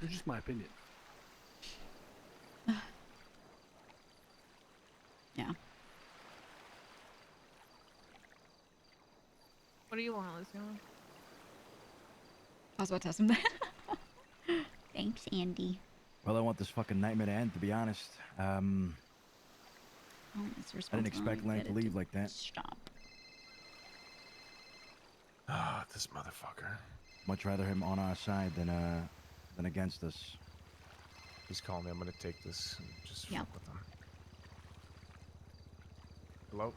It's just my opinion. Yeah. What do you want, Luciano? I was about to ask him that. Thanks, Andy. Well, I want this fucking nightmare to end, to be honest. I didn't expect Lang to leave like that. Stop. Ah, this motherfucker. Much rather him on our side than against us. He's calling me. I'm gonna take this and just fuck with him. Hello?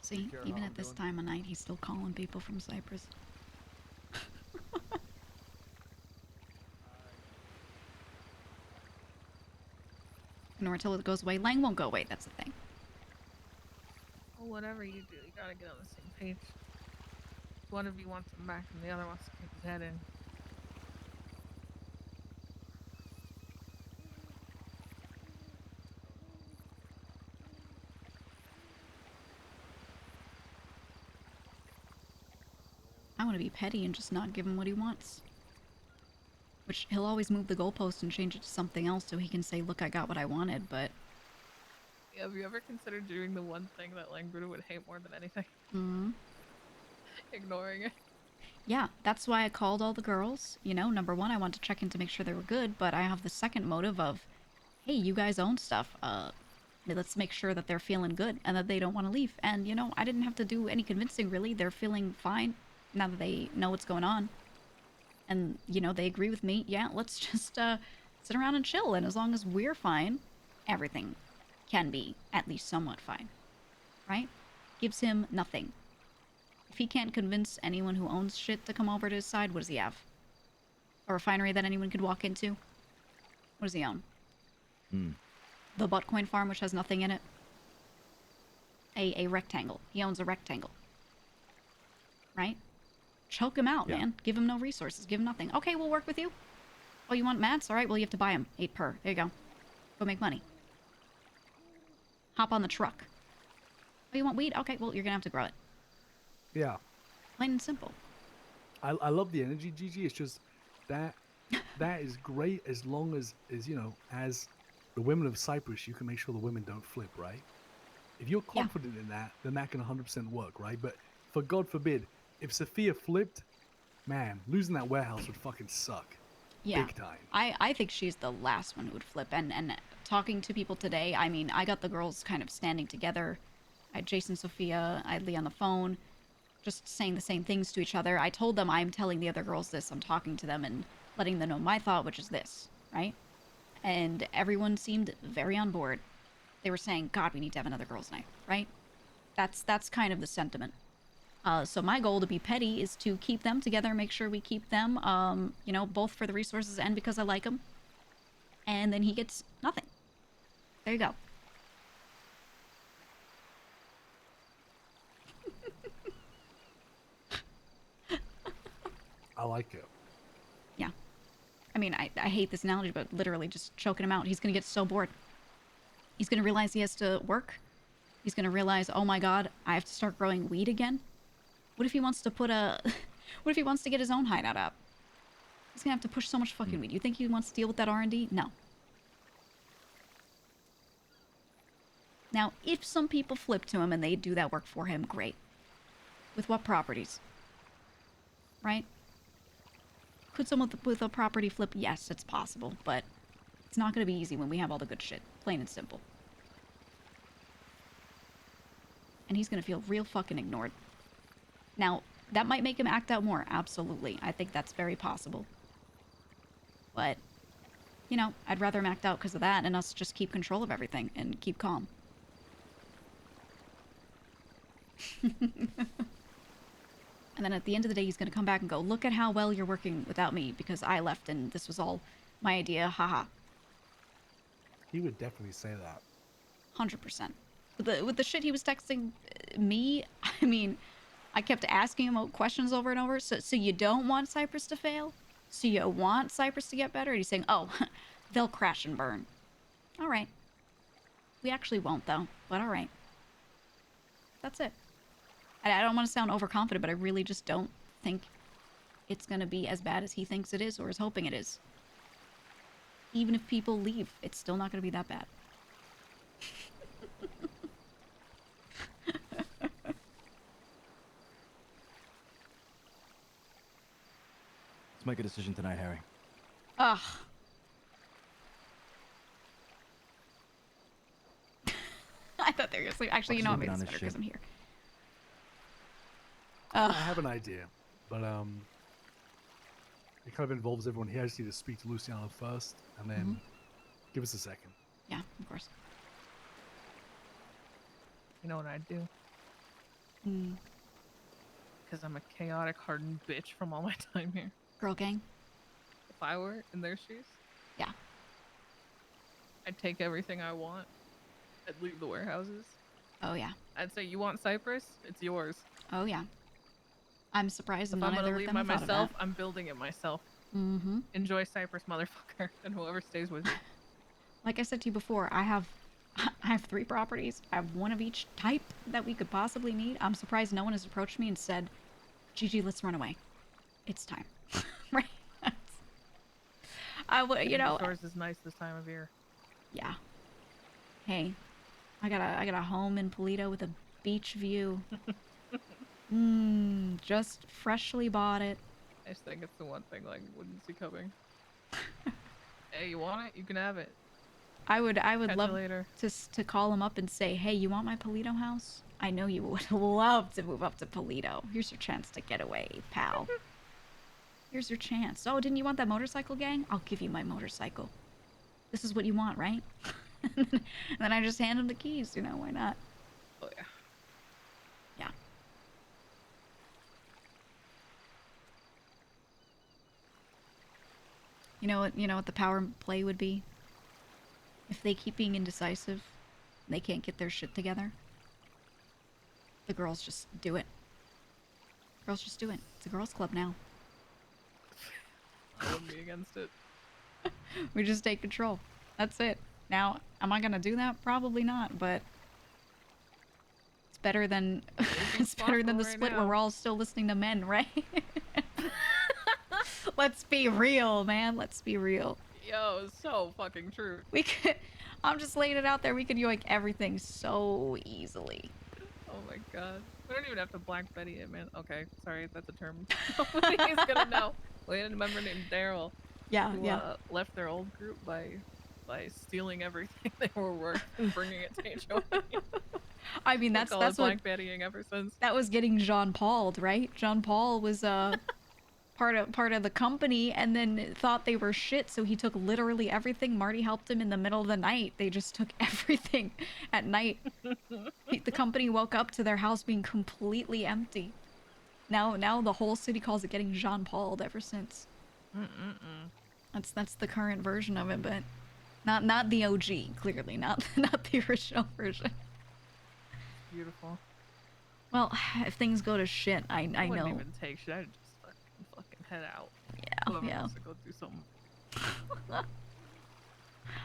See, even at this time of night, he's still calling people from Cypress. Nor until it goes away. Lang won't go away, that's the thing. Well, whatever you do, you gotta get on the same page. One of you wants him back and the other wants to kick his head in. I want to be petty and just not give him what he wants. Which, he'll always move the goalpost and change it to something else so he can say, look, I got what I wanted, but... Yeah, have you ever considered doing the one thing that Lang Buddha would hate more than anything? Mm-hmm. Ignoring it. Yeah, that's why I called all the girls. You know, number one, I want to check in to make sure they were good, but I have the second motive of, hey, you guys own stuff. Let's make sure that they're feeling good and that they don't want to leave. And, you know, I didn't have to do any convincing, really. They're feeling fine now that they know what's going on. And, you know, they agree with me. Yeah, let's just sit around and chill. And as long as we're fine, everything can be at least somewhat fine. Right? Gives him nothing. If he can't convince anyone who owns shit to come over to his side, what does he have? A refinery that anyone could walk into? What does he own? The Buttcoin farm, which has nothing in it? A rectangle. He owns a rectangle. Right? Choke him out, Yeah. man. Give him no resources. Give him nothing. Okay, we'll work with you. Oh, you want mats? All right, well, you have to buy them. 8 per. There you go. Go make money. Hop on the truck. Oh, you want weed? Okay, well, you're going to have to grow it. Yeah. Plain and simple. I love the energy, Gigi. It's just that is great as long as you know, as the women of Cyprus, you can make sure the women don't flip, right? If you're confident in that, then that can 100% work, right? But for God forbid, if Sophia flipped, man, losing that warehouse would fucking suck. Yeah. Big time. I think she's the last one who would flip. And talking to people today, I mean, I got the girls kind of standing together. I had Jason, Sophia, I had Lee on the phone, just saying the same things to each other. I told them I'm telling the other girls this. I'm talking to them and letting them know my thought, which is this, right? And everyone seemed very on board. They were saying, God, we need to have another girls' night, right? That's kind of the sentiment. So my goal, to be petty, is to keep them together, make sure we keep them, you know, both for the resources and because I like them. And then he gets nothing. There you go. I like it. Yeah. I mean, I hate this analogy, but literally just choking him out. He's going to get so bored. He's going to realize he has to work. He's going to realize, oh my God, I have to start growing weed again. What if he wants to put a... what if he wants to get his own hideout up? He's going to have to push so much fucking weed. You think he wants to deal with that R&D? No. Now, if some people flip to him and they do that work for him, great. With what properties? Right? Could someone with a property flip? Yes, it's possible, but it's not going to be easy when we have all the good shit. Plain and simple. And he's going to feel real fucking ignored. Now, that might make him act out more. Absolutely. I think that's very possible. But, you know, I'd rather him act out because of that and us just keep control of everything and keep calm. And then at the end of the day, he's going to come back and go, look at how well you're working without me because I left and this was all my idea. Haha. He would definitely say that. 100%. With the shit he was texting me, I mean, I kept asking him questions over and over. So you don't want Cypress to fail? So you want Cypress to get better? And he's saying, oh, they'll crash and burn. All right. We actually won't, though. But all right. That's it. I don't want to sound overconfident, but I really just don't think it's going to be as bad as he thinks it is or is hoping it is. Even if people leave, it's still not going to be that bad. Let's make a decision tonight, Harry. Ugh. I thought they were asleep. Actually, you know what? Maybe it's better because I'm here. I have an idea, but it kind of involves everyone here. I just need to speak to Luciano first, and then give us a second. Yeah, of course. You know what I'd do? Hmm. Because I'm a chaotic, hardened bitch from all my time here. Girl gang? If I were in their shoes? Yeah. I'd take everything I want. I'd leave the warehouses. Oh, yeah. I'd say, you want Cypress? It's yours. Oh, yeah. I'm surprised If none I'm of gonna them leave have by thought of myself, that. I'm building it myself. Mm-hmm. Enjoy Cypress, motherfucker, and whoever stays with you. Like I said to you before, I have 3 properties. I have one of each type that we could possibly need. I'm surprised no one has approached me and said, Gigi, let's run away. It's time. Right? You know. Yours is nice this time of year. Yeah. Hey, I got a home in Polito with a beach view. Just freshly bought it. I just think it's the one thing like wouldn't see coming. Hey, you want it? You can have it. I would Catch love you later. to call him up and say, hey, you want my Polito house? I know you would love to move up to Polito. Here's your chance to get away, pal. Here's your chance. Oh, didn't you want that motorcycle, gang? I'll give you my motorcycle. This is what you want, right? And then I just hand him the keys, you know, why not? Oh, yeah. Yeah. You know what the power play would be? If they keep being indecisive, and they can't get their shit together, the girls just do it. Girls just do it. It's a girls' club now. I wouldn't be against it. We just take control. That's it. Now, am I gonna do that? Probably not, but it's better than it's better than the right split now. where we're all still listening to men, right? Let's be real, man. Let's be real. Yo, it's so fucking true. We could. I'm just laying it out there. We could yoink everything so easily. Oh my god. We don't even have to Black Betty it, man. Okay, sorry, that's a term. Nobody's gonna know. We had a member named Daryl. Yeah, who, yeah. Left their old group by stealing everything they were worth and bringing it to HOA. I mean, that's what Black Bettying ever since. that was getting Jean Paul'd, right? Jean Paul was part of the company and then thought they were shit, so he took literally everything. Marty helped him in the middle of the night. They just took everything at night. The company woke up to their house being completely empty. Now the whole city calls it getting Jean Paul'd ever since. That's the current version of it, but not the OG, clearly, not the original version. Beautiful. Well, if things go to shit, I wouldn't know. even take shit. I'd just fucking head out. Yeah, Whoever yeah. wants to go do something.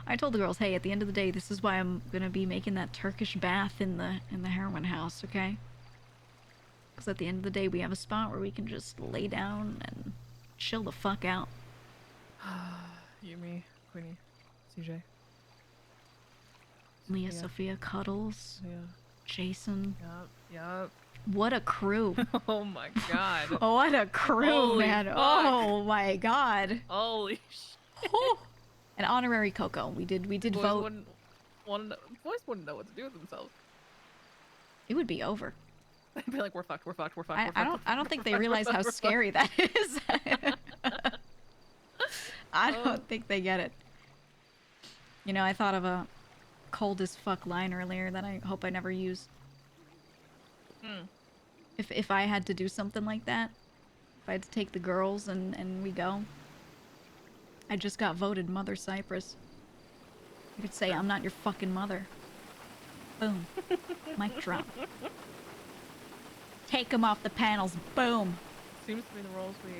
I told the girls, hey, at the end of the day, this is why I'm gonna be making that Turkish bath in the heroin house, okay? Because at the end of the day, we have a spot where we can just lay down and chill the fuck out. You, me, Queenie, CJ. Leah, Sophia, Cuddles, Yeah. Jason. Yup. What a crew. Oh my god. What a crew, Holy man. fuck. Oh my god. Holy shit. An honorary Coco. We did Boys vote. Boys wouldn't know what to do with themselves. It would be over. They'd be like, we're fucked. I don't think they realize how scary that is. I don't think they get it. You know, I thought of a cold as fuck line earlier that I hope I never use. If I had to do something like that, if I had to take the girls and we go, I just got voted Mother Cypress. You could say, I'm not your fucking mother. Boom. Mic drop. Take them off the panels. Boom. Seems to be the roles we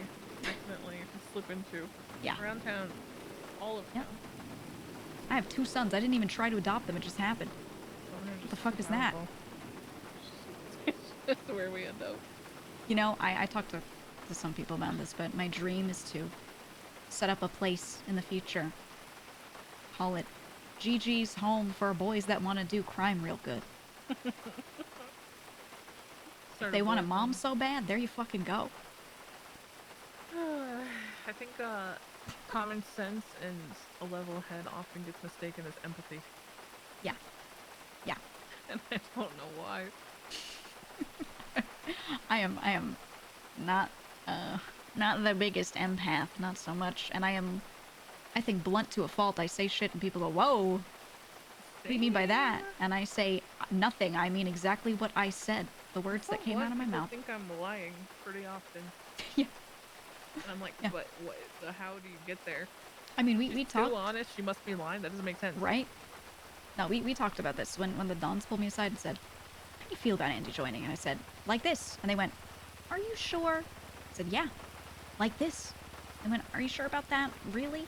accidentally slip into. Yeah. Around town. All of town. I have 2 sons. I didn't even try to adopt them. It just happened. What the fuck is that? That's where we end up. You know, I talked to some people about this, but my dream is to set up a place in the future. Call it Gigi's home for boys that want to do crime real good. If they want a mom so bad, there you fucking go. I think common sense and a level head often gets mistaken as empathy. Yeah. Yeah. And I don't know why. I am not the biggest empath, not so much, and I think blunt to a fault. I say shit and people go, whoa, what do you mean by that? And I say nothing. I mean exactly what I said, the words that came out of my mouth. I think I'm lying pretty often. Yeah. And I'm like, but what? How do you get there? I mean, we talked. Too honest, she must be lying. That doesn't make sense. Right? No, we talked about this when the Dons pulled me aside and said, how do you feel about Andy joining? And I said, like this. And they went, are you sure? I said, yeah, like this. They went, are you sure about that? Really?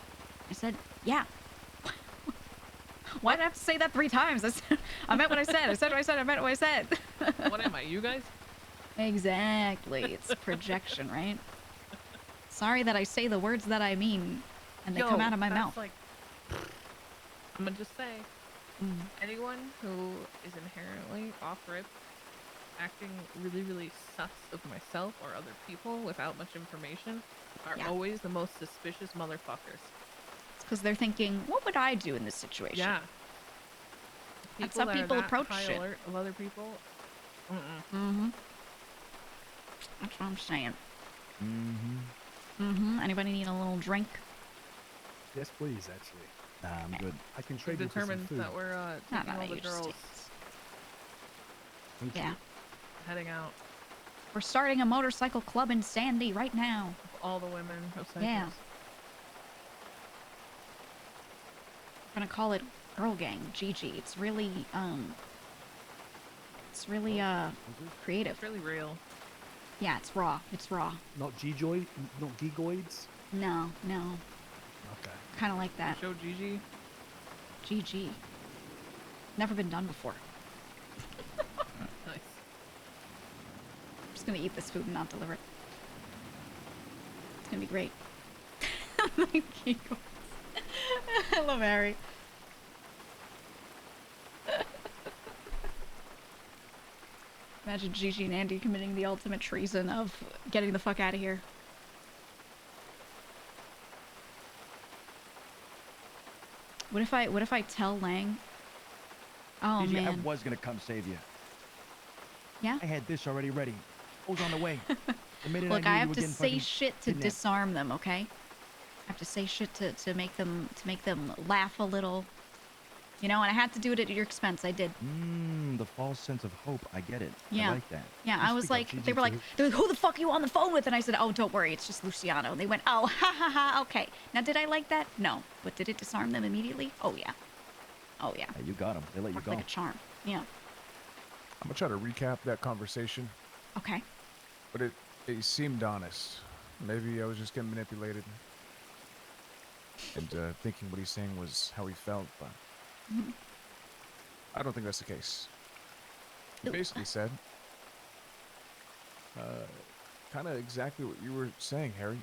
I said, yeah. Why did I have to say that 3 times? I meant what I said. I said what I said. I meant what I said. What am I, you guys? Exactly. It's projection, right? Sorry that I say the words that I mean and they come out of my mouth. Like, I'm gonna just say, anyone who is inherently off-rip, acting really, really sus of myself or other people without much information, are always the most suspicious motherfuckers. It's because they're thinking, what would I do in this situation? Yeah. That's how people approach shit. Alert of other people. That's what I'm saying. Mm-hmm. Anybody need a little drink? Yes, please, actually. Nah, I'm good. I can trade you for some Determined food. that we're taking all the girls. Yeah. Heading out. We're starting a motorcycle club in Sandy right now. All the women of Cypress. Yeah. We're gonna call it Girl Gang, Gigi. It's really creative. It's really real. Yeah, it's raw. It's raw. Not G-joy, not geegoids. No. Okay. Kind of like that. Show Gigi. GG. Never been done before. Nice. I'm just gonna eat this food and not deliver it. It's gonna be great. I love Harry. Imagine Gigi and Andy committing the ultimate treason of getting the fuck out of here. What if I tell Lang? Oh Gigi, man. I was gonna come save you. Yeah? I had this already ready. I was on the way. The minute Look, I I knew have you were to getting say fucking shit to kidnapped. disarm them, okay? I have to say shit to make them laugh a little. You know, and I had to do it at your expense. I did. The false sense of hope. I get it. Yeah. I like that. Yeah, You I was speak up, like, Gigi, they were like, too. who the fuck are you on the phone with? And I said, oh, don't worry, it's just Luciano. And they went, oh, ha ha ha, okay. Now, did I like that? No. But did it disarm them immediately? Oh, yeah. Oh, yeah. Hey, you got them. They let you Worked go. like a charm. Yeah. I'm gonna try to recap that conversation, Okay. but it seemed honest. Maybe I was just getting manipulated and thinking what he's saying was how he felt, but I don't think that's the case. He basically said, kind of exactly what you were saying, Harry.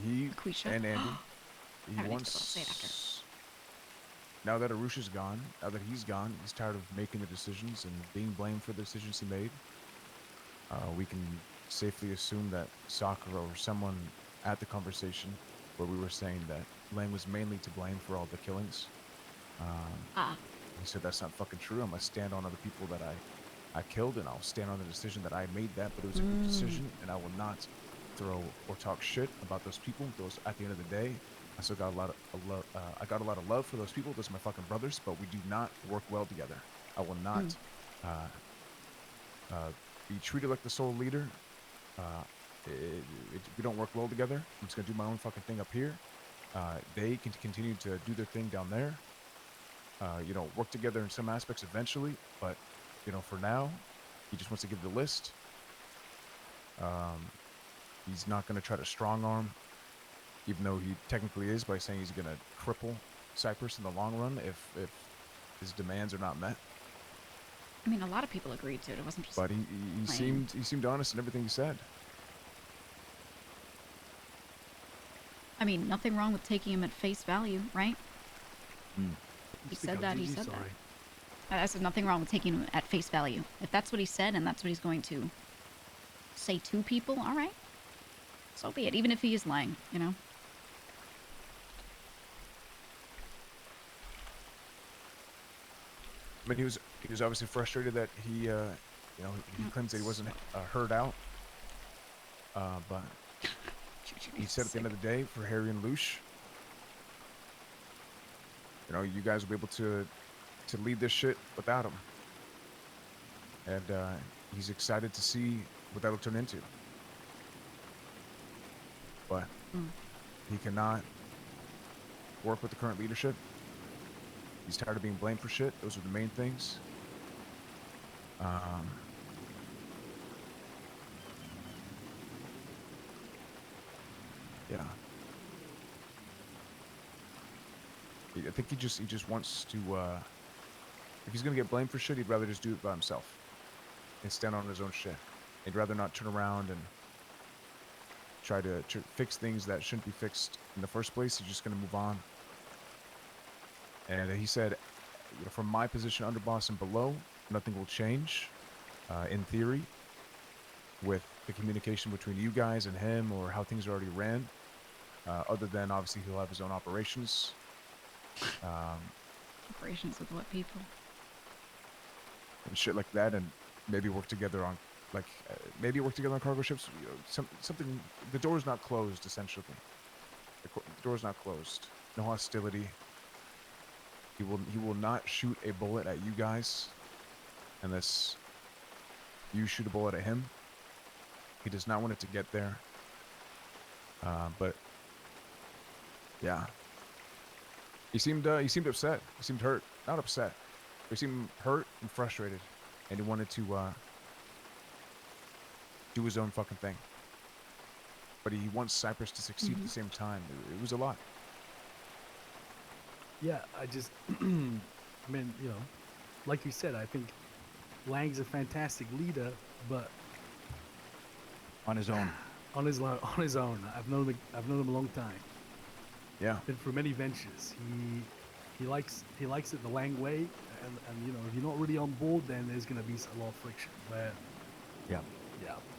He and Andy, he wants. Now that Arusha's gone, now that he's gone, he's tired of making the decisions and being blamed for the decisions he made. We can safely assume that Sakura or someone at the conversation where we were saying that Lang was mainly to blame for all the killings. He said that's not fucking true. I'm gonna stand on other people that I killed, and I'll stand on the decision that I made that, but it was a good decision, and I will not throw or talk shit about those people. Those, at the end of the day, I still got a lot of love. I got a lot of love for those people. Those are my fucking brothers, but we do not work well together. I will not be treated like the sole leader. We don't work well together. I'm just gonna do my own fucking thing up here. They can continue to do their thing down there. You know, work together in some aspects eventually, but you know, for now, he just wants to give the list. He's not gonna try to strong arm, even though he technically is, by saying he's gonna cripple Cypress in the long run if his demands are not met. I mean, a lot of people agreed to it. It wasn't just. But he seemed honest in everything he said. I mean, nothing wrong with taking him at face value, right? He said that. He said that. I said nothing wrong with taking him at face value. If that's what he said and that's what he's going to say to people, all right. So be it. Even if he is lying, you know. I mean, he was obviously frustrated that he, you know, he claims that he wasn't heard out. But he said at the end of the day, for Harry and Lush, you know, you guys will be able to lead this shit without him. And he's excited to see what that'll turn into. But he cannot work with the current leadership. He's tired of being blamed for shit. Those are the main things. Yeah. I think he just wants to, if he's gonna get blamed for shit, he'd rather just do it by himself and stand on his own shit. He'd rather not turn around and try to fix things that shouldn't be fixed in the first place. He's just gonna move on. And he said, you know, from my position under boss and below, nothing will change, in theory, with the communication between you guys and him, or how things are already ran, other than obviously he'll have his own operations. Operations with what people? And shit like that, and maybe work together on, like, maybe work together on cargo ships. You know, something. The door's not closed, essentially. The door's not closed. No hostility. He will not shoot a bullet at you guys unless you shoot a bullet at him. He does not want it to get there. But yeah, he seemed upset. He seemed hurt, not upset. He seemed hurt and frustrated, and he wanted to do his own fucking thing. But he wants Cypress to succeed at the same time. It was a lot. Yeah, I just, I mean, you know, like you said, I think Lang's a fantastic leader, but on his own. On his own. I've known him a long time. Yeah. Been through many ventures. He likes it the Lang way, and you know, if you're not really on board, then there's gonna be a lot of friction. Where, yeah,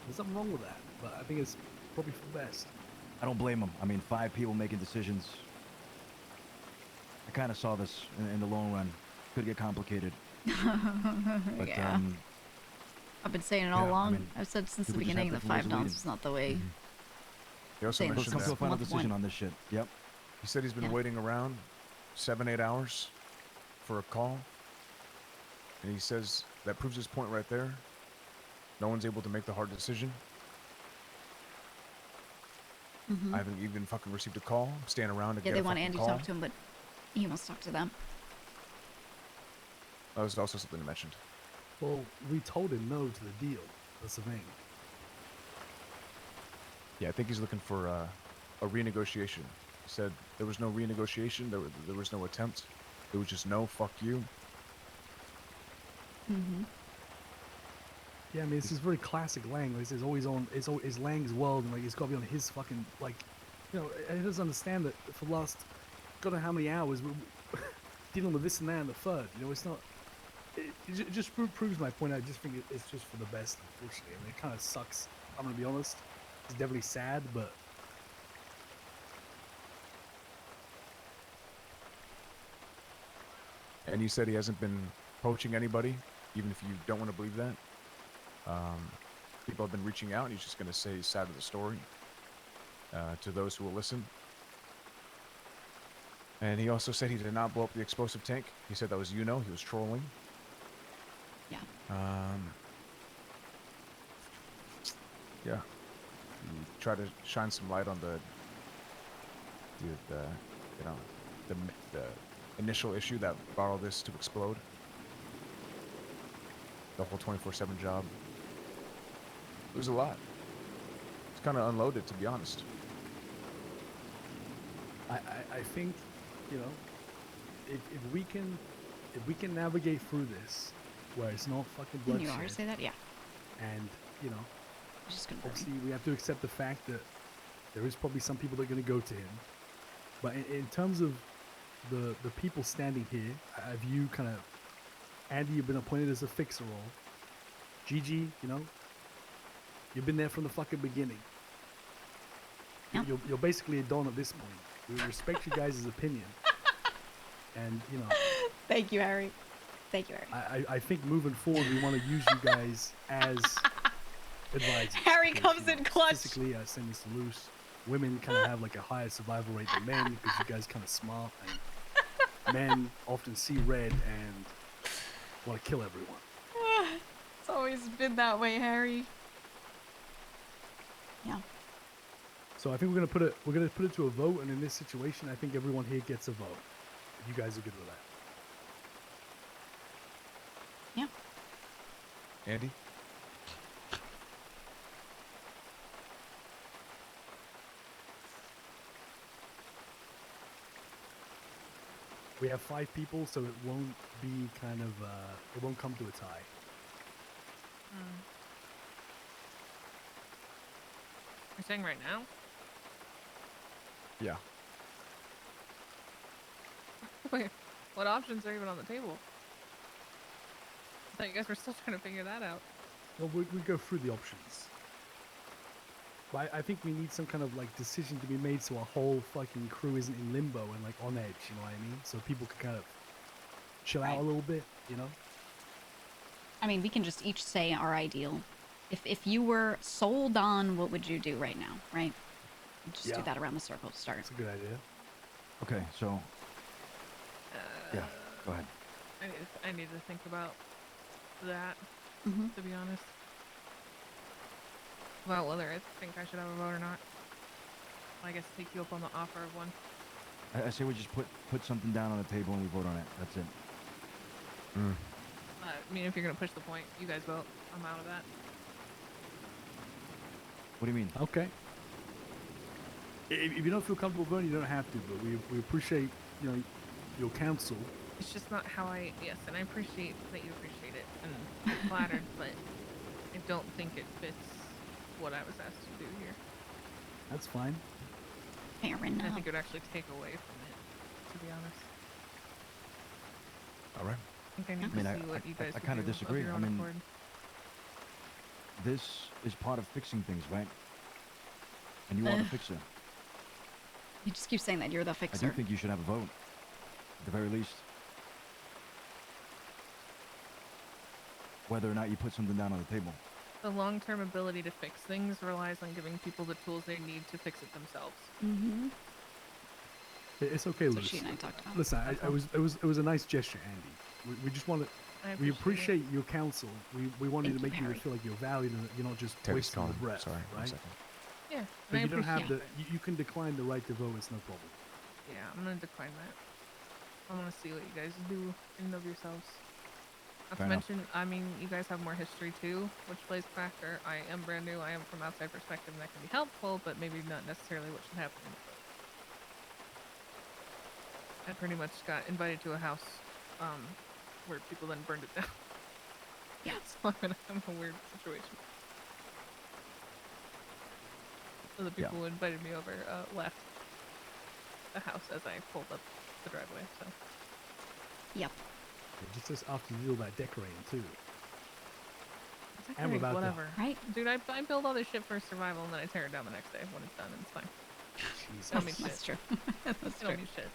there's nothing wrong with that, but I think it's probably for the best. I don't blame him. I mean, 5 people making decisions. I kind of saw this in the long run. Could get complicated. But, yeah. I've been saying it all along. I mean, I've said since the people just beginning have the to 5 lose dons leading. is not the way. He also Saying mentioned Come to a that final month decision one. on this shit. Yep. he said he's been waiting around 7-8 hours for a call. And he says that proves his point right there. No one's able to make the hard decision. I haven't even fucking received a call. I'm staying around to Yeah, get they a want fucking Andy call. to talk to him, but he wants to talk to them. That was also something I mentioned. Well, we told him no to the deal. That's the thing. Yeah, I think he's looking for a renegotiation. He said there was no renegotiation. There was no attempt. It was just no, fuck you. Yeah, I mean, this is very classic Lang. This is always on. It's Lang's world, and like it's got to be on his fucking like, you know. And he doesn't understand that for the last, God knows how many hours we're dealing with this and that and the third. You know, it's not. It just proves my point. I just think it's just for the best. Unfortunately, I mean, it kind of sucks. I'm gonna be honest. It's definitely sad, but. And he said he hasn't been poaching anybody, even if you don't want to believe that. People have been reaching out, and he's just going to say his side of the story to those who will listen. And he also said he did not blow up the explosive tank. He said that was he was trolling. Yeah. Yeah. He tried to shine some light on the you know, the initial issue that brought all this to explode. The whole 24/7 job. It was a lot. It's kind of unloaded, to be honest. I think, you know, if we can navigate through this, where it's not fucking Didn't bloodshed. you already say that? Yeah. And you know, Just confirm. obviously we have to accept the fact that there is probably some people that are going to go to him. But in terms of the people standing here, have you kind of, Andy, you've been appointed as a fixer role. Gigi, you know, you've been there from the fucking beginning. Yep. You're basically a don at this point. We respect you guys' opinion. And, you know. Thank you, Harry. Thank you, Harry. I think moving forward, we want to use you guys as advisors. Harry because, comes you in know, clutch. Statistically, I send this loose. Women kind of have like a higher survival rate than men because you guys kind of smart, and men often see red and want to kill everyone. It's always been that way, Harry. Yeah. So I think we're gonna put it to a vote, and in this situation, I think everyone here gets a vote. You guys are good with that. Yeah. Andy? We have 5 people, so it won't be kind of it won't come to a tie. You're saying right now? Yeah. Wait, what options are even on the table? I thought you guys were still trying to figure that out. Well, we go through the options. But I think we need some kind of like decision to be made so our whole fucking crew isn't in limbo and like on edge, you know what I mean? So people can kind of chill out a little bit, you know? I mean, we can just each say our ideal. If you were sold on, what would you do right now, right? Just do that around the circle to start. That's a good idea. Okay, so yeah, go ahead. I need to think about that, to be honest. About whether I think I should have a vote or not. I guess take you up on the offer of one. I say we just put something down on the table and we vote on it. That's it. I mean, if you're gonna push the point, you guys vote. I'm out of that. What do you mean? Okay. If you don't feel comfortable voting, you don't have to. But we appreciate your counsel. It's just not how I. Yes, and I appreciate that you appreciate it, and I'm flattered, but I don't think it fits what I was asked to do here. That's fine. Fair I enough. think it would actually take away from it, to be honest. All right. I think I need to see what you guys I can kind of do disagree. Of your I own mean, accord. this is part of fixing things, right? And you are the fixer. You just keep saying that you're the I fixer. do think you should have a vote, at the very least. Whether or not you put something down on the table. The long-term ability to fix things relies on giving people the tools they need to fix it themselves. Mm-hmm. It's okay, So Lewis. she and I talked about. Listen, it was a nice gesture, Andy. We just want to. We appreciate your counsel. We wanted Thank to make you, you Harry. feel like you're valued and that you're not just Terry's wasting your calling. breath, Sorry, one right? second. Yeah, and But I you don't have appreciate the. You can decline the right to vote. It's no problem. Yeah, I'm gonna decline that. I want to see what you guys do in and of yourselves. Not Fair to enough. mention, I mean, you guys have more history too, which plays a factor. I am brand new. I am from outside perspective, and that can be helpful, but maybe not necessarily what should happen. I pretty much got invited to a house where people then burned it down. Yeah. So I'm in a weird situation. So the people who invited me over left the house as I pulled up the driveway. So. Yep. Just as after you do all that decorating too. And about whatever. Right? Dude, I build all this shit for survival and then I tear it down the next day when it's done and it's fine. Jesus. Don't mean That's shit. true. That's Don't true. mean shit.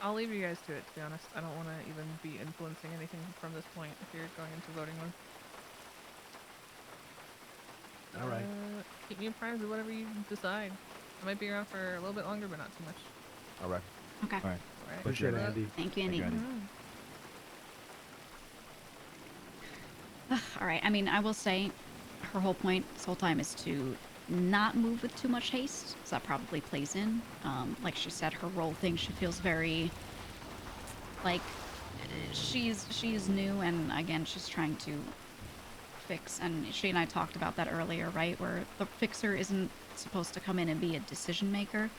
I'll leave you guys to it, to be honest. I don't want to even be influencing anything from this point if you're going into voting mode. All right. Keep me apprised of whatever you decide. I might be around for a little bit longer, but not too much. All right. Okay. All right. Alright. Appreciate it, Andy. Thank you, Andy. Thank you, Andy. All right. I mean, I will say, her whole point this whole time is to not move with too much haste. So that probably plays in. Like she said, her role thing. She feels very like she's new, and again, she's trying to fix. And she and I talked about that earlier, right? Where the fixer isn't supposed to come in and be a decision maker.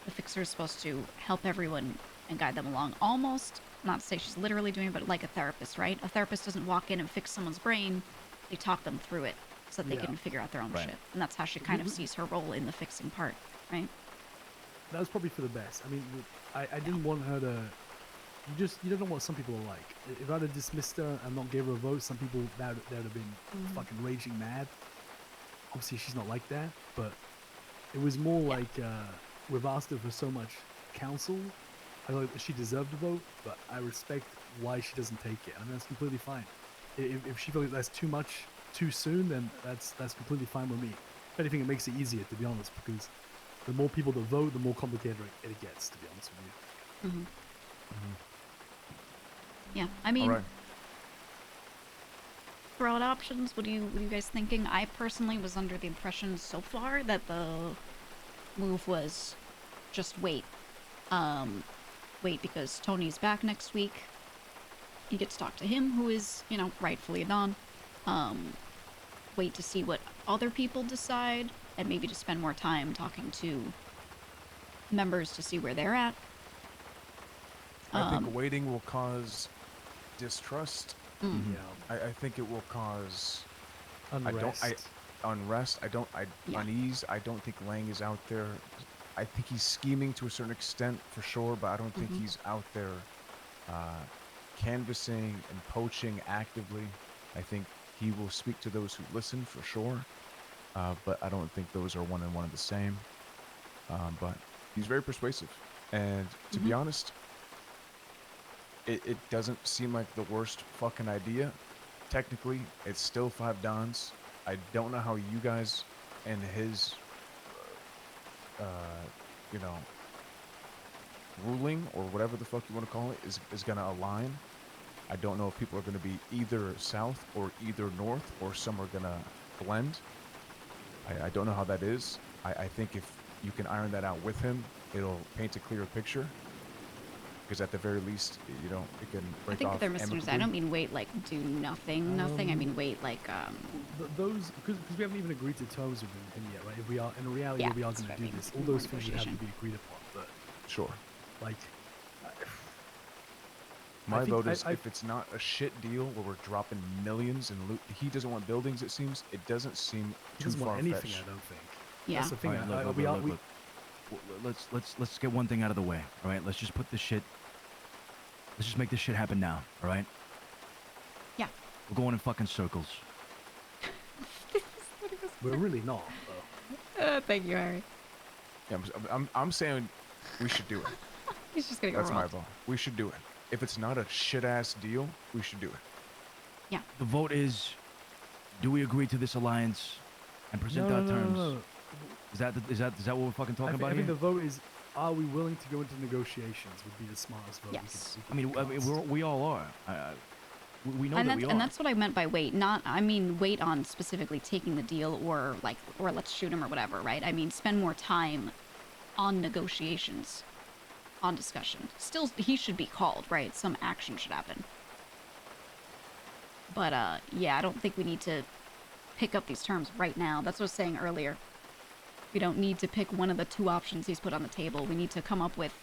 The fixer is supposed to help everyone and guide them along. Almost, not to say she's literally doing it, but like a therapist, right? A therapist doesn't walk in and fix someone's brain. They talk them through it so that they can figure out their own shit. And that's how she kind of sees her role in the fixing part, right? That was probably for the best. I mean, I didn't want her to. You don't know what some people are like. If I'd have dismissed her and not gave her a vote, some people that would have been fucking raging mad. Obviously, she's not like that, but it was more like we've asked her for so much counsel. I feel like she deserved a vote, but I respect why she doesn't take it. I mean, that's completely fine. If she feels like that's too much too soon, then that's completely fine with me. If anything, it makes it easier, to be honest, because the more people that vote, the more complicated it gets, to be honest with you. Yeah, I mean, All right. broad options. What are you guys thinking? I personally was under the impression so far that the move was just wait. Wait because Tony's back next week. You get to talk to him, who is, rightfully a Don. Wait to see what other people decide, and maybe to spend more time talking to members to see where they're at. I think waiting will cause distrust. Yeah. I think it will cause Unrest. unrest. Unease. I don't think Lang is out there. I think he's scheming to a certain extent for sure, but I don't think he's out there canvassing and poaching actively. I think he will speak to those who listen for sure, but I don't think those are one and one and the same. But he's very persuasive, and to be honest, it doesn't seem like the worst fucking idea. Technically, it's still 5 Dons. I don't know how you guys and his, ruling or whatever the fuck you want to call it is going to align. I don't know if people are going to be either south or either north, or some are going to blend. I don't know how that is. I think if you can iron that out with him, it'll paint a clearer picture. because at the very least, you know, it can I break think off they're misunderstood. I amicably. don't mean wait like do nothing. I mean wait like Those because we haven't even agreed to terms with him yet, right? If we are in reality, Yeah, if we are that's going what to I do mean. this, all More those things would have to negotiation. be agreed upon. But Sure. like, My vote is if it's not a shit deal where we're dropping millions and loot, he doesn't want buildings. It seems it doesn't seem he too doesn't want far anything. fetched. I don't think. Yeah. That's the thing. All right, look. Let's get one thing out of the way. All right, let's just put this shit. Let's just make this shit happen now. All right. Yeah. We're going in fucking circles. We're really not. Though. Thank you, Harry. Yeah, I'm saying we should do it. He's just gonna go That's my rogue. vote. We should do it. If it's not a shit ass deal, we should do it. Yeah. The vote is: do we agree to this alliance and present our terms? No. Is that what we're fucking talking about I think here? the vote is: are we willing to go into negotiations? Would be the smartest vote. Yes. We could we all are. We know And that that's we are. and that's what I meant by wait. Not I mean wait on specifically taking the deal or let's shoot him or whatever, right? I mean spend more time on negotiations, on discussion. Still, he should be called, right? Some action should happen. But yeah, I don't think we need to pick up these terms right now. That's what I was saying earlier. We don't need to pick one of the two options he's put on the table. We need to come up with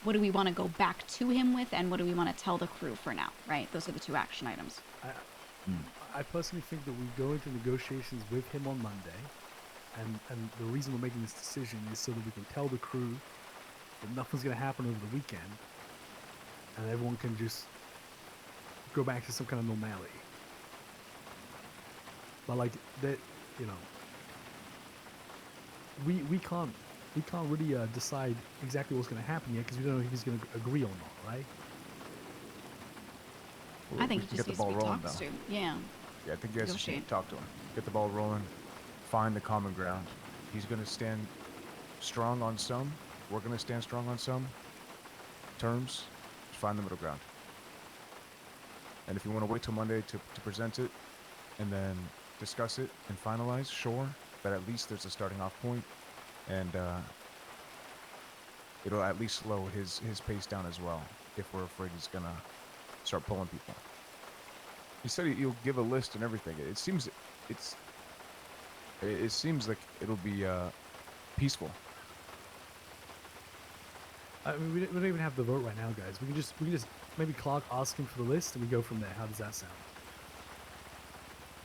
what do we want to go back to him with and what do we want to tell the crew for now, right? Those are the two action items. I personally think that we go into negotiations with him on Monday, and the reason we're making this decision is so that we can tell the crew that nothing's going to happen over the weekend, and everyone can just go back to some kind of normality. But like that, you know, we can't really decide exactly what's going to happen yet because we don't know if he's going to agree or not, right? I think we he can just get the needs to ball be rolling, talked though. to. Yeah. Yeah, I think you guys should Negotiate. talk to him. Get the ball rolling. Find the common ground. He's going to stand strong on some. We're going to stand strong on some terms. Just find the middle ground. And if you want to wait till Monday to present it and then discuss it and finalize, sure. But at least there's a starting off point, and it'll at least slow his pace down as well if we're afraid he's going to start pulling people. He said he'll give a list and everything. It seems like it'll be peaceful. I mean, we don't even have the vote right now, guys. We can just maybe Clark ask him for the list and we go from there. How does that sound?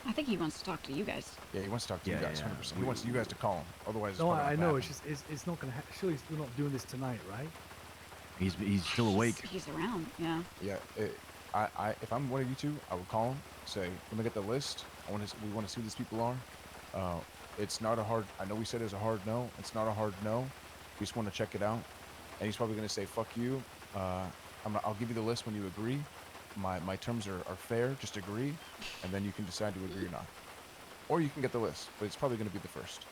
I think he wants to talk to you guys. Yeah, he wants to talk to you guys, 100%. He wants you guys to call him. Otherwise, it's No, probably I not know. gonna It's not gonna. Surely we're not doing this tonight, right? He's still awake. He's around. Yeah. Yeah, if I'm one of you two, I would call him. Say, let me get the list. We want to see who these people are. It's not a hard. I know we said it's a hard no. It's not a hard no. We just want to check it out. And he's probably gonna say, "Fuck you. I'll give you the list when you agree. My terms are fair. Just agree, and then you can decide to agree or not. Or you can get the list, but it's probably gonna be the first."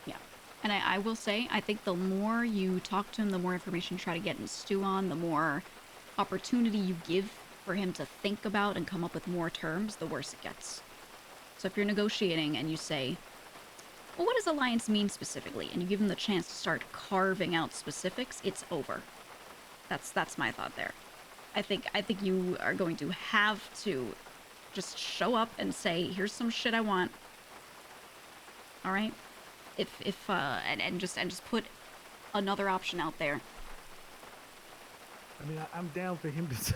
Yeah. And I will say, I think the more you talk to him, the more information you try to get and stew on, the more opportunity you give for him to think about and come up with more terms, the worse it gets. So if you're negotiating and you say, well, what does alliance mean specifically? And you give him the chance to start carving out specifics, it's over. That's my thought there. I think you are going to have to just show up and say, here's some shit I want. All right? And just put another option out there. I mean, I'm down for him to.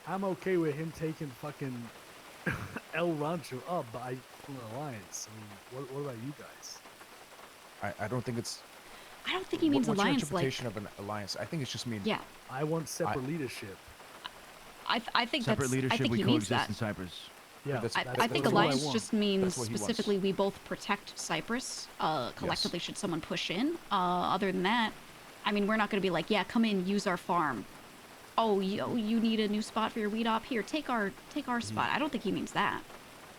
I'm okay with him taking fucking El Rancho up, but I from an alliance. I mean, what about you guys? I don't think it's. I don't think he means what's alliance. Your interpretation of an alliance? I think it's just mean. Yeah. I want separate leadership. I think separate that's. leadership. I think We he means coexist that. in Cypress. Yeah. I think that's what I alliance want. just means That's what he wants. specifically we both protect Cypress. Collectively, should someone push in? Other than that, I mean, we're not going to be like, yeah, come in, use our farm. Oh, you need a new spot for your weed op? Here, take our spot. I don't think he means that.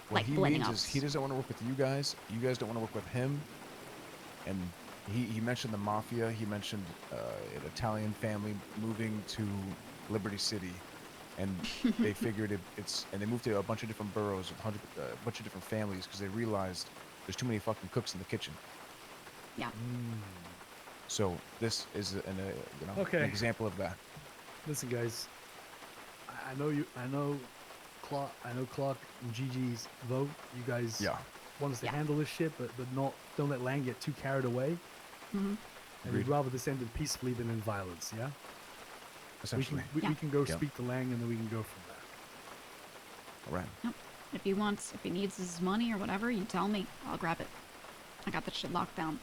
What Like he blending means up. is he doesn't want to work with you guys. You guys don't want to work with him. And he mentioned the mafia. He mentioned an Italian family moving to Liberty City, and they figured and they moved to a bunch of different boroughs, a bunch of different families because they realized there's too many fucking cooks in the kitchen. Yeah. So this is an Okay. example of that. Listen, guys. I know Clark and Gigi's vote. You guys want us to handle this shit, but don't let Lang get too carried away. Mm-hmm. And we'd rather this ended peacefully than in violence. Yeah. Essentially. We can go speak to Lang, and then we can go from there. All right. Yep. If he needs his money or whatever, you tell me. I'll grab it. I got that shit locked down.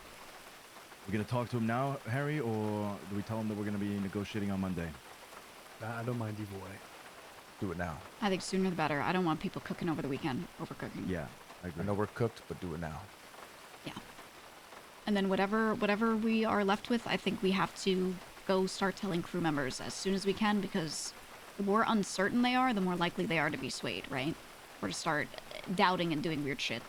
We're gonna talk to him now, Harry, or do we tell him that we're gonna be negotiating on Monday? I don't mind either way. Do it now. I think sooner the better. I don't want people cooking over the weekend, overcooking. Yeah, I agree. I know we're cooked, but do it now. Yeah. And then whatever we are left with, I think we have to go start telling crew members as soon as we can, because the more uncertain they are, the more likely they are to be swayed, right? Or to start doubting and doing weird shit.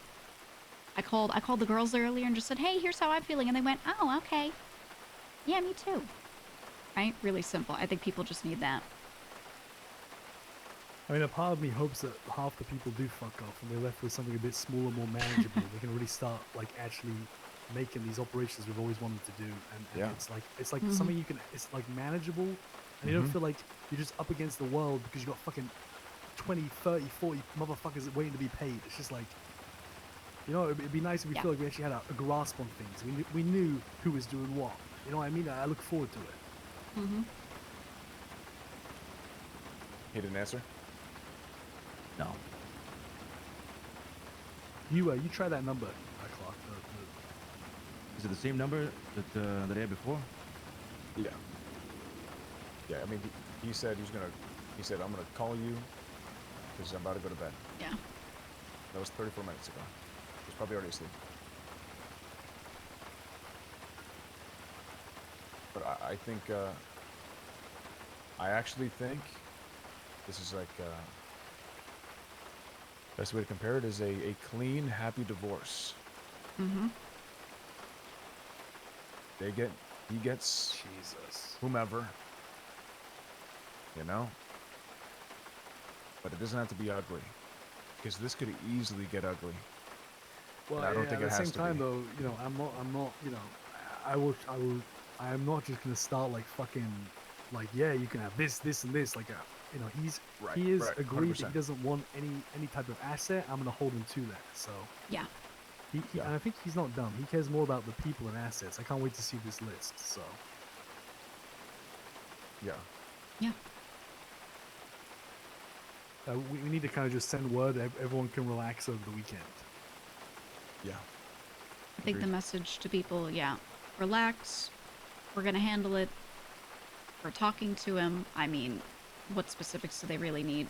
I called the girls earlier and just said, hey, here's how I'm feeling. And they went, oh, okay. Yeah, me too. Right? Really simple. I think people just need that. I mean, a part of me hopes that half the people do fuck off and they're left with something a bit smaller, more manageable. They can really start, like, actually making these operations we've always wanted to do. And it's like something you can, it's like manageable. And you don't feel like you're just up against the world because you got fucking 20, 30, 40 motherfuckers waiting to be paid. It's just like, you know, it'd be nice if we feel like we actually had a grasp on things. We knew who was doing what. You know what I mean? I look forward to it. Mm-hmm. He didn't answer? No. You try that number, Clark. Is it the same number that the day before? Yeah. Yeah, I mean, he said he said, I'm gonna call you because I'm about to go to bed. Yeah. That was 34 minutes ago. He was probably already asleep. But I think, I actually think this is like, best way to compare it is a clean, happy divorce. Mm-hmm. He gets Jesus, whomever, you know? But it doesn't have to be ugly, because this could easily get ugly. Well, and I don't think at it the has same to time, be. though, you know, I'm not, you know, I am not just gonna start like fucking, like, yeah, you can have this, and this, like, you know, he is agreed that he doesn't want any type of asset. I'm gonna hold him to that. So yeah, and I think he's not dumb. He cares more about the people and assets. I can't wait to see this list. So yeah. We need to kind of just send word that everyone can relax over the weekend. Yeah. I think the message to people, relax. We're gonna handle it. We're talking to him. I mean, what specifics do they really need?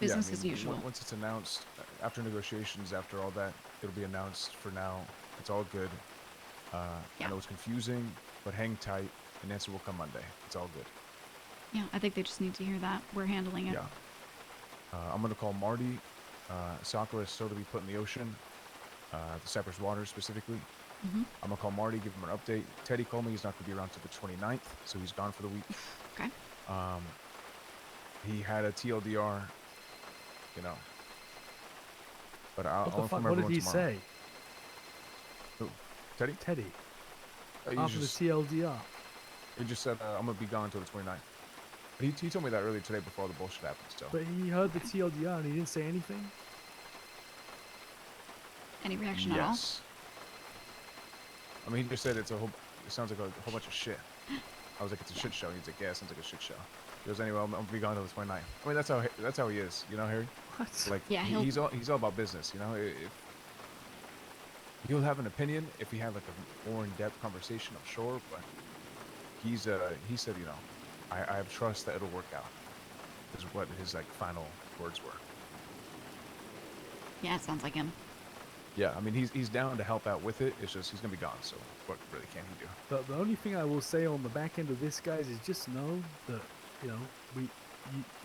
Business as usual. Once it's announced, after negotiations, after all that, it'll be announced. For now, it's all good. I know it's confusing, but hang tight. An answer will come Monday. It's all good. Yeah, I think they just need to hear that. We're handling it. Yeah. I'm going to call Marty. Sakura is still to be put in the ocean, the Cypress waters specifically. Mm-hmm. I'm going to call Marty, give him an update. Teddy called me. He's not going to be around till the 29th, so he's gone for the week. Okay. He had a TLDR, you know. But I'll inform What everyone did he tomorrow. say? Who? Teddy? Teddy. He After just, the TLDR. He just said, I'm going to be gone until the 29th. But he told me that earlier today before all the bullshit happened, so. But he heard the TLDR and he didn't say anything? Any reaction at all? Yes. I mean, he just said it sounds like a whole bunch of shit. I was like, it's a shit show. He's like, yeah, it sounds like a shit show. He goes, anyway, I'm going to be gone until the 29th. I mean, that's how he is, you know, Harry? What? Like, yeah, he's all about business, you know? He'll have an opinion if he had like a more in-depth conversation, I'm sure, but he said, you know, I have trust that it'll work out, is what his like final words were. Yeah, it sounds like him. Yeah, I mean, he's down to help out with it. It's just he's gonna be gone, so what really can he do? The only thing I will say on the back end of this, guys, is just know that, you know, you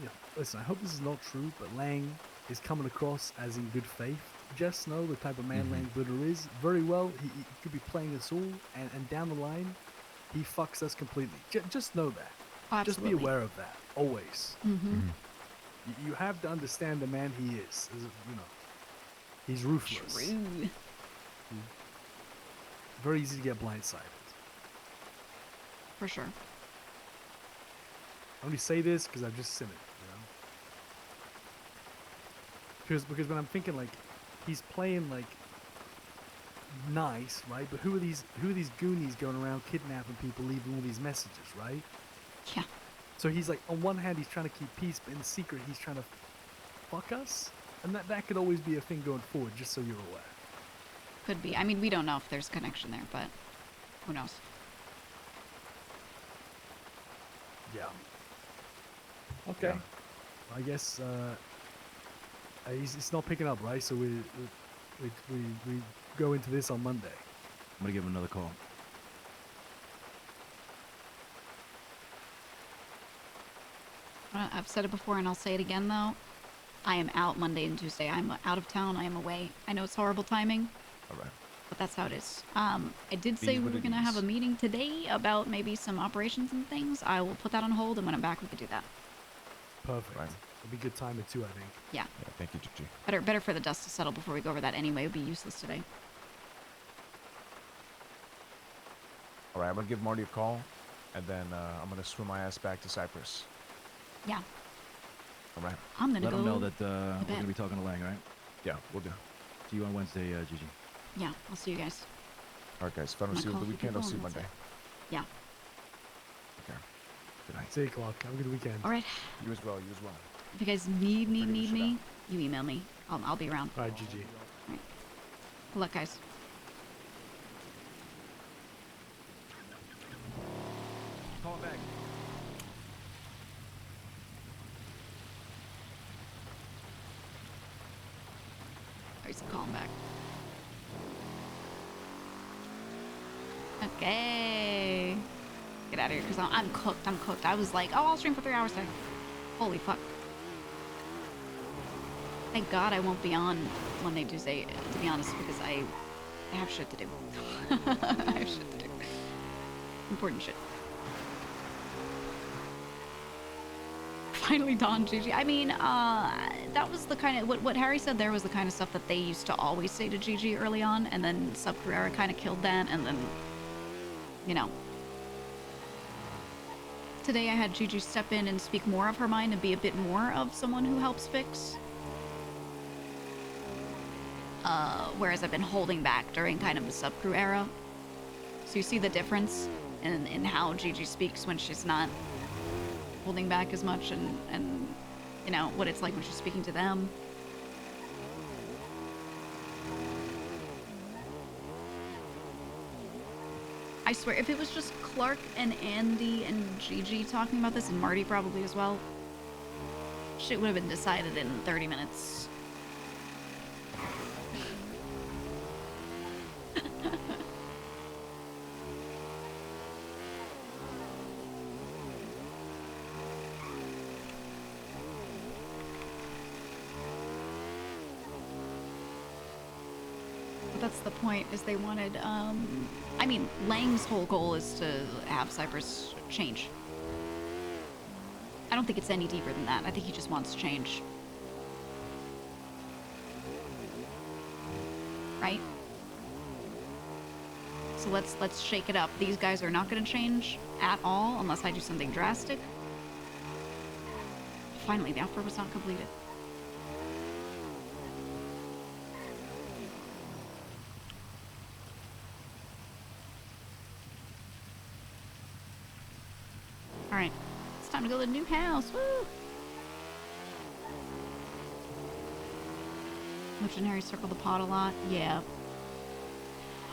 know, listen, I hope this is not true, but Lang is coming across as in good faith. Just know the type of man Lang Glitter is. Very well, he could be playing us all, and down the line, he fucks us completely. Just know that. Just be aware of that, always. Mm-hmm. You have to understand the man he is. You know, he's ruthless. True. Very easy to get blindsided. For sure. I only say this because I've just seen it, you know. Because when I'm thinking like, he's playing like nice, right? But who are these goonies going around kidnapping people, leaving all these messages, right? Yeah. So he's like, on one hand, he's trying to keep peace, but in secret, he's trying to fuck us, and that could always be a thing going forward. Just so you're aware. Could be. I mean, we don't know if there's a connection there, but who knows? Yeah. Okay. Yeah. I guess it's not picking up, right? So we go into this on Monday. I'm gonna give him another call. I've said it before and I'll say it again though. I am out Monday and Tuesday. I'm out of town. I am away. I know it's horrible timing. All right. But that's how it is. I did say we were going to have a meeting today about maybe some operations and things. I will put that on hold, and when I'm back, we could do that. Perfect. Right. It'll be good timing too, I think. Yeah. Yeah, thank you, Gigi. Better for the dust to settle before we go over that anyway. It would be useless today. All right, I'm gonna give Marty a call, and then I'm gonna swim my ass back to Cypress. Yeah. All right. I'm gonna Let go. him know that we're gonna be talking to Lang, right? Yeah, we'll do. See you on Wednesday, Gigi. Yeah, I'll see you guys. All right, guys. If I don't I'm see you gonna over the call weekend, I'll people see you and Monday. Yeah. Okay. Good night. 8 o'clock. Have a good weekend. All right. You as well. You as well. If you guys need me, you email me. I'll be around. All right, Gigi. All right. Good luck, guys. Call him back. I used to call him back. Okay. Get out of here, because I'm cooked. I'm cooked. I was like, oh, I'll stream for 3 hours today. Holy fuck. Thank God I won't be on Monday, Tuesday, to be honest, because I have shit to do. I have shit to do. Important shit. Finally dawned, Gigi. I mean, that was the kind of, what Harry said there was the kind of stuff that they used to always say to Gigi early on, and then Sub Carrera kind of killed that, and then, you know. Today I had Gigi step in and speak more of her mind and be a bit more of someone who helps fix. Whereas I've been holding back during kind of the sub-crew era. So you see the difference in how Gigi speaks when she's not holding back as much, and you know, what it's like when she's speaking to them. I swear, if it was just Clark and Andy and Gigi talking about this, and Marty probably as well, shit would have been decided in 30 minutes. That's the point, is they wanted, I mean, Lang's whole goal is to have Cypress change. I don't think it's any deeper than that. I think he just wants change. Right? So let's shake it up. These guys are not gonna change at all unless I do something drastic. Finally, the offer was not completed. Alright, it's time to go to the new house. Woo! Legendary circle the pot a lot. Yeah.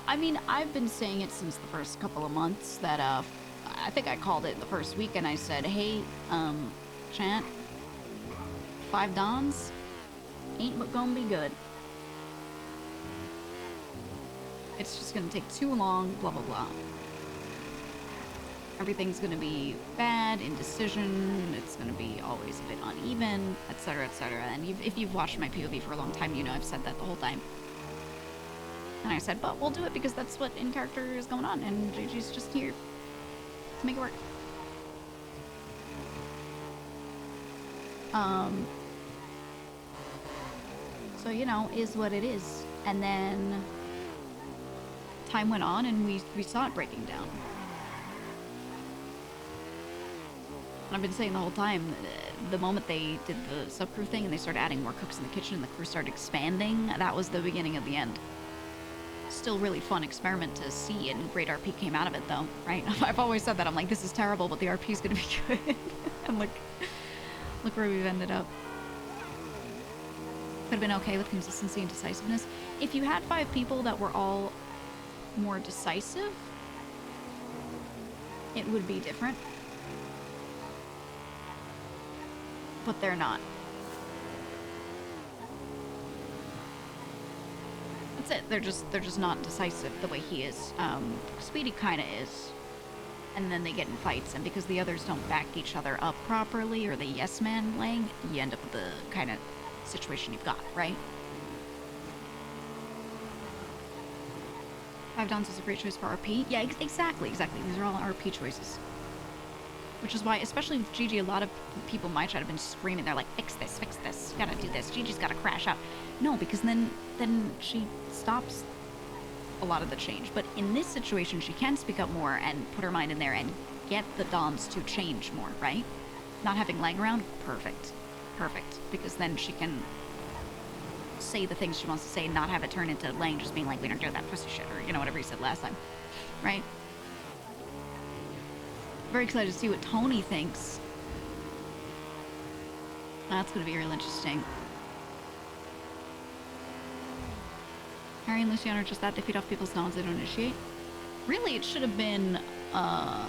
I mean, I've been saying it since the first couple of months that, I think I called it the first week and I said, hey, Chant, 5 Dons ain't but gonna be good. It's just gonna take too long, blah, blah, blah. Everything's gonna be bad, indecision, it's gonna be always a bit uneven, etc., etc. And if you've watched my POV for a long time, you know I've said that the whole time. And I said, but we'll do it because that's what in character is going on, and Gigi's just here to make it work. So, you know, is what it is. And then time went on and we saw it breaking down. I've been saying the whole time, the moment they did the sub-crew thing and they started adding more cooks in the kitchen and the crew started expanding, that was the beginning of the end. Still really fun experiment to see, and great RP came out of it though, right? I've always said that. I'm like, this is terrible, but the RP is gonna be good. And look where we've ended up. Could have been okay with consistency and decisiveness. If you had 5 people that were all more decisive, it would be different. But they're not. That's it. They're just not decisive the way he is. Speedy kind of is. And then they get in fights, and because the others don't back each other up properly, or the yes man playing, you end up with the kind of situation you've got, right? 5 Dons is a great choice for RP. Yeah, exactly. These are all RP choices. Which is why, especially with Gigi, a lot of people in my chat have been screaming. They're like, fix this, you gotta do this, Gigi's gotta crash out. No, because then she stops a lot of the change. But in this situation, she can speak up more and put her mind in there and get the Dons to change more, right? Not having Lang around, perfect. Because then she can say the things she wants to say and not have it turn into Lang just being like, we don't do that pussy shit, or, you know, whatever he said last time, right? Very excited to see what Tony thinks. That's going to be real interesting. Harry and Luciano are just that. They feed off people's knowledge, they don't initiate. Really, it should have been, I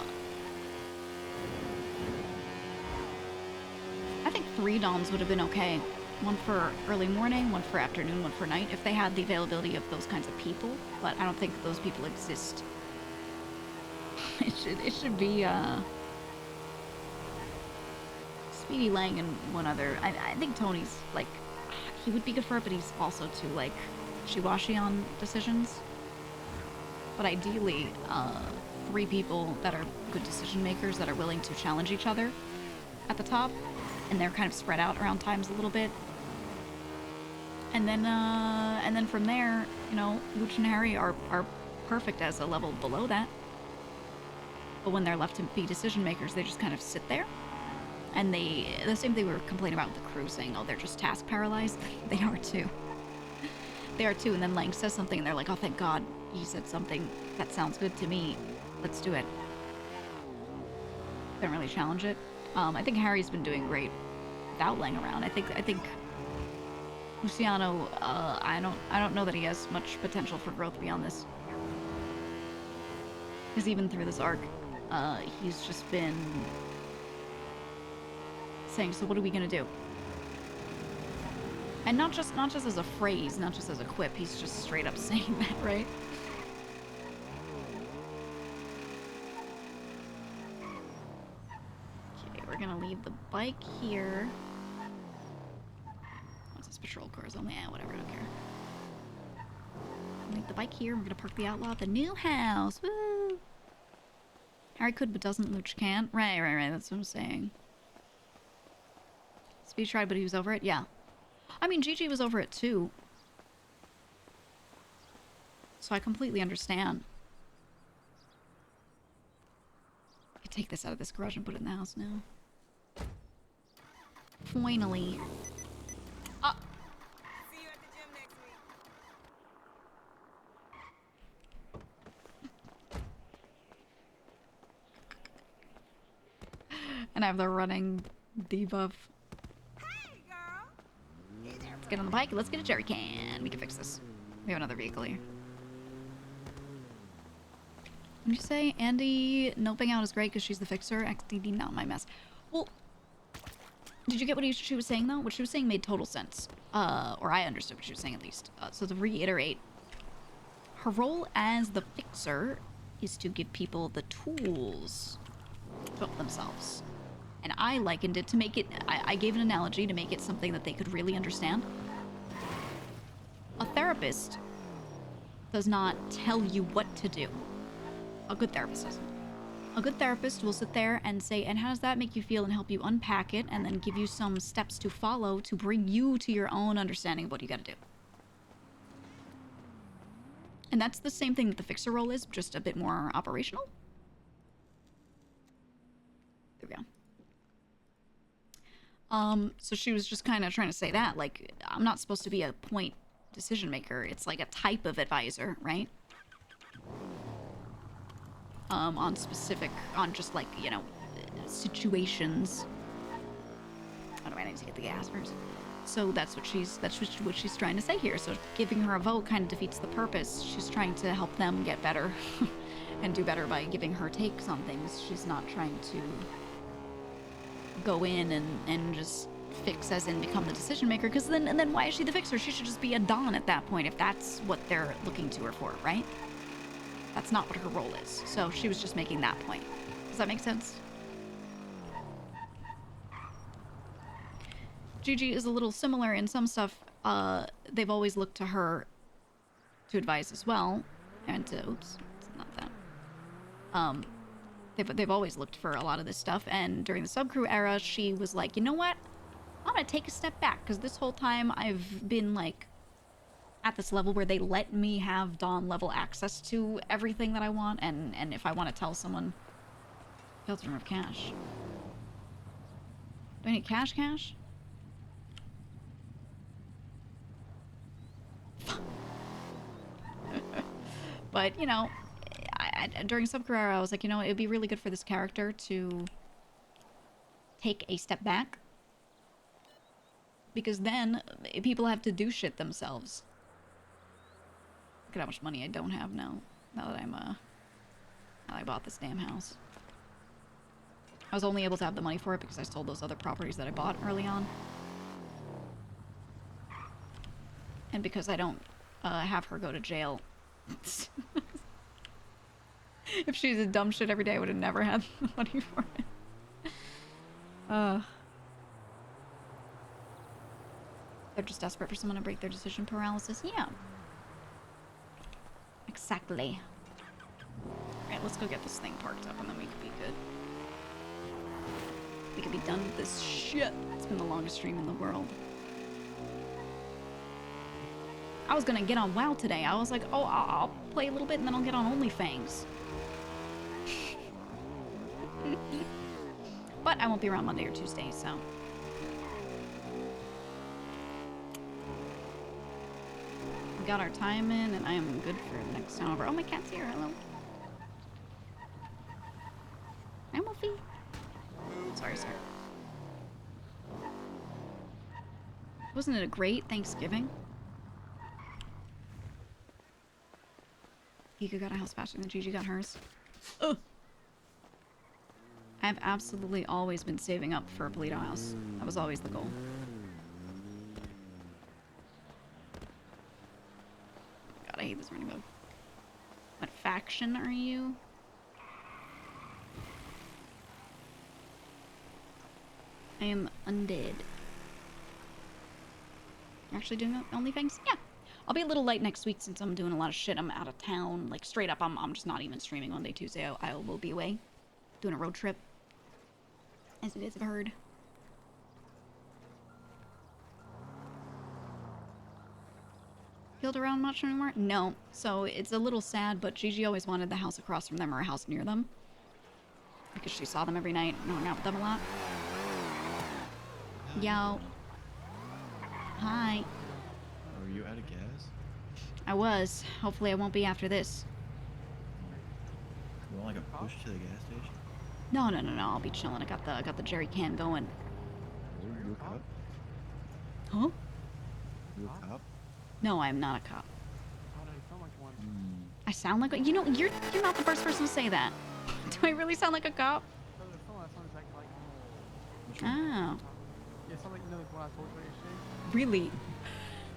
think 3 Dons would have been okay. One for early morning, one for afternoon, one for night, if they had the availability of those kinds of people. But I don't think those people exist. It should be, Speedy, Lang, and one other. I think Tony's, like, he would be good for it, but he's also too, like, wishy-washy on decisions. But ideally, 3 people that are good decision makers that are willing to challenge each other at the top, and they're kind of spread out around times a little bit. And then from there, you know, Luch and Harry are perfect as a level below that. But when they're left to be decision makers, they just kind of sit there. And the same thing we were complaining about with the crew, saying, oh, they're just task paralyzed. They are too. They are too. And then Lang says something and they're like, oh, thank God he said something that sounds good to me. Let's do it. Don't really challenge it. I think Harry's been doing great without Lang around. I think Luciano, I don't know that he has much potential for growth beyond this. Because even through this arc, he's just been saying, so what are we gonna do? And not just as a phrase, not just as a quip, he's just straight up saying that, right? Okay, we're gonna leave the bike here. What's this patrol cars only? Yeah, whatever, I don't care. Leave the bike here, we're gonna park the outlaw at the new house. Woo! Harry could, but doesn't. Luch can't. Right, that's what I'm saying. Speed tried, but he was over it? Yeah. I mean, Gigi was over it too. So I completely understand. I could take this out of this garage and put it in the house now. Finally. Ah! See you at the gym next week. And I have the running debuff. Let's get on the bike. Let's get a jerry can. We can fix this. We have another vehicle here. What did you say? Andy noping out is great because she's the fixer. XDD, not my mess. Well, did you get what she was saying, though? What she was saying made total sense. Or I understood what she was saying, at least. So to reiterate, her role as the fixer is to give people the tools to help themselves. And I likened it to make it, I gave an analogy to make it something that they could really understand. A therapist does not tell you what to do. A good therapist doesn't. A good therapist will sit there and say, and how does that make you feel, and help you unpack it, and then give you some steps to follow to bring you to your own understanding of what you gotta do. And that's the same thing that the fixer role is, just a bit more operational. There we go. So she was just kind of trying to say that, like, I'm not supposed to be a point decision maker. It's like a type of advisor, right? On specific, on just like, you know, situations. Oh, do I need to get the gas first? So that's what she's trying to say here. So giving her a vote kind of defeats the purpose. She's trying to help them get better and do better by giving her takes on things. She's not trying to go in and just fix, as in become the decision maker, because then why is she the fixer? She should just be a Don at that point if that's what they're looking to her for, right? That's not what her role is. So she was just making that point. Does that make sense? Gigi is a little similar in some stuff. They've always looked to her to advise as well, and to, oops, it's not that. They've always looked for a lot of this stuff, and during the subcrew era, she was like, you know what? I'm gonna take a step back, because this whole time I've been like at this level where they let me have Dawn level access to everything that I want, and if I want to tell someone, failed to remove cash. Do I need cash? But, you know, during subcrew era, I was like, you know, it'd be really good for this character to take a step back. Because then people have to do shit themselves. Look at how much money I don't have now. Now that now that I bought this damn house. I was only able to have the money for it because I sold those other properties that I bought early on. And because I don't have her go to jail. If she's a dumb shit every day, I would have never had the money for it. They're just desperate for someone to break their decision paralysis. Yeah. Exactly. Alright, let's go get this thing parked up and then we could be good. We could be done with this shit. It's been the longest stream in the world. I was gonna get on WoW today. I was like, oh, I'll play a little bit and then I'll get on OnlyFans. But I won't be around Monday or Tuesday, so. We got our time in and I am good for the next time over. Oh, my cat's here. Hello. Hi, Wolfie. Sorry, sir. Wasn't it a great Thanksgiving? GEEGA got a house faster than Gigi got hers. Ugh. I've absolutely always been saving up for a Polito house. That was always the goal. God, I hate this running bug. What faction are you? I am undead. You're actually doing OnlyFans? Yeah. I'll be a little light next week since I'm doing a lot of shit. I'm out of town. Like, straight up, I'm just not even streaming Monday, Tuesday. I will be away. Doing a road trip. As it is, I've heard. Field around much anymore? No. So, it's a little sad, but Gigi always wanted the house across from them or a house near them. Because she saw them every night and hung out with them a lot. Yo. Hi. Are you out of gas? I was. Hopefully I won't be after this. You want like a push to the gas station? No. I'll be chilling. I got the jerry can going. You a cop? Huh? You a cop? No, I'm not a cop. I sound like a, you know, you're not the first person to say that. Do I really sound like a cop? Oh. Yeah, sound like, you know, the one I told you yesterday. Really?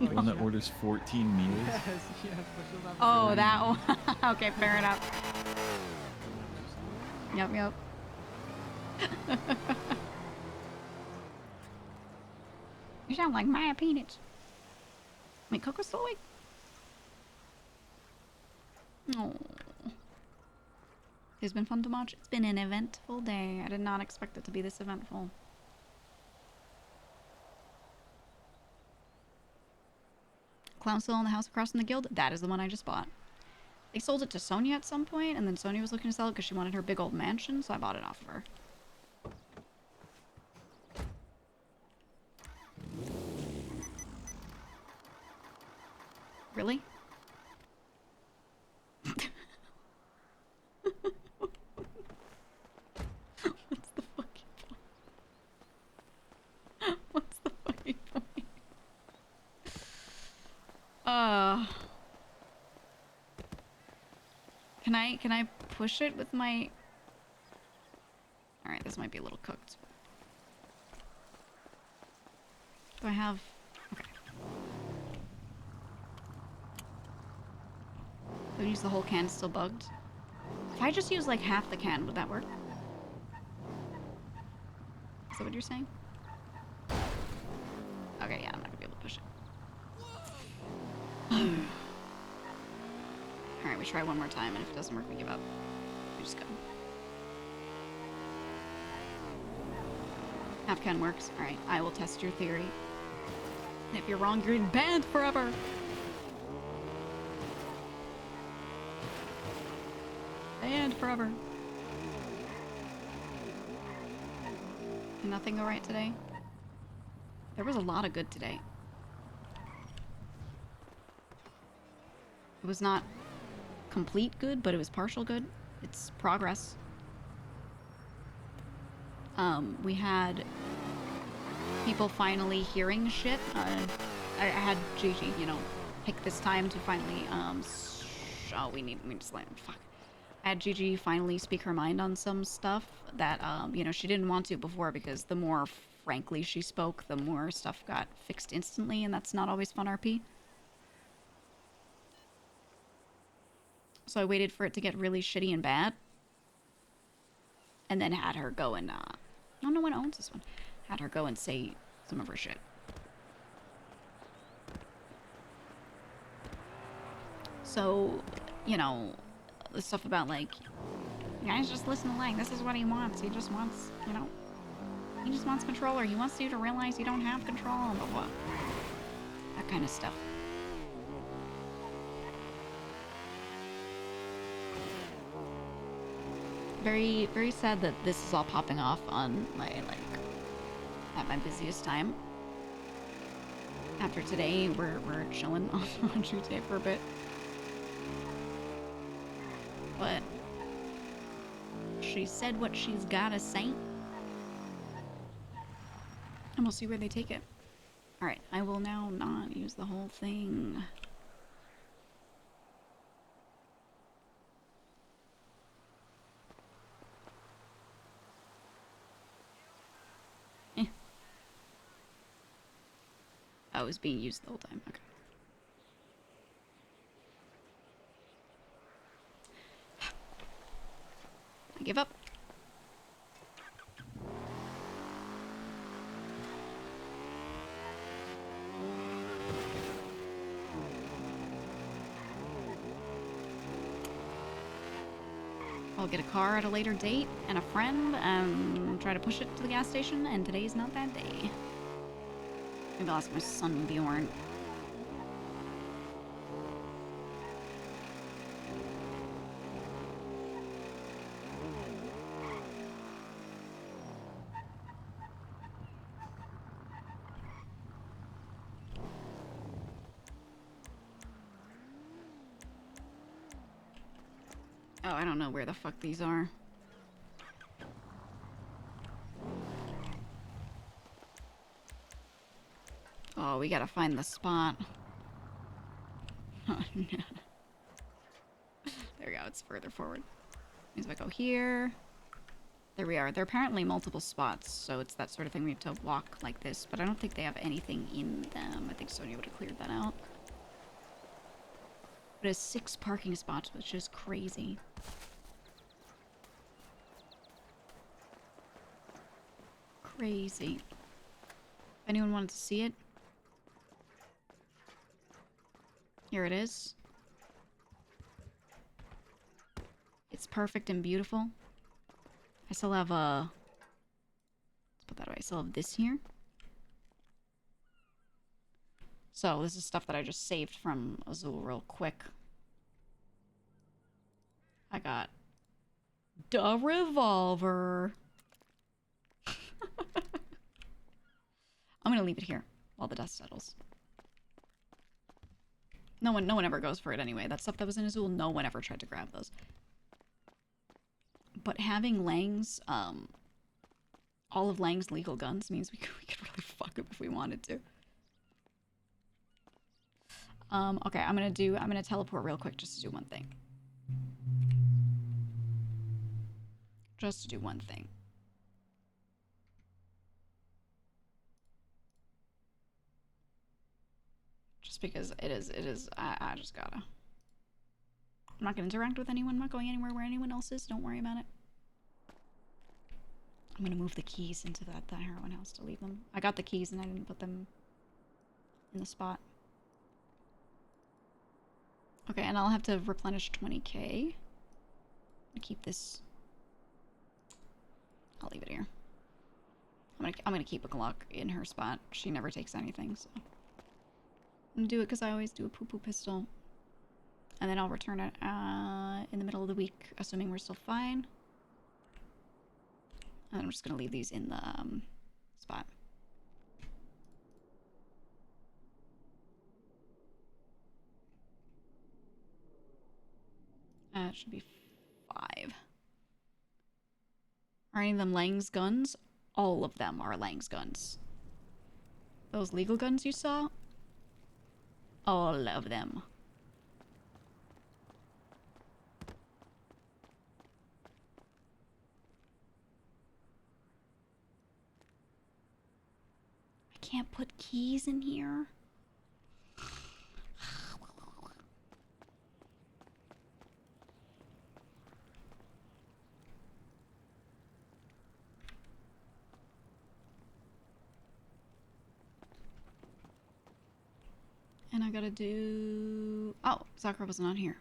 The one that orders 14 meals? Yes, but she doesn't have Oh, that one. Okay, fair enough. Yep. You sound like my peanuts. Wait, Coco's still awake? Oh. It's been fun to watch. It's been an eventful day. I did not expect it to be this eventful. Clown still in the house across from the guild? That is the one I just bought. They sold it to Sonia at some point, and then Sonia was looking to sell it because she wanted her big old mansion, so I bought it off of her. Really? What's the fucking point? What's the fucking point? Can I push it with my... Alright, this might be a little cooked. Do I have... Okay. Do I use the whole can still bugged? If I just use like half the can, would that work? Is that what you're saying? Okay, yeah, I'm not gonna be able to push it. Alright, we try one more time, and if it doesn't work, we give up. We just go. Half can works. Alright, I will test your theory. If you're wrong, you're banned forever! Banned forever. Did nothing go right today? There was a lot of good today. It was not complete good, but it was partial good. It's progress. We had people finally hearing shit. I had Gigi, you know, pick this time to finally, oh, we just like, fuck. I had Gigi finally speak her mind on some stuff that, you know, she didn't want to before, because the more frankly she spoke, the more stuff got fixed instantly, and that's not always fun RP. So I waited for it to get really shitty and bad, and then had her go and, I don't know what owns this one. Had her go and say some of her shit. So, you know, the stuff about, like, guys, just listen to Lang. This is what he wants. He just wants, you know, he just wants controller. He wants you to realize you don't have control, blah, blah. That kind of stuff. Very, very sad that this is all popping off on my, like, at my busiest time. After today, we're chilling on Tuesday for a bit. But she said what she's gotta say. And we'll see where they take it. Alright, I will now not use the whole thing. Oh, it was being used the whole time. Okay. I give up. I'll get a car at a later date and a friend and try to push it to the gas station, and today's not that day. Maybe I'll ask my son Bjorn. Oh, I don't know where the fuck these are. Oh, we gotta find the spot. Oh, no. There we go, it's further forward. Means if I go here... There we are. There are apparently multiple spots, so it's that sort of thing we have to walk like this, but I don't think they have anything in them. I think Sonia would have cleared that out. But it has 6 parking spots, which is crazy. Crazy. If anyone wanted to see it, here it is. It's perfect and beautiful. I still have let's put that away. I still have this here. So this is stuff that I just saved from Azul real quick. I got the revolver. I'm gonna leave it here while the dust settles. No one ever goes for it anyway. That stuff that was in Azul, no one ever tried to grab those. But having Lang's, all of Lang's legal guns means we could really fuck him if we wanted to. Okay, I'm gonna teleport real quick just to do one thing. Just to do one thing. Just because it is, I just gotta. I'm not gonna interact with anyone, I'm not going anywhere where anyone else is, don't worry about it. I'm gonna move the keys into that heroin house to leave them. I got the keys and I didn't put them in the spot. Okay, and I'll have to replenish 20k. I'm gonna keep this. I'll leave it here. I'm gonna keep a Glock in her spot. She never takes anything, so. I'm gonna do it because I always do a poo-poo pistol. And then I'll return it in the middle of the week, assuming we're still fine. And I'm just gonna leave these in the spot. It should be 5. Are any of them Lang's guns? All of them are Lang's guns. Those legal guns you saw? All of them. I can't put keys in here. And I gotta do... Oh, Sakura wasn't on here.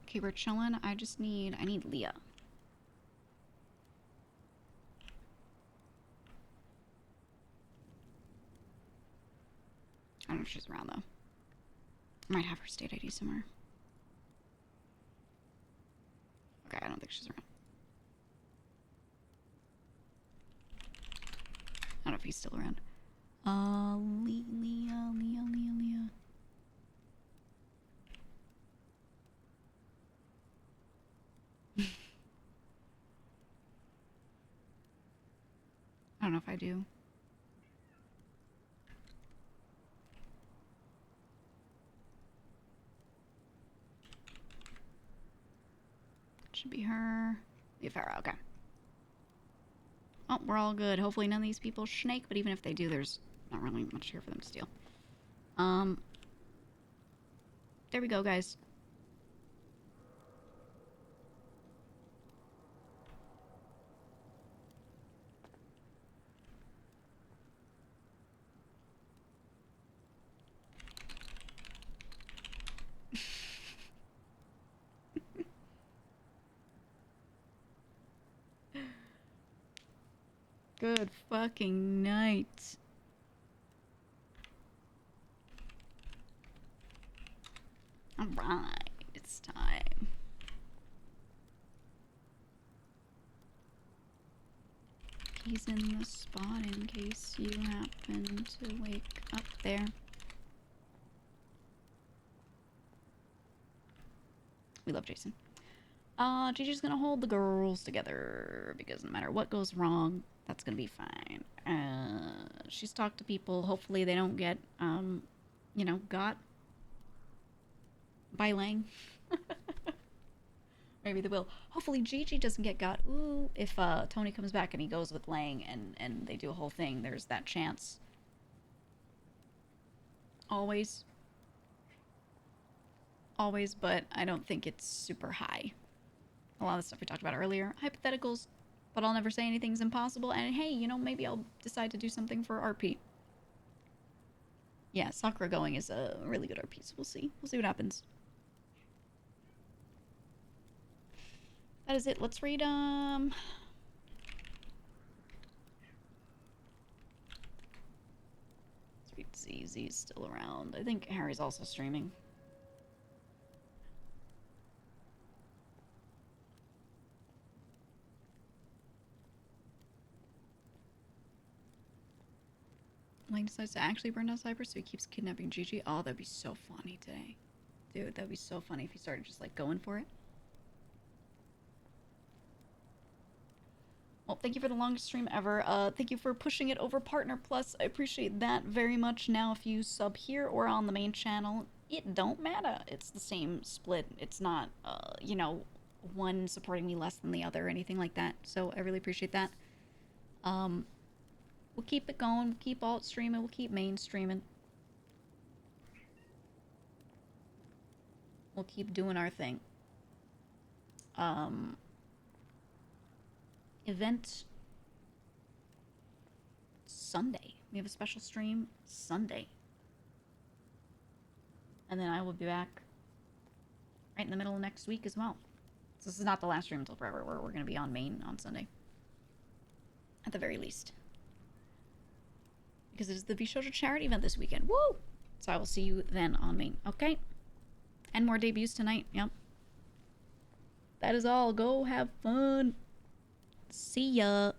Okay, we're chilling. I need Leah. I don't know if she's around though. I might have her state ID somewhere. Okay, I don't think she's around. I don't know if he's still around. Leah. I don't know if I do. Should be her. Leah Farah, okay. Oh, we're all good. Hopefully none of these people snake, but even if they do, there's not really much here for them to steal. There we go, guys. Good fucking night. Alright, it's time. He's in the spot in case you happen to wake up there. We love Jason. Gigi's gonna hold the girls together because no matter what goes wrong, that's gonna be fine. She's talked to people. Hopefully they don't get, you know, got by Lang. Maybe they will. Hopefully Gigi doesn't get got. Ooh, if Tony comes back and he goes with Lang and they do a whole thing, there's that chance. Always. Always, but I don't think it's super high. A lot of the stuff we talked about earlier. Hypotheticals, but I'll never say anything's impossible. And hey, you know, maybe I'll decide to do something for RP. Yeah, Sakura going is a really good RP, so we'll see. We'll see what happens. That is it. Let's read, let's read ZZ's still around. I think Harry's also streaming. Lane decides to actually burn down Cypress, so he keeps kidnapping Gigi. Oh, that'd be so funny today. Dude, that'd be so funny if he started just, like, going for it. Well, thank you for the longest stream ever. Thank you for pushing it over Partner Plus. I appreciate that very much. Now, if you sub here or on the main channel, it don't matter. It's the same split. It's not, you know, one supporting me less than the other or anything like that. So I really appreciate that. We'll keep it going. We'll keep alt streaming. We'll keep main streaming. We'll keep doing our thing. Event Sunday. We have a special stream Sunday. And then I will be back right in the middle of next week as well. So this is not the last stream until forever. We're going to be on main on Sunday. At the very least. Because it is the vshojo charity event this weekend. Woo! So I will see you then on main. Okay? And more debuts tonight. Yep. That is all. Go have fun. See ya.